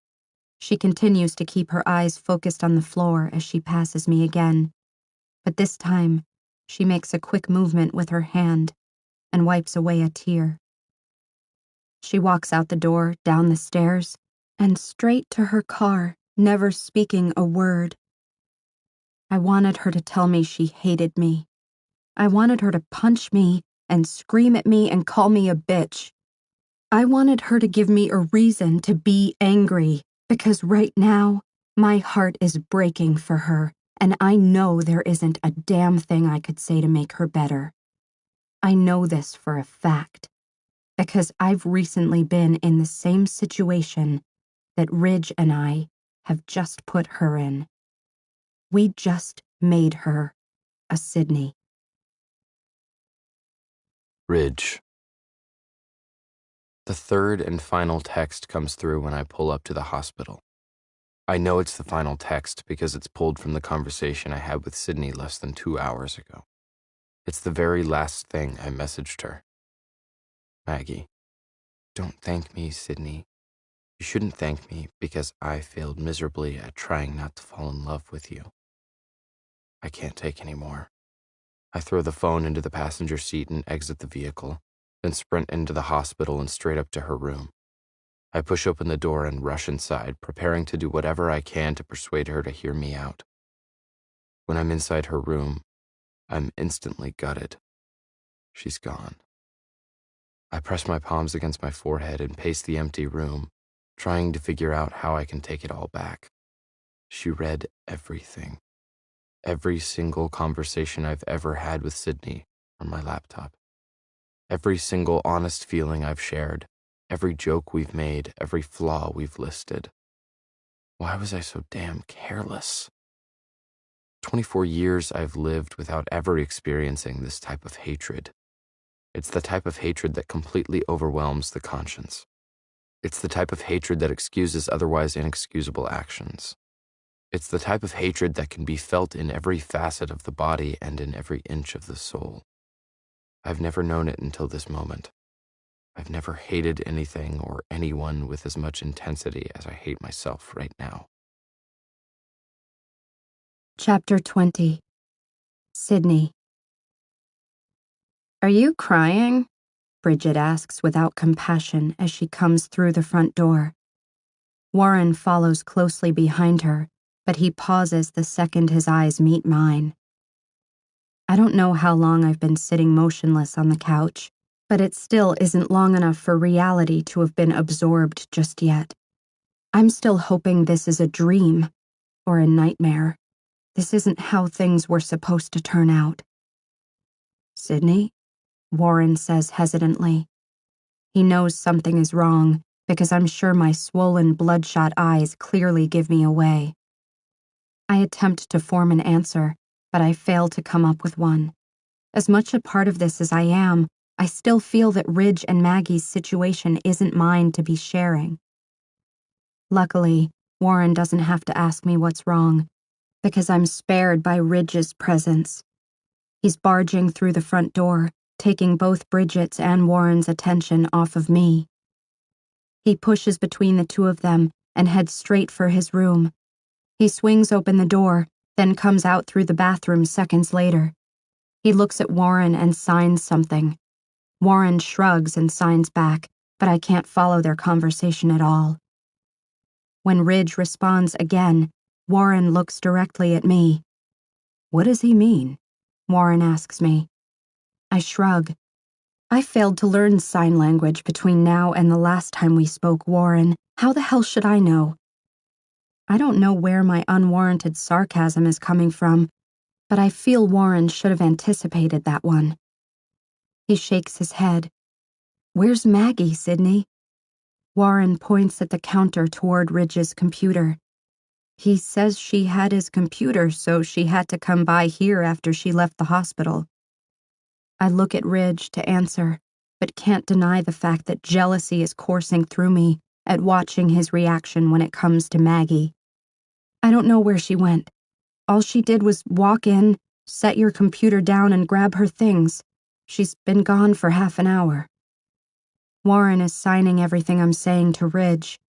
She continues to keep her eyes focused on the floor as she passes me again. But this time, she makes a quick movement with her hand and wipes away a tear. She walks out the door, down the stairs, and straight to her car, never speaking a word. I wanted her to tell me she hated me. I wanted her to punch me and scream at me and call me a bitch. I wanted her to give me a reason to be angry, because right now, my heart is breaking for her, and I know there isn't a damn thing I could say to make her better. I know this for a fact, because I've recently been in the same situation that Ridge and I have just put her in. We just made her a Sydney. Ridge. The third and final text comes through when I pull up to the hospital. I know it's the final text because it's pulled from the conversation I had with Sydney less than 2 hours ago. It's the very last thing I messaged her. Maggie, don't thank me, Sydney. You shouldn't thank me because I failed miserably at trying not to fall in love with you. I can't take any more. I throw the phone into the passenger seat and exit the vehicle, then sprint into the hospital and straight up to her room. I push open the door and rush inside, preparing to do whatever I can to persuade her to hear me out. When I'm inside her room, I'm instantly gutted. She's gone. I press my palms against my forehead and pace the empty room, trying to figure out how I can take it all back. She read everything. Every single conversation I've ever had with Sydney on my laptop. Every single honest feeling I've shared. Every joke we've made, every flaw we've listed. Why was I so damn careless? 24 years I've lived without ever experiencing this type of hatred. It's the type of hatred that completely overwhelms the conscience. It's the type of hatred that excuses otherwise inexcusable actions. It's the type of hatred that can be felt in every facet of the body and in every inch of the soul. I've never known it until this moment. I've never hated anything or anyone with as much intensity as I hate myself right now. Chapter 20. Sydney. Are you crying? Bridget asks without compassion as she comes through the front door. Warren follows closely behind her, but he pauses the second his eyes meet mine. I don't know how long I've been sitting motionless on the couch, but it still isn't long enough for reality to have been absorbed just yet. I'm still hoping this is a dream or a nightmare. This isn't how things were supposed to turn out. Sydney? Warren says hesitantly. He knows something is wrong because I'm sure my swollen, bloodshot eyes clearly give me away. I attempt to form an answer, but I fail to come up with one. As much a part of this as I am, I still feel that Ridge and Maggie's situation isn't mine to be sharing. Luckily, Warren doesn't have to ask me what's wrong, because I'm spared by Ridge's presence. He's barging through the front door, taking both Bridget's and Warren's attention off of me. He pushes between the two of them and heads straight for his room. He swings open the door, then comes out through the bathroom seconds later. He looks at Warren and signs something. Warren shrugs and signs back, but I can't follow their conversation at all. When Ridge responds again, Warren looks directly at me. What does he mean? Warren asks me. I shrug. I failed to learn sign language between now and the last time we spoke, Warren. How the hell should I know? I don't know where my unwarranted sarcasm is coming from, but I feel Warren should have anticipated that one. He shakes his head. Where's Maggie, Sydney? Warren points at the counter toward Ridge's computer. He says she had his computer, so she had to come by here after she left the hospital. I look at Ridge to answer, but can't deny the fact that jealousy is coursing through me at watching his reaction when it comes to Maggie. I don't know where she went. All she did was walk in, set your computer down, and grab her things. She's been gone for half an hour. Warren is signing everything I'm saying to Ridge.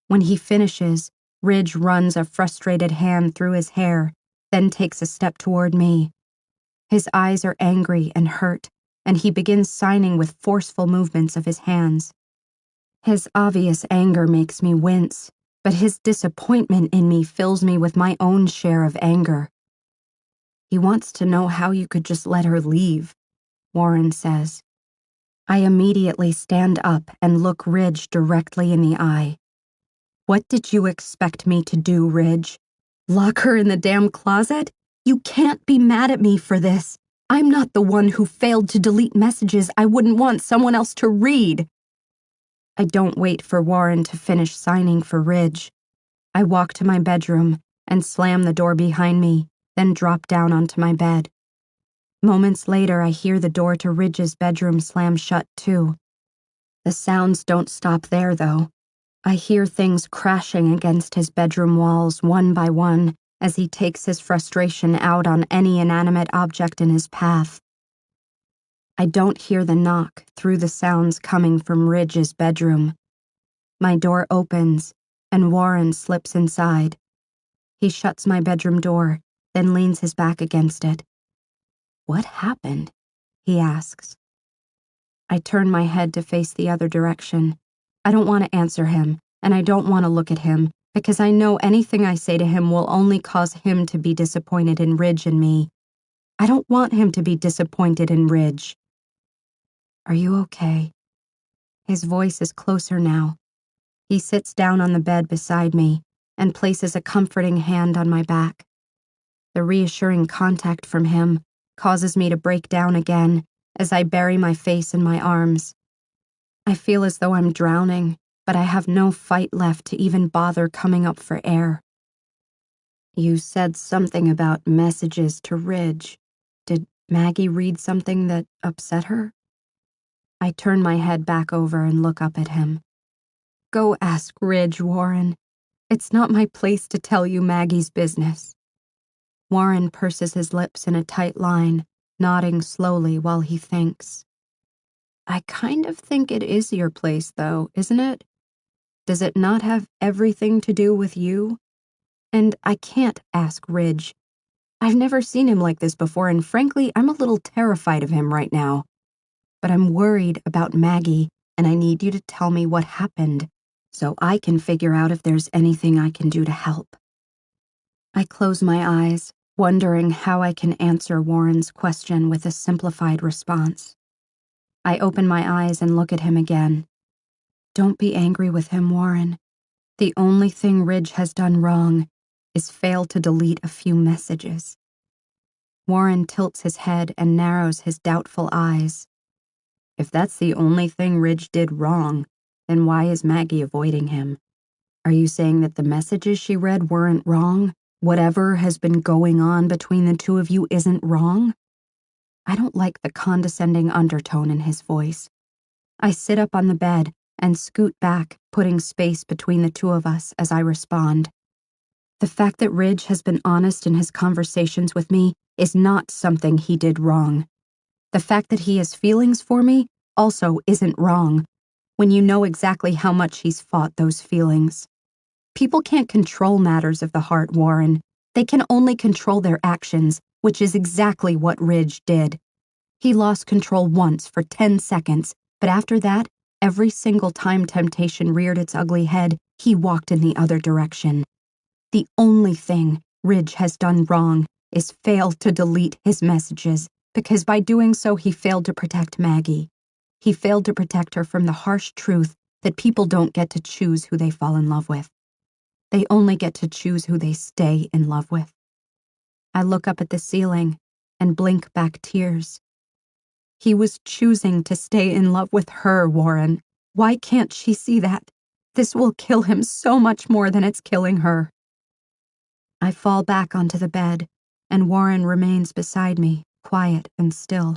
When he finishes, Ridge runs a frustrated hand through his hair, then takes a step toward me. His eyes are angry and hurt, and he begins signing with forceful movements of his hands. His obvious anger makes me wince, but his disappointment in me fills me with my own share of anger. He wants to know how you could just let her leave, Warren says. I immediately stand up and look Ridge directly in the eye. What did you expect me to do, Ridge? Lock her in the damn closet? You can't be mad at me for this. I'm not the one who failed to delete messages I wouldn't want someone else to read. I don't wait for Warren to finish signing for Ridge. I walk to my bedroom and slam the door behind me, then drop down onto my bed. Moments later, I hear the door to Ridge's bedroom slam shut, too. The sounds don't stop there, though. I hear things crashing against his bedroom walls one by one as he takes his frustration out on any inanimate object in his path. I don't hear the knock through the sounds coming from Ridge's bedroom. My door opens, and Warren slips inside. He shuts my bedroom door, then leans his back against it. What happened? He asks. I turn my head to face the other direction. I don't want to answer him, and I don't want to look at him, because I know anything I say to him will only cause him to be disappointed in Ridge and me. I don't want him to be disappointed in Ridge. Are you okay? His voice is closer now. He sits down on the bed beside me and places a comforting hand on my back. The reassuring contact from him causes me to break down again as I bury my face in my arms. I feel as though I'm drowning, but I have no fight left to even bother coming up for air. You said something about messages to Ridge. Did Maggie read something that upset her? I turn my head back over and look up at him. Go ask Ridge, Warren. It's not my place to tell you Maggie's business. Warren purses his lips in a tight line, nodding slowly while he thinks. I kind of think it is your place, though, isn't it? Does it not have everything to do with you? And I can't ask Ridge. I've never seen him like this before, and frankly, I'm a little terrified of him right now. But I'm worried about Maggie, and I need you to tell me what happened, so I can figure out if there's anything I can do to help. I close my eyes, wondering how I can answer Warren's question with a simplified response. I open my eyes and look at him again. Don't be angry with him, Warren. The only thing Ridge has done wrong is fail to delete a few messages. Warren tilts his head and narrows his doubtful eyes. If that's the only thing Ridge did wrong, then why is Maggie avoiding him? Are you saying that the messages she read weren't wrong? Whatever has been going on between the two of you isn't wrong? I don't like the condescending undertone in his voice. I sit up on the bed and scoot back, putting space between the two of us as I respond. The fact that Ridge has been honest in his conversations with me is not something he did wrong. The fact that he has feelings for me also isn't wrong, when you know exactly how much he's fought those feelings. People can't control matters of the heart, Warren. They can only control their actions, which is exactly what Ridge did. He lost control once for 10 seconds, but after that, every single time temptation reared its ugly head, he walked in the other direction. The only thing Ridge has done wrong is fail to delete his messages, because by doing so he failed to protect Maggie. He failed to protect her from the harsh truth that people don't get to choose who they fall in love with. They only get to choose who they stay in love with. I look up at the ceiling and blink back tears. He was choosing to stay in love with her, Warren. Why can't she see that? This will kill him so much more than it's killing her. I fall back onto the bed, and Warren remains beside me, quiet and still.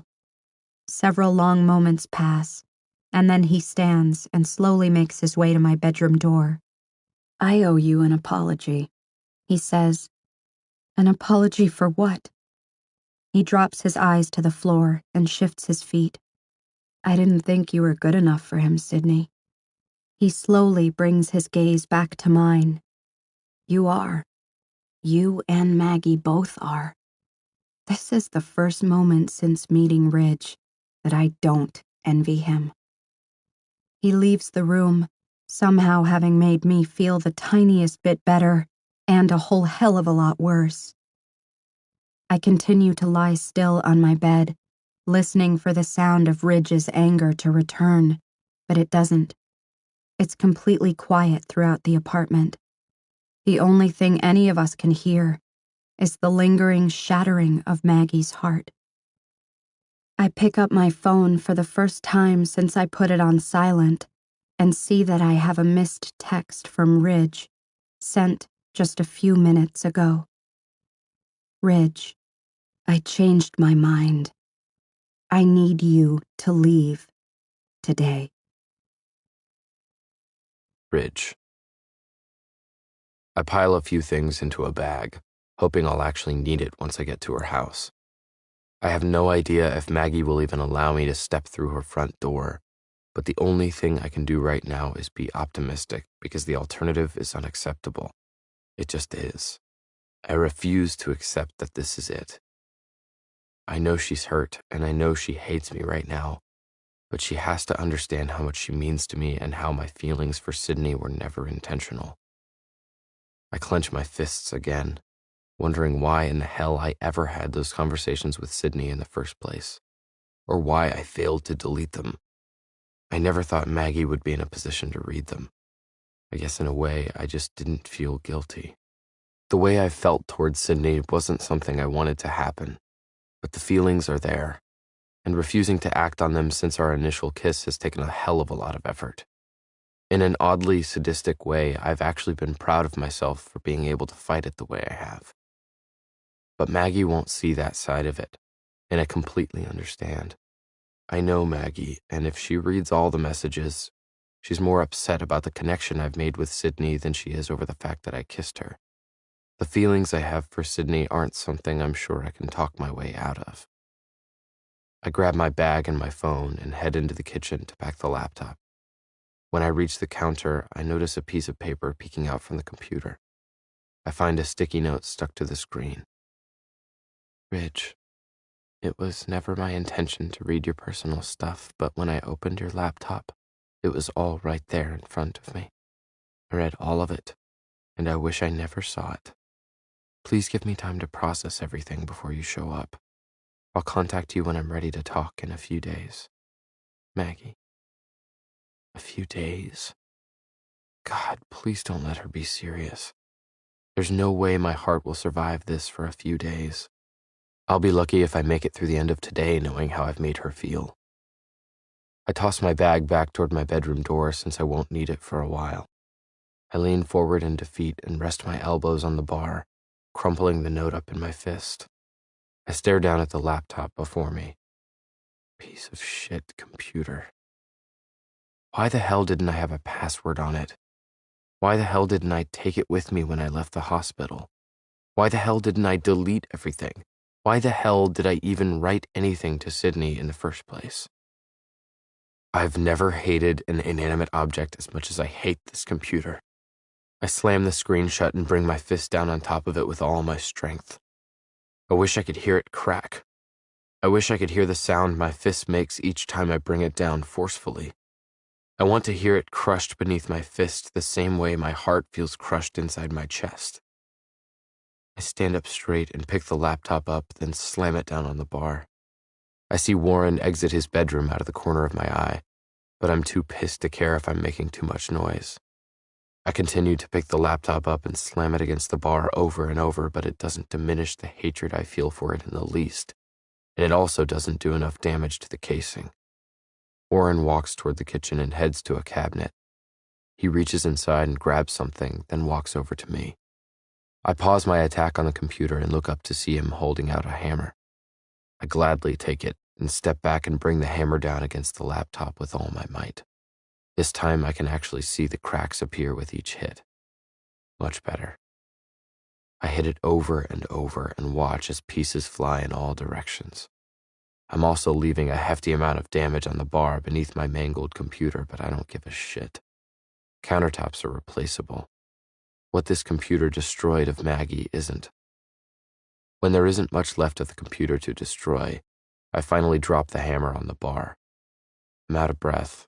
Several long moments pass, and then he stands and slowly makes his way to my bedroom door. "I owe you an apology," he says. "An apology for what?" He drops his eyes to the floor and shifts his feet. "I didn't think you were good enough for him, Sydney." He slowly brings his gaze back to mine. "You are. You and Maggie both are. This is the first moment since meeting Ridge that I don't envy him." He leaves the room, somehow having made me feel the tiniest bit better and a whole hell of a lot worse. I continue to lie still on my bed, listening for the sound of Ridge's anger to return, but it doesn't. It's completely quiet throughout the apartment. The only thing any of us can hear is the lingering shattering of Maggie's heart. I pick up my phone for the first time since I put it on silent and see that I have a missed text from Ridge, sent just a few minutes ago. "Ridge, I changed my mind. I need you to leave today." Ridge. I pile a few things into a bag, hoping I'll actually need it once I get to her house. I have no idea if Maggie will even allow me to step through her front door, but the only thing I can do right now is be optimistic because the alternative is unacceptable. It just is. I refuse to accept that this is it. I know she's hurt, and I know she hates me right now, but she has to understand how much she means to me and how my feelings for Sydney were never intentional. I clench my fists again, wondering why in the hell I ever had those conversations with Sydney in the first place, or why I failed to delete them. I never thought Maggie would be in a position to read them. I guess in a way, I just didn't feel guilty. The way I felt towards Sydney wasn't something I wanted to happen, but the feelings are there, and refusing to act on them since our initial kiss has taken a hell of a lot of effort. In an oddly sadistic way, I've actually been proud of myself for being able to fight it the way I have. But Maggie won't see that side of it, and I completely understand. I know Maggie, and if she reads all the messages, she's more upset about the connection I've made with Sydney than she is over the fact that I kissed her. The feelings I have for Sydney aren't something I'm sure I can talk my way out of. I grab my bag and my phone and head into the kitchen to pack the laptop. When I reach the counter, I notice a piece of paper peeking out from the computer. I find a sticky note stuck to the screen. "Ridge, it was never my intention to read your personal stuff, but when I opened your laptop, it was all right there in front of me. I read all of it, and I wish I never saw it. Please give me time to process everything before you show up. I'll contact you when I'm ready to talk in a few days. Maggie." A few days? God, please don't let her be serious. There's no way my heart will survive this for a few days. I'll be lucky if I make it through the end of today knowing how I've made her feel. I toss my bag back toward my bedroom door since I won't need it for a while. I lean forward in defeat and rest my elbows on the bar, crumpling the note up in my fist. I stare down at the laptop before me. Piece of shit computer. Why the hell didn't I have a password on it? Why the hell didn't I take it with me when I left the hospital? Why the hell didn't I delete everything? Why the hell did I even write anything to Sydney in the first place? I've never hated an inanimate object as much as I hate this computer. I slam the screen shut and bring my fist down on top of it with all my strength. I wish I could hear it crack. I wish I could hear the sound my fist makes each time I bring it down forcefully. I want to hear it crushed beneath my fist the same way my heart feels crushed inside my chest. I stand up straight and pick the laptop up, then slam it down on the bar. I see Warren exit his bedroom out of the corner of my eye, but I'm too pissed to care if I'm making too much noise. I continue to pick the laptop up and slam it against the bar over and over, but it doesn't diminish the hatred I feel for it in the least, and it also doesn't do enough damage to the casing. Warren walks toward the kitchen and heads to a cabinet. He reaches inside and grabs something, then walks over to me. I pause my attack on the computer and look up to see him holding out a hammer. I gladly take it and step back and bring the hammer down against the laptop with all my might. This time I can actually see the cracks appear with each hit. Much better. I hit it over and over and watch as pieces fly in all directions. I'm also leaving a hefty amount of damage on the bar beneath my mangled computer, but I don't give a shit. Countertops are replaceable. What this computer destroyed of Maggie isn't. When there isn't much left of the computer to destroy, I finally drop the hammer on the bar. I'm out of breath.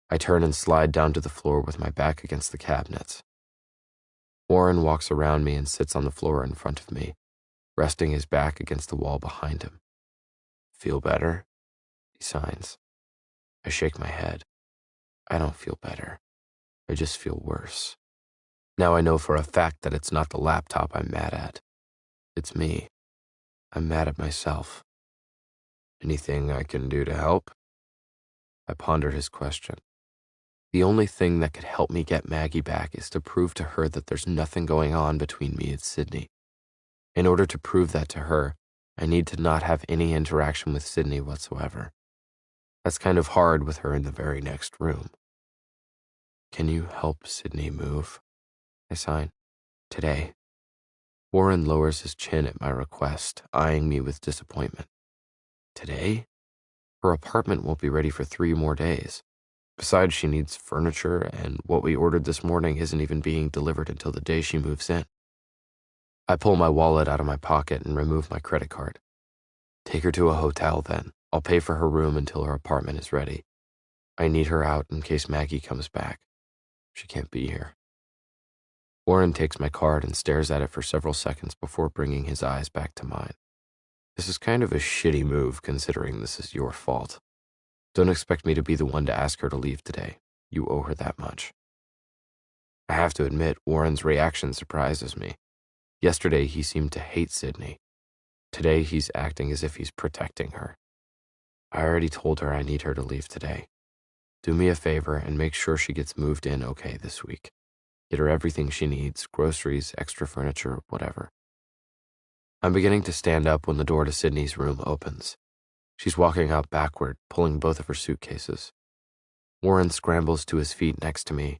I turn and slide down to the floor with my back against the cabinets. Warren walks around me and sits on the floor in front of me, resting his back against the wall behind him. Feel better? He signs. I shake my head. I don't feel better. I just feel worse. Now I know for a fact that it's not the laptop I'm mad at. It's me. I'm mad at myself. Anything I can do to help? I ponder his question. The only thing that could help me get Maggie back is to prove to her that there's nothing going on between me and Sydney. In order to prove that to her, I need to not have any interaction with Sydney whatsoever. That's kind of hard with her in the very next room. Can you help Sydney move? I sign. Today. Warren lowers his chin at my request, eyeing me with disappointment. Today? Her apartment won't be ready for 3 more days. Besides, she needs furniture, and what we ordered this morning isn't even being delivered until the day she moves in. I pull my wallet out of my pocket and remove my credit card. Take her to a hotel, then. I'll pay for her room until her apartment is ready. I need her out in case Maggie comes back. She can't be here. Warren takes my card and stares at it for several seconds before bringing his eyes back to mine. This is kind of a shitty move, considering this is your fault. Don't expect me to be the one to ask her to leave today. You owe her that much. I have to admit, Warren's reaction surprises me. Yesterday, he seemed to hate Sydney. Today, he's acting as if he's protecting her. I already told her I need her to leave today. Do me a favor and make sure she gets moved in okay this week. Get her everything she needs, groceries, extra furniture, whatever. I'm beginning to stand up when the door to Sydney's room opens. She's walking out backward, pulling both of her suitcases. Warren scrambles to his feet next to me,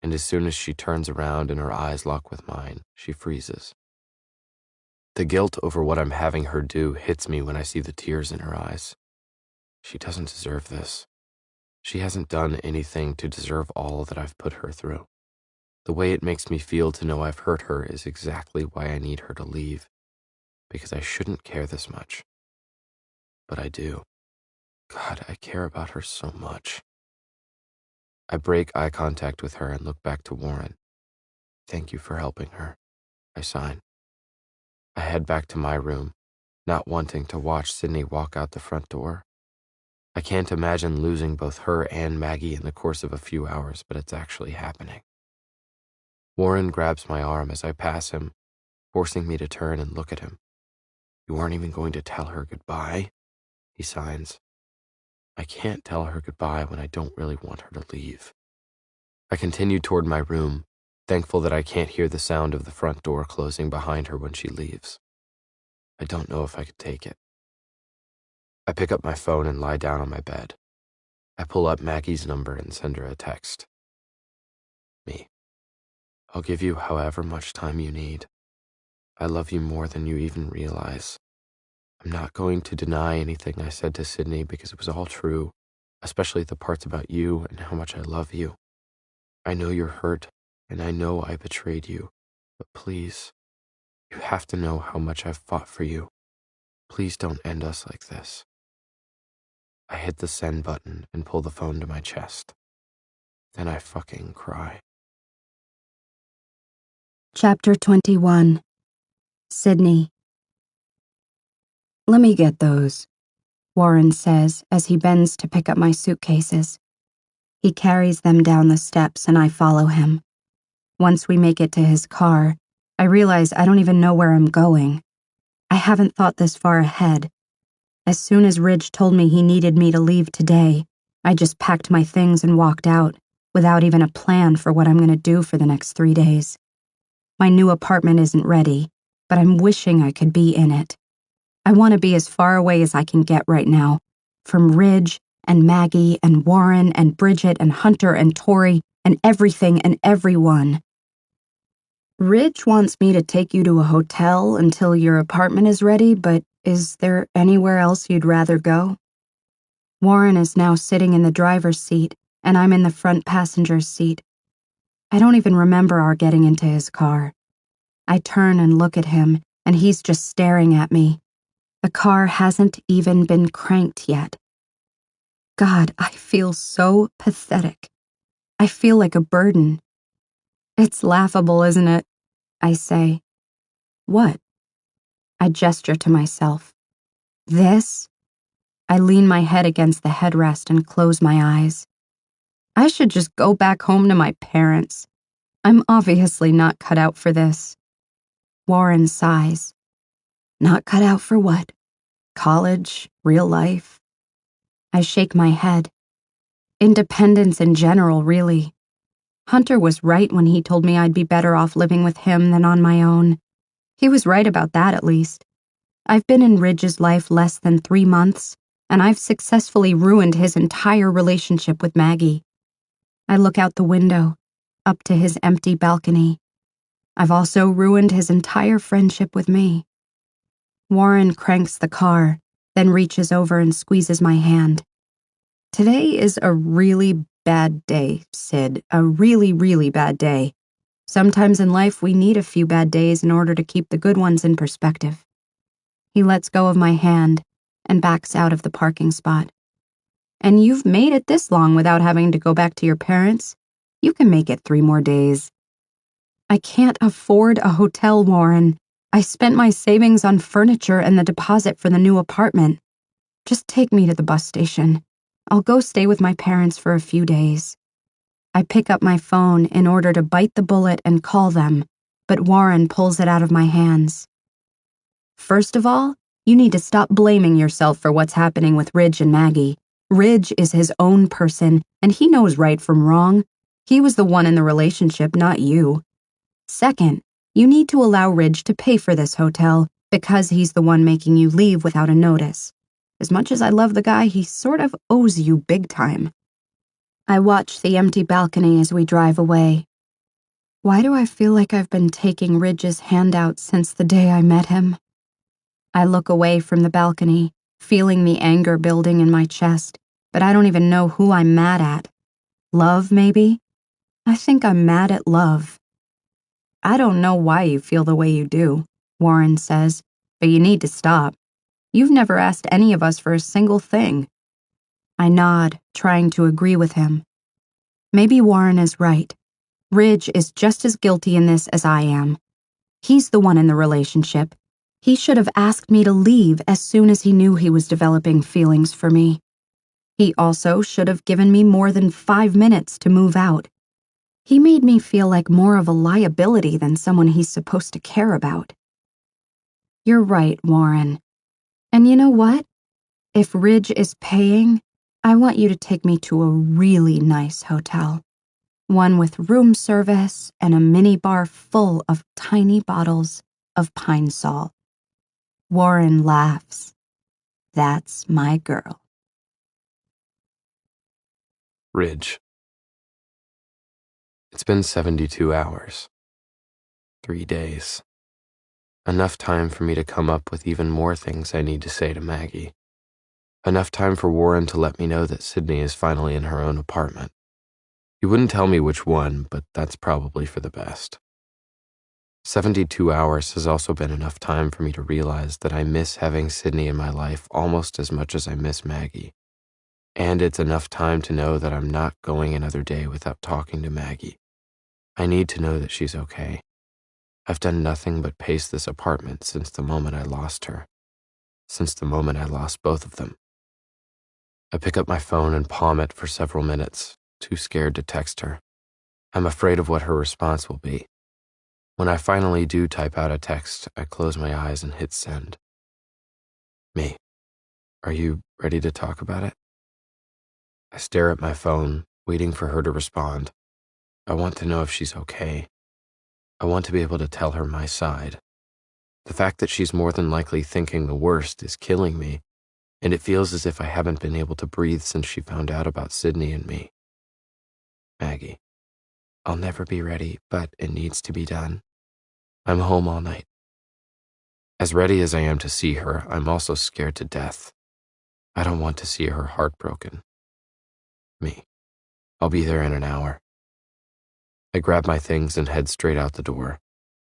and as soon as she turns around and her eyes lock with mine, she freezes. The guilt over what I'm having her do hits me when I see the tears in her eyes. She doesn't deserve this. She hasn't done anything to deserve all that I've put her through. The way it makes me feel to know I've hurt her is exactly why I need her to leave, because I shouldn't care this much. But I do. God, I care about her so much. I break eye contact with her and look back to Warren. Thank you for helping her. I sign. I head back to my room, not wanting to watch Sydney walk out the front door. I can't imagine losing both her and Maggie in the course of a few hours, but it's actually happening. Warren grabs my arm as I pass him, forcing me to turn and look at him. You aren't even going to tell her goodbye? He signs. I can't tell her goodbye when I don't really want her to leave. I continue toward my room, thankful that I can't hear the sound of the front door closing behind her when she leaves. I don't know if I could take it. I pick up my phone and lie down on my bed. I pull up Maggie's number and send her a text. Me. I'll give you however much time you need. I love you more than you even realize. I'm not going to deny anything I said to Sydney because it was all true, especially the parts about you and how much I love you. I know you're hurt, and I know I betrayed you, but please, you have to know how much I've fought for you. Please don't end us like this. I hit the send button and pull the phone to my chest. Then I fucking cry. Chapter 21. Sydney. Let me get those, Warren says as he bends to pick up my suitcases. He carries them down the steps and I follow him. Once we make it to his car, I realize I don't even know where I'm going. I haven't thought this far ahead. As soon as Ridge told me he needed me to leave today, I just packed my things and walked out, without even a plan for what I'm going to do for the next 3 days. My new apartment isn't ready, but I'm wishing I could be in it. I want to be as far away as I can get right now, from Ridge and Maggie and Warren and Bridget and Hunter and Tori and everything and everyone. Ridge wants me to take you to a hotel until your apartment is ready, but is there anywhere else you'd rather go? Warren is now sitting in the driver's seat, and I'm in the front passenger's seat. I don't even remember our getting into his car. I turn and look at him, and he's just staring at me. The car hasn't even been cranked yet. God, I feel so pathetic. I feel like a burden. It's laughable, isn't it? I say. What? I gesture to myself. This? I lean my head against the headrest and close my eyes. I should just go back home to my parents. I'm obviously not cut out for this. Warren sighs. Not cut out for what? College? Real life? I shake my head. Independence in general, really. Hunter was right when he told me I'd be better off living with him than on my own. He was right about that, at least. I've been in Ridge's life less than 3 months, and I've successfully ruined his entire relationship with Maggie. I look out the window, up to his empty balcony. I've also ruined his entire friendship with me. Warren cranks the car, then reaches over and squeezes my hand. Today is a really bad day, Sid. A really, really bad day. Sometimes in life we need a few bad days in order to keep the good ones in perspective. He lets go of my hand and backs out of the parking spot. And you've made it this long without having to go back to your parents? You can make it 3 more days. I can't afford a hotel, Warren. I spent my savings on furniture and the deposit for the new apartment. Just take me to the bus station. I'll go stay with my parents for a few days. I pick up my phone in order to bite the bullet and call them, but Warren pulls it out of my hands. First of all, you need to stop blaming yourself for what's happening with Ridge and Maggie. Ridge is his own person, and he knows right from wrong. He was the one in the relationship, not you. Second, you need to allow Ridge to pay for this hotel because he's the one making you leave without a notice. As much as I love the guy, he sort of owes you big time. I watch the empty balcony as we drive away. Why do I feel like I've been taking Ridge's handout since the day I met him? I look away from the balcony, feeling the anger building in my chest, but I don't even know who I'm mad at. Love, maybe? I think I'm mad at love. I don't know why you feel the way you do, Warren says, but you need to stop. You've never asked any of us for a single thing. I nod, trying to agree with him. Maybe Warren is right. Ridge is just as guilty in this as I am. He's the one in the relationship. He should have asked me to leave as soon as he knew he was developing feelings for me. He also should have given me more than 5 minutes to move out. He made me feel like more of a liability than someone he's supposed to care about. You're right, Warren. And you know what? If Ridge is paying, I want you to take me to a really nice hotel. One with room service and a mini bar full of tiny bottles of Pine Sol. Warren laughs. That's my girl. Ridge. It's been 72 hours. 3 days. Enough time for me to come up with even more things I need to say to Maggie. Enough time for Warren to let me know that Sydney is finally in her own apartment. He wouldn't tell me which one, but that's probably for the best. 72 hours has also been enough time for me to realize that I miss having Sydney in my life almost as much as I miss Maggie. And it's enough time to know that I'm not going another day without talking to Maggie. I need to know that she's okay. I've done nothing but pace this apartment since the moment I lost her. Since the moment I lost both of them. I pick up my phone and palm it for several minutes, too scared to text her. I'm afraid of what her response will be. When I finally do type out a text, I close my eyes and hit send. Me, are you ready to talk about it? I stare at my phone, waiting for her to respond. I want to know if she's okay. I want to be able to tell her my side. The fact that she's more than likely thinking the worst is killing me, and it feels as if I haven't been able to breathe since she found out about Sydney and me. Maggie, I'll never be ready, but it needs to be done. I'm home all night. As ready as I am to see her, I'm also scared to death. I don't want to see her heartbroken. Me, I'll be there in an hour. I grab my things and head straight out the door,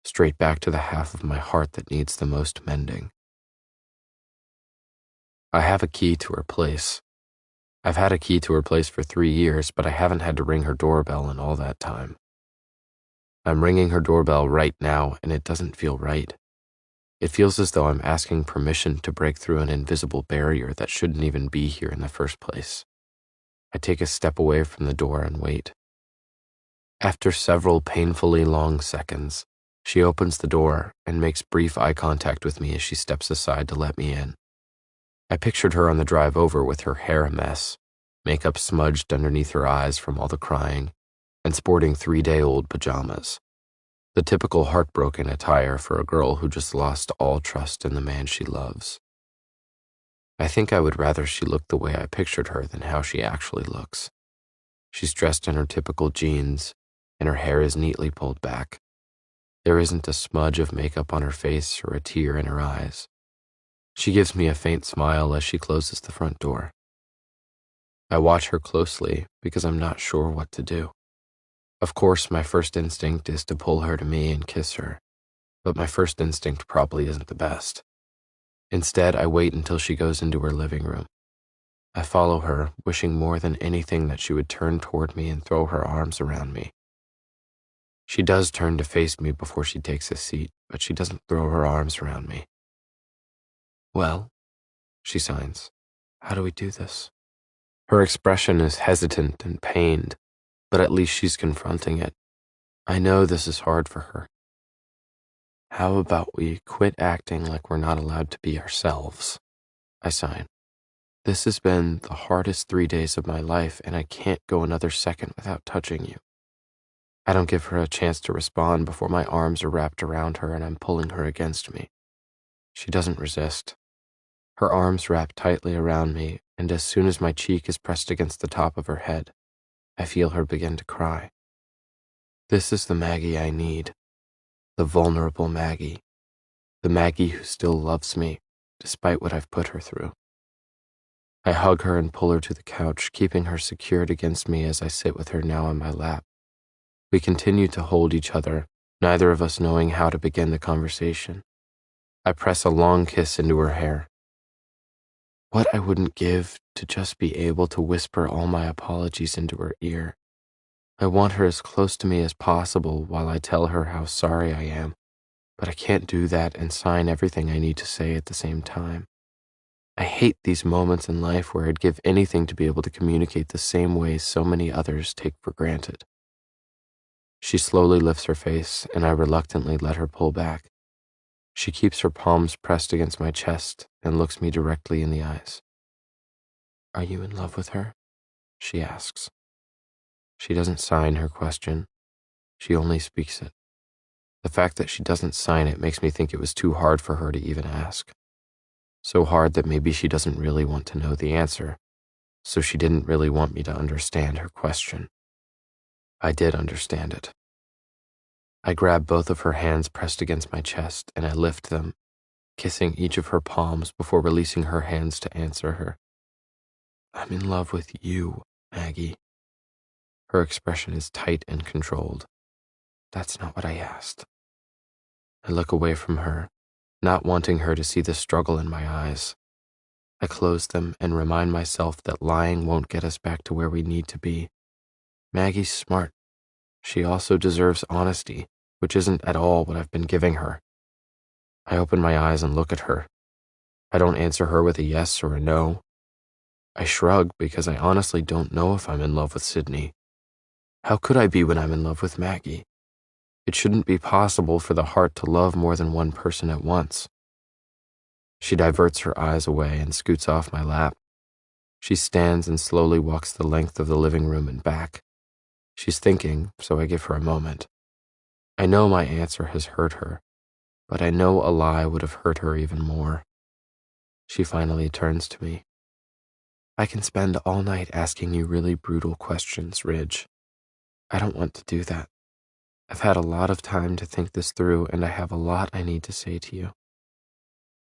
straight back to the half of my heart that needs the most mending. I have a key to her place. I've had a key to her place for 3 years, but I haven't had to ring her doorbell in all that time. I'm ringing her doorbell right now, and it doesn't feel right. It feels as though I'm asking permission to break through an invisible barrier that shouldn't even be here in the first place. I take a step away from the door and wait. After several painfully long seconds, she opens the door and makes brief eye contact with me as she steps aside to let me in. I pictured her on the drive over with her hair a mess, makeup smudged underneath her eyes from all the crying, and sporting 3-day-old pajamas. The typical heartbroken attire for a girl who just lost all trust in the man she loves. I think I would rather she looked the way I pictured her than how she actually looks. She's dressed in her typical jeans, and her hair is neatly pulled back. There isn't a smudge of makeup on her face or a tear in her eyes. She gives me a faint smile as she closes the front door. I watch her closely because I'm not sure what to do. Of course, my first instinct is to pull her to me and kiss her, but my first instinct probably isn't the best. Instead, I wait until she goes into her living room. I follow her, wishing more than anything that she would turn toward me and throw her arms around me. She does turn to face me before she takes a seat, but she doesn't throw her arms around me. Well, she signs, how do we do this? Her expression is hesitant and pained, but at least she's confronting it. I know this is hard for her. How about we quit acting like we're not allowed to be ourselves? I sign. This has been the hardest 3 days of my life, and I can't go another second without touching you. I don't give her a chance to respond before my arms are wrapped around her and I'm pulling her against me. She doesn't resist. Her arms wrap tightly around me, and as soon as my cheek is pressed against the top of her head, I feel her begin to cry. This is the Maggie I need. The vulnerable Maggie. The Maggie who still loves me, despite what I've put her through. I hug her and pull her to the couch, keeping her secured against me as I sit with her now on my lap. We continue to hold each other, neither of us knowing how to begin the conversation. I press a long kiss into her hair. What I wouldn't give to just be able to whisper all my apologies into her ear. I want her as close to me as possible while I tell her how sorry I am, but I can't do that and sign everything I need to say at the same time. I hate these moments in life where I'd give anything to be able to communicate the same way so many others take for granted. She slowly lifts her face, and I reluctantly let her pull back. She keeps her palms pressed against my chest and looks me directly in the eyes. Are you in love with her? She asks. She doesn't sign her question. She only speaks it. The fact that she doesn't sign it makes me think it was too hard for her to even ask. So hard that maybe she doesn't really want to know the answer, so she didn't really want me to understand her question. I did understand it. I grab both of her hands pressed against my chest and I lift them, kissing each of her palms before releasing her hands to answer her. I'm in love with you, Maggie. Her expression is tight and controlled. That's not what I asked. I look away from her, not wanting her to see the struggle in my eyes. I close them and remind myself that lying won't get us back to where we need to be. Maggie's smart. She also deserves honesty, which isn't at all what I've been giving her. I open my eyes and look at her. I don't answer her with a yes or a no. I shrug because I honestly don't know if I'm in love with Sydney. How could I be when I'm in love with Maggie? It shouldn't be possible for the heart to love more than one person at once. She diverts her eyes away and scoots off my lap. She stands and slowly walks the length of the living room and back. She's thinking, so I give her a moment. I know my answer has hurt her, but I know a lie would have hurt her even more. She finally turns to me. I can spend all night asking you really brutal questions, Ridge. I don't want to do that. I've had a lot of time to think this through, and I have a lot I need to say to you.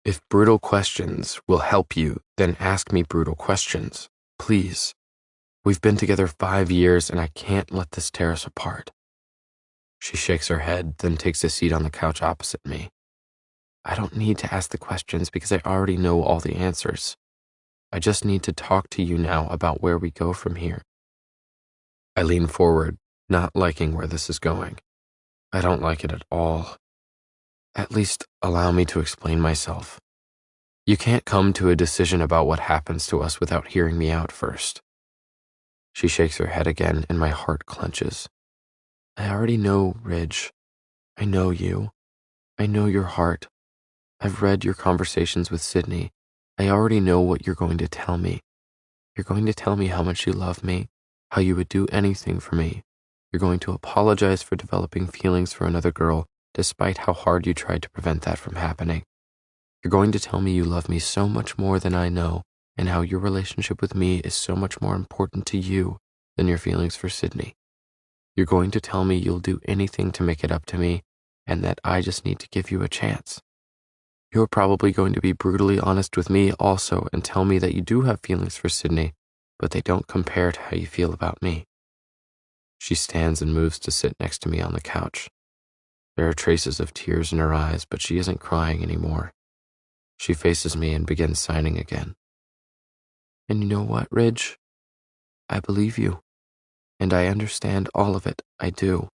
If brutal questions will help you, then ask me brutal questions, please. We've been together 5 years, and I can't let this tear us apart. She shakes her head, then takes a seat on the couch opposite me. I don't need to ask the questions because I already know all the answers. I just need to talk to you now about where we go from here. I lean forward, not liking where this is going. I don't like it at all. At least allow me to explain myself. You can't come to a decision about what happens to us without hearing me out first. She shakes her head again, and my heart clenches. I already know, Ridge. I know you. I know your heart. I've read your conversations with Sydney. I already know what you're going to tell me. You're going to tell me how much you love me, how you would do anything for me. You're going to apologize for developing feelings for another girl, despite how hard you tried to prevent that from happening. You're going to tell me you love me so much more than I know, and how your relationship with me is so much more important to you than your feelings for Sydney. You're going to tell me you'll do anything to make it up to me, and that I just need to give you a chance. You're probably going to be brutally honest with me also and tell me that you do have feelings for Sydney, but they don't compare to how you feel about me. She stands and moves to sit next to me on the couch. There are traces of tears in her eyes, but she isn't crying anymore. She faces me and begins signing again. And you know what, Ridge? I believe you. And I understand all of it, I do.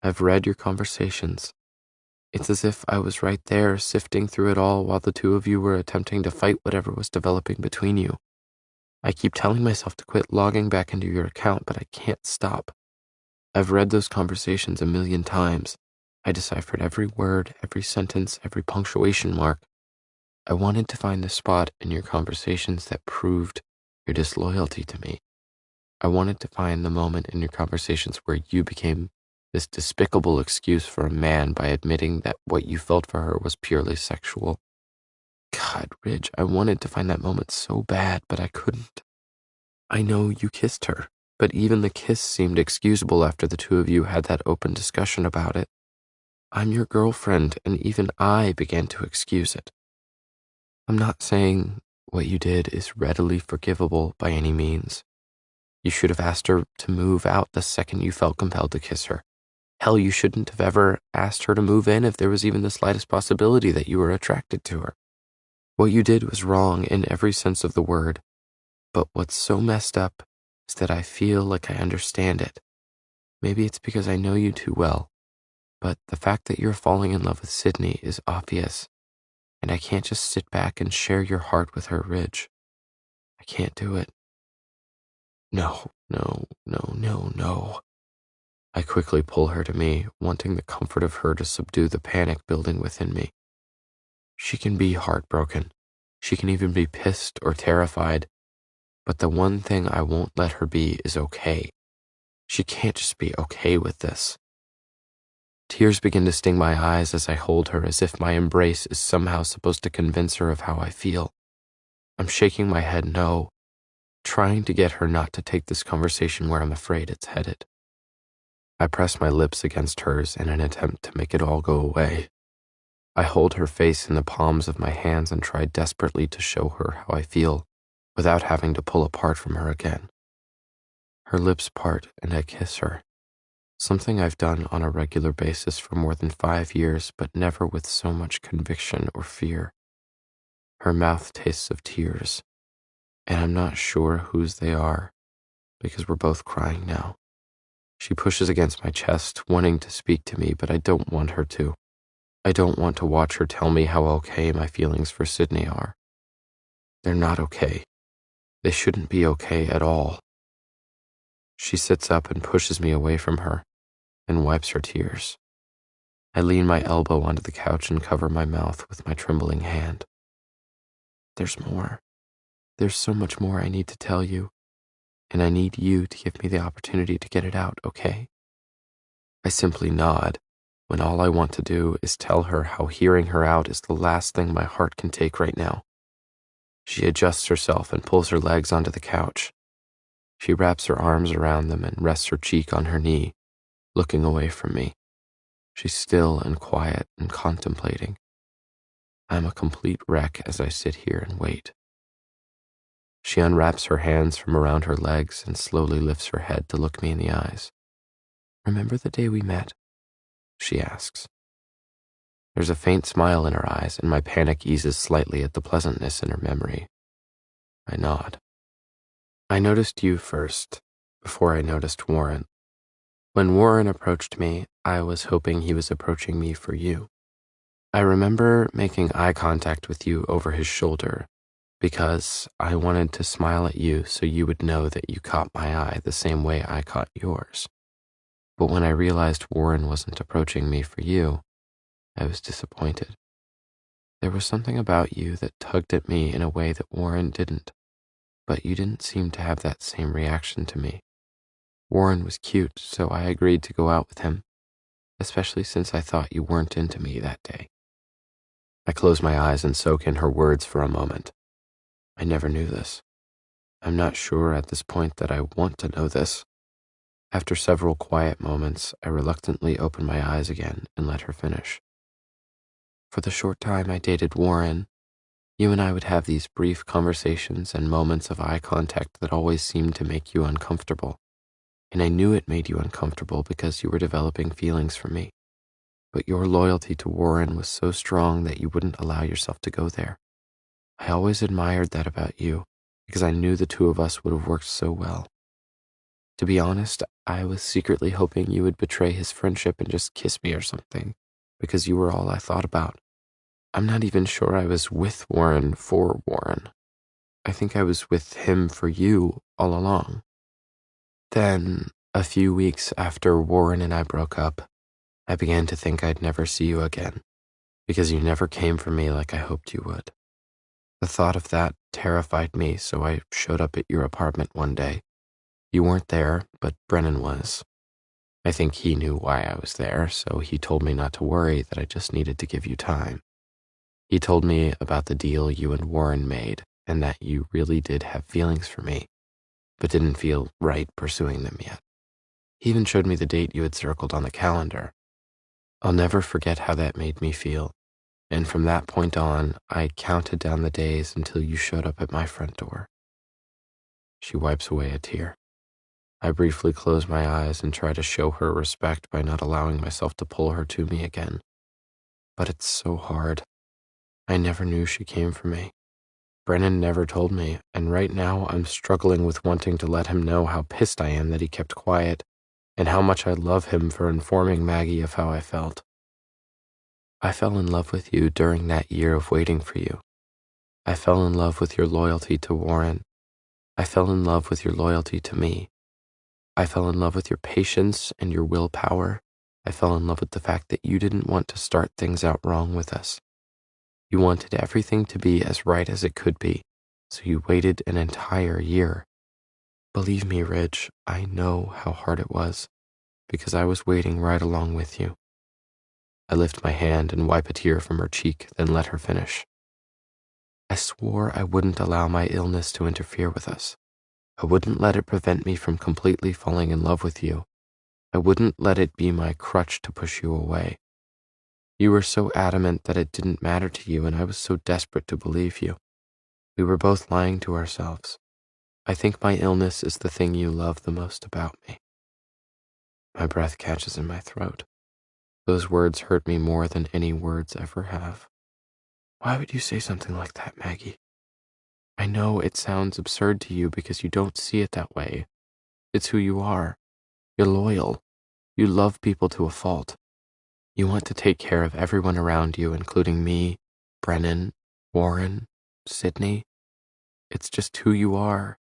I've read your conversations. It's as if I was right there sifting through it all while the two of you were attempting to fight whatever was developing between you. I keep telling myself to quit logging back into your account, but I can't stop. I've read those conversations 1,000,000 times. I deciphered every word, every sentence, every punctuation mark. I wanted to find the spot in your conversations that proved your disloyalty to me. I wanted to find the moment in your conversations where you became this despicable excuse for a man by admitting that what you felt for her was purely sexual. God, Ridge, I wanted to find that moment so bad, but I couldn't. I know you kissed her, but even the kiss seemed excusable after the two of you had that open discussion about it. I'm your girlfriend, and even I began to excuse it. I'm not saying what you did is readily forgivable by any means. You should have asked her to move out the second you felt compelled to kiss her. Hell, you shouldn't have ever asked her to move in if there was even the slightest possibility that you were attracted to her. What you did was wrong in every sense of the word, but what's so messed up is that I feel like I understand it. Maybe it's because I know you too well, but the fact that you're falling in love with Sydney is obvious, and I can't just sit back and share your heart with her, Ridge. I can't do it. No, no, no, no, no. I quickly pull her to me, wanting the comfort of her to subdue the panic building within me. She can be heartbroken. She can even be pissed or terrified. But the one thing I won't let her be is okay. She can't just be okay with this. Tears begin to sting my eyes as I hold her as if my embrace is somehow supposed to convince her of how I feel. I'm shaking my head no, trying to get her not to take this conversation where I'm afraid it's headed. I press my lips against hers in an attempt to make it all go away. I hold her face in the palms of my hands and try desperately to show her how I feel without having to pull apart from her again. Her lips part and I kiss her, something I've done on a regular basis for more than 5 years, but never with so much conviction or fear. Her mouth tastes of tears, and I'm not sure whose they are because we're both crying now. She pushes against my chest, wanting to speak to me, but I don't want her to. I don't want to watch her tell me how okay my feelings for Sydney are. They're not okay. They shouldn't be okay at all. She sits up and pushes me away from her and wipes her tears. I lean my elbow onto the couch and cover my mouth with my trembling hand. There's more. There's so much more I need to tell you, and I need you to give me the opportunity to get it out, okay? I simply nod, when all I want to do is tell her how hearing her out is the last thing my heart can take right now. She adjusts herself and pulls her legs onto the couch. She wraps her arms around them and rests her cheek on her knee, looking away from me. She's still and quiet and contemplating. I'm a complete wreck as I sit here and wait. She unwraps her hands from around her legs and slowly lifts her head to look me in the eyes. "Remember the day we met?" she asks. There's a faint smile in her eyes, and my panic eases slightly at the pleasantness in her memory. I nod. "I noticed you first, before I noticed Warren. When Warren approached me, I was hoping he was approaching me for you. I remember making eye contact with you over his shoulder because I wanted to smile at you so you would know that you caught my eye the same way I caught yours. But when I realized Warren wasn't approaching me for you, I was disappointed. There was something about you that tugged at me in a way that Warren didn't, but you didn't seem to have that same reaction to me. Warren was cute, so I agreed to go out with him, especially since I thought you weren't into me that day." I close my eyes and soak in her words for a moment. I never knew this. I'm not sure at this point that I want to know this. After several quiet moments, I reluctantly open my eyes again and let her finish. "For the short time I dated Warren, you and I would have these brief conversations and moments of eye contact that always seemed to make you uncomfortable. And I knew it made you uncomfortable because you were developing feelings for me. But your loyalty to Warren was so strong that you wouldn't allow yourself to go there. I always admired that about you because I knew the two of us would have worked so well. To be honest, I was secretly hoping you would betray his friendship and just kiss me or something, because you were all I thought about. I'm not even sure I was with Warren for Warren. I think I was with him for you all along. Then, a few weeks after Warren and I broke up, I began to think I'd never see you again, because you never came for me like I hoped you would. The thought of that terrified me, so I showed up at your apartment one day. You weren't there, but Brennan was. I think he knew why I was there, so he told me not to worry, that I just needed to give you time. He told me about the deal you and Warren made, and that you really did have feelings for me, but didn't feel right pursuing them yet. He even showed me the date you had circled on the calendar. I'll never forget how that made me feel, and from that point on, I counted down the days until you showed up at my front door." She wipes away a tear. I briefly close my eyes and try to show her respect by not allowing myself to pull her to me again. But it's so hard. I never knew she came for me. Brennan never told me, and right now I'm struggling with wanting to let him know how pissed I am that he kept quiet, and how much I love him for informing Maggie of how I felt. I fell in love with you during that year of waiting for you. I fell in love with your loyalty to Warren. I fell in love with your loyalty to me. I fell in love with your patience and your willpower. I fell in love with the fact that you didn't want to start things out wrong with us. You wanted everything to be as right as it could be, so you waited an entire year. Believe me, Ridge, I know how hard it was, because I was waiting right along with you. I lift my hand and wipe a tear from her cheek, then let her finish. I swore I wouldn't allow my illness to interfere with us. I wouldn't let it prevent me from completely falling in love with you. I wouldn't let it be my crutch to push you away. You were so adamant that it didn't matter to you, and I was so desperate to believe you. We were both lying to ourselves. I think my illness is the thing you love the most about me." My breath catches in my throat. Those words hurt me more than any words ever have. Why would you say something like that, Maggie? I know it sounds absurd to you because you don't see it that way. It's who you are. You're loyal. You love people to a fault. You want to take care of everyone around you, including me, Brennan, Warren, Sydney. It's just who you are.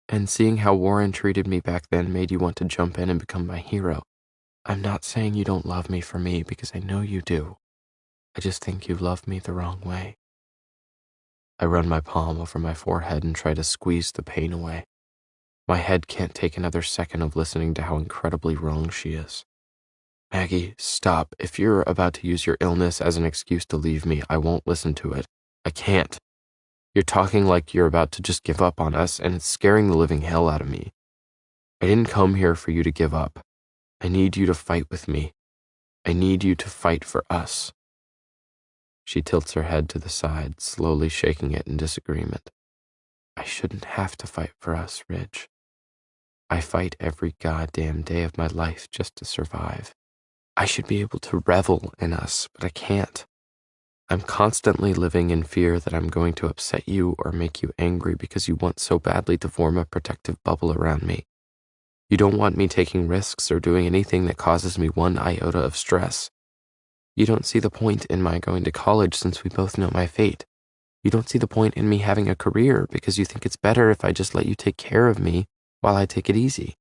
And seeing how Warren treated me back then made you want to jump in and become my hero. I'm not saying you don't love me for me, because I know you do. I just think you love me the wrong way. I run my palm over my forehead and try to squeeze the pain away. My head can't take another second of listening to how incredibly wrong she is. Maggie, stop. If you're about to use your illness as an excuse to leave me, I won't listen to it. I can't. You're talking like you're about to just give up on us, and it's scaring the living hell out of me. I didn't come here for you to give up. I need you to fight with me. I need you to fight for us. She tilts her head to the side, slowly shaking it in disagreement. I shouldn't have to fight for us, Ridge. I fight every goddamn day of my life just to survive. I should be able to revel in us, but I can't. I'm constantly living in fear that I'm going to upset you or make you angry because you want so badly to form a protective bubble around me. You don't want me taking risks or doing anything that causes me one iota of stress. You don't see the point in my going to college since we both know my fate. You don't see the point in me having a career because you think it's better if I just let you take care of me while I take it easy.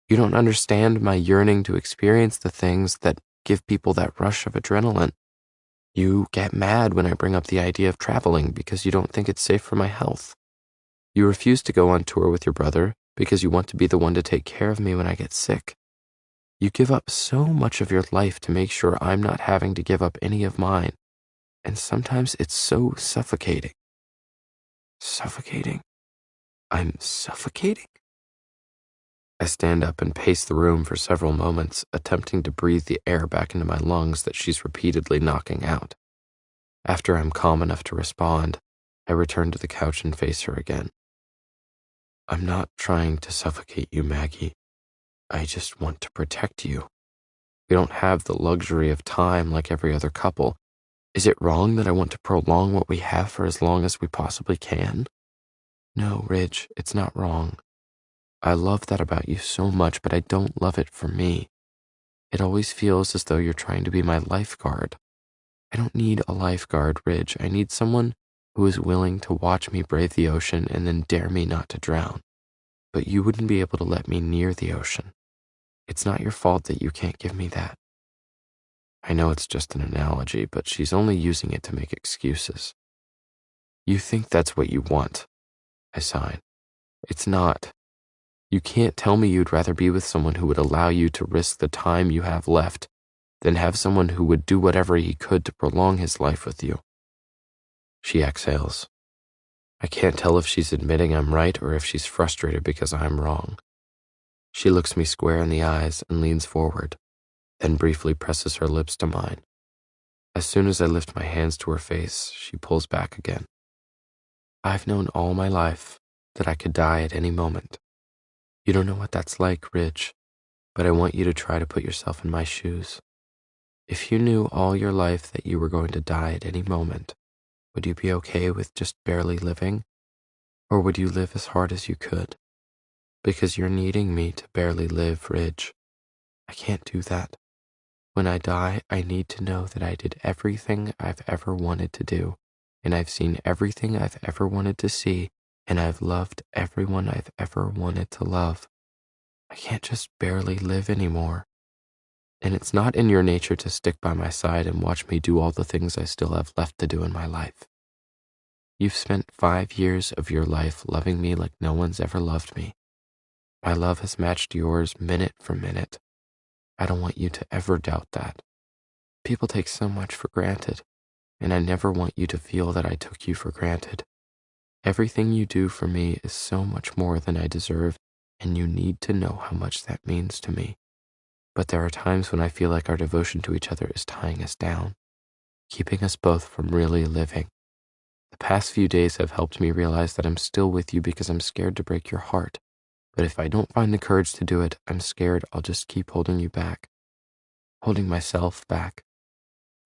You don't understand my yearning to experience the things that give people that rush of adrenaline. You get mad when I bring up the idea of traveling because you don't think it's safe for my health. You refuse to go on tour with your brother because you want to be the one to take care of me when I get sick. You give up so much of your life to make sure I'm not having to give up any of mine, and sometimes it's so suffocating. Suffocating? I'm suffocating? I stand up and pace the room for several moments, attempting to breathe the air back into my lungs that she's repeatedly knocking out. After I'm calm enough to respond, I return to the couch and face her again. I'm not trying to suffocate you, Maggie. I just want to protect you. We don't have the luxury of time like every other couple. Is it wrong that I want to prolong what we have for as long as we possibly can? No, Ridge, it's not wrong. I love that about you so much, but I don't love it for me. It always feels as though you're trying to be my lifeguard. I don't need a lifeguard, Ridge. I need someone who is willing to watch me brave the ocean and then dare me not to drown. But you wouldn't be able to let me near the ocean. It's not your fault that you can't give me that. I know it's just an analogy, but she's only using it to make excuses. You think that's what you want, I sigh. It's not. You can't tell me you'd rather be with someone who would allow you to risk the time you have left than have someone who would do whatever he could to prolong his life with you. She exhales. I can't tell if she's admitting I'm right or if she's frustrated because I'm wrong. She looks me square in the eyes and leans forward, then briefly presses her lips to mine. As soon as I lift my hands to her face, she pulls back again. I've known all my life that I could die at any moment. You don't know what that's like, Ridge, but I want you to try to put yourself in my shoes. If you knew all your life that you were going to die at any moment, would you be okay with just barely living? Or would you live as hard as you could? Because you're needing me to barely live, Ridge. I can't do that. When I die, I need to know that I did everything I've ever wanted to do, and I've seen everything I've ever wanted to see, and I've loved everyone I've ever wanted to love. I can't just barely live anymore. And it's not in your nature to stick by my side and watch me do all the things I still have left to do in my life. You've spent 5 years of your life loving me like no one's ever loved me. My love has matched yours minute for minute. I don't want you to ever doubt that. People take so much for granted, and I never want you to feel that I took you for granted. Everything you do for me is so much more than I deserve, and you need to know how much that means to me. But there are times when I feel like our devotion to each other is tying us down, keeping us both from really living. The past few days have helped me realize that I'm still with you because I'm scared to break your heart. But if I don't find the courage to do it, I'm scared I'll just keep holding you back, holding myself back.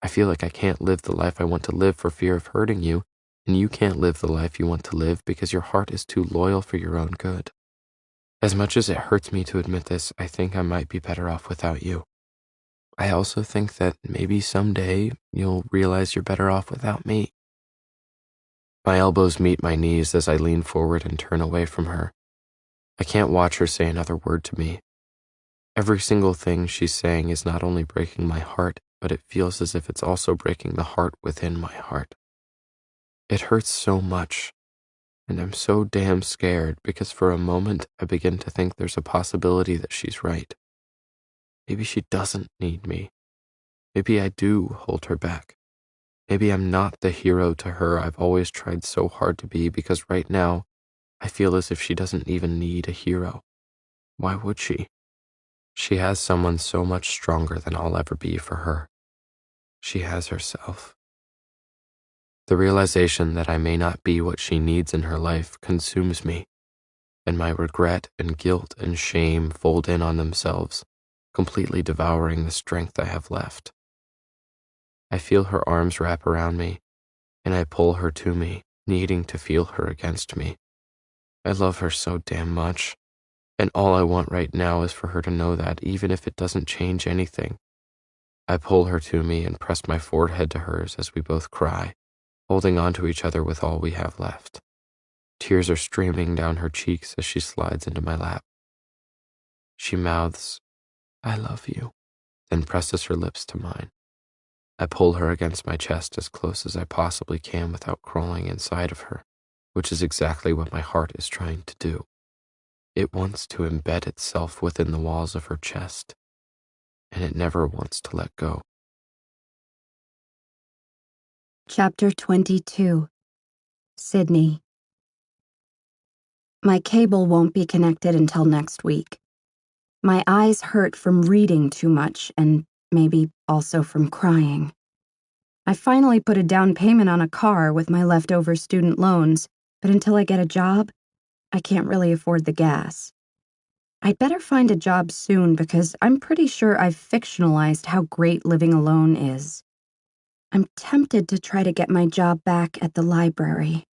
I feel like I can't live the life I want to live for fear of hurting you, and you can't live the life you want to live because your heart is too loyal for your own good. As much as it hurts me to admit this, I think I might be better off without you. I also think that maybe someday you'll realize you're better off without me. My elbows meet my knees as I lean forward and turn away from her. I can't watch her say another word to me. Every single thing she's saying is not only breaking my heart, but it feels as if it's also breaking the heart within my heart. It hurts so much, and I'm so damn scared because for a moment I begin to think there's a possibility that she's right. Maybe she doesn't need me. Maybe I do hold her back. Maybe I'm not the hero to her I've always tried so hard to be, because right now I feel as if she doesn't even need a hero. Why would she? She has someone so much stronger than I'll ever be for her. She has herself. The realization that I may not be what she needs in her life consumes me, and my regret and guilt and shame fold in on themselves, completely devouring the strength I have left. I feel her arms wrap around me, and I pull her to me, needing to feel her against me. I love her so damn much, and all I want right now is for her to know that, even if it doesn't change anything. I pull her to me and press my forehead to hers as we both cry, holding on to each other with all we have left. Tears are streaming down her cheeks as she slides into my lap. She mouths, "I love you," then presses her lips to mine. I pull her against my chest as close as I possibly can without crawling inside of her, which is exactly what my heart is trying to do. It wants to embed itself within the walls of her chest, and it never wants to let go. Chapter 22. Sydney. My cable won't be connected until next week. My eyes hurt from reading too much and maybe also from crying. I finally put a down payment on a car with my leftover student loans, but until I get a job, I can't really afford the gas. I'd better find a job soon because I'm pretty sure I've fictionalized how great living alone is. I'm tempted to try to get my job back at the library,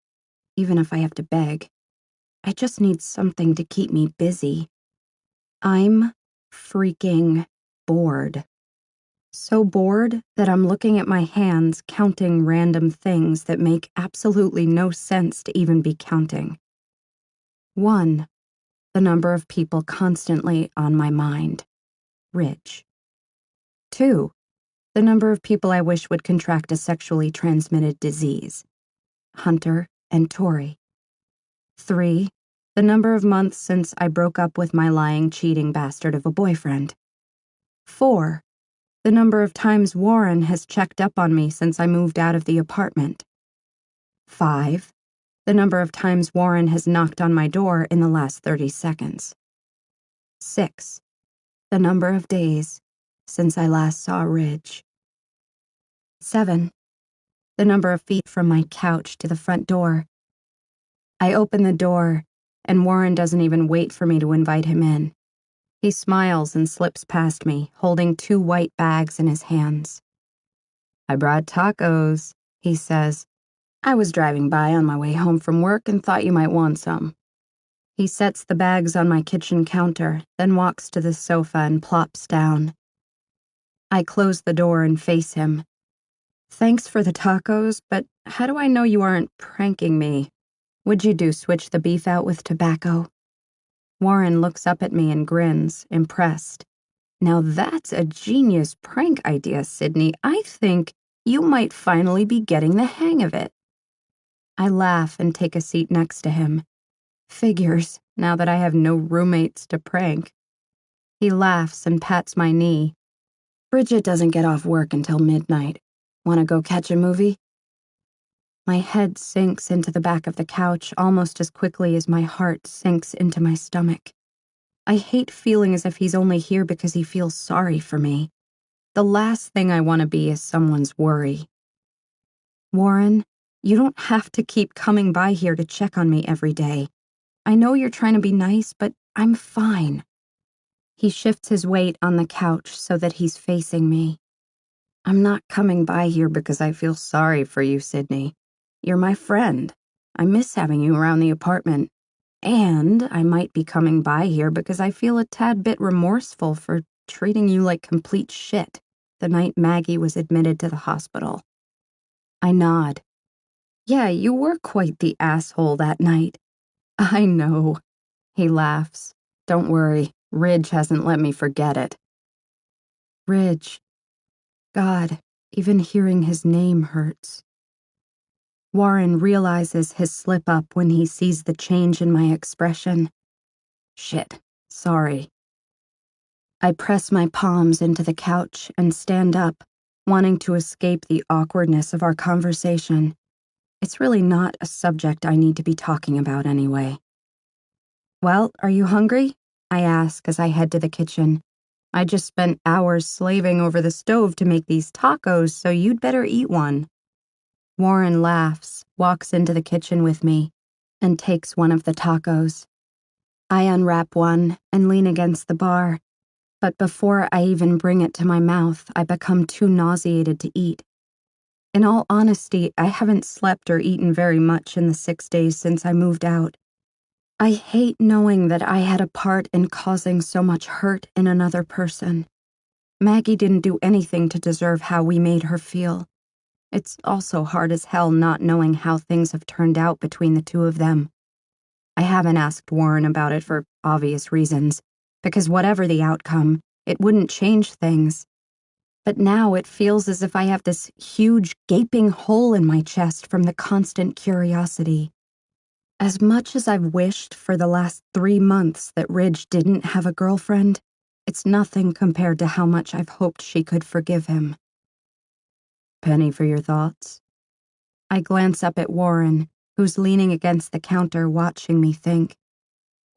even if I have to beg. I just need something to keep me busy. I'm freaking bored. So bored that I'm looking at my hands counting random things that make absolutely no sense to even be counting. 1. The number of people constantly on my mind. Ridge. 2. The number of people I wish would contract a sexually transmitted disease. Hunter and Tori. 3. The number of months since I broke up with my lying, cheating bastard of a boyfriend. 4. The number of times Warren has checked up on me since I moved out of the apartment. 5. The number of times Warren has knocked on my door in the last 30 seconds. 6. The number of days since I last saw Ridge. 7. The number of feet from my couch to the front door. I open the door, and Warren doesn't even wait for me to invite him in. He smiles and slips past me, holding 2 white bags in his hands. "I brought tacos," he says. "I was driving by on my way home from work and thought you might want some." He sets the bags on my kitchen counter, then walks to the sofa and plops down. I close the door and face him. "Thanks for the tacos, but how do I know you aren't pranking me? Would you do switch the beef out with tobacco?" Warren looks up at me and grins, impressed. "Now that's a genius prank idea, Sydney. I think you might finally be getting the hang of it." I laugh and take a seat next to him. Figures, now that I have no roommates to prank. He laughs and pats my knee. "Bridget doesn't get off work until midnight. Want to go catch a movie?" My head sinks into the back of the couch almost as quickly as my heart sinks into my stomach. I hate feeling as if he's only here because he feels sorry for me. The last thing I want to be is someone's worry. "Warren, you don't have to keep coming by here to check on me every day. I know you're trying to be nice, but I'm fine." He shifts his weight on the couch so that he's facing me. "I'm not coming by here because I feel sorry for you, Sydney. You're my friend. I miss having you around the apartment. And I might be coming by here because I feel a tad bit remorseful for treating you like complete shit the night Maggie was admitted to the hospital. I nod. Yeah, you were quite the asshole that night. I know. He laughs. Don't worry, Ridge hasn't let me forget it. Ridge. God, even hearing his name hurts. Warren realizes his slip-up when he sees the change in my expression. Shit, sorry. I press my palms into the couch and stand up, wanting to escape the awkwardness of our conversation. It's really not a subject I need to be talking about anyway. Well, are you hungry? I ask as I head to the kitchen. I just spent hours slaving over the stove to make these tacos, so you'd better eat one. Warren laughs, walks into the kitchen with me, and takes one of the tacos. I unwrap one and lean against the bar, but before I even bring it to my mouth, I become too nauseated to eat. In all honesty, I haven't slept or eaten very much in the 6 days since I moved out. I hate knowing that I had a part in causing so much hurt in another person. Maggie didn't do anything to deserve how we made her feel. It's also hard as hell not knowing how things have turned out between the two of them. I haven't asked Warren about it for obvious reasons, because whatever the outcome, it wouldn't change things. But now it feels as if I have this huge, gaping hole in my chest from the constant curiosity. As much as I've wished for the last 3 months that Ridge didn't have a girlfriend, it's nothing compared to how much I've hoped she could forgive him. Penny for your thoughts? I glance up at Warren, who's leaning against the counter watching me think.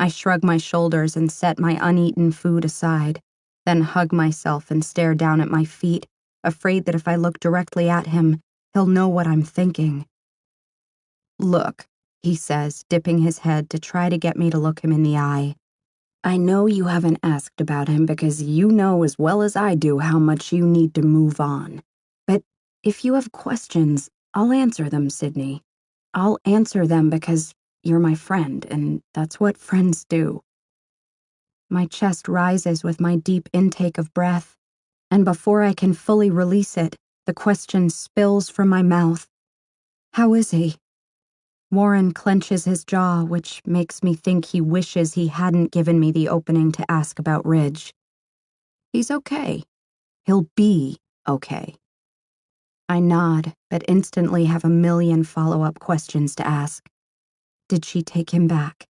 I shrug my shoulders and set my uneaten food aside, then hug myself and stare down at my feet, afraid that if I look directly at him, he'll know what I'm thinking. Look, he says, dipping his head to try to get me to look him in the eye. I know you haven't asked about him because you know as well as I do how much you need to move on. But if you have questions, I'll answer them, Sydney. I'll answer them because you're my friend, and that's what friends do. My chest rises with my deep intake of breath, and before I can fully release it, the question spills from my mouth. How is he? Warren clenches his jaw, which makes me think he wishes he hadn't given me the opening to ask about Ridge. He's okay. He'll be okay. I nod, but instantly have a million follow-up questions to ask. Did she take him back?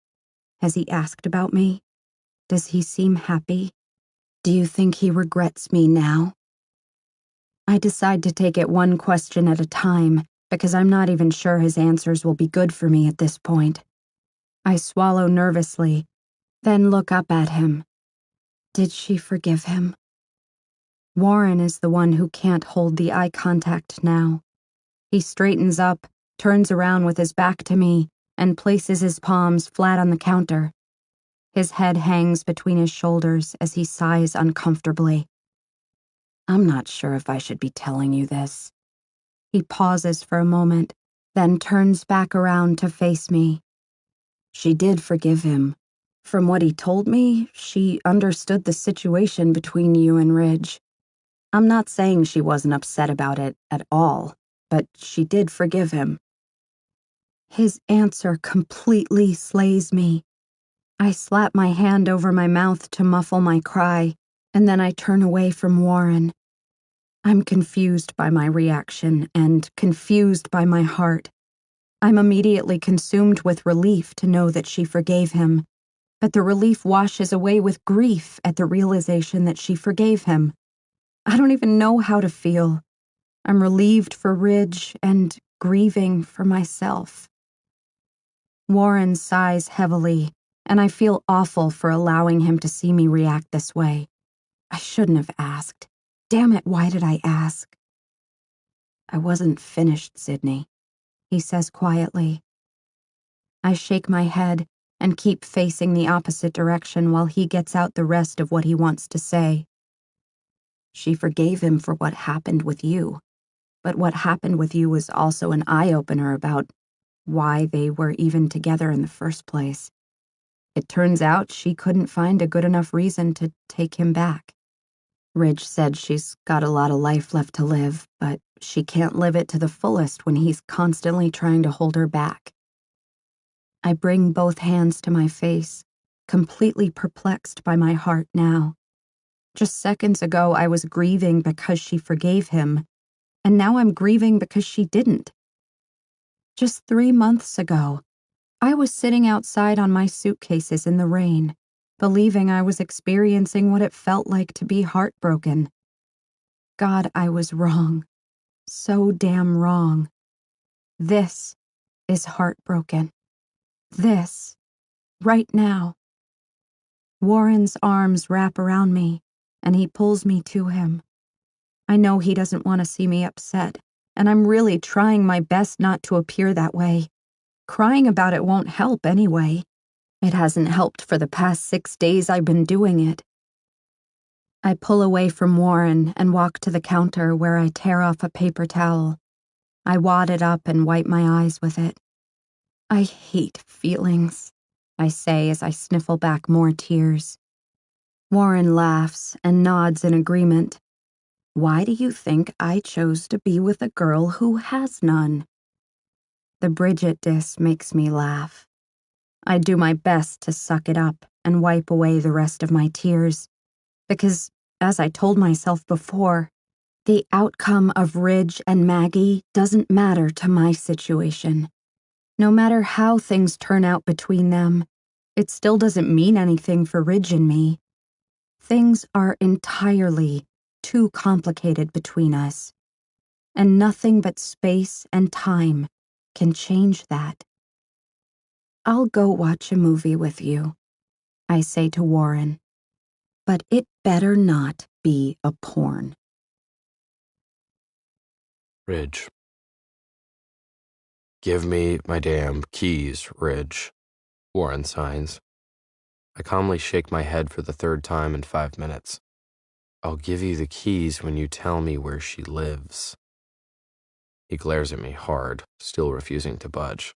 Has he asked about me? Does he seem happy? Do you think he regrets me now? I decide to take it one question at a time because I'm not even sure his answers will be good for me at this point. I swallow nervously, then look up at him. Did she forgive him? Warren is the one who can't hold the eye contact now. He straightens up, turns around with his back to me, and places his palms flat on the counter. His head hangs between his shoulders as he sighs uncomfortably. I'm not sure if I should be telling you this. He pauses for a moment, then turns back around to face me. She did forgive him. From what he told me, she understood the situation between you and Ridge. I'm not saying she wasn't upset about it at all, but she did forgive him. His answer completely slays me. I slap my hand over my mouth to muffle my cry, and then I turn away from Warren. I'm confused by my reaction and confused by my heart. I'm immediately consumed with relief to know that she forgave him, but the relief washes away with grief at the realization that she forgave him. I don't even know how to feel. I'm relieved for Ridge and grieving for myself. Warren sighs heavily, and I feel awful for allowing him to see me react this way. I shouldn't have asked. Damn it, why did I ask? I wasn't finished, Sydney, he says quietly. I shake my head and keep facing the opposite direction while he gets out the rest of what he wants to say. She forgave him for what happened with you, but what happened with you was also an eye-opener about why they were even together in the first place. It turns out she couldn't find a good enough reason to take him back. Ridge said she's got a lot of life left to live, but she can't live it to the fullest when he's constantly trying to hold her back. I bring both hands to my face, completely perplexed by my heart now. Just seconds ago, I was grieving because she forgave him, and now I'm grieving because she didn't. Just 3 months ago, I was sitting outside on my suitcases in the rain, believing I was experiencing what it felt like to be heartbroken. God, I was wrong. So damn wrong. This is heartbroken. This, right now. Warren's arms wrap around me, and he pulls me to him. I know he doesn't want to see me upset, and I'm really trying my best not to appear that way. Crying about it won't help anyway. It hasn't helped for the past 6 days I've been doing it. I pull away from Warren and walk to the counter where I tear off a paper towel. I wad it up and wipe my eyes with it. I hate feelings, I say as I sniffle back more tears. Warren laughs and nods in agreement. Why do you think I chose to be with a girl who has none? The Bridget diss makes me laugh. I do my best to suck it up and wipe away the rest of my tears, because, as I told myself before, the outcome of Ridge and Maggie doesn't matter to my situation. No matter how things turn out between them, it still doesn't mean anything for Ridge and me. Things are entirely too complicated between us, and nothing but space and time can change that. I'll go watch a movie with you, I say to Warren, but it better not be a porn. Ridge. Give me my damn keys, Ridge, Warren signs. I calmly shake my head for the 3rd time in 5 minutes. I'll give you the keys when you tell me where she lives. He glares at me hard, still refusing to budge.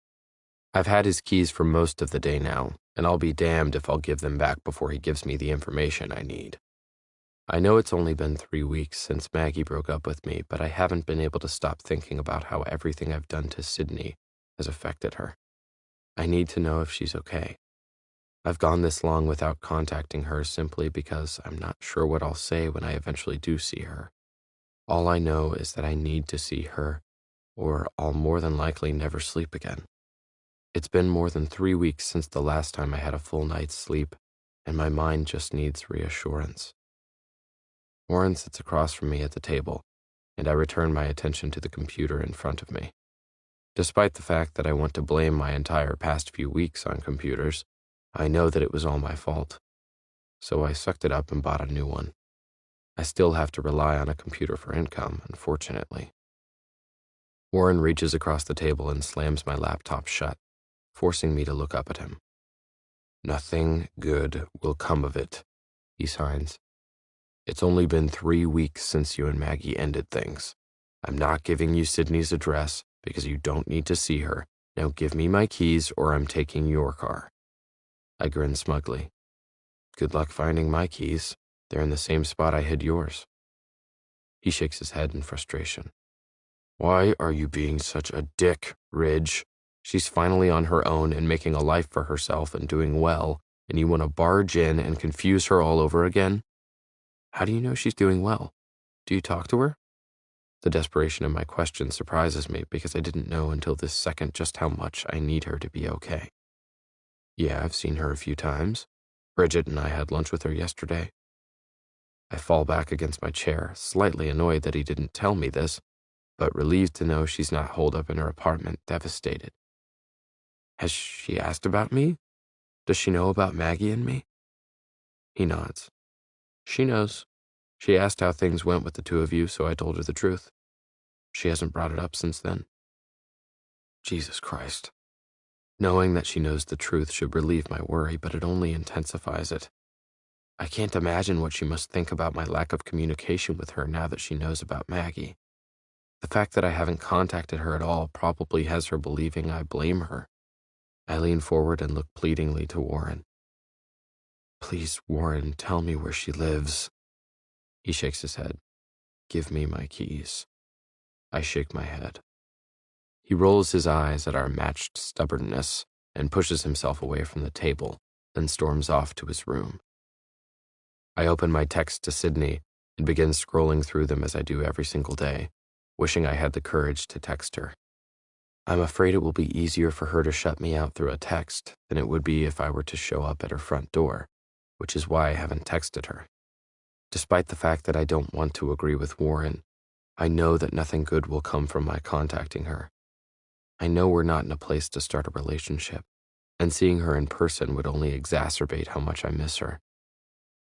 I've had his keys for most of the day now, and I'll be damned if I'll give them back before he gives me the information I need. I know it's only been 3 weeks since Maggie broke up with me, but I haven't been able to stop thinking about how everything I've done to Sydney has affected her. I need to know if she's okay. I've gone this long without contacting her simply because I'm not sure what I'll say when I eventually do see her. All I know is that I need to see her, or I'll more than likely never sleep again. It's been more than 3 weeks since the last time I had a full night's sleep, and my mind just needs reassurance. Warren sits across from me at the table, and I return my attention to the computer in front of me. Despite the fact that I want to blame my entire past few weeks on computers, I know that it was all my fault. So I sucked it up and bought a new one. I still have to rely on a computer for income, unfortunately. Warren reaches across the table and slams my laptop shut, forcing me to look up at him. Nothing good will come of it, he signs. It's only been 3 weeks since you and Maggie ended things. I'm not giving you Sydney's address because you don't need to see her. Now give me my keys or I'm taking your car. I grin smugly. Good luck finding my keys. They're in the same spot I hid yours. He shakes his head in frustration. Why are you being such a dick, Ridge? She's finally on her own and making a life for herself and doing well, and you want to barge in and confuse her all over again? How do you know she's doing well? Do you talk to her? The desperation in my question surprises me because I didn't know until this second just how much I need her to be okay. Yeah, I've seen her a few times. Bridget and I had lunch with her yesterday. I fall back against my chair, slightly annoyed that he didn't tell me this, but relieved to know she's not holed up in her apartment, devastated. Has she asked about me? Does she know about Maggie and me? He nods. She knows. She asked how things went with the two of you, so I told her the truth. She hasn't brought it up since then. Jesus Christ. Knowing that she knows the truth should relieve my worry, but it only intensifies it. I can't imagine what she must think about my lack of communication with her now that she knows about Maggie. The fact that I haven't contacted her at all probably has her believing I blame her. I lean forward and look pleadingly to Warren. Please, Warren, tell me where she lives. He shakes his head. Give me my keys. I shake my head. He rolls his eyes at our matched stubbornness and pushes himself away from the table, then storms off to his room. I open my text to Sydney and begin scrolling through them as I do every single day, wishing I had the courage to text her. I'm afraid it will be easier for her to shut me out through a text than it would be if I were to show up at her front door, which is why I haven't texted her. Despite the fact that I don't want to agree with Warren, I know that nothing good will come from my contacting her. I know we're not in a place to start a relationship, and seeing her in person would only exacerbate how much I miss her.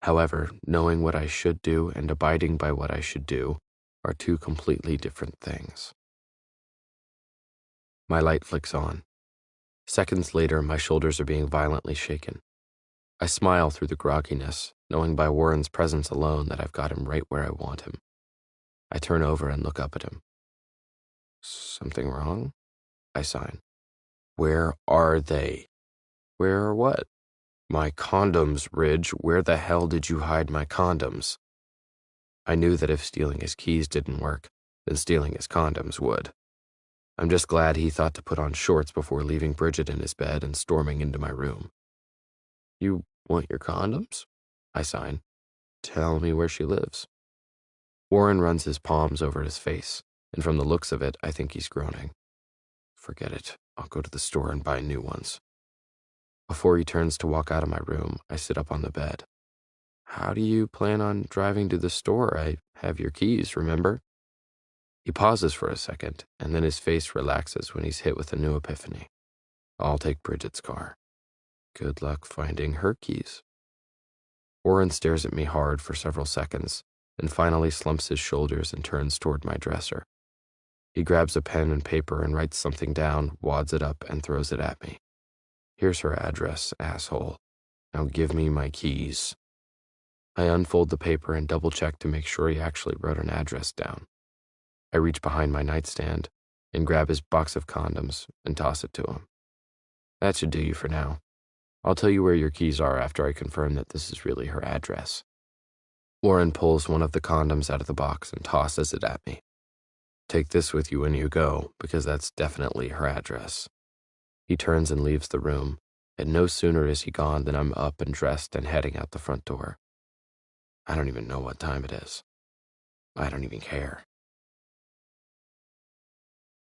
However, knowing what I should do and abiding by what I should do are two completely different things. My light flicks on. Seconds later, my shoulders are being violently shaken. I smile through the grogginess, knowing by Warren's presence alone that I've got him right where I want him. I turn over and look up at him. Something wrong? I sign. Where are they? Where are what? My condoms, Ridge. Where the hell did you hide my condoms? I knew that if stealing his keys didn't work, then stealing his condoms would. I'm just glad he thought to put on shorts before leaving Bridget in his bed and storming into my room. You want your condoms? I sign. Tell me where she lives. Warren runs his palms over his face, and from the looks of it, I think he's groaning. Forget it. I'll go to the store and buy new ones. Before he turns to walk out of my room, I sit up on the bed. How do you plan on driving to the store? I have your keys, remember? He pauses for a second, and then his face relaxes when he's hit with a new epiphany. I'll take Bridget's car. Good luck finding her keys. Warren stares at me hard for several seconds, then finally slumps his shoulders and turns toward my dresser. He grabs a pen and paper and writes something down, wads it up, and throws it at me. Here's her address, asshole. Now give me my keys. I unfold the paper and double-check to make sure he actually wrote an address down. I reach behind my nightstand and grab his box of condoms and toss it to him. That should do you for now. I'll tell you where your keys are after I confirm that this is really her address. Warren pulls one of the condoms out of the box and tosses it at me. Take this with you when you go, because that's definitely her address. He turns and leaves the room, and no sooner is he gone than I'm up and dressed and heading out the front door. I don't even know what time it is. I don't even care.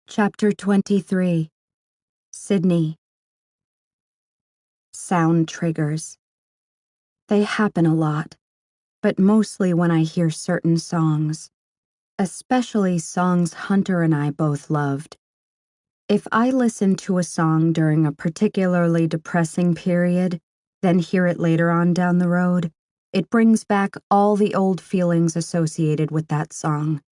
Chapter 23. Sydney. Sound triggers. They happen a lot, but mostly when I hear certain songs, especially songs Hunter and I both loved. If I listen to a song during a particularly depressing period, then hear it later on down the road, it brings back all the old feelings associated with that song.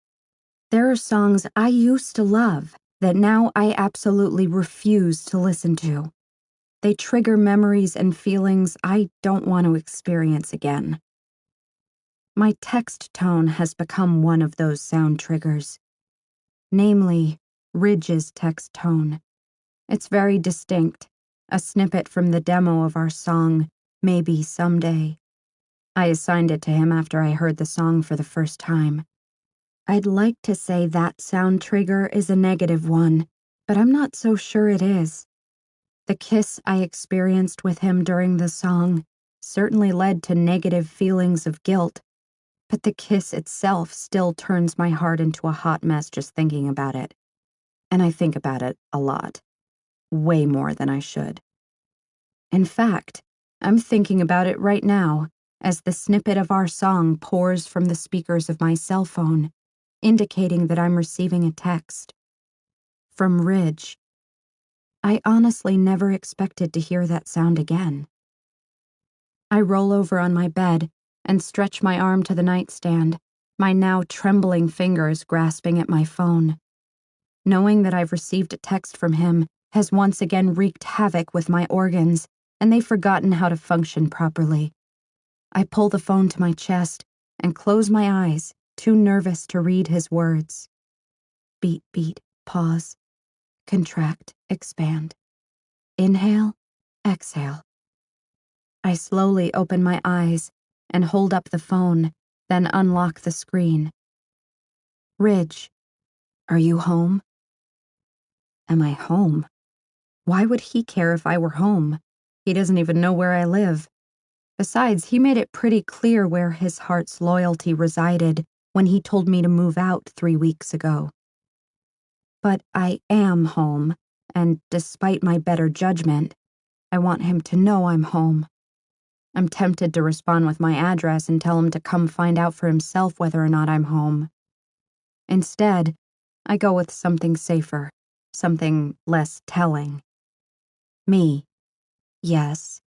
There are songs I used to love that now I absolutely refuse to listen to. They trigger memories and feelings I don't want to experience again. My text tone has become one of those sound triggers. Namely, Ridge's text tone. It's very distinct, a snippet from the demo of our song, Maybe Someday. I assigned it to him after I heard the song for the first time. I'd like to say that sound trigger is a negative one, but I'm not so sure it is. The kiss I experienced with him during the song certainly led to negative feelings of guilt, but the kiss itself still turns my heart into a hot mess just thinking about it. And I think about it a lot. Way more than I should. In fact, I'm thinking about it right now as the snippet of our song pours from the speakers of my cell phone, indicating that I'm receiving a text. From Ridge. I honestly never expected to hear that sound again. I roll over on my bed and stretch my arm to the nightstand, my now trembling fingers grasping at my phone. Knowing that I've received a text from him has once again wreaked havoc with my organs, and they've forgotten how to function properly. I pull the phone to my chest and close my eyes, too nervous to read his words. Beat, beat, pause. Contract, expand. Inhale, exhale. I slowly open my eyes and hold up the phone, then unlock the screen. Ridge, are you home? Am I home? Why would he care if I were home? He doesn't even know where I live. Besides, he made it pretty clear where his heart's loyalty resided when he told me to move out 3 weeks ago. But I am home, and despite my better judgment, I want him to know I'm home. I'm tempted to respond with my address and tell him to come find out for himself whether or not I'm home. Instead, I go with something safer, something less telling. Me. Yes.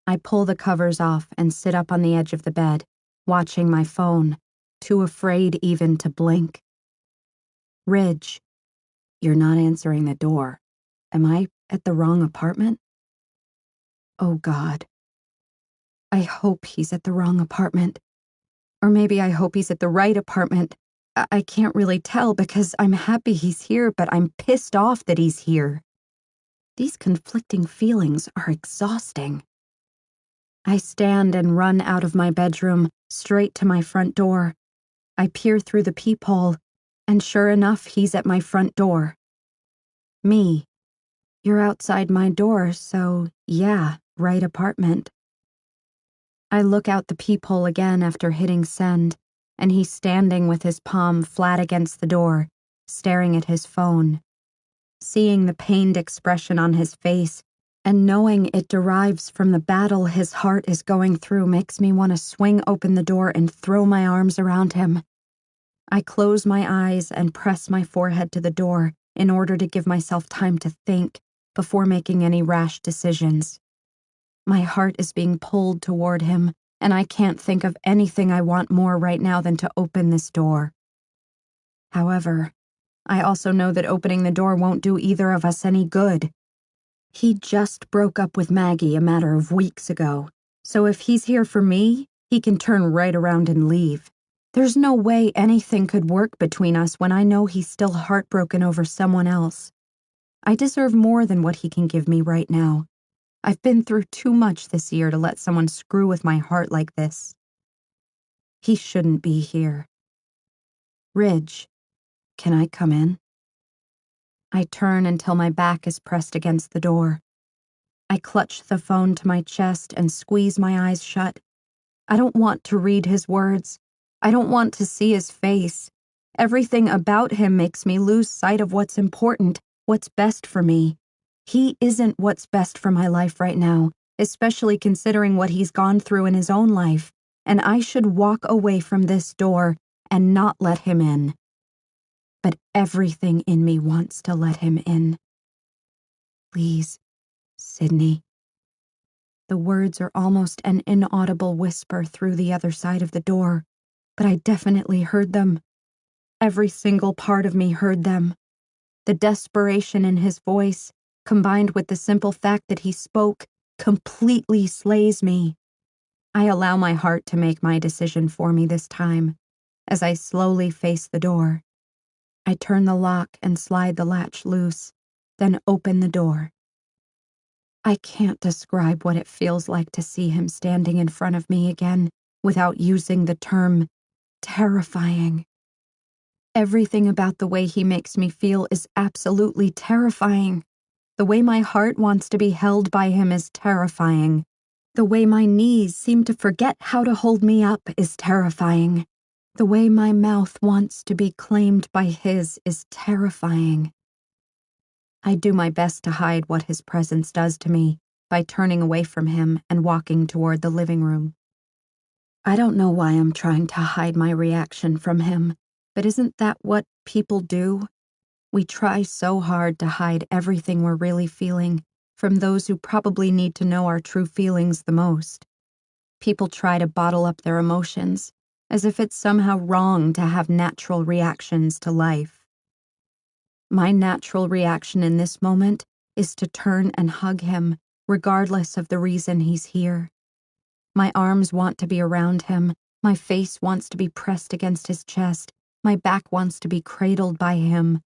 I pull the covers off and sit up on the edge of the bed, watching my phone, too afraid even to blink. Ridge, you're not answering the door. Am I at the wrong apartment? Oh God. I hope he's at the wrong apartment. Or maybe I hope he's at the right apartment. I can't really tell because I'm happy he's here, but I'm pissed off that he's here. These conflicting feelings are exhausting. I stand and run out of my bedroom, straight to my front door. I peer through the peephole, and sure enough, he's at my front door. Me. You're outside my door, so yeah, right apartment. I look out the peephole again after hitting send, and he's standing with his palm flat against the door, staring at his phone. Seeing the pained expression on his face, and knowing it derives from the battle his heart is going through makes me want to swing open the door and throw my arms around him. I close my eyes and press my forehead to the door in order to give myself time to think before making any rash decisions. My heart is being pulled toward him, and I can't think of anything I want more right now than to open this door. However, I also know that opening the door won't do either of us any good. He just broke up with Maggie a matter of weeks ago, so if he's here for me, he can turn right around and leave. There's no way anything could work between us when I know he's still heartbroken over someone else. I deserve more than what he can give me right now. I've been through too much this year to let someone screw with my heart like this. He shouldn't be here. Ridge, can I come in? I turn until my back is pressed against the door. I clutch the phone to my chest and squeeze my eyes shut. I don't want to read his words. I don't want to see his face. Everything about him makes me lose sight of what's important, what's best for me. He isn't what's best for my life right now, especially considering what he's gone through in his own life, and I should walk away from this door and not let him in. But everything in me wants to let him in. Please, Sydney. The words are almost an inaudible whisper through the other side of the door, but I definitely heard them. Every single part of me heard them. The desperation in his voice, combined with the simple fact that he spoke, completely slays me. I allow my heart to make my decision for me this time, as I slowly face the door. I turn the lock and slide the latch loose, then open the door. I can't describe what it feels like to see him standing in front of me again without using the term terrifying. Everything about the way he makes me feel is absolutely terrifying. The way my heart wants to be held by him is terrifying. The way my knees seem to forget how to hold me up is terrifying. The way my mouth wants to be claimed by his is terrifying. I do my best to hide what his presence does to me by turning away from him and walking toward the living room. I don't know why I'm trying to hide my reaction from him, but isn't that what people do? We try so hard to hide everything we're really feeling from those who probably need to know our true feelings the most. People try to bottle up their emotions, as if it's somehow wrong to have natural reactions to life. My natural reaction in this moment is to turn and hug him, regardless of the reason he's here. My arms want to be around him, my face wants to be pressed against his chest, my back wants to be cradled by him.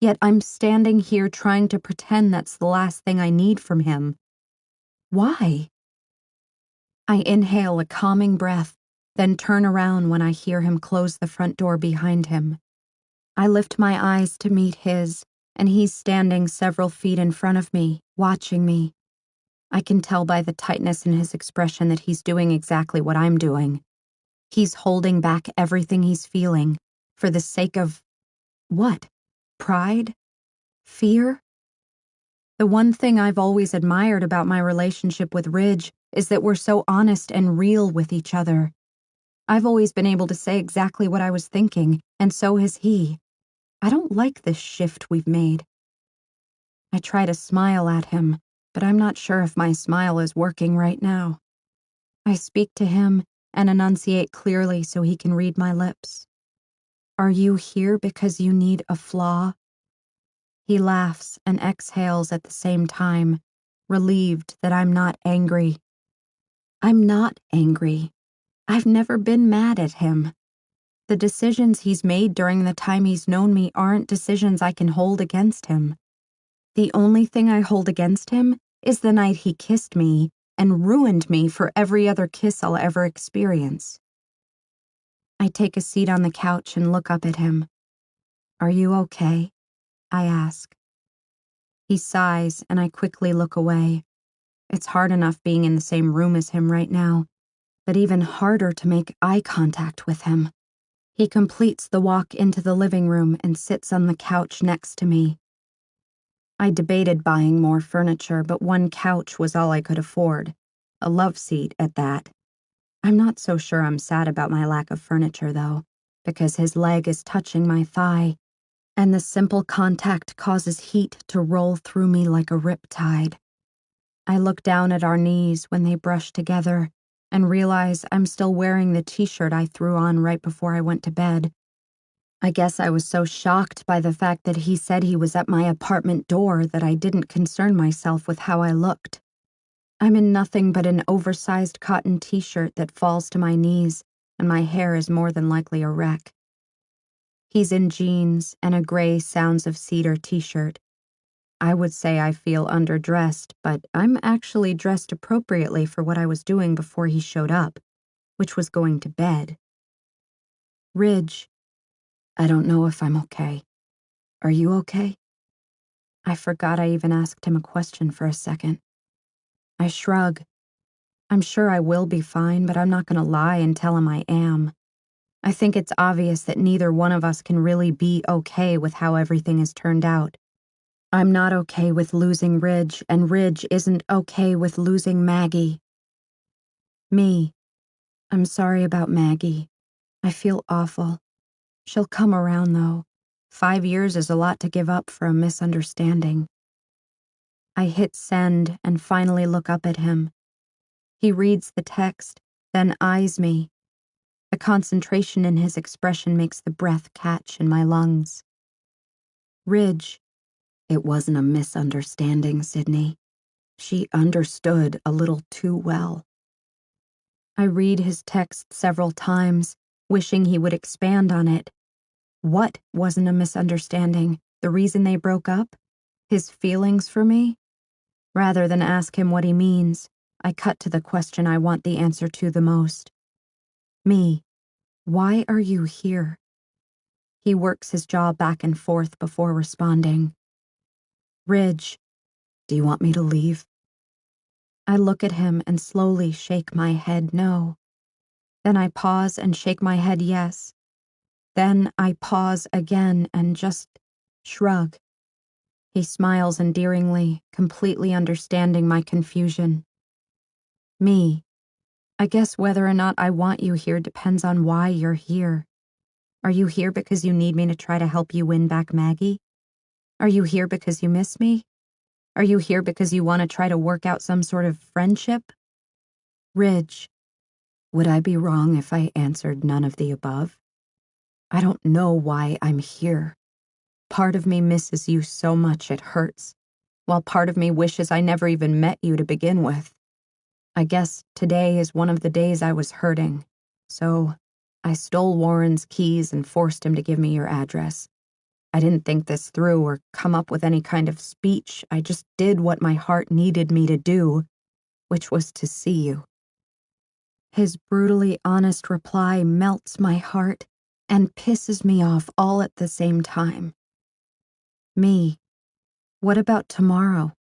Yet I'm standing here trying to pretend that's the last thing I need from him. Why? I inhale a calming breath, then turn around when I hear him close the front door behind him. I lift my eyes to meet his, and he's standing several feet in front of me, watching me. I can tell by the tightness in his expression that he's doing exactly what I'm doing. He's holding back everything he's feeling for the sake of what? Pride? Fear? The one thing I've always admired about my relationship with Ridge is that we're so honest and real with each other. I've always been able to say exactly what I was thinking, and so has he. I don't like this shift we've made. I try to smile at him, but I'm not sure if my smile is working right now. I speak to him and enunciate clearly so he can read my lips. Are you here because you need a flaw? He laughs and exhales at the same time, relieved that I'm not angry. I'm not angry. I've never been mad at him. The decisions he's made during the time he's known me aren't decisions I can hold against him. The only thing I hold against him is the night he kissed me and ruined me for every other kiss I'll ever experience. I take a seat on the couch and look up at him. Are you okay? I ask. He sighs and I quickly look away. It's hard enough being in the same room as him right now, but even harder to make eye contact with him. He completes the walk into the living room and sits on the couch next to me. I debated buying more furniture, but one couch was all I could afford. A love seat at that. I'm not so sure I'm sad about my lack of furniture, though, because his leg is touching my thigh, and the simple contact causes heat to roll through me like a riptide. I look down at our knees when they brush together and realize I'm still wearing the t-shirt I threw on right before I went to bed. I guess I was so shocked by the fact that he said he was at my apartment door that I didn't concern myself with how I looked. I'm in nothing but an oversized cotton t-shirt that falls to my knees, and my hair is more than likely a wreck. He's in jeans and a gray Sounds of Cedar t-shirt. I would say I feel underdressed, but I'm actually dressed appropriately for what I was doing before he showed up, which was going to bed. Ridge, I don't know if I'm okay. Are you okay? I forgot I even asked him a question for a second. I shrug. I'm sure I will be fine, but I'm not going to lie and tell him I am. I think it's obvious that neither one of us can really be okay with how everything has turned out. I'm not okay with losing Ridge, and Ridge isn't okay with losing Maggie. Me. I'm sorry about Maggie. I feel awful. She'll come around, though. 5 years is a lot to give up for a misunderstanding. I hit send and finally look up at him. He reads the text, then eyes me. The concentration in his expression makes the breath catch in my lungs. Ridge. It wasn't a misunderstanding, Sydney. She understood a little too well. I read his text several times, wishing he would expand on it. What wasn't a misunderstanding? The reason they broke up? His feelings for me? Rather than ask him what he means, I cut to the question I want the answer to the most. Me. Why are you here? He works his jaw back and forth before responding. Ridge, do you want me to leave? I look at him and slowly shake my head no. Then I pause and shake my head yes. Then I pause again and just shrug. He smiles endearingly, completely understanding my confusion. Me. I guess whether or not I want you here depends on why you're here. Are you here because you need me to try to help you win back Maggie? Are you here because you miss me? Are you here because you want to try to work out some sort of friendship? Ridge, would I be wrong if I answered none of the above? I don't know why I'm here. Part of me misses you so much it hurts, while part of me wishes I never even met you to begin with. I guess today is one of the days I was hurting, so I stole Warren's keys and forced him to give me your address. I didn't think this through or come up with any kind of speech. I just did what my heart needed me to do, which was to see you. His brutally honest reply melts my heart and pisses me off all at the same time. Me, what about tomorrow?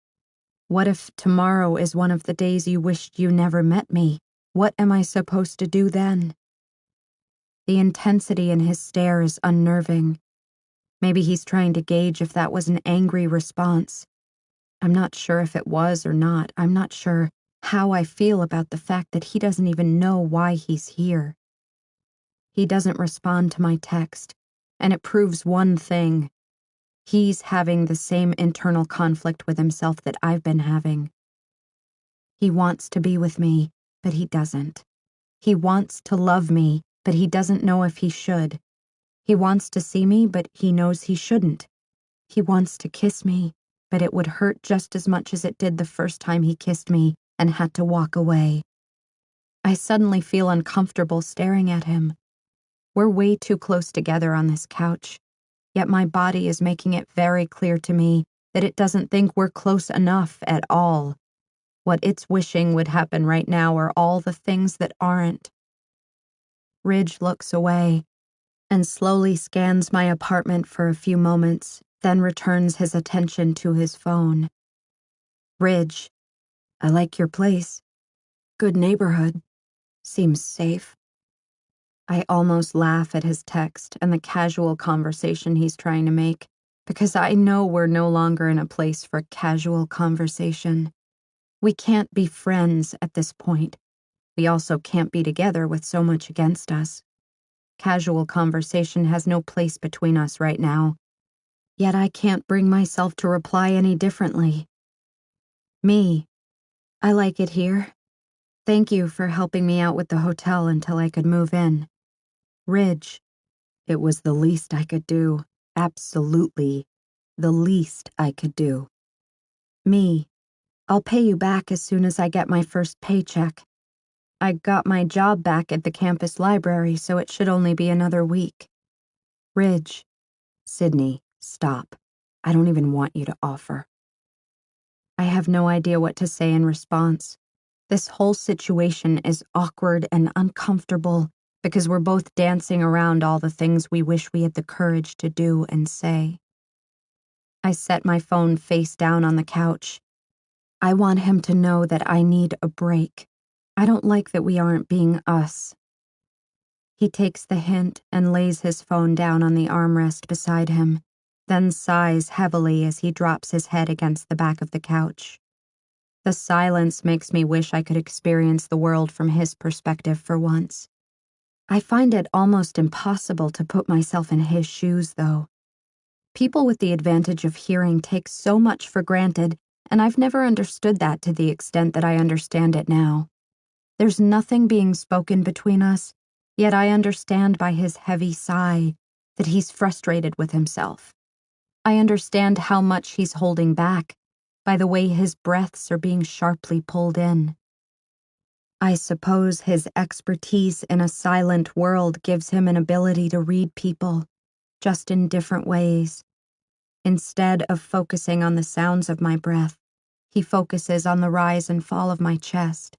What if tomorrow is one of the days you wished you never met me? What am I supposed to do then? The intensity in his stare is unnerving. Maybe he's trying to gauge if that was an angry response. I'm not sure if it was or not. I'm not sure how I feel about the fact that he doesn't even know why he's here. He doesn't respond to my text, and it proves one thing. He's having the same internal conflict with himself that I've been having. He wants to be with me, but he doesn't. He wants to love me, but he doesn't know if he should. He wants to see me, but he knows he shouldn't. He wants to kiss me, but it would hurt just as much as it did the first time he kissed me and had to walk away. I suddenly feel uncomfortable staring at him. We're way too close together on this couch, yet my body is making it very clear to me that it doesn't think we're close enough at all. What it's wishing would happen right now are all the things that aren't. Ridge looks away and slowly scans my apartment for a few moments, then returns his attention to his phone. Ridge, I like your place. Good neighborhood. Seems safe. I almost laugh at his text and the casual conversation he's trying to make, because I know we're no longer in a place for casual conversation. We can't be friends at this point. We also can't be together with so much against us. Casual conversation has no place between us right now. Yet I can't bring myself to reply any differently. Me, I like it here. Thank you for helping me out with the hotel until I could move in. Ridge, it was the least I could do. Absolutely the least I could do. Me, I'll pay you back as soon as I get my first paycheck. I got my job back at the campus library, so it should only be another week. Ridge, Sydney, stop. I don't even want you to offer. I have no idea what to say in response. This whole situation is awkward and uncomfortable because we're both dancing around all the things we wish we had the courage to do and say. I set my phone face down on the couch. I want him to know that I need a break. I don't like that we aren't being us. He takes the hint and lays his phone down on the armrest beside him, then sighs heavily as he drops his head against the back of the couch. The silence makes me wish I could experience the world from his perspective for once. I find it almost impossible to put myself in his shoes, though. People with the advantage of hearing take so much for granted, and I've never understood that to the extent that I understand it now. There's nothing being spoken between us, yet I understand by his heavy sigh that he's frustrated with himself. I understand how much he's holding back by the way his breaths are being sharply pulled in. I suppose his expertise in a silent world gives him an ability to read people, just in different ways. Instead of focusing on the sounds of my breath, he focuses on the rise and fall of my chest.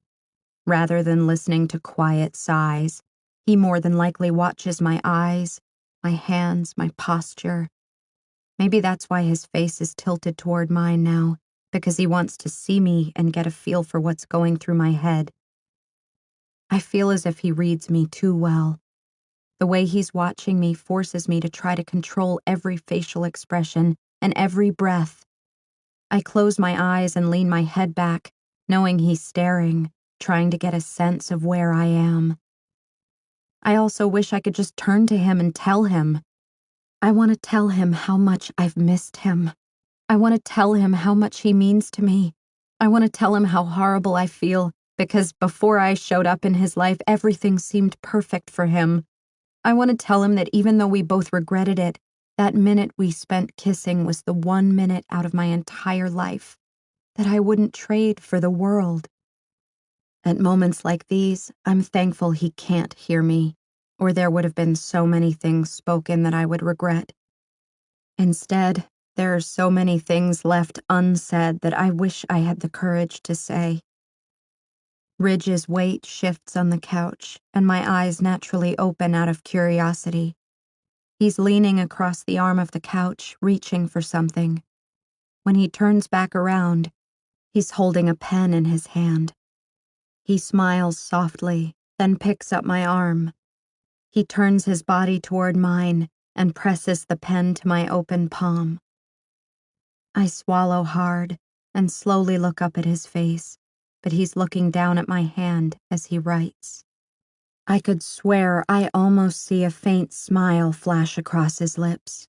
Rather than listening to quiet sighs, he more than likely watches my eyes, my hands, my posture. Maybe that's why his face is tilted toward mine now, because he wants to see me and get a feel for what's going through my head. I feel as if he reads me too well. The way he's watching me forces me to try to control every facial expression and every breath. I close my eyes and lean my head back, knowing he's staring, trying to get a sense of where I am. I also wish I could just turn to him and tell him. I want to tell him how much I've missed him. I want to tell him how much he means to me. I want to tell him how horrible I feel, because before I showed up in his life, everything seemed perfect for him. I want to tell him that even though we both regretted it, that minute we spent kissing was the 1 minute out of my entire life that I wouldn't trade for the world. At moments like these, I'm thankful he can't hear me, or there would have been so many things spoken that I would regret. Instead, there are so many things left unsaid that I wish I had the courage to say. Ridge's weight shifts on the couch, and my eyes naturally open out of curiosity. He's leaning across the arm of the couch, reaching for something. When he turns back around, he's holding a pen in his hand. He smiles softly, then picks up my arm. He turns his body toward mine and presses the pen to my open palm. I swallow hard and slowly look up at his face, but he's looking down at my hand as he writes. I could swear I almost see a faint smile flash across his lips.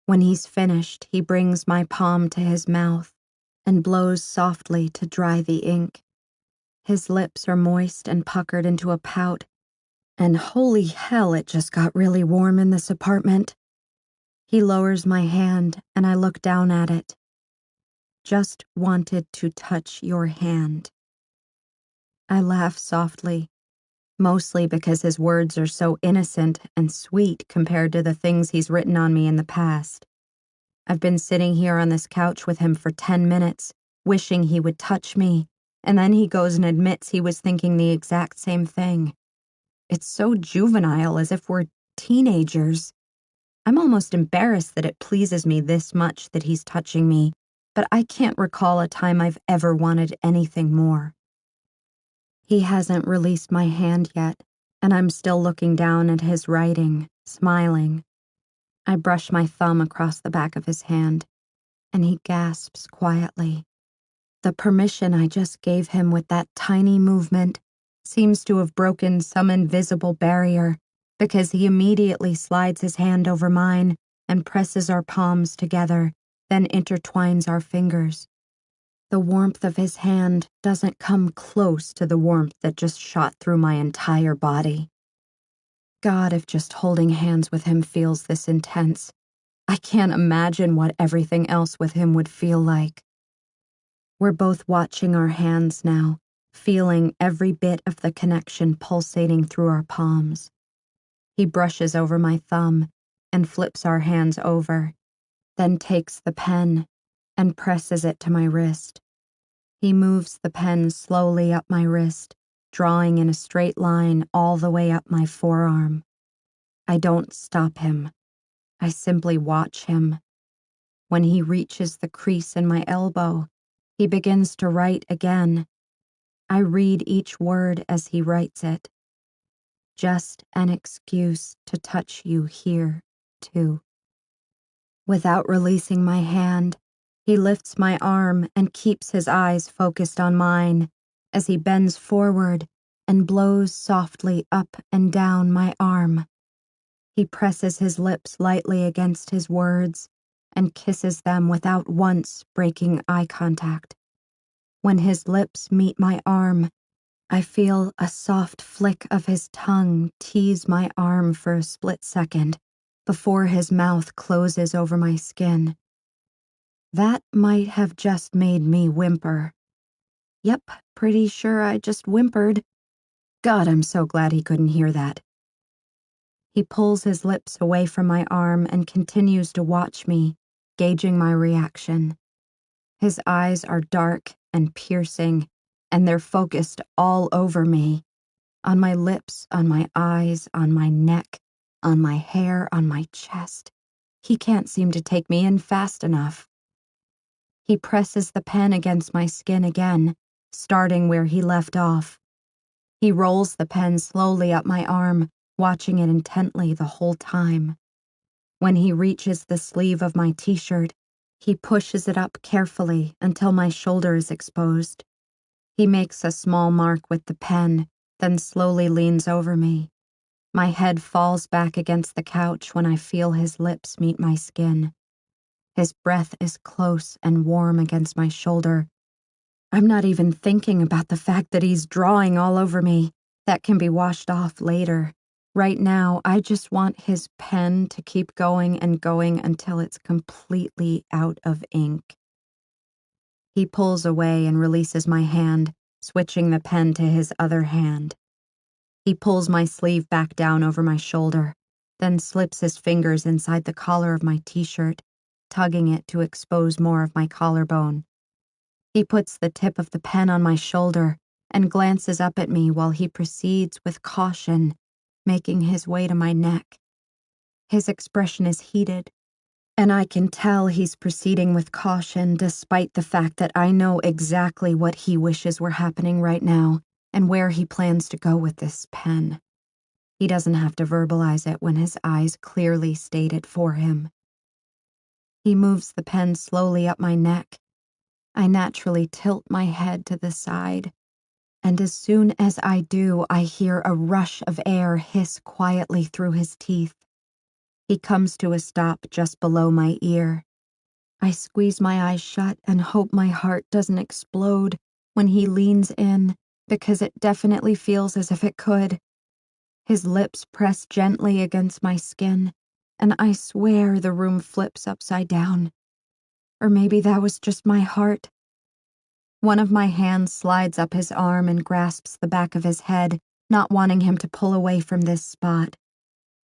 When he's finished, he brings my palm to his mouth and blows softly to dry the ink. His lips are moist and puckered into a pout, and holy hell, it just got really warm in this apartment. He lowers my hand and I look down at it. Just wanted to touch your hand. I laugh softly, mostly because his words are so innocent and sweet compared to the things he's written on me in the past. I've been sitting here on this couch with him for 10 minutes, wishing he would touch me, and then he goes and admits he was thinking the exact same thing. It's so juvenile, as if we're teenagers. I'm almost embarrassed that it pleases me this much that he's touching me, but I can't recall a time I've ever wanted anything more. He hasn't released my hand yet, and I'm still looking down at his writing, smiling. I brush my thumb across the back of his hand, and he gasps quietly. The permission I just gave him with that tiny movement seems to have broken some invisible barrier, because he immediately slides his hand over mine and presses our palms together, then intertwines our fingers. The warmth of his hand doesn't come close to the warmth that just shot through my entire body. God, if just holding hands with him feels this intense, I can't imagine what everything else with him would feel like. We're both watching our hands now, feeling every bit of the connection pulsating through our palms. He brushes over my thumb and flips our hands over, then takes the pen and presses it to my wrist. He moves the pen slowly up my wrist, drawing in a straight line all the way up my forearm. I don't stop him. I simply watch him. When he reaches the crease in my elbow, he begins to write again. I read each word as he writes it. Just an excuse to touch you here, too. Without releasing my hand, he lifts my arm and keeps his eyes focused on mine as he bends forward and blows softly up and down my arm. He presses his lips lightly against his words and kisses them without once breaking eye contact. When his lips meet my arm, I feel a soft flick of his tongue tease my arm for a split second before his mouth closes over my skin. That might have just made me whimper. Yep, pretty sure I just whimpered. God, I'm so glad he couldn't hear that. He pulls his lips away from my arm and continues to watch me, gauging my reaction. His eyes are dark and piercing, and they're focused all over me. On my lips, on my eyes, on my neck, on my hair, on my chest. He can't seem to take me in fast enough. He presses the pen against my skin again, starting where he left off. He rolls the pen slowly up my arm, watching it intently the whole time. When he reaches the sleeve of my t-shirt, he pushes it up carefully until my shoulder is exposed. He makes a small mark with the pen, then slowly leans over me. My head falls back against the couch when I feel his lips meet my skin. His breath is close and warm against my shoulder. I'm not even thinking about the fact that he's drawing all over me. That can be washed off later. Right now, I just want his pen to keep going and going until it's completely out of ink. He pulls away and releases my hand, switching the pen to his other hand. He pulls my sleeve back down over my shoulder, then slips his fingers inside the collar of my t-shirt, tugging it to expose more of my collarbone. He puts the tip of the pen on my shoulder and glances up at me while he proceeds with caution, making his way to my neck. His expression is heated, and I can tell he's proceeding with caution despite the fact that I know exactly what he wishes were happening right now and where he plans to go with this pen. He doesn't have to verbalize it when his eyes clearly state it for him. He moves the pen slowly up my neck. I naturally tilt my head to the side, and as soon as I do, I hear a rush of air hiss quietly through his teeth. He comes to a stop just below my ear. I squeeze my eyes shut and hope my heart doesn't explode when he leans in, because it definitely feels as if it could. His lips press gently against my skin, and I swear the room flips upside down. Or maybe that was just my heart. One of my hands slides up his arm and grasps the back of his head, not wanting him to pull away from this spot.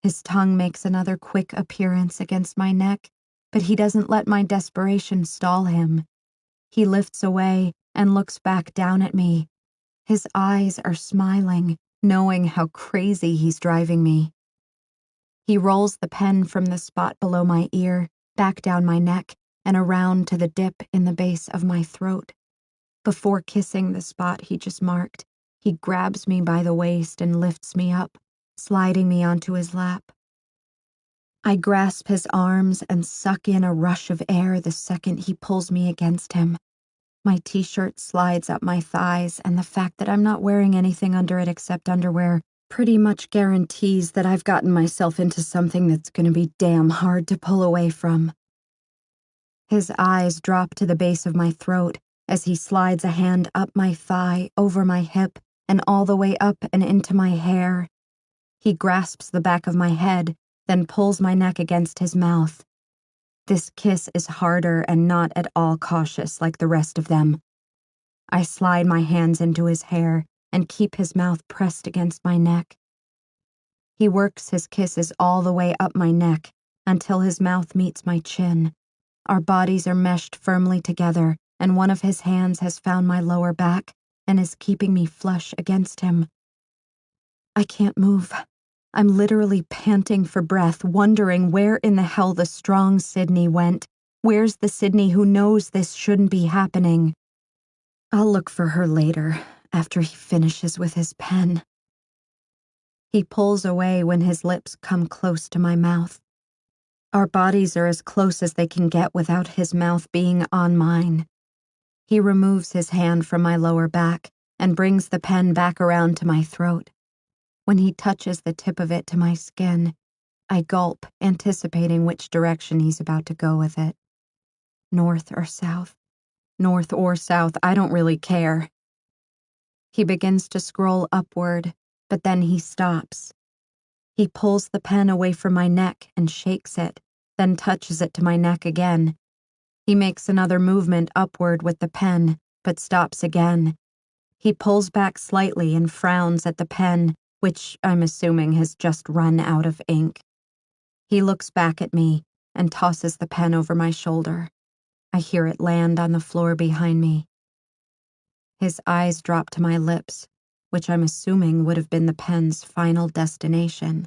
His tongue makes another quick appearance against my neck, but he doesn't let my desperation stall him. He lifts away and looks back down at me. His eyes are smiling, knowing how crazy he's driving me. He rolls the pen from the spot below my ear, back down my neck, and around to the dip in the base of my throat. Before kissing the spot he just marked, he grabs me by the waist and lifts me up, sliding me onto his lap. I grasp his arms and suck in a rush of air the second he pulls me against him. My t-shirt slides up my thighs, and the fact that I'm not wearing anything under it except underwear pretty much guarantees that I've gotten myself into something that's going to be damn hard to pull away from. His eyes drop to the base of my throat as he slides a hand up my thigh, over my hip, and all the way up and into my hair. He grasps the back of my head, then pulls my neck against his mouth. This kiss is harder and not at all cautious like the rest of them. I slide my hands into his hair and keep his mouth pressed against my neck. He works his kisses all the way up my neck until his mouth meets my chin. Our bodies are meshed firmly together, and one of his hands has found my lower back and is keeping me flush against him. I can't move. I'm literally panting for breath, wondering where in the hell the strong Sydney went. Where's the Sydney who knows this shouldn't be happening? I'll look for her later, after he finishes with his pen. He pulls away when his lips come close to my mouth. Our bodies are as close as they can get without his mouth being on mine. He removes his hand from my lower back and brings the pen back around to my throat. When he touches the tip of it to my skin, I gulp, anticipating which direction he's about to go with it. North or south? North or south, I don't really care. He begins to scroll upward, but then he stops. He pulls the pen away from my neck and shakes it, then touches it to my neck again. He makes another movement upward with the pen, but stops again. He pulls back slightly and frowns at the pen, which I'm assuming has just run out of ink. He looks back at me and tosses the pen over my shoulder. I hear it land on the floor behind me. His eyes drop to my lips, which I'm assuming would have been the pen's final destination.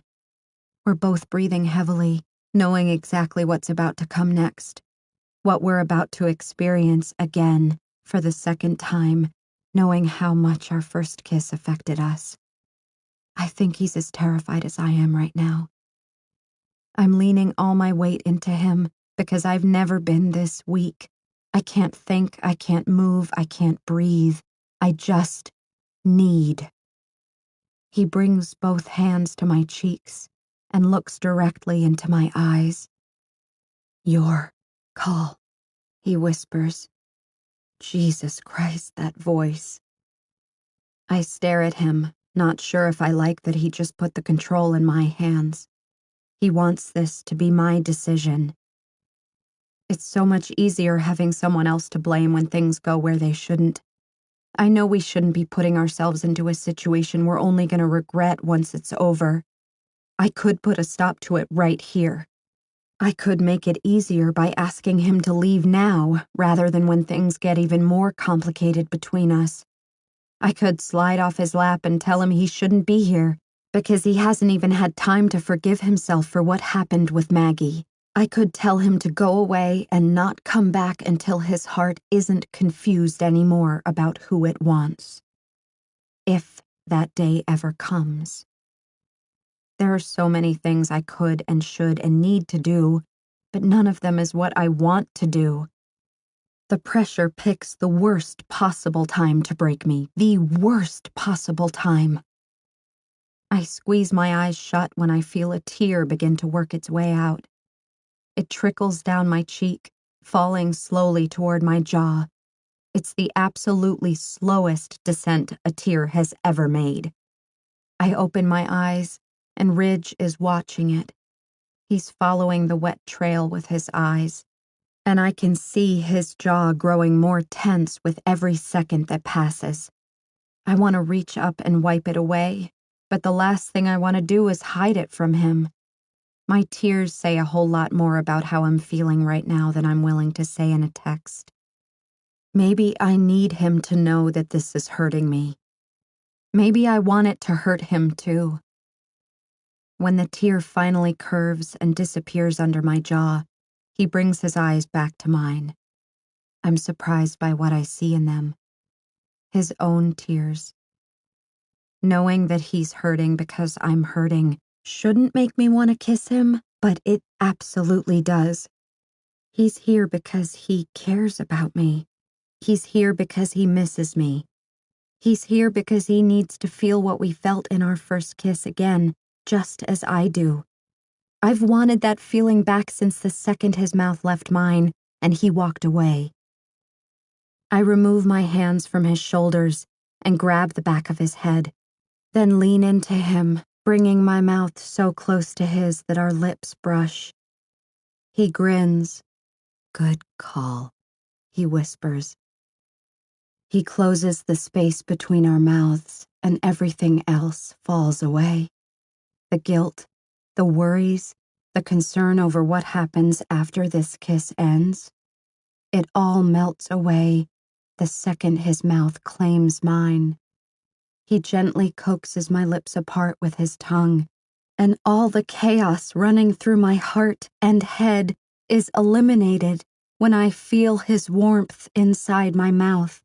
We're both breathing heavily, knowing exactly what's about to come next. What we're about to experience again, for the second time, knowing how much our first kiss affected us. I think he's as terrified as I am right now. I'm leaning all my weight into him because I've never been this weak. I can't think, I can't move, I can't breathe. I just need. He brings both hands to my cheeks and looks directly into my eyes. Your call, he whispers. Jesus Christ, that voice. I stare at him, not sure if I like that he just put the control in my hands. He wants this to be my decision. It's so much easier having someone else to blame when things go where they shouldn't. I know we shouldn't be putting ourselves into a situation we're only going to regret once it's over. I could put a stop to it right here. I could make it easier by asking him to leave now, rather than when things get even more complicated between us. I could slide off his lap and tell him he shouldn't be here, because he hasn't even had time to forgive himself for what happened with Maggie. I could tell him to go away and not come back until his heart isn't confused anymore about who it wants. If that day ever comes. There are so many things I could and should and need to do, but none of them is what I want to do. The pressure picks the worst possible time to break me, the worst possible time. I squeeze my eyes shut when I feel a tear begin to work its way out. It trickles down my cheek, falling slowly toward my jaw. It's the absolutely slowest descent a tear has ever made. I open my eyes, and Ridge is watching it. He's following the wet trail with his eyes, and I can see his jaw growing more tense with every second that passes. I want to reach up and wipe it away, but the last thing I want to do is hide it from him. My tears say a whole lot more about how I'm feeling right now than I'm willing to say in a text. Maybe I need him to know that this is hurting me. Maybe I want it to hurt him too. When the tear finally curves and disappears under my jaw, he brings his eyes back to mine. I'm surprised by what I see in them. His own tears. Knowing that he's hurting because I'm hurting shouldn't make me want to kiss him, but it absolutely does. He's here because he cares about me. He's here because he misses me. He's here because he needs to feel what we felt in our first kiss again, just as I do. I've wanted that feeling back since the second his mouth left mine and he walked away. I remove my hands from his shoulders and grab the back of his head, then lean into him, bringing my mouth so close to his that our lips brush. He grins. "Good call," he whispers. He closes the space between our mouths, and everything else falls away. The guilt, the worries, the concern over what happens after this kiss ends. It all melts away the second his mouth claims mine. He gently coaxes my lips apart with his tongue, and all the chaos running through my heart and head is eliminated when I feel his warmth inside my mouth.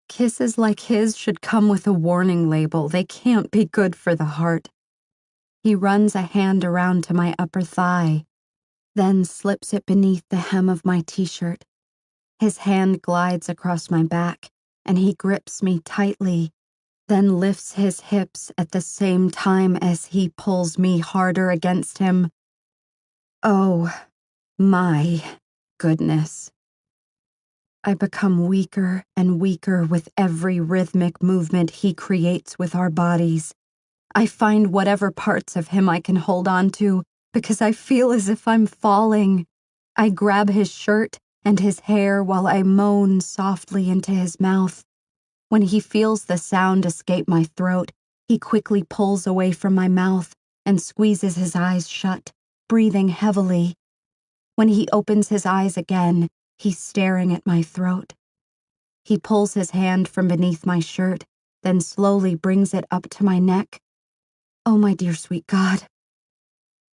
Kisses like his should come with a warning label. They can't be good for the heart. He runs a hand around to my upper thigh, then slips it beneath the hem of my t-shirt. His hand glides across my back, and he grips me tightly, then lifts his hips at the same time as he pulls me harder against him. Oh, my goodness. I become weaker and weaker with every rhythmic movement he creates with our bodies. I find whatever parts of him I can hold on to because I feel as if I'm falling. I grab his shirt and his hair while I moan softly into his mouth. When he feels the sound escape my throat, he quickly pulls away from my mouth and squeezes his eyes shut, breathing heavily. When he opens his eyes again, he's staring at my throat. He pulls his hand from beneath my shirt, then slowly brings it up to my neck. Oh, my dear sweet God.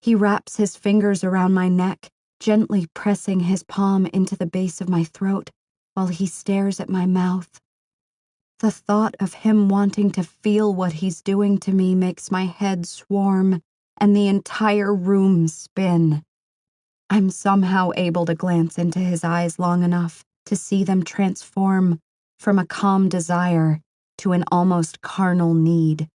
He wraps his fingers around my neck, gently pressing his palm into the base of my throat while he stares at my mouth. The thought of him wanting to feel what he's doing to me makes my head swarm and the entire room spin. I'm somehow able to glance into his eyes long enough to see them transform from a calm desire to an almost carnal need.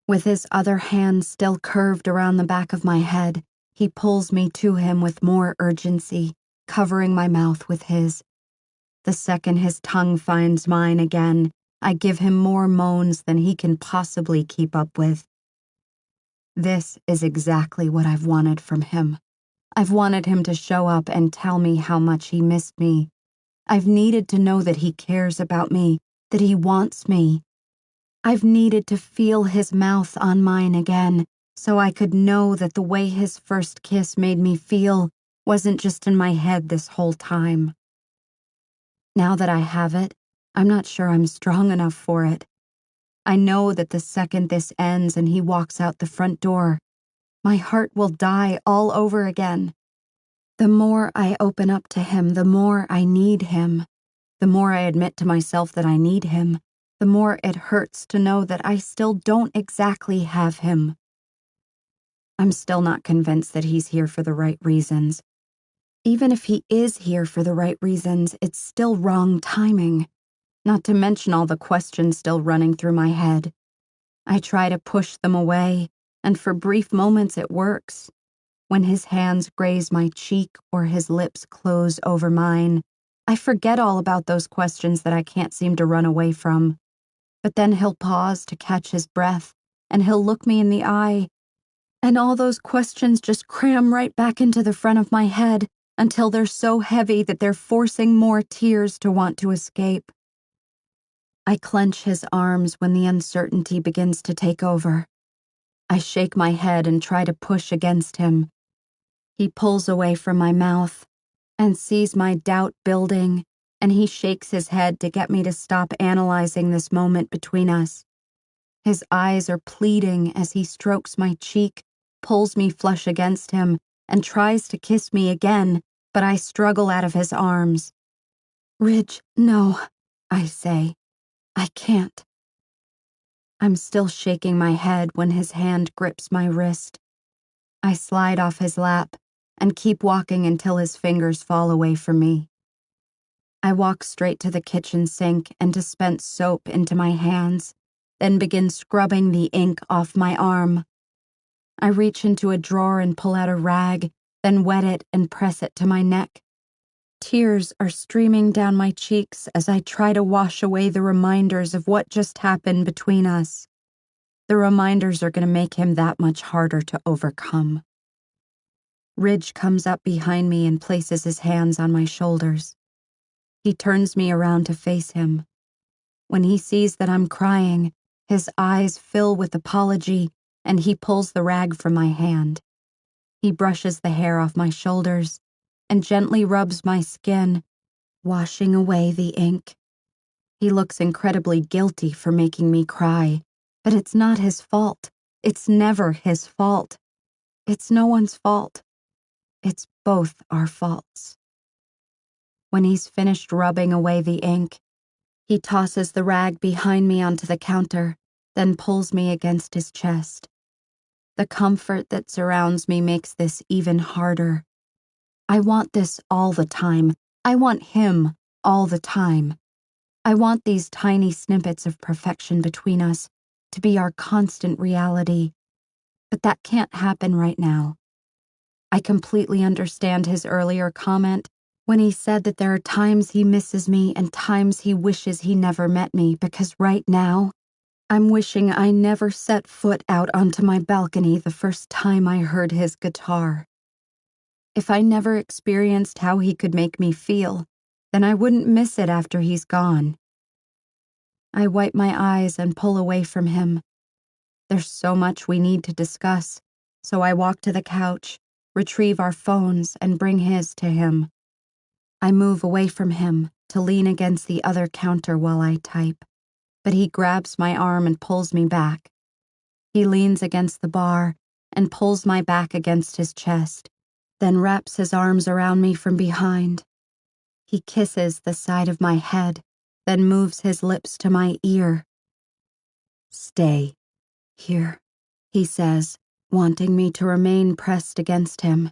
With his other hand still curved around the back of my head, he pulls me to him with more urgency, covering my mouth with his. The second his tongue finds mine again, I give him more moans than he can possibly keep up with. This is exactly what I've wanted from him. I've wanted him to show up and tell me how much he missed me. I've needed to know that he cares about me, that he wants me. I've needed to feel his mouth on mine again, so I could know that the way his first kiss made me feel wasn't just in my head this whole time. Now that I have it, I'm not sure I'm strong enough for it. I know that the second this ends and he walks out the front door, my heart will die all over again. The more I open up to him, the more I need him. The more I admit to myself that I need him, the more it hurts to know that I still don't exactly have him. I'm still not convinced that he's here for the right reasons. Even if he is here for the right reasons, it's still wrong timing. Not to mention all the questions still running through my head. I try to push them away, and for brief moments it works. When his hands graze my cheek or his lips close over mine, I forget all about those questions that I can't seem to run away from. But then he'll pause to catch his breath, and he'll look me in the eye, and all those questions just cram right back into the front of my head until they're so heavy that they're forcing more tears to want to escape. I clench his arms when the uncertainty begins to take over. I shake my head and try to push against him. He pulls away from my mouth and sees my doubt building, and he shakes his head to get me to stop analyzing this moment between us. His eyes are pleading as he strokes my cheek, pulls me flush against him, and tries to kiss me again, but I struggle out of his arms. "Ridge, no," I say. "I can't." I'm still shaking my head when his hand grips my wrist. I slide off his lap and keep walking until his fingers fall away from me. I walk straight to the kitchen sink and dispense soap into my hands, then begin scrubbing the ink off my arm. I reach into a drawer and pull out a rag, then wet it and press it to my neck. Tears are streaming down my cheeks as I try to wash away the reminders of what just happened between us. The reminders are going to make him that much harder to overcome. Ridge comes up behind me and places his hands on my shoulders. He turns me around to face him. When he sees that I'm crying, his eyes fill with apology, and he pulls the rag from my hand. He brushes the hair off my shoulders and gently rubs my skin, washing away the ink. He looks incredibly guilty for making me cry, but it's not his fault. It's never his fault. It's no one's fault. It's both our faults. When he's finished rubbing away the ink, he tosses the rag behind me onto the counter, then pulls me against his chest. The comfort that surrounds me makes this even harder. I want this all the time. I want him all the time. I want these tiny snippets of perfection between us to be our constant reality. But that can't happen right now. I completely understand his earlier comment when he said that there are times he misses me and times he wishes he never met me, because right now, I'm wishing I never set foot out onto my balcony the first time I heard his guitar. If I never experienced how he could make me feel, then I wouldn't miss it after he's gone. I wipe my eyes and pull away from him. There's so much we need to discuss, so I walk to the couch, retrieve our phones, and bring his to him. I move away from him to lean against the other counter while I type, but he grabs my arm and pulls me back. He leans against the bar and pulls my back against his chest, then wraps his arms around me from behind. He kisses the side of my head, then moves his lips to my ear. "Stay here," he says, wanting me to remain pressed against him.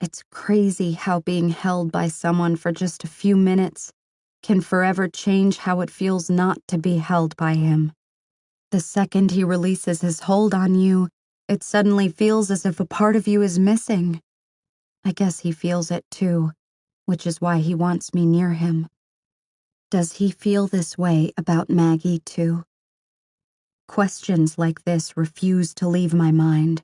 It's crazy how being held by someone for just a few minutes can forever change how it feels not to be held by him. The second he releases his hold on you, it suddenly feels as if a part of you is missing. I guess he feels it too, which is why he wants me near him. Does he feel this way about Maggie too? Questions like this refuse to leave my mind.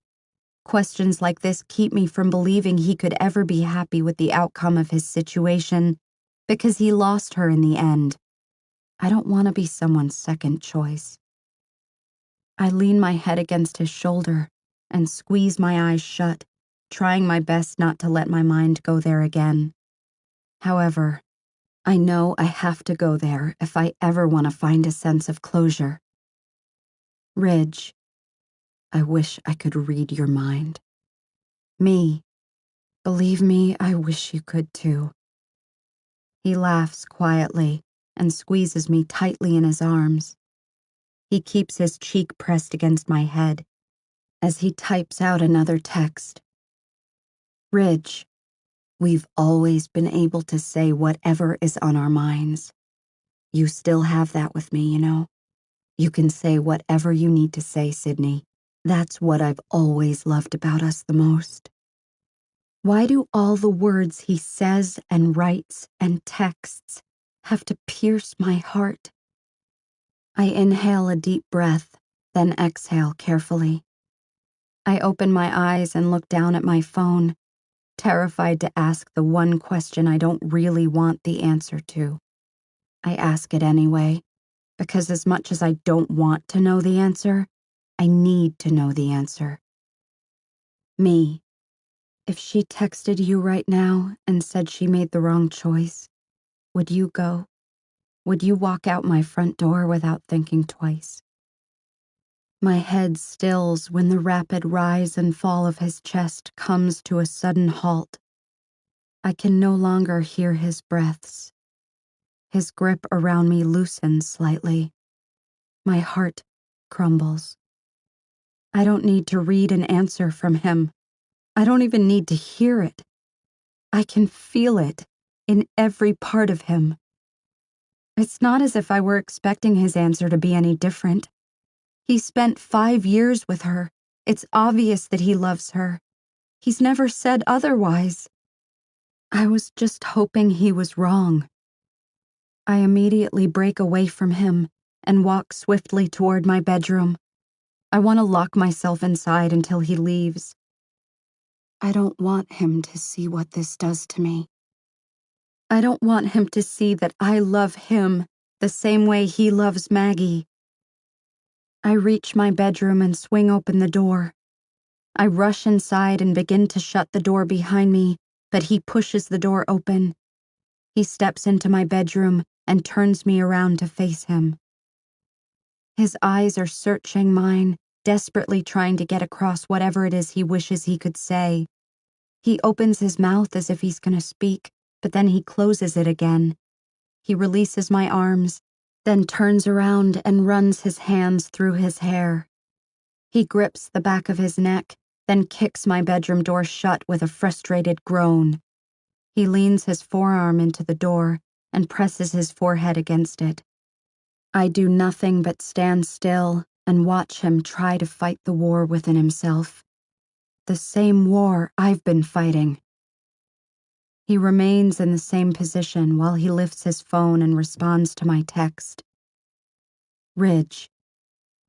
Questions like this keep me from believing he could ever be happy with the outcome of his situation, because he lost her in the end. I don't want to be someone's second choice. I lean my head against his shoulder and squeeze my eyes shut, trying my best not to let my mind go there again. However, I know I have to go there if I ever want to find a sense of closure. Ridge, I wish I could read your mind. Me, believe me, I wish you could too. He laughs quietly and squeezes me tightly in his arms. He keeps his cheek pressed against my head as he types out another text. Ridge, we've always been able to say whatever is on our minds. You still have that with me, you know. You can say whatever you need to say, Sydney. That's what I've always loved about us the most. Why do all the words he says and writes and texts have to pierce my heart? I inhale a deep breath, then exhale carefully. I open my eyes and look down at my phone, terrified to ask the one question I don't really want the answer to. I ask it anyway, because as much as I don't want to know the answer, I need to know the answer. Me, if she texted you right now and said she made the wrong choice, would you go? Would you walk out my front door without thinking twice? My head stills when the rapid rise and fall of his chest comes to a sudden halt. I can no longer hear his breaths. His grip around me loosens slightly. My heart crumbles. I don't need to read an answer from him. I don't even need to hear it. I can feel it in every part of him. It's not as if I were expecting his answer to be any different. He spent 5 years with her. It's obvious that he loves her. He's never said otherwise. I was just hoping he was wrong. I immediately break away from him and walk swiftly toward my bedroom. I want to lock myself inside until he leaves. I don't want him to see what this does to me. I don't want him to see that I love him the same way he loves Maggie. I reach my bedroom and swing open the door. I rush inside and begin to shut the door behind me, but he pushes the door open. He steps into my bedroom and turns me around to face him. His eyes are searching mine, desperately trying to get across whatever it is he wishes he could say. He opens his mouth as if he's going to speak, but then he closes it again. He releases my arms, then turns around and runs his hands through his hair. He grips the back of his neck, then kicks my bedroom door shut with a frustrated groan. He leans his forearm into the door and presses his forehead against it. I do nothing but stand still and watch him try to fight the war within himself. The same war I've been fighting. He remains in the same position while he lifts his phone and responds to my text. Ridge,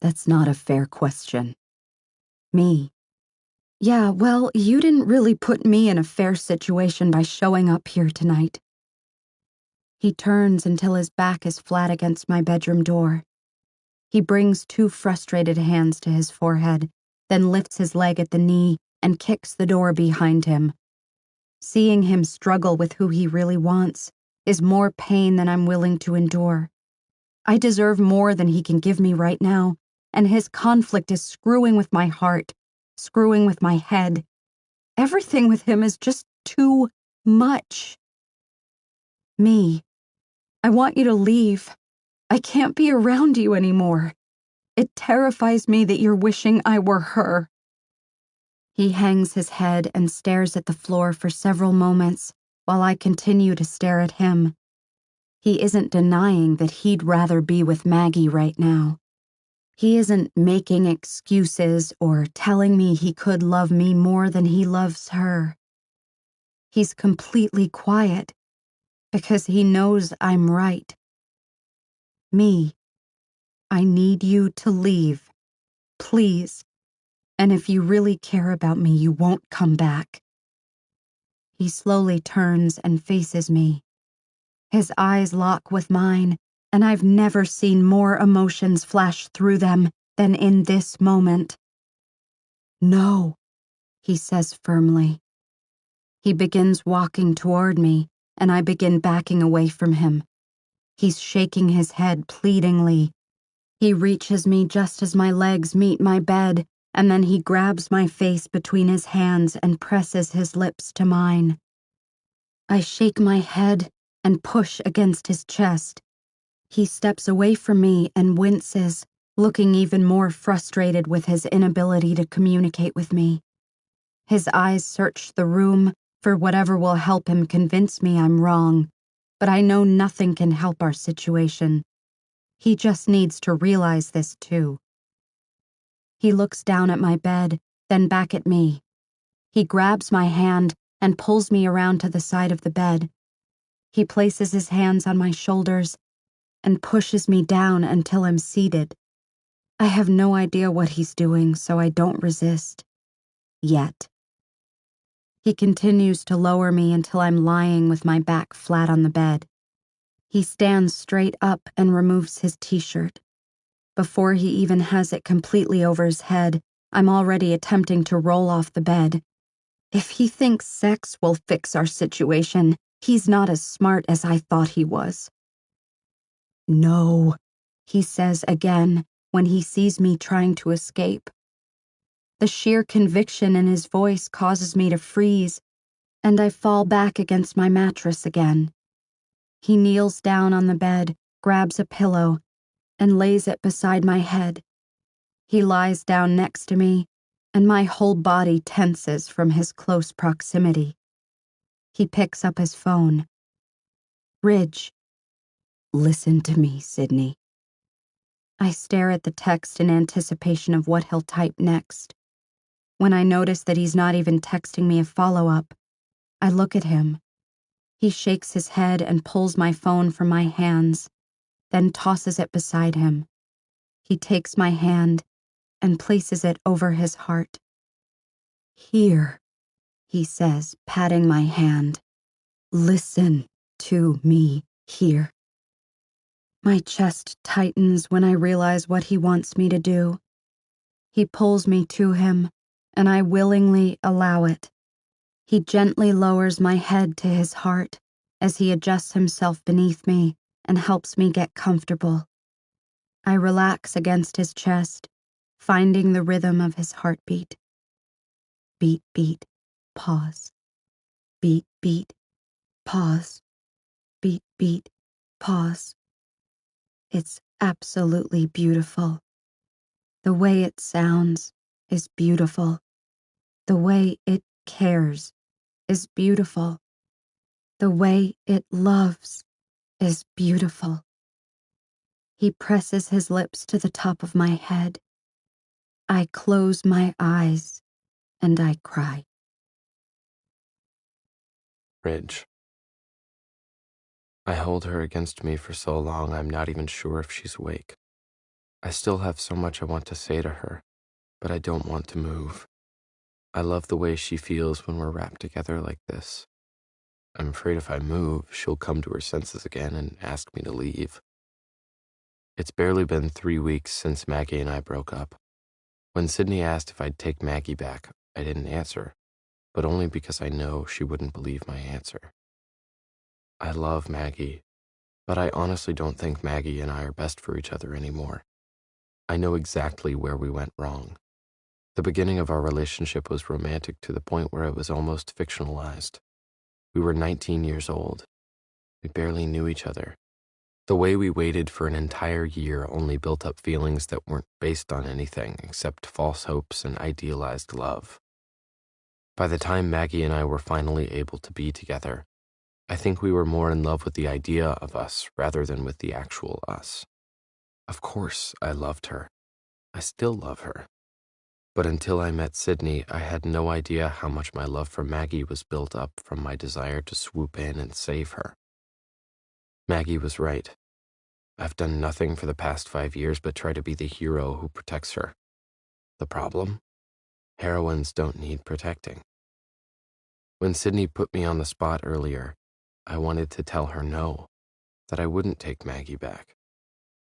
that's not a fair question. Me. Yeah, well, you didn't really put me in a fair situation by showing up here tonight. He turns until his back is flat against my bedroom door. He brings 2 frustrated hands to his forehead, then lifts his leg at the knee and kicks the door behind him. Seeing him struggle with who he really wants is more pain than I'm willing to endure. I deserve more than he can give me right now, and his conflict is screwing with my heart, screwing with my head. Everything with him is just too much. Me, I want you to leave. I can't be around you anymore. It terrifies me that you're wishing I were her. He hangs his head and stares at the floor for several moments while I continue to stare at him. He isn't denying that he'd rather be with Maggie right now. He isn't making excuses or telling me he could love me more than he loves her. He's completely quiet because he knows I'm right. Me, I need you to leave. Please. And if you really care about me, you won't come back. He slowly turns and faces me. His eyes lock with mine, and I've never seen more emotions flash through them than in this moment. No, he says firmly. He begins walking toward me, and I begin backing away from him. He's shaking his head pleadingly. He reaches me just as my legs meet my bed, and then he grabs my face between his hands and presses his lips to mine. I shake my head and push against his chest. He steps away from me and winces, looking even more frustrated with his inability to communicate with me. His eyes search the room for whatever will help him convince me I'm wrong, but I know nothing can help our situation. He just needs to realize this too. He looks down at my bed, then back at me. He grabs my hand and pulls me around to the side of the bed. He places his hands on my shoulders and pushes me down until I'm seated. I have no idea what he's doing, so I don't resist. Yet. He continues to lower me until I'm lying with my back flat on the bed. He stands straight up and removes his t-shirt. Before he even has it completely over his head, I'm already attempting to roll off the bed. If he thinks sex will fix our situation, he's not as smart as I thought he was. No, he says again when he sees me trying to escape. The sheer conviction in his voice causes me to freeze, and I fall back against my mattress again. He kneels down on the bed, grabs a pillow, and lays it beside my head. He lies down next to me, and my whole body tenses from his close proximity. He picks up his phone. Ridge. Listen to me, Sydney. I stare at the text in anticipation of what he'll type next. When I notice that he's not even texting me a follow-up, I look at him. He shakes his head and pulls my phone from my hands, then tosses it beside him. He takes my hand and places it over his heart. Here, he says, patting my hand. Listen to me here. My chest tightens when I realize what he wants me to do. He pulls me to him, and I willingly allow it. He gently lowers my head to his heart as he adjusts himself beneath me and helps me get comfortable. I relax against his chest, finding the rhythm of his heartbeat. Beat, beat, pause. Beat, beat, pause. Beat, beat, pause. It's absolutely beautiful. The way it sounds is beautiful. The way it cares is beautiful. The way it loves is beautiful. He presses his lips to the top of my head. I close my eyes and I cry. Ridge. I hold her against me for so long I'm not even sure if she's awake. I still have so much I want to say to her, but I don't want to move. I love the way she feels when we're wrapped together like this. I'm afraid if I move, she'll come to her senses again and ask me to leave. It's barely been 3 weeks since Maggie and I broke up. When Sydney asked if I'd take Maggie back, I didn't answer, but only because I know she wouldn't believe my answer. I love Maggie, but I honestly don't think Maggie and I are best for each other anymore. I know exactly where we went wrong. The beginning of our relationship was romantic to the point where it was almost fictionalized. We were 19 years old. We barely knew each other. The way we waited for an entire year only built up feelings that weren't based on anything except false hopes and idealized love. By the time Maggie and I were finally able to be together, I think we were more in love with the idea of us rather than with the actual us. Of course, I loved her. I still love her. But until I met Sydney, I had no idea how much my love for Maggie was built up from my desire to swoop in and save her. Maggie was right. I've done nothing for the past 5 years but try to be the hero who protects her. The problem? Heroines don't need protecting. When Sydney put me on the spot earlier, I wanted to tell her no, that I wouldn't take Maggie back.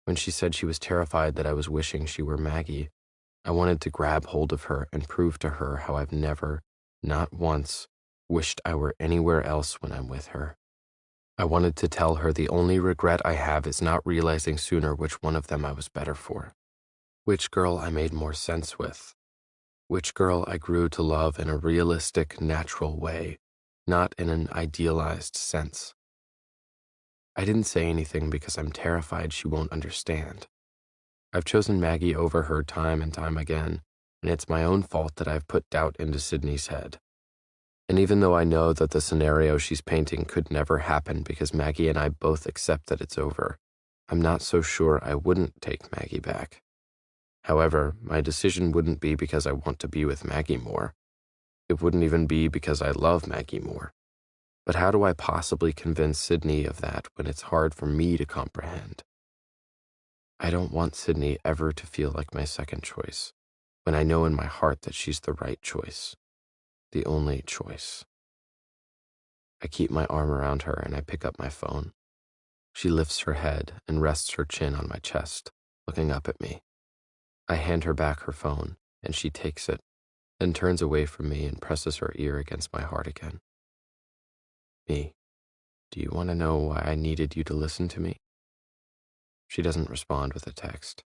When she said she was terrified that I was wishing she were Maggie, I wanted to grab hold of her and prove to her how I've never, not once, wished I were anywhere else when I'm with her. I wanted to tell her the only regret I have is not realizing sooner which one of them I was better for, which girl I made more sense with, which girl I grew to love in a realistic, natural way, not in an idealized sense. I didn't say anything because I'm terrified she won't understand. I've chosen Maggie over her time and time again, and it's my own fault that I've put doubt into Sydney's head. And even though I know that the scenario she's painting could never happen because Maggie and I both accept that it's over, I'm not so sure I wouldn't take Maggie back. However, my decision wouldn't be because I want to be with Maggie more. It wouldn't even be because I love Maggie more. But how do I possibly convince Sydney of that when it's hard for me to comprehend? I don't want Sydney ever to feel like my second choice, when I know in my heart that she's the right choice, the only choice. I keep my arm around her and I pick up my phone. She lifts her head and rests her chin on my chest, looking up at me. I hand her back her phone, and she takes it, then turns away from me and presses her ear against my heart again. Me, do you want to know why I needed you to listen to me? She doesn't respond with a text.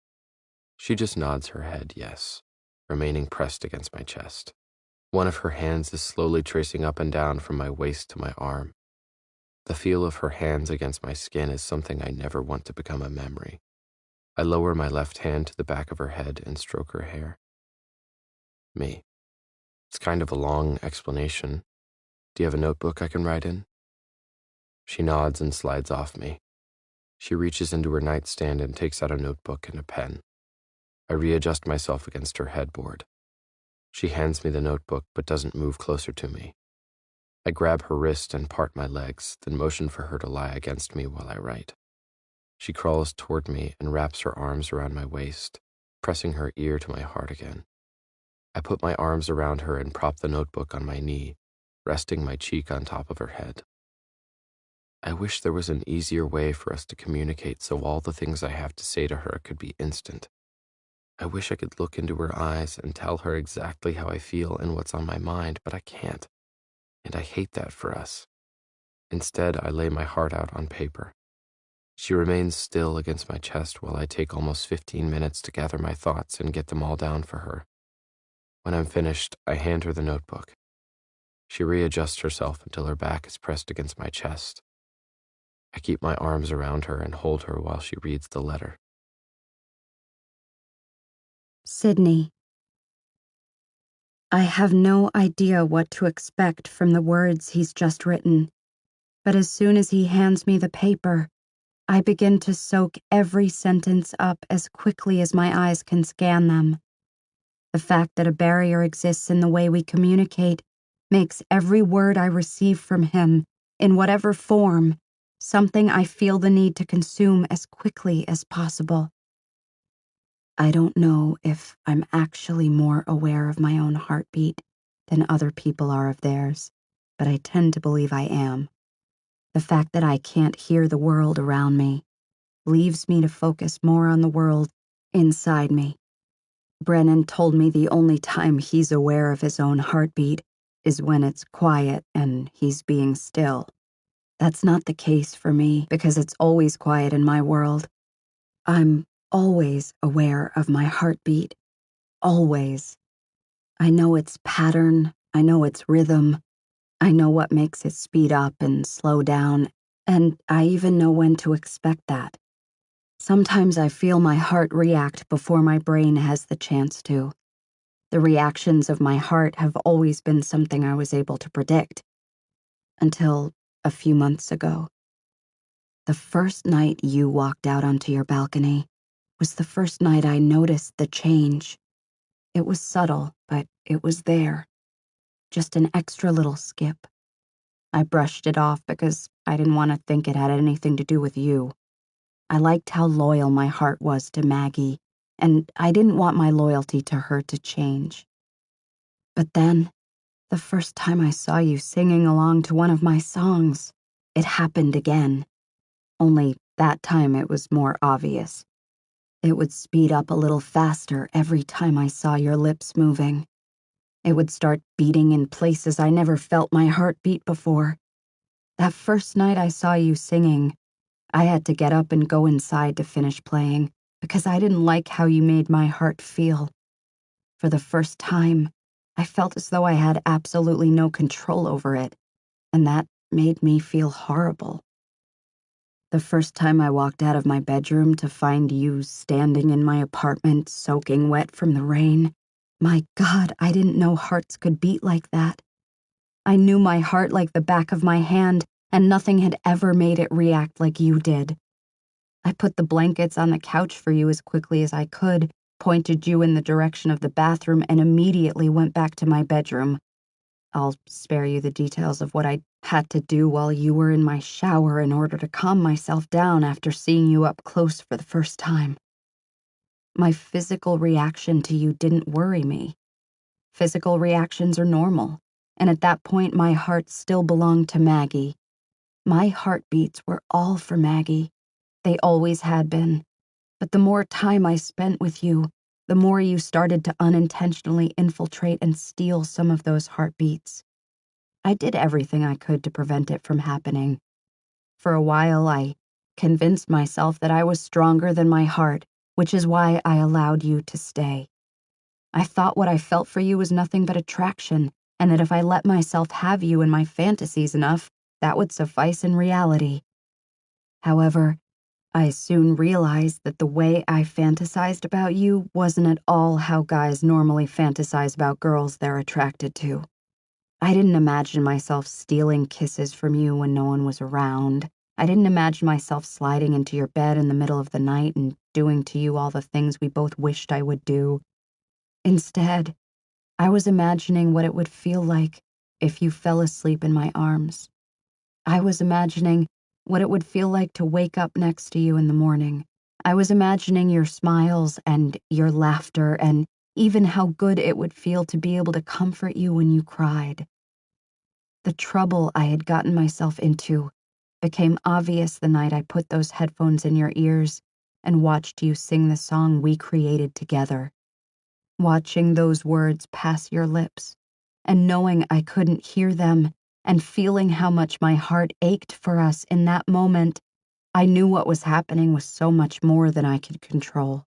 She just nods her head yes, remaining pressed against my chest. One of her hands is slowly tracing up and down from my waist to my arm. The feel of her hands against my skin is something I never want to become a memory. I lower my left hand to the back of her head and stroke her hair. Me. It's kind of a long explanation. Do you have a notebook I can write in? She nods and slides off me. She reaches into her nightstand and takes out a notebook and a pen. I readjust myself against her headboard. She hands me the notebook but doesn't move closer to me. I grab her wrist and part my legs, then motion for her to lie against me while I write. She crawls toward me and wraps her arms around my waist, pressing her ear to my heart again. I put my arms around her and prop the notebook on my knee, resting my cheek on top of her head. I wish there was an easier way for us to communicate so all the things I have to say to her could be instant. I wish I could look into her eyes and tell her exactly how I feel and what's on my mind, but I can't. And I hate that for us. Instead, I lay my heart out on paper. She remains still against my chest while I take almost 15 minutes to gather my thoughts and get them all down for her. When I'm finished, I hand her the notebook. She readjusts herself until her back is pressed against my chest. I keep my arms around her and hold her while she reads the letter. Sydney. I have no idea what to expect from the words he's just written, but as soon as he hands me the paper, I begin to soak every sentence up as quickly as my eyes can scan them. The fact that a barrier exists in the way we communicate makes every word I receive from him, in whatever form, something I feel the need to consume as quickly as possible. I don't know if I'm actually more aware of my own heartbeat than other people are of theirs, but I tend to believe I am. The fact that I can't hear the world around me leaves me to focus more on the world inside me. Brennan told me the only time he's aware of his own heartbeat is when it's quiet and he's being still. That's not the case for me because it's always quiet in my world. I'm always aware of my heartbeat. Always. I know its pattern. I know its rhythm. I know what makes it speed up and slow down, and I even know when to expect that. Sometimes I feel my heart react before my brain has the chance to. The reactions of my heart have always been something I was able to predict. Until a few months ago. The first night you walked out onto your balcony was the first night I noticed the change. It was subtle, but it was there. Just an extra little skip. I brushed it off because I didn't want to think it had anything to do with you. I liked how loyal my heart was to Maggie, and I didn't want my loyalty to her to change. But then, the first time I saw you singing along to one of my songs, it happened again. Only that time it was more obvious. It would speed up a little faster every time I saw your lips moving. It would start beating in places I never felt my heart beat before. That first night I saw you singing, I had to get up and go inside to finish playing because I didn't like how you made my heart feel. For the first time, I felt as though I had absolutely no control over it, and that made me feel horrible. The first time I walked out of my bedroom to find you standing in my apartment soaking wet from the rain, my God, I didn't know hearts could beat like that. I knew my heart like the back of my hand, and nothing had ever made it react like you did. I put the blankets on the couch for you as quickly as I could, pointed you in the direction of the bathroom, and immediately went back to my bedroom. I'll spare you the details of what I had to do while you were in my shower in order to calm myself down after seeing you up close for the first time. My physical reaction to you didn't worry me. Physical reactions are normal, and at that point my heart still belonged to Maggie. My heartbeats were all for Maggie. They always had been. But the more time I spent with you, the more you started to unintentionally infiltrate and steal some of those heartbeats. I did everything I could to prevent it from happening. For a while, I convinced myself that I was stronger than my heart, which is why I allowed you to stay. I thought what I felt for you was nothing but attraction, and that if I let myself have you in my fantasies enough, that would suffice in reality. However, I soon realized that the way I fantasized about you wasn't at all how guys normally fantasize about girls they're attracted to. I didn't imagine myself stealing kisses from you when no one was around. I didn't imagine myself sliding into your bed in the middle of the night and doing to you all the things we both wished I would do. Instead, I was imagining what it would feel like if you fell asleep in my arms. I was imagining what it would feel like to wake up next to you in the morning. I was imagining your smiles and your laughter and even how good it would feel to be able to comfort you when you cried. The trouble I had gotten myself into became obvious the night I put those headphones in your ears and watched you sing the song we created together. Watching those words pass your lips and knowing I couldn't hear them and feeling how much my heart ached for us in that moment, I knew what was happening was so much more than I could control.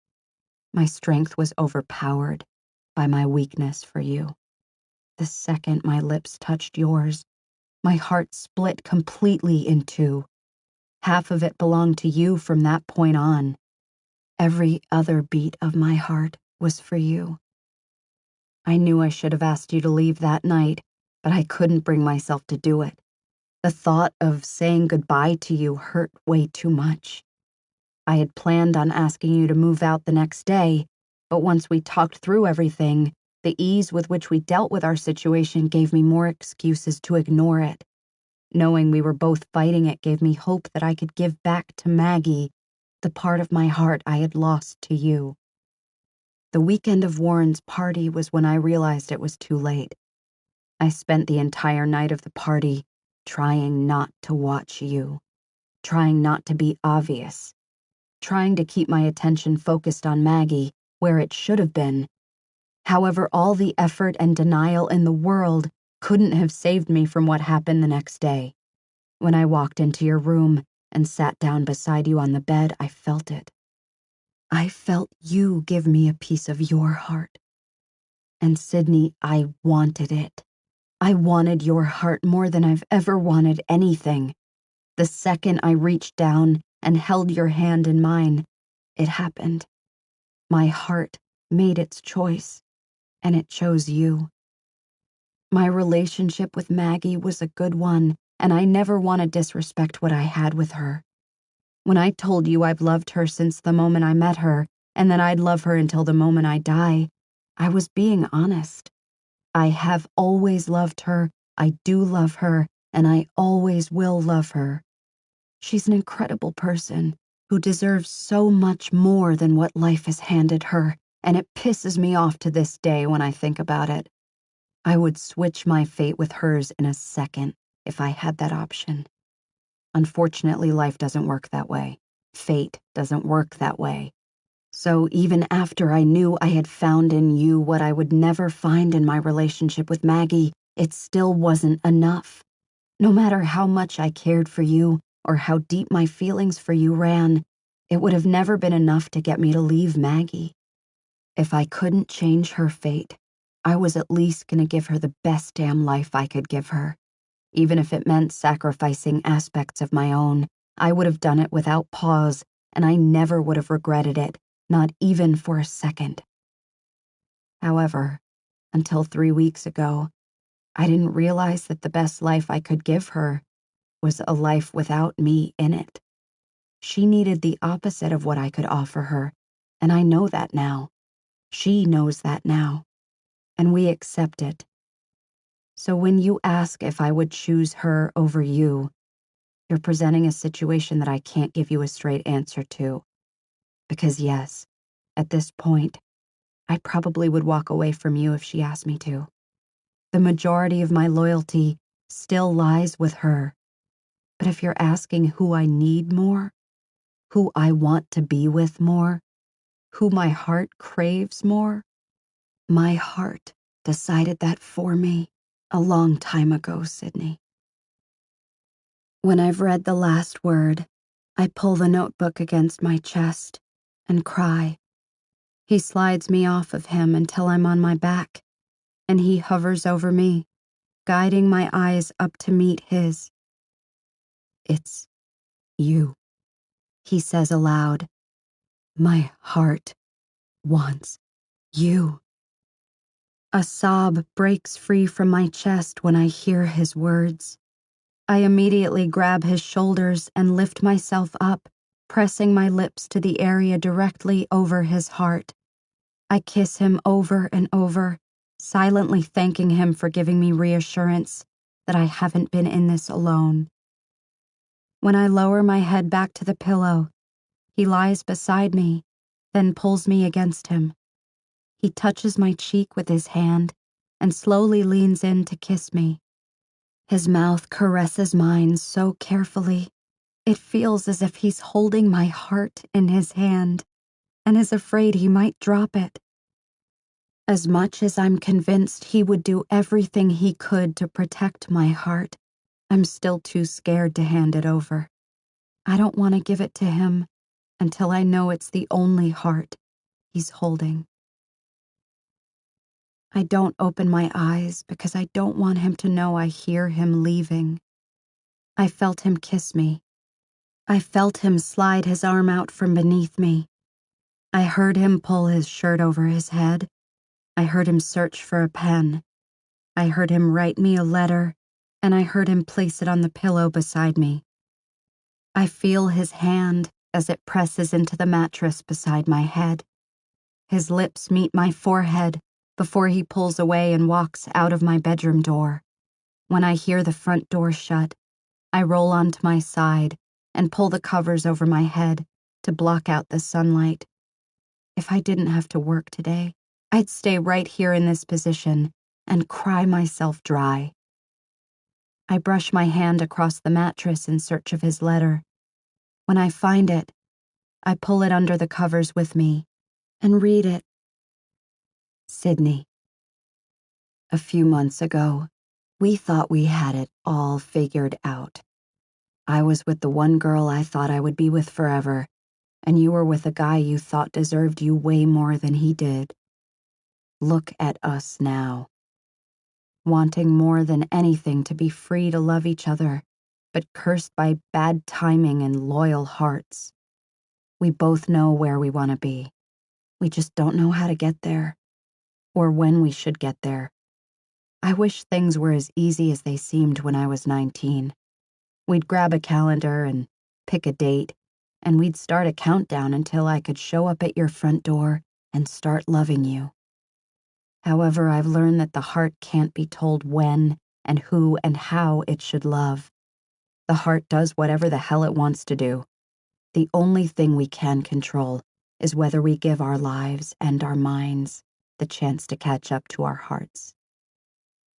My strength was overpowered by my weakness for you. The second my lips touched yours, my heart split completely in two. Half of it belonged to you from that point on. Every other beat of my heart was for you. I knew I should have asked you to leave that night, but I couldn't bring myself to do it. The thought of saying goodbye to you hurt way too much. I had planned on asking you to move out the next day, but once we talked through everything, the ease with which we dealt with our situation gave me more excuses to ignore it. Knowing we were both fighting it gave me hope that I could give back to Maggie the part of my heart I had lost to you. The weekend of Warren's party was when I realized it was too late. I spent the entire night of the party trying not to watch you, trying not to be obvious, trying to keep my attention focused on Maggie where it should have been. However, all the effort and denial in the world couldn't have saved me from what happened the next day. When I walked into your room and sat down beside you on the bed, I felt it. I felt you give me a piece of your heart. And Sydney, I wanted it. I wanted your heart more than I've ever wanted anything. The second I reached down and held your hand in mine, it happened. My heart made its choice, and it chose you. My relationship with Maggie was a good one, and I never want to disrespect what I had with her. When I told you I've loved her since the moment I met her, and that I'd love her until the moment I die, I was being honest. I have always loved her, I do love her, and I always will love her. She's an incredible person who deserves so much more than what life has handed her, and it pisses me off to this day when I think about it. I would switch my fate with hers in a second if I had that option. Unfortunately, life doesn't work that way. Fate doesn't work that way. So even after I knew I had found in you what I would never find in my relationship with Maggie, it still wasn't enough. No matter how much I cared for you or how deep my feelings for you ran, it would have never been enough to get me to leave Maggie. If I couldn't change her fate, I was at least going to give her the best damn life I could give her. Even if it meant sacrificing aspects of my own, I would have done it without pause, and I never would have regretted it, not even for a second. However, until 3 weeks ago, I didn't realize that the best life I could give her was a life without me in it. She needed the opposite of what I could offer her, and I know that now. She knows that now, and we accept it. So when you ask if I would choose her over you, you're presenting a situation that I can't give you a straight answer to. Because yes, at this point, I probably would walk away from you if she asked me to. The majority of my loyalty still lies with her. But if you're asking who I need more, who I want to be with more, who my heart craves more, my heart decided that for me a long time ago, Sydney. When I've read the last word, I pull the notebook against my chest and cry. He slides me off of him until I'm on my back, and he hovers over me, guiding my eyes up to meet his. It's you, he says aloud. My heart wants you. A sob breaks free from my chest when I hear his words. I immediately grab his shoulders and lift myself up, pressing my lips to the area directly over his heart. I kiss him over and over, silently thanking him for giving me reassurance that I haven't been in this alone. When I lower my head back to the pillow, he lies beside me, then pulls me against him. He touches my cheek with his hand and slowly leans in to kiss me. His mouth caresses mine so carefully, it feels as if he's holding my heart in his hand and is afraid he might drop it. As much as I'm convinced he would do everything he could to protect my heart, I'm still too scared to hand it over. I don't want to give it to him until I know it's the only heart he's holding. I don't open my eyes because I don't want him to know I hear him leaving. I felt him kiss me. I felt him slide his arm out from beneath me. I heard him pull his shirt over his head. I heard him search for a pen. I heard him write me a letter, and I heard him place it on the pillow beside me. I feel his hand as it presses into the mattress beside my head. His lips meet my forehead before he pulls away and walks out of my bedroom door. When I hear the front door shut, I roll onto my side and pull the covers over my head to block out the sunlight. If I didn't have to work today, I'd stay right here in this position and cry myself dry. I brush my hand across the mattress in search of his letter. When I find it, I pull it under the covers with me and read it. Sydney. A few months ago, we thought we had it all figured out. I was with the one girl I thought I would be with forever, and you were with a guy you thought deserved you way more than he did. Look at us now. Wanting more than anything to be free to love each other, but cursed by bad timing and loyal hearts. We both know where we want to be. We just don't know how to get there, or when we should get there. I wish things were as easy as they seemed when I was 19. We'd grab a calendar and pick a date, and we'd start a countdown until I could show up at your front door and start loving you. However, I've learned that the heart can't be told when and who and how it should love. The heart does whatever the hell it wants to do. The only thing we can control is whether we give our lives and our minds the chance to catch up to our hearts.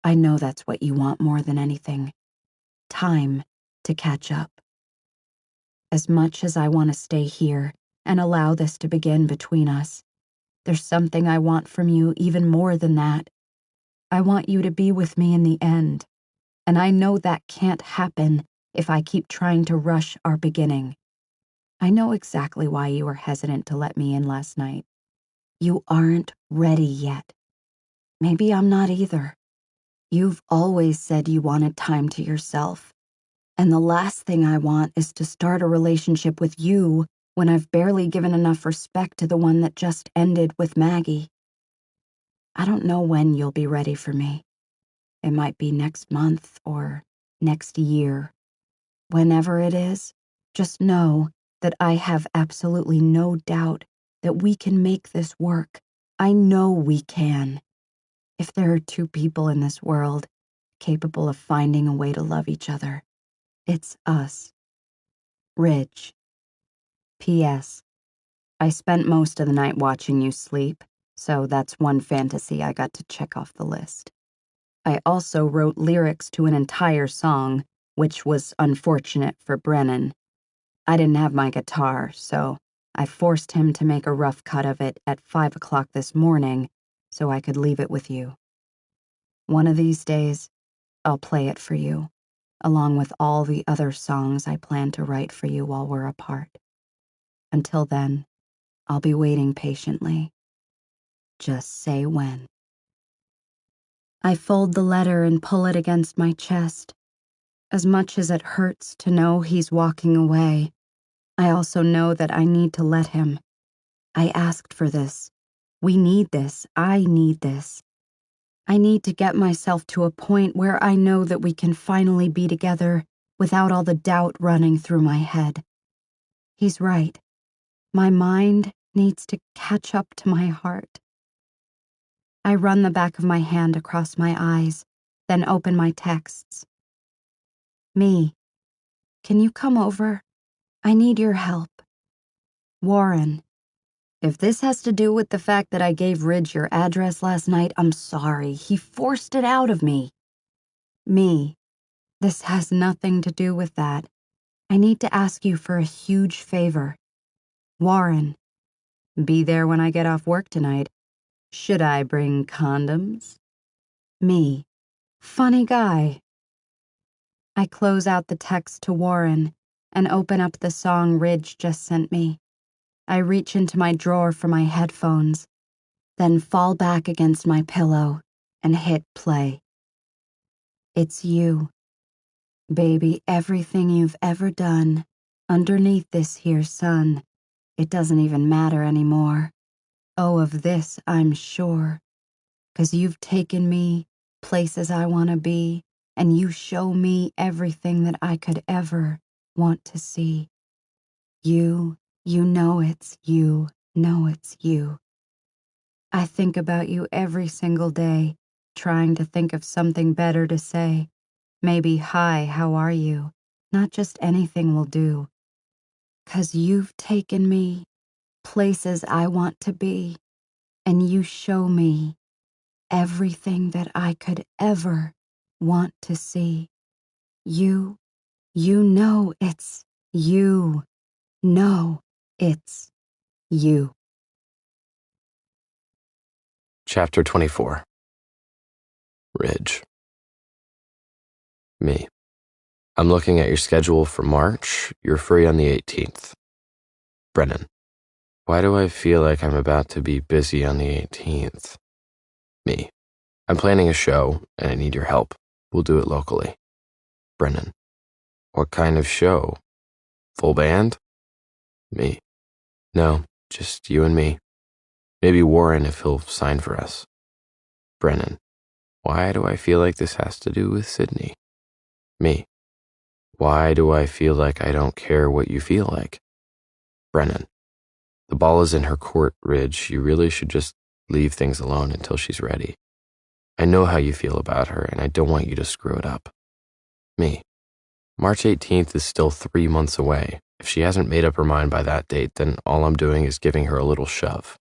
I know that's what you want more than anything. Time to catch up. As much as I want to stay here and allow this to begin between us, there's something I want from you even more than that. I want you to be with me in the end, and I know that can't happen if I keep trying to rush our beginning. I know exactly why you were hesitant to let me in last night. You aren't ready yet. Maybe I'm not either. You've always said you wanted time to yourself, and the last thing I want is to start a relationship with you when I've barely given enough respect to the one that just ended with Maggie. I don't know when you'll be ready for me. It might be next month or next year. Whenever it is, just know that I have absolutely no doubt that we can make this work. I know we can. If there are two people in this world capable of finding a way to love each other, it's us. Ridge. P.S. I spent most of the night watching you sleep, so that's one fantasy I got to check off the list. I also wrote lyrics to an entire song, which was unfortunate for Brennan. I didn't have my guitar, so I forced him to make a rough cut of it at 5 o'clock this morning so I could leave it with you. One of these days, I'll play it for you, along with all the other songs I plan to write for you while we're apart. Until then, I'll be waiting patiently. Just say when. I fold the letter and pull it against my chest. As much as it hurts to know he's walking away, I also know that I need to let him. I asked for this. We need this. I need this. I need to get myself to a point where I know that we can finally be together without all the doubt running through my head. He's right. My mind needs to catch up to my heart. I run the back of my hand across my eyes, then open my texts. Me, can you come over? I need your help. Warren, if this has to do with the fact that I gave Ridge your address last night, I'm sorry. He forced it out of me. Me, this has nothing to do with that. I need to ask you for a huge favor. Warren, be there when I get off work tonight. Should I bring condoms? Me, funny guy. I close out the text to Warren and open up the song Ridge just sent me. I reach into my drawer for my headphones, then fall back against my pillow and hit play. It's you. Baby, everything you've ever done, underneath this here sun, it doesn't even matter anymore. Oh, of this I'm sure, 'cause you've taken me places I want to be, and you show me everything that I could ever want to see. You know it's you, know it's you. I think about you every single day, trying to think of something better to say. Maybe, hi, how are you? Not just anything will do. 'Cause you've taken me places I want to be, and you show me everything that I could ever want to see. You know it's you. Know it's you. Chapter 24. Ridge. Me. I'm looking at your schedule for March. You're free on the 18th. Brennan. Why do I feel like I'm about to be busy on the 18th? Me. I'm planning a show, and I need your help. We'll do it locally. Brennan. What kind of show? Full band? Me. No, just you and me. Maybe Warren if he'll sign for us. Brennan. Why do I feel like this has to do with Sydney? Me. Why do I feel like I don't care what you feel like? Brennan. The ball is in her court, Ridge. You really should just leave things alone until she's ready. I know how you feel about her, and I don't want you to screw it up. Me. March 18th is still 3 months away. If she hasn't made up her mind by that date, then all I'm doing is giving her a little shove.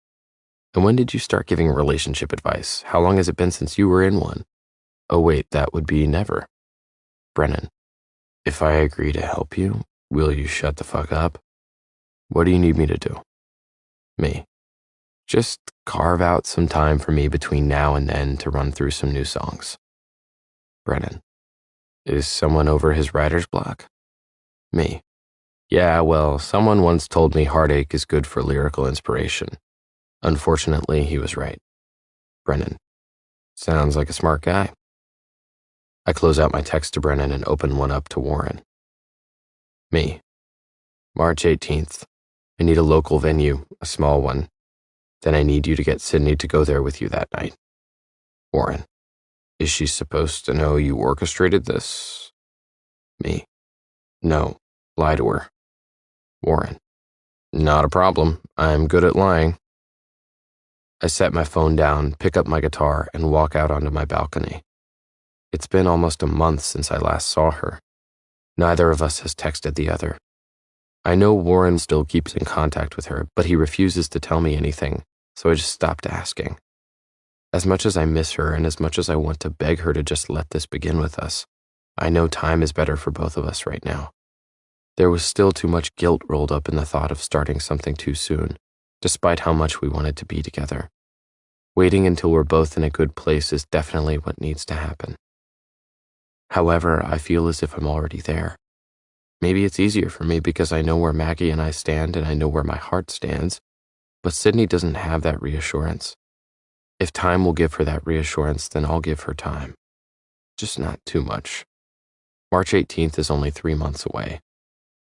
And when did you start giving relationship advice? How long has it been since you were in one? Oh wait, that would be never. Brennan. If I agree to help you, will you shut the fuck up? What do you need me to do? Me. Just carve out some time for me between now and then to run through some new songs. Brennan. Is someone over his writer's block? Me. Yeah, well, someone once told me heartache is good for lyrical inspiration. Unfortunately, he was right. Brennan. Sounds like a smart guy. I close out my text to Brennan and open one up to Warren. Me. March 18th. I need a local venue, a small one. Then I need you to get Sydney to go there with you that night. Warren. Is she supposed to know you orchestrated this? Me. No. Lie to her. Warren. Not a problem. I'm good at lying. I set my phone down, pick up my guitar, and walk out onto my balcony. It's been almost a month since I last saw her. Neither of us has texted the other. I know Warren still keeps in contact with her, but he refuses to tell me anything, so I just stopped asking. As much as I miss her and as much as I want to beg her to just let this begin with us, I know time is better for both of us right now. There was still too much guilt rolled up in the thought of starting something too soon, despite how much we wanted to be together. Waiting until we're both in a good place is definitely what needs to happen. However, I feel as if I'm already there. Maybe it's easier for me because I know where Maggie and I stand and I know where my heart stands, but Sydney doesn't have that reassurance. If time will give her that reassurance, then I'll give her time. Just not too much. March 18th is only 3 months away.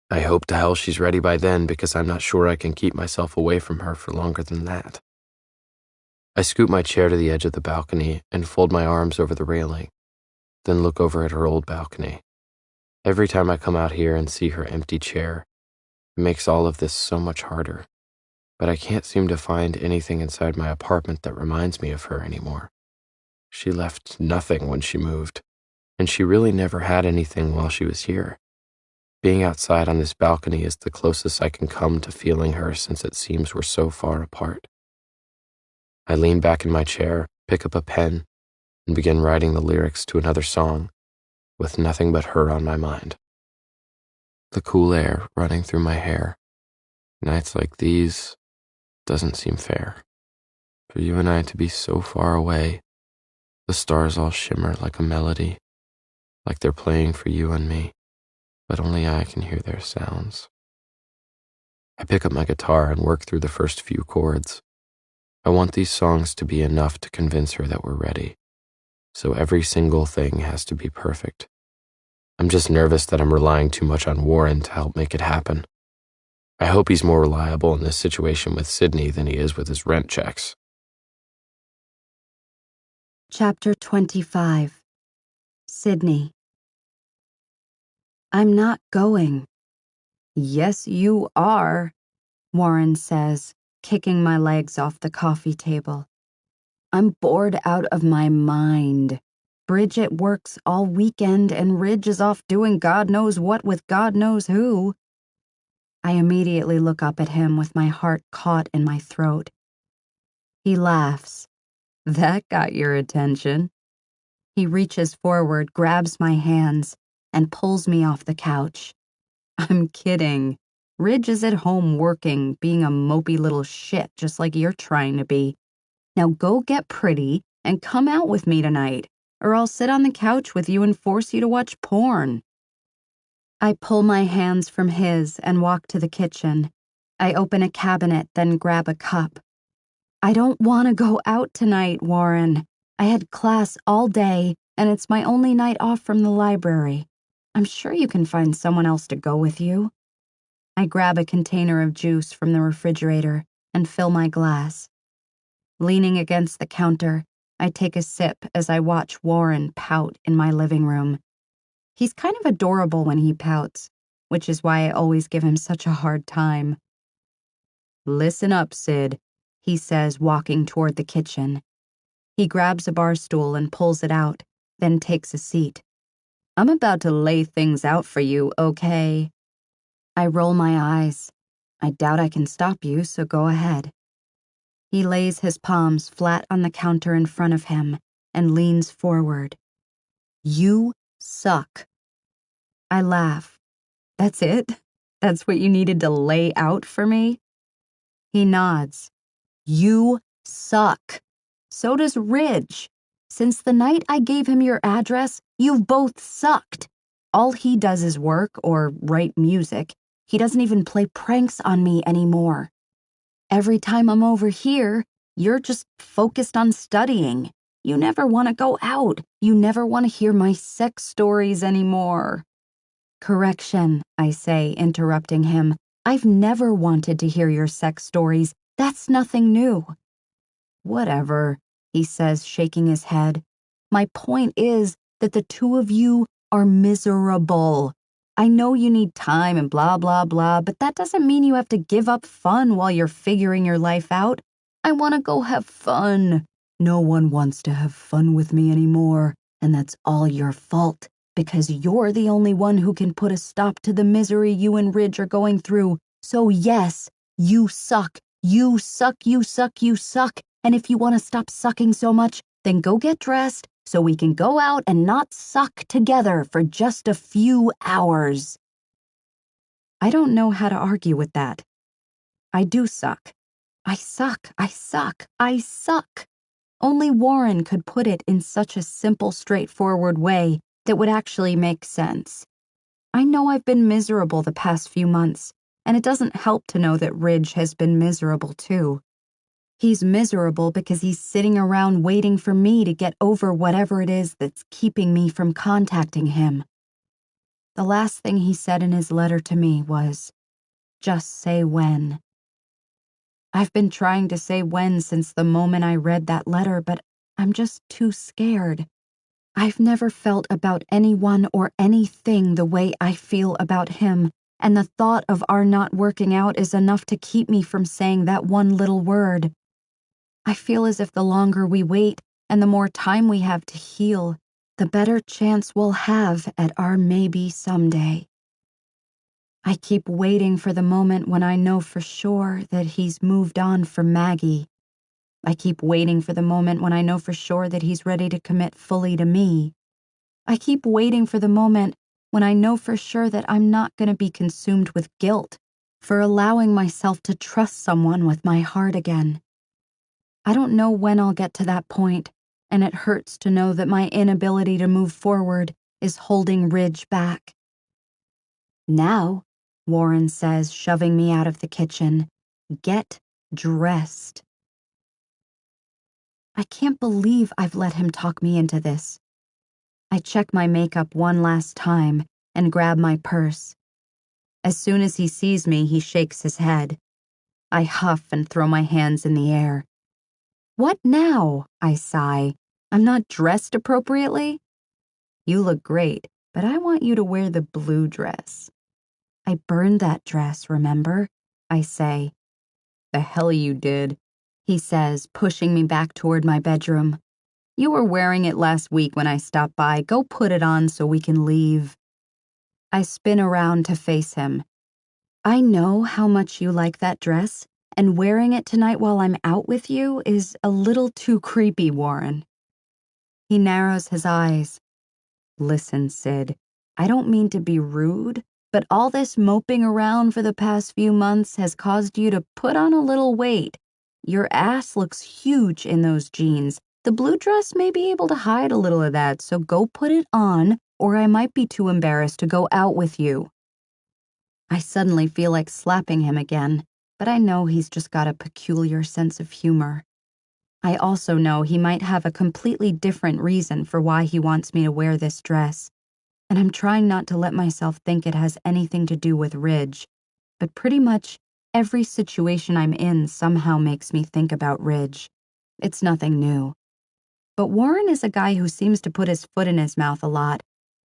I hope to hell she's ready by then because I'm not sure I can keep myself away from her for longer than that. I scoot my chair to the edge of the balcony and fold my arms over the railing, then look over at her old balcony. Every time I come out here and see her empty chair, it makes all of this so much harder. But I can't seem to find anything inside my apartment that reminds me of her anymore. She left nothing when she moved, and she really never had anything while she was here. Being outside on this balcony is the closest I can come to feeling her since it seems we're so far apart. I lean back in my chair, pick up a pen, and begin writing the lyrics to another song, with nothing but her on my mind. The cool air running through my hair. Nights like these doesn't seem fair. For you and I to be so far away, the stars all shimmer like a melody, like they're playing for you and me, but only I can hear their sounds. I pick up my guitar and work through the first few chords. I want these songs to be enough to convince her that we're ready, so every single thing has to be perfect. I'm just nervous that I'm relying too much on Warren to help make it happen. I hope he's more reliable in this situation with Sydney than he is with his rent checks. Chapter 25. Sydney. I'm not going. Yes, you are, Warren says, kicking my legs off the coffee table. I'm bored out of my mind. Bridget works all weekend and Ridge is off doing God knows what with God knows who. I immediately look up at him with my heart caught in my throat. He laughs. That got your attention. He reaches forward, grabs my hands, and pulls me off the couch. I'm kidding. Ridge is at home working, being a mopey little shit just like you're trying to be. Now go get pretty and come out with me tonight, or I'll sit on the couch with you and force you to watch porn. I pull my hands from his and walk to the kitchen. I open a cabinet, then grab a cup. I don't want to go out tonight, Warren. I had class all day, and it's my only night off from the library. I'm sure you can find someone else to go with you. I grab a container of juice from the refrigerator and fill my glass. Leaning against the counter, I take a sip as I watch Warren pout in my living room. He's kind of adorable when he pouts, which is why I always give him such a hard time. Listen up, Sid, he says, walking toward the kitchen. He grabs a bar stool and pulls it out, then takes a seat. I'm about to lay things out for you, okay? I roll my eyes. I doubt I can stop you, so go ahead. He lays his palms flat on the counter in front of him and leans forward. You suck. I laugh. That's it? That's what you needed to lay out for me? He nods. You suck. So does Ridge. Since the night I gave him your address, you've both sucked. All he does is work or write music. He doesn't even play pranks on me anymore. Every time I'm over here, you're just focused on studying. You never want to go out. You never want to hear my sex stories anymore. Correction, I say, interrupting him. I've never wanted to hear your sex stories. That's nothing new. Whatever, he says, shaking his head. My point is that the two of you are miserable. I know you need time and blah, blah, blah, but that doesn't mean you have to give up fun while you're figuring your life out. I want to go have fun. No one wants to have fun with me anymore, and that's all your fault, because you're the only one who can put a stop to the misery you and Ridge are going through. So yes, you suck. You suck, you suck, you suck. And if you want to stop sucking so much, then go get dressed so we can go out and not suck together for just a few hours. I don't know how to argue with that. I do suck. I suck, I suck, I suck. Only Warren could put it in such a simple, straightforward way that would actually make sense. I know I've been miserable the past few months, and it doesn't help to know that Ridge has been miserable too. He's miserable because he's sitting around waiting for me to get over whatever it is that's keeping me from contacting him. The last thing he said in his letter to me was, "Just say when." I've been trying to say when since the moment I read that letter, but I'm just too scared. I've never felt about anyone or anything the way I feel about him, and the thought of our not working out is enough to keep me from saying that one little word. I feel as if the longer we wait and the more time we have to heal, the better chance we'll have at our maybe someday. I keep waiting for the moment when I know for sure that he's moved on from Maggie. I keep waiting for the moment when I know for sure that he's ready to commit fully to me. I keep waiting for the moment when I know for sure that I'm not going to be consumed with guilt for allowing myself to trust someone with my heart again. I don't know when I'll get to that point, and it hurts to know that my inability to move forward is holding Ridge back. Now, Warren says, shoving me out of the kitchen, get dressed. I can't believe I've let him talk me into this. I check my makeup one last time and grab my purse. As soon as he sees me, he shakes his head. I huff and throw my hands in the air. What now? I sigh. I'm not dressed appropriately? You look great, but I want you to wear the blue dress. I burned that dress, remember? I say. The hell you did, he says, pushing me back toward my bedroom. You were wearing it last week when I stopped by. Go put it on so we can leave. I spin around to face him. I know how much you like that dress, and wearing it tonight while I'm out with you is a little too creepy, Warren. He narrows his eyes. Listen, Sid, I don't mean to be rude, but all this moping around for the past few months has caused you to put on a little weight. Your ass looks huge in those jeans. The blue dress may be able to hide a little of that, so go put it on, or I might be too embarrassed to go out with you. I suddenly feel like slapping him again, but I know he's just got a peculiar sense of humor. I also know he might have a completely different reason for why he wants me to wear this dress, and I'm trying not to let myself think it has anything to do with Ridge, but pretty much every situation I'm in somehow makes me think about Ridge. It's nothing new. But Warren is a guy who seems to put his foot in his mouth a lot,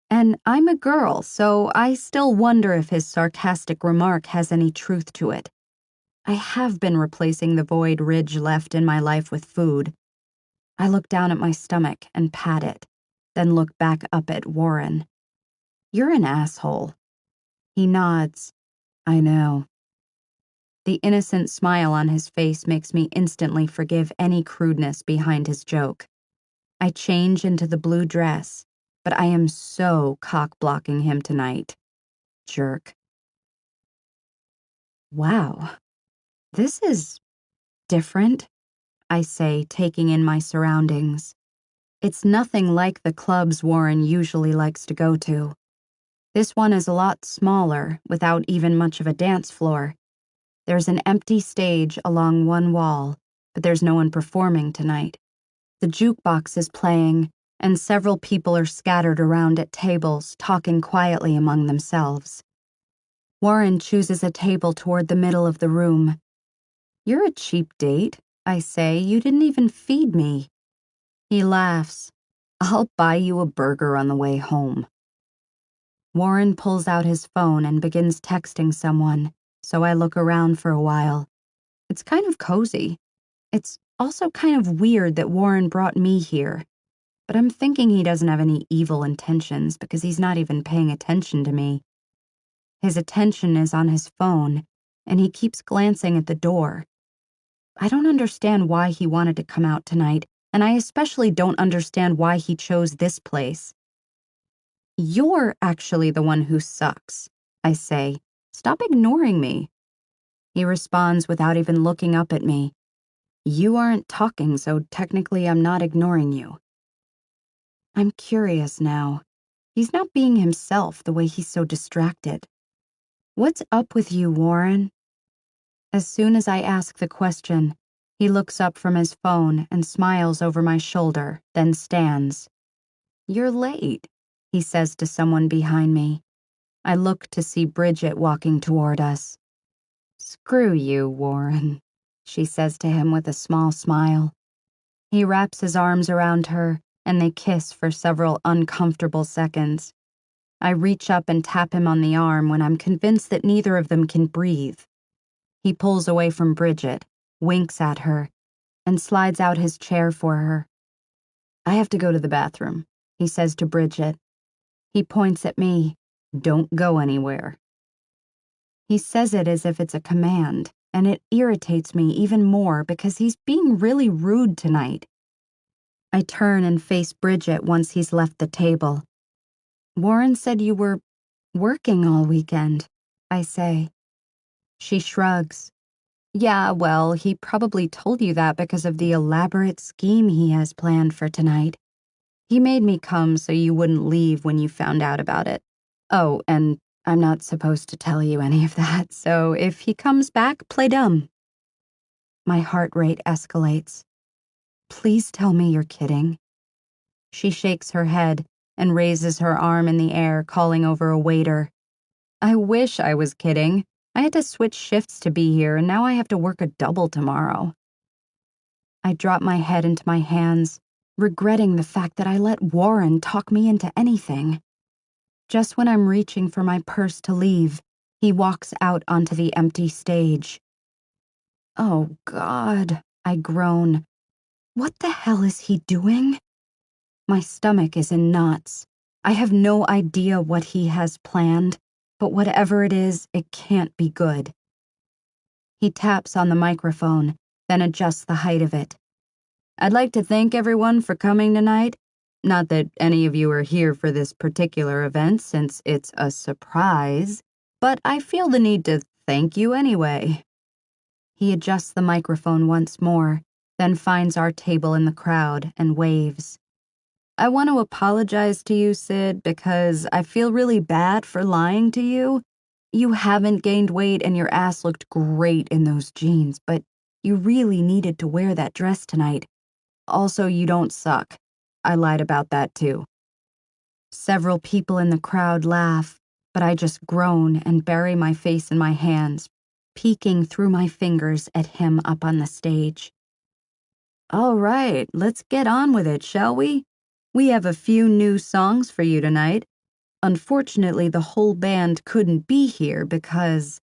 and I'm a girl, so I still wonder if his sarcastic remark has any truth to it. I have been replacing the void Ridge left in my life with food. I look down at my stomach and pat it, then look back up at Warren. You're an asshole. He nods. I know. The innocent smile on his face makes me instantly forgive any crudeness behind his joke. I change into the blue dress, but I am so cock-blocking him tonight. Jerk. Wow, this is different, I say, taking in my surroundings. It's nothing like the clubs Warren usually likes to go to. This one is a lot smaller, without even much of a dance floor. There's an empty stage along one wall, but there's no one performing tonight. The jukebox is playing, and several people are scattered around at tables, talking quietly among themselves. Warren chooses a table toward the middle of the room. "You're a cheap date," I say. "You didn't even feed me." He laughs. "I'll buy you a burger on the way home." Warren pulls out his phone and begins texting someone, so I look around for a while. It's kind of cozy. It's also kind of weird that Warren brought me here, but I'm thinking he doesn't have any evil intentions because he's not even paying attention to me. His attention is on his phone, and he keeps glancing at the door. I don't understand why he wanted to come out tonight, and I especially don't understand why he chose this place. "You're actually the one who sucks," I say. "Stop ignoring me." He responds without even looking up at me. "You aren't talking, so technically I'm not ignoring you." I'm curious now. He's not being himself the way he's so distracted. "What's up with you, Warren?" As soon as I ask the question, he looks up from his phone and smiles over my shoulder, then stands. "You're late," he says to someone behind me. I look to see Bridget walking toward us. "Screw you, Warren," she says to him with a small smile. He wraps his arms around her, and they kiss for several uncomfortable seconds. I reach up and tap him on the arm when I'm convinced that neither of them can breathe. He pulls away from Bridget, winks at her, and slides out his chair for her. "I have to go to the bathroom," he says to Bridget. He points at me. "Don't go anywhere." He says it as if it's a command, and it irritates me even more because he's being really rude tonight. I turn and face Bridget once he's left the table. "Warren said you were working all weekend," I say. She shrugs. "Yeah, well, he probably told you that because of the elaborate scheme he has planned for tonight. He made me come so you wouldn't leave when you found out about it. Oh, and I'm not supposed to tell you any of that, so if he comes back, play dumb." My heart rate escalates. "Please tell me you're kidding." She shakes her head and raises her arm in the air, calling over a waiter. "I wish I was kidding. I had to switch shifts to be here, and now I have to work a double tomorrow." I drop my head into my hands, regretting the fact that I let Warren talk me into anything. Just when I'm reaching for my purse to leave, he walks out onto the empty stage. "Oh, God," I groan. What the hell is he doing? My stomach is in knots. I have no idea what he has planned, but whatever it is, it can't be good. He taps on the microphone, then adjusts the height of it. "I'd like to thank everyone for coming tonight. Not that any of you are here for this particular event since it's a surprise, but I feel the need to thank you anyway." He adjusts the microphone once more, then finds our table in the crowd and waves. "I want to apologize to you, Sid, because I feel really bad for lying to you. You haven't gained weight and your ass looked great in those jeans, but you really needed to wear that dress tonight. Also, you don't suck. I lied about that too." Several people in the crowd laugh, but I just groan and bury my face in my hands, peeking through my fingers at him up on the stage. "All right, let's get on with it, shall we? We have a few new songs for you tonight. Unfortunately, the whole band couldn't be here because..."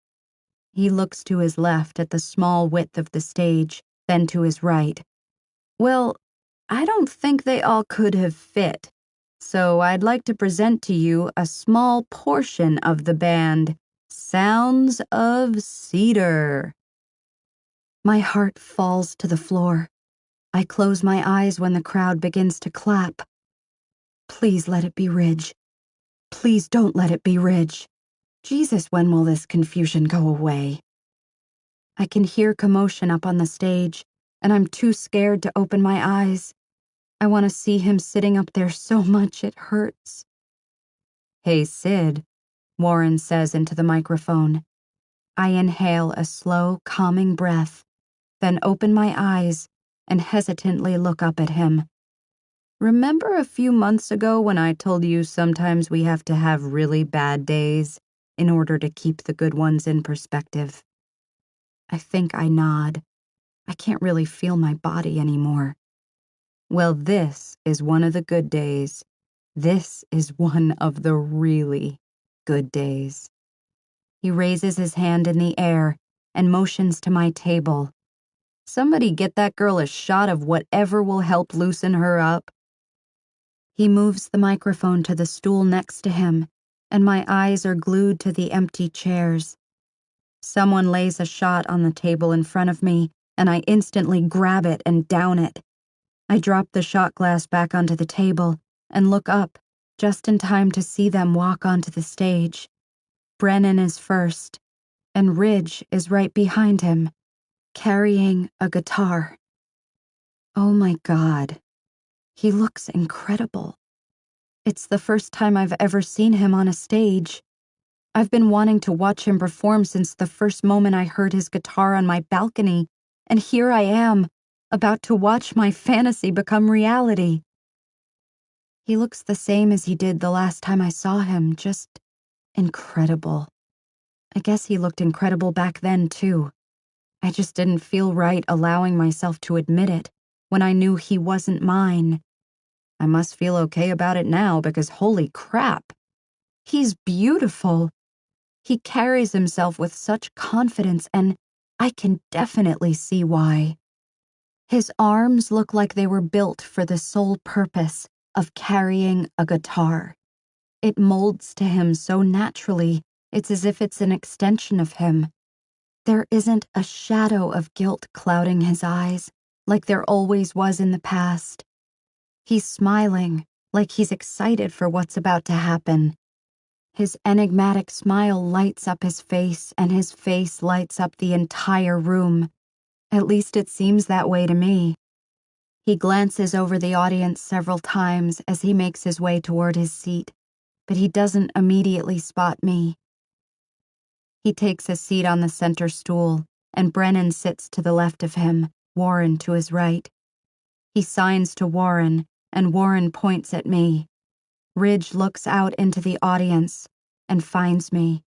He looks to his left at the small width of the stage, then to his right. "Well, I don't think they all could have fit, so I'd like to present to you a small portion of the band, Sounds of Cedar." My heart falls to the floor. I close my eyes when the crowd begins to clap. Please let it be Ridge. Please don't let it be Ridge. Jesus, when will this confusion go away? I can hear commotion up on the stage, and I'm too scared to open my eyes. I want to see him sitting up there so much it hurts. "Hey, Sid, Warren says into the microphone. I inhale a slow, calming breath, then open my eyes and hesitantly look up at him. Remember a few months ago when I told you sometimes we have to have really bad days in order to keep the good ones in perspective? I think I nod. I can't really feel my body anymore. Well, this is one of the good days. This is one of the really good days. He raises his hand in the air and motions to my table. Somebody get that girl a shot of whatever will help loosen her up. He moves the microphone to the stool next to him, and my eyes are glued to the empty chairs. Someone lays a shot on the table in front of me, and I instantly grab it and down it. I drop the shot glass back onto the table and look up, just in time to see them walk onto the stage. Brennan is first, and Ridge is right behind him, carrying a guitar. Oh my God, he looks incredible. It's the first time I've ever seen him on a stage. I've been wanting to watch him perform since the first moment I heard his guitar on my balcony, and here I am, about to watch my fantasy become reality. He looks the same as he did the last time I saw him, just incredible. I guess he looked incredible back then, too. I just didn't feel right allowing myself to admit it when I knew he wasn't mine. I must feel okay about it now because holy crap, he's beautiful. He carries himself with such confidence, and I can definitely see why. His arms look like they were built for the sole purpose of carrying a guitar. It molds to him so naturally, it's as if it's an extension of him. There isn't a shadow of guilt clouding his eyes, like there always was in the past. He's smiling, like he's excited for what's about to happen. His enigmatic smile lights up his face, and his face lights up the entire room. At least it seems that way to me. He glances over the audience several times as he makes his way toward his seat, but he doesn't immediately spot me. He takes a seat on the center stool, and Brennan sits to the left of him, Warren to his right. He signs to Warren, and Warren points at me. Ridge looks out into the audience and finds me.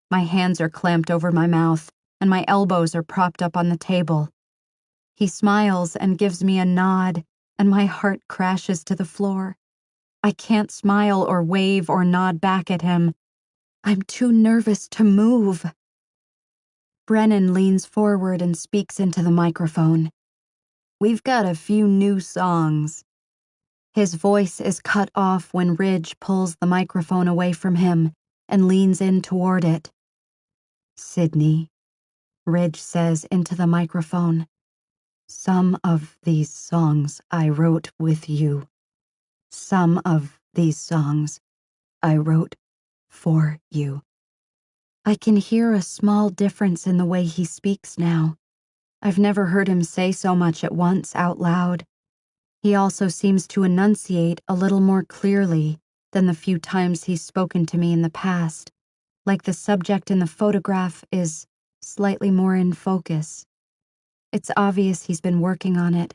My hands are clamped over my mouth, and my elbows are propped up on the table. He smiles and gives me a nod, and my heart crashes to the floor. I can't smile or wave or nod back at him. I'm too nervous to move. Brennan leans forward and speaks into the microphone. We've got a few new songs. His voice is cut off when Ridge pulls the microphone away from him and leans in toward it. Sydney, Ridge says into the microphone, some of these songs I wrote with you. Some of these songs I wrote for you. I can hear a small difference in the way he speaks now. I've never heard him say so much at once out loud. He also seems to enunciate a little more clearly than the few times he's spoken to me in the past, like the subject in the photograph is slightly more in focus. It's obvious he's been working on it,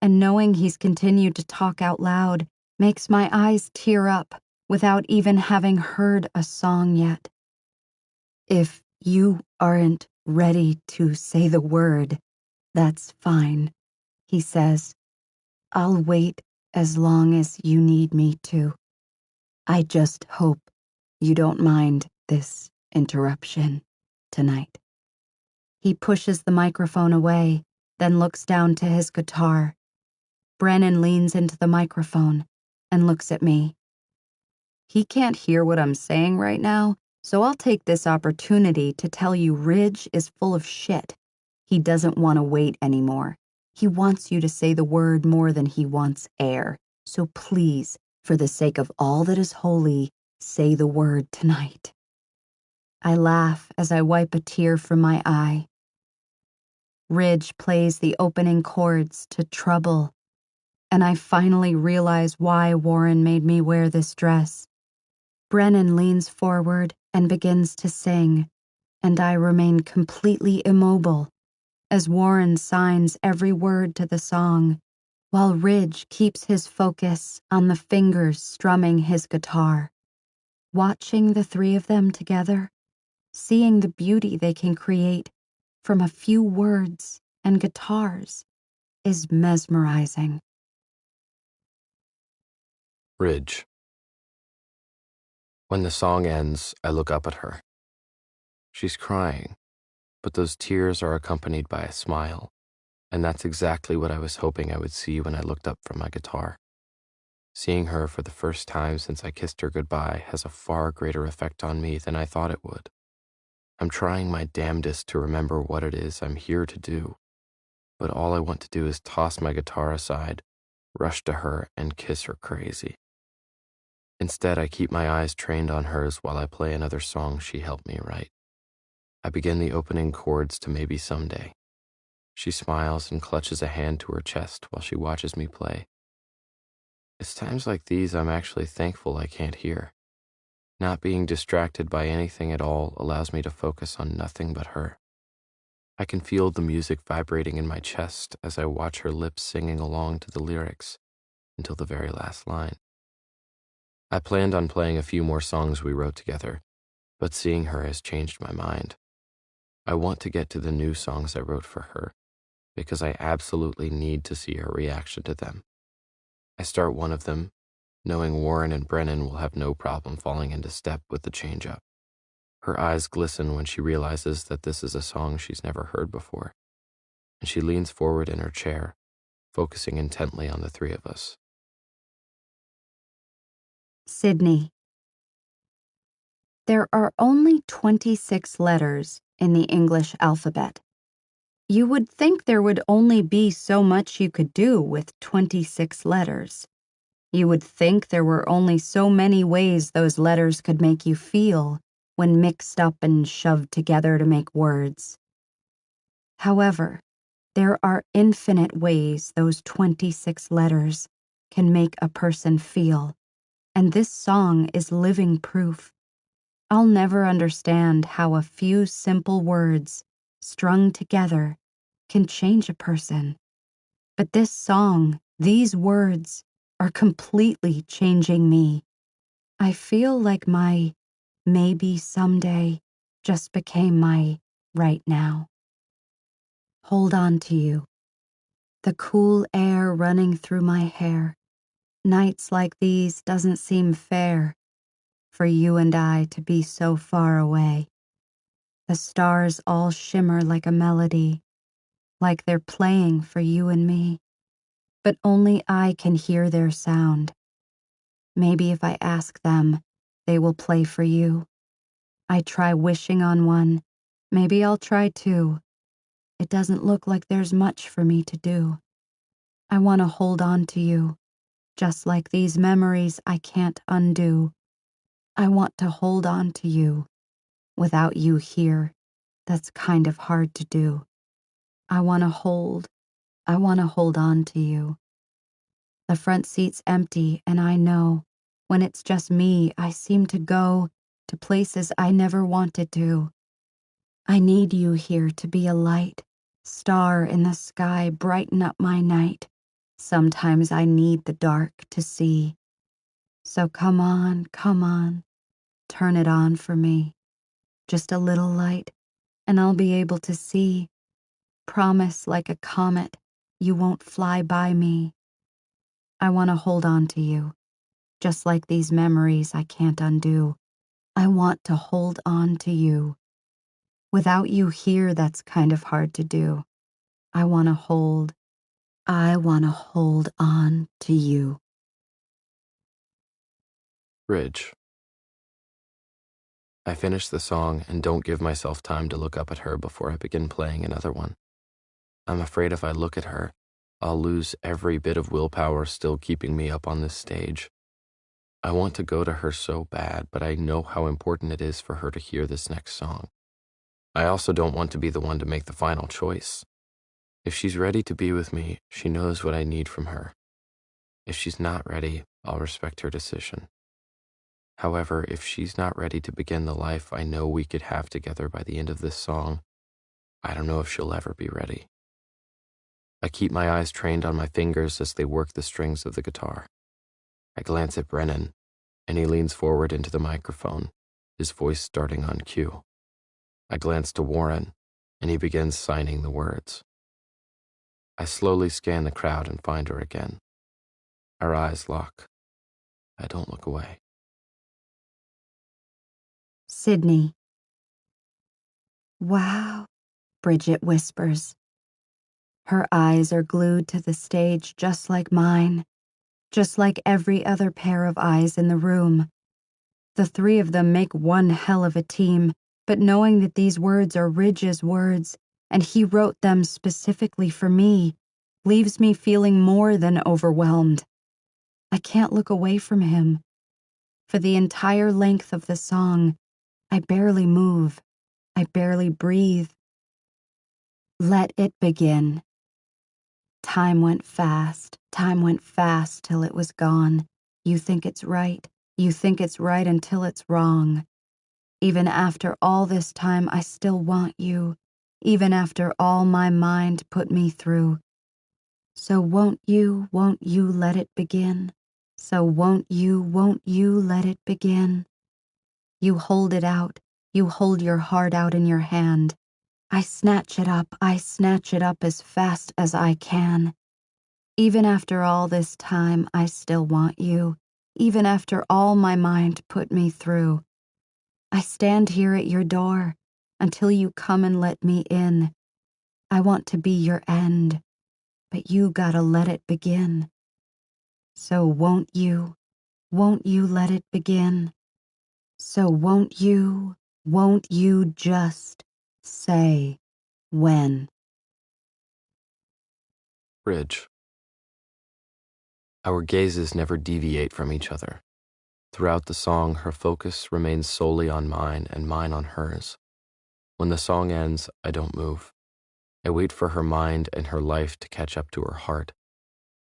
and knowing he's continued to talk out loud makes my eyes tear up without even having heard a song yet. If you aren't ready to say the word, that's fine, he says. I'll wait as long as you need me to. I just hope you don't mind this interruption tonight. He pushes the microphone away, then looks down to his guitar. Brennan leans into the microphone and looks at me. He can't hear what I'm saying right now, so I'll take this opportunity to tell you Ridge is full of shit. He doesn't want to wait anymore. He wants you to say the word more than he wants air. So please, for the sake of all that is holy, say the word tonight. I laugh as I wipe a tear from my eye. Ridge plays the opening chords to Trouble, and I finally realize why Warren made me wear this dress. Brennan leans forward and begins to sing, and I remain completely immobile as Warren signs every word to the song, while Ridge keeps his focus on the fingers strumming his guitar. Watching the three of them together, seeing the beauty they can create from a few words and guitars, is mesmerizing. Ridge. When the song ends, I look up at her. She's crying, but those tears are accompanied by a smile, and that's exactly what I was hoping I would see when I looked up from my guitar. Seeing her for the first time since I kissed her goodbye has a far greater effect on me than I thought it would. I'm trying my damnedest to remember what it is I'm here to do, but all I want to do is toss my guitar aside, rush to her, and kiss her crazy. Instead, I keep my eyes trained on hers while I play another song she helped me write. I begin the opening chords to Maybe Someday. She smiles and clutches a hand to her chest while she watches me play. It's times like these I'm actually thankful I can't hear. Not being distracted by anything at all allows me to focus on nothing but her. I can feel the music vibrating in my chest as I watch her lips singing along to the lyrics until the very last line. I planned on playing a few more songs we wrote together, but seeing her has changed my mind. I want to get to the new songs I wrote for her, because I absolutely need to see her reaction to them. I start one of them, knowing Warren and Brennan will have no problem falling into step with the change-up. Her eyes glisten when she realizes that this is a song she's never heard before, and she leans forward in her chair, focusing intently on the three of us. Sydney. There are only 26 letters in the English alphabet. You would think there would only be so much you could do with 26 letters. You would think there were only so many ways those letters could make you feel when mixed up and shoved together to make words. However, there are infinite ways those 26 letters can make a person feel, and this song is living proof. I'll never understand how a few simple words strung together can change a person. But this song, these words, are completely changing me. I feel like my maybe someday just became my right now. Hold on to you. The cool air running through my hair. Nights like these doesn't seem fair for you and I to be so far away. The stars all shimmer like a melody, like they're playing for you and me. But only I can hear their sound. Maybe if I ask them, they will play for you. I try wishing on one. Maybe I'll try two. It doesn't look like there's much for me to do. I want to hold on to you, just like these memories I can't undo. I want to hold on to you. Without you here, that's kind of hard to do. I want to hold on to you. The front seat's empty, and I know when it's just me, I seem to go to places I never wanted to. I need you here to be a light, star in the sky, brighten up my night. Sometimes I need the dark to see. So come on, turn it on for me. Just a little light, and I'll be able to see. Promise like a comet, you won't fly by me. I want to hold on to you, just like these memories I can't undo. I want to hold on to you. Without you here, that's kind of hard to do. I want to hold on to you. Ridge. I finish the song and don't give myself time to look up at her before I begin playing another one. I'm afraid if I look at her, I'll lose every bit of willpower still keeping me up on this stage. I want to go to her so bad, but I know how important it is for her to hear this next song. I also don't want to be the one to make the final choice. If she's ready to be with me, she knows what I need from her. If she's not ready, I'll respect her decision. However, if she's not ready to begin the life I know we could have together by the end of this song, I don't know if she'll ever be ready. I keep my eyes trained on my fingers as they work the strings of the guitar. I glance at Brennan, and he leans forward into the microphone, his voice starting on cue. I glance to Warren, and he begins signing the words. I slowly scan the crowd and find her again. Our eyes lock. I don't look away. Sydney. Wow, Bridget whispers. Her eyes are glued to the stage just like mine, just like every other pair of eyes in the room. The three of them make one hell of a team, but knowing that these words are Ridge's words, and he wrote them specifically for me, leaves me feeling more than overwhelmed. I can't look away from him. For the entire length of the song, I barely move. I barely breathe. Let it begin. Time went fast till it was gone. You think it's right. You think it's right until it's wrong. Even after all this time, I still want you. Even after all my mind put me through. So won't you let it begin? So won't you let it begin? You hold it out. You hold your heart out in your hand. I snatch it up as fast as I can. Even after all this time, I still want you. Even after all my mind put me through. I stand here at your door until you come and let me in. I want to be your end, but you gotta let it begin. So won't you let it begin? So won't you just say when? Ridge. Our gazes never deviate from each other. Throughout the song, her focus remains solely on mine and mine on hers. When the song ends, I don't move. I wait for her mind and her life to catch up to her heart,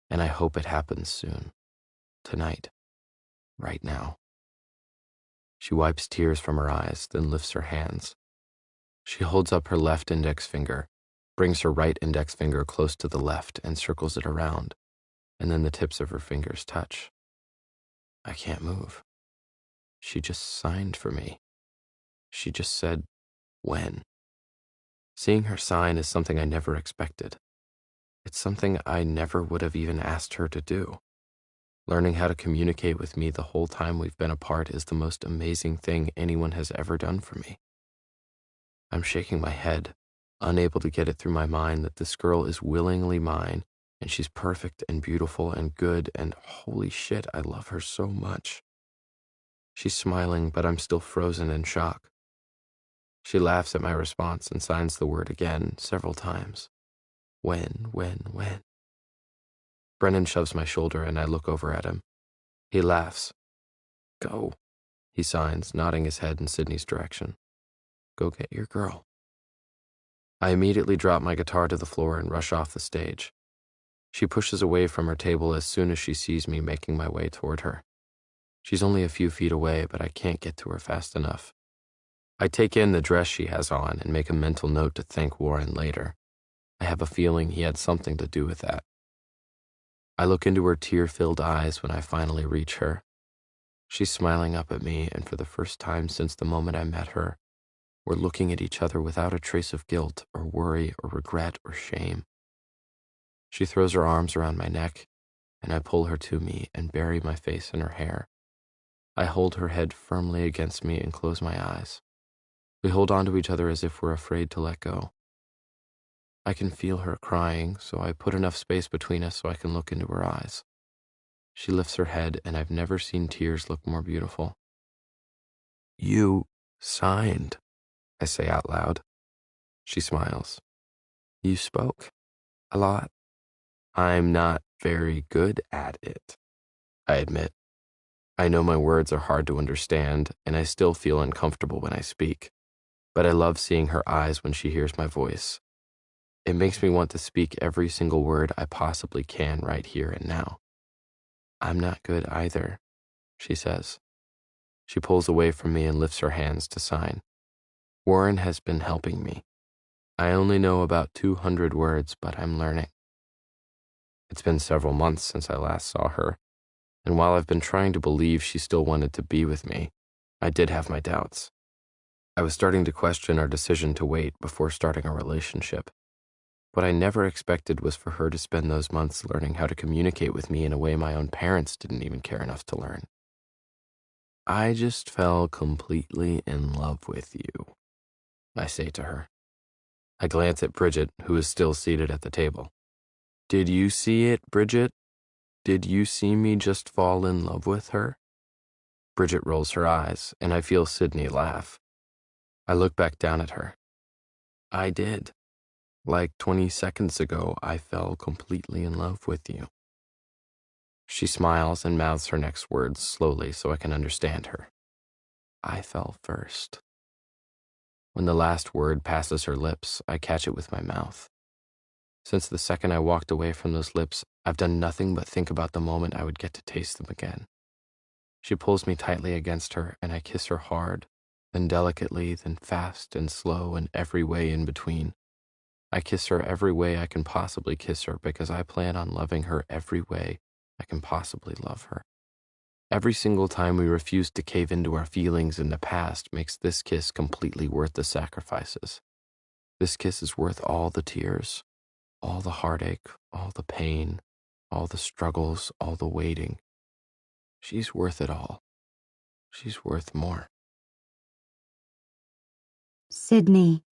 and I hope it happens soon. Tonight. Right now. She wipes tears from her eyes, then lifts her hands. She holds up her left index finger, brings her right index finger close to the left and circles it around, and then the tips of her fingers touch. I can't move. She just signed for me. She just said, when. Seeing her sign is something I never expected. It's something I never would have even asked her to do. Learning how to communicate with me the whole time we've been apart is the most amazing thing anyone has ever done for me. I'm shaking my head, unable to get it through my mind that this girl is willingly mine, and she's perfect and beautiful and good, and holy shit, I love her so much. She's smiling, but I'm still frozen in shock. She laughs at my response and signs the word again, several times. When. Brennan shoves my shoulder and I look over at him. He laughs. Go, he signs, nodding his head in Sydney's direction. Go get your girl. I immediately drop my guitar to the floor and rush off the stage. She pushes away from her table as soon as she sees me making my way toward her. She's only a few feet away, but I can't get to her fast enough. I take in the dress she has on and make a mental note to thank Warren later. I have a feeling he had something to do with that. I look into her tear-filled eyes when I finally reach her. She's smiling up at me, and for the first time since the moment I met her, we're looking at each other without a trace of guilt or worry or regret or shame. She throws her arms around my neck, and I pull her to me and bury my face in her hair. I hold her head firmly against me and close my eyes. We hold on to each other as if we're afraid to let go. I can feel her crying, so I put enough space between us so I can look into her eyes. She lifts her head, and I've never seen tears look more beautiful. You signed, I say out loud. She smiles. You spoke. A lot. I'm not very good at it, I admit. I know my words are hard to understand, and I still feel uncomfortable when I speak. But I love seeing her eyes when she hears my voice. It makes me want to speak every single word I possibly can right here and now. I'm not good either, she says. She pulls away from me and lifts her hands to sign. Warren has been helping me. I only know about 200 words, but I'm learning. It's been several months since I last saw her, and while I've been trying to believe she still wanted to be with me, I did have my doubts. I was starting to question our decision to wait before starting a relationship. What I never expected was for her to spend those months learning how to communicate with me in a way my own parents didn't even care enough to learn. I just fell completely in love with you, I say to her. I glance at Bridget, who is still seated at the table. Did you see it, Bridget? Did you see me just fall in love with her? Bridget rolls her eyes, and I feel Sydney laugh. I look back down at her. I did. Like 20 seconds ago, I fell completely in love with you. She smiles and mouths her next words slowly so I can understand her. I fell first. When the last word passes her lips, I catch it with my mouth. Since the second I walked away from those lips, I've done nothing but think about the moment I would get to taste them again. She pulls me tightly against her, and I kiss her hard, then delicately, then fast and slow, and every way in between. I kiss her every way I can possibly kiss her because I plan on loving her every way I can possibly love her. Every single time we refuse to cave into our feelings in the past makes this kiss completely worth the sacrifices. This kiss is worth all the tears, all the heartache, all the pain, all the struggles, all the waiting. She's worth it all. She's worth more. Sydney.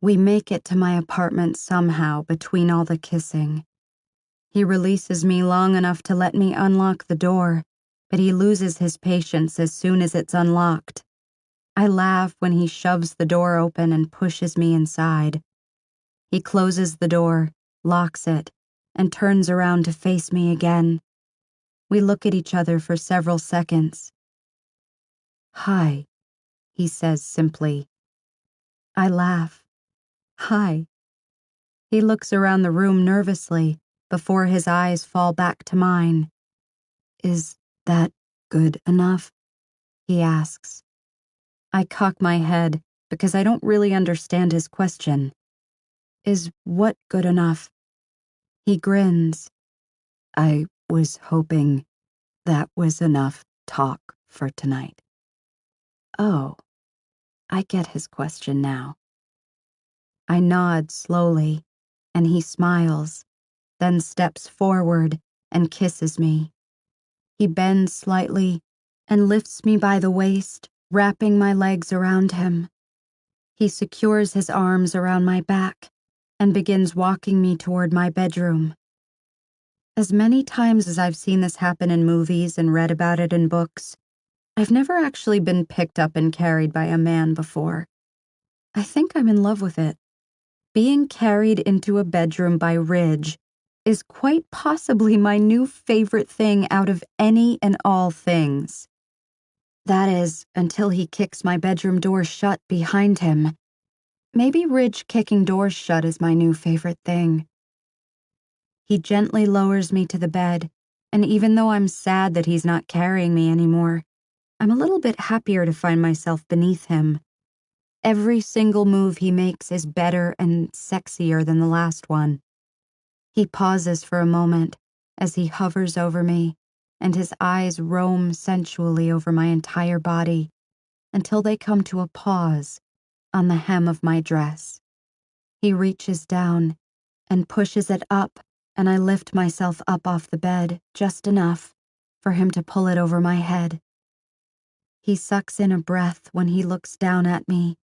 We make it to my apartment somehow between all the kissing. He releases me long enough to let me unlock the door, but he loses his patience as soon as it's unlocked. I laugh when he shoves the door open and pushes me inside. He closes the door, locks it, and turns around to face me again. We look at each other for several seconds. Hi, he says simply. I laugh. Hi. He looks around the room nervously before his eyes fall back to mine. Is that good enough? He asks. I cock my head because I don't really understand his question. Is what good enough? He grins. I was hoping that was enough talk for tonight. Oh, I get his question now. I nod slowly, and he smiles, then steps forward and kisses me. He bends slightly and lifts me by the waist, wrapping my legs around him. He secures his arms around my back and begins walking me toward my bedroom. As many times as I've seen this happen in movies and read about it in books, I've never actually been picked up and carried by a man before. I think I'm in love with it. Being carried into a bedroom by Ridge is quite possibly my new favorite thing out of any and all things. That is, until he kicks my bedroom door shut behind him. Maybe Ridge kicking doors shut is my new favorite thing. He gently lowers me to the bed, and even though I'm sad that he's not carrying me anymore, I'm a little bit happier to find myself beneath him. Every single move he makes is better and sexier than the last one. He pauses for a moment as he hovers over me, and his eyes roam sensually over my entire body until they come to a pause on the hem of my dress. He reaches down and pushes it up, and I lift myself up off the bed just enough for him to pull it over my head. He sucks in a breath when he looks down at me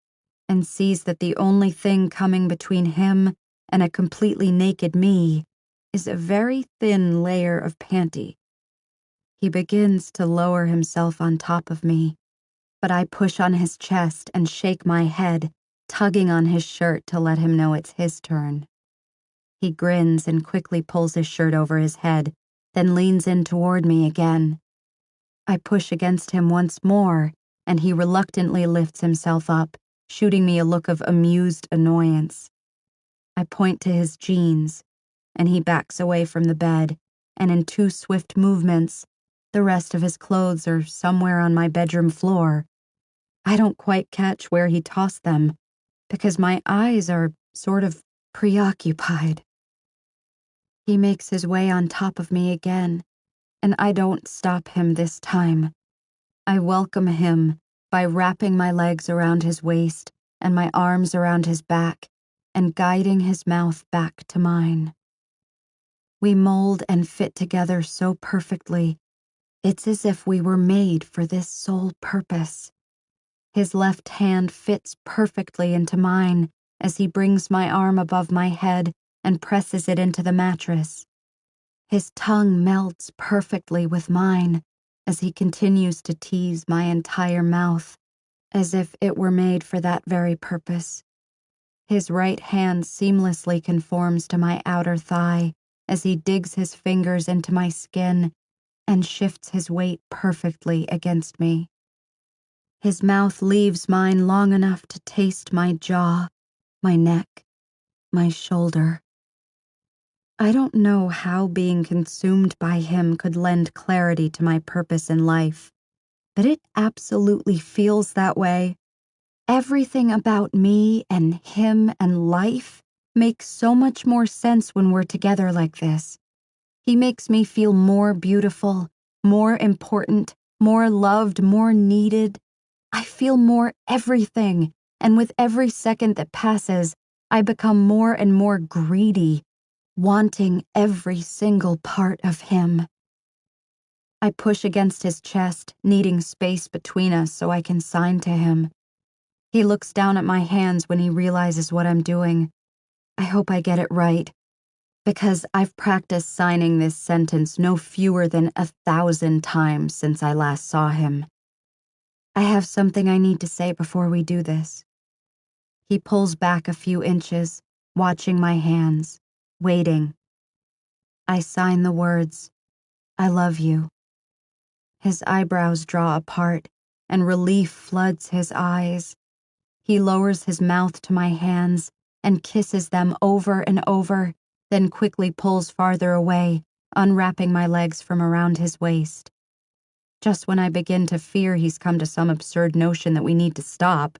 and sees that the only thing coming between him and a completely naked me is a very thin layer of panty. He begins to lower himself on top of me, but I push on his chest and shake my head, tugging on his shirt to let him know it's his turn. He grins and quickly pulls his shirt over his head, then leans in toward me again. I push against him once more, and he reluctantly lifts himself up, shooting me a look of amused annoyance. I point to his jeans, and he backs away from the bed, and in two swift movements, The rest of his clothes are somewhere on my bedroom floor. I don't quite catch where he tossed them because my eyes are sort of preoccupied. He makes his way on top of me again, and I don't stop him this time. I welcome him by wrapping my legs around his waist and my arms around his back and guiding his mouth back to mine. We mold and fit together so perfectly. It's as if we were made for this sole purpose. His left hand fits perfectly into mine as he brings my arm above my head and presses it into the mattress. His tongue melts perfectly with mine as he continues to tease my entire mouth, as if it were made for that very purpose. His right hand seamlessly conforms to my outer thigh as he digs his fingers into my skin and shifts his weight perfectly against me. His mouth leaves mine long enough to taste my jaw, my neck, my shoulder. I don't know how being consumed by him could lend clarity to my purpose in life, but it absolutely feels that way. Everything about me and him and life makes so much more sense when we're together like this. He makes me feel more beautiful, more important, more loved, more needed. I feel more everything, and with every second that passes, I become more and more greedy, wanting every single part of him. I push against his chest, needing space between us so I can sign to him. He looks down at my hands when he realizes what I'm doing. I hope I get it right, because I've practiced signing this sentence no fewer than 1,000 times since I last saw him. I have something I need to say before we do this. He pulls back a few inches, watching my hands, waiting. I sign the words, "I love you." His eyebrows draw apart, and relief floods his eyes. He lowers his mouth to my hands and kisses them over and over, then quickly pulls farther away, unwrapping my legs from around his waist. Just when I begin to fear he's come to some absurd notion that we need to stop,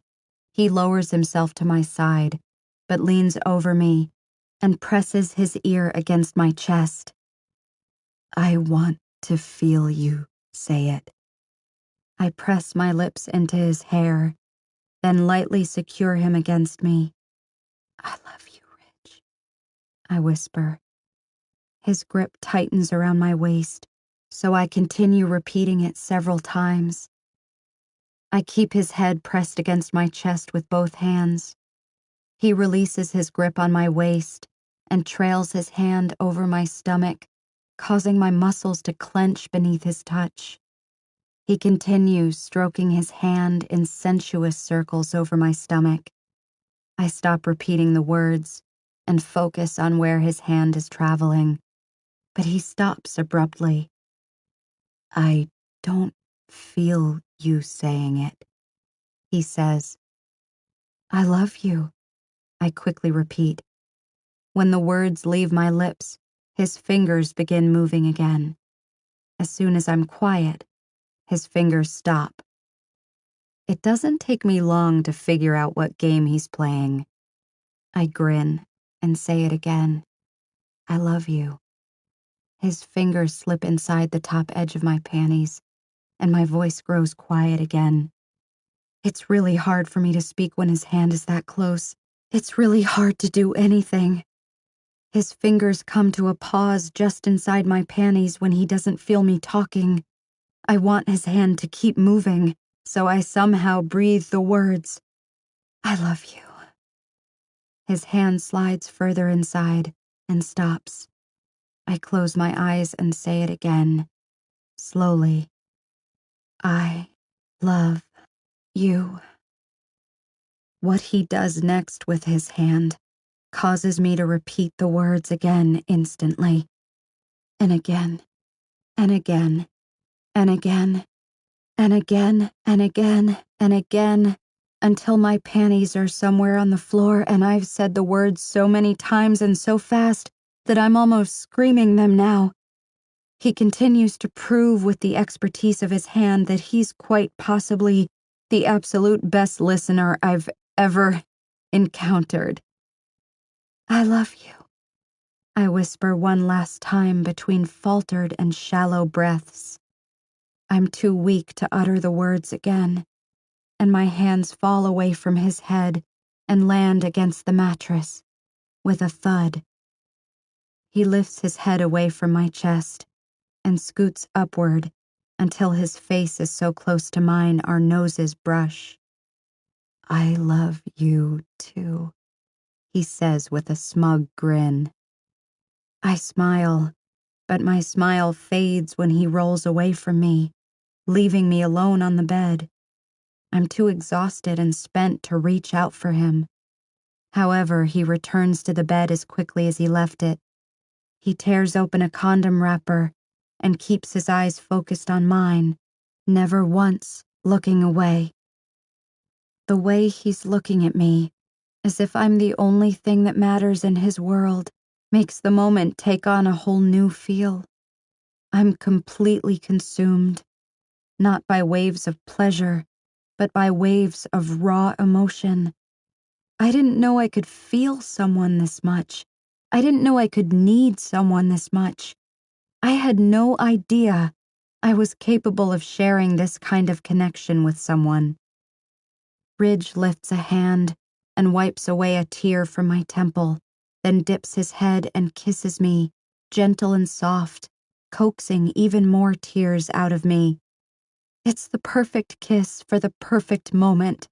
he lowers himself to my side, but leans over me and presses his ear against my chest. I want to feel you say it. I press my lips into his hair, then lightly secure him against me. I love you, Rich, I whisper. His grip tightens around my waist, so I continue repeating it several times. I keep his head pressed against my chest with both hands. He releases his grip on my waist and trails his hand over my stomach, causing my muscles to clench beneath his touch. He continues stroking his hand in sensuous circles over my stomach. I stop repeating the words and focus on where his hand is traveling, but he stops abruptly. I don't feel you saying it, he says. I love you, I quickly repeat. When the words leave my lips, his fingers begin moving again. As soon as I'm quiet, his fingers stop. It doesn't take me long to figure out what game he's playing. I grin and say it again. I love you. His fingers slip inside the top edge of my panties, and my voice grows quiet again. It's really hard for me to speak when his hand is that close. It's really hard to do anything. His fingers come to a pause just inside my panties when he doesn't feel me talking. I want his hand to keep moving, so I somehow breathe the words, I love you. His hand slides further inside and stops. I close my eyes and say it again, slowly. I love you. What he does next with his hand causes me to repeat the words again instantly, and again, and again, and again, and again, and again, and again, until my panties are somewhere on the floor and I've said the words so many times and so fast that I'm almost screaming them now. He continues to prove with the expertise of his hand that he's quite possibly the absolute best listener I've ever encountered. I love you, I whisper one last time between faltered and shallow breaths. I'm too weak to utter the words again, and my hands fall away from his head and land against the mattress with a thud. He lifts his head away from my chest and scoots upward until his face is so close to mine our noses brush. I love you too, he says with a smug grin. I smile, but my smile fades when he rolls away from me, leaving me alone on the bed. I'm too exhausted and spent to reach out for him. However, he returns to the bed as quickly as he left it. He tears open a condom wrapper and keeps his eyes focused on mine, never once looking away. The way he's looking at me, as if I'm the only thing that matters in his world, makes the moment take on a whole new feel. I'm completely consumed, not by waves of pleasure, but by waves of raw emotion. I didn't know I could feel someone this much. I didn't know I could need someone this much. I had no idea I was capable of sharing this kind of connection with someone. Ridge lifts a hand and wipes away a tear from my temple, then dips his head and kisses me, gentle and soft, coaxing even more tears out of me. It's the perfect kiss for the perfect moment.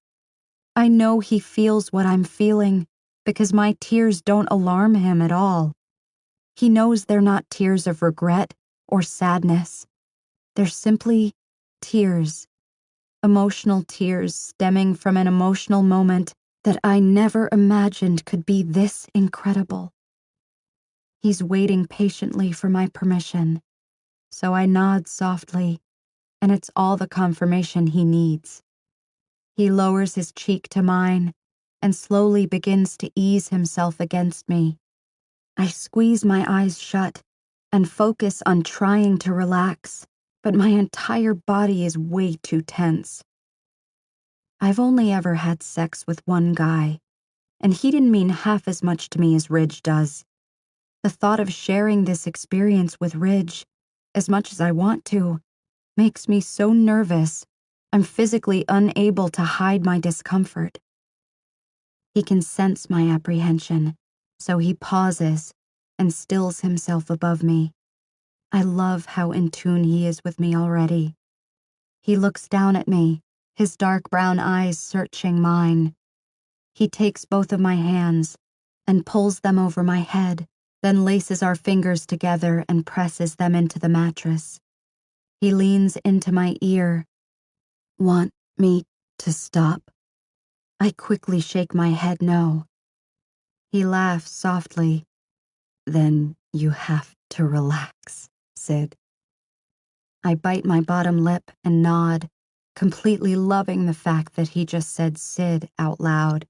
I know he feels what I'm feeling because my tears don't alarm him at all. He knows they're not tears of regret or sadness. They're simply tears, emotional tears stemming from an emotional moment that I never imagined could be this incredible. He's waiting patiently for my permission, so I nod softly, and it's all the confirmation he needs. He lowers his cheek to mine and slowly begins to ease himself against me. I squeeze my eyes shut and focus on trying to relax, but my entire body is way too tense. I've only ever had sex with one guy, and he didn't mean half as much to me as Ridge does. The thought of sharing this experience with Ridge, as much as I want to, makes me so nervous I'm physically unable to hide my discomfort. He can sense my apprehension, so he pauses and stills himself above me. I love how in tune he is with me already. He looks down at me, his dark brown eyes searching mine. He takes both of my hands and pulls them over my head, then laces our fingers together and presses them into the mattress. He leans into my ear. Want me to stop? I quickly shake my head no. He laughs softly. Then you have to relax, Sid. I bite my bottom lip and nod, completely loving the fact that he just said Sid out loud.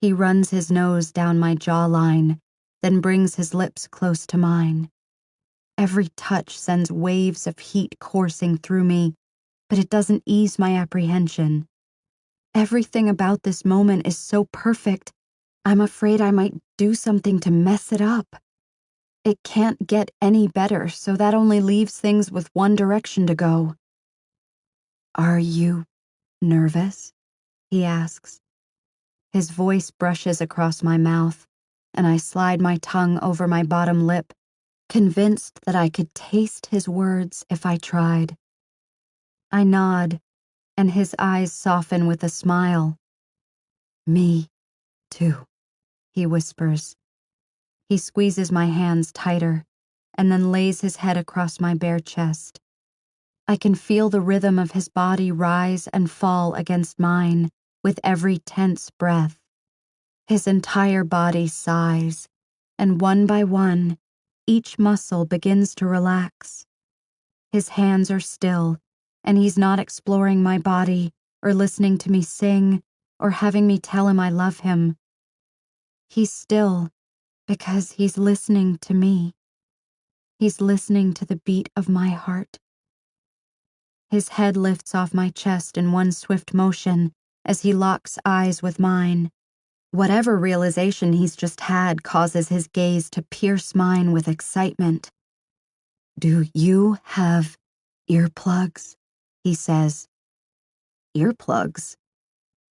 He runs his nose down my jawline, then brings his lips close to mine. Every touch sends waves of heat coursing through me, but it doesn't ease my apprehension. Everything about this moment is so perfect, I'm afraid I might do something to mess it up. It can't get any better, so that only leaves things with one direction to go. Are you nervous? He asks. His voice brushes across my mouth, and I slide my tongue over my bottom lip, convinced that I could taste his words if I tried. I nod, and his eyes soften with a smile. Me, too, he whispers. He squeezes my hands tighter, and then lays his head across my bare chest. I can feel the rhythm of his body rise and fall against mine with every tense breath. His entire body sighs, and one by one, each muscle begins to relax. His hands are still, and he's not exploring my body or listening to me sing or having me tell him I love him. He's still because he's listening to me. He's listening to the beat of my heart. His head lifts off my chest in one swift motion as he locks eyes with mine. Whatever realization he's just had causes his gaze to pierce mine with excitement. "Do you have earplugs?" he says. Earplugs?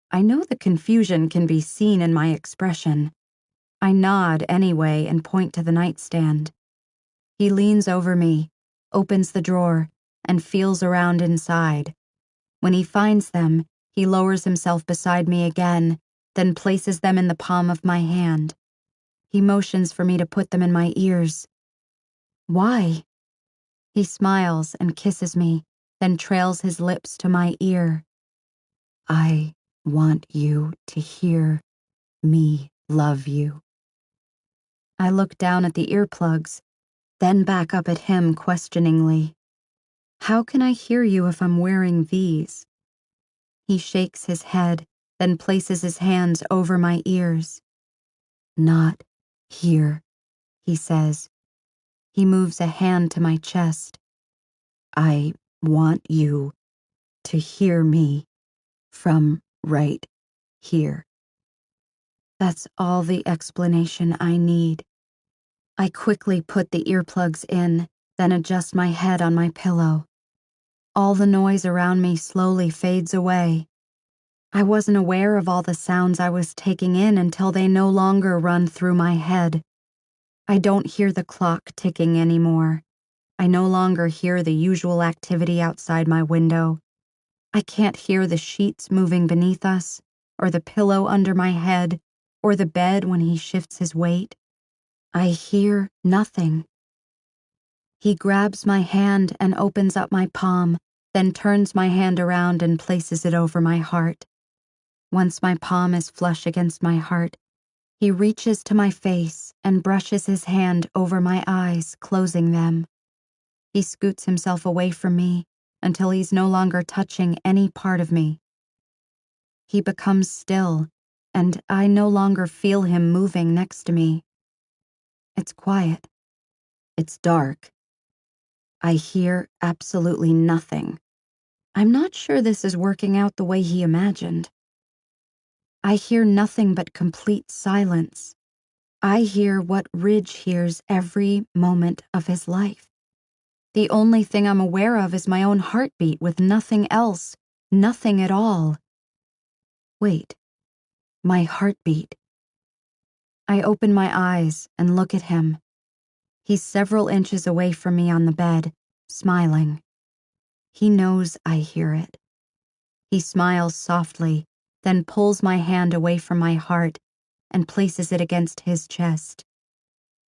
I know the confusion can be seen in my expression. I nod anyway and point to the nightstand. He leans over me, opens the drawer, and feels around inside. When he finds them, he lowers himself beside me again, then places them in the palm of my hand. He motions for me to put them in my ears. "Why?" He smiles and kisses me, then trails his lips to my ear. "I want you to hear me love you." I look down at the earplugs, then back up at him questioningly. "How can I hear you if I'm wearing these?" He shakes his head, then places his hands over my ears. "Not here," he says. He moves a hand to my chest. "I want you to hear me from right here." That's all the explanation I need. I quickly put the earplugs in, then adjust my head on my pillow. All the noise around me slowly fades away. I wasn't aware of all the sounds I was taking in until they no longer run through my head. I don't hear the clock ticking anymore. I no longer hear the usual activity outside my window. I can't hear the sheets moving beneath us, or the pillow under my head, or the bed when he shifts his weight. I hear nothing. He grabs my hand and opens up my palm, then turns my hand around and places it over my heart. Once my palm is flush against my heart, he reaches to my face and brushes his hand over my eyes, closing them. He scoots himself away from me until he's no longer touching any part of me. He becomes still, and I no longer feel him moving next to me. It's quiet. It's dark. I hear absolutely nothing. I'm not sure this is working out the way he imagined. I hear nothing but complete silence. I hear what Ridge hears every moment of his life. The only thing I'm aware of is my own heartbeat with nothing else, nothing at all. Wait, my heartbeat. I open my eyes and look at him. He's several inches away from me on the bed, smiling. He knows I hear it. He smiles softly, then pulls my hand away from my heart and places it against his chest.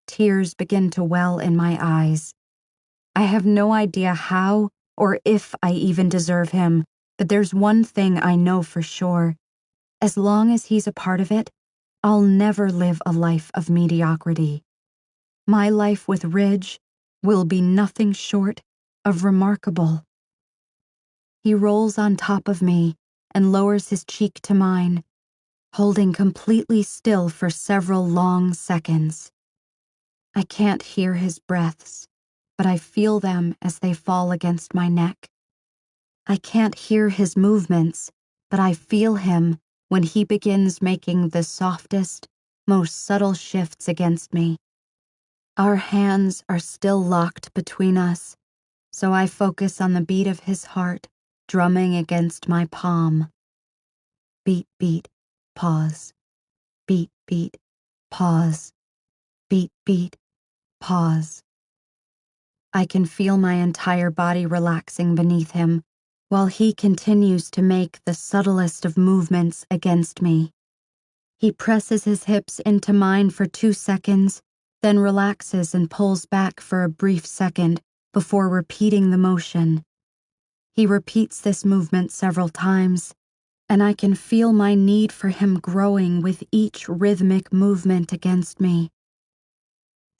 Tears begin to well in my eyes. I have no idea how or if I even deserve him, but there's one thing I know for sure. As long as he's a part of it, I'll never live a life of mediocrity. My life with Ridge will be nothing short of remarkable. He rolls on top of me and lowers his cheek to mine, holding completely still for several long seconds. I can't hear his breaths, but I feel them as they fall against my neck. I can't hear his movements, but I feel him when he begins making the softest, most subtle shifts against me. Our hands are still locked between us, so I focus on the beat of his heart drumming against my palm. Beat, beat, pause. Beat, beat, pause. Beat, beat, pause. I can feel my entire body relaxing beneath him, while he continues to make the subtlest of movements against me. He presses his hips into mine for 2 seconds, then relaxes and pulls back for a brief second before repeating the motion. He repeats this movement several times, and I can feel my need for him growing with each rhythmic movement against me.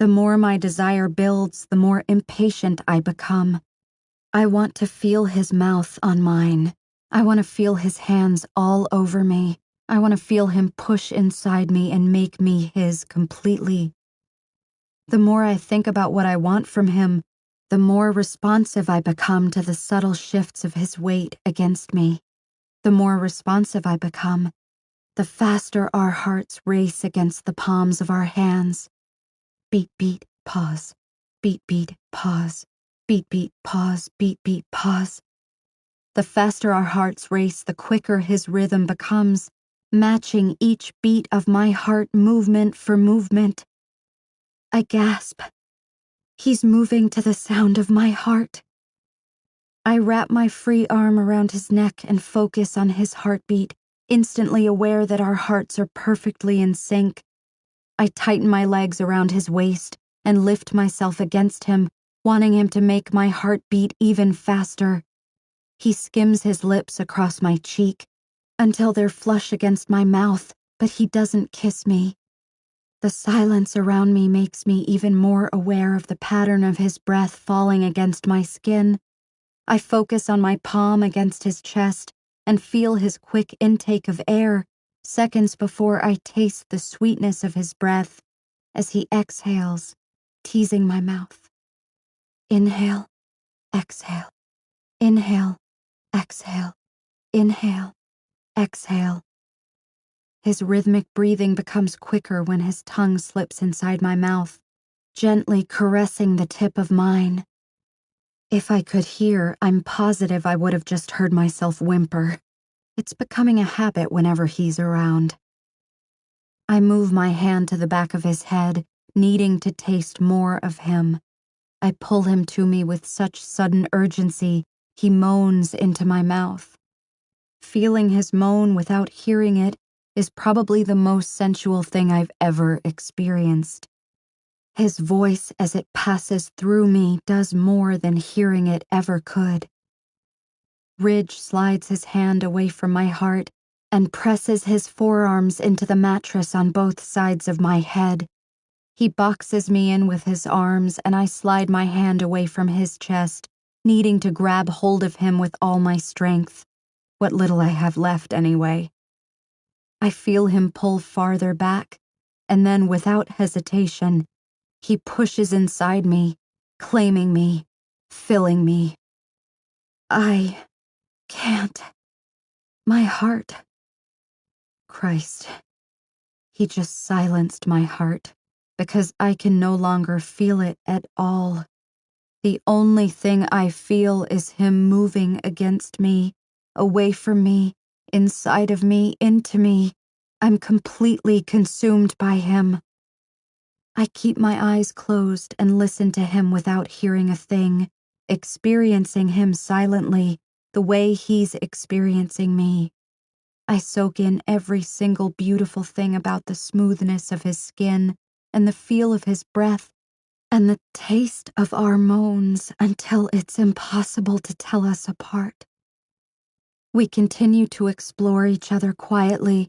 The more my desire builds, the more impatient I become. I want to feel his mouth on mine. I want to feel his hands all over me. I want to feel him push inside me and make me his completely. The more I think about what I want from him, the more responsive I become to the subtle shifts of his weight against me. The more responsive I become, the faster our hearts race against the palms of our hands. Beat, beat, pause. Beat, beat, pause. Beat, beat, pause. Beat, beat, pause. The faster our hearts race, the quicker his rhythm becomes, matching each beat of my heart movement for movement. I gasp. He's moving to the sound of my heart. I wrap my free arm around his neck and focus on his heartbeat, instantly aware that our hearts are perfectly in sync. I tighten my legs around his waist and lift myself against him, wanting him to make my heart beat even faster. He skims his lips across my cheek until they're flush against my mouth, but he doesn't kiss me. The silence around me makes me even more aware of the pattern of his breath falling against my skin. I focus on my palm against his chest and feel his quick intake of air seconds before I taste the sweetness of his breath as he exhales, teasing my mouth. Inhale, exhale, inhale, exhale, inhale, exhale. His rhythmic breathing becomes quicker when his tongue slips inside my mouth, gently caressing the tip of mine. If I could hear, I'm positive I would have just heard myself whimper. It's becoming a habit whenever he's around. I move my hand to the back of his head, needing to taste more of him. I pull him to me with such sudden urgency, he moans into my mouth. Feeling his moan without hearing it is probably the most sensual thing I've ever experienced. His voice as it passes through me does more than hearing it ever could. Ridge slides his hand away from my heart and presses his forearms into the mattress on both sides of my head. He boxes me in with his arms and I slide my hand away from his chest, needing to grab hold of him with all my strength, what little I have left anyway. I feel him pull farther back, and then without hesitation, he pushes inside me, claiming me, filling me. I can't. My heart. Christ. He just silenced my heart, because I can no longer feel it at all. The only thing I feel is him moving against me, away from me, inside of me, into me. I'm completely consumed by him. I keep my eyes closed and listen to him without hearing a thing, experiencing him silently, the way he's experiencing me. I soak in every single beautiful thing about the smoothness of his skin and the feel of his breath and the taste of our moans until it's impossible to tell us apart. We continue to explore each other quietly,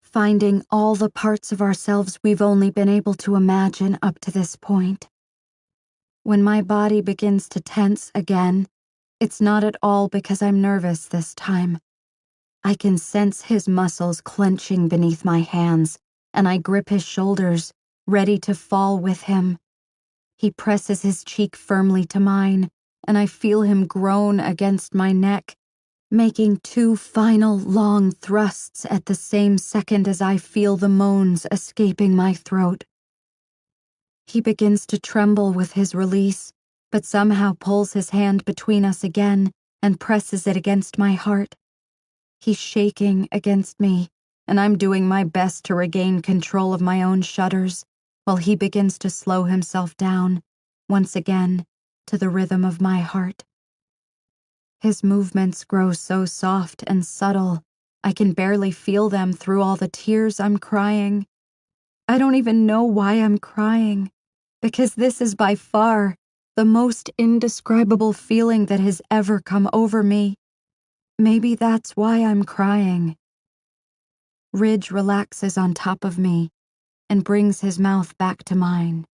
finding all the parts of ourselves we've only been able to imagine up to this point. When my body begins to tense again, it's not at all because I'm nervous this time. I can sense his muscles clenching beneath my hands, and I grip his shoulders, ready to fall with him. He presses his cheek firmly to mine, and I feel him groan against my neck, making two final long thrusts at the same second as I feel the moans escaping my throat. He begins to tremble with his release, but somehow pulls his hand between us again and presses it against my heart. He's shaking against me, and I'm doing my best to regain control of my own shudders, while he begins to slow himself down, once again, to the rhythm of my heart. His movements grow so soft and subtle, I can barely feel them through all the tears I'm crying. I don't even know why I'm crying, because this is by far the most indescribable feeling that has ever come over me. Maybe that's why I'm crying. Ridge relaxes on top of me and brings his mouth back to mine.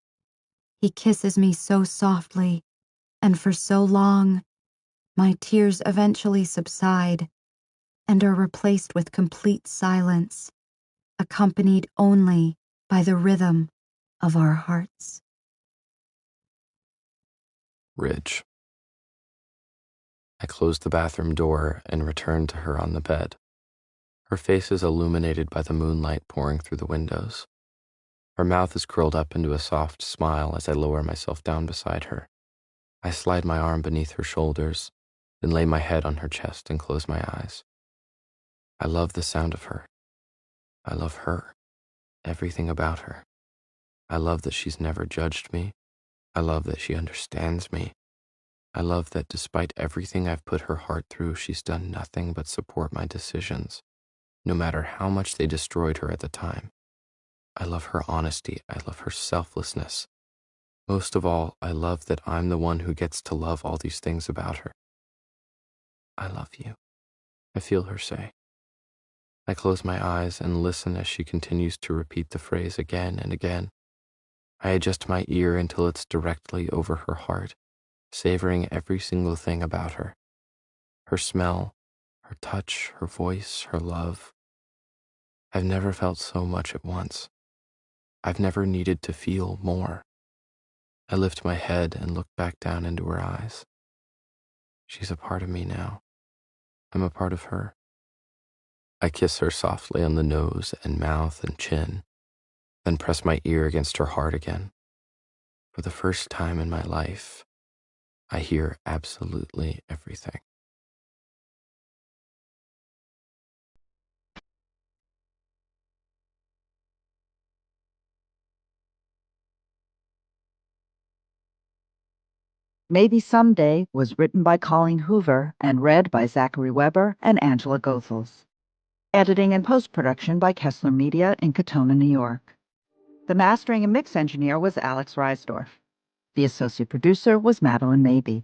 He kisses me so softly, and for so long, my tears eventually subside and are replaced with complete silence, accompanied only by the rhythm of our hearts. Ridge. I closed the bathroom door and returned to her on the bed. Her face is illuminated by the moonlight pouring through the windows. Her mouth is curled up into a soft smile as I lower myself down beside her. I slide my arm beneath her shoulders, then lay my head on her chest and close my eyes. I love the sound of her. I love her, everything about her. I love that she's never judged me. I love that she understands me. I love that despite everything I've put her heart through, she's done nothing but support my decisions, no matter how much they destroyed her at the time. I love her honesty. I love her selflessness. Most of all, I love that I'm the one who gets to love all these things about her. I love you, I feel her say. I close my eyes and listen as she continues to repeat the phrase again and again. I adjust my ear until it's directly over her heart, savoring every single thing about her. Her smell, her touch, her voice, her love. I've never felt so much at once. I've never needed to feel more. I lift my head and look back down into her eyes. She's a part of me now. I'm a part of her. I kiss her softly on the nose and mouth and chin, then press my ear against her heart again. For the first time in my life, I hear absolutely everything. Maybe Someday was written by Colleen Hoover and read by Zachary Weber and Angela Goethals. Editing and post-production by Kessler Media in Katona, New York. The mastering and mix engineer was Alex Reisdorf. The associate producer was Madeline Mabey.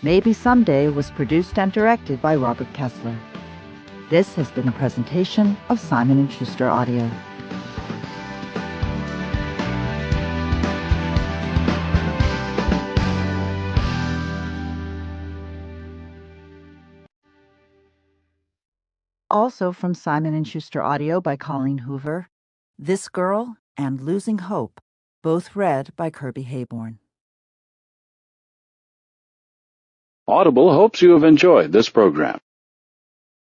Maybe Someday was produced and directed by Robert Kessler. This has been a presentation of Simon & Schuster Audio. Also from Simon & Schuster Audio by Colleen Hoover, This Girl and Losing Hope, both read by Kirby Hayborn. Audible hopes you have enjoyed this program.